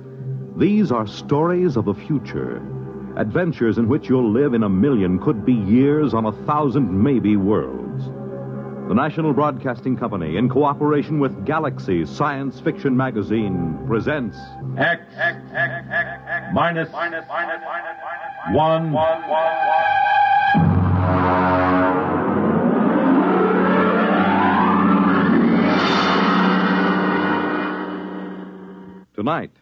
These are stories of the future, Adventures in which you'll live in 1,000,000 could be years on 1,000 maybe worlds. The National Broadcasting Company, in cooperation with Galaxy Science Fiction Magazine, presents X minus 1. Tonight,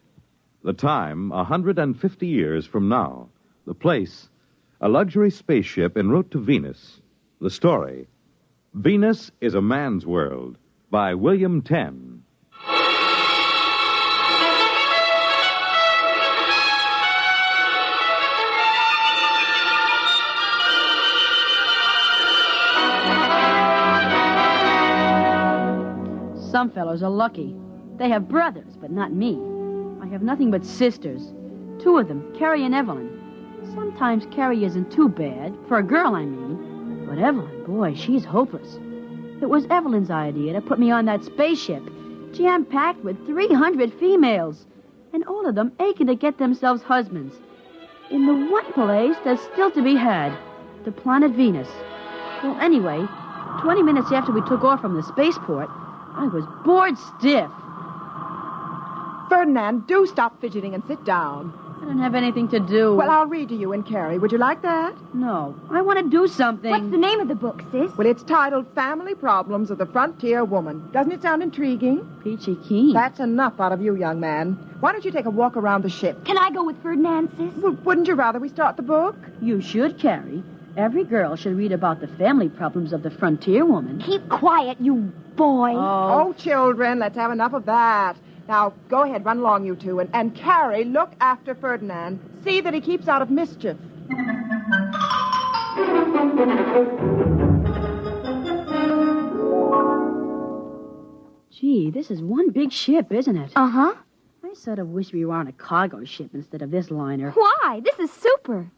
the time 150 years from now. The place, a luxury spaceship en route to Venus. The story, Venus is a Man's World, by William Tenn. Some fellows are lucky. They have brothers, but not me. I have nothing but sisters. 2 of them, Carrie and Evelyn. Sometimes Carrie isn't too bad, for a girl, I mean. But Evelyn, boy, she's hopeless. It was Evelyn's idea to put me on that spaceship, jam-packed with 300 females, and all of them aching to get themselves husbands. In the one place that's still to be had, the planet Venus. Well, anyway, 20 minutes after we took off from the spaceport, I was bored stiff. Ferdinand, do stop fidgeting and sit down. I don't have anything to do. Well, I'll read to you and Carrie. Would you like that? No. I want to do something. What's the name of the book, sis? Well, it's titled Family Problems of the Frontier Woman. Doesn't it sound intriguing? Peachy keen. That's enough out of you, young man. Why don't you take a walk around the ship? Can I go with Ferdinand, sis? Well, wouldn't you rather we start the book? You should, Carrie. Every girl should read about the family problems of the frontier woman. Keep quiet, you boy. Oh, children, let's have enough of that. Now, go ahead, run along, you two. And Carrie, look after Ferdinand. See that he keeps out of mischief. Gee, this is one big ship, isn't it? Uh-huh. I sort of wish we were on a cargo ship instead of this liner. Why? This is super.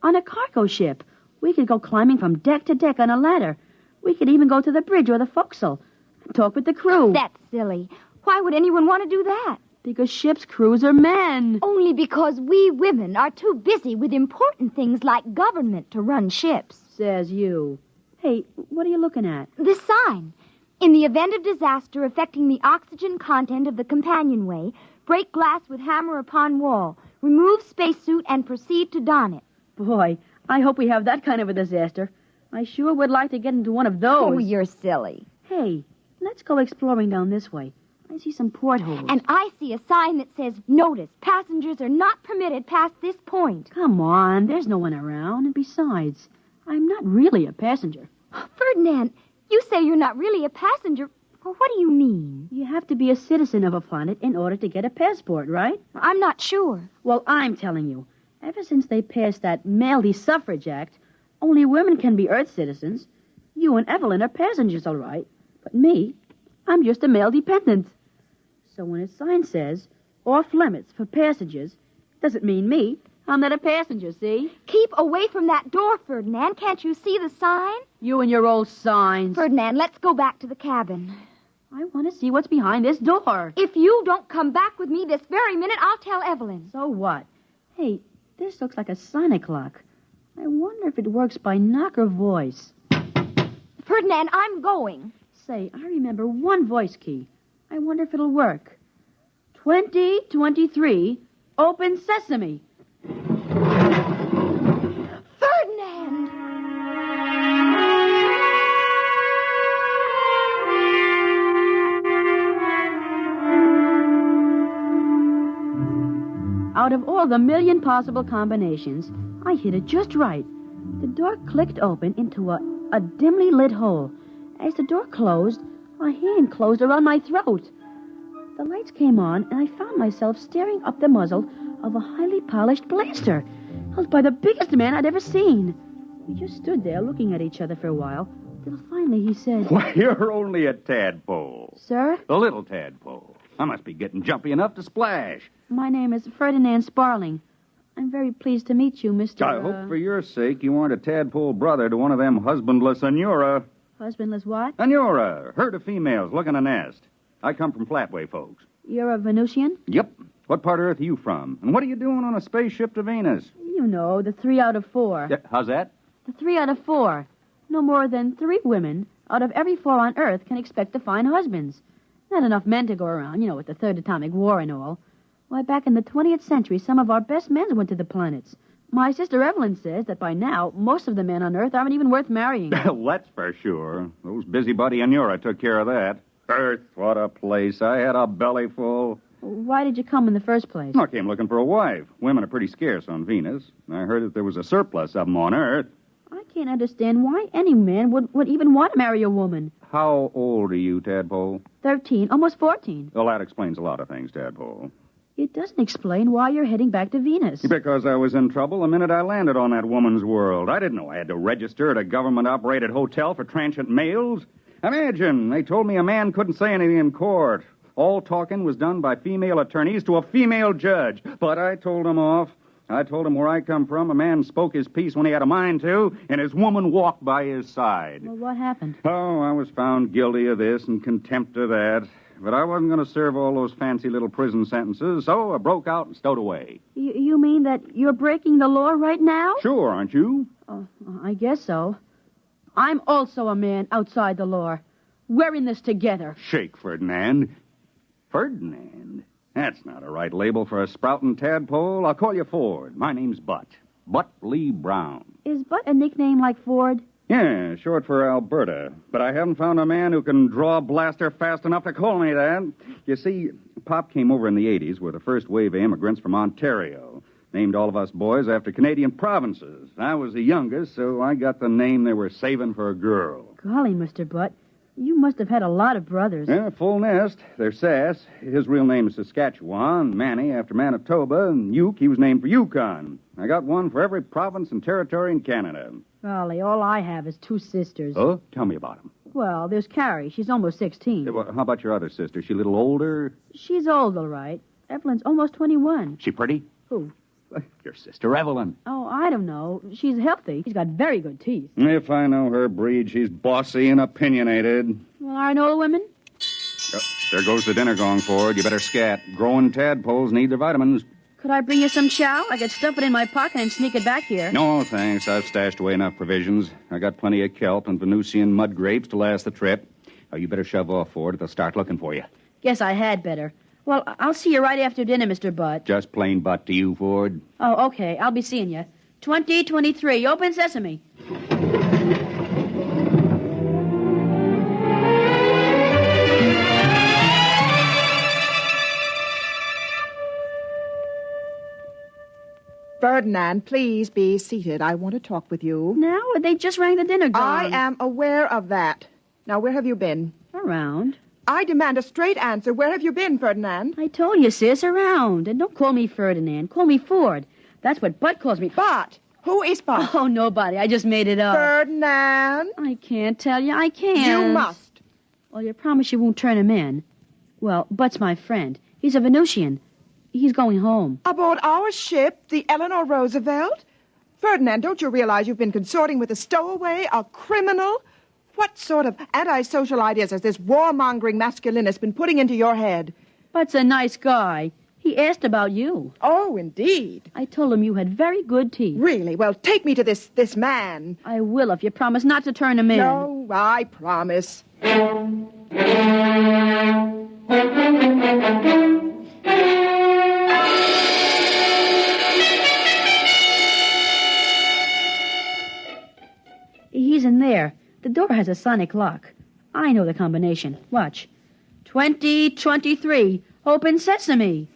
On a cargo ship, we could go climbing from deck to deck on a ladder. We could even go to the bridge or the forecastle and talk with the crew. That's silly. Why would anyone want to do that? Because ship's crews are men. Only because we women are too busy with important things like government to run ships. Says you. Hey, what are you looking at? This sign. In the event of disaster affecting the oxygen content of the companionway, break glass with hammer upon wall. Remove spacesuit and proceed to don it. Boy, I hope we have that kind of a disaster. I sure would like to get into one of those. Oh, you're silly. Hey, let's go exploring down this way. I see some portholes. And I see a sign that says, notice, passengers are not permitted past this point. Come on, there's no one around. And besides, I'm not really a passenger. Ferdinand, you say you're not really a passenger. Well, what do you mean? You have to be a citizen of a planet in order to get a passport, right? I'm not sure. Well, I'm telling you. Ever since they passed that Male Suffrage Act, only women can be Earth citizens. You and Evelyn are passengers, all right. But me, I'm just a male dependent. So when a sign says, off limits for passengers, doesn't mean me. I'm not a passenger, see? Keep away from that door, Ferdinand. Can't you see the sign? You and your old signs. Ferdinand, let's go back to the cabin. I want to see what's behind this door. If you don't come back with me this very minute, I'll tell Evelyn. So what? Hey, this looks like a sonic clock. I wonder if it works by knock or voice. Ferdinand, I'm going. Say, I remember one voice key. I wonder if it'll work. 2023, open sesame. Ferdinand! Out of all the million possible combinations, I hit it just right. The door clicked open into a dimly lit hole. As the door closed, a hand closed around my throat. The lights came on, and I found myself staring up the muzzle of a highly polished blaster, held by the biggest man I'd ever seen. We just stood there looking at each other for a while, till finally he said, Why, you're only a tadpole. Sir? A little tadpole. I must be getting jumpy enough to splash. My name is Ferdinand Sparling. I'm very pleased to meet you, Mr. I hope for your sake you aren't a tadpole brother to one of them husbandless Anura. Husbandless what? Anura, herd of females looking a nest. I come from Flatway, folks. You're a Venusian? Yep. What part of Earth are you from? And what are you doing on a spaceship to Venus? You know, the 3 out of 4. Yeah, how's that? The 3 out of 4. No more than 3 women out of every 4 on Earth can expect to find husbands. Not enough men to go around, with the Third Atomic War and all. Why, back in the 20th century, some of our best men went to the planets. My sister Evelyn says that by now, most of the men on Earth aren't even worth marrying. That's for sure. Those busybody Anura took care of that. Earth, what a place. I had a belly full. Why did you come in the first place? I came looking for a wife. Women are pretty scarce on Venus. I heard that there was a surplus of them on Earth. I can't understand why any man would even want to marry a woman. How old are you, Tadpole? 13, almost 14. Well, that explains a lot of things, Tadpole. It doesn't explain why you're heading back to Venus. Because I was in trouble the minute I landed on that woman's world. I didn't know I had to register at a government-operated hotel for transient males. Imagine, they told me a man couldn't say anything in court. All talking was done by female attorneys to a female judge. But I told them off. I told him where I come from, a man spoke his piece when he had a mind to, and his woman walked by his side. Well, what happened? Oh, I was found guilty of this and contempt of that. But I wasn't going to serve all those fancy little prison sentences, so I broke out and stowed away. You mean that you're breaking the law right now? Sure, aren't you? Oh, I guess so. I'm also a man outside the law. We're in this together. Shake, Ferdinand. Ferdinand? That's not a right label for a sprouting tadpole. I'll call you Ford. My name's Butt. Butt Lee Brown. Is Butt a nickname like Ford? Yeah, short for Alberta. But I haven't found a man who can draw a blaster fast enough to call me that. You see, Pop came over in the 80s with the first wave of immigrants from Ontario. Named all of us boys after Canadian provinces. I was the youngest, so I got the name they were saving for a girl. Golly, Mr. Butt, you must have had a lot of brothers. Yeah, full nest. They're Sass. His real name is Saskatchewan. Manny after Manitoba. And Uke, he was named for Yukon. I got one for every province and territory in Canada. Golly, all I have is 2 sisters. Oh? Tell me about them. Well, there's Carrie. She's almost 16. Yeah, well, how about your other sister? She a little older? She's old, all right. Evelyn's almost 21. She pretty? Who? Your sister Evelyn. Oh, I don't know. She's healthy. She's got very good teeth. If I know her breed, she's bossy and opinionated. Well, are no women? Oh, there goes the dinner gong, Ford. You better scat. Growing tadpoles need their vitamins. Could I bring you some chow? I could stuff it in my pocket and sneak it back here. No, thanks. I've stashed away enough provisions. I got plenty of kelp and Venusian mud grapes to last the trip. Oh, you better shove off, Ford. They'll start looking for you. Guess I had better. Well, I'll see you right after dinner, Mr. Butt. Just plain butt to you, Ford. Oh, okay. I'll be seeing you. 2023. Open sesame. Ferdinand, please be seated. I want to talk with you. Now? They just rang the dinner gong. I am aware of that. Now, where have you been? Around. I demand a straight answer. Where have you been, Ferdinand? I told you, sis, around. And don't call me Ferdinand. Call me Ford. That's what Butt calls me. Butt? Who is Butt? Oh, nobody. I just made it up. Ferdinand? I can't tell you. I can't. You must. Well, you promise you won't turn him in. Well, Butt's my friend. He's a Venusian. He's going home. Aboard our ship, the Eleanor Roosevelt? Ferdinand, don't you realize you've been consorting with a stowaway, a criminal? What sort of antisocial ideas has this warmongering masculinist been putting into your head? Butt's a nice guy. He asked about you. Oh, indeed. I told him you had very good teeth. Really? Well, take me to this man. I will if you promise not to turn him in. No, I promise. He's in there. The door has a sonic lock. I know the combination. Watch. 2023. Open sesame.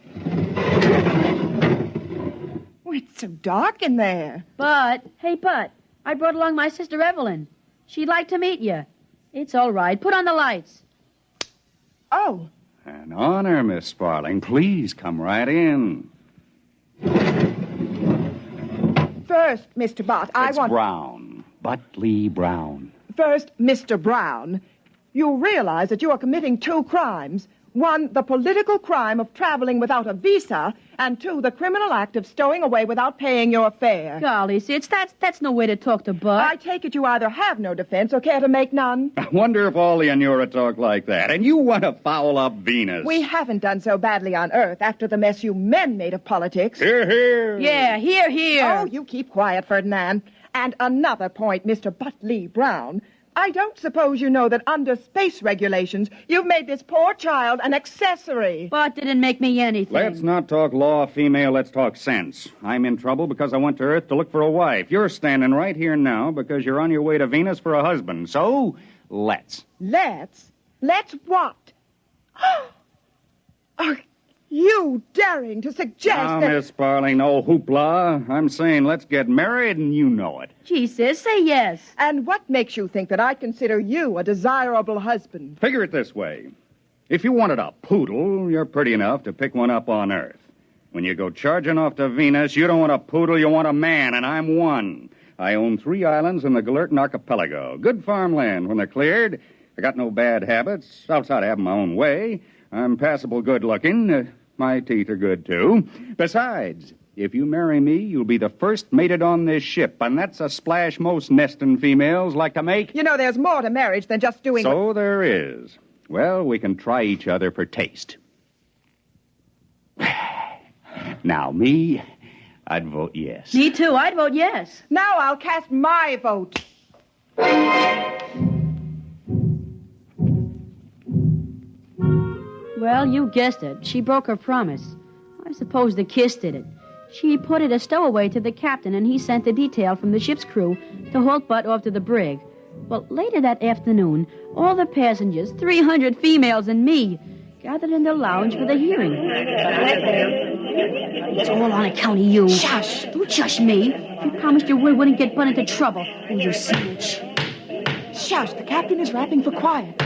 Oh, it's so dark in there. But, hey, Butt, I brought along my sister Evelyn. She'd like to meet you. It's all right. Put on the lights. Oh. An honor, Miss Sparling. Please come right in. First, Mr. Butt, I want... Brown. Butt Lee Brown. First, Mr. Brown, you realize that you are committing 2 crimes. One, the political crime of traveling without a visa, and two, the criminal act of stowing away without paying your fare. Golly, Sid, that's no way to talk to Bud. I take it you either have no defense or care to make none. I wonder if all the Anura talk like that. And you want to foul up Venus. We haven't done so badly on Earth after the mess you men made of politics. Hear, hear. Yeah, hear, hear. Oh, you keep quiet, Ferdinand. And another point, Mr. Butley Brown. I don't suppose you know that under space regulations, you've made this poor child an accessory. But didn't make me anything. Let's not talk law, female. Let's talk sense. I'm in trouble because I went to Earth to look for a wife. You're standing right here now because you're on your way to Venus for a husband. So, let's. Let's? Let's what? Are you daring to suggest Now, that... Miss Sparling, no hoopla. I'm saying let's get married, and you know it. Gee, sis, say yes. And what makes you think that I consider you a desirable husband? Figure it this way. If you wanted a poodle, you're pretty enough to pick one up on Earth. When you go charging off to Venus, you don't want a poodle, you want a man, and I'm one. I own 3 islands in the Galertan Archipelago. Good farmland when they're cleared. I got no bad habits, outside of having my own way. I'm passable good-looking. My teeth are good, too. Besides, if you marry me, you'll be the first mated on this ship, and that's a splash most nesting females like to make. You know, there's more to marriage than just doing... So there is. Well, we can try each other for taste. Now, me, I'd vote yes. Me too, I'd vote yes. Now I'll cast my vote. Well, you guessed it. She broke her promise. I suppose the kiss did it. She put it a stowaway to the captain, and he sent the detail from the ship's crew to halt Bud off to the brig. Well, later that afternoon, all the passengers, 300 females and me, gathered in the lounge for the hearing. It's all on account of you. Shush! Don't shush me. You promised your word wouldn't get Bud into trouble. Oh, you snitch. Shush, the captain is rapping for quiet.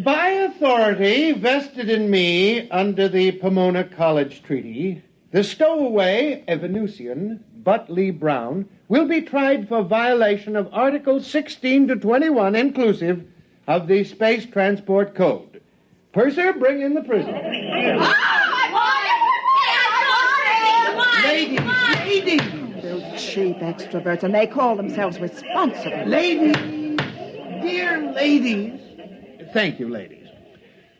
By authority vested in me under the Pomona College Treaty, the stowaway, a Venusian, Butley Brown, will be tried for violation of Articles 16 to 21 inclusive of the Space Transport Code. Purser, bring in the prisoner. Ladies! Those cheap extroverts, and they call themselves responsible. Ladies! Dear ladies! Thank you, ladies.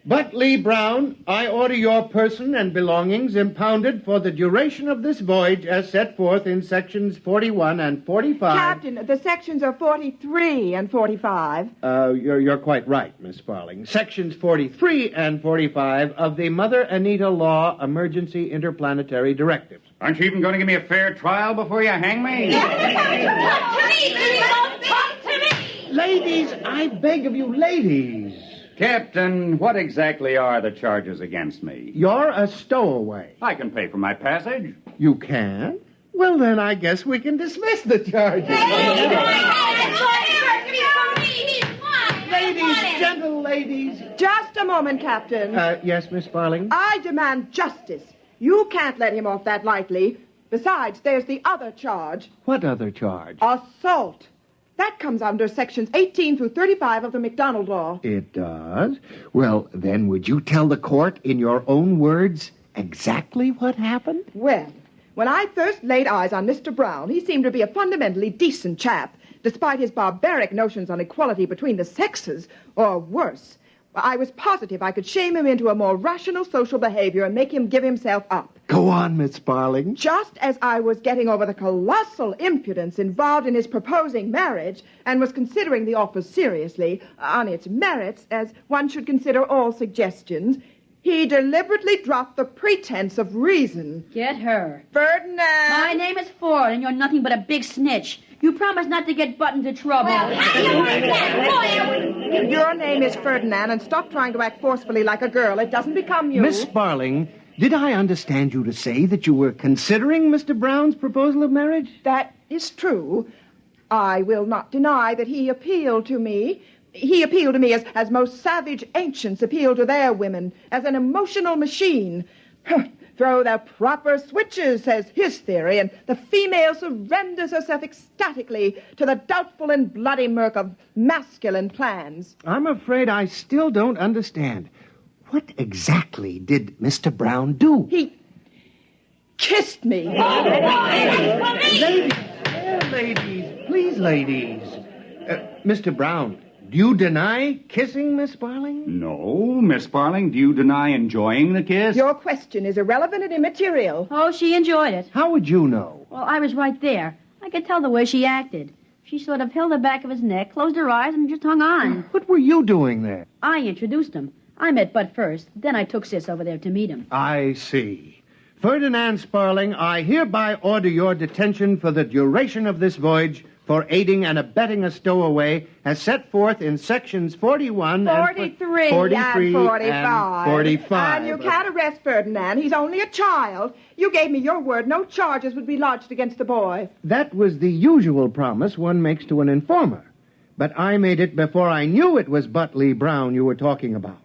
Butley Brown, I order your person and belongings impounded for the duration of this voyage as set forth in sections 41 and 45. Captain, the sections are 43 and 45. You're quite right, Miss Sparling. Sections 43 and 45 of the Mother Anita Law Emergency Interplanetary Directives. Aren't you even going to give me a fair trial before you hang me? Talk to me! Ladies, I beg of you, ladies. Captain, what exactly are the charges against me? You're a stowaway. I can pay for my passage. You can? Well, then I guess we can dismiss the charges. Ladies, gentle ladies. Just a moment, Captain. Yes, Miss Sparling? I demand justice. You can't let him off that lightly. Besides, there's the other charge. What other charge? Assault. That comes under sections 18 through 35 of the MacDonald Law. It does? Well, then would you tell the court in your own words exactly what happened? Well, when I first laid eyes on Mr. Brown, he seemed to be a fundamentally decent chap, despite his barbaric notions on equality between the sexes, or worse. I was positive I could shame him into a more rational social behavior and make him give himself up. Go on, Miss Sparling. Just as I was getting over the colossal impudence involved in his proposing marriage and was considering the offer seriously, on its merits, as one should consider all suggestions, he deliberately dropped the pretense of reason. Get her. Ferdinand! My name is Ford, and you're nothing but a big snitch. You promised not to get Butt into trouble. Your name is Ferdinand, and stop trying to act forcefully like a girl. It doesn't become you. Miss Sparling, did I understand you to say that you were considering Mr. Brown's proposal of marriage? That is true. I will not deny that he appealed to me. He appealed to me as most savage ancients appeal to their women, as an emotional machine. Throw the proper switches, says his theory, and the female surrenders herself ecstatically to the doubtful and bloody murk of masculine plans. I'm afraid I still don't understand. What exactly did Mr. Brown do? He kissed me. Ladies, ladies, please, ladies. Mr. Brown, do you deny kissing Miss Sparling? No, Miss Sparling, do you deny enjoying the kiss? Your question is irrelevant and immaterial. Oh, she enjoyed it. How would you know? Well, I was right there. I could tell the way she acted. She sort of held the back of his neck, closed her eyes, and just hung on. What were you doing there? I introduced him. I met Bud first. Then I took Sis over there to meet him. I see. Ferdinand Sparling, I hereby order your detention for the duration of this voyage for aiding and abetting a stowaway as set forth in sections 41 43 and 43 and 45. and 45. And you can't arrest Ferdinand. He's only a child. You gave me your word no charges would be lodged against the boy. That was the usual promise one makes to an informer. But I made it before I knew it was Butley Brown you were talking about.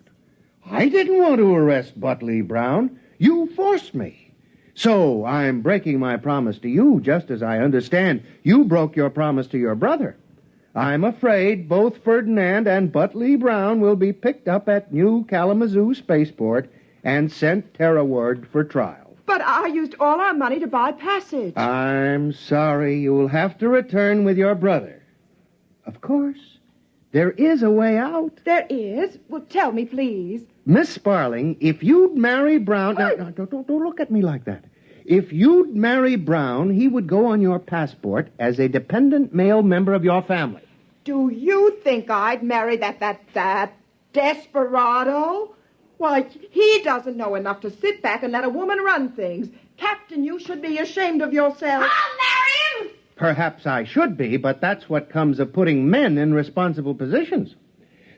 I didn't want to arrest Butley Brown. You forced me. So I'm breaking my promise to you, just as I understand you broke your promise to your brother. I'm afraid both Ferdinand and Butley Brown will be picked up at New Kalamazoo Spaceport and sent terrorward for trial. But I used all our money to buy passage. I'm sorry. You'll have to return with your brother. Of course, there is a way out. There is? Well, tell me, please. Miss Sparling, if you'd marry Brown... Now, don't look at me like that. If you'd marry Brown, he would go on your passport as a dependent male member of your family. Do you think I'd marry that desperado? Why, he doesn't know enough to sit back and let a woman run things. Captain, you should be ashamed of yourself. I'll marry him! Perhaps I should be, but that's what comes of putting men in responsible positions.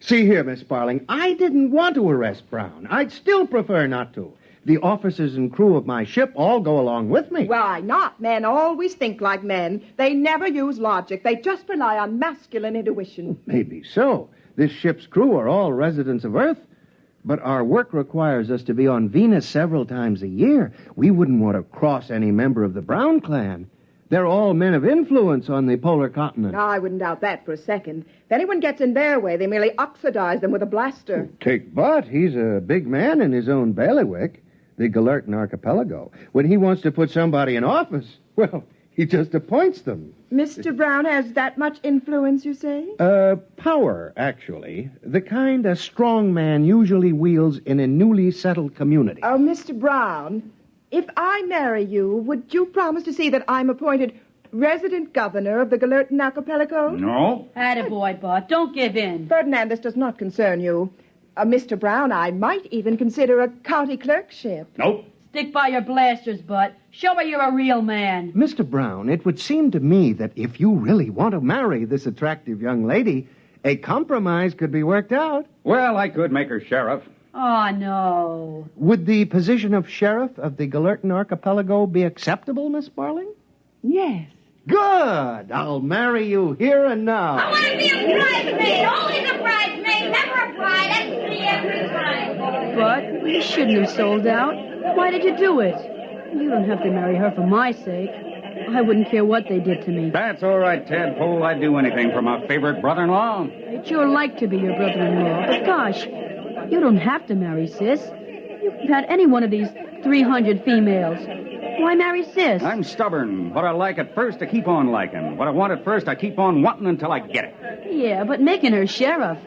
See here, Miss Sparling, I didn't want to arrest Brown. I'd still prefer not to. The officers and crew of my ship all go along with me. Why not? Men always think like men. They never use logic. They just rely on masculine intuition. Maybe so. This ship's crew are all residents of Earth. But our work requires us to be on Venus several times a year. We wouldn't want to cross any member of the Brown clan. They're all men of influence on the polar continent. No, I wouldn't doubt that for a second. If anyone gets in their way, they merely oxidize them with a blaster. Take Butt. He's a big man in his own bailiwick, the Galertan Archipelago. When he wants to put somebody in office, well, he just appoints them. Mr. Brown has that much influence, you say? Power, actually. The kind a strong man usually wields in a newly settled community. Oh, Mr. Brown, if I marry you, would you promise to see that I'm appointed resident governor of the Galertan Archipelago? No. Attaboy, Bart. Don't give in. Ferdinand, this does not concern you. Mr. Brown, I might even consider a county clerkship. Nope. Stick by your blasters, Bud. Show her you're a real man. Mr. Brown, it would seem to me that if you really want to marry this attractive young lady, a compromise could be worked out. Well, I could make her sheriff. Oh, no. Would the position of sheriff of the Galertan Archipelago be acceptable, Miss Sparling? Yes. Good. I'll marry you here and now. I want to be a bridesmaid. Always a bridesmaid, never a bride. That's me every time. But you shouldn't have sold out. Why did you do it? You don't have to marry her for my sake. I wouldn't care what they did to me. That's all right, Tadpole. I'd do anything for my favorite brother-in-law. I'd sure like to be your brother-in-law. But gosh, you don't have to marry Sis. You could have had any one of these 300 females. Why marry Sis? I'm stubborn. What I like at first, I keep on liking. What I want at first, I keep on wanting until I get it. Yeah, but making her sheriff,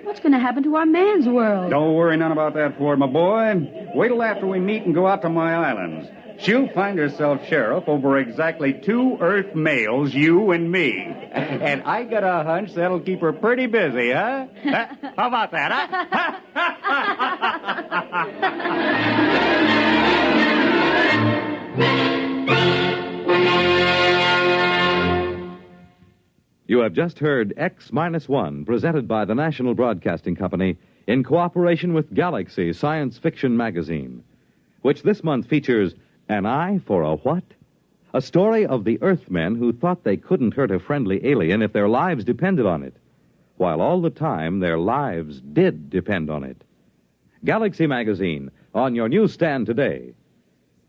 what's going to happen to our man's world? Don't worry none about that, Ford, my boy. Wait till after we meet and go out to my islands. She'll find herself sheriff over exactly 2 Earth males, you and me. And I got a hunch that'll keep her pretty busy, huh? How about that, You have just heard X-1, presented by the National Broadcasting Company in cooperation with Galaxy Science Fiction Magazine, which this month features An Eye for a What? A story of the Earthmen who thought they couldn't hurt a friendly alien if their lives depended on it, while all the time their lives did depend on it. Galaxy Magazine, on your newsstand today.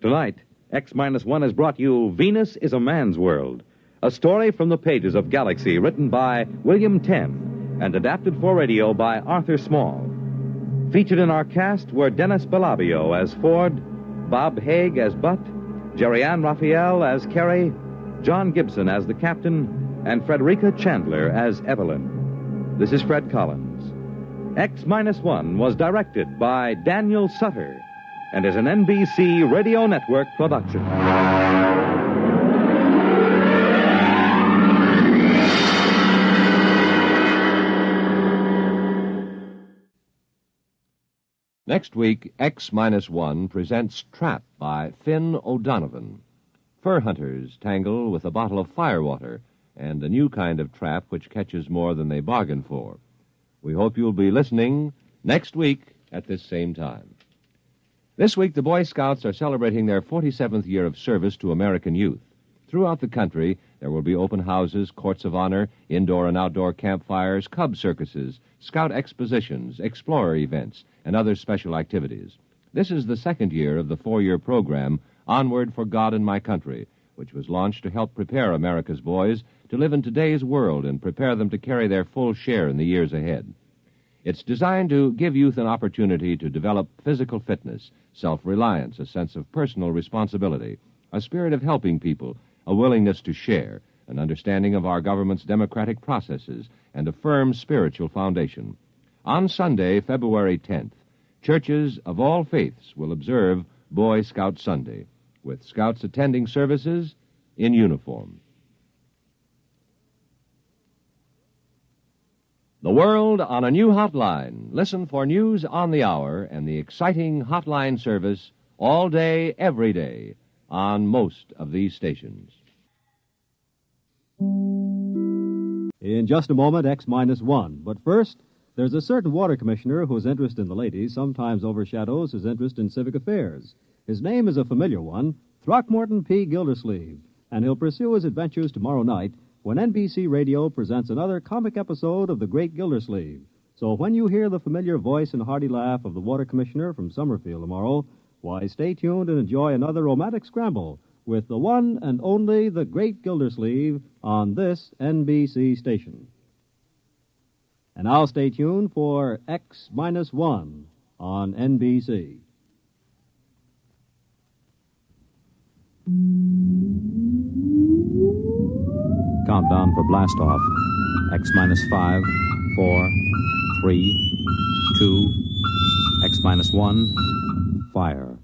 Tonight, X-1 has brought you Venus is a Man's World, a story from the pages of Galaxy written by William Tenn and adapted for radio by Arthur Small. Featured in our cast were Dennis Belabio as Ford, Bob Haig as Butt, Jerry Ann Raphael as Carrie, John Gibson as the captain, and Frederica Chandler as Evelyn. This is Fred Collins. X-1 was directed by Daniel Sutter and is an NBC Radio Network production. Next week, X-1 presents Trap by Finn O'Donovan. Fur hunters tangle with a bottle of firewater and a new kind of trap which catches more than they bargain for. We hope you'll be listening next week at this same time. This week, the Boy Scouts are celebrating their 47th year of service to American youth. Throughout the country, there will be open houses, courts of honor, indoor and outdoor campfires, cub circuses, scout expositions, explorer events, and other special activities. This is the second year of the 4-year program, Onward for God and My Country, which was launched to help prepare America's boys to live in today's world and prepare them to carry their full share in the years ahead. It's designed to give youth an opportunity to develop physical fitness, self-reliance, a sense of personal responsibility, a spirit of helping people, a willingness to share, an understanding of our government's democratic processes, and a firm spiritual foundation. On Sunday, February 10th, churches of all faiths will observe Boy Scout Sunday, with scouts attending services in uniform. The world on a new hotline. Listen for news on the hour and the exciting hotline service all day, every day, on most of these stations. In just a moment, X-1. But first, there's a certain water commissioner whose interest in the ladies sometimes overshadows his interest in civic affairs. His name is a familiar one, Throckmorton P. Gildersleeve, and he'll pursue his adventures tomorrow night when NBC Radio presents another comic episode of The Great Gildersleeve. So when you hear the familiar voice and hearty laugh of the water commissioner from Summerfield tomorrow, why, stay tuned and enjoy another romantic scramble with the one and only The Great Gildersleeve on this NBC station. And now stay tuned for X-1 on NBC. Countdown for blast-off. X-5, 4, 3, 2, X-1, fire.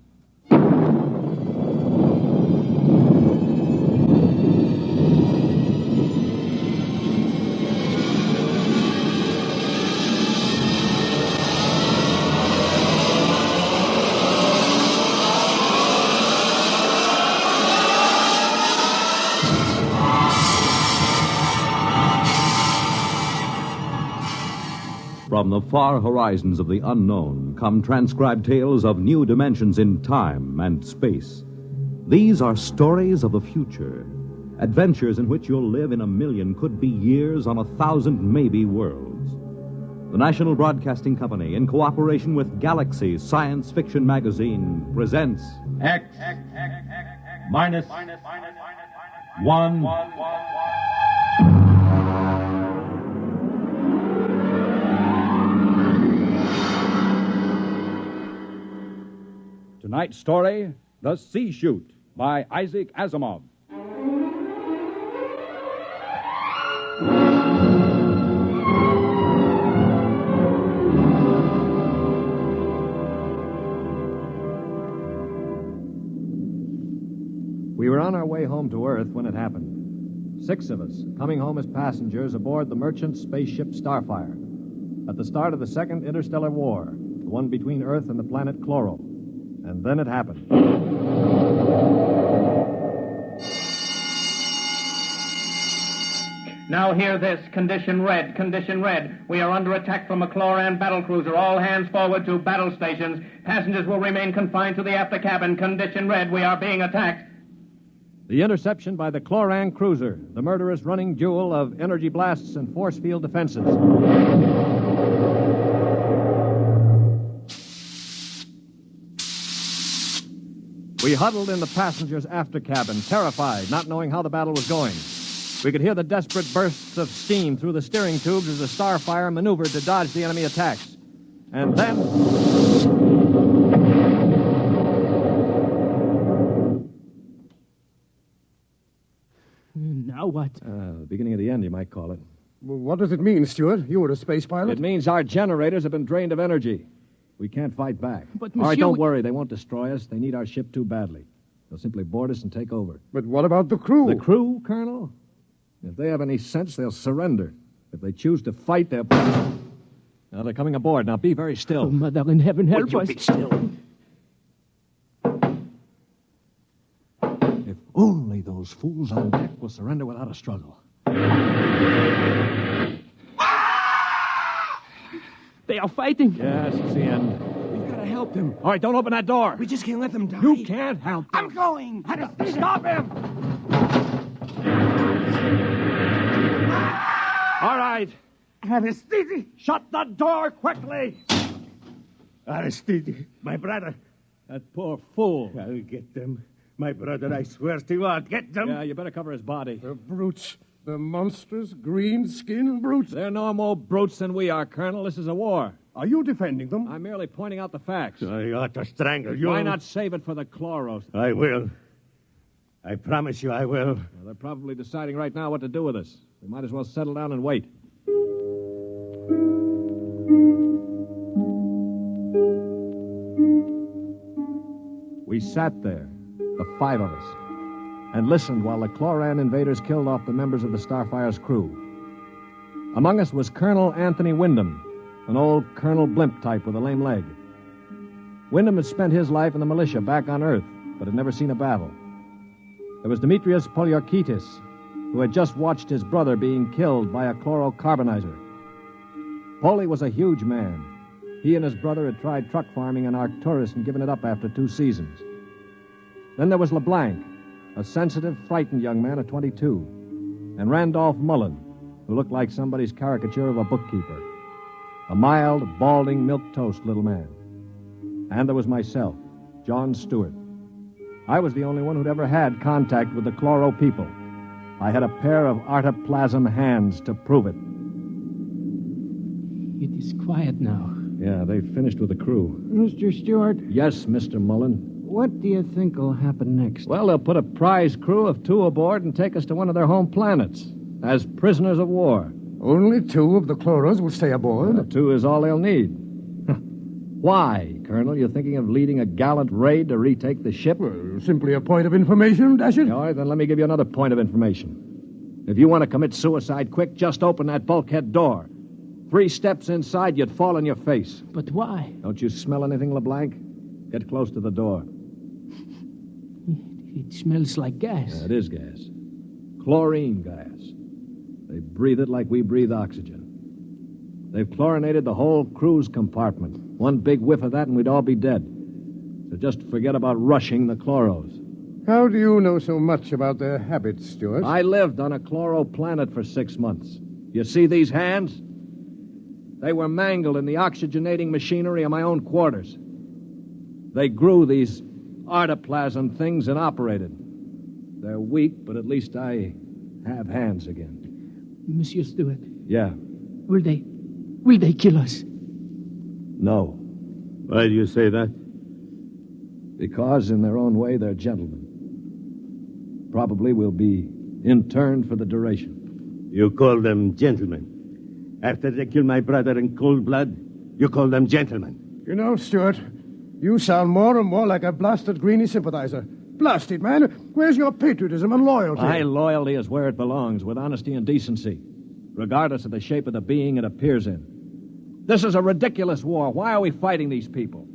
From the far horizons of the unknown come transcribed tales of new dimensions in time and space. These are stories of the future, adventures in which you'll live in 1,000,000, could be years, on 1,000 maybe worlds. The National Broadcasting Company, in cooperation with Galaxy Science Fiction Magazine, presents X-1. Tonight's story, The C-Chute, by Isaac Asimov. We were on our way home to Earth when it happened. 6 of us, coming home as passengers aboard the merchant spaceship Starfire. At the start of the Second Interstellar War, the one between Earth and the planet Chloro. And then it happened. Now hear this. Condition red. Condition red. We are under attack from a Chloran battlecruiser. All hands forward to battle stations. Passengers will remain confined to the after cabin. Condition red. We are being attacked. The interception by the Chloran cruiser, the murderous running duel of energy blasts and force field defenses. We huddled in the passengers' after cabin, terrified, not knowing how the battle was going. We could hear the desperate bursts of steam through the steering tubes as the Starfire maneuvered to dodge the enemy attacks. And then... Now what? The beginning of the end, you might call it. Well, what does it mean, Stuart? You were a space pilot? It means our generators have been drained of energy. We can't fight back. But, All right, monsieur, don't worry. They won't destroy us. They need our ship too badly. They'll simply board us and take over. But what about the crew? The crew, Colonel? If they have any sense, they'll surrender. If they choose to fight, they'll... Now, they're coming aboard. Now, be very still. Oh, Mother in heaven, help us. Be still. If only those fools on deck will surrender without a struggle. They are fighting. Yes, it's the end. We've got to help them. All right, don't open that door. We just can't let them die. You can't help them. I'm going. Stop him. All right. Aristide. Shut the door quickly. Aristide, my brother. That poor fool. I'll get them. My brother, I swear to you, I'll get them. Yeah, you better cover his body. The brutes. The monstrous green-skinned brutes. They're no more brutes than we are, Colonel. This is a war. Are you defending them? I'm merely pointing out the facts. I ought to strangle you. Why not save it for the chloros? I will. I promise you I will. Well, they're probably deciding right now what to do with us. We might as well settle down and wait. We sat there, the five of us, and listened while the Chloran invaders killed off the members of the Starfire's crew. Among us was Colonel Anthony Wyndham, an old Colonel Blimp type with a lame leg. Wyndham had spent his life in the militia back on Earth, but had never seen a battle. There was Demetrius Poliorkitis, who had just watched his brother being killed by a chlorocarbonizer. Poli was a huge man. He and his brother had tried truck farming on Arcturus and given it up after 2 seasons. Then there was LeBlanc, a sensitive, frightened young man of 22, and Randolph Mullen, who looked like somebody's caricature of a bookkeeper. A mild, balding, milquetoast little man. And there was myself, John Stewart. I was the only one who'd ever had contact with the Chloro people. I had a pair of artoplasm hands to prove it. It is quiet now. Yeah, they've finished with the crew. Mr. Stewart? Yes, Mr. Mullen. What do you think will happen next? Well, they'll put a prize crew of 2 aboard and take us to one of their home planets as prisoners of war. Only 2 of the Chloros will stay aboard? Well, 2 is all they'll need. Why, Colonel? You're thinking of leading a gallant raid to retake the ship? Well, simply a point of information, Dasher. All right, then let me give you another point of information. If you want to commit suicide quick, just open that bulkhead door. 3 steps inside, you'd fall on your face. But why? Don't you smell anything, LeBlanc? Get close to the door. It smells like gas. Yeah, it is gas. Chlorine gas. They breathe it like we breathe oxygen. They've chlorinated the whole crew's compartment. One big whiff of that and we'd all be dead. So just forget about rushing the chloros. How do you know so much about their habits, Stuart? I lived on a chloro planet for 6 months. You see these hands? They were mangled in the oxygenating machinery of my own quarters. They grew these artoplasm things and operated. They're weak, but at least I have hands again. Monsieur Stewart. Yeah. Will they kill us? No. Why do you say that? Because, in their own way, they're gentlemen. Probably will be interned for the duration. You call them gentlemen. After they kill my brother in cold blood, you call them gentlemen. You know, Stuart, you sound more and more like a blasted Greenie sympathizer. Blasted, man. Where's your patriotism and loyalty? My loyalty is where it belongs, with honesty and decency, regardless of the shape of the being it appears in. This is a ridiculous war. Why are we fighting these people?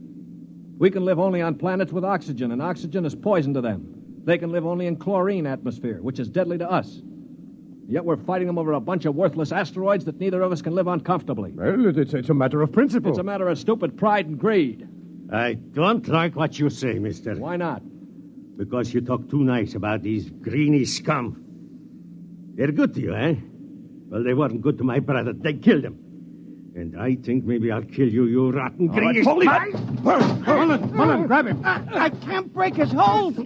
We can live only on planets with oxygen, and oxygen is poison to them. They can live only in chlorine atmosphere, which is deadly to us. Yet we're fighting them over a bunch of worthless asteroids that neither of us can live on comfortably. Well, it's a matter of principle. It's a matter of stupid pride and greed. I don't like what you say, mister. Why not? Because you talk too nice about these greeny scum. They're good to you, eh? Well, they weren't good to my brother. They killed him. And I think maybe I'll kill you, you rotten greeny... Holy... Mullen, grab him. I can't break his hold.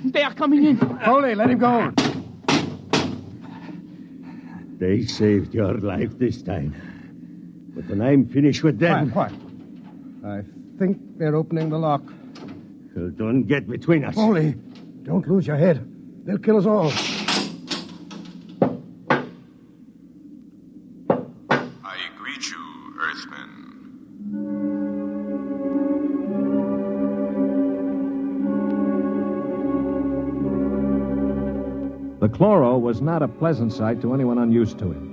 They are coming in. Holy, let him go. They saved your life this time. But when I'm finished with them... Quiet. I think they're opening the lock. Well, don't get between us. Foley, don't lose your head. They'll kill us all. I greet you, Earthmen. The chloro was not a pleasant sight to anyone unused to him.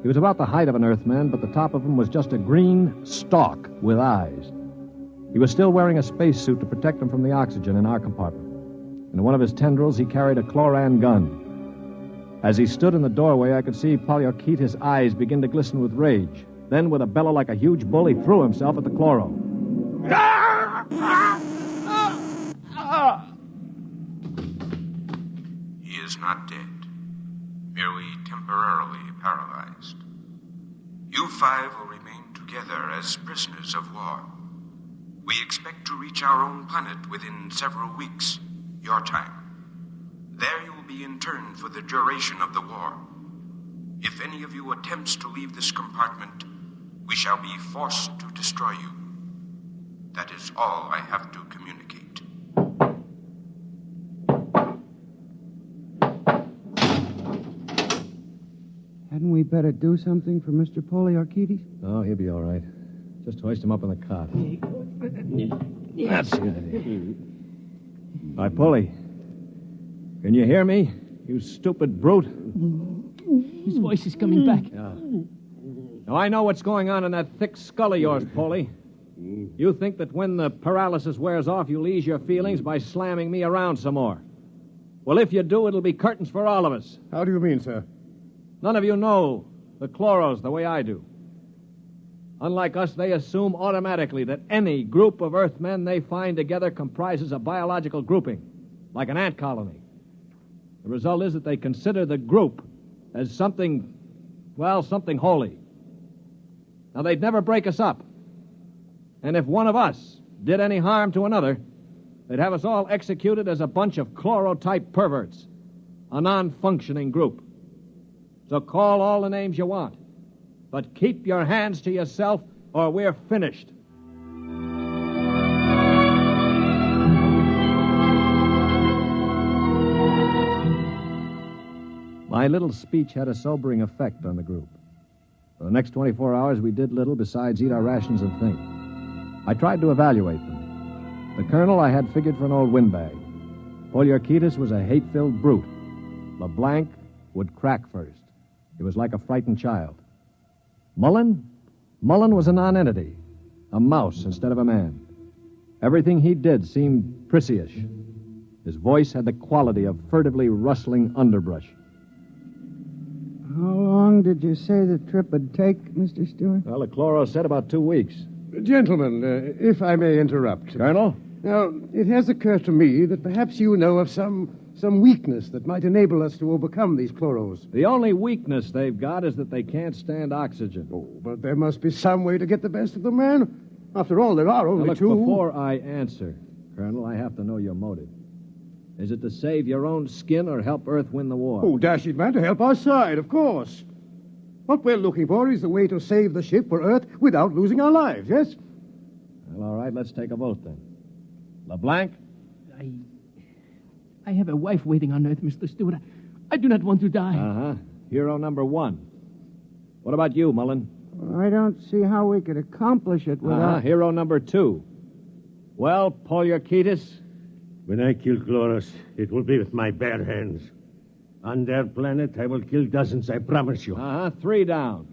He was about the height of an Earthman, but the top of him was just a green stalk with eyes. He was still wearing a spacesuit to protect him from the oxygen in our compartment. In one of his tendrils, he carried a chloran gun. As he stood in the doorway, I could see Polyarchetes' eyes begin to glisten with rage. Then, with a bellow like a huge bull, he threw himself at the chloro. He is not dead, merely temporarily paralyzed. You five will remain together as prisoners of war. We expect to reach our own planet within several weeks, your time. There you will be interned for the duration of the war. If any of you attempts to leave this compartment, we shall be forced to destroy you. That is all I have to communicate. Hadn't we better do something for Mr. Polyarchetes? Oh, he'll be all right. Just hoist him up on the cot. That's good. Hi, Polly. Can you hear me, you stupid brute? His voice is coming back. Yeah. Now, I know what's going on in that thick skull of yours, Polly. You think that when the paralysis wears off, you'll ease your feelings by slamming me around some more. Well, if you do, it'll be curtains for all of us. How do you mean, sir? None of you know the chloros the way I do. Unlike us, they assume automatically that any group of Earthmen they find together comprises a biological grouping, like an ant colony. The result is that they consider the group as something, well, something holy. Now, they'd never break us up. And if one of us did any harm to another, they'd have us all executed as a bunch of chloro-type perverts, a non-functioning group. So call all the names you want. But keep your hands to yourself, or we're finished. My little speech had a sobering effect on the group. For the next 24 hours, we did little besides eat our rations and think. I tried to evaluate them. The colonel I had figured for an old windbag. Polyarchetes was a hate-filled brute. LeBlanc would crack first. He was like a frightened child. Mullen was a nonentity, a mouse instead of a man. Everything he did seemed prissyish. His voice had the quality of furtively rustling underbrush. How long did you say the trip would take, Mr. Stewart? Well, the chloro said about 2 weeks. Gentlemen, if I may interrupt. Colonel? Now, it has occurred to me that perhaps you know of some weakness that might enable us to overcome these chloros. The only weakness they've got is that they can't stand oxygen. Oh, but there must be some way to get the best of them, man. After all, there are only now, look, two. Before I answer, Colonel, I have to know your motive. Is it to save your own skin or help Earth win the war? Oh, dash it, man, to help our side, of course. What we're looking for is the way to save the ship for Earth without losing our lives, yes? Well, all right, let's take a vote then. LeBlanc? I have a wife waiting on Earth, Mr. Stewart. I do not want to die. Uh-huh. Hero number 1. What about you, Mullen? I don't see how we could accomplish it without... Hero number 2. Well, Polyarchetes? When I kill Chloros, it will be with my bare hands. On their planet, I will kill dozens, I promise you. 3 down.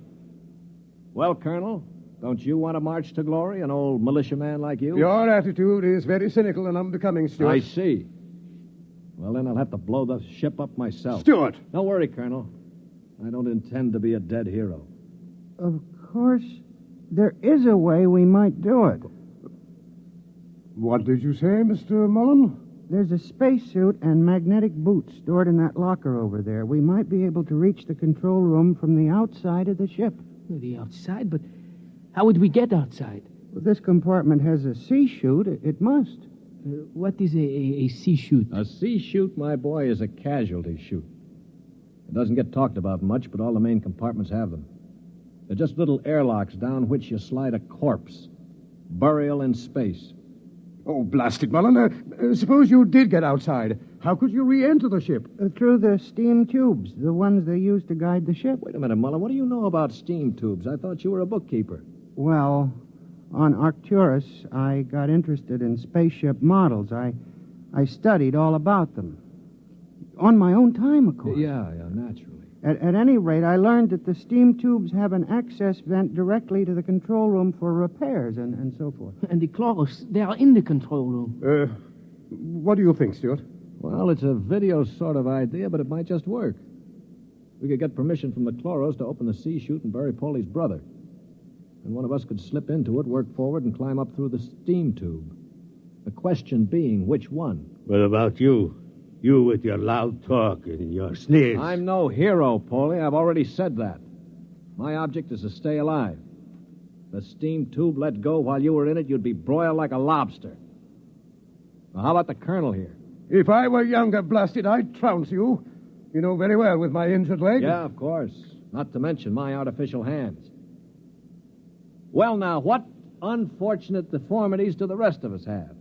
Well, Colonel, don't you want to march to glory, an old militiaman like you? Your attitude is very cynical and unbecoming, Stuart. I see. Well, then I'll have to blow the ship up myself. Stuart! Don't worry, Colonel. I don't intend to be a dead hero. Of course, there is a way we might do it. What did you say, Mr. Mullen? There's a spacesuit and magnetic boots stored in that locker over there. We might be able to reach the control room from the outside of the ship. The outside? But how would we get outside? Well, this compartment has a C-Chute. It must. What is a C-Chute? A C-Chute, my boy, is a casualty chute. It doesn't get talked about much, but all the main compartments have them. They're just little airlocks down which you slide a corpse. Burial in space. Oh, blast it, Mullen. Suppose you did get outside. How could you re-enter the ship? Through the steam tubes, the ones they use to guide the ship. Wait a minute, Mullen. What do you know about steam tubes? I thought you were a bookkeeper. Well, on Arcturus, I got interested in spaceship models. I studied all about them. On my own time, of course. Yeah, naturally. At any rate, I learned that the steam tubes have an access vent directly to the control room for repairs and so forth. And the chloros, they are in the control room. What do you think, Stuart? Well, it's a video sort of idea, but it might just work. We could get permission from the chloros to open the C-Chute and bury Paulie's brother. And one of us could slip into it, work forward, and climb up through the steam tube. The question being, which one? What about you? You with your loud talk and your sneers. I'm no hero, Paulie. I've already said that. My object is to stay alive. The steam tube let go while you were in it, you'd be broiled like a lobster. Well, how about the colonel here? If I were younger, blasted, I'd trounce you. You know very well with my injured leg. Yeah, of course. Not to mention my artificial hands. Well, now, what unfortunate deformities do the rest of us have?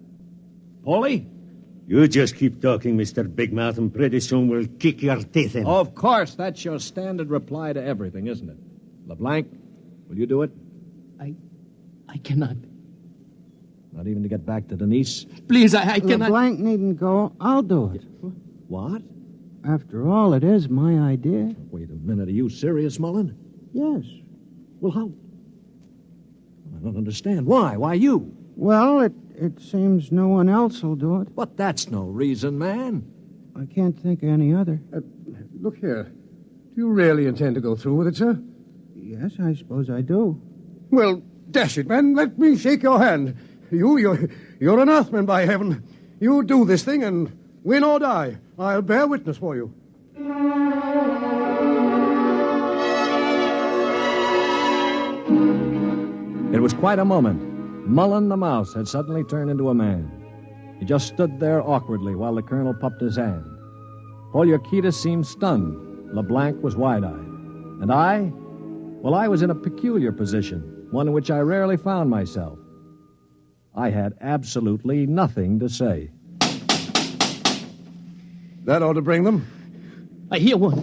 Paulie? You just keep talking, Mr. Big Mouth, and pretty soon we'll kick your teeth in. Of course, that's your standard reply to everything, isn't it? LeBlanc, will you do it? I cannot. Not even to get back to Denise? Please, I cannot. LeBlanc needn't go. I'll do it. What? After all, it is my idea. Wait a minute. Are you serious, Mullen? Yes. Well, how? I don't understand. Why? Why you? Well, it seems no one else will do it. But that's no reason, man. I can't think of any other. Look here. Do you really intend to go through with it, sir? Yes, I suppose I do. Well, dash it, man. Let me shake your hand. You're an Earthman, by heaven. You do this thing and win or die. I'll bear witness for you. It was quite a moment. Mullen the mouse had suddenly turned into a man. He just stood there awkwardly while the colonel puffed his hand. Poliorketis seemed stunned. LeBlanc was wide-eyed. And I? Well, I was in a peculiar position, one in which I rarely found myself. I had absolutely nothing to say. That ought to bring them. I hear one.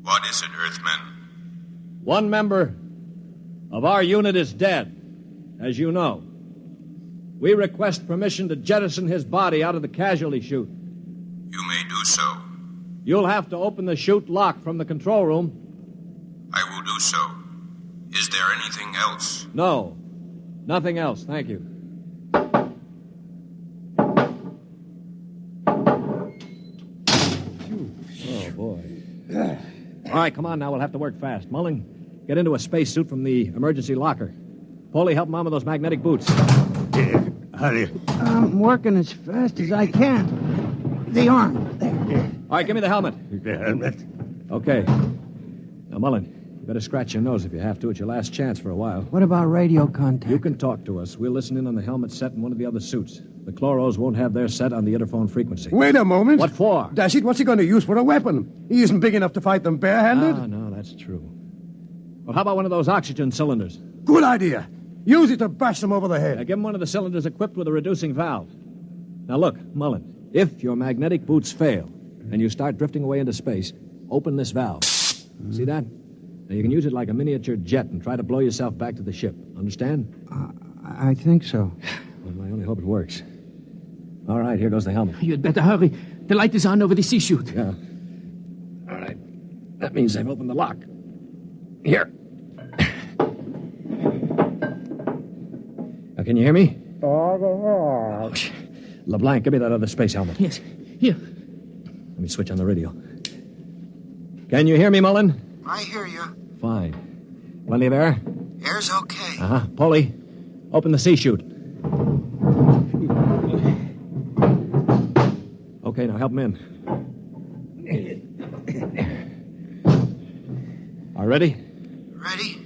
What is it, Earthman? One member of our unit is dead, as you know. We request permission to jettison his body out of the casualty chute. You may do so. You'll have to open the chute lock from the control room. I will do so. Is there anything else? No. Nothing else, thank you. Oh, boy. All right, come on now. We'll have to work fast. Mullen, get into a spacesuit from the emergency locker. Paulie, help Mom with those magnetic boots. Hurry. I'm working as fast as I can. The arm. There. All right, give me the helmet. The helmet? Okay. Now, Mullen, you better scratch your nose if you have to. It's your last chance for a while. What about radio contact? You can talk to us. We'll listen in on the helmet set in one of the other suits. The chloros won't have their set on the interphone frequency. Wait a moment. What for? Dash it, what's he going to use for a weapon? He isn't big enough to fight them barehanded. Ah, no, that's true. Well, how about one of those oxygen cylinders? Good idea. Use it to bash them over the head. Now, give him one of the cylinders equipped with a reducing valve. Now, look, Mullen, if your magnetic boots fail and you start drifting away into space, open this valve. See that? Now, you can use it like a miniature jet and try to blow yourself back to the ship. Understand? I think so. Well, I only hope it works. All right, here goes the helmet. You'd better hurry. The light is on over the C-Chute. Yeah. All right. That means they've opened the lock. Here. Now, can you hear me? Oh, LeBlanc, give me that other space helmet. Yes. Here. Let me switch on the radio. Can you hear me, Mullen? I hear you. Fine. Plenty of air? Air's okay. Uh-huh. Paulie, open the C-Chute. Okay, now help him in. All ready? Ready?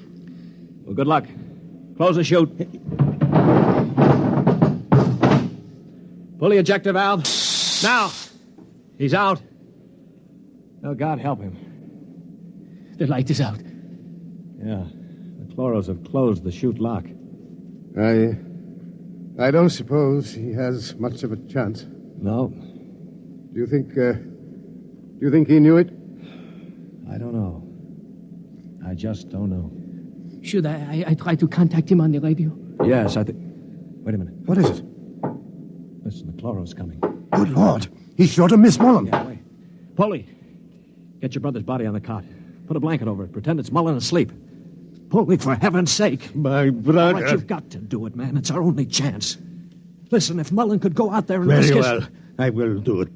Well, good luck. Close the chute. Pull the ejector valve. Now. He's out. Oh, God help him. The light is out. Yeah. The chloros have closed the chute lock. I don't suppose he has much of a chance. No. Do you think he knew it? I don't know. I just don't know. Should I try to contact him on the radio? Yes, I think... Wait a minute. What is it? Listen, the chloro's coming. Good Lord. He's sure to miss Mullen. Yeah, wait. Polly, get your brother's body on the cot. Put a blanket over it. Pretend it's Mullen asleep. Polly, for heaven's sake. My brother. All right, you've got to do it, man. It's our only chance. Listen, if Mullen could go out there and Very risk well. I will do it.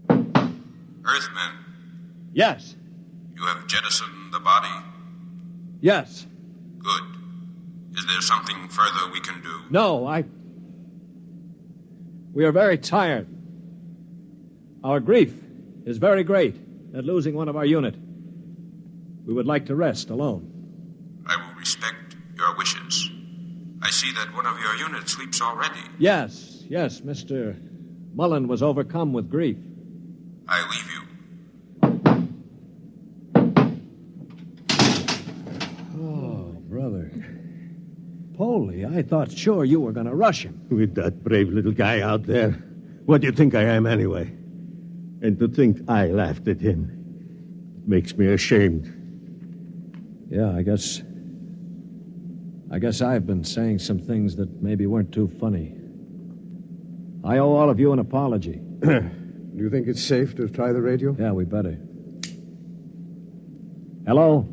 Earthmen, Yes. you have jettisoned the body. Yes. Good. Is there something further we can do? No, We are very tired. Our grief is very great at losing one of our unit. We would like to rest alone. I will respect your wishes. I see that one of your units sleeps already. Yes, Mr. Mullen was overcome with grief. I leave you. Oh, brother. Polly, I thought sure you were going to rush him. With that brave little guy out there. What do you think I am, anyway? And to think I laughed at him. It makes me ashamed. Yeah, I guess I've been saying some things that maybe weren't too funny. I owe all of you an apology. Do you think it's safe to try the radio? Yeah, we better. Hello?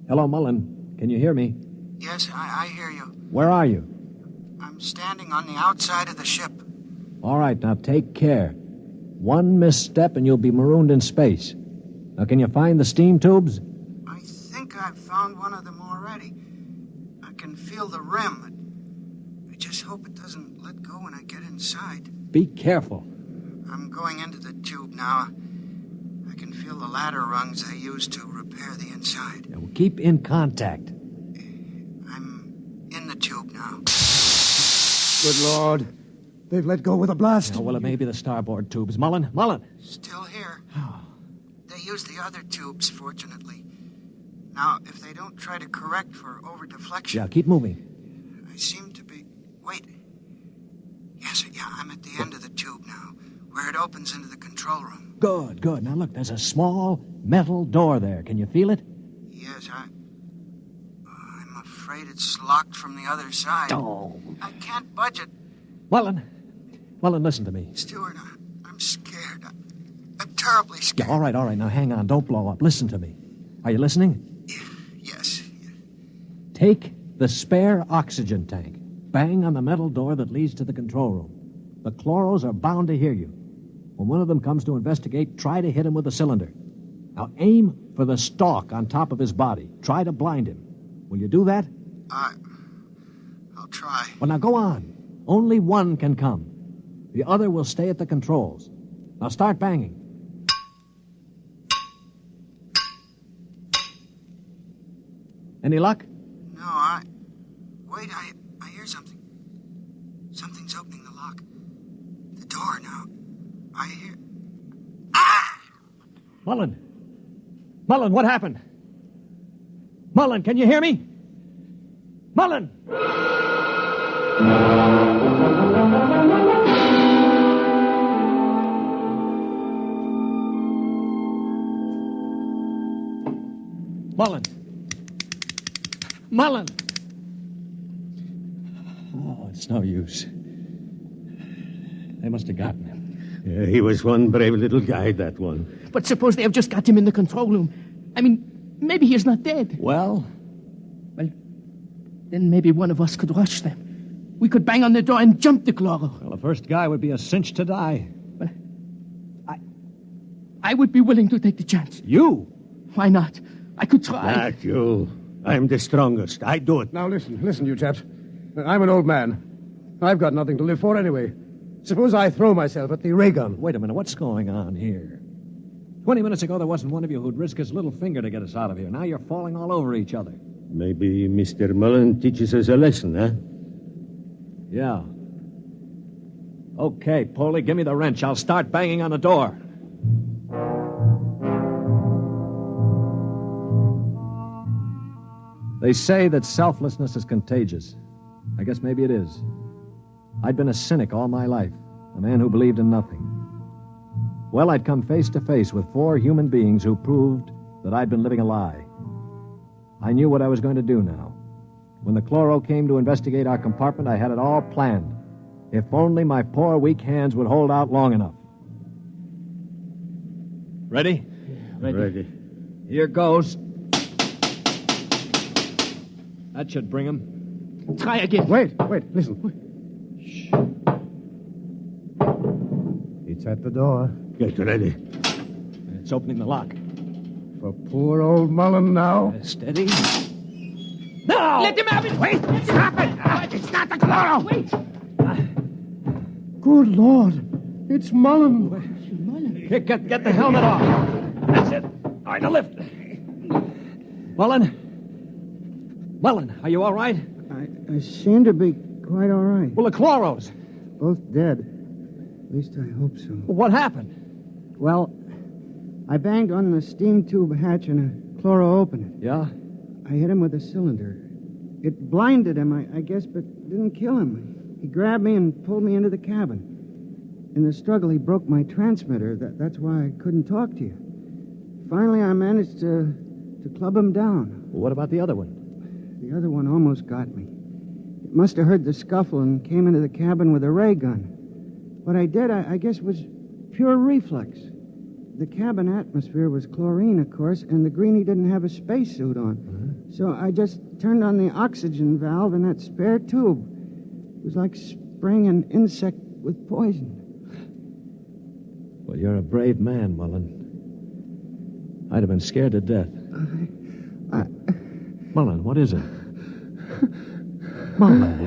Hello, Mullen. Can you hear me? Yes, I hear you. Where are you? I'm standing on the outside of the ship. All right, now take care. One misstep and you'll be marooned in space. Now, can you find the steam tubes? I think I've found one of them already. I can feel the rim. I just hope it doesn't let go when I get inside. Be careful. I'm going into the tube now. I can feel the ladder rungs they use to repair the inside. Yeah, well, keep in contact. I'm in the tube now. Good Lord. They've let go with a blast. Yeah, well, it may be the starboard tubes. Mullen! Still here. They use the other tubes, fortunately. Now, if they don't try to correct for over-deflection... Yeah, keep moving. I seem to be... Wait. Yes, I'm at the end of the tube now, where it opens into the control room. Good. Now, look, there's a small metal door there. Can you feel it? Yes, I'm afraid it's locked from the other side. Oh. I can't budge it. Mullen, listen to me. Stuart, I'm scared. I'm terribly scared. Yeah, all right. Now, hang on. Don't blow up. Listen to me. Are you listening? Yes. Take the spare oxygen tank. Bang on the metal door that leads to the control room. The chloros are bound to hear you. When one of them comes to investigate, try to hit him with a cylinder. Now, aim for the stalk on top of his body. Try to blind him. Will you do that? I'll try. Well, now, go on. Only one can come. The other will stay at the controls. Now start banging. Any luck? No, Wait, I hear something. Something's opening the lock. The door now. I hear... Ah! Mullen, what happened? Mullen, can you hear me? Mullen! Mullen! Oh, it's no use. They must have gotten him. Yeah, he was one brave little guy, that one. But suppose they have just got him in the control room. I mean, maybe he's not dead. Well, then maybe one of us could rush them. We could bang on the door and jump the chloro. Well, the first guy would be a cinch to die. Well, I would be willing to take the chance. You? Why not? I could try. Not you. I'm the strongest. I do it. Now, listen, you chaps. I'm an old man. I've got nothing to live for anyway. Suppose I throw myself at the ray gun. Wait a minute. What's going on here? 20 minutes ago, there wasn't one of you who'd risk his little finger to get us out of here. Now you're falling all over each other. Maybe Mr. Mullen teaches us a lesson, huh? Yeah. Okay, Polly, give me the wrench. I'll start banging on the door. They say that selflessness is contagious. I guess maybe it is. I'd been a cynic all my life, a man who believed in nothing. Well, I'd come face to face with 4 human beings who proved that I'd been living a lie. I knew what I was going to do now. When the chloro came to investigate our compartment, I had it all planned. If only my poor, weak hands would hold out long enough. Ready? Ready. Here goes. That should bring him. Try again. Wait, listen. Shh. It's at the door. Get ready. It's opening the lock. For poor old Mullen now. Steady. No! Let him have it! Wait! Stop it! It's not the chloro! Wait! Good Lord! It's Mullen. Here, get the helmet off. That's it. All right, now lift. Mullen, are you all right? I seem to be quite all right. Well, the chloros. Both dead. At least I hope so. Well, what happened? Well, I banged on the steam tube hatch and a chloro opened it. Yeah? I hit him with a cylinder. It blinded him, I guess, but didn't kill him. He grabbed me and pulled me into the cabin. In the struggle, he broke my transmitter. That's why I couldn't talk to you. Finally, I managed to club him down. Well, what about the other one? The other one almost got me. It must have heard the scuffle and came into the cabin with a ray gun. What I did, I guess, was pure reflex. The cabin atmosphere was chlorine, of course, and the greenie didn't have a spacesuit on. Uh-huh. So I just turned on the oxygen valve in that spare tube. It was like spraying an insect with poison. Well, you're a brave man, Mullen. I'd have been scared to death. Mullen, what is it? Mullen.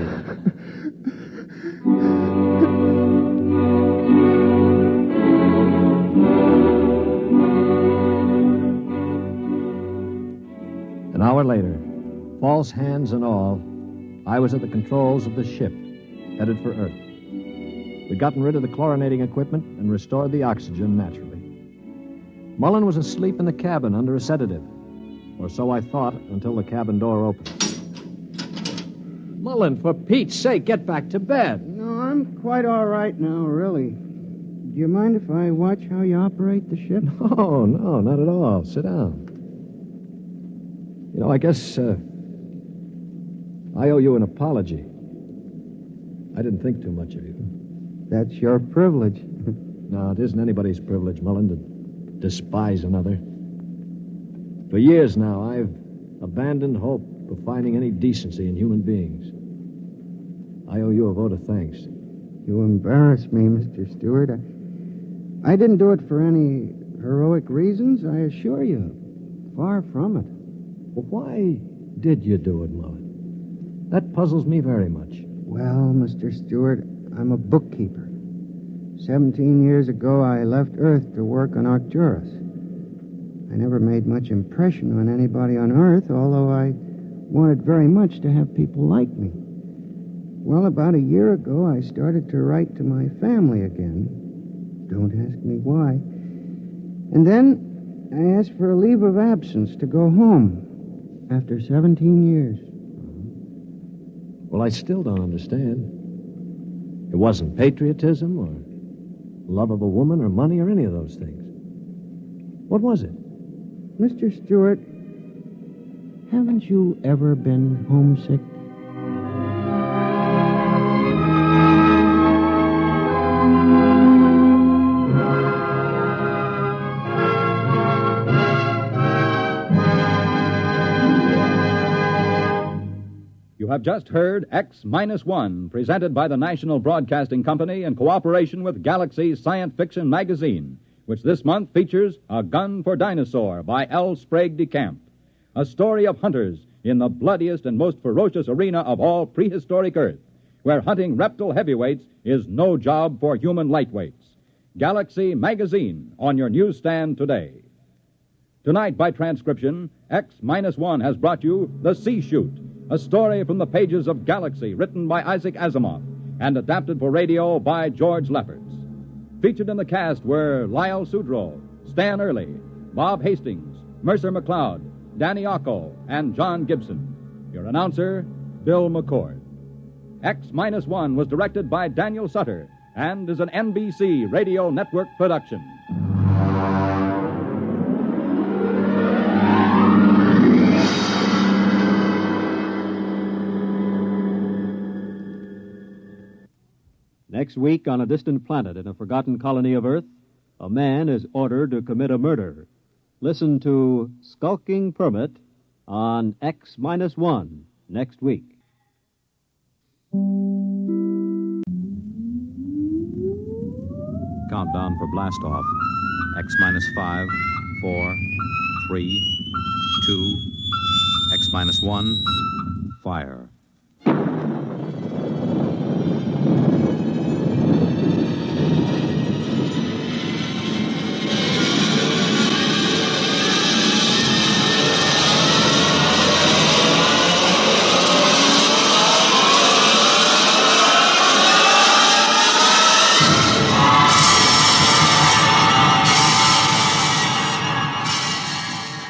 An hour later, false hands and all, I was at the controls of the ship, headed for Earth. We'd gotten rid of the chlorinating equipment and restored the oxygen naturally. Mullen was asleep in the cabin under a sedative, or so I thought until the cabin door opened. Mullen, for Pete's sake, get back to bed. No, I'm quite all right now, really. Do you mind if I watch how you operate the ship? No, not at all. Sit down. You know, I guess I owe you an apology. I didn't think too much of you. That's your privilege. No, it isn't anybody's privilege, Mullen, to despise another. For years now, I've abandoned hope of finding any decency in human beings. I owe you a vote of thanks. You embarrass me, Mr. Stewart. I didn't do it for any heroic reasons, I assure you. Far from it. Well, why did you do it, Mullen? That puzzles me very much. Well, Mr. Stewart, I'm a bookkeeper. 17 years ago, I left Earth to work on Arcturus. I never made much impression on anybody on Earth, although I wanted very much to have people like me. Well, about a year ago, I started to write to my family again. Don't ask me why. And then I asked for a leave of absence to go home after 17 years. Well, I still don't understand. It wasn't patriotism or love of a woman or money or any of those things. What was it? Mr. Stewart, haven't you ever been homesick? You have just heard X-1, presented by the National Broadcasting Company in cooperation with Galaxy Science Fiction Magazine, which this month features A Gun for Dinosaur by L. Sprague de Camp, a story of hunters in the bloodiest and most ferocious arena of all prehistoric Earth, where hunting reptile heavyweights is no job for human lightweights. Galaxy Magazine on your newsstand today. Tonight, by transcription, X-1 has brought you The C-Chute, a story from the pages of Galaxy written by Isaac Asimov, and adapted for radio by George Lefferts. Featured in the cast were Lyle Sudrow, Stan Early, Bob Hastings, Mercer McLeod, Danny Ocko, and John Gibson. Your announcer, Bill McCord. X-1 was directed by Daniel Sutter and is an NBC Radio Network production. Next week, on a distant planet in a forgotten colony of Earth, a man is ordered to commit a murder. Listen to Skulking Permit on X-1 next week. Countdown for blastoff. X-5, 4, 3, 2, X-1, fire.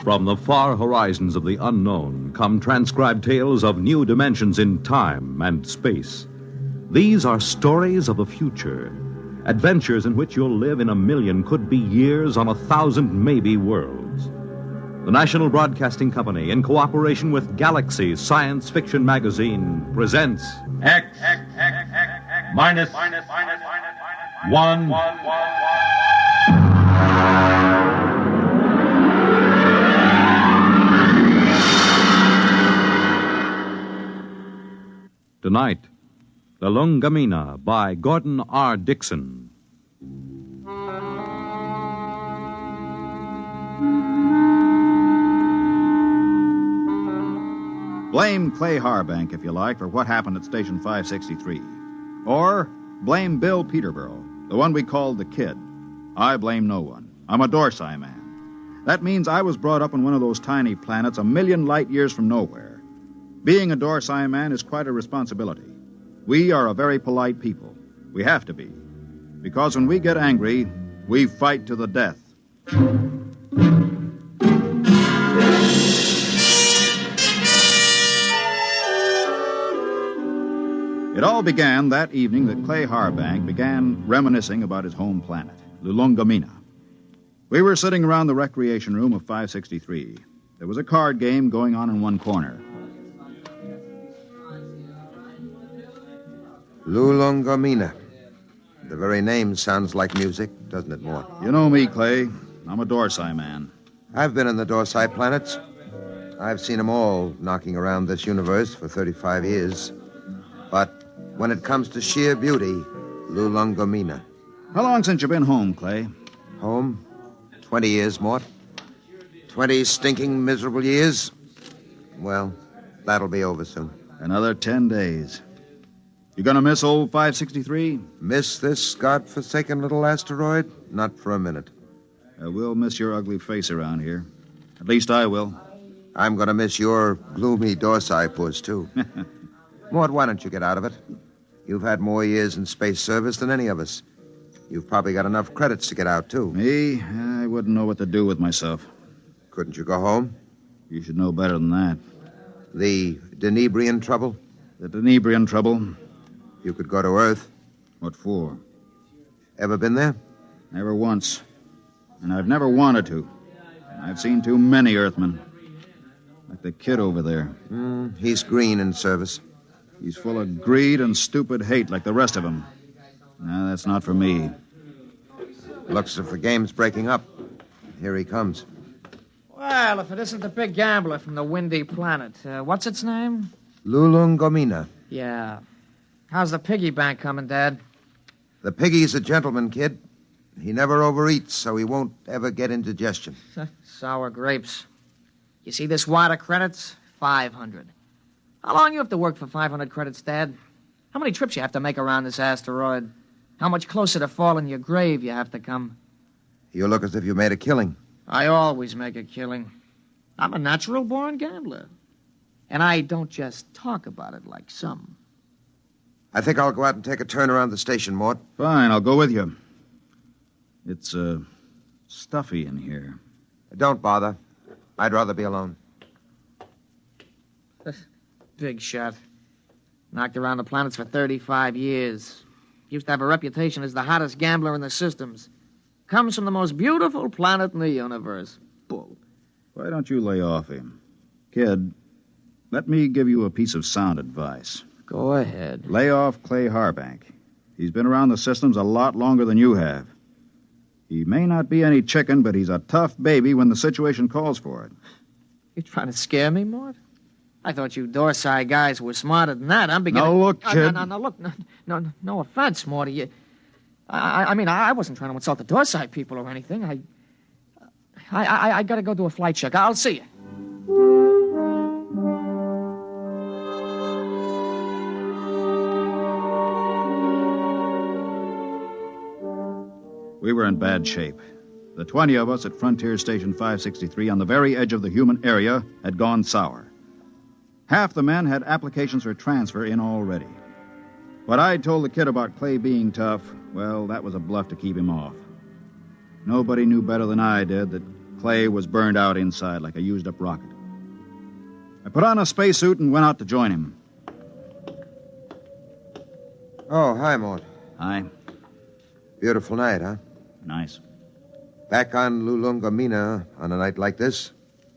From the far horizons of the unknown come transcribed tales of new dimensions in time and space. These are stories of the future, adventures in which you'll live in a million, could be years, on 1,000 maybe worlds. The National Broadcasting Company, in cooperation with Galaxy Science Fiction Magazine, presents X-1. Tonight, Lulungomeena by Gordon R. Dixon. Blame Clay Harbank, if you like, for what happened at Station 563. Or blame Bill Peterborough, the one we called the Kid. I blame no one. I'm a Dorsai man. That means I was brought up on one of those tiny planets a million light years from nowhere. Being a Dorsai man is quite a responsibility. We are a very polite people. We have to be. Because when we get angry, we fight to the death. It all began that evening that Clay Harbank began reminiscing about his home planet, Lulungomeena. We were sitting around the recreation room of 563. There was a card game going on in one corner. Lulungomeena. The very name sounds like music, doesn't it, Mort? You know me, Clay. I'm a Dorsai man. I've been in the Dorsai planets. I've seen them all knocking around this universe for 35 years. But when it comes to sheer beauty, Lulungomeena. How long since you've been home, Clay? Home? 20 years, Mort. 20 stinking, miserable years. Well, that'll be over soon. Another 10 days. You gonna miss old 563? Miss this godforsaken little asteroid? Not for a minute. We'll miss your ugly face around here. At least I will. I'm gonna miss your gloomy Dorsai puss, too. Mort, why don't you get out of it? You've had more years in space service than any of us. You've probably got enough credits to get out, too. Me? I wouldn't know what to do with myself. Couldn't you go home? You should know better than that. The Denebrian trouble? The Denebrian trouble? You could go to Earth. What for? Ever been there? Never once. And I've never wanted to. I've seen too many Earthmen. Like the Kid over there. He's green in service. He's full of greed and stupid hate like the rest of them. No, that's not for me. Looks as if the game's breaking up. Here he comes. Well, if it isn't the big gambler from the windy planet. What's its name? Lulungomeena. Yeah. How's the piggy bank coming, Dad? The piggy's a gentleman, Kid. He never overeats, so he won't ever get indigestion. Sour grapes. You see this wad of credits? 500. How long you have to work for 500 credits, Dad? How many trips you have to make around this asteroid? How much closer to falling in your grave you have to come? You look as if you made a killing. I always make a killing. I'm a natural-born gambler. And I don't just talk about it like some. I think I'll go out and take a turn around the station, Mort. Fine, I'll go with you. It's, stuffy in here. Don't bother. I'd rather be alone. Big shot. Knocked around the planets for 35 years. Used to have a reputation as the hottest gambler in the systems. Comes from the most beautiful planet in the universe. Bull. Why don't you lay off him? Kid, let me give you a piece of sound advice. Go ahead. Lay off Clay Harbank. He's been around the systems a lot longer than you have. He may not be any chicken, but he's a tough baby when the situation calls for it. You trying to scare me, Mort? I thought you Dorsai guys were smarter than that. I'm beginning... No, look, kid. No, look. No offense, Morty. I mean, I wasn't trying to insult the Dorsai people or anything. I gotta go do a flight check. I'll see you. We were in bad shape. The 20 of us at Frontier Station 563 on the very edge of the human area had gone sour. Half the men had applications for transfer in already. What I told the kid about Clay being tough, well, that was a bluff to keep him off. Nobody knew better than I did that Clay was burned out inside like a used-up rocket. I put on a spacesuit and went out to join him. Oh, hi, Mort. Hi. Beautiful night, huh? Nice. Back on Lulungomeena, on a night like this,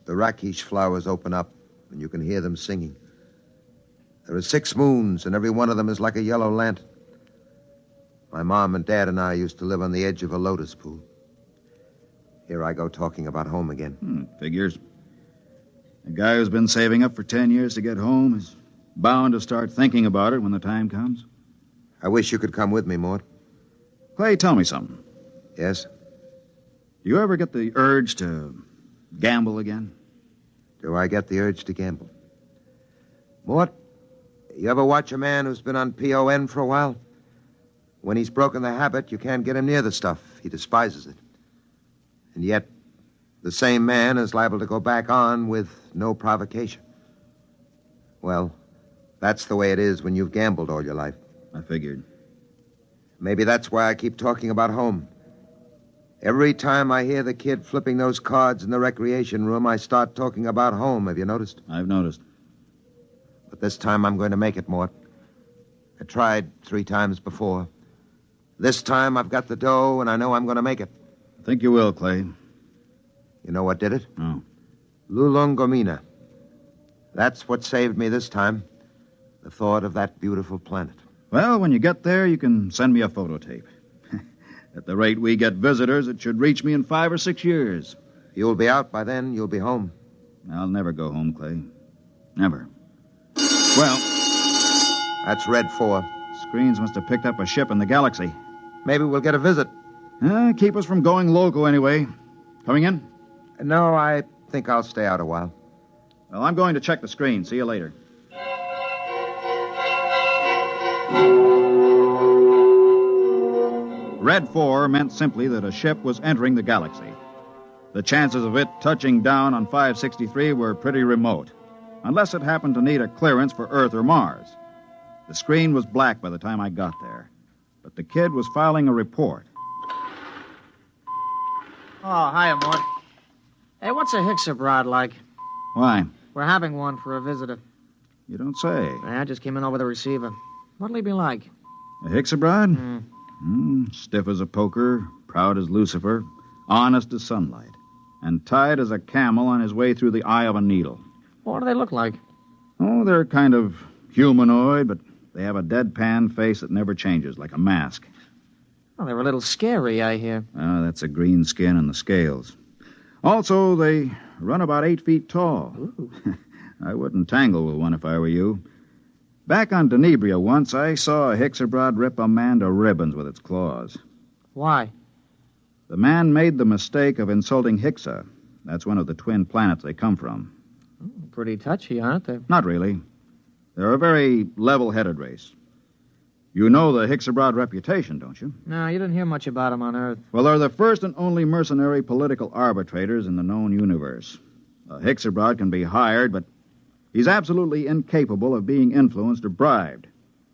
the rakish flowers open up, and you can hear them singing. There are 6 moons, and every one of them is like a yellow lantern. My mom and dad and I used to live on the edge of a lotus pool. Here I go talking about home again. Figures. A guy who's been saving up for 10 years to get home is bound to start thinking about it when the time comes. I wish you could come with me, Mort. Clay, tell me something. Yes? Do you ever get the urge to gamble again? Do I get the urge to gamble? Mort, you ever watch a man who's been on PON for a while? When he's broken the habit, you can't get him near the stuff. He despises it. And yet, the same man is liable to go back on with no provocation. Well, that's the way it is when you've gambled all your life. I figured. Maybe that's why I keep talking about home. Every time I hear the kid flipping those cards in the recreation room, I start talking about home. Have you noticed? I've noticed. But this time I'm going to make it, Mort. I tried 3 times before. This time I've got the dough, and I know I'm going to make it. I think you will, Clay. You know what did it? No. Lulungomeena. That's what saved me this time. The thought of that beautiful planet. Well, when you get there, you can send me a photo tape. At the rate we get visitors, it should reach me in 5 or 6 years. You'll be out by then. You'll be home. I'll never go home, Clay. Never. Well... That's Red 4. Screens must have picked up a ship in the galaxy. Maybe we'll get a visit. Keep us from going loco anyway. Coming in? No, I think I'll stay out a while. Well, I'm going to check the screen. See you later. Red 4 meant simply that a ship was entering the galaxy. The chances of it touching down on 563 were pretty remote, unless it happened to need a clearance for Earth or Mars. The screen was black by the time I got there, but the kid was filing a report. Oh, hiya, Mort. Hey, what's a Hixabrod like? Why? We're having one for a visitor. You don't say. I just came in over the receiver. What'll he be like? A Hixabrod? Stiff as a poker, proud as Lucifer, honest as sunlight, and tight as a camel on his way through the eye of a needle. What do they look like? Oh, they're kind of humanoid, but they have a deadpan face that never changes, like a mask. Well, they're a little scary, I hear. That's the green skin and the scales. Also, they run about 8 feet tall. I wouldn't tangle with one if I were you. Back on Denebria once, I saw a Hixabrod rip a man to ribbons with its claws. Why? The man made the mistake of insulting Hixa. That's one of the twin planets they come from. Pretty touchy, aren't they? Not really. They're a very level-headed race. You know the Hixabrod reputation, don't you? No, you didn't hear much about them on Earth. Well, they're the first and only mercenary political arbitrators in the known universe. A Hixabrod can be hired, but he's absolutely incapable of being influenced or bribed.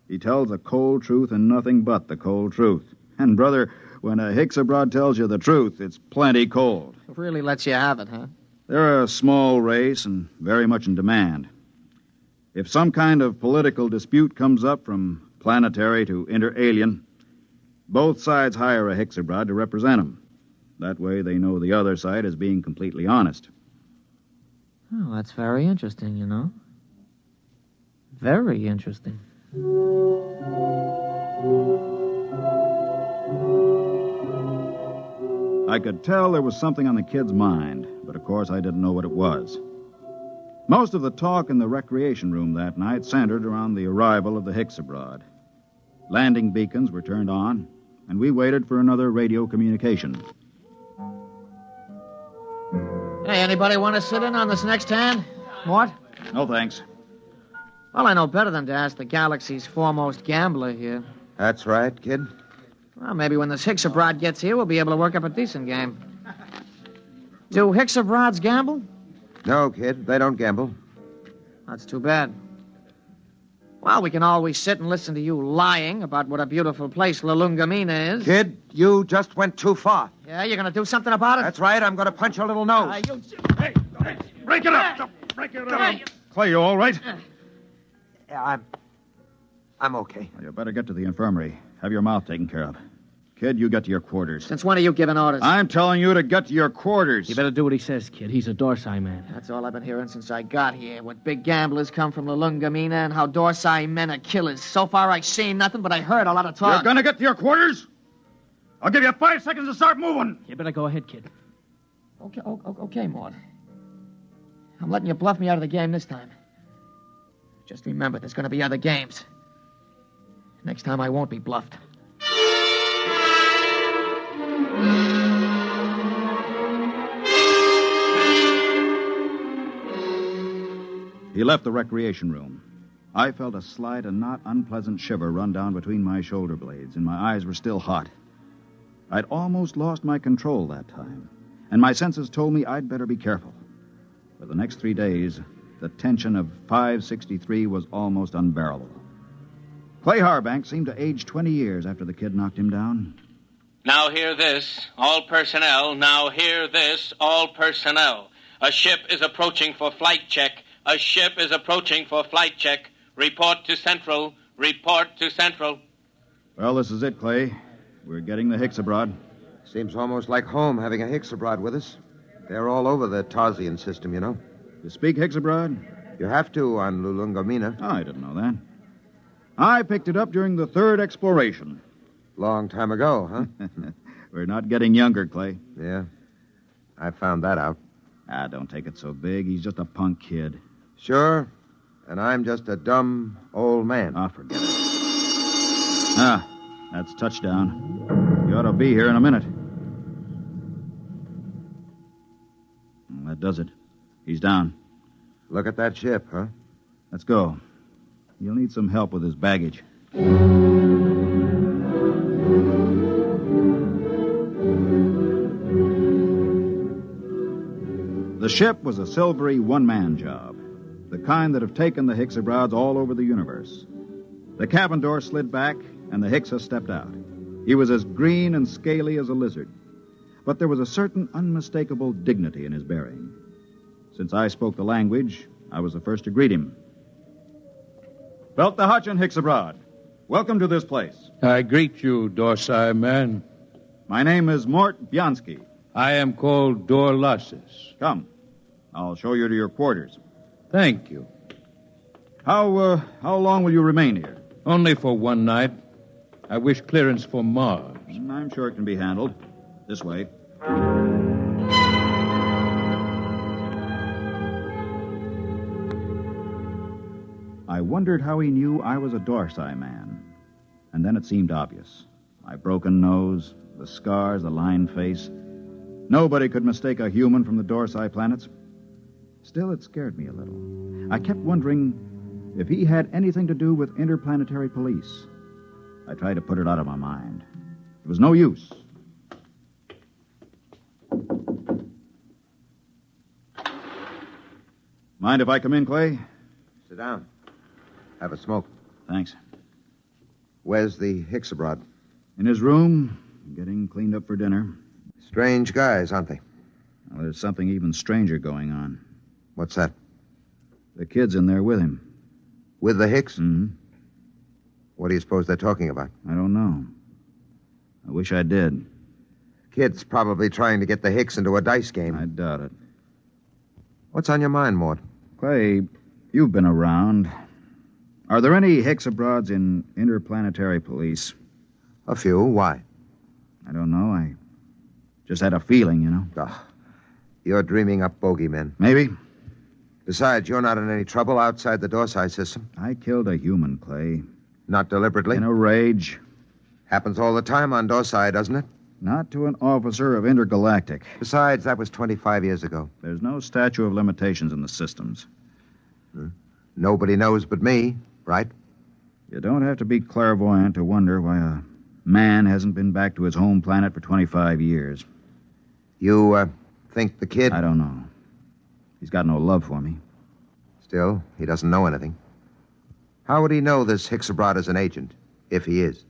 He tells the cold truth and nothing but the cold truth. And, brother, when a Hicks abroad tells you the truth, it's plenty cold. It really lets you have it, huh? They're a small race and very much in demand. If some kind of political dispute comes up from planetary to inter-alien, both sides hire a Hicks abroad to represent them. That way they know the other side is being completely honest. Oh, that's very interesting, you know. Very interesting. I could tell there was something on the kid's mind, but of course I didn't know what it was. Most of the talk in the recreation room that night centered around the arrival of the Hicks abroad. Landing beacons were turned on, and we waited for another radio communication. Hey, anybody want to sit in on this next hand? What? No, thanks. Well, I know better than to ask the galaxy's foremost gambler here. That's right, kid. Well, maybe when this Hicks abroad gets here, we'll be able to work up a decent game. Do Hicks abroads gamble? No, kid, they don't gamble. That's too bad. Well, we can always sit and listen to you lying about what a beautiful place Lulungomeena is. Kid, you just went too far. Yeah, you're going to do something about it? That's right, I'm going to punch your little nose. Hey, break it up! Break it up! Clay, you all right? Yeah, I'm okay. Well, you better get to the infirmary. Have your mouth taken care of. Kid, you get to your quarters. Since when are you giving orders? I'm telling you to get to your quarters. You better do what he says, kid. He's a Dorsai man. That's all I've been hearing since I got here. What big gamblers come from Lulungomeena and how Dorsai men are killers. So far, I've seen nothing, but I heard a lot of talk. You're gonna get to your quarters? I'll give you 5 seconds to start moving. You better go ahead, kid. Okay, Mort. I'm letting you bluff me out of the game this time. Just remember, there's going to be other games. Next time, I won't be bluffed. He left the recreation room. I felt a slight and not unpleasant shiver run down between my shoulder blades, and my eyes were still hot. I'd almost lost my control that time, and my senses told me I'd better be careful. For the next 3 days, the tension of 563 was almost unbearable. Clay Harbank seemed to age 20 years after the kid knocked him down. Now hear this, all personnel. Now hear this, all personnel. A ship is approaching for flight check. A ship is approaching for flight check. Report to Central. Report to Central. Well, this is it, Clay. We're getting the Hicks abroad. Seems almost like home having a Hicks abroad with us. They're all over the Tarsian system, you know. You speak Hicks abroad? You have to on Lulungomeena. Oh, I didn't know that. I picked it up during the 3rd exploration. Long time ago, huh? We're not getting younger, Clay. Yeah. I found that out. Ah, don't take it so big. He's just a punk kid. Sure. And I'm just a dumb old man. Ah, forget it. Ah, that's touchdown. You ought to be here in a minute. That does it. He's down. Look at that ship, huh? Let's go. You'll need some help with his baggage. The ship was a silvery one-man job, the kind that have taken the Hicks abroads all over the universe. The cabin door slid back, and the Hicksa stepped out. He was as green and scaly as a lizard, but there was a certain unmistakable dignity in his bearing. Since I spoke the language, I was the first to greet him. Belt the Hutch and Hicks abroad. Welcome to this place. I greet you, Dorsai man. My name is Mort Bianski. I am called Dorlassus. Come. I'll show you to your quarters. Thank you. How long will you remain here? Only for one night. I wish clearance for Mars. I'm sure it can be handled. This way. I wondered how he knew I was a Dorsai man. And then it seemed obvious. My broken nose, the scars, the lined face. Nobody could mistake a human from the Dorsai planets. Still, it scared me a little. I kept wondering if he had anything to do with interplanetary police. I tried to put it out of my mind. It was no use. Mind if I come in, Clay? Sit down. Have a smoke. Thanks. Where's the Hicks-abroad? In his room, getting cleaned up for dinner. Strange guys, aren't they? Well, there's something even stranger going on. What's that? The kid's in there with him. With the Hicks? Mm-hmm. What do you suppose they're talking about? I don't know. I wish I did. Kid's probably trying to get the Hicks into a dice game. I doubt it. What's on your mind, Mort? Clay, you've been around. Are there any Hicks-abroads in interplanetary police? A few. Why? I don't know. I just had a feeling, you know. You're dreaming up bogeymen. Maybe. Besides, you're not in any trouble outside the Dorsey system. I killed a human, Clay. Not deliberately? In a rage. Happens all the time on Dorsey, doesn't it? Not to an officer of Intergalactic. Besides, that was 25 years ago. There's no statute of limitations in the systems. Nobody knows but me, right? You don't have to be clairvoyant to wonder why a man hasn't been back to his home planet for 25 years. You, think the kid... I don't know. He's got no love for me. Still, he doesn't know anything. How would he know this Hicks-abroad is an agent, if he is?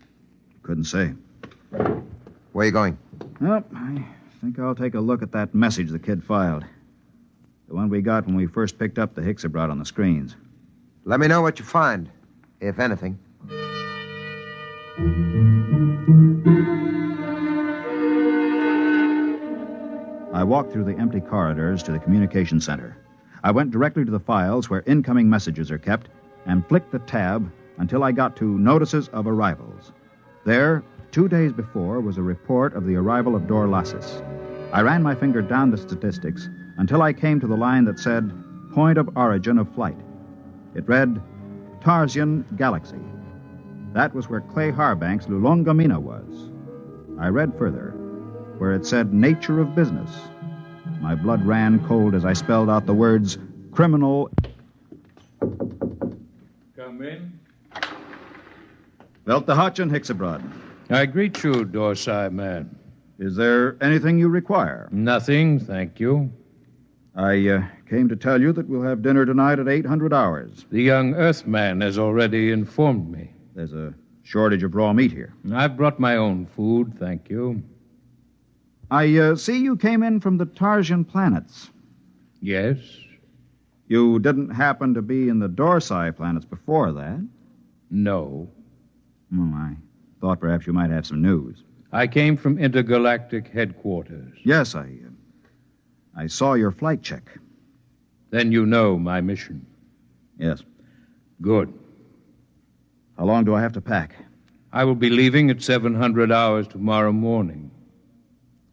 Couldn't say. Where are you going? Well, I think I'll take a look at that message the kid filed. The one we got when we first picked up the Hicks-abroad on the screens. Let me know what you find, if anything. I walked through the empty corridors to the communication center. I went directly to the files where incoming messages are kept and flicked the tab until I got to Notices of Arrivals. There, 2 days before, was a report of the arrival of Dorlasis. I ran my finger down the statistics until I came to the line that said, Point of Origin of Flight. It read, Tarsian Galaxy. That was where Clay Harbank's Lulungomeena was. I read further, where it said Nature of Business. My blood ran cold as I spelled out the words criminal. Come in. Belt the Hutch and Hicks-abroad. I greet you, Dorsey man. Is there anything you require? Nothing, thank you. I came to tell you that we'll have dinner tonight at 800 hours. The young Earthman has already informed me. There's a shortage of raw meat here. I've brought my own food, thank you. I see you came in from the Tarsian planets. Yes. You didn't happen to be in the Dorsey planets before that? No. Oh, I thought perhaps you might have some news. I came from intergalactic headquarters. Yes, I saw your flight check. Then you know my mission. Yes. Good. How long do I have to pack? I will be leaving at 700 hours tomorrow morning.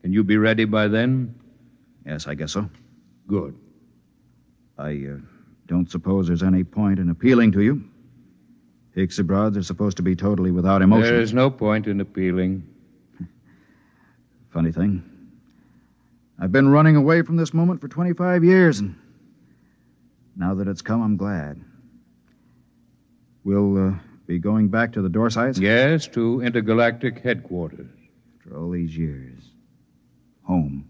Can you be ready by then? Yes, I guess so. Good. I don't suppose there's any point in appealing to you. Hicks-abroads are supposed to be totally without emotion. There is no point in appealing. Funny thing. I've been running away from this moment for 25 years, and now that it's come, I'm glad. We'll be going back to the Dorseys? Yes, to intergalactic headquarters. After all these years. Home.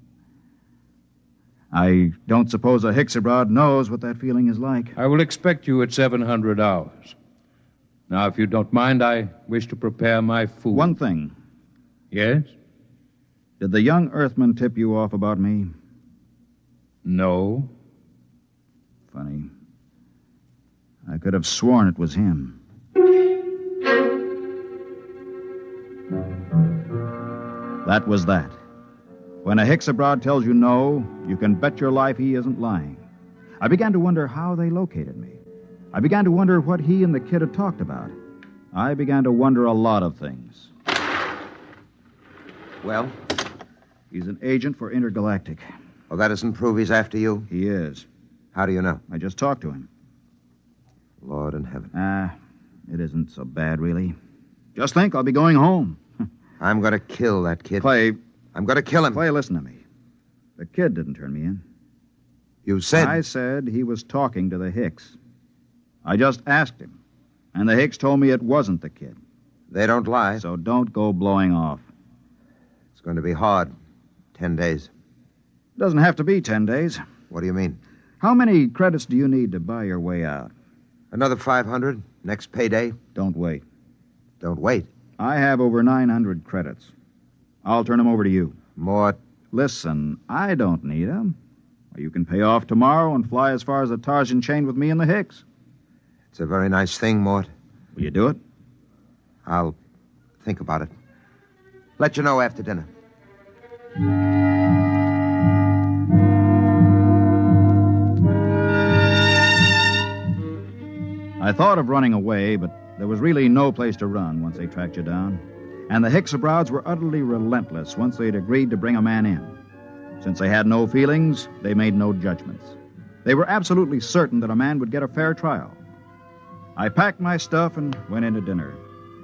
I don't suppose a Hicks-abroad knows what that feeling is like. I will expect you at 700 hours. Now, if you don't mind, I wish to prepare my food. One thing. Yes? Did the young Earthman tip you off about me? No. Funny. I could have sworn it was him. That was that. When a Hicks-abroad tells you no, you can bet your life he isn't lying. I began to wonder how they located me. I began to wonder what he and the kid had talked about. I began to wonder a lot of things. Well? He's an agent for Intergalactic. Well, that doesn't prove he's after you? He is. How do you know? I just talked to him. Lord in heaven. It isn't so bad, really. Just think, I'll be going home. I'm going to kill that kid. Clay. I'm going to kill him. Clay, listen to me. The kid didn't turn me in. You said... I said he was talking to the Hicks. I just asked him. And the Hicks told me it wasn't the kid. They don't lie. So don't go blowing off. It's going to be hard. 10 days. It doesn't have to be 10 days. What do you mean? How many credits do you need to buy your way out? Another 500. Next payday. Don't wait. Don't wait. I have over 900 credits. I'll turn them over to you. Mort. Listen, I don't need them. You can pay off tomorrow and fly as far as the Tarzan chain with me and the Hicks. It's a very nice thing, Mort. Will you do it? I'll think about it. Let you know after dinner. I thought of running away, but there was really no place to run once they tracked you down. And the Hicksabrods were utterly relentless once they'd agreed to bring a man in. Since they had no feelings, they made no judgments. They were absolutely certain that a man would get a fair trial. I packed my stuff and went in to dinner.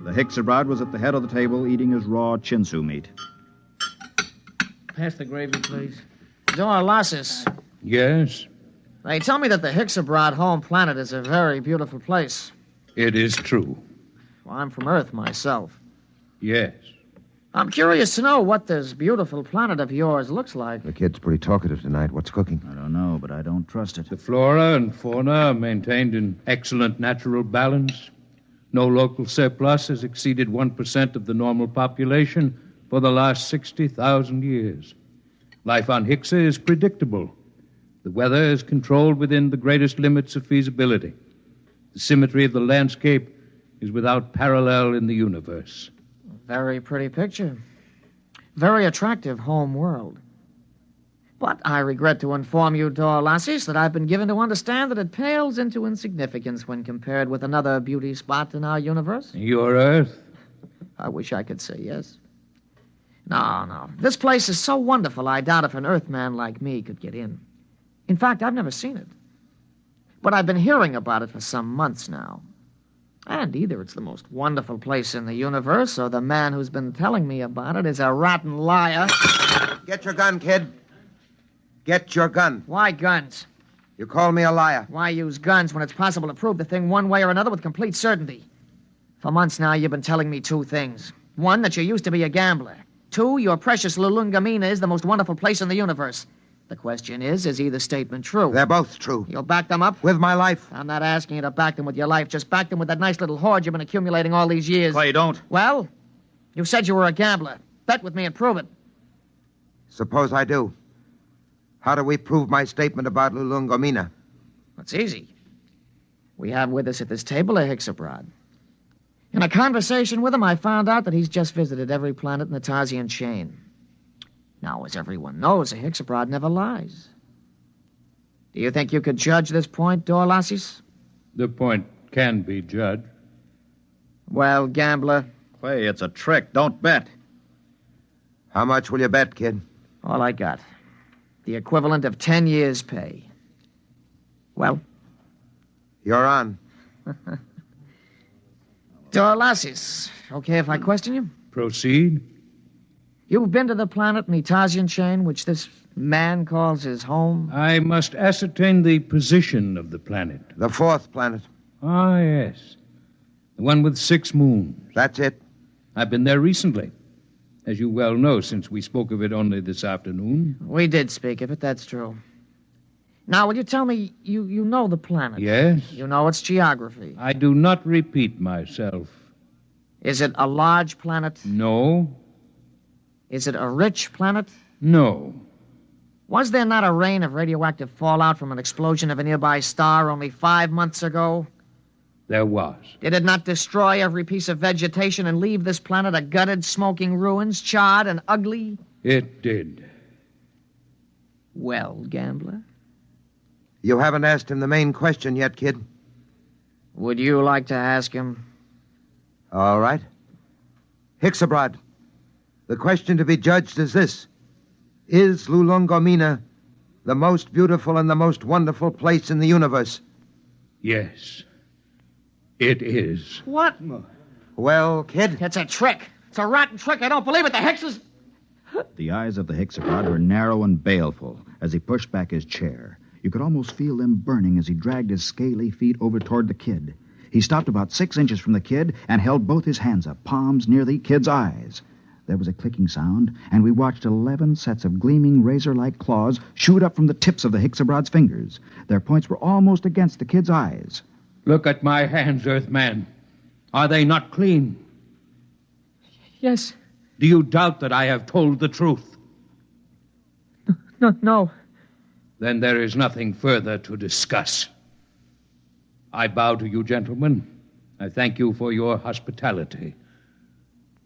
The Hicks-abrod was at the head of the table eating his raw chinsu meat. Pass the gravy, please. Dorlasis. Yes? They tell me that the Hicks-abrod home planet is a very beautiful place. It is true. Well, I'm from Earth myself. Yes. I'm curious to know what this beautiful planet of yours looks like. The kid's pretty talkative tonight. What's cooking? I don't know, but I don't trust it. The flora and fauna are maintained in excellent natural balance. No local surplus has exceeded 1% of the normal population for the last 60,000 years. Life on Hixa is predictable. The weather is controlled within the greatest limits of feasibility. The symmetry of the landscape is without parallel in the universe. Very pretty picture. Very attractive home world. But I regret to inform you, Dorlasis, that I've been given to understand that it pales into insignificance when compared with another beauty spot in our universe. Your Earth? I wish I could say yes. No. This place is so wonderful, I doubt if an Earthman like me could get in. In fact, I've never seen it. But I've been hearing about it for some months now. And either it's the most wonderful place in the universe, or the man who's been telling me about it is a rotten liar. Get your gun, kid. Get your gun. Why guns? You call me a liar. Why use guns when it's possible to prove the thing one way or another with complete certainty? For months now, you've been telling me two things. One, that you used to be a gambler. Two, your precious Lulungomeena is the most wonderful place in the universe. The question is either statement true? They're both true. You'll back them up? With my life. I'm not asking you to back them with your life. Just back them with that nice little hoard you've been accumulating all these years. Clay, don't. Well, you said you were a gambler. Bet with me and prove it. Suppose I do. How do we prove my statement about Lulungomeena? It's easy. We have with us at this table a Hicks-abrod. In a conversation with him, I found out that he's just visited every planet in the Tarsian chain. Now, as everyone knows, a Hicks-abrod never lies. Do you think you could judge this point, Dorlasis? The point can be judged. Well, gambler. Clay, it's a trick. Don't bet. How much will you bet, kid? All I got. The equivalent of 10 years' pay. Well? You're on. Dorlasis, okay if I question you? Proceed. You've been to the planet in the Tarsian chain, which this man calls his home? I must ascertain the position of the planet. The fourth planet. Ah, yes. The one with 6 moons. That's it. I've been there recently. As you well know, since we spoke of it only this afternoon. We did speak of it, that's true. Now, will you tell me, you know the planet? Yes. You know its geography? I do not repeat myself. Is it a large planet? No. Is it a rich planet? No. Was there not a rain of radioactive fallout from an explosion of a nearby star only 5 months ago? There was. Did it not destroy every piece of vegetation and leave this planet a gutted, smoking ruins, charred and ugly? It did. Well, gambler? You haven't asked him the main question yet, kid. Would you like to ask him? All right. Hicks-abrod, the question to be judged is this. Is Lulungomeena the most beautiful and the most wonderful place in the universe? Yes. It is. What? Well, kid? It's a trick. It's a rotten trick. I don't believe it. The Hickses... The eyes of the Hicks-abrod were narrow and baleful as he pushed back his chair. You could almost feel them burning as he dragged his scaly feet over toward the kid. He stopped about 6 inches from the kid and held both his hands up, palms near the kid's eyes. There was a clicking sound, and we watched 11 sets of gleaming razor-like claws shoot up from the tips of the Hicks-abrod's fingers. Their points were almost against the kid's eyes. Look at my hands, Earthman. Are they not clean? Yes. Do you doubt that I have told the truth? No. Then there is nothing further to discuss. I bow to you, gentlemen. I thank you for your hospitality.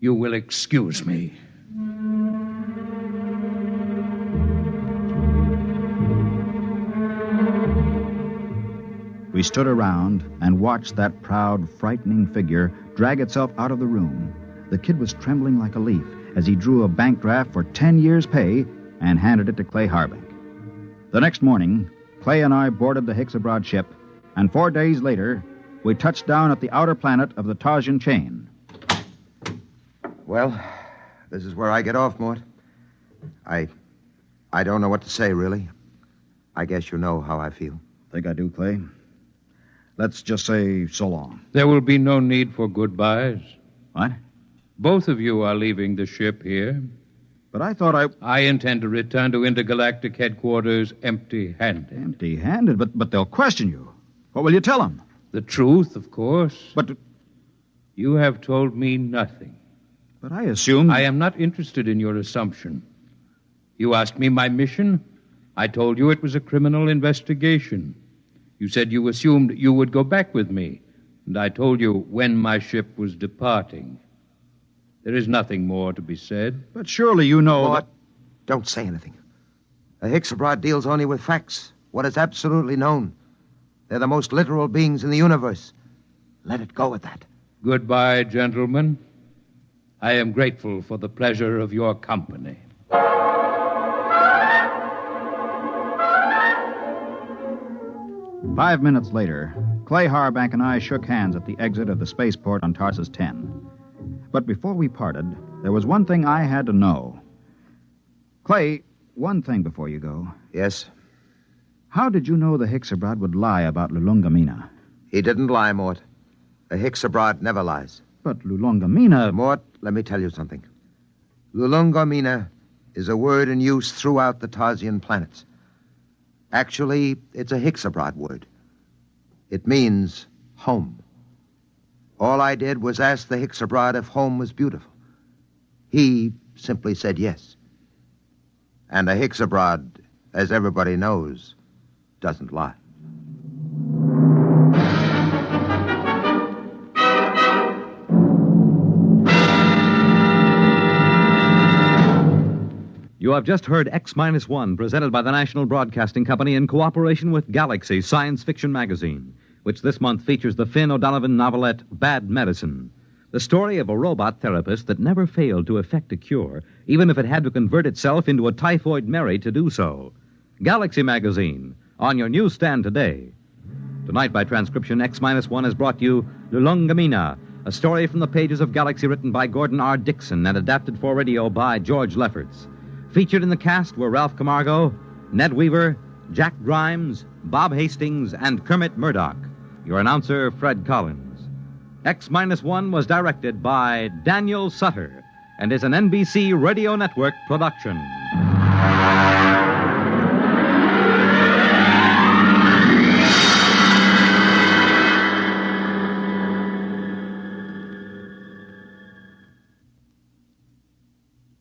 You will excuse me. We stood around and watched that proud, frightening figure drag itself out of the room. The kid was trembling like a leaf as he drew a bank draft for 10 years' pay and handed it to Clay Harbank. The next morning, Clay and I boarded the Hicks Abroad ship, and 4 days later, we touched down at the outer planet of the Tarsian chain. Well, this is where I get off, Mort. I don't know what to say, really. I guess you know how I feel. Think I do, Clay. Let's just say so long. There will be no need for goodbyes. What? Both of you are leaving the ship here. But I thought I intend to return to intergalactic headquarters empty-handed. Empty-handed? But they'll question you. What will you tell them? The truth, of course. But you have told me nothing. But I assumed... I am not interested in your assumption. You asked me my mission. I told you it was a criminal investigation. You said you assumed you would go back with me, and I told you when my ship was departing. There is nothing more to be said. But surely you know Mort, don't say anything. The Hicks Abroad deals only with facts, what is absolutely known. They're the most literal beings in the universe. Let it go at that. Goodbye, gentlemen. I am grateful for the pleasure of your company. 5 minutes later, Clay Harbank and I shook hands at the exit of the spaceport on Tarsus 10. But before we parted, there was one thing I had to know. Clay, one thing before you go. Yes? How did you know the Hicks Abroad would lie about Lulungomeena? He didn't lie, Mort. The Hicks Abroad never lies. But Lulungomeena... Mort, let me tell you something. Lulungomeena is a word in use throughout the Tarsian planets. Actually, it's a Hicks Abroad word. It means home. All I did was ask the Hicks Abroad if home was beautiful. He simply said yes. And the Hicks Abroad, as everybody knows, doesn't lie. You have just heard X-1, presented by the National Broadcasting Company in cooperation with Galaxy Science Fiction Magazine, which this month features the Finn O'Donovan novelette Bad Medicine, the story of a robot therapist that never failed to effect a cure, even if it had to convert itself into a typhoid Mary to do so. Galaxy Magazine, on your newsstand today. Tonight, by transcription, X-1 has brought you Lulungomeena, a story from the pages of Galaxy written by Gordon R. Dixon and adapted for radio by George Lefferts. Featured in the cast were Ralph Camargo, Ned Weaver, Jack Grimes, Bob Hastings, and Kermit Murdoch. Your announcer, Fred Collins. X-1 was directed by Daniel Sutter and is an NBC Radio Network production.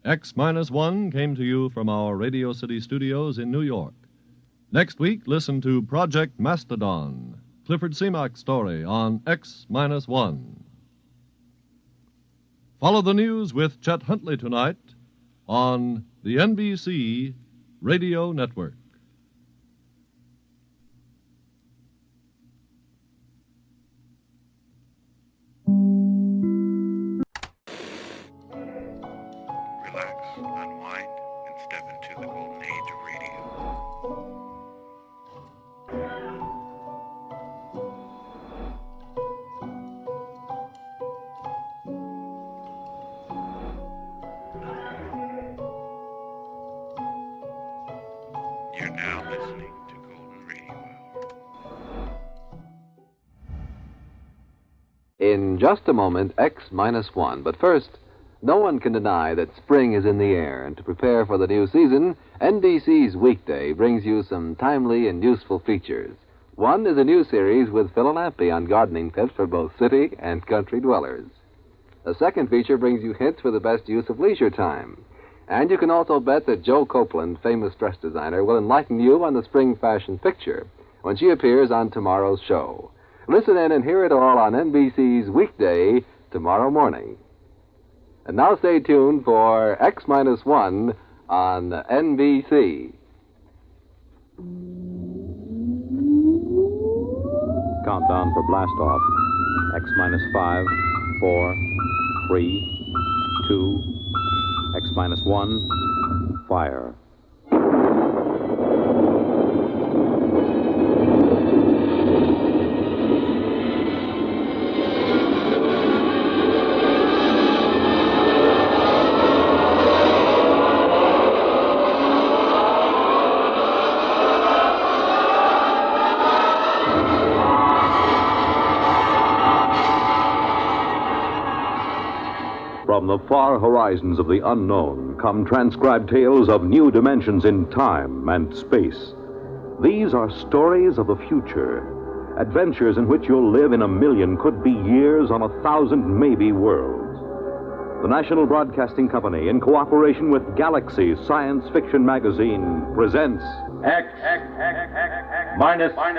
X-1 came to you from our Radio City studios in New York. Next week, listen to Project Mastodon, Clifford Seamock's story on X-1. Follow the news with Chet Huntley tonight on the NBC Radio Network. Unwind, and step into the golden age of radio. You're now listening to Golden Radio Hour. In just a moment, X-1. But first, no one can deny that spring is in the air, and to prepare for the new season, NBC's Weekday brings you some timely and useful features. One is a new series with Phil Lampe on gardening tips for both city and country dwellers. The second feature brings you hints for the best use of leisure time. And you can also bet that Joe Copeland, famous dress designer, will enlighten you on the spring fashion picture when she appears on tomorrow's show. Listen in and hear it all on NBC's weekday tomorrow morning. And now stay tuned for X-1 on NBC. Countdown for blast off. X-5, 4, 3, 2, X-1, fire. From the far horizons of the unknown come transcribed tales of new dimensions in time and space. These are stories of the future, adventures in which you'll live in a million, could be years, on 1,000 maybe worlds. The National Broadcasting Company, in cooperation with Galaxy Science Fiction Magazine, presents X minus 1.